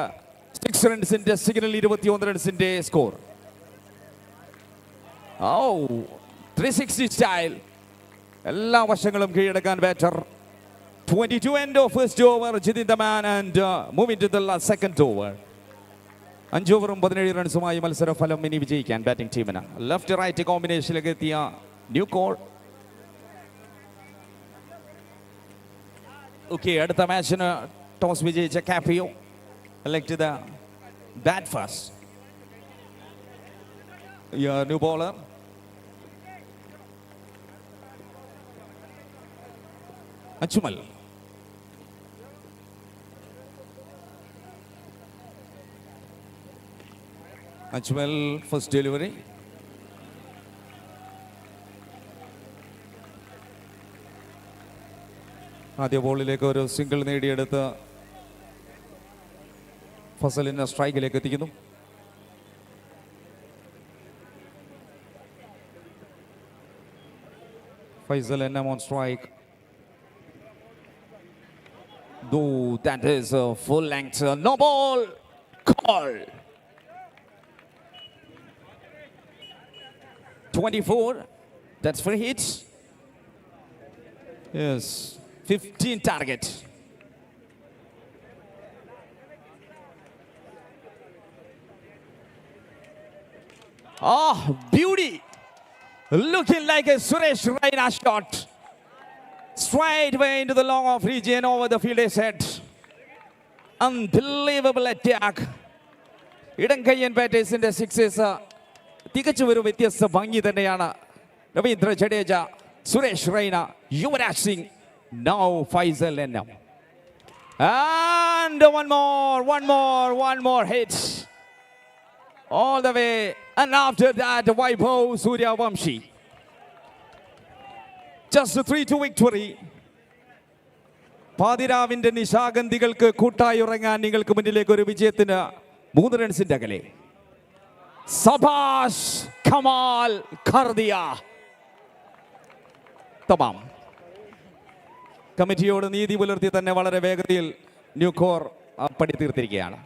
6 റൺസിൻ്റെ സിഗ്നൽ, 21 റൺസിൻ്റെ സ്കോർ. Oh, 360 style. എല്ലാ വശങ്ങളും കീഴടക്കാൻ batter. 22 end of first over. Jidin the man and moving to the second over. 5 ഓവറും 17 റൺസുമായി മത്സരഫലം ഇനി വിജയിക്കാൻ ബാറ്റിംഗ് ടീമിന്. ലെഫ്റ്റ് റൈറ്റ് കോമ്പിനേഷനിലേക്ക് എത്തിയ ന്യൂ കോൾ. ഓക്കെ, അടുത്ത മാച്ചിന് ടോസ് വിജയിച്ച കാപ്പിയോ elect the bat first. New bowler. Achumal. Achumal first delivery. ആദ്യ ബോളിലേക്ക് ഒരു single നേടിയെടുത്ത് ഫസലിനെ സ്ട്രൈക്കിലേക്ക് എത്തിക്കുന്നു. Faisal Ennam on strike. Though that is a full length. No ball. Call. 24. That's for hits. Yes. 15 target. Oh, beauty. Looking like a Suresh Raina shot. Straight away into the long off region over the fielder's head. Unbelievable attack. Idankayyan batters in the sixes. തികച്ചും വ്യത്യസ്ത ഭംഗി തന്നെയാണ്. Ravindra Jadeja, Suresh Rhine, Yuvraj Singh, now Faisal Ennam. And one more hit. All the way. And after that, Vaibhav Suryavamshi. Just a 3-2 victory. പാതിരാവിന്റെ നിശാഗന്ധികൾക്ക് കൂട്ടായി ഉറങ്ങാൻ നിങ്ങൾക്ക് മുന്നിലേക്ക് ഒരു വിജയത്തിന് 3 റൺസിന്റെ അകലെ. സബാഷ്, കമാൽ കർദിയ. തമാം. കമ്മിറ്റിയോട് നീതി പുലർത്തി തന്നെ വളരെ വേഗതയിൽ ന്യൂ കോർ പടി തീർത്തിരിക്കുകയാണ്.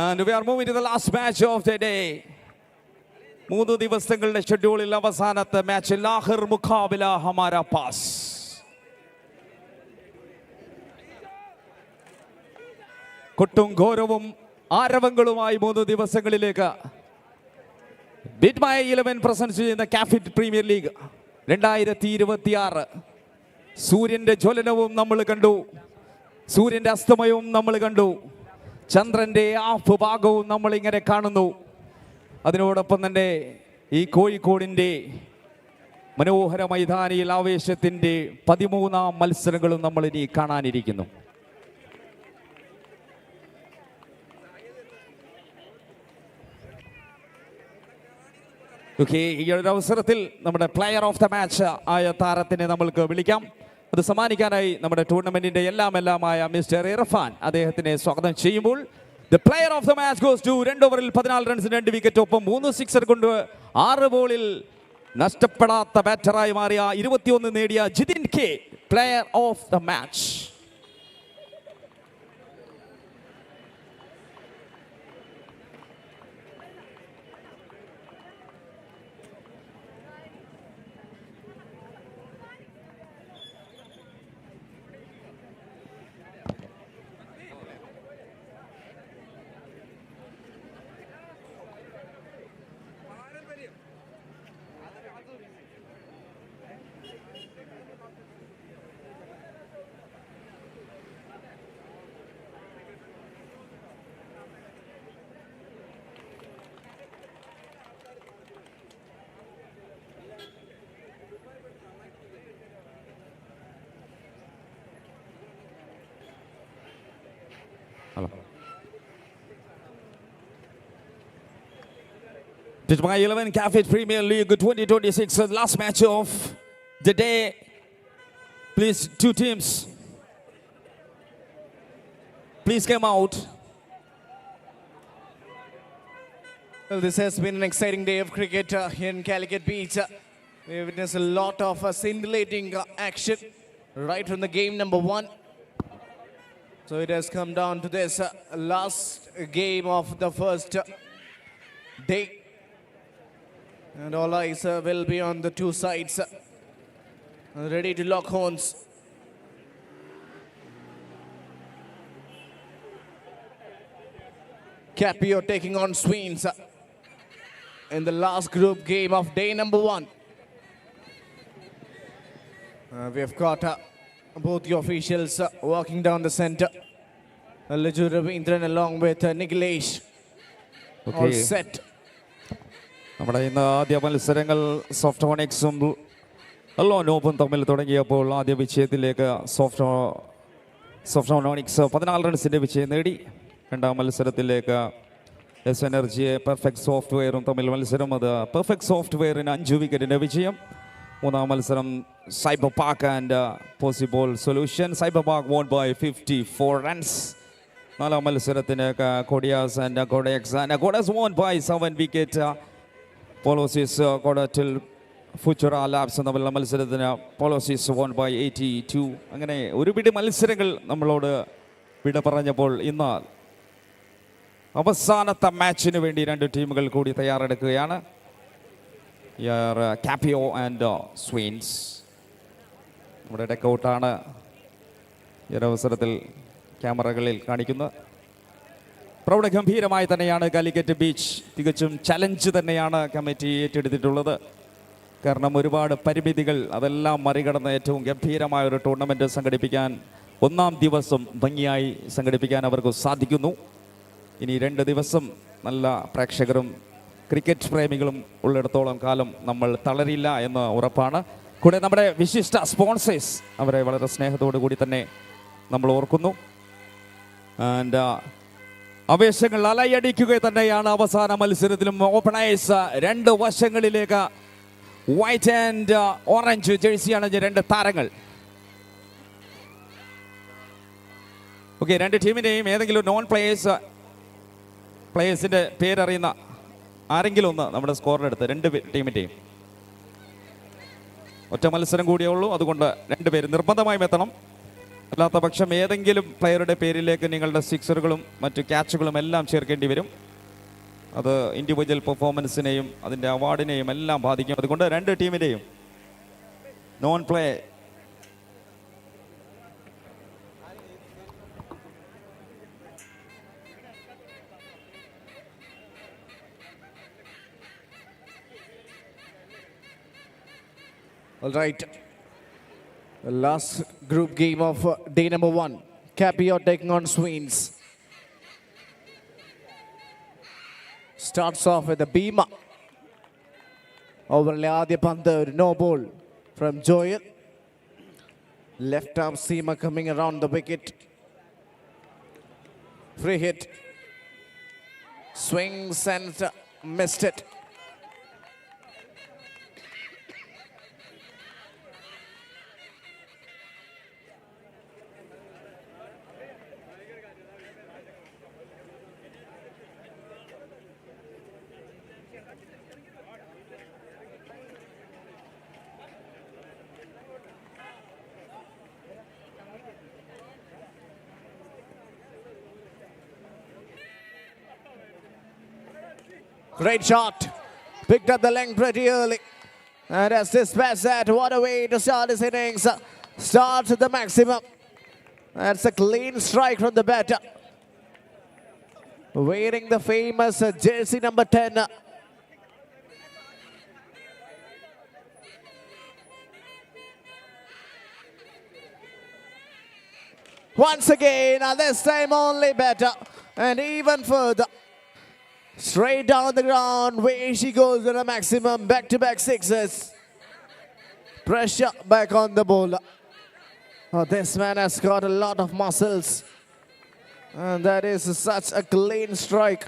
And we are moving to the last match of the day. 3 ദിവസങ്ങളുടെ ഷെഡ്യൂളിൽ അവസാനത്തെ മാച്ച് ലാഹിർ മുഖാബില ഹമാര പാസ്. കൊട്ടും ഘോരവും ആരവങ്ങളുമായി 3 ദിവസങ്ങളിലേക്ക് ബിഡ് മൈ 11 പ്രസൻസ് ചെയ്യുന്ന കാഫിറ്റ് പ്രീമിയർ ലീഗ് 2026. സൂര്യന്റെ ജ്വലനവും നമ്മൾ കണ്ടു, സൂര്യന്റെ അസ്തമയവും നമ്മൾ കണ്ടു, ചന്ദ്രന്റെ ആഫ് ഭാഗവും നമ്മളിങ്ങനെ കാണുന്നു. അതിനോടൊപ്പം തന്നെ ഈ കോഴിക്കോടിൻ്റെ മനോഹര മൈതാനിയിൽ ആവേശത്തിൻ്റെ 13ാം മത്സരങ്ങളും നമ്മൾ ഇനി കാണാനിരിക്കുന്നു. ഓക്കെ, ഈ ഒരു അവസരത്തിൽ നമ്മുടെ പ്ലെയർ ഓഫ് ദ മാച്ച് ആയ താരത്തിനെ നമ്മൾക്ക് വിളിക്കാം. അത് സമ്മാനിക്കാനായി നമ്മുടെ ടൂർണമെന്റിന്റെ എല്ലാമായ മിസ്റ്റർ ഇർഫാൻ അദ്ദേഹത്തിനെ സ്വാഗതം ചെയ്യുമ്പോൾ the player of the match goes to 2 ഓവറിൽ 14 റൺസ് 2 വിക്കറ്റ് ഒപ്പം 3 സിക്സർ കൊണ്ട് 6 ബോളിൽ നഷ്ടപ്പെടാത്ത ബാറ്ററായി മാറിയ 21 നേടിയ Jithin K, player of the match. This is my 11 Cafit Premier League 2026, last match of the day. Please, 2 teams, please come out. Well, this has been an exciting day of cricket here in Calicut Beach. We have witnessed a lot of scintillating action right from the game number 1. So it has come down to this last game of the first day. And all eyes will be on the two sides. Ready to lock horns. Capio taking on Sweens in the last group game of day number 1. We have got both the officials walking down the center. Liju Ravindran along with Nikhilesh. All set. നമ്മുടെ ഇന്ന് ആദ്യ മത്സരങ്ങൾ സോഫ്റ്റോണിക്സും ലോനോപ്പും തമ്മിൽ തുടങ്ങിയപ്പോൾ ആദ്യ വിജയത്തിലേക്ക് സോഫ്റ്റോണിക്സ് 14 റൺസിൻ്റെ വിജയം നേടി. രണ്ടാം മത്സരത്തിലേക്ക് എസ് എനർജിയെ പെർഫെക്റ്റ് സോഫ്റ്റ്വെയറും തമ്മിൽ മത്സരം. അത് പെർഫെക്റ്റ് സോഫ്റ്റ്വെയറിന് 5 വിക്കറ്റിൻ്റെ വിജയം. മൂന്നാം മത്സരം cyber park and possible solution. Cyber park won by 54 runs. നാലാം മത്സരത്തിന് കൊഡിയാസ് ആൻഡ് കൊഡെക്സ് ആൻഡ് കൊഡസ് വോൺ ബൈ 7 വിക്കറ്റ്. പോളോസിസ് കൊഡറ്റിൽ ഫുച്ചുറ ലാബ്സ് തമ്മിലുള്ള മത്സരത്തിന് പോളോസിസ് വോൺ ബൈ 82. അങ്ങനെ ഒരുപിടി മത്സരങ്ങൾ നമ്മളോട് വിട പറഞ്ഞപ്പോൾ ഇന്ന് അവസാനത്തെ മാച്ചിന് വേണ്ടി 2 ടീമുകൾ കൂടി തയ്യാറെടുക്കുകയാണ്. കാപ്പിയോ ആൻഡ് സ്വീൻസ്. നമ്മുടെ ഡെക്കൗട്ടാണ് ഈ ഒരവസരത്തിൽ ക്യാമറകളിൽ കാണിക്കുന്നത്. പ്രൗഢഗംഭീരമായി തന്നെയാണ് കാലിക്കറ്റ് ബീച്ച്. തികച്ചും ചലഞ്ച് തന്നെയാണ് കമ്മിറ്റി ഏറ്റെടുത്തിട്ടുള്ളത്. കാരണം ഒരുപാട് പരിമിതികൾ അതെല്ലാം മറികടന്ന് ഏറ്റവും ഗംഭീരമായ ഒരു ടൂർണമെൻറ്റ് സംഘടിപ്പിക്കാൻ ഒന്നാം ദിവസം ഭംഗിയായി സംഘടിപ്പിക്കാൻ അവർക്ക് സാധിക്കുന്നു. ഇനി 2 ദിവസം നല്ല പ്രേക്ഷകരും ക്രിക്കറ്റ് പ്രേമികളും ഉള്ളിടത്തോളം കാലം നമ്മൾ തളരില്ല എന്ന് ഉറപ്പാണ്. കൂടെ നമ്മുടെ വിശിഷ്ട സ്പോൺസേഴ്സ് അവരെ വളരെ സ്നേഹത്തോടു കൂടി തന്നെ നമ്മൾ ഓർക്കുന്നു. ആൻഡ് ആവേശങ്ങൾ അലയടിക്കുക തന്നെയാണ് അവസാന മത്സരത്തിലും. ഓപ്പണേഴ്സ് 2 വശങ്ങളിലേക്ക് വൈറ്റ് ആൻഡ് ഓറഞ്ച് ജേഴ്സി അണിഞ്ഞ 2 താരങ്ങൾ. ഓക്കെ, 2 ടീമിൻ്റെയും ഏതെങ്കിലും നോൺ പ്ലേയേഴ്സിൻ്റെ പേരറിയുന്ന ആരെങ്കിലും ഒന്ന് നമ്മുടെ സ്കോറിലെടുത്ത് 2 ടീമിൻ്റെയും. ഒറ്റ മത്സരം കൂടിയേ ഉള്ളൂ, അതുകൊണ്ട് 2 പേര് നിർബന്ധമായും എത്തണം. അല്ലാത്ത പക്ഷം ഏതെങ്കിലും പ്ലെയറുടെ പേരിലേക്ക് നിങ്ങളുടെ സിക്സറുകളും മറ്റു ക്യാച്ചുകളും എല്ലാം ചേർക്കേണ്ടി വരും. അത് ഇൻഡിവിജ്വൽ പെർഫോമൻസിനെയും അതിൻ്റെ അവാർഡിനെയും എല്ലാം ബാധിക്കും. അതുകൊണ്ട് 2 ടീമിൻ്റെയും നോൺ പ്ലേ All right. The last group game of day number 1. Capio taking on Sweens. Starts off with a beamer. Over Adya Panther, no ball from Joel. Left arm seamer coming around the wicket. Free hit. Swings and missed it. Great shot. Picked up the length pretty early. And as this pass that, what a way to start his innings. Starts at the maximum. That's a clean strike from the batter. Wearing the famous jersey number 10. Once again, this time only better. And even further. Straight down the ground, where she goes at a maximum, back-to-back sixes. Pressure back on the bowler. Oh, this man has got a lot of muscles. And that is such a clean strike.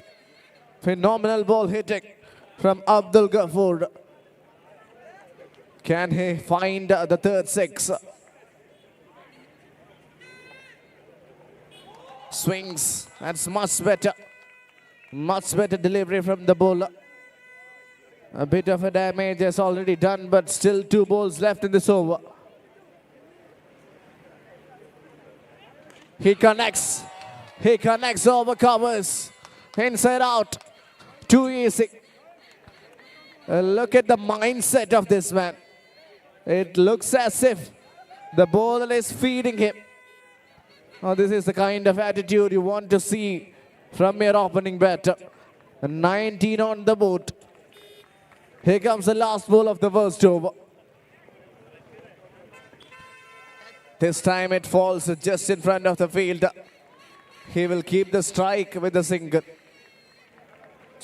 Phenomenal ball hitting from Abdul Ghafoor. Can he find the 3rd six? Swings, that's much better. Much better delivery from the bowler. A bit of a damage is already done, but still 2 balls left in this over. He connects. He connects over covers. Inside out. Too easy. Look at the mindset of this man. It looks as if the bowler is feeding him. Oh, this is the kind of attitude you want to see from your opening batter. 19 on the board. Here comes the last ball of the first over. This time it falls just in front of the fielder. He will keep the strike with the single.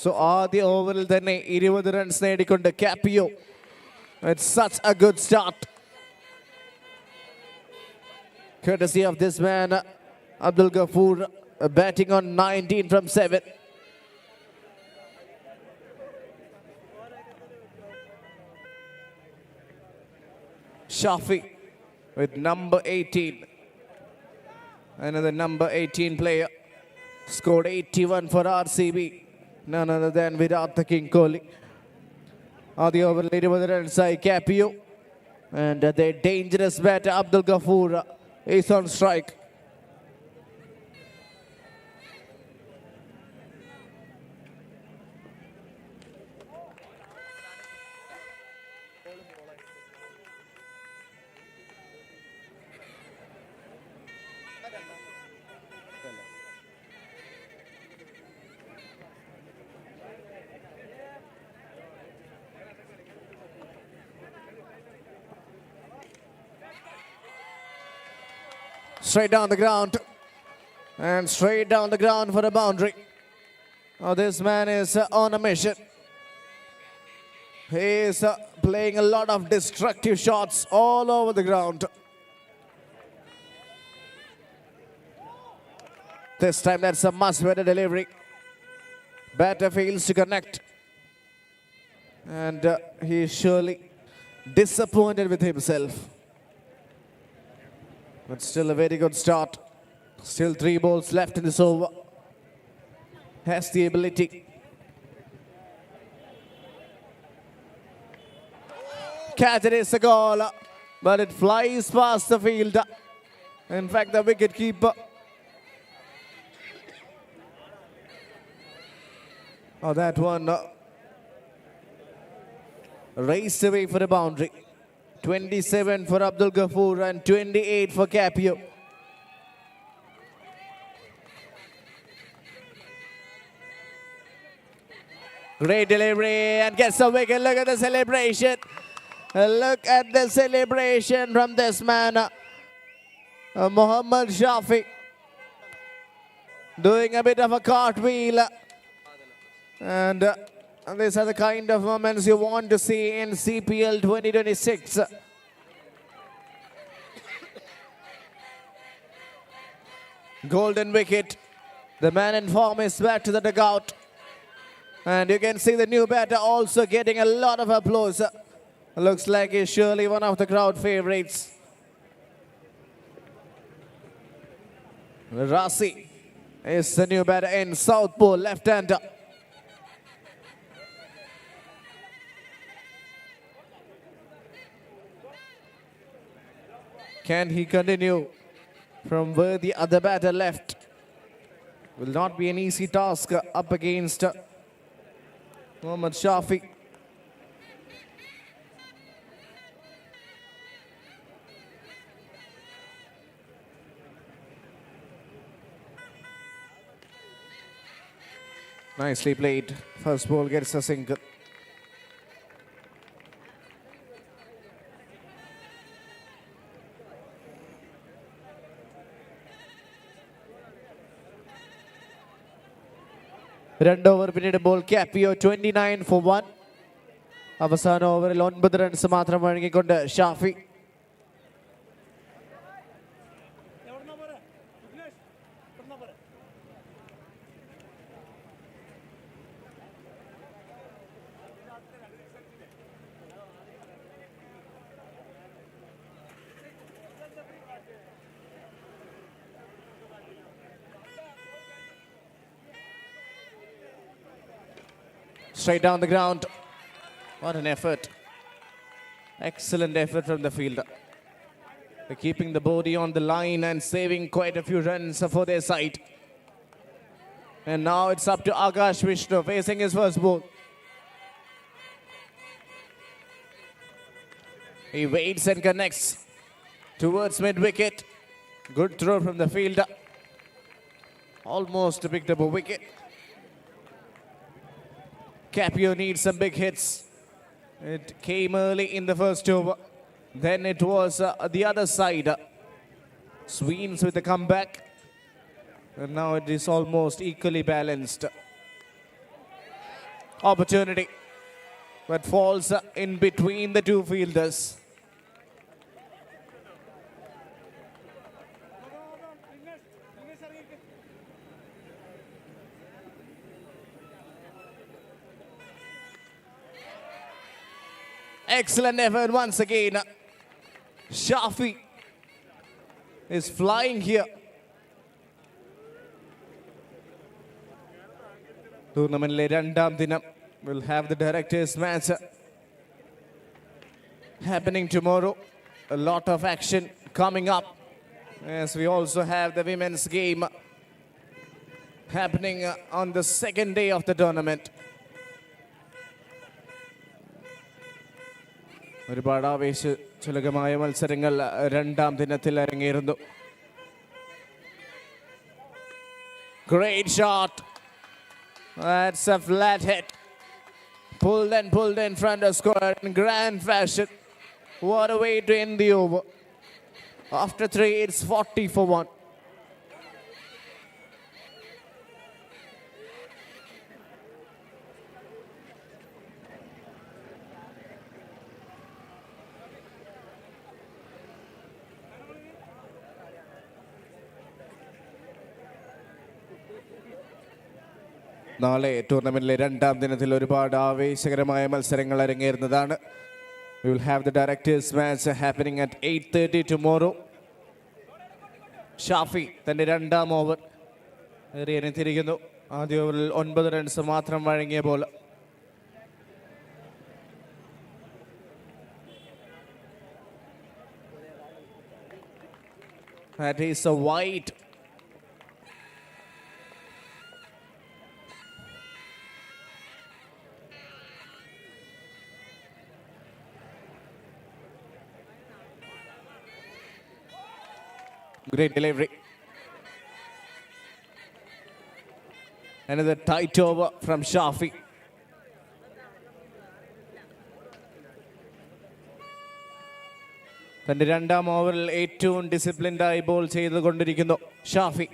So ആദ്യ ഓവറിൽ തന്നെ 20 runs നേടിക്കൊണ്ട് Capio. It's such a good start. Courtesy of this man, Abdul Ghafoor, batting on 19 from 7. Shafi with number 18. Another number 18 player. Scored 81 for RCB. None other than Virat the King Kohli. The over 20 runs by Capio. And the dangerous batter Abdul Ghafoor is on strike. Straight down the ground. And straight down the ground for a boundary. Oh, this man is on a mission. He is playing a lot of destructive shots all over the ground. This time that's a must-win delivery. Batter fails to connect. And he is surely disappointed with himself. But still a very good start. Still 3 balls left in this over. Has the ability. Catch, it is a goal. But it flies past the fielder. In fact, the wicket keeper. Oh, that one raced away for a boundary. 27 for Abdul Ghafoor and 28 for Capio. Great delivery and gets a wicket. Look at the celebration. Look at the celebration from this man, Mohammad Shafi. Doing a bit of a cartwheel. And these are the kind of moments you want to see in CPL 2026. Golden wicket. The man in form is back to the dugout. And you can see the new batter also getting a lot of applause. Looks like he's surely one of the crowd favorites. Rasi is the new batter in Southpaw, left-hander. Can he continue from where the other batter left? Will not be an easy task up against Mohammad Shafi. Nicely played. First ball gets a single. രണ്ട് over പിന്നിടുമ്പോൾ Capio 29 for 1. അവസാന ഓവറിൽ 9 runs മാത്രം വഴങ്ങിക്കൊണ്ട് Shafi. Straight down the ground. What an effort. Excellent effort from the fielder. They're keeping the body on the line and saving quite a few runs for their side. And now it's up to Akash Vishnu facing his first ball. He waits and connects towards mid-wicket. Good throw from the fielder. Almost picked up a wicket. Capio needs some big hits. It came early in the first over. Then it was the other side. Sweens with the comeback. And now it is almost equally balanced. Opportunity. But falls in between the two fielders. Excellent effort once again. Shafi is flying here. Tournamentile രണ്ടാം ദിനം will have the directors match happening tomorrow. A lot of action coming up as we also have the women's game happening on the second day of the tournament. ഒരുപാട് ആവേശജനകമായ മത്സരങ്ങൾ രണ്ടാം ദിനത്തിൽ അരങ്ങേറുന്നു. Great shot. That's a flat hit. Pulled in front of square in grand fashion. What a way to end the over. After 3, it's 40 for 1. നാളെ ടൂർണമെന്റിലെ രണ്ടാം ദിനത്തിൽ ഒരുപാട് ആവേശകരമായ മത്സരങ്ങൾ അരങ്ങേറുന്നതാണ്. We will have the directors match happening at 8:30 tomorrow. Shafi തന്റെ രണ്ടാം over എറിയാനെത്തിയിരിക്കുന്നു. ആദ്യ ഓവറിൽ 9 റൺസ് മാത്രം വഴങ്ങിയ ball. That is a wide. Great delivery. Another tight over from Shafi. തന്റെ രണ്ടാം ഓവറിൽ ഏറ്റവും ഡിസിപ്ലിൻഡായി ബോൾ ചെയ്തുകൊണ്ടിരിക്കുന്നു Shafi.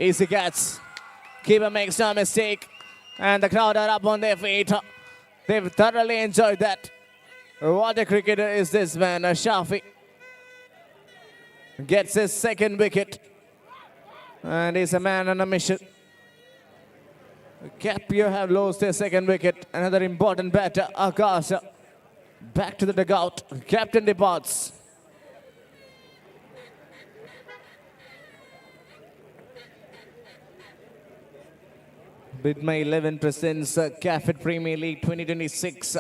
Easy catch. Keeper makes no mistake. And the crowd are up on their feet. They've thoroughly enjoyed that. What a cricketer is this man, Shafi. Gets his second wicket. And he's a man on a mission. Capio have lost their second wicket. Another important batter, Akash. Back to the dugout. Captain departs. Bidma 11 presents Cafit Premier League 2026.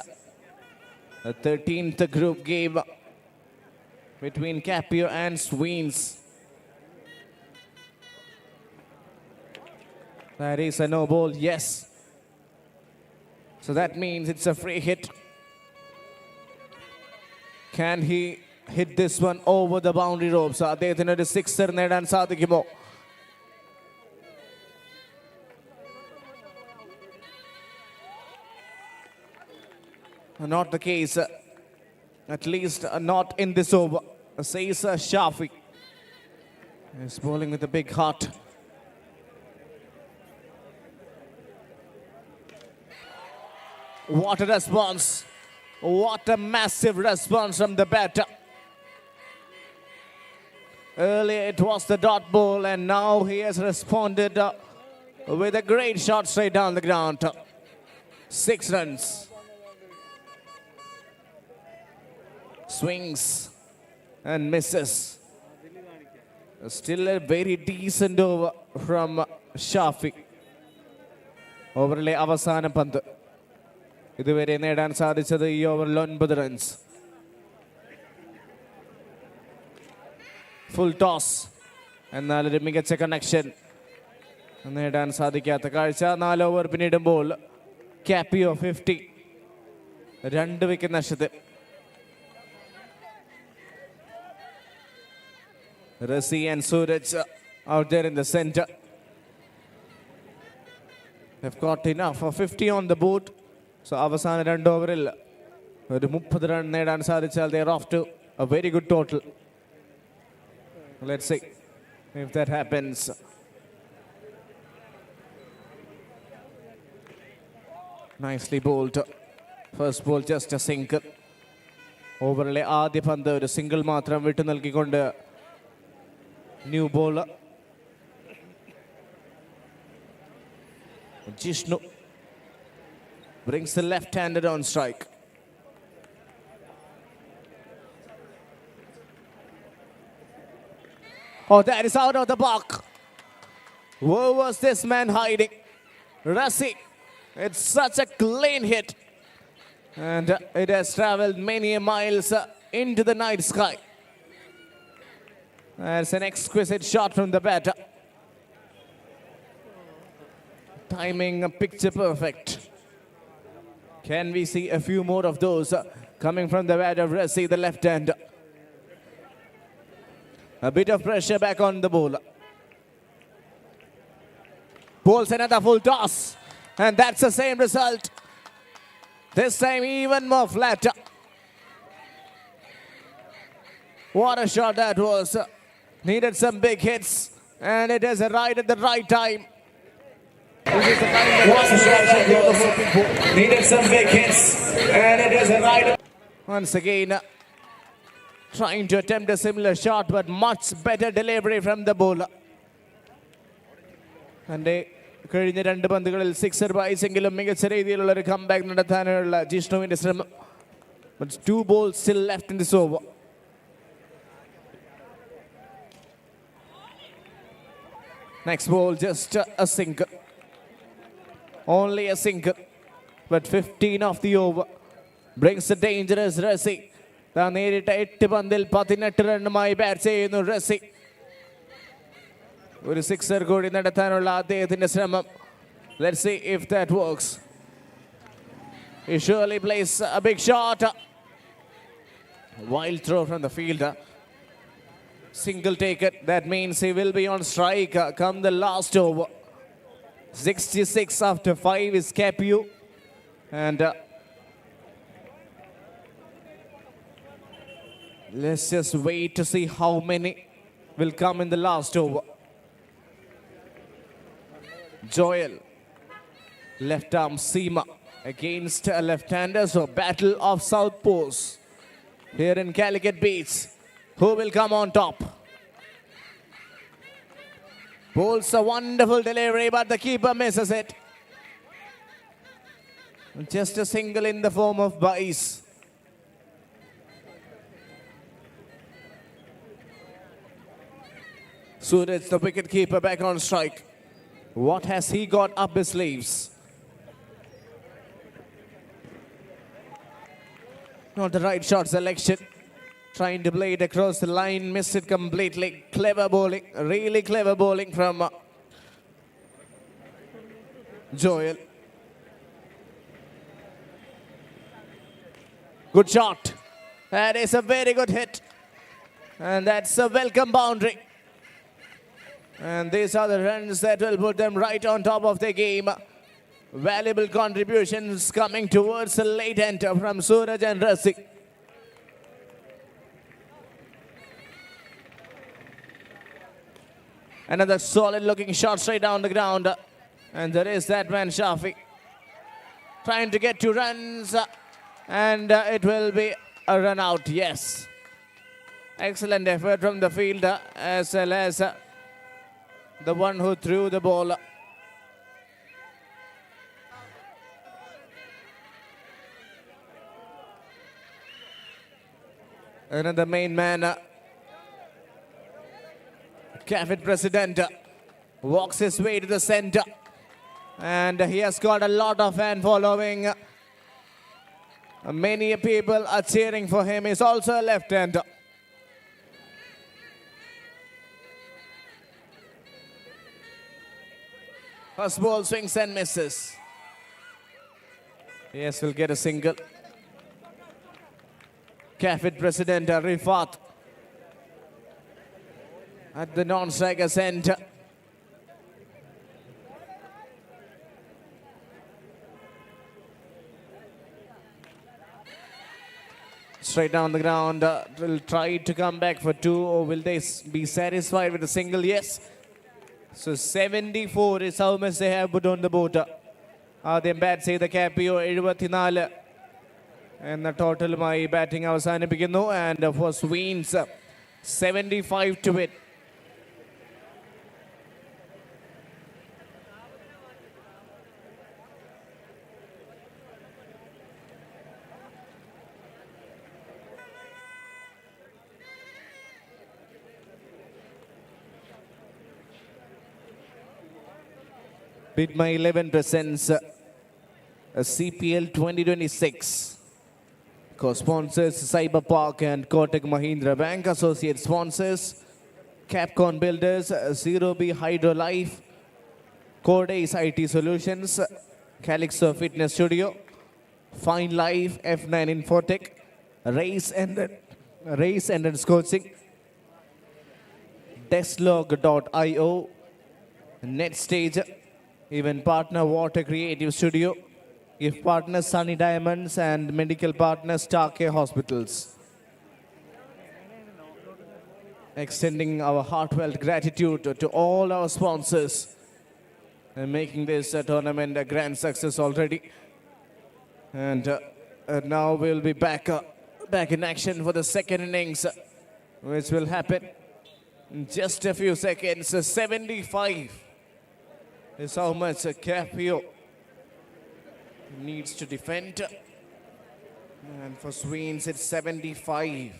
The 13th group game between Capio and Sweens. That is a no ball, yes. So that means it's a free hit. Can he hit this one over the boundary ropes? അദ്ദേഹത്തിന് ഒരു sixer നേടാൻ സാധിക്കുമോ? Not the case. At least not in this over. Says Shafi. He's bowling with a big heart. What a response. What a massive response from the batter. Earlier it was the dot ball and now he has responded with a great shot straight down the ground. 6 runs. Swings and misses. Still a very decent over from Shafi. ഓവറിലെ അവസാന പന്ത്. ഇതുവരെ നേടാൻ സാധിച്ചത് ഈ ഓവറിൽ 9 runs. Full toss. എന്നാൽ ഒരു മികച്ച കണക്ഷൻ നേടാൻ സാധിക്കാത്ത കാഴ്ച. 4 ഓവർ പിന്നിടുമ്പോൾ Capio 50. 2 wicket നഷ്ടത്തിൽ. Rasi and Suraj out there in the center. They've got enough for 50 on the board. So അവസാന 2 ഓവറിൽ ഒരു 30 റൺ നേടാൻ സാധിച്ചാൽ they are off to a very good total. Let's see if that happens. Nicely bowled. First ball just a single. ഓവറിലെ ആദ്യ പന്ത് ഒരു single മാത്രം വിട്ടു നൽകിക്കൊണ്ട് new bowler Jishnu brings the left-hander on strike. Oh, that is out of the park. Where was this man hiding? Rasi. It's such a clean hit. And it has traveled many miles into the night sky. That's an exquisite shot from the batter. Timing picture perfect. Can we see a few more of those coming from the batter? Rasi, the left hander. A bit of pressure back on the bowler. Bowls another full toss. And that's the same result. This time even more flat. What a shot that was. Needed some big hits. And it is right at the right time. This is the kind of what a shot that was. Needed some big hits. And it is right. Once again, trying to attempt a similar shot, but much better delivery from the bowler. And കഴിഞ്ഞ 2 പന്തുകളിൽ 6 ബായിച്ചെങ്കിലും മികച്ച രീതിയിലുള്ള ഒരു comeback നടത്താനുള്ള ജിഷ്ണുവിന്റെ ശ്രമം. But 2 balls still left in this over. Next ball just a single. Only a single. But 15 of the over brings the dangerous Rasi. നേരിട്ട 8 പന്തിൽ 18 റണ്ണുമായി bat ചെയ്യുന്നു റസി. ഒരു 6 കൂടി നടത്താനുള്ള അദ്ദേഹത്തിന്റെ ശ്രമം. Let's see if that works. He surely plays a big shot. Wild throw from the fielder. Single take it. That means he will be on strike come the last over. 66 after 5 is Capu. And let's just wait to see how many will come in the last over. Joel, left arm seamer against a left-hander. So battle of southpaws here in Calicut Beach. Who will come on top? Bowls a wonderful delivery, but the keeper misses it. Just a single in the form of Bais. Suraj, the wicket keeper, back on strike. What has he got up his sleeves? Not the right shot selection. Trying to play it across the line, missed it completely. Clever bowling, really clever bowling from Joel. Good shot. That is a very good hit. And that's a welcome boundary. And these are the runs that will put them right on top of their game. Valuable contributions coming towards the late enter from Suraj and Rasi. Another solid looking shot straight down the ground. And there is that man Shafi. Trying to get 2 runs. And it will be a run out, yes. Excellent effort from the fielder as well as the one who threw the ball. Another main man, Cafit President, walks his way to the center. And he has got a lot of fan following. Many people are cheering for him. He's also a left-hander. First ball swings and misses. Yes, we'll get a single. Cafit President Rifat at the non-striker center. Straight down the ground, will try to come back for two, or will they be satisfied with a single? Yes. So 74 is how much they have put on the board. ആദ്യം bat ചെയ്ത കാപ്പിയോ 74 എന്ന ടോട്ടലുമായി batting അവസാനിപ്പിക്കുന്നു. And for സ്വീൻസ് 75 to win. Bid My 11 presents a CPL 2026. Co-sponsors Cyber Park and Kotak Mahindra Bank. Associate sponsors Capcom Builders, Zero B Hydro Life, Codace IT Solutions, Calixo Fitness Studio, Fine Life, F9 Infotech, Race Endurance Coaching, Desklog.io, NetStage, even partner Water Creative Studio, gift partner Sunny Diamonds, and medical partner Starkey Hospitals. Extending our heartfelt gratitude to all our sponsors and making this tournament a grand success already. And now we'll be back in action for the second innings, which will happen in just a few seconds. 75 is how much Capio needs to defend. And for Sweens, it's 75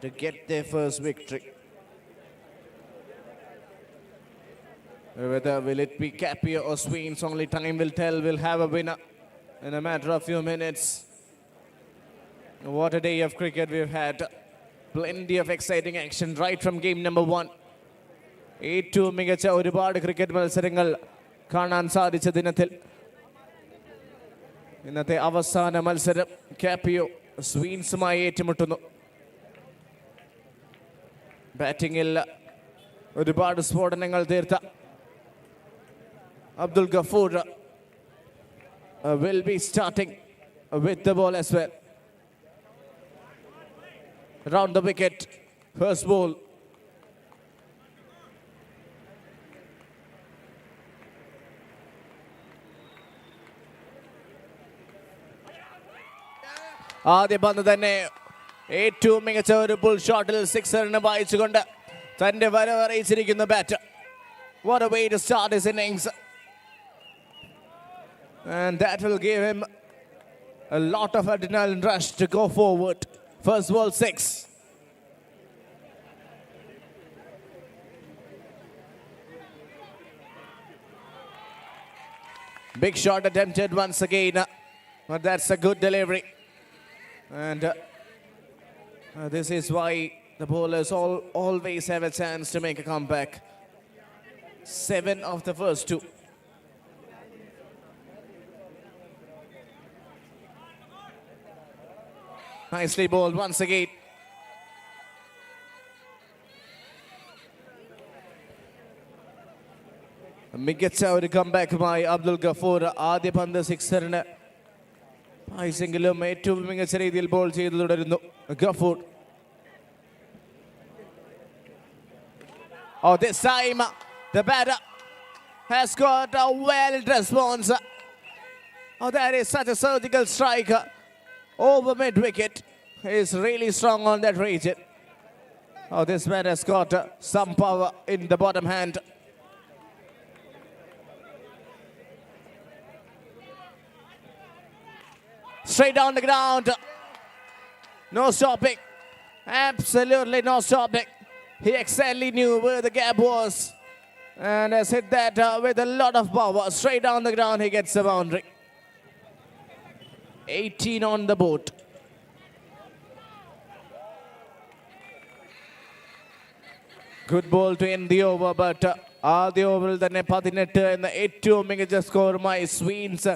to get their first victory. Whether will it be Capio or Sweens, only time will tell. We'll have a winner in a matter of few minutes. What a day of cricket we've had. Plenty of exciting action right from game number 1. ഏറ്റവും മികച്ച ഒരുപാട് cricket മത്സരങ്ങൾ കാണാൻ സാധിച്ച ദിനത്തിൽ ഇന്നത്തെ അവസാന മത്സരം കാപ്പിയോ സ്വീൻസുമായി ഏറ്റുമുട്ടുന്നു. ബാറ്റിംഗിൽ ഒരുപാട് സ്ഫോടനങ്ങൾ തീർത്ത Abdul Ghafoor will be starting with the ball as well. Round the wicket, first ball. ആദ്യ പന്ത് തന്നെ ഏറ്റവും മികച്ച ഒരു പുൾ ഷോട്ടിൽ സിക്സറിന് വായിച്ചുകൊണ്ട് തന്റെ വരവ് അറിയിച്ചിരിക്കുന്ന batter. What a way to start his innings. And that will give him a lot of adrenaline rush to go forward. First ball 6. Big shot attempted once again, but that's a good delivery. And this is why the bowlers always have a chance to make a comeback. 7 of the first 2. Nicely bowled once again. മികച്ച ഒരു കംബാക്കുമായി അബ്ദുൽ ഗഫൂർ. ആദ്യ പന്ത് സിക്സറിന് ആയിസെങ്കിലും ഏറ്റവും മികച്ച രീതിയിൽ ball ചെയ്തു തുടരുന്നു Gafoor. Oh, this time the batter has got a well response. Oh, that is such a surgical strike over mid-wicket. He is really strong on that region. Oh, this man has got some power in the bottom hand. Straight down the ground. No stopping. Absolutely no stopping. He exactly knew where the gap was and has hit that with a lot of power. Straight down the ground, he gets the boundary. 18 on the board. Good ball to end the over, but ആദ്യ ഓവറിൽ തന്നെ 18 എന്ന ഏറ്റവും മികച്ച സ്കോറുമായി സ്വീൻസ്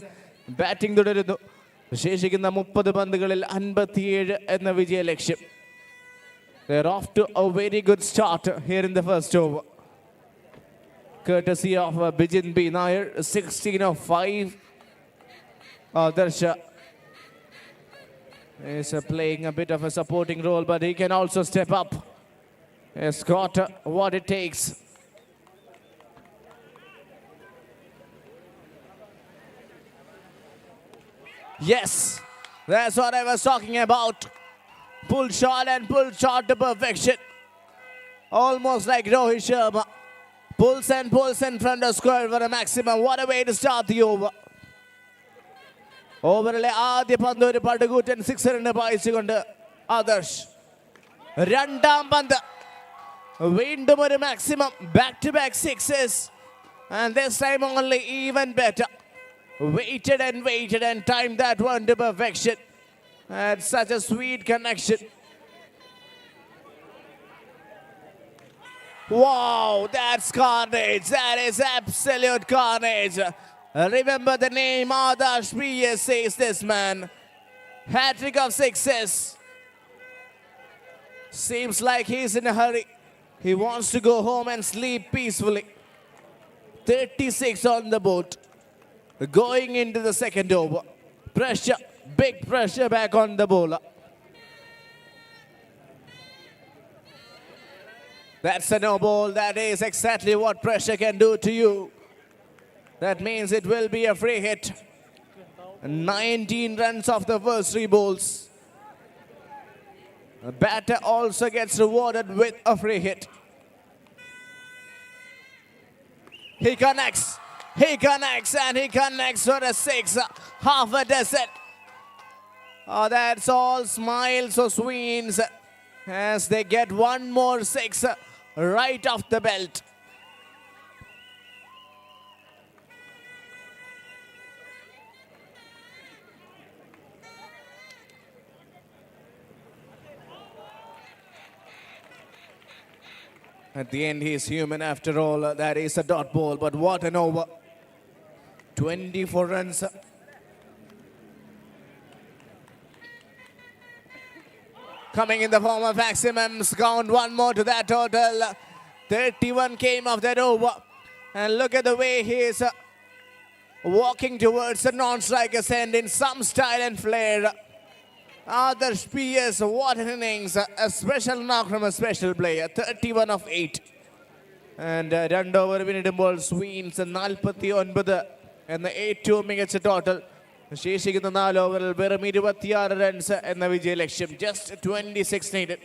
batting തുടരുന്നു. ശേഷിക്കുന്ന 30 പന്തുകളിൽ 57 എന്ന വിജയ ലക്ഷ്യം. They're off to a very good start here in the first over. Courtesy of Bijin B. Nair, 16 of 5. Darsha is playing a bit of a supporting role, but he can also step up. He's got what it takes. Yes, that's what I was talking about. Pull shot and pull shot to perfection. Almost like Rohit Sharma. Pulls and pulls in front of square for a maximum. What a way to start the over. ഓവറിലെ ആദ്യ പന്ത് ഒരു പടുകൂറ്റൻ സിക്സറിന് പായിച്ചുകൊണ്ട് ആദർശ്. രണ്ടാം പന്ത് വീണ്ടും ഒരു maximum. Back to back sixes. And this time only even better. Waited and timed that one to perfection. And such a sweet connection. Wow, that's carnage. That is absolute carnage. Remember the name Adarsh PS says this man. Hat-trick of sixes. Seems like he's in a hurry. He wants to go home and sleep peacefully. 36 on the board. Going into the second over. Pressure, big pressure back on the bowler. That's a no ball. That is exactly what pressure can do to you. That means it will be a free hit. 19 runs off the first 3 balls. The batter also gets rewarded with a free hit. He connects and he connects for a 6. Half a dozen. Oh, that's all smiles or swoons as they get one more 6 right off the belt. At the end, he is human after all. That is a dot ball, but what an over. 24 runs. Coming in the form of maximums. Count one more to that total. 31 came of that over. And look at the way he is walking towards the non-striker's end in some style and flair. Adarsh PS, what an innings. A special knock from a special player. 31 of 8. And രണ്ട് over പിന്നിടുമ്പോൾ സ്വീൻസ് 49 എന്ന ഏറ്റവും മികച്ച total. ശേഷിക്കുന്ന 4 ഓവറിൽ വെറും 26 runs എന്ന വിജയ ലക്ഷ്യം. Just 26 needed.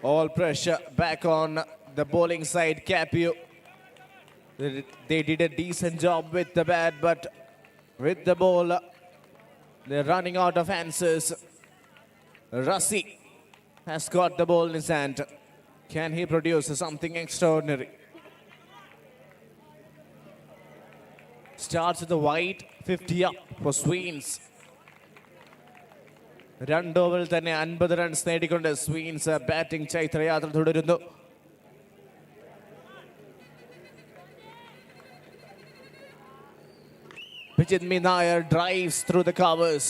All pressure back on the bowling side. Capio, they did a decent job with the bat, but with the ball, they're running out of answers. Rassi has got the ball in his hand. Can he produce something extraordinary? Starts with the wide, 50 up for Sweens. രണ്ട് ഓവറിൽ തന്നെ 50 runs നേടിക്കൊണ്ട് സ്വീൻസ് batting ചൈത്രയാത്ര തുടരുന്നു. Bijin B. Nair drives through the covers.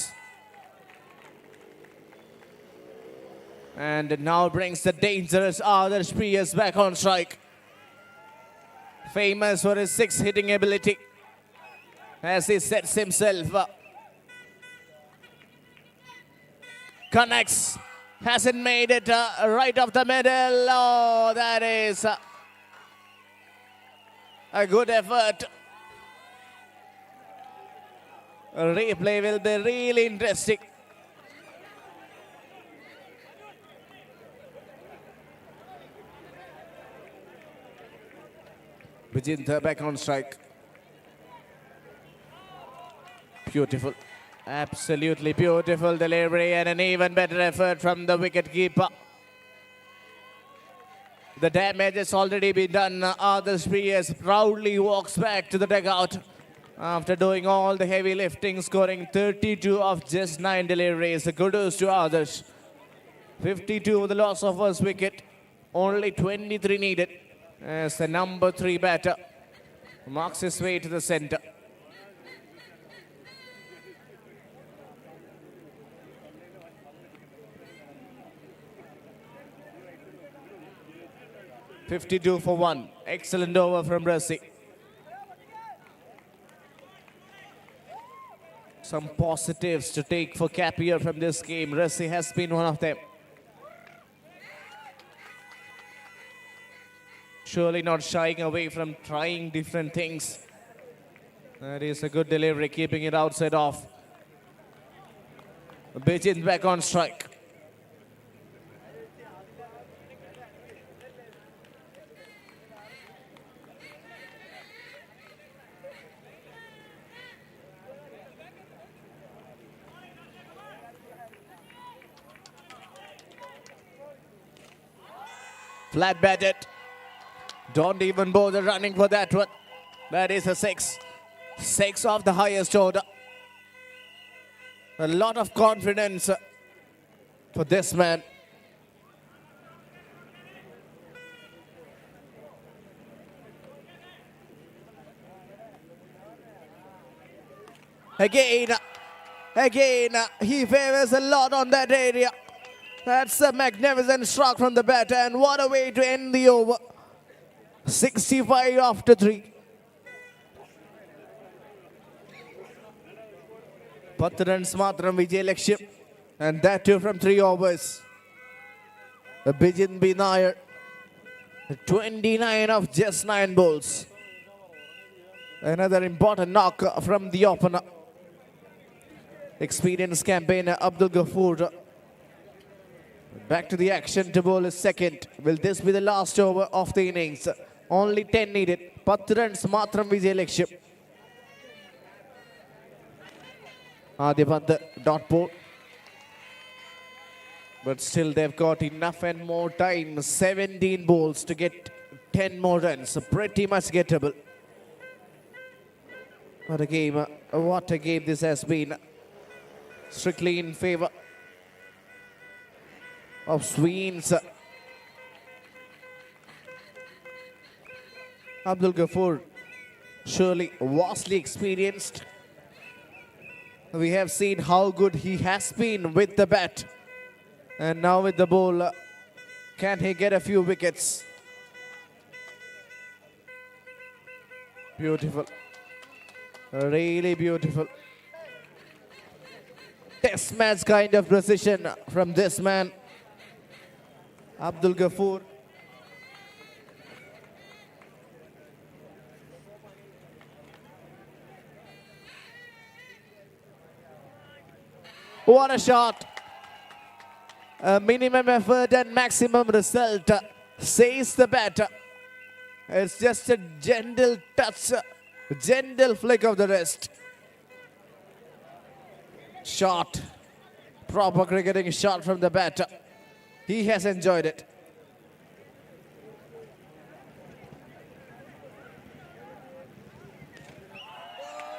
And now brings the dangerous Adarsh PS back on strike. Famous for his 6 hitting ability as he sets himself up. Connects. Hasn't made it right off the middle. Oh, that is a good effort. A replay will be really interesting. Vijinta back on strike. Beautiful. Absolutely beautiful delivery and an even better effort from the wicket keeper. The damage has already been done. Adarsh PS proudly walks back to the dugout after doing all the heavy lifting, scoring 32 of just 9 deliveries. Kudos to Adarsh. 52 with the loss of first wicket. Only 23 needed as the number 3 batter marks his way to the center. $52 for 1. Excellent over from Rassi. Some positives to take for Capia from this game. Rassi has been one of them. Surely not shying away from trying different things. That is a good delivery, keeping it outside off. Bijin back on strike. Flat batted. Don't even bother running for that one. That is a 6. 6 of the highest order. A lot of confidence for this man. Again, he favors a lot on that area. That's a magnificent stroke from the batter, and what a way to end the over. 65 after 3. 10 runs matram Vijay Lakshya, and that too from 3 overs. Bijin B. Nair, 29 of just 9 balls. Another important knock from the opener. Experienced campaigner Abdul Ghafoor. Back to the action to bowl his second. Will this be the last over of the innings? Only 10 needed. 10 runs matram Vijay Lakshya. Adya Pant dot ball. But still they've got enough and more time. 17 balls to get 10 more runs. Pretty much gettable. What a game this has been. Strictly in favor of Sweens. Abdul Ghafoor, surely vastly experienced. We have seen how good he has been with the bat. And now with the ball, can he get a few wickets? Beautiful. Really beautiful. Test match kind of precision from this man, Abdul Ghafoor. What a shot. A minimum effort and maximum result, says the batter. It's just a gentle touch, gentle flick of the wrist. Shot. Proper cricketing shot from the batter. He has enjoyed it.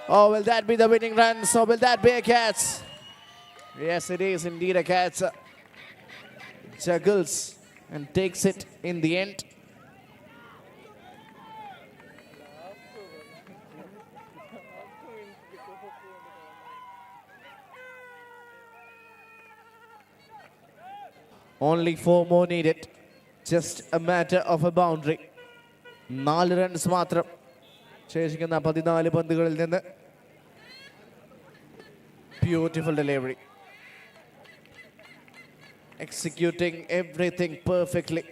Oh, will that be the winning runs, or will that be a catch? Yes, it is indeed a catch. Juggles and takes it in the end. Only 4 more needed. Just a matter of a boundary. 4 runs matram. ശേഷിക്കുന്ന 14 പന്തുകളിൽ നിന്ന്. Beautiful delivery. Executing everything perfectly.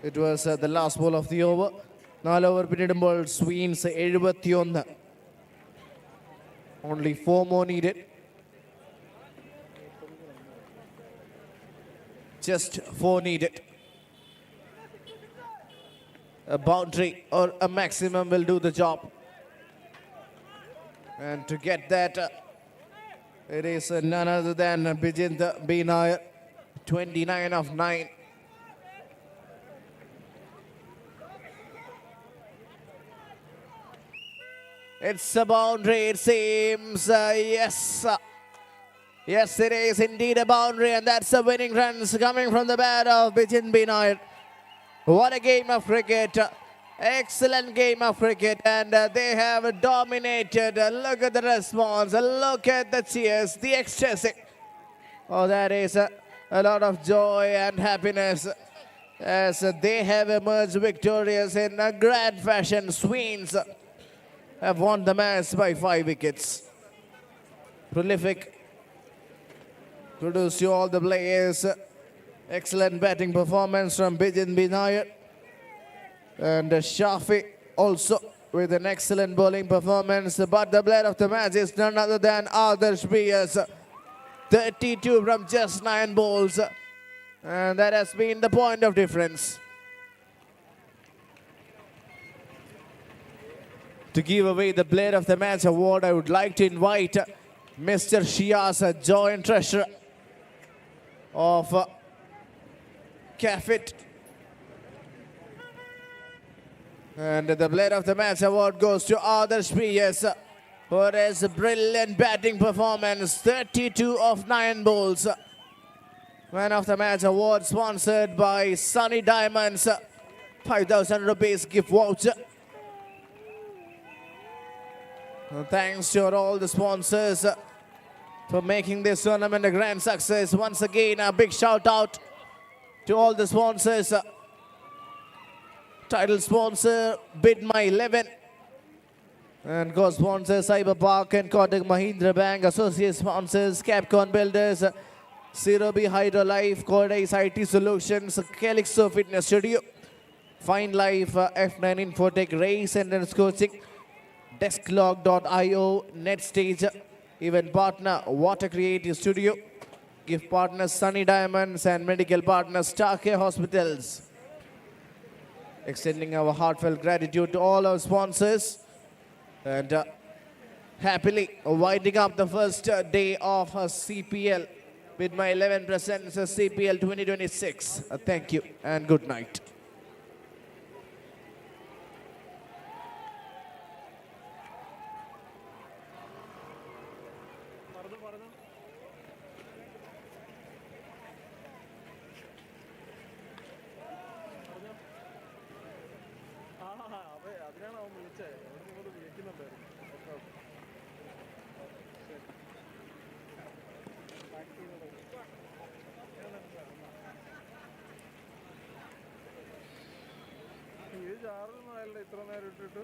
It was the last ball of the over. 4 over പിന്നിടുമ്പോൾ Sweens 71. Only 4 more needed. Just 4 needed. A boundary or a maximum will do the job. And to get that, it is none other than Bijin B. Nair, 29 of 9. It's a boundary, it seems. Yes. Yes, it is indeed a boundary, and that's the winning runs coming from the bat of Bijin Binair. What a game of cricket. Excellent game of cricket, and they have dominated. Look at the response. Look at the cheers, the ecstasy. Oh, that is a lot of joy and happiness as they have emerged victorious in a grand fashion. Sweens have won the match by 5 wickets. Prolific. Kudos to all the players. Excellent batting performance from Bijin Binair. And Shafi also with an excellent bowling performance. But the player of the match is none other than Adarsh Bias. 32 from just 9 balls. And that has been the point of difference. To give away the player of the match award, I would like to invite Mr. Shiaz, joint treasurer of Cafit. And the player of the match award goes to Adarsh Bias for his brilliant batting performance. 32 of 9 balls. Man of the match award sponsored by Sunny Diamonds. 5,000 rupees gift voucher. Thanks to all the sponsors for making this tournament a grand success. Once again, a big shout out to all the sponsors. Title sponsor, Bid My 11. And co-sponsor, Cyber Park and Kotak Mahindra Bank. Associate sponsors, Capcom Builders, Cerobi Hydro Life, Cordace IT Solutions, Calixo Fitness Studio, Fine Life, F9 Infotech, Race Entrance Coaching, Desklog.io, NetStage, event partner, Water Creative Studio, gift partners, Sunny Diamonds, and medical partners, Starcare Hospitals. Extending our heartfelt gratitude to all our sponsors. And happily winding up the first day of CPL with my 11 presents CPL 2026. Thank you and good night. ഈ ചാറിൽ ഇത്ര നേരം ഇട്ടിട്ട്